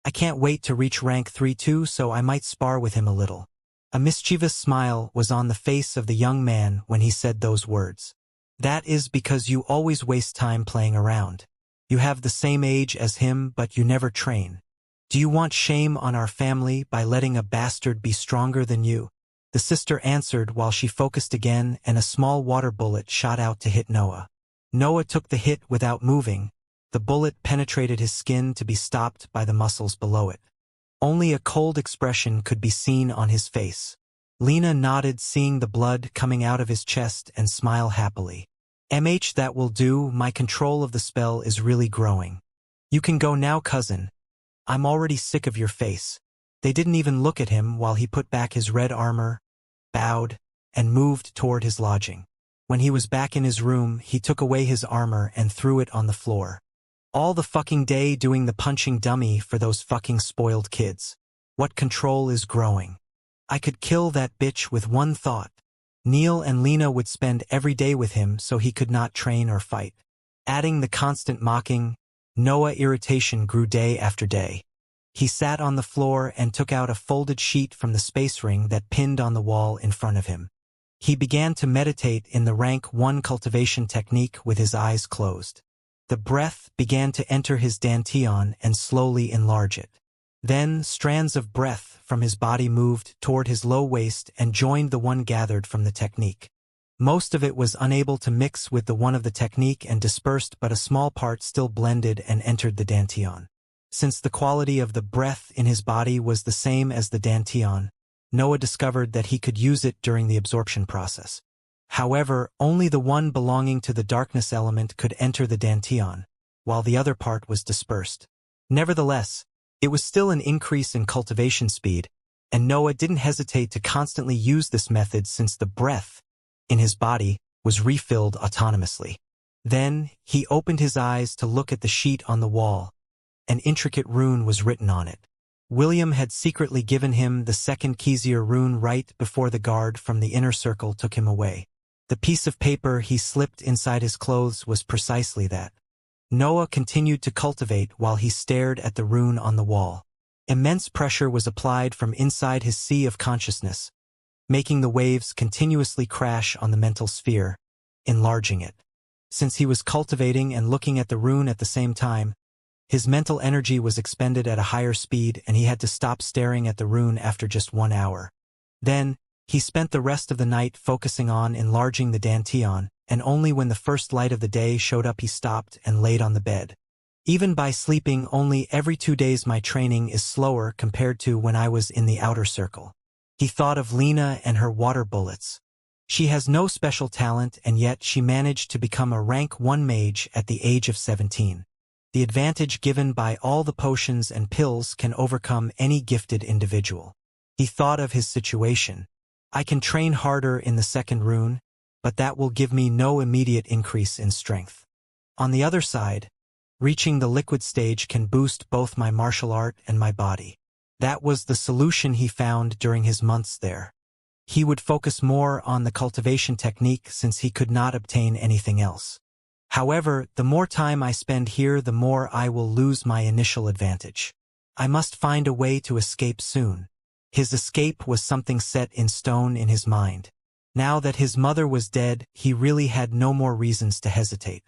I can't wait to reach rank 3 too, so I might spar with him a little." A mischievous smile was on the face of the young man when he said those words. "That is because you always waste time playing around. You have the same age as him, but you never train. Do you want shame on our family by letting a bastard be stronger than you?" The sister answered while she focused again, and a small water bullet shot out to hit Noah. Noah took the hit without moving. The bullet penetrated his skin to be stopped by the muscles below it. Only a cold expression could be seen on his face. Lena nodded, seeing the blood coming out of his chest, and smile happily. That will do. My control of the spell is really growing. You can go now, cousin. I'm already sick of your face." They didn't even look at him while he put back his red armor, bowed, and moved toward his lodging. When he was back in his room, he took away his armor and threw it on the floor. All the fucking day doing the punching dummy for those fucking spoiled kids. What control is growing? I could kill that bitch with one thought. Neil and Lena would spend every day with him so he could not train or fight. Adding the constant mocking, Noah's irritation grew day after day. He sat on the floor and took out a folded sheet from the space ring that pinned on the wall in front of him. He began to meditate in the rank 1 cultivation technique with his eyes closed. The breath began to enter his dantian and slowly enlarge it. Then strands of breath from his body moved toward his low waist and joined the one gathered from the technique. Most of it was unable to mix with the one of the technique and dispersed, but a small part still blended and entered the dantian. Since the quality of the breath in his body was the same as the dantian, Noah discovered that he could use it during the absorption process. However, only the one belonging to the darkness element could enter the dantian, while the other part was dispersed. Nevertheless, it was still an increase in cultivation speed, and Noah didn't hesitate to constantly use this method since the breath in his body was refilled autonomously. Then, he opened his eyes to look at the sheet on the wall. An intricate rune was written on it. William had secretly given him the second Xianxia rune right before the guard from the inner circle took him away. The piece of paper he slipped inside his clothes was precisely that. Noah continued to cultivate while he stared at the rune on the wall. Immense pressure was applied from inside his sea of consciousness, making the waves continuously crash on the mental sphere, enlarging it. Since he was cultivating and looking at the rune at the same time, his mental energy was expended at a higher speed, and he had to stop staring at the rune after just 1 hour. Then, he spent the rest of the night focusing on enlarging the dantian, and only when the first light of the day showed up he stopped and laid on the bed. Even by sleeping only every 2 days, my training is slower compared to when I was in the outer circle. He thought of Lena and her water bullets. She has no special talent, and yet she managed to become a rank 1 mage at the age of 17. The advantage given by all the potions and pills can overcome any gifted individual. He thought of his situation. I can train harder in the second rune, but that will give me no immediate increase in strength. On the other side, reaching the liquid stage can boost both my martial art and my body. That was the solution he found during his months there. He would focus more on the cultivation technique since he could not obtain anything else. However, the more time I spend here, the more I will lose my initial advantage. I must find a way to escape soon. His escape was something set in stone in his mind. Now that his mother was dead, he really had no more reasons to hesitate.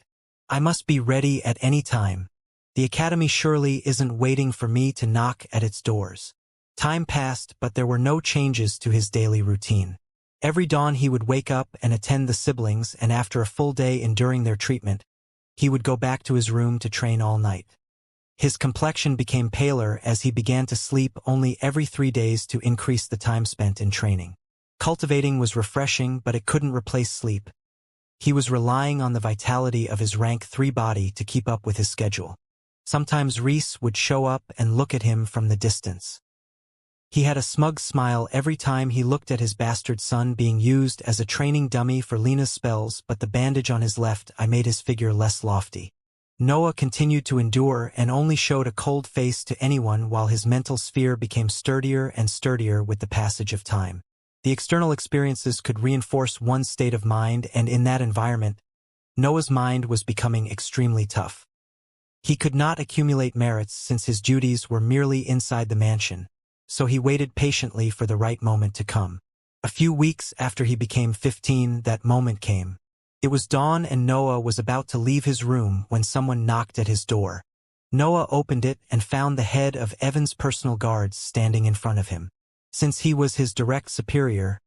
I must be ready at any time. The academy surely isn't waiting for me to knock at its doors. Time passed, but there were no changes to his daily routine. Every dawn he would wake up and attend the siblings, and after a full day enduring their treatment, he would go back to his room to train all night. His complexion became paler as he began to sleep only every 3 days to increase the time spent in training. Cultivating was refreshing, but it couldn't replace sleep. He was relying on the vitality of his rank 3 body to keep up with his schedule. Sometimes Reese would show up and look at him from the distance. He had a smug smile every time he looked at his bastard son being used as a training dummy for Lena's spells, but the bandage on his left eye made his figure less lofty. Noah continued to endure and only showed a cold face to anyone while his mental sphere became sturdier and sturdier with the passage of time. The external experiences could reinforce one's state of mind, and in that environment, Noah's mind was becoming extremely tough. He could not accumulate merits since his duties were merely inside the mansion, so he waited patiently for the right moment to come. A few weeks after he became 15, that moment came. It was dawn and Noah was about to leave his room when someone knocked at his door. Noah opened it and found the head of Evan's personal guards standing in front of him. Since he was his direct superior,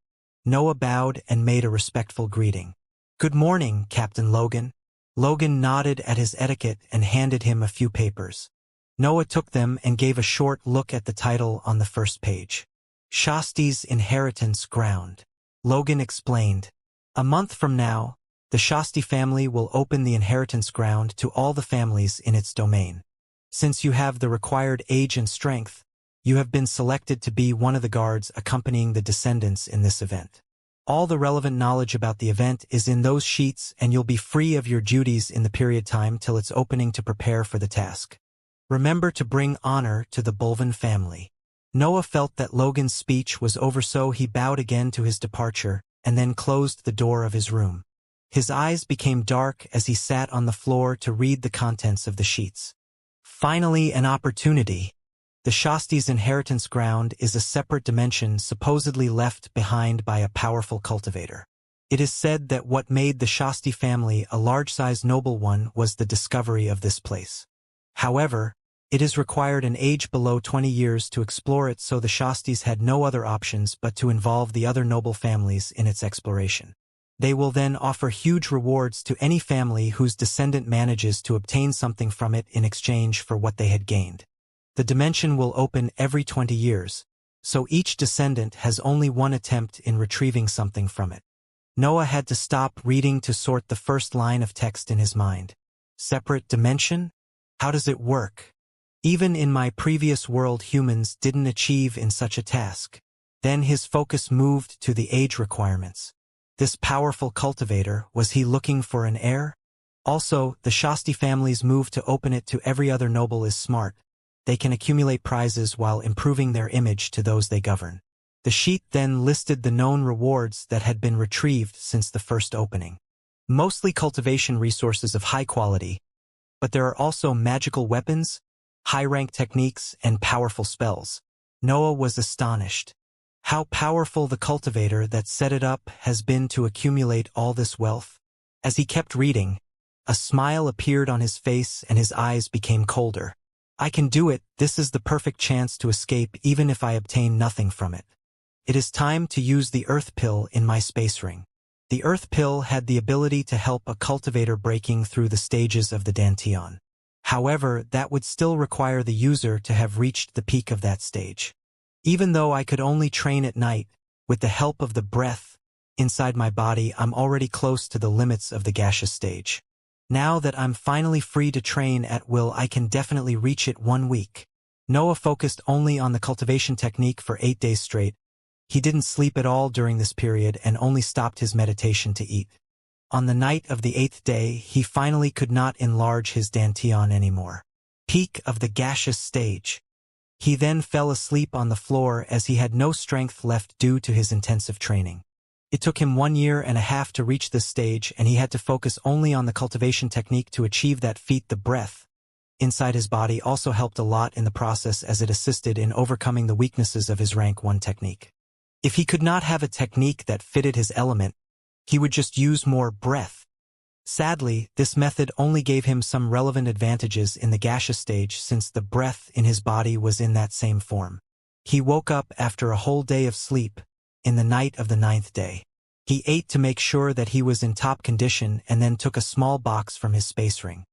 Noah bowed and made a respectful greeting. "Good morning, Captain Logan." Logan nodded at his etiquette and handed him a few papers. Noah took them and gave a short look at the title on the first page. Shasti's Inheritance Ground. Logan explained. "A month from now, the Shasti family will open the inheritance ground to all the families in its domain. Since you have the required age and strength, you have been selected to be one of the guards accompanying the descendants in this event. All the relevant knowledge about the event is in those sheets, and you'll be free of your duties in the period time till its opening to prepare for the task. Remember to bring honor to the Bulvin family." Noah felt that Logan's speech was over, so he bowed again to his departure and then closed the door of his room. His eyes became dark as he sat on the floor to read the contents of the sheets. Finally, an opportunity. The Shasti's inheritance ground is a separate dimension supposedly left behind by a powerful cultivator. It is said that what made the Shasti family a large-sized noble one was the discovery of this place. However, it is required an age below 20 years to explore it, so the Shastis had no other options but to involve the other noble families in its exploration. They will then offer huge rewards to any family whose descendant manages to obtain something from it in exchange for what they had gained. The dimension will open every 20 years, so each descendant has only one attempt in retrieving something from it. Noah had to stop reading to sort the first line of text in his mind. Separate dimension? How does it work? Even in my previous world, humans didn't achieve in such a task. Then his focus moved to the age requirements. This powerful cultivator, was he looking for an heir? Also, the Shasti family's move to open it to every other noble is smart. They can accumulate prizes while improving their image to those they govern. The sheet then listed the known rewards that had been retrieved since the first opening. Mostly cultivation resources of high quality, but there are also magical weapons, high-rank techniques, and powerful spells. Noah was astonished. How powerful the cultivator that set it up has been to accumulate all this wealth. As he kept reading, a smile appeared on his face and his eyes became colder. I can do it. This is the perfect chance to escape even if I obtain nothing from it. It is time to use the earth pill in my space ring. The earth pill had the ability to help a cultivator breaking through the stages of the Danteon. However, that would still require the user to have reached the peak of that stage. Even though I could only train at night, with the help of the breath inside my body, I'm already close to the limits of the gaseous stage. Now that I'm finally free to train at will, I can definitely reach it 1 week. Noah focused only on the cultivation technique for 8 days straight. He didn't sleep at all during this period and only stopped his meditation to eat. On the night of the 8th day, he finally could not enlarge his dantian anymore. Peak of the gaseous stage. He then fell asleep on the floor as he had no strength left due to his intensive training. It took him 1.5 years to reach this stage, and he had to focus only on the cultivation technique to achieve that feat. The breath inside his body also helped a lot in the process, as it assisted in overcoming the weaknesses of his rank 1 technique. If he could not have a technique that fitted his element, he would just use more breath. Sadly, this method only gave him some relevant advantages in the gaseous stage, since the breath in his body was in that same form. He woke up after a whole day of sleep, in the night of the 9th day. He ate to make sure that he was in top condition and then took a small box from his space ring.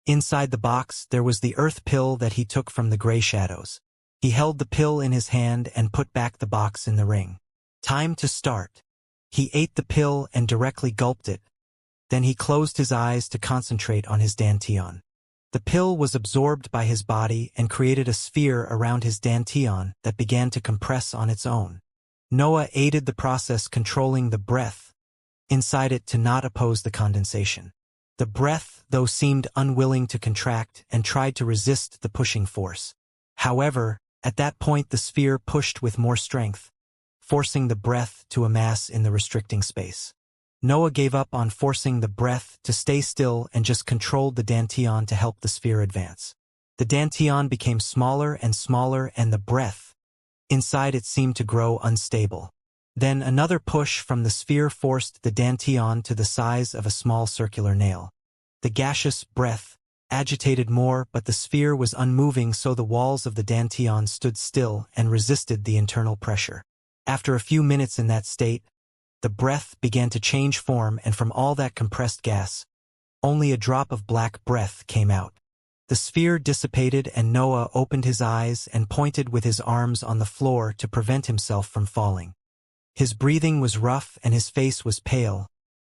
Inside the box, there was the earth pill that he took from the gray shadows. He held the pill in his hand and put back the box in the ring. Time to start. He ate the pill and directly gulped it. Then he closed his eyes to concentrate on his dantian. The pill was absorbed by his body and created a sphere around his dantian that began to compress on its own. Noah aided the process, controlling the breath inside it to not oppose the condensation. The breath, though, seemed unwilling to contract and tried to resist the pushing force. However, at that point the sphere pushed with more strength, forcing the breath to amass in the restricting space. Noah gave up on forcing the breath to stay still and just controlled the dantian to help the sphere advance. The dantian became smaller and smaller, and the breath inside it seemed to grow unstable. Then another push from the sphere forced the dantian to the size of a small circular nail. The gaseous breath agitated more, but the sphere was unmoving, so the walls of the dantian stood still and resisted the internal pressure. After a few minutes in that state, the breath began to change form, and from all that compressed gas, only a drop of black breath came out. The sphere dissipated, and Noah opened his eyes and pointed with his arms on the floor to prevent himself from falling. His breathing was rough and his face was pale.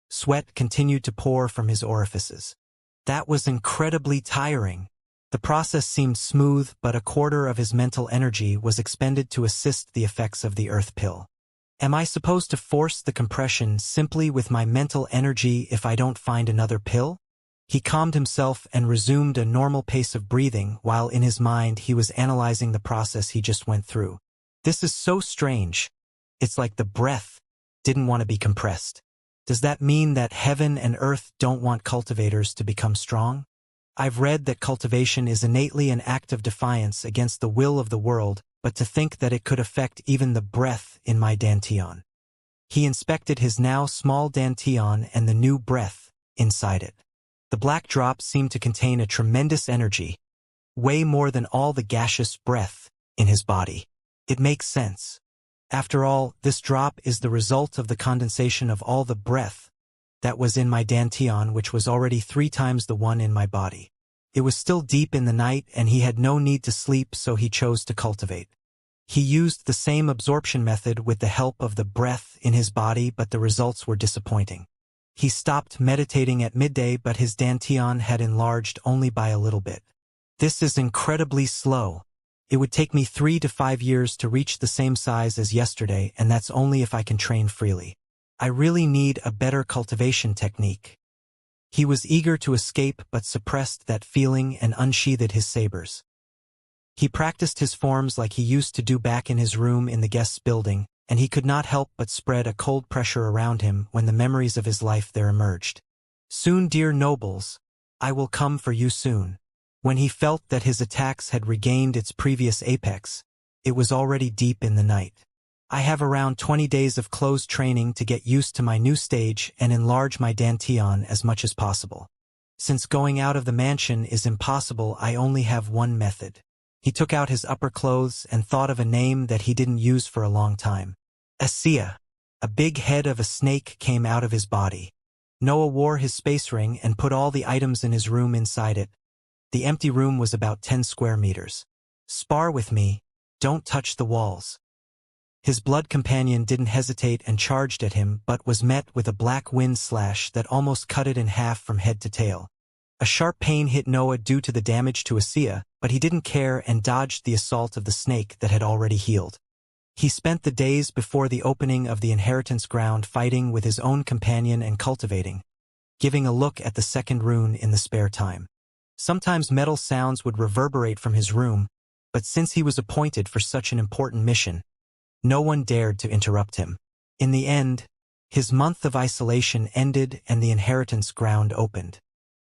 Sweat continued to pour from his orifices. That was incredibly tiring. The process seemed smooth, but 1/4 of his mental energy was expended to assist the effects of the earth pill. Am I supposed to force the compression simply with my mental energy if I don't find another pill? He calmed himself and resumed a normal pace of breathing, while in his mind he was analyzing the process he just went through. This is so strange. It's like the breath didn't want to be compressed. Does that mean that heaven and earth don't want cultivators to become strong? I've read that cultivation is innately an act of defiance against the will of the world, but to think that it could affect even the breath in my dantian. He inspected his now small dantian and the new breath inside it. The black drop seemed to contain a tremendous energy, way more than all the gaseous breath in his body. It makes sense. After all, this drop is the result of the condensation of all the breath that was in my dantian, which was already 3 times the one in my body. It was still deep in the night, and he had no need to sleep, so he chose to cultivate. He used the same absorption method with the help of the breath in his body, but the results were disappointing. He stopped meditating at midday, but his dantian had enlarged only by a little bit. This is incredibly slow. It would take me 3 to 5 years to reach the same size as yesterday, and that's only if I can train freely. I really need a better cultivation technique. He was eager to escape, but suppressed that feeling and unsheathed his sabers. He practiced his forms like he used to do back in his room in the guest's building, and he could not help but spread a cold pressure around him when the memories of his life there emerged. Soon, dear nobles, I will come for you soon. When he felt that his attacks had regained its previous apex, it was already deep in the night. I have around 20 days of closed training to get used to my new stage and enlarge my dantian as much as possible. Since going out of the mansion is impossible, I only have one method. He took out his upper clothes and thought of a name that he didn't use for a long time. Xianxia. A big head of a snake came out of his body. Noah wore his space ring and put all the items in his room inside it. The empty room was about 10 square meters. Spar with me, don't touch the walls. His blood companion didn't hesitate and charged at him, but was met with a black wind slash that almost cut it in half from head to tail. A sharp pain hit Noah due to the damage to Wuxia, but he didn't care and dodged the assault of the snake that had already healed. He spent the days before the opening of the inheritance ground fighting with his own companion and cultivating, giving a look at the second rune in the spare time. Sometimes metal sounds would reverberate from his room, but since he was appointed for such an important mission, no one dared to interrupt him. In the end, his month of isolation ended and the inheritance ground opened.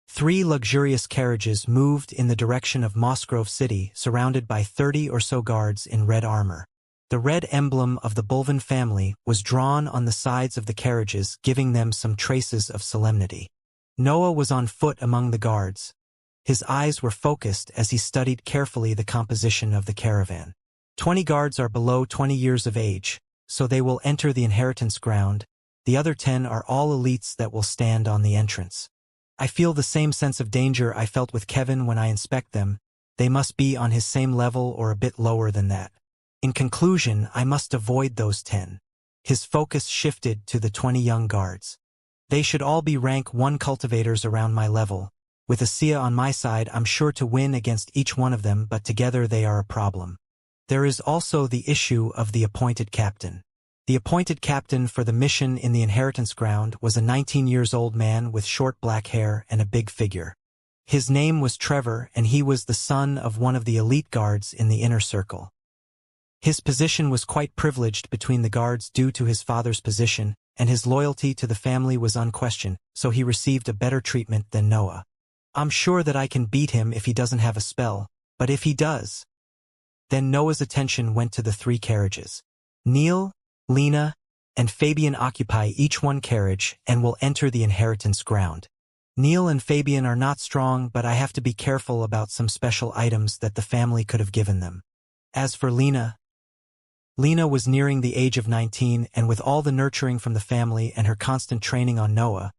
3 luxurious carriages moved in the direction of Mossgrove City, surrounded by 30 or so guards in red armor. The red emblem of the Bulvin family was drawn on the sides of the carriages, giving them some traces of solemnity. Noah was on foot among the guards. His eyes were focused as he studied carefully the composition of the caravan. 20 guards are below 20 years of age, so they will enter the inheritance ground. The other 10 are all elites that will stand on the entrance. I feel the same sense of danger I felt with Kevin when I inspect them. They must be on his same level or a bit lower than that. In conclusion, I must avoid those 10. His focus shifted to the 20 young guards. They should all be rank 1 cultivators around my level. With Wuxia on my side, I'm sure to win against each one of them, but together they are a problem. There is also the issue of the appointed captain. The appointed captain for the mission in the inheritance ground was a 19-years-old man with short black hair and a big figure. His name was Trevor, and he was the son of one of the elite guards in the inner circle. His position was quite privileged between the guards due to his father's position, and his loyalty to the family was unquestioned, so he received a better treatment than Noah. I'm sure that I can beat him if he doesn't have a spell, but if he does... Then Noah's attention went to the 3 carriages. Neil, Lena, and Fabian occupy each 1 carriage and will enter the inheritance ground. Neil and Fabian are not strong, but I have to be careful about some special items that the family could have given them. As for Lena was nearing the age of 19, and with all the nurturing from the family and her constant training on Noah,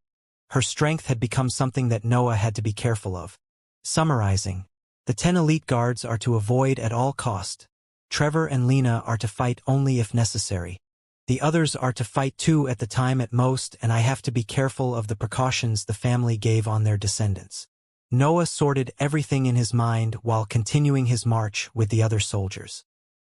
her strength had become something that Noah had to be careful of. Summarizing, the 10 elite guards are to avoid at all cost. Trevor and Lena are to fight only if necessary. The others are to fight 2 at the time at most, and I have to be careful of the precautions the family gave on their descendants. Noah sorted everything in his mind while continuing his march with the other soldiers.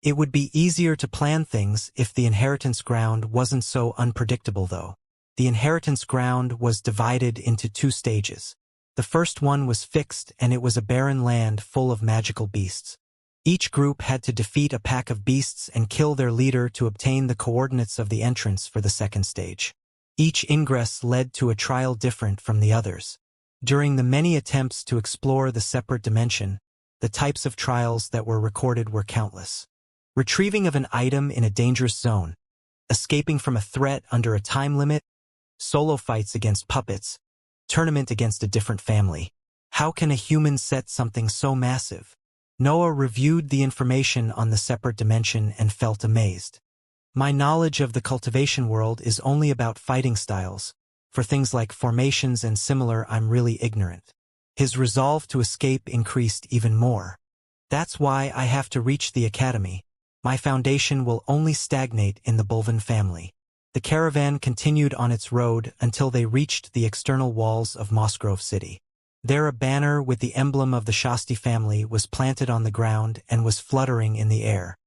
It would be easier to plan things if the inheritance ground wasn't so unpredictable, though. The inheritance ground was divided into 2 stages. The first one was fixed, and it was a barren land full of magical beasts. Each group had to defeat a pack of beasts and kill their leader to obtain the coordinates of the entrance for the second stage. Each ingress led to a trial different from the others. During the many attempts to explore the separate dimension, the types of trials that were recorded were countless. Retrieving of an item in a dangerous zone, escaping from a threat under a time limit, solo fights against puppets, tournament against a different family. How can a human set something so massive? Noah reviewed the information on the separate dimension and felt amazed. My knowledge of the cultivation world is only about fighting styles. For things like formations and similar, I'm really ignorant. His resolve to escape increased even more. That's why I have to reach the academy. My foundation will only stagnate in the Bulvin family. The caravan continued on its road until they reached the external walls of Mossgrove City. There a banner with the emblem of the Xianxia family was planted on the ground and was fluttering in the air.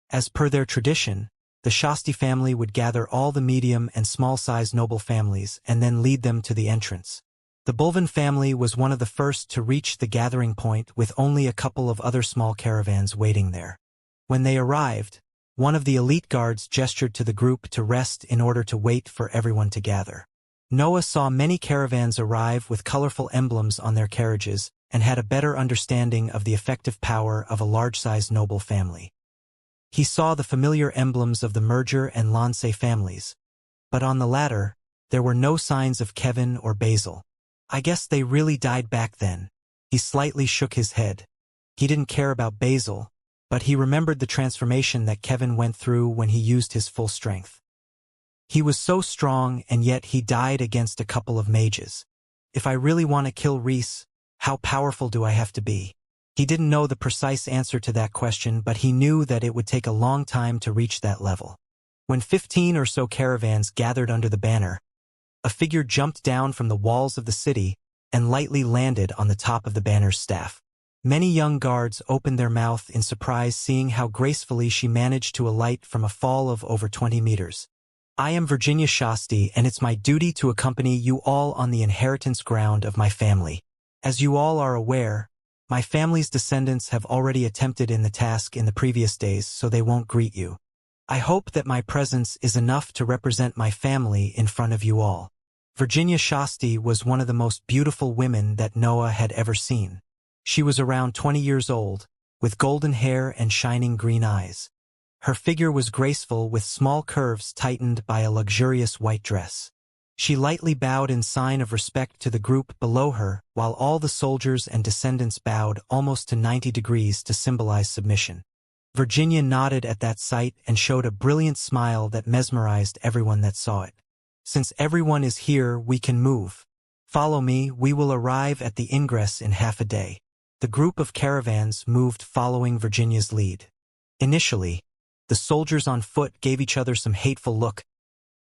As per their tradition, the Xianxia family would gather all the medium and small-sized noble families and then lead them to the entrance. The Bulvin family was one of the first to reach the gathering point, with only a couple of other small caravans waiting there. When they arrived, one of the elite guards gestured to the group to rest in order to wait for everyone to gather. Noah saw many caravans arrive with colorful emblems on their carriages and had a better understanding of the effective power of a large-sized noble family. He saw the familiar emblems of the Merger and Lance families, but on the latter, there were no signs of Kevin or Basil. I guess they really died back then. He slightly shook his head. He didn't care about Basil, but he remembered the transformation that Kevin went through when he used his full strength. He was so strong, and yet he died against a couple of mages. If I really want to kill Reese, how powerful do I have to be? He didn't know the precise answer to that question, but he knew that it would take a long time to reach that level. When 15 or so caravans gathered under the banner, a figure jumped down from the walls of the city, and lightly landed on the top of the banner's staff. Many young guards opened their mouth in surprise seeing how gracefully she managed to alight from a fall of over 20 meters. I am Virginia Shasti, and it's my duty to accompany you all on the inheritance ground of my family. As you all are aware, my family's descendants have already attempted in the task in the previous days, so they won't greet you. I hope that my presence is enough to represent my family in front of you all. Virginia Shasti was one of the most beautiful women that Noah had ever seen. She was around 20 years old, with golden hair and shining green eyes. Her figure was graceful with small curves tightened by a luxurious white dress. She lightly bowed in sign of respect to the group below her, while all the soldiers and descendants bowed almost to 90 degrees to symbolize submission. Virginia nodded at that sight and showed a brilliant smile that mesmerized everyone that saw it. Since everyone is here, we can move. Follow me, we will arrive at the ingress in half a day. The group of caravans moved following Virginia's lead. Initially, the soldiers on foot gave each other some hateful look,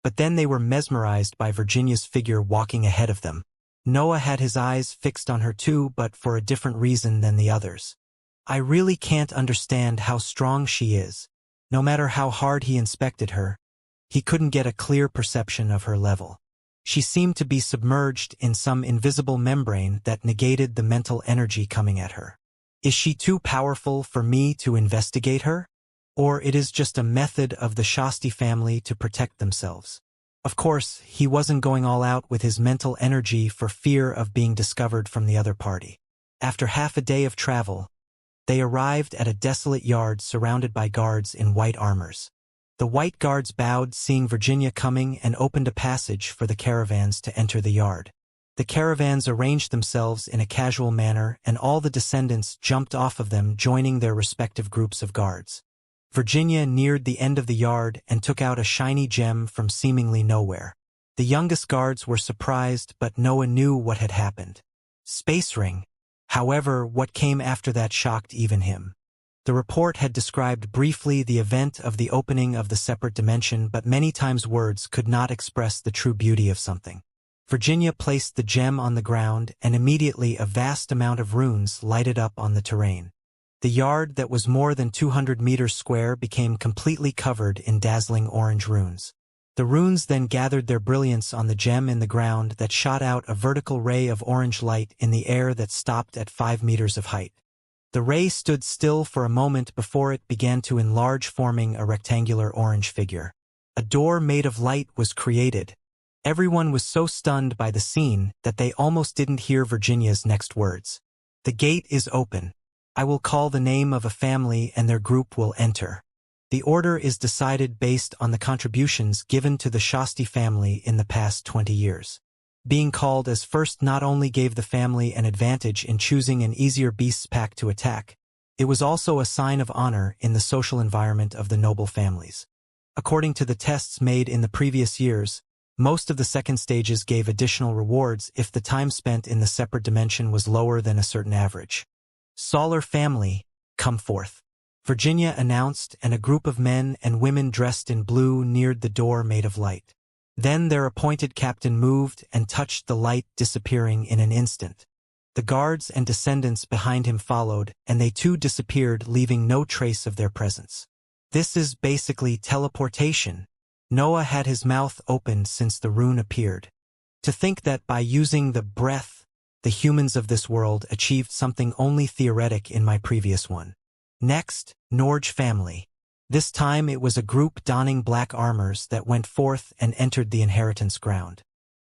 but then they were mesmerized by Virginia's figure walking ahead of them. Noah had his eyes fixed on her too, but for a different reason than the others. I really can't understand how strong she is. No matter how hard he inspected her, he couldn't get a clear perception of her level. She seemed to be submerged in some invisible membrane that negated the mental energy coming at her. Is she too powerful for me to investigate her? Or it is just a method of the Shasti family to protect themselves? Of course, he wasn't going all out with his mental energy for fear of being discovered from the other party. After half a day of travel, they arrived at a desolate yard surrounded by guards in white armors. The white guards bowed seeing Virginia coming and opened a passage for the caravans to enter the yard. The caravans arranged themselves in a casual manner and all the descendants jumped off of them, joining their respective groups of guards. Virginia neared the end of the yard and took out a shiny gem from seemingly nowhere. The youngest guards were surprised, but Noah knew what had happened. Space ring. However, what came after that shocked even him. The report had described briefly the event of the opening of the separate dimension, but many times words could not express the true beauty of something. Virginia placed the gem on the ground, and immediately a vast amount of runes lighted up on the terrain. The yard that was more than 200 meters square became completely covered in dazzling orange runes. The runes then gathered their brilliance on the gem in the ground that shot out a vertical ray of orange light in the air that stopped at 5 meters of height. The ray stood still for a moment before it began to enlarge, forming a rectangular orange figure. A door made of light was created. Everyone was so stunned by the scene that they almost didn't hear Virginia's next words. The gate is open. I will call the name of a family and their group will enter. The order is decided based on the contributions given to the Shasti family in the past 20 years. Being called as first not only gave the family an advantage in choosing an easier beasts pack to attack, it was also a sign of honor in the social environment of the noble families. According to the tests made in the previous years, most of the second stages gave additional rewards if the time spent in the separate dimension was lower than a certain average. Solar family, come forth. Virginia announced, and a group of men and women dressed in blue neared the door made of light. Then their appointed captain moved and touched the light, disappearing in an instant. The guards and descendants behind him followed, and they too disappeared, leaving no trace of their presence. This is basically teleportation. Noah had his mouth opened since the rune appeared. To think that by using the breath, the humans of this world achieved something only theoretic in my previous one. Next, Norge family. This time it was a group donning black armors that went forth and entered the inheritance ground.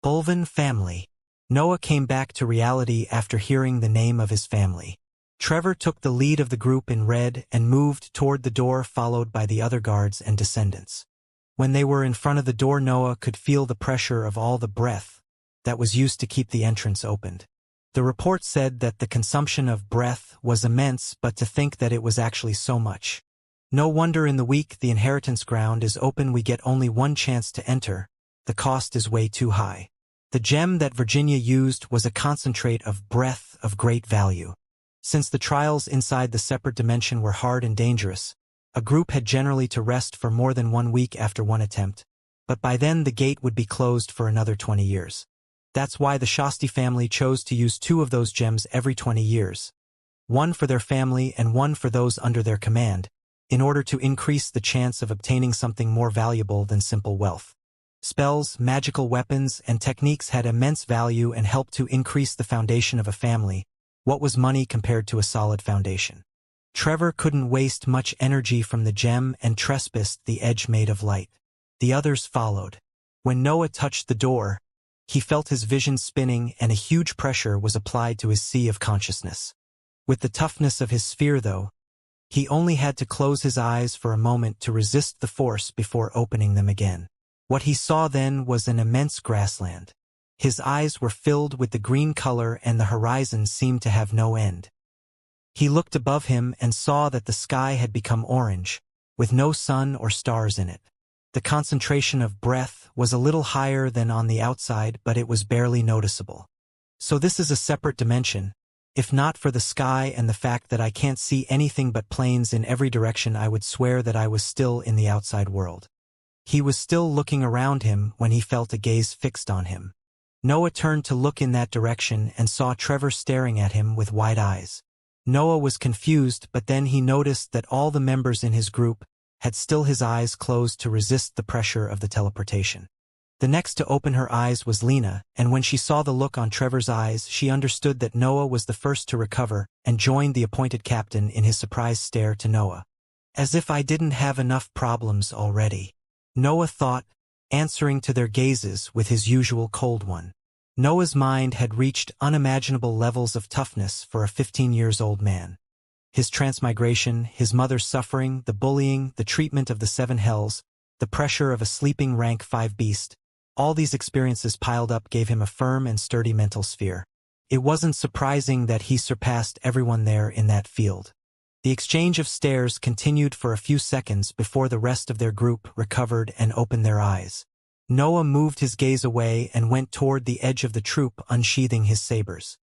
Bulvan family. Noah came back to reality after hearing the name of his family. Trevor took the lead of the group in red and moved toward the door, followed by the other guards and descendants. When they were in front of the door, Noah could feel the pressure of all the breath that was used to keep the entrance opened. The report said that the consumption of breath was immense, but to think that it was actually so much. No wonder in the week the inheritance ground is open we get only one chance to enter. The cost is way too high. The gem that Virginia used was a concentrate of breath of great value. Since the trials inside the separate dimension were hard and dangerous, a group had generally to rest for more than 1 week after one attempt, but by then the gate would be closed for another 20 years. That's why the Shasti family chose to use 2 of those gems every 20 years. One for their family and one for those under their command, in order to increase the chance of obtaining something more valuable than simple wealth. Spells, magical weapons, and techniques had immense value and helped to increase the foundation of a family. What was money compared to a solid foundation? Trevor couldn't waste much energy from the gem and trespassed the edge made of light. The others followed. When Noah touched the door, he felt his vision spinning and a huge pressure was applied to his sea of consciousness. With the toughness of his sphere, though, he only had to close his eyes for a moment to resist the force before opening them again. What he saw then was an immense grassland. His eyes were filled with the green color and the horizon seemed to have no end. He looked above him and saw that the sky had become orange, with no sun or stars in it. The concentration of breath was a little higher than on the outside, but it was barely noticeable. So this is a separate dimension. If not for the sky and the fact that I can't see anything but plains in every direction, I would swear that I was still in the outside world. He was still looking around him when he felt a gaze fixed on him. Noah turned to look in that direction and saw Trevor staring at him with wide eyes. Noah was confused, but then he noticed that all the members in his group had still his eyes closed to resist the pressure of the teleportation. The next to open her eyes was Lena, and when she saw the look on Trevor's eyes, she understood that Noah was the first to recover and joined the appointed captain in his surprised stare to Noah. As if I didn't have enough problems already, Noah thought, answering to their gazes with his usual cold one. Noah's mind had reached unimaginable levels of toughness for a 15-year-old man. His transmigration, his mother's suffering, the bullying, the treatment of the 7 hells, the pressure of a sleeping rank 5 beast, all these experiences piled up gave him a firm and sturdy mental sphere. It wasn't surprising that he surpassed everyone there in that field. The exchange of stares continued for a few seconds before the rest of their group recovered and opened their eyes. Noah moved his gaze away and went toward the edge of the troop, unsheathing his sabers.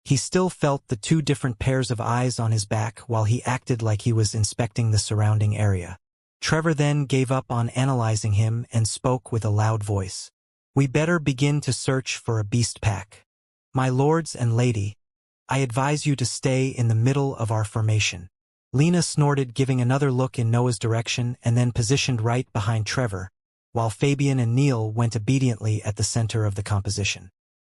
He still felt the 2 different pairs of eyes on his back while he acted like he was inspecting the surrounding area. Trevor then gave up on analyzing him and spoke with a loud voice. We better begin to search for a beast pack. My lords and lady, I advise you to stay in the middle of our formation. Lena snorted, giving another look in Noah's direction and then positioned right behind Trevor, while Fabian and Neil went obediently at the center of the composition.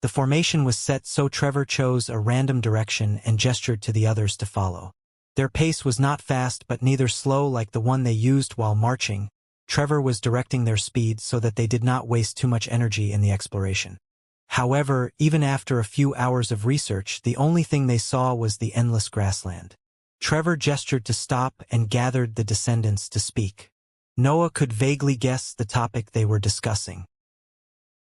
The formation was set so Trevor chose a random direction and gestured to the others to follow. Their pace was not fast but neither slow like the one they used while marching. Trevor was directing their speed so that they did not waste too much energy in the exploration. However, even after a few hours of research, the only thing they saw was the endless grassland. Trevor gestured to stop and gathered the descendants to speak. Noah could vaguely guess the topic they were discussing.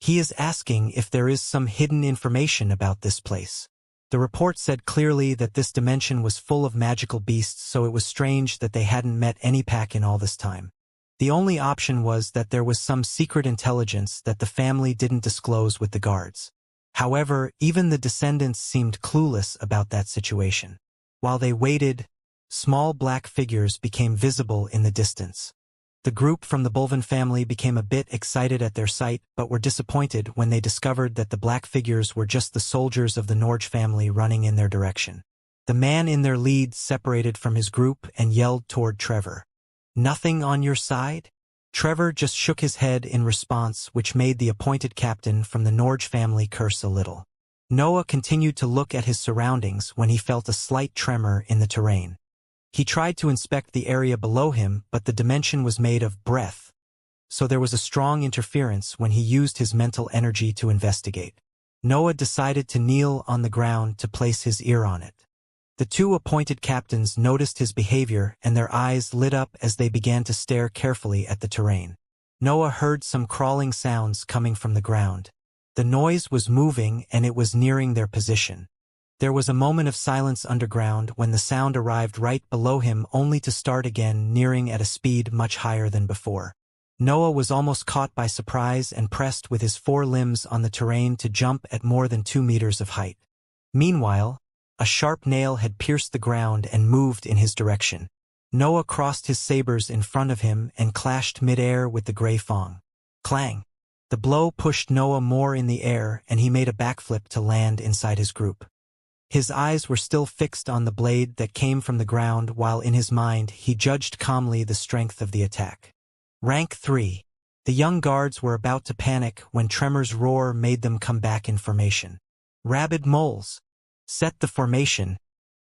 He is asking if there is some hidden information about this place. The report said clearly that this dimension was full of magical beasts, so it was strange that they hadn't met any pack in all this time. The only option was that there was some secret intelligence that the family didn't disclose with the guards. However, even the descendants seemed clueless about that situation. While they waited, small black figures became visible in the distance. The group from the Bulvin family became a bit excited at their sight, but were disappointed when they discovered that the black figures were just the soldiers of the Norge family running in their direction. The man in their lead separated from his group and yelled toward Trevor. Nothing on your side? Trevor just shook his head in response, which made the appointed captain from the Norge family curse a little. Noah continued to look at his surroundings when he felt a slight tremor in the terrain. He tried to inspect the area below him, but the dimension was made of breath, so there was a strong interference when he used his mental energy to investigate. Noah decided to kneel on the ground to place his ear on it. The 2 appointed captains noticed his behavior and their eyes lit up as they began to stare carefully at the terrain. Noah heard some crawling sounds coming from the ground. The noise was moving and it was nearing their position. There was a moment of silence underground when the sound arrived right below him, only to start again, nearing at a speed much higher than before. Noah was almost caught by surprise and pressed with his 4 limbs on the terrain to jump at more than 2 meters of height. Meanwhile, a sharp nail had pierced the ground and moved in his direction. Noah crossed his sabers in front of him and clashed mid-air with the gray fong. Clang! The blow pushed Noah more in the air and he made a backflip to land inside his group. His eyes were still fixed on the blade that came from the ground while in his mind he judged calmly the strength of the attack. Rank 3. The young guards were about to panic when Tremor's roar made them come back in formation. Rabid moles. Set the formation.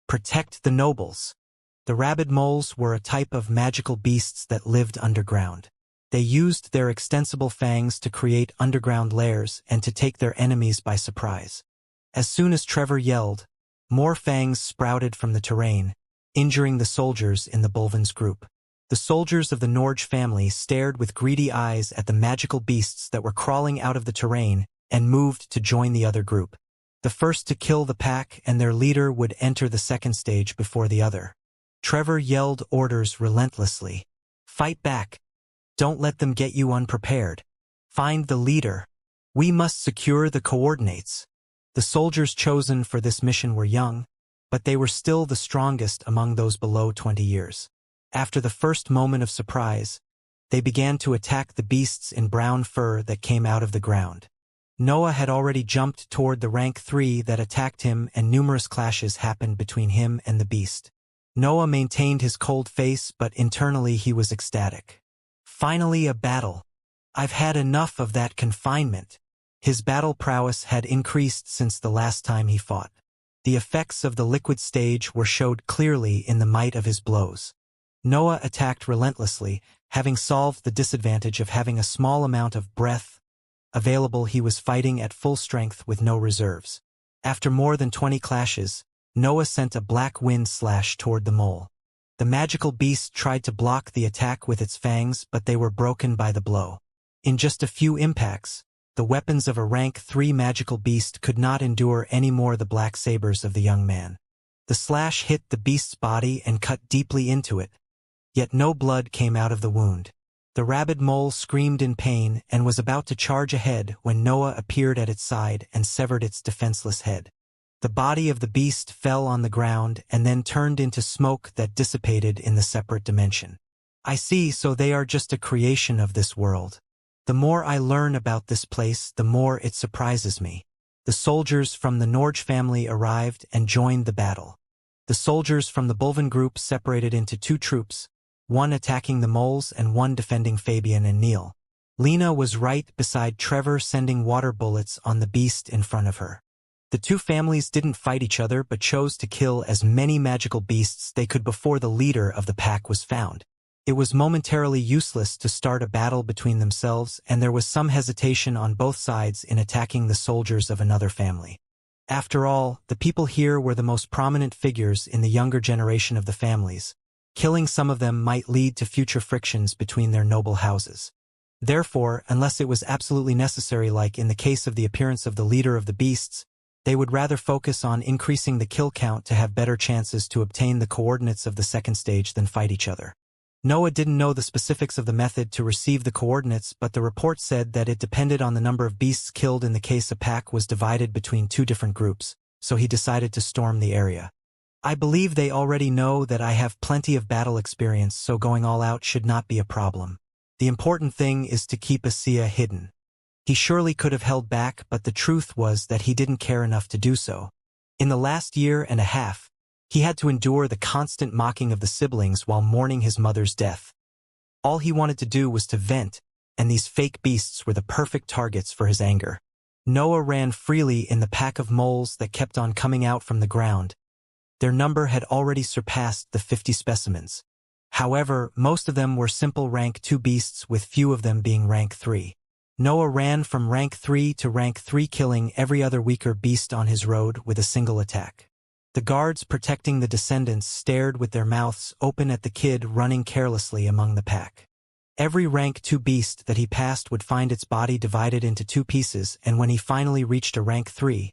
Protect the nobles. The rabid moles were a type of magical beasts that lived underground. They used their extensible fangs to create underground lairs and to take their enemies by surprise. As soon as Trevor yelled, more fangs sprouted from the terrain, injuring the soldiers in the Bulvin's group. The soldiers of the Norge family stared with greedy eyes at the magical beasts that were crawling out of the terrain and moved to join the other group. The first to kill the pack and their leader would enter the second stage before the other. Trevor yelled orders relentlessly. Fight back. Don't let them get you unprepared. Find the leader. We must secure the coordinates. The soldiers chosen for this mission were young, but they were still the strongest among those below 20 years. After the first moment of surprise, they began to attack the beasts in brown fur that came out of the ground. Noah had already jumped toward the rank 3 that attacked him and numerous clashes happened between him and the beast. Noah maintained his cold face but internally he was ecstatic. Finally a battle. I've had enough of that confinement. His battle prowess had increased since the last time he fought. The effects of the liquid stage were showed clearly in the might of his blows. Noah attacked relentlessly, having solved the disadvantage of having a small amount of breath available. He was fighting at full strength with no reserves. After more than 20 clashes, Noah sent a black wind slash toward the mole. The magical beast tried to block the attack with its fangs, but they were broken by the blow. In just a few impacts, the weapons of a rank 3 magical beast could not endure any more the black sabers of the young man. The slash hit the beast's body and cut deeply into it, yet no blood came out of the wound. The rabid mole screamed in pain and was about to charge ahead when Noah appeared at its side and severed its defenseless head. The body of the beast fell on the ground and then turned into smoke that dissipated in the separate dimension. I see, so they are just a creation of this world. The more I learn about this place, the more it surprises me. The soldiers from the Norge family arrived and joined the battle. The soldiers from the Bulvin group separated into 2 troops, one attacking the moles and one defending Fabian and Neil. Lena was right beside Trevor, sending water bullets on the beast in front of her. The 2 families didn't fight each other but chose to kill as many magical beasts they could before the leader of the pack was found. It was momentarily useless to start a battle between themselves, and there was some hesitation on both sides in attacking the soldiers of another family. After all, the people here were the most prominent figures in the younger generation of the families. Killing some of them might lead to future frictions between their noble houses. Therefore, unless it was absolutely necessary, like in the case of the appearance of the leader of the beasts, they would rather focus on increasing the kill count to have better chances to obtain the coordinates of the second stage than fight each other. Noah didn't know the specifics of the method to receive the coordinates, but the report said that it depended on the number of beasts killed in the case a pack was divided between 2 different groups, so he decided to storm the area. I believe they already know that I have plenty of battle experience, so going all out should not be a problem. The important thing is to keep Wuxia hidden. He surely could have held back, but the truth was that he didn't care enough to do so. In the last year and a half, he had to endure the constant mocking of the siblings while mourning his mother's death. All he wanted to do was to vent, and these fake beasts were the perfect targets for his anger. Noah ran freely in the pack of moles that kept on coming out from the ground. Their number had already surpassed the 50 specimens. However, most of them were simple rank 2 beasts, with few of them being rank 3. Noah ran from rank 3 to rank 3, killing every other weaker beast on his road with a single attack. The guards protecting the descendants stared with their mouths open at the kid running carelessly among the pack. Every rank 2 beast that he passed would find its body divided into 2 pieces, and when he finally reached a rank 3,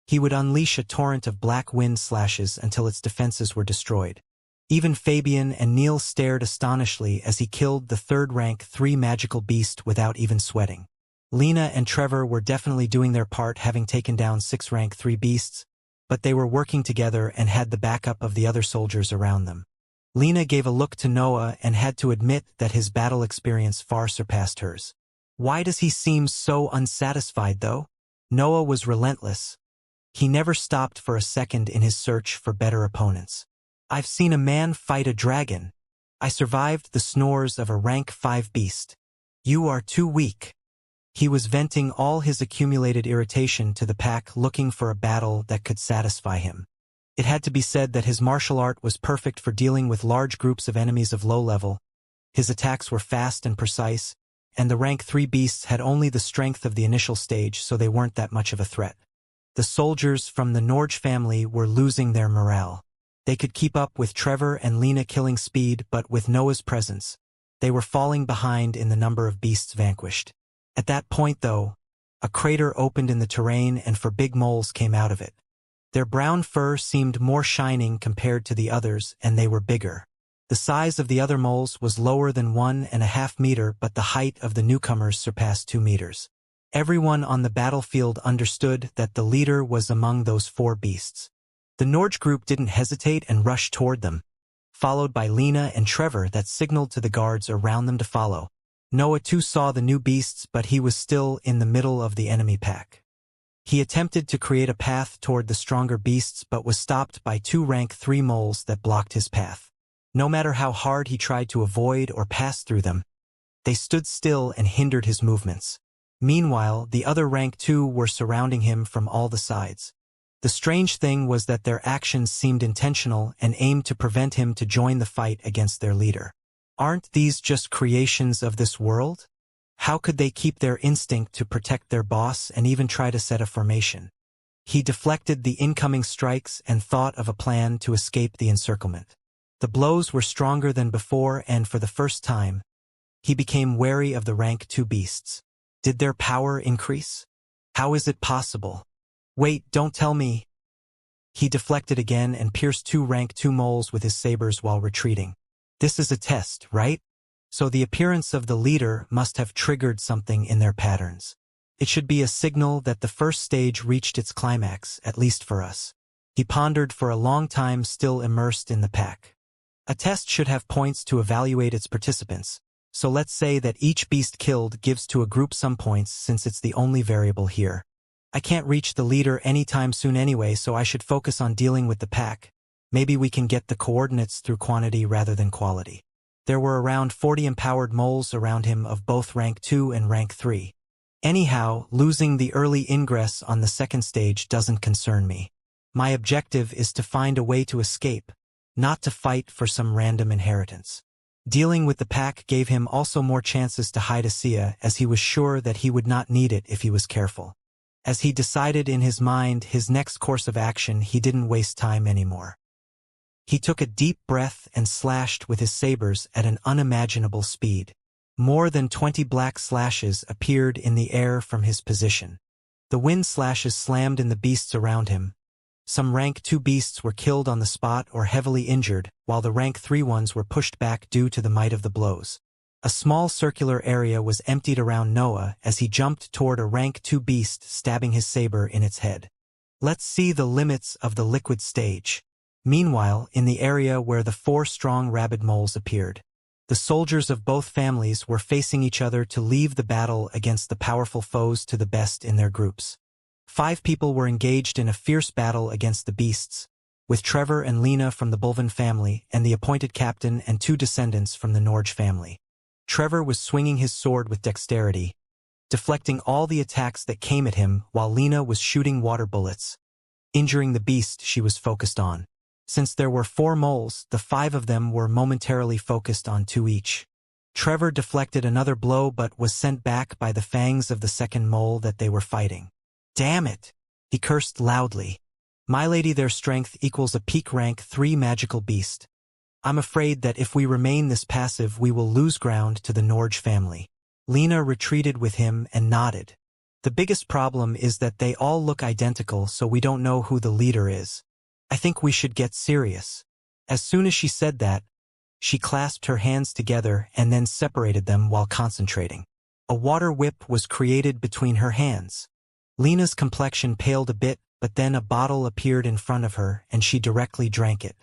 he would unleash a torrent of black wind slashes until its defenses were destroyed. Even Fabian and Neil stared astonishedly as he killed the 3rd rank 3 magical beast without even sweating. Lena and Trevor were definitely doing their part, having taken down 6 rank 3 beasts, but they were working together and had the backup of the other soldiers around them. Lena gave a look to Noah and had to admit that his battle experience far surpassed hers. Why does he seem so unsatisfied, though? Noah was relentless. He never stopped for a second in his search for better opponents. I've seen a man fight a dragon. I survived the snores of a rank 5 beast. You are too weak. He was venting all his accumulated irritation to the pack, looking for a battle that could satisfy him. It had to be said that his martial art was perfect for dealing with large groups of enemies of low level. His attacks were fast and precise, and the rank 3 beasts had only the strength of the initial stage, so they weren't that much of a threat. The soldiers from the Norge family were losing their morale. They could keep up with Trevor and Lena killing speed, but with Noah's presence, they were falling behind in the number of beasts vanquished. At that point, though, a crater opened in the terrain and 4 big moles came out of it. Their brown fur seemed more shining compared to the others, and they were bigger. The size of the other moles was lower than 1.5 meters, but the height of the newcomers surpassed 2 meters. Everyone on the battlefield understood that the leader was among those 4 beasts. The Norge group didn't hesitate and rushed toward them, followed by Lena and Trevor that signaled to the guards around them to follow. Noah too saw the new beasts, but he was still in the middle of the enemy pack. He attempted to create a path toward the stronger beasts but was stopped by 2 rank 3 moles that blocked his path. No matter how hard he tried to avoid or pass through them, they stood still and hindered his movements. Meanwhile, the other rank 2 were surrounding him from all the sides. The strange thing was that their actions seemed intentional and aimed to prevent him to join the fight against their leader. Aren't these just creations of this world? How could they keep their instinct to protect their boss and even try to set a formation? He deflected the incoming strikes and thought of a plan to escape the encirclement. The blows were stronger than before, and for the first time, he became wary of the rank 2 beasts. Did their power increase? How is it possible? Wait, don't tell me. He deflected again and pierced 2 rank 2 moles with his sabers while retreating. This is a test, right? So the appearance of the leader must have triggered something in their patterns. It should be a signal that the first stage reached its climax, at least for us. He pondered for a long time, still immersed in the pack. A test should have points to evaluate its participants, so let's say that each beast killed gives to a group some points since it's the only variable here. I can't reach the leader anytime soon anyway, so I should focus on dealing with the pack. Maybe we can get the coordinates through quantity rather than quality. There were around 40 empowered moles around him of both rank 2 and rank 3. Anyhow, losing the early ingress on the second stage doesn't concern me. My objective is to find a way to escape, not to fight for some random inheritance. Dealing with the pack gave him also more chances to hide Xianxia, as he was sure that he would not need it if he was careful. As he decided in his mind his next course of action, he didn't waste time anymore. He took a deep breath and slashed with his sabers at an unimaginable speed. More than 20 black slashes appeared in the air from his position. The wind slashes slammed in the beasts around him. Some rank 2 beasts were killed on the spot or heavily injured, while the rank 3 ones were pushed back due to the might of the blows. A small circular area was emptied around Noah as he jumped toward a rank 2 beast, stabbing his saber in its head. Let's see the limits of the liquid stage. Meanwhile, in the area where the 4 strong rabid moles appeared, the soldiers of both families were facing each other to leave the battle against the powerful foes to the best in their groups. 5 people were engaged in a fierce battle against the beasts, with Trevor and Lena from the Bulvin family and the appointed captain and 2 descendants from the Norge family. Trevor was swinging his sword with dexterity, deflecting all the attacks that came at him, while Lena was shooting water bullets, injuring the beast she was focused on. Since there were 4 moles, the 5 of them were momentarily focused on 2 each. Trevor deflected another blow but was sent back by the fangs of the second mole that they were fighting. Damn it! He cursed loudly. My lady, their strength equals a peak rank 3 magical beast. I'm afraid that if we remain this passive we will lose ground to the Norge family. Lena retreated with him and nodded. The biggest problem is that they all look identical, so we don't know who the leader is. I think we should get serious. As soon as she said that, she clasped her hands together and then separated them while concentrating. A water whip was created between her hands. Lena's complexion paled a bit, but then a bottle appeared in front of her and she directly drank it.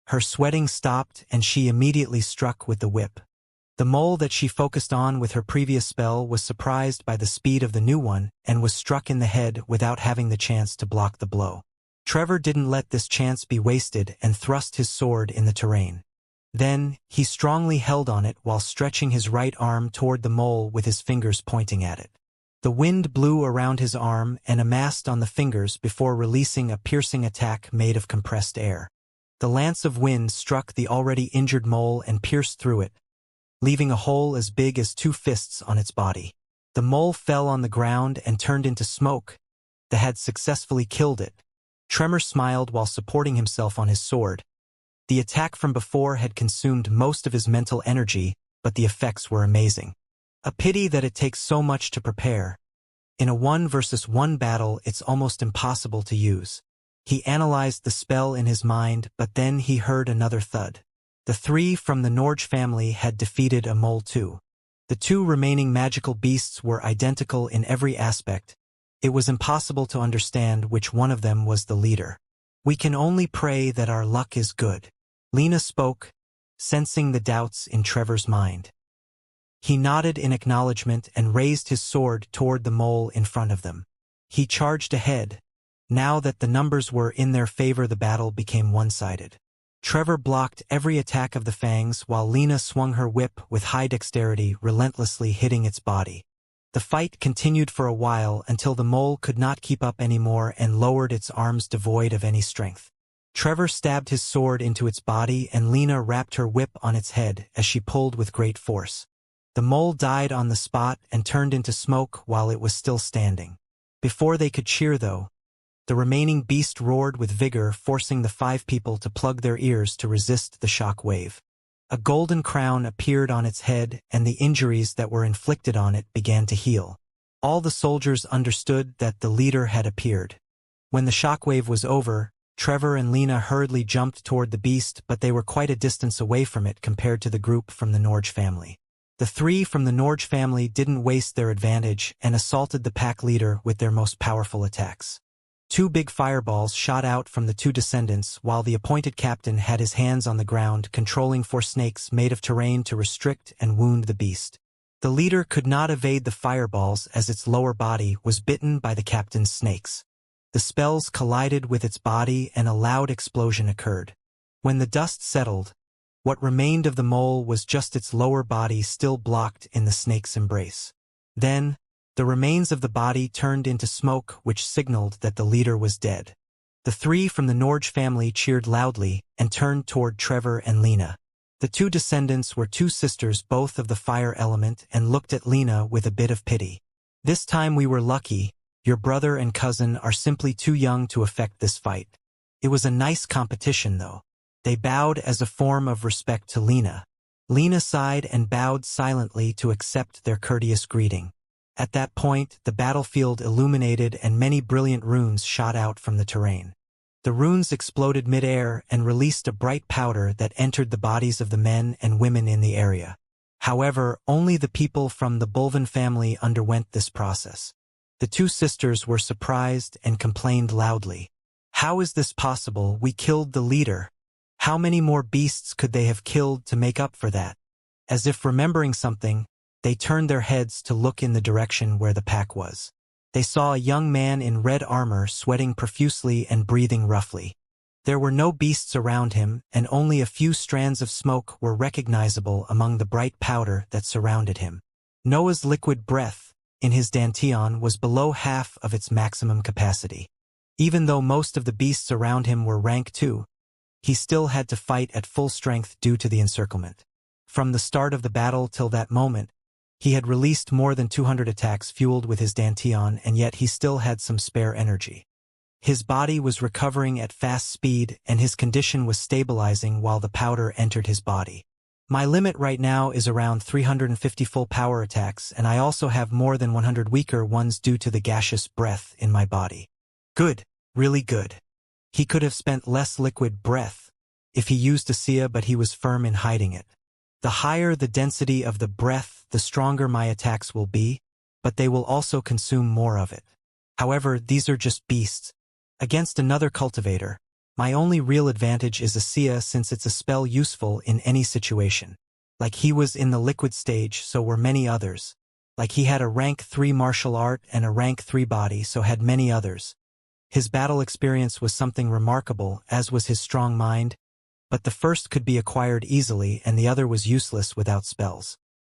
Her sweating stopped and she immediately struck with the whip. The mole that she focused on with her previous spell was surprised by the speed of the new one and was struck in the head without having the chance to block the blow. Trevor didn't let this chance be wasted and thrust his sword in the terrain. Then, he strongly held on it while stretching his right arm toward the mole with his fingers pointing at it. The wind blew around his arm and amassed on the fingers before releasing a piercing attack made of compressed air. The lance of wind struck the already injured mole and pierced through it, leaving a hole as big as 2 fists on its body. The mole fell on the ground and turned into smoke that had successfully killed it. Tremor smiled while supporting himself on his sword. The attack from before had consumed most of his mental energy, but the effects were amazing. A pity that it takes so much to prepare. In a 1-versus-1 battle, it's almost impossible to use. He analyzed the spell in his mind, but then he heard another thud. The 3 from the Norge family had defeated a mole too. The 2 remaining magical beasts were identical in every aspect. It was impossible to understand which one of them was the leader. We can only pray that our luck is good. Lena spoke, sensing the doubts in Trevor's mind. He nodded in acknowledgement and raised his sword toward the mole in front of them. He charged ahead. Now that the numbers were in their favor, the battle became one-sided. Trevor blocked every attack of the fangs while Lena swung her whip with high dexterity, relentlessly hitting its body. The fight continued for a while until the mole could not keep up anymore and lowered its arms devoid of any strength. Trevor stabbed his sword into its body and Lena wrapped her whip on its head as she pulled with great force. The mole died on the spot and turned into smoke while it was still standing. Before they could cheer, though, the remaining beast roared with vigor, forcing the 5 people to plug their ears to resist the shock wave. A golden crown appeared on its head, and the injuries that were inflicted on it began to heal. All the soldiers understood that the leader had appeared. When the shockwave was over, Trevor and Lena hurriedly jumped toward the beast, but they were quite a distance away from it compared to the group from the Norge family. The 3 from the Norge family didn't waste their advantage and assaulted the pack leader with their most powerful attacks. 2 big fireballs shot out from the 2 descendants while the appointed captain had his hands on the ground controlling 4 snakes made of terrain to restrict and wound the beast. The leader could not evade the fireballs as its lower body was bitten by the captain's snakes. The spells collided with its body and a loud explosion occurred. When the dust settled, what remained of the mole was just its lower body still blocked in the snake's embrace. Then, the remains of the body turned into smoke, which signaled that the leader was dead. The 3 from the Norge family cheered loudly and turned toward Trevor and Lena. The 2 descendants were 2 sisters, both of the fire element, and looked at Lena with a bit of pity. "This time we were lucky. Your brother and cousin are simply too young to affect this fight. It was a nice competition, though." They bowed as a form of respect to Lena. Lena sighed and bowed silently to accept their courteous greeting. At that point, the battlefield illuminated and many brilliant runes shot out from the terrain. The runes exploded mid-air and released a bright powder that entered the bodies of the men and women in the area. However, only the people from the Bulvin family underwent this process. The 2 sisters were surprised and complained loudly. "How is this possible? We killed the leader. How many more beasts could they have killed to make up for that?" As if remembering something, they turned their heads to look in the direction where the pack was. They saw a young man in red armor sweating profusely and breathing roughly. There were no beasts around him, and only a few strands of smoke were recognizable among the bright powder that surrounded him. Noah's liquid breath, in his dantian, was below half of its maximum capacity. Even though most of the beasts around him were rank 2, he still had to fight at full strength due to the encirclement. From the start of the battle till that moment, he had released more than 200 attacks fueled with his dantian, and yet he still had some spare energy. His body was recovering at fast speed, and his condition was stabilizing while the powder entered his body. "My limit right now is around 350 full power attacks, and I also have more than 100 weaker ones due to the gaseous breath in my body." Good, really good. He could have spent less liquid breath if he used a Sia, but he was firm in hiding it. "The higher the density of the breath, the stronger my attacks will be, but they will also consume more of it. However, these are just beasts. Against another cultivator, my only real advantage is a Sia, since it's a spell useful in any situation. Like he was in the liquid stage, so were many others. Like he had a rank 3 martial art and a rank 3 body, so had many others. His battle experience was something remarkable, as was his strong mind, but the first could be acquired easily and the other was useless without spells.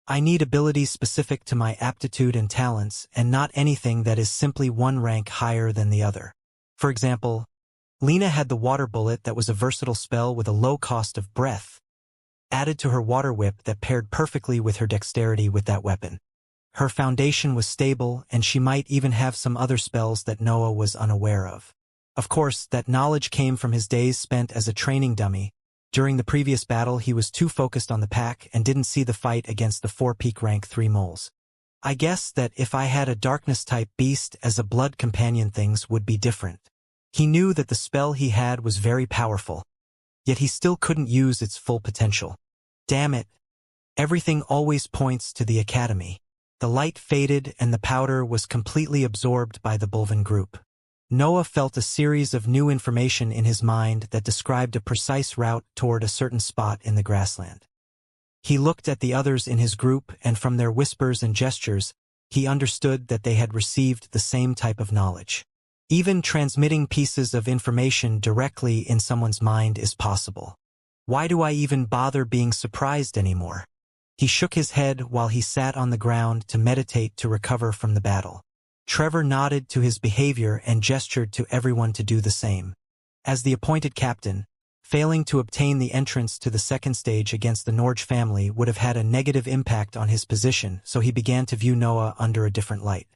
I need abilities specific to my aptitude and talents, and not anything that is simply one rank higher than the other. For example, Lena had the water bullet that was a versatile spell with a low cost of breath, added to her water whip that paired perfectly with her dexterity with that weapon. Her foundation was stable, and she might even have some other spells that Noah was unaware of. Of course, that knowledge came from his days spent as a training dummy. During the previous battle, he was too focused on the pack and didn't see the fight against the 4 peak rank 3 moles. I guess that if I had a darkness-type beast as a blood companion, things would be different. He knew that the spell he had was very powerful, yet he still couldn't use its full potential. Damn it. Everything always points to the academy. The light faded and the powder was completely absorbed by the Bulvan group. Noah felt a series of new information in his mind that described a precise route toward a certain spot in the grassland. He looked at the others in his group, and from their whispers and gestures, he understood that they had received the same type of knowledge. Even transmitting pieces of information directly in someone's mind is possible. Why do I even bother being surprised anymore? He shook his head while he sat on the ground to meditate to recover from the battle. Trevor nodded to his behavior and gestured to everyone to do the same. As the appointed captain, failing to obtain the entrance to the second stage against the Norge family would have had a negative impact on his position, so he began to view Noah under a different light.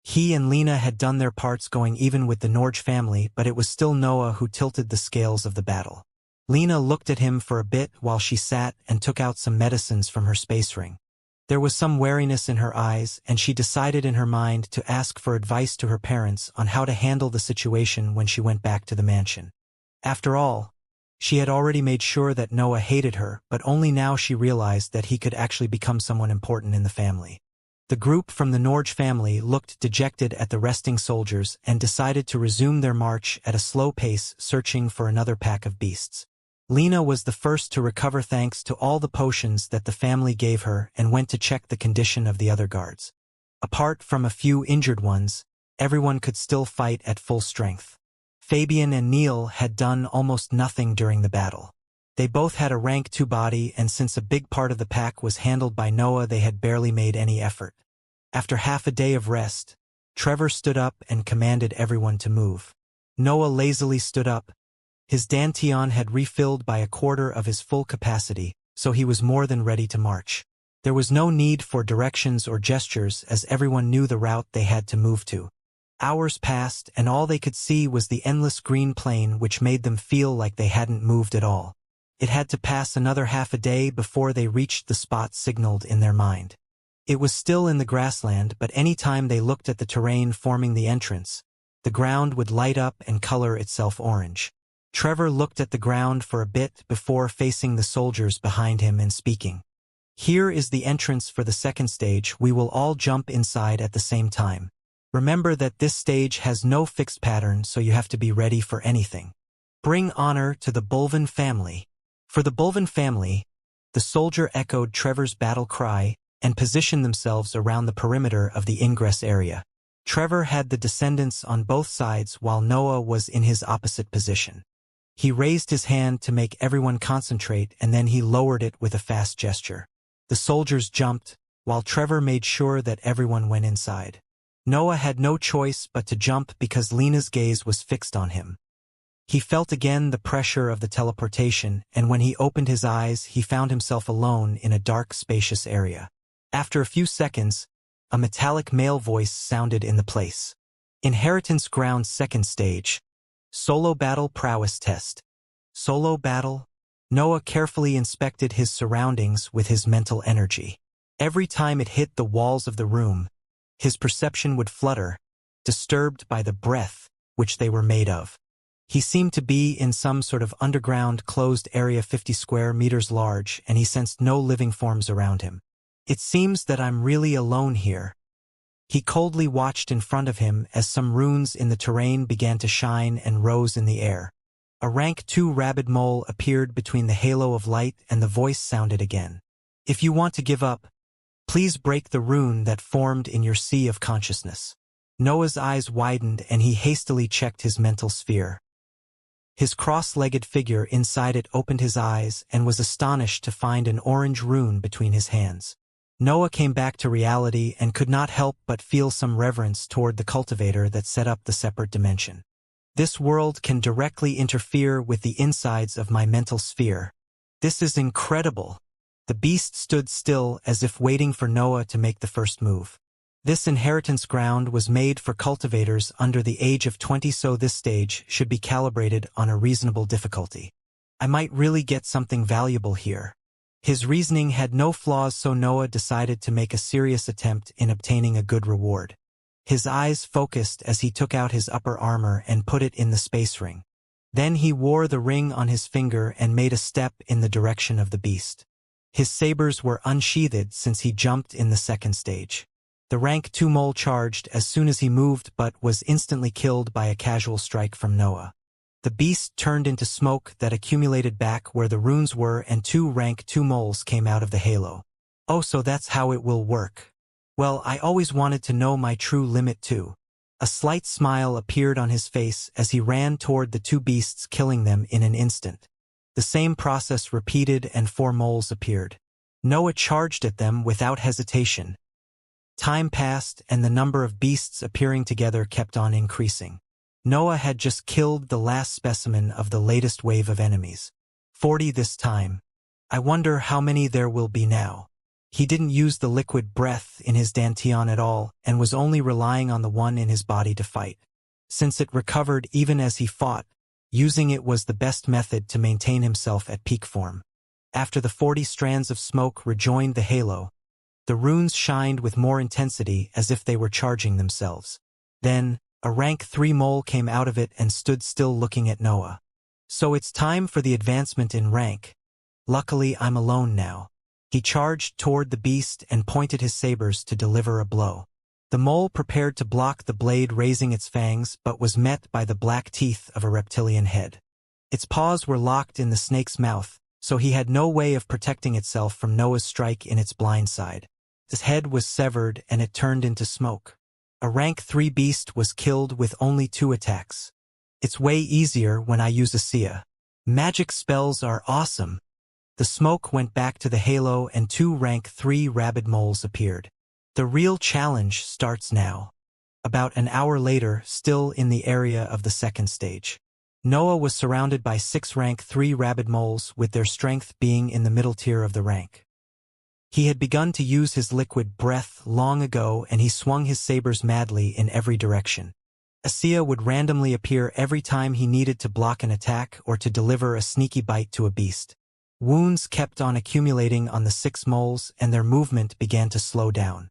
He and Lena had done their parts going even with the Norge family, but it was still Noah who tilted the scales of the battle. Lena looked at him for a bit while she sat and took out some medicines from her space ring. There was some wariness in her eyes, and she decided in her mind to ask for advice to her parents on how to handle the situation when she went back to the mansion. After all, she had already made sure that Noah hated her, but only now she realized that he could actually become someone important in the family. The group from the Norge family looked dejected at the resting soldiers and decided to resume their march at a slow pace, searching for another pack of beasts. Lena was the first to recover thanks to all the potions that the family gave her and went to check the condition of the other guards. Apart from a few injured ones, everyone could still fight at full strength. Fabian and Neil had done almost nothing during the battle. They both had a rank 2 body, and since a big part of the pack was handled by Noah, they had barely made any effort. After half a day of rest, Trevor stood up and commanded everyone to move. Noah lazily stood up. His dantian had refilled by 1/4 of his full capacity, so he was more than ready to march. There was no need for directions or gestures, as everyone knew the route they had to move to. Hours passed, and all they could see was the endless green plain, which made them feel like they hadn't moved at all. It had to pass another half a day before they reached the spot signaled in their mind. It was still in the grassland, but any time they looked at the terrain forming the entrance, the ground would light up and color itself orange. Trevor looked at the ground for a bit before facing the soldiers behind him and speaking. "Here is the entrance for the second stage. We will all jump inside at the same time. Remember that this stage has no fixed pattern, so you have to be ready for anything. Bring honor to the Bulvan family." For the Bulvan family, the soldier echoed Trevor's battle cry and positioned themselves around the perimeter of the ingress area. Trevor had the descendants on both sides while Noah was in his opposite position. He raised his hand to make everyone concentrate, and then he lowered it with a fast gesture. The soldiers jumped, while Trevor made sure that everyone went inside. Noah had no choice but to jump because Lena's gaze was fixed on him. He felt again the pressure of the teleportation, and when he opened his eyes, he found himself alone in a dark, spacious area. After a few seconds, a metallic male voice sounded in the place. "Inheritance Ground second stage. Solo battle prowess test." Solo battle? Noah carefully inspected his surroundings with his mental energy. Every time it hit the walls of the room, his perception would flutter, disturbed by the breath which they were made of. He seemed to be in some sort of underground closed area 50 square meters large, and he sensed no living forms around him. "It seems that I'm really alone here." He coldly watched in front of him as some runes in the terrain began to shine and rose in the air. A rank 2 rabid mole appeared between the halo of light, and the voice sounded again. If you want to give up, please break the rune that formed in your sea of consciousness. Noah's eyes widened and he hastily checked his mental sphere. His cross-legged figure inside it opened his eyes and was astonished to find an orange rune between his hands. Noah came back to reality and could not help but feel some reverence toward the cultivator that set up the separate dimension. This world can directly interfere with the insides of my mental sphere. This is incredible. The beast stood still as if waiting for Noah to make the first move. This inheritance ground was made for cultivators under the age of 20, so this stage should be calibrated on a reasonable difficulty. I might really get something valuable here. His reasoning had no flaws, so Noah decided to make a serious attempt in obtaining a good reward. His eyes focused as he took out his upper armor and put it in the space ring. Then he wore the ring on his finger and made a step in the direction of the beast. His sabers were unsheathed since he jumped in the second stage. The rank 2 mole charged as soon as he moved but was instantly killed by a casual strike from Noah. The beast turned into smoke that accumulated back where the runes were, and 2 rank 2 moles came out of the halo. Oh, so that's how it will work. Well, I always wanted to know my true limit too. A slight smile appeared on his face as he ran toward the 2 beasts, killing them in an instant. The same process repeated and 4 moles appeared. Noah charged at them without hesitation. Time passed and the number of beasts appearing together kept on increasing. Noah had just killed the last specimen of the latest wave of enemies. 40 this time. I wonder how many there will be now. He didn't use the liquid breath in his dantian at all and was only relying on the one in his body to fight. Since it recovered even as he fought, using it was the best method to maintain himself at peak form. After the 40 strands of smoke rejoined the halo, the runes shined with more intensity as if they were charging themselves. Then, a rank 3 mole came out of it and stood still looking at Noah. So it's time for the advancement in rank. Luckily, I'm alone now. He charged toward the beast and pointed his sabers to deliver a blow. The mole prepared to block the blade, raising its fangs, but was met by the black teeth of a reptilian head. Its paws were locked in the snake's mouth, so he had no way of protecting itself from Noah's strike in its blind side. Its head was severed and it turned into smoke. A rank 3 beast was killed with only 2 attacks. It's way easier when I use a Xianxia. Magic spells are awesome. The smoke went back to the halo and 2 rank 3 rabid moles appeared. The real challenge starts now. About an hour later, still in the area of the second stage. Noah was surrounded by 6 rank 3 rabid moles, with their strength being in the middle tier of the rank. He had begun to use his liquid breath long ago and he swung his sabers madly in every direction. A Xianxia would randomly appear every time he needed to block an attack or to deliver a sneaky bite to a beast. Wounds kept on accumulating on the 6 moles and their movement began to slow down.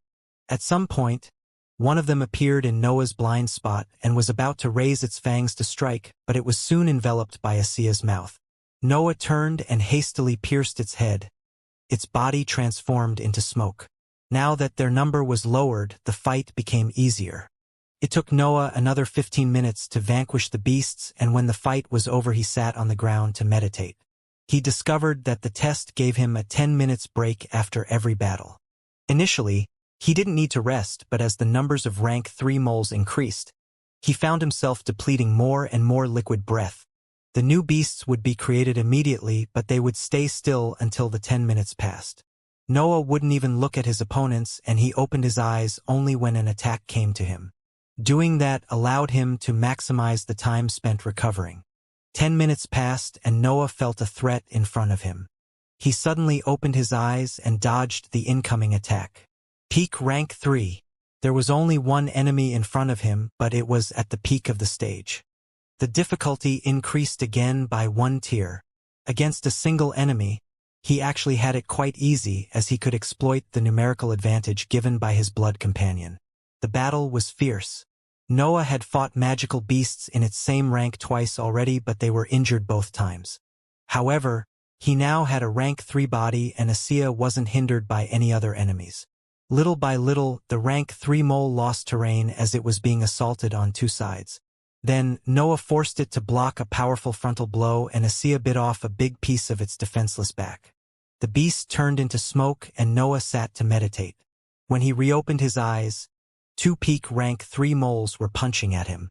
At some point, one of them appeared in Noah's blind spot and was about to raise its fangs to strike, but it was soon enveloped by a Xianxia's mouth. Noah turned and hastily pierced its head. Its body transformed into smoke. Now that their number was lowered, the fight became easier. It took Noah another 15 minutes to vanquish the beasts, and when the fight was over he sat on the ground to meditate. He discovered that the test gave him a 10 minutes break after every battle. Initially, he didn't need to rest, but as the numbers of rank 3 moles increased, he found himself depleting more and more liquid breath. The new beasts would be created immediately, but they would stay still until the 10 minutes passed. Noah wouldn't even look at his opponents, and he opened his eyes only when an attack came to him. Doing that allowed him to maximize the time spent recovering. 10 minutes passed and Noah felt a threat in front of him. He suddenly opened his eyes and dodged the incoming attack. Peak rank 3. There was only one enemy in front of him, but it was at the peak of the stage. The difficulty increased again by 1 tier. Against a single enemy, he actually had it quite easy as he could exploit the numerical advantage given by his blood companion. The battle was fierce. Noah had fought magical beasts in its same rank twice already, but they were injured both times. However, he now had a rank 3 body and a Xianxia wasn't hindered by any other enemies. Little by little, the rank 3 mole lost terrain as it was being assaulted on 2 sides. Then, Noah forced it to block a powerful frontal blow and a Xianxia bit off a big piece of its defenseless back. The beast turned into smoke and Noah sat to meditate. When he reopened his eyes, 2 peak rank 3 moles were punching at him.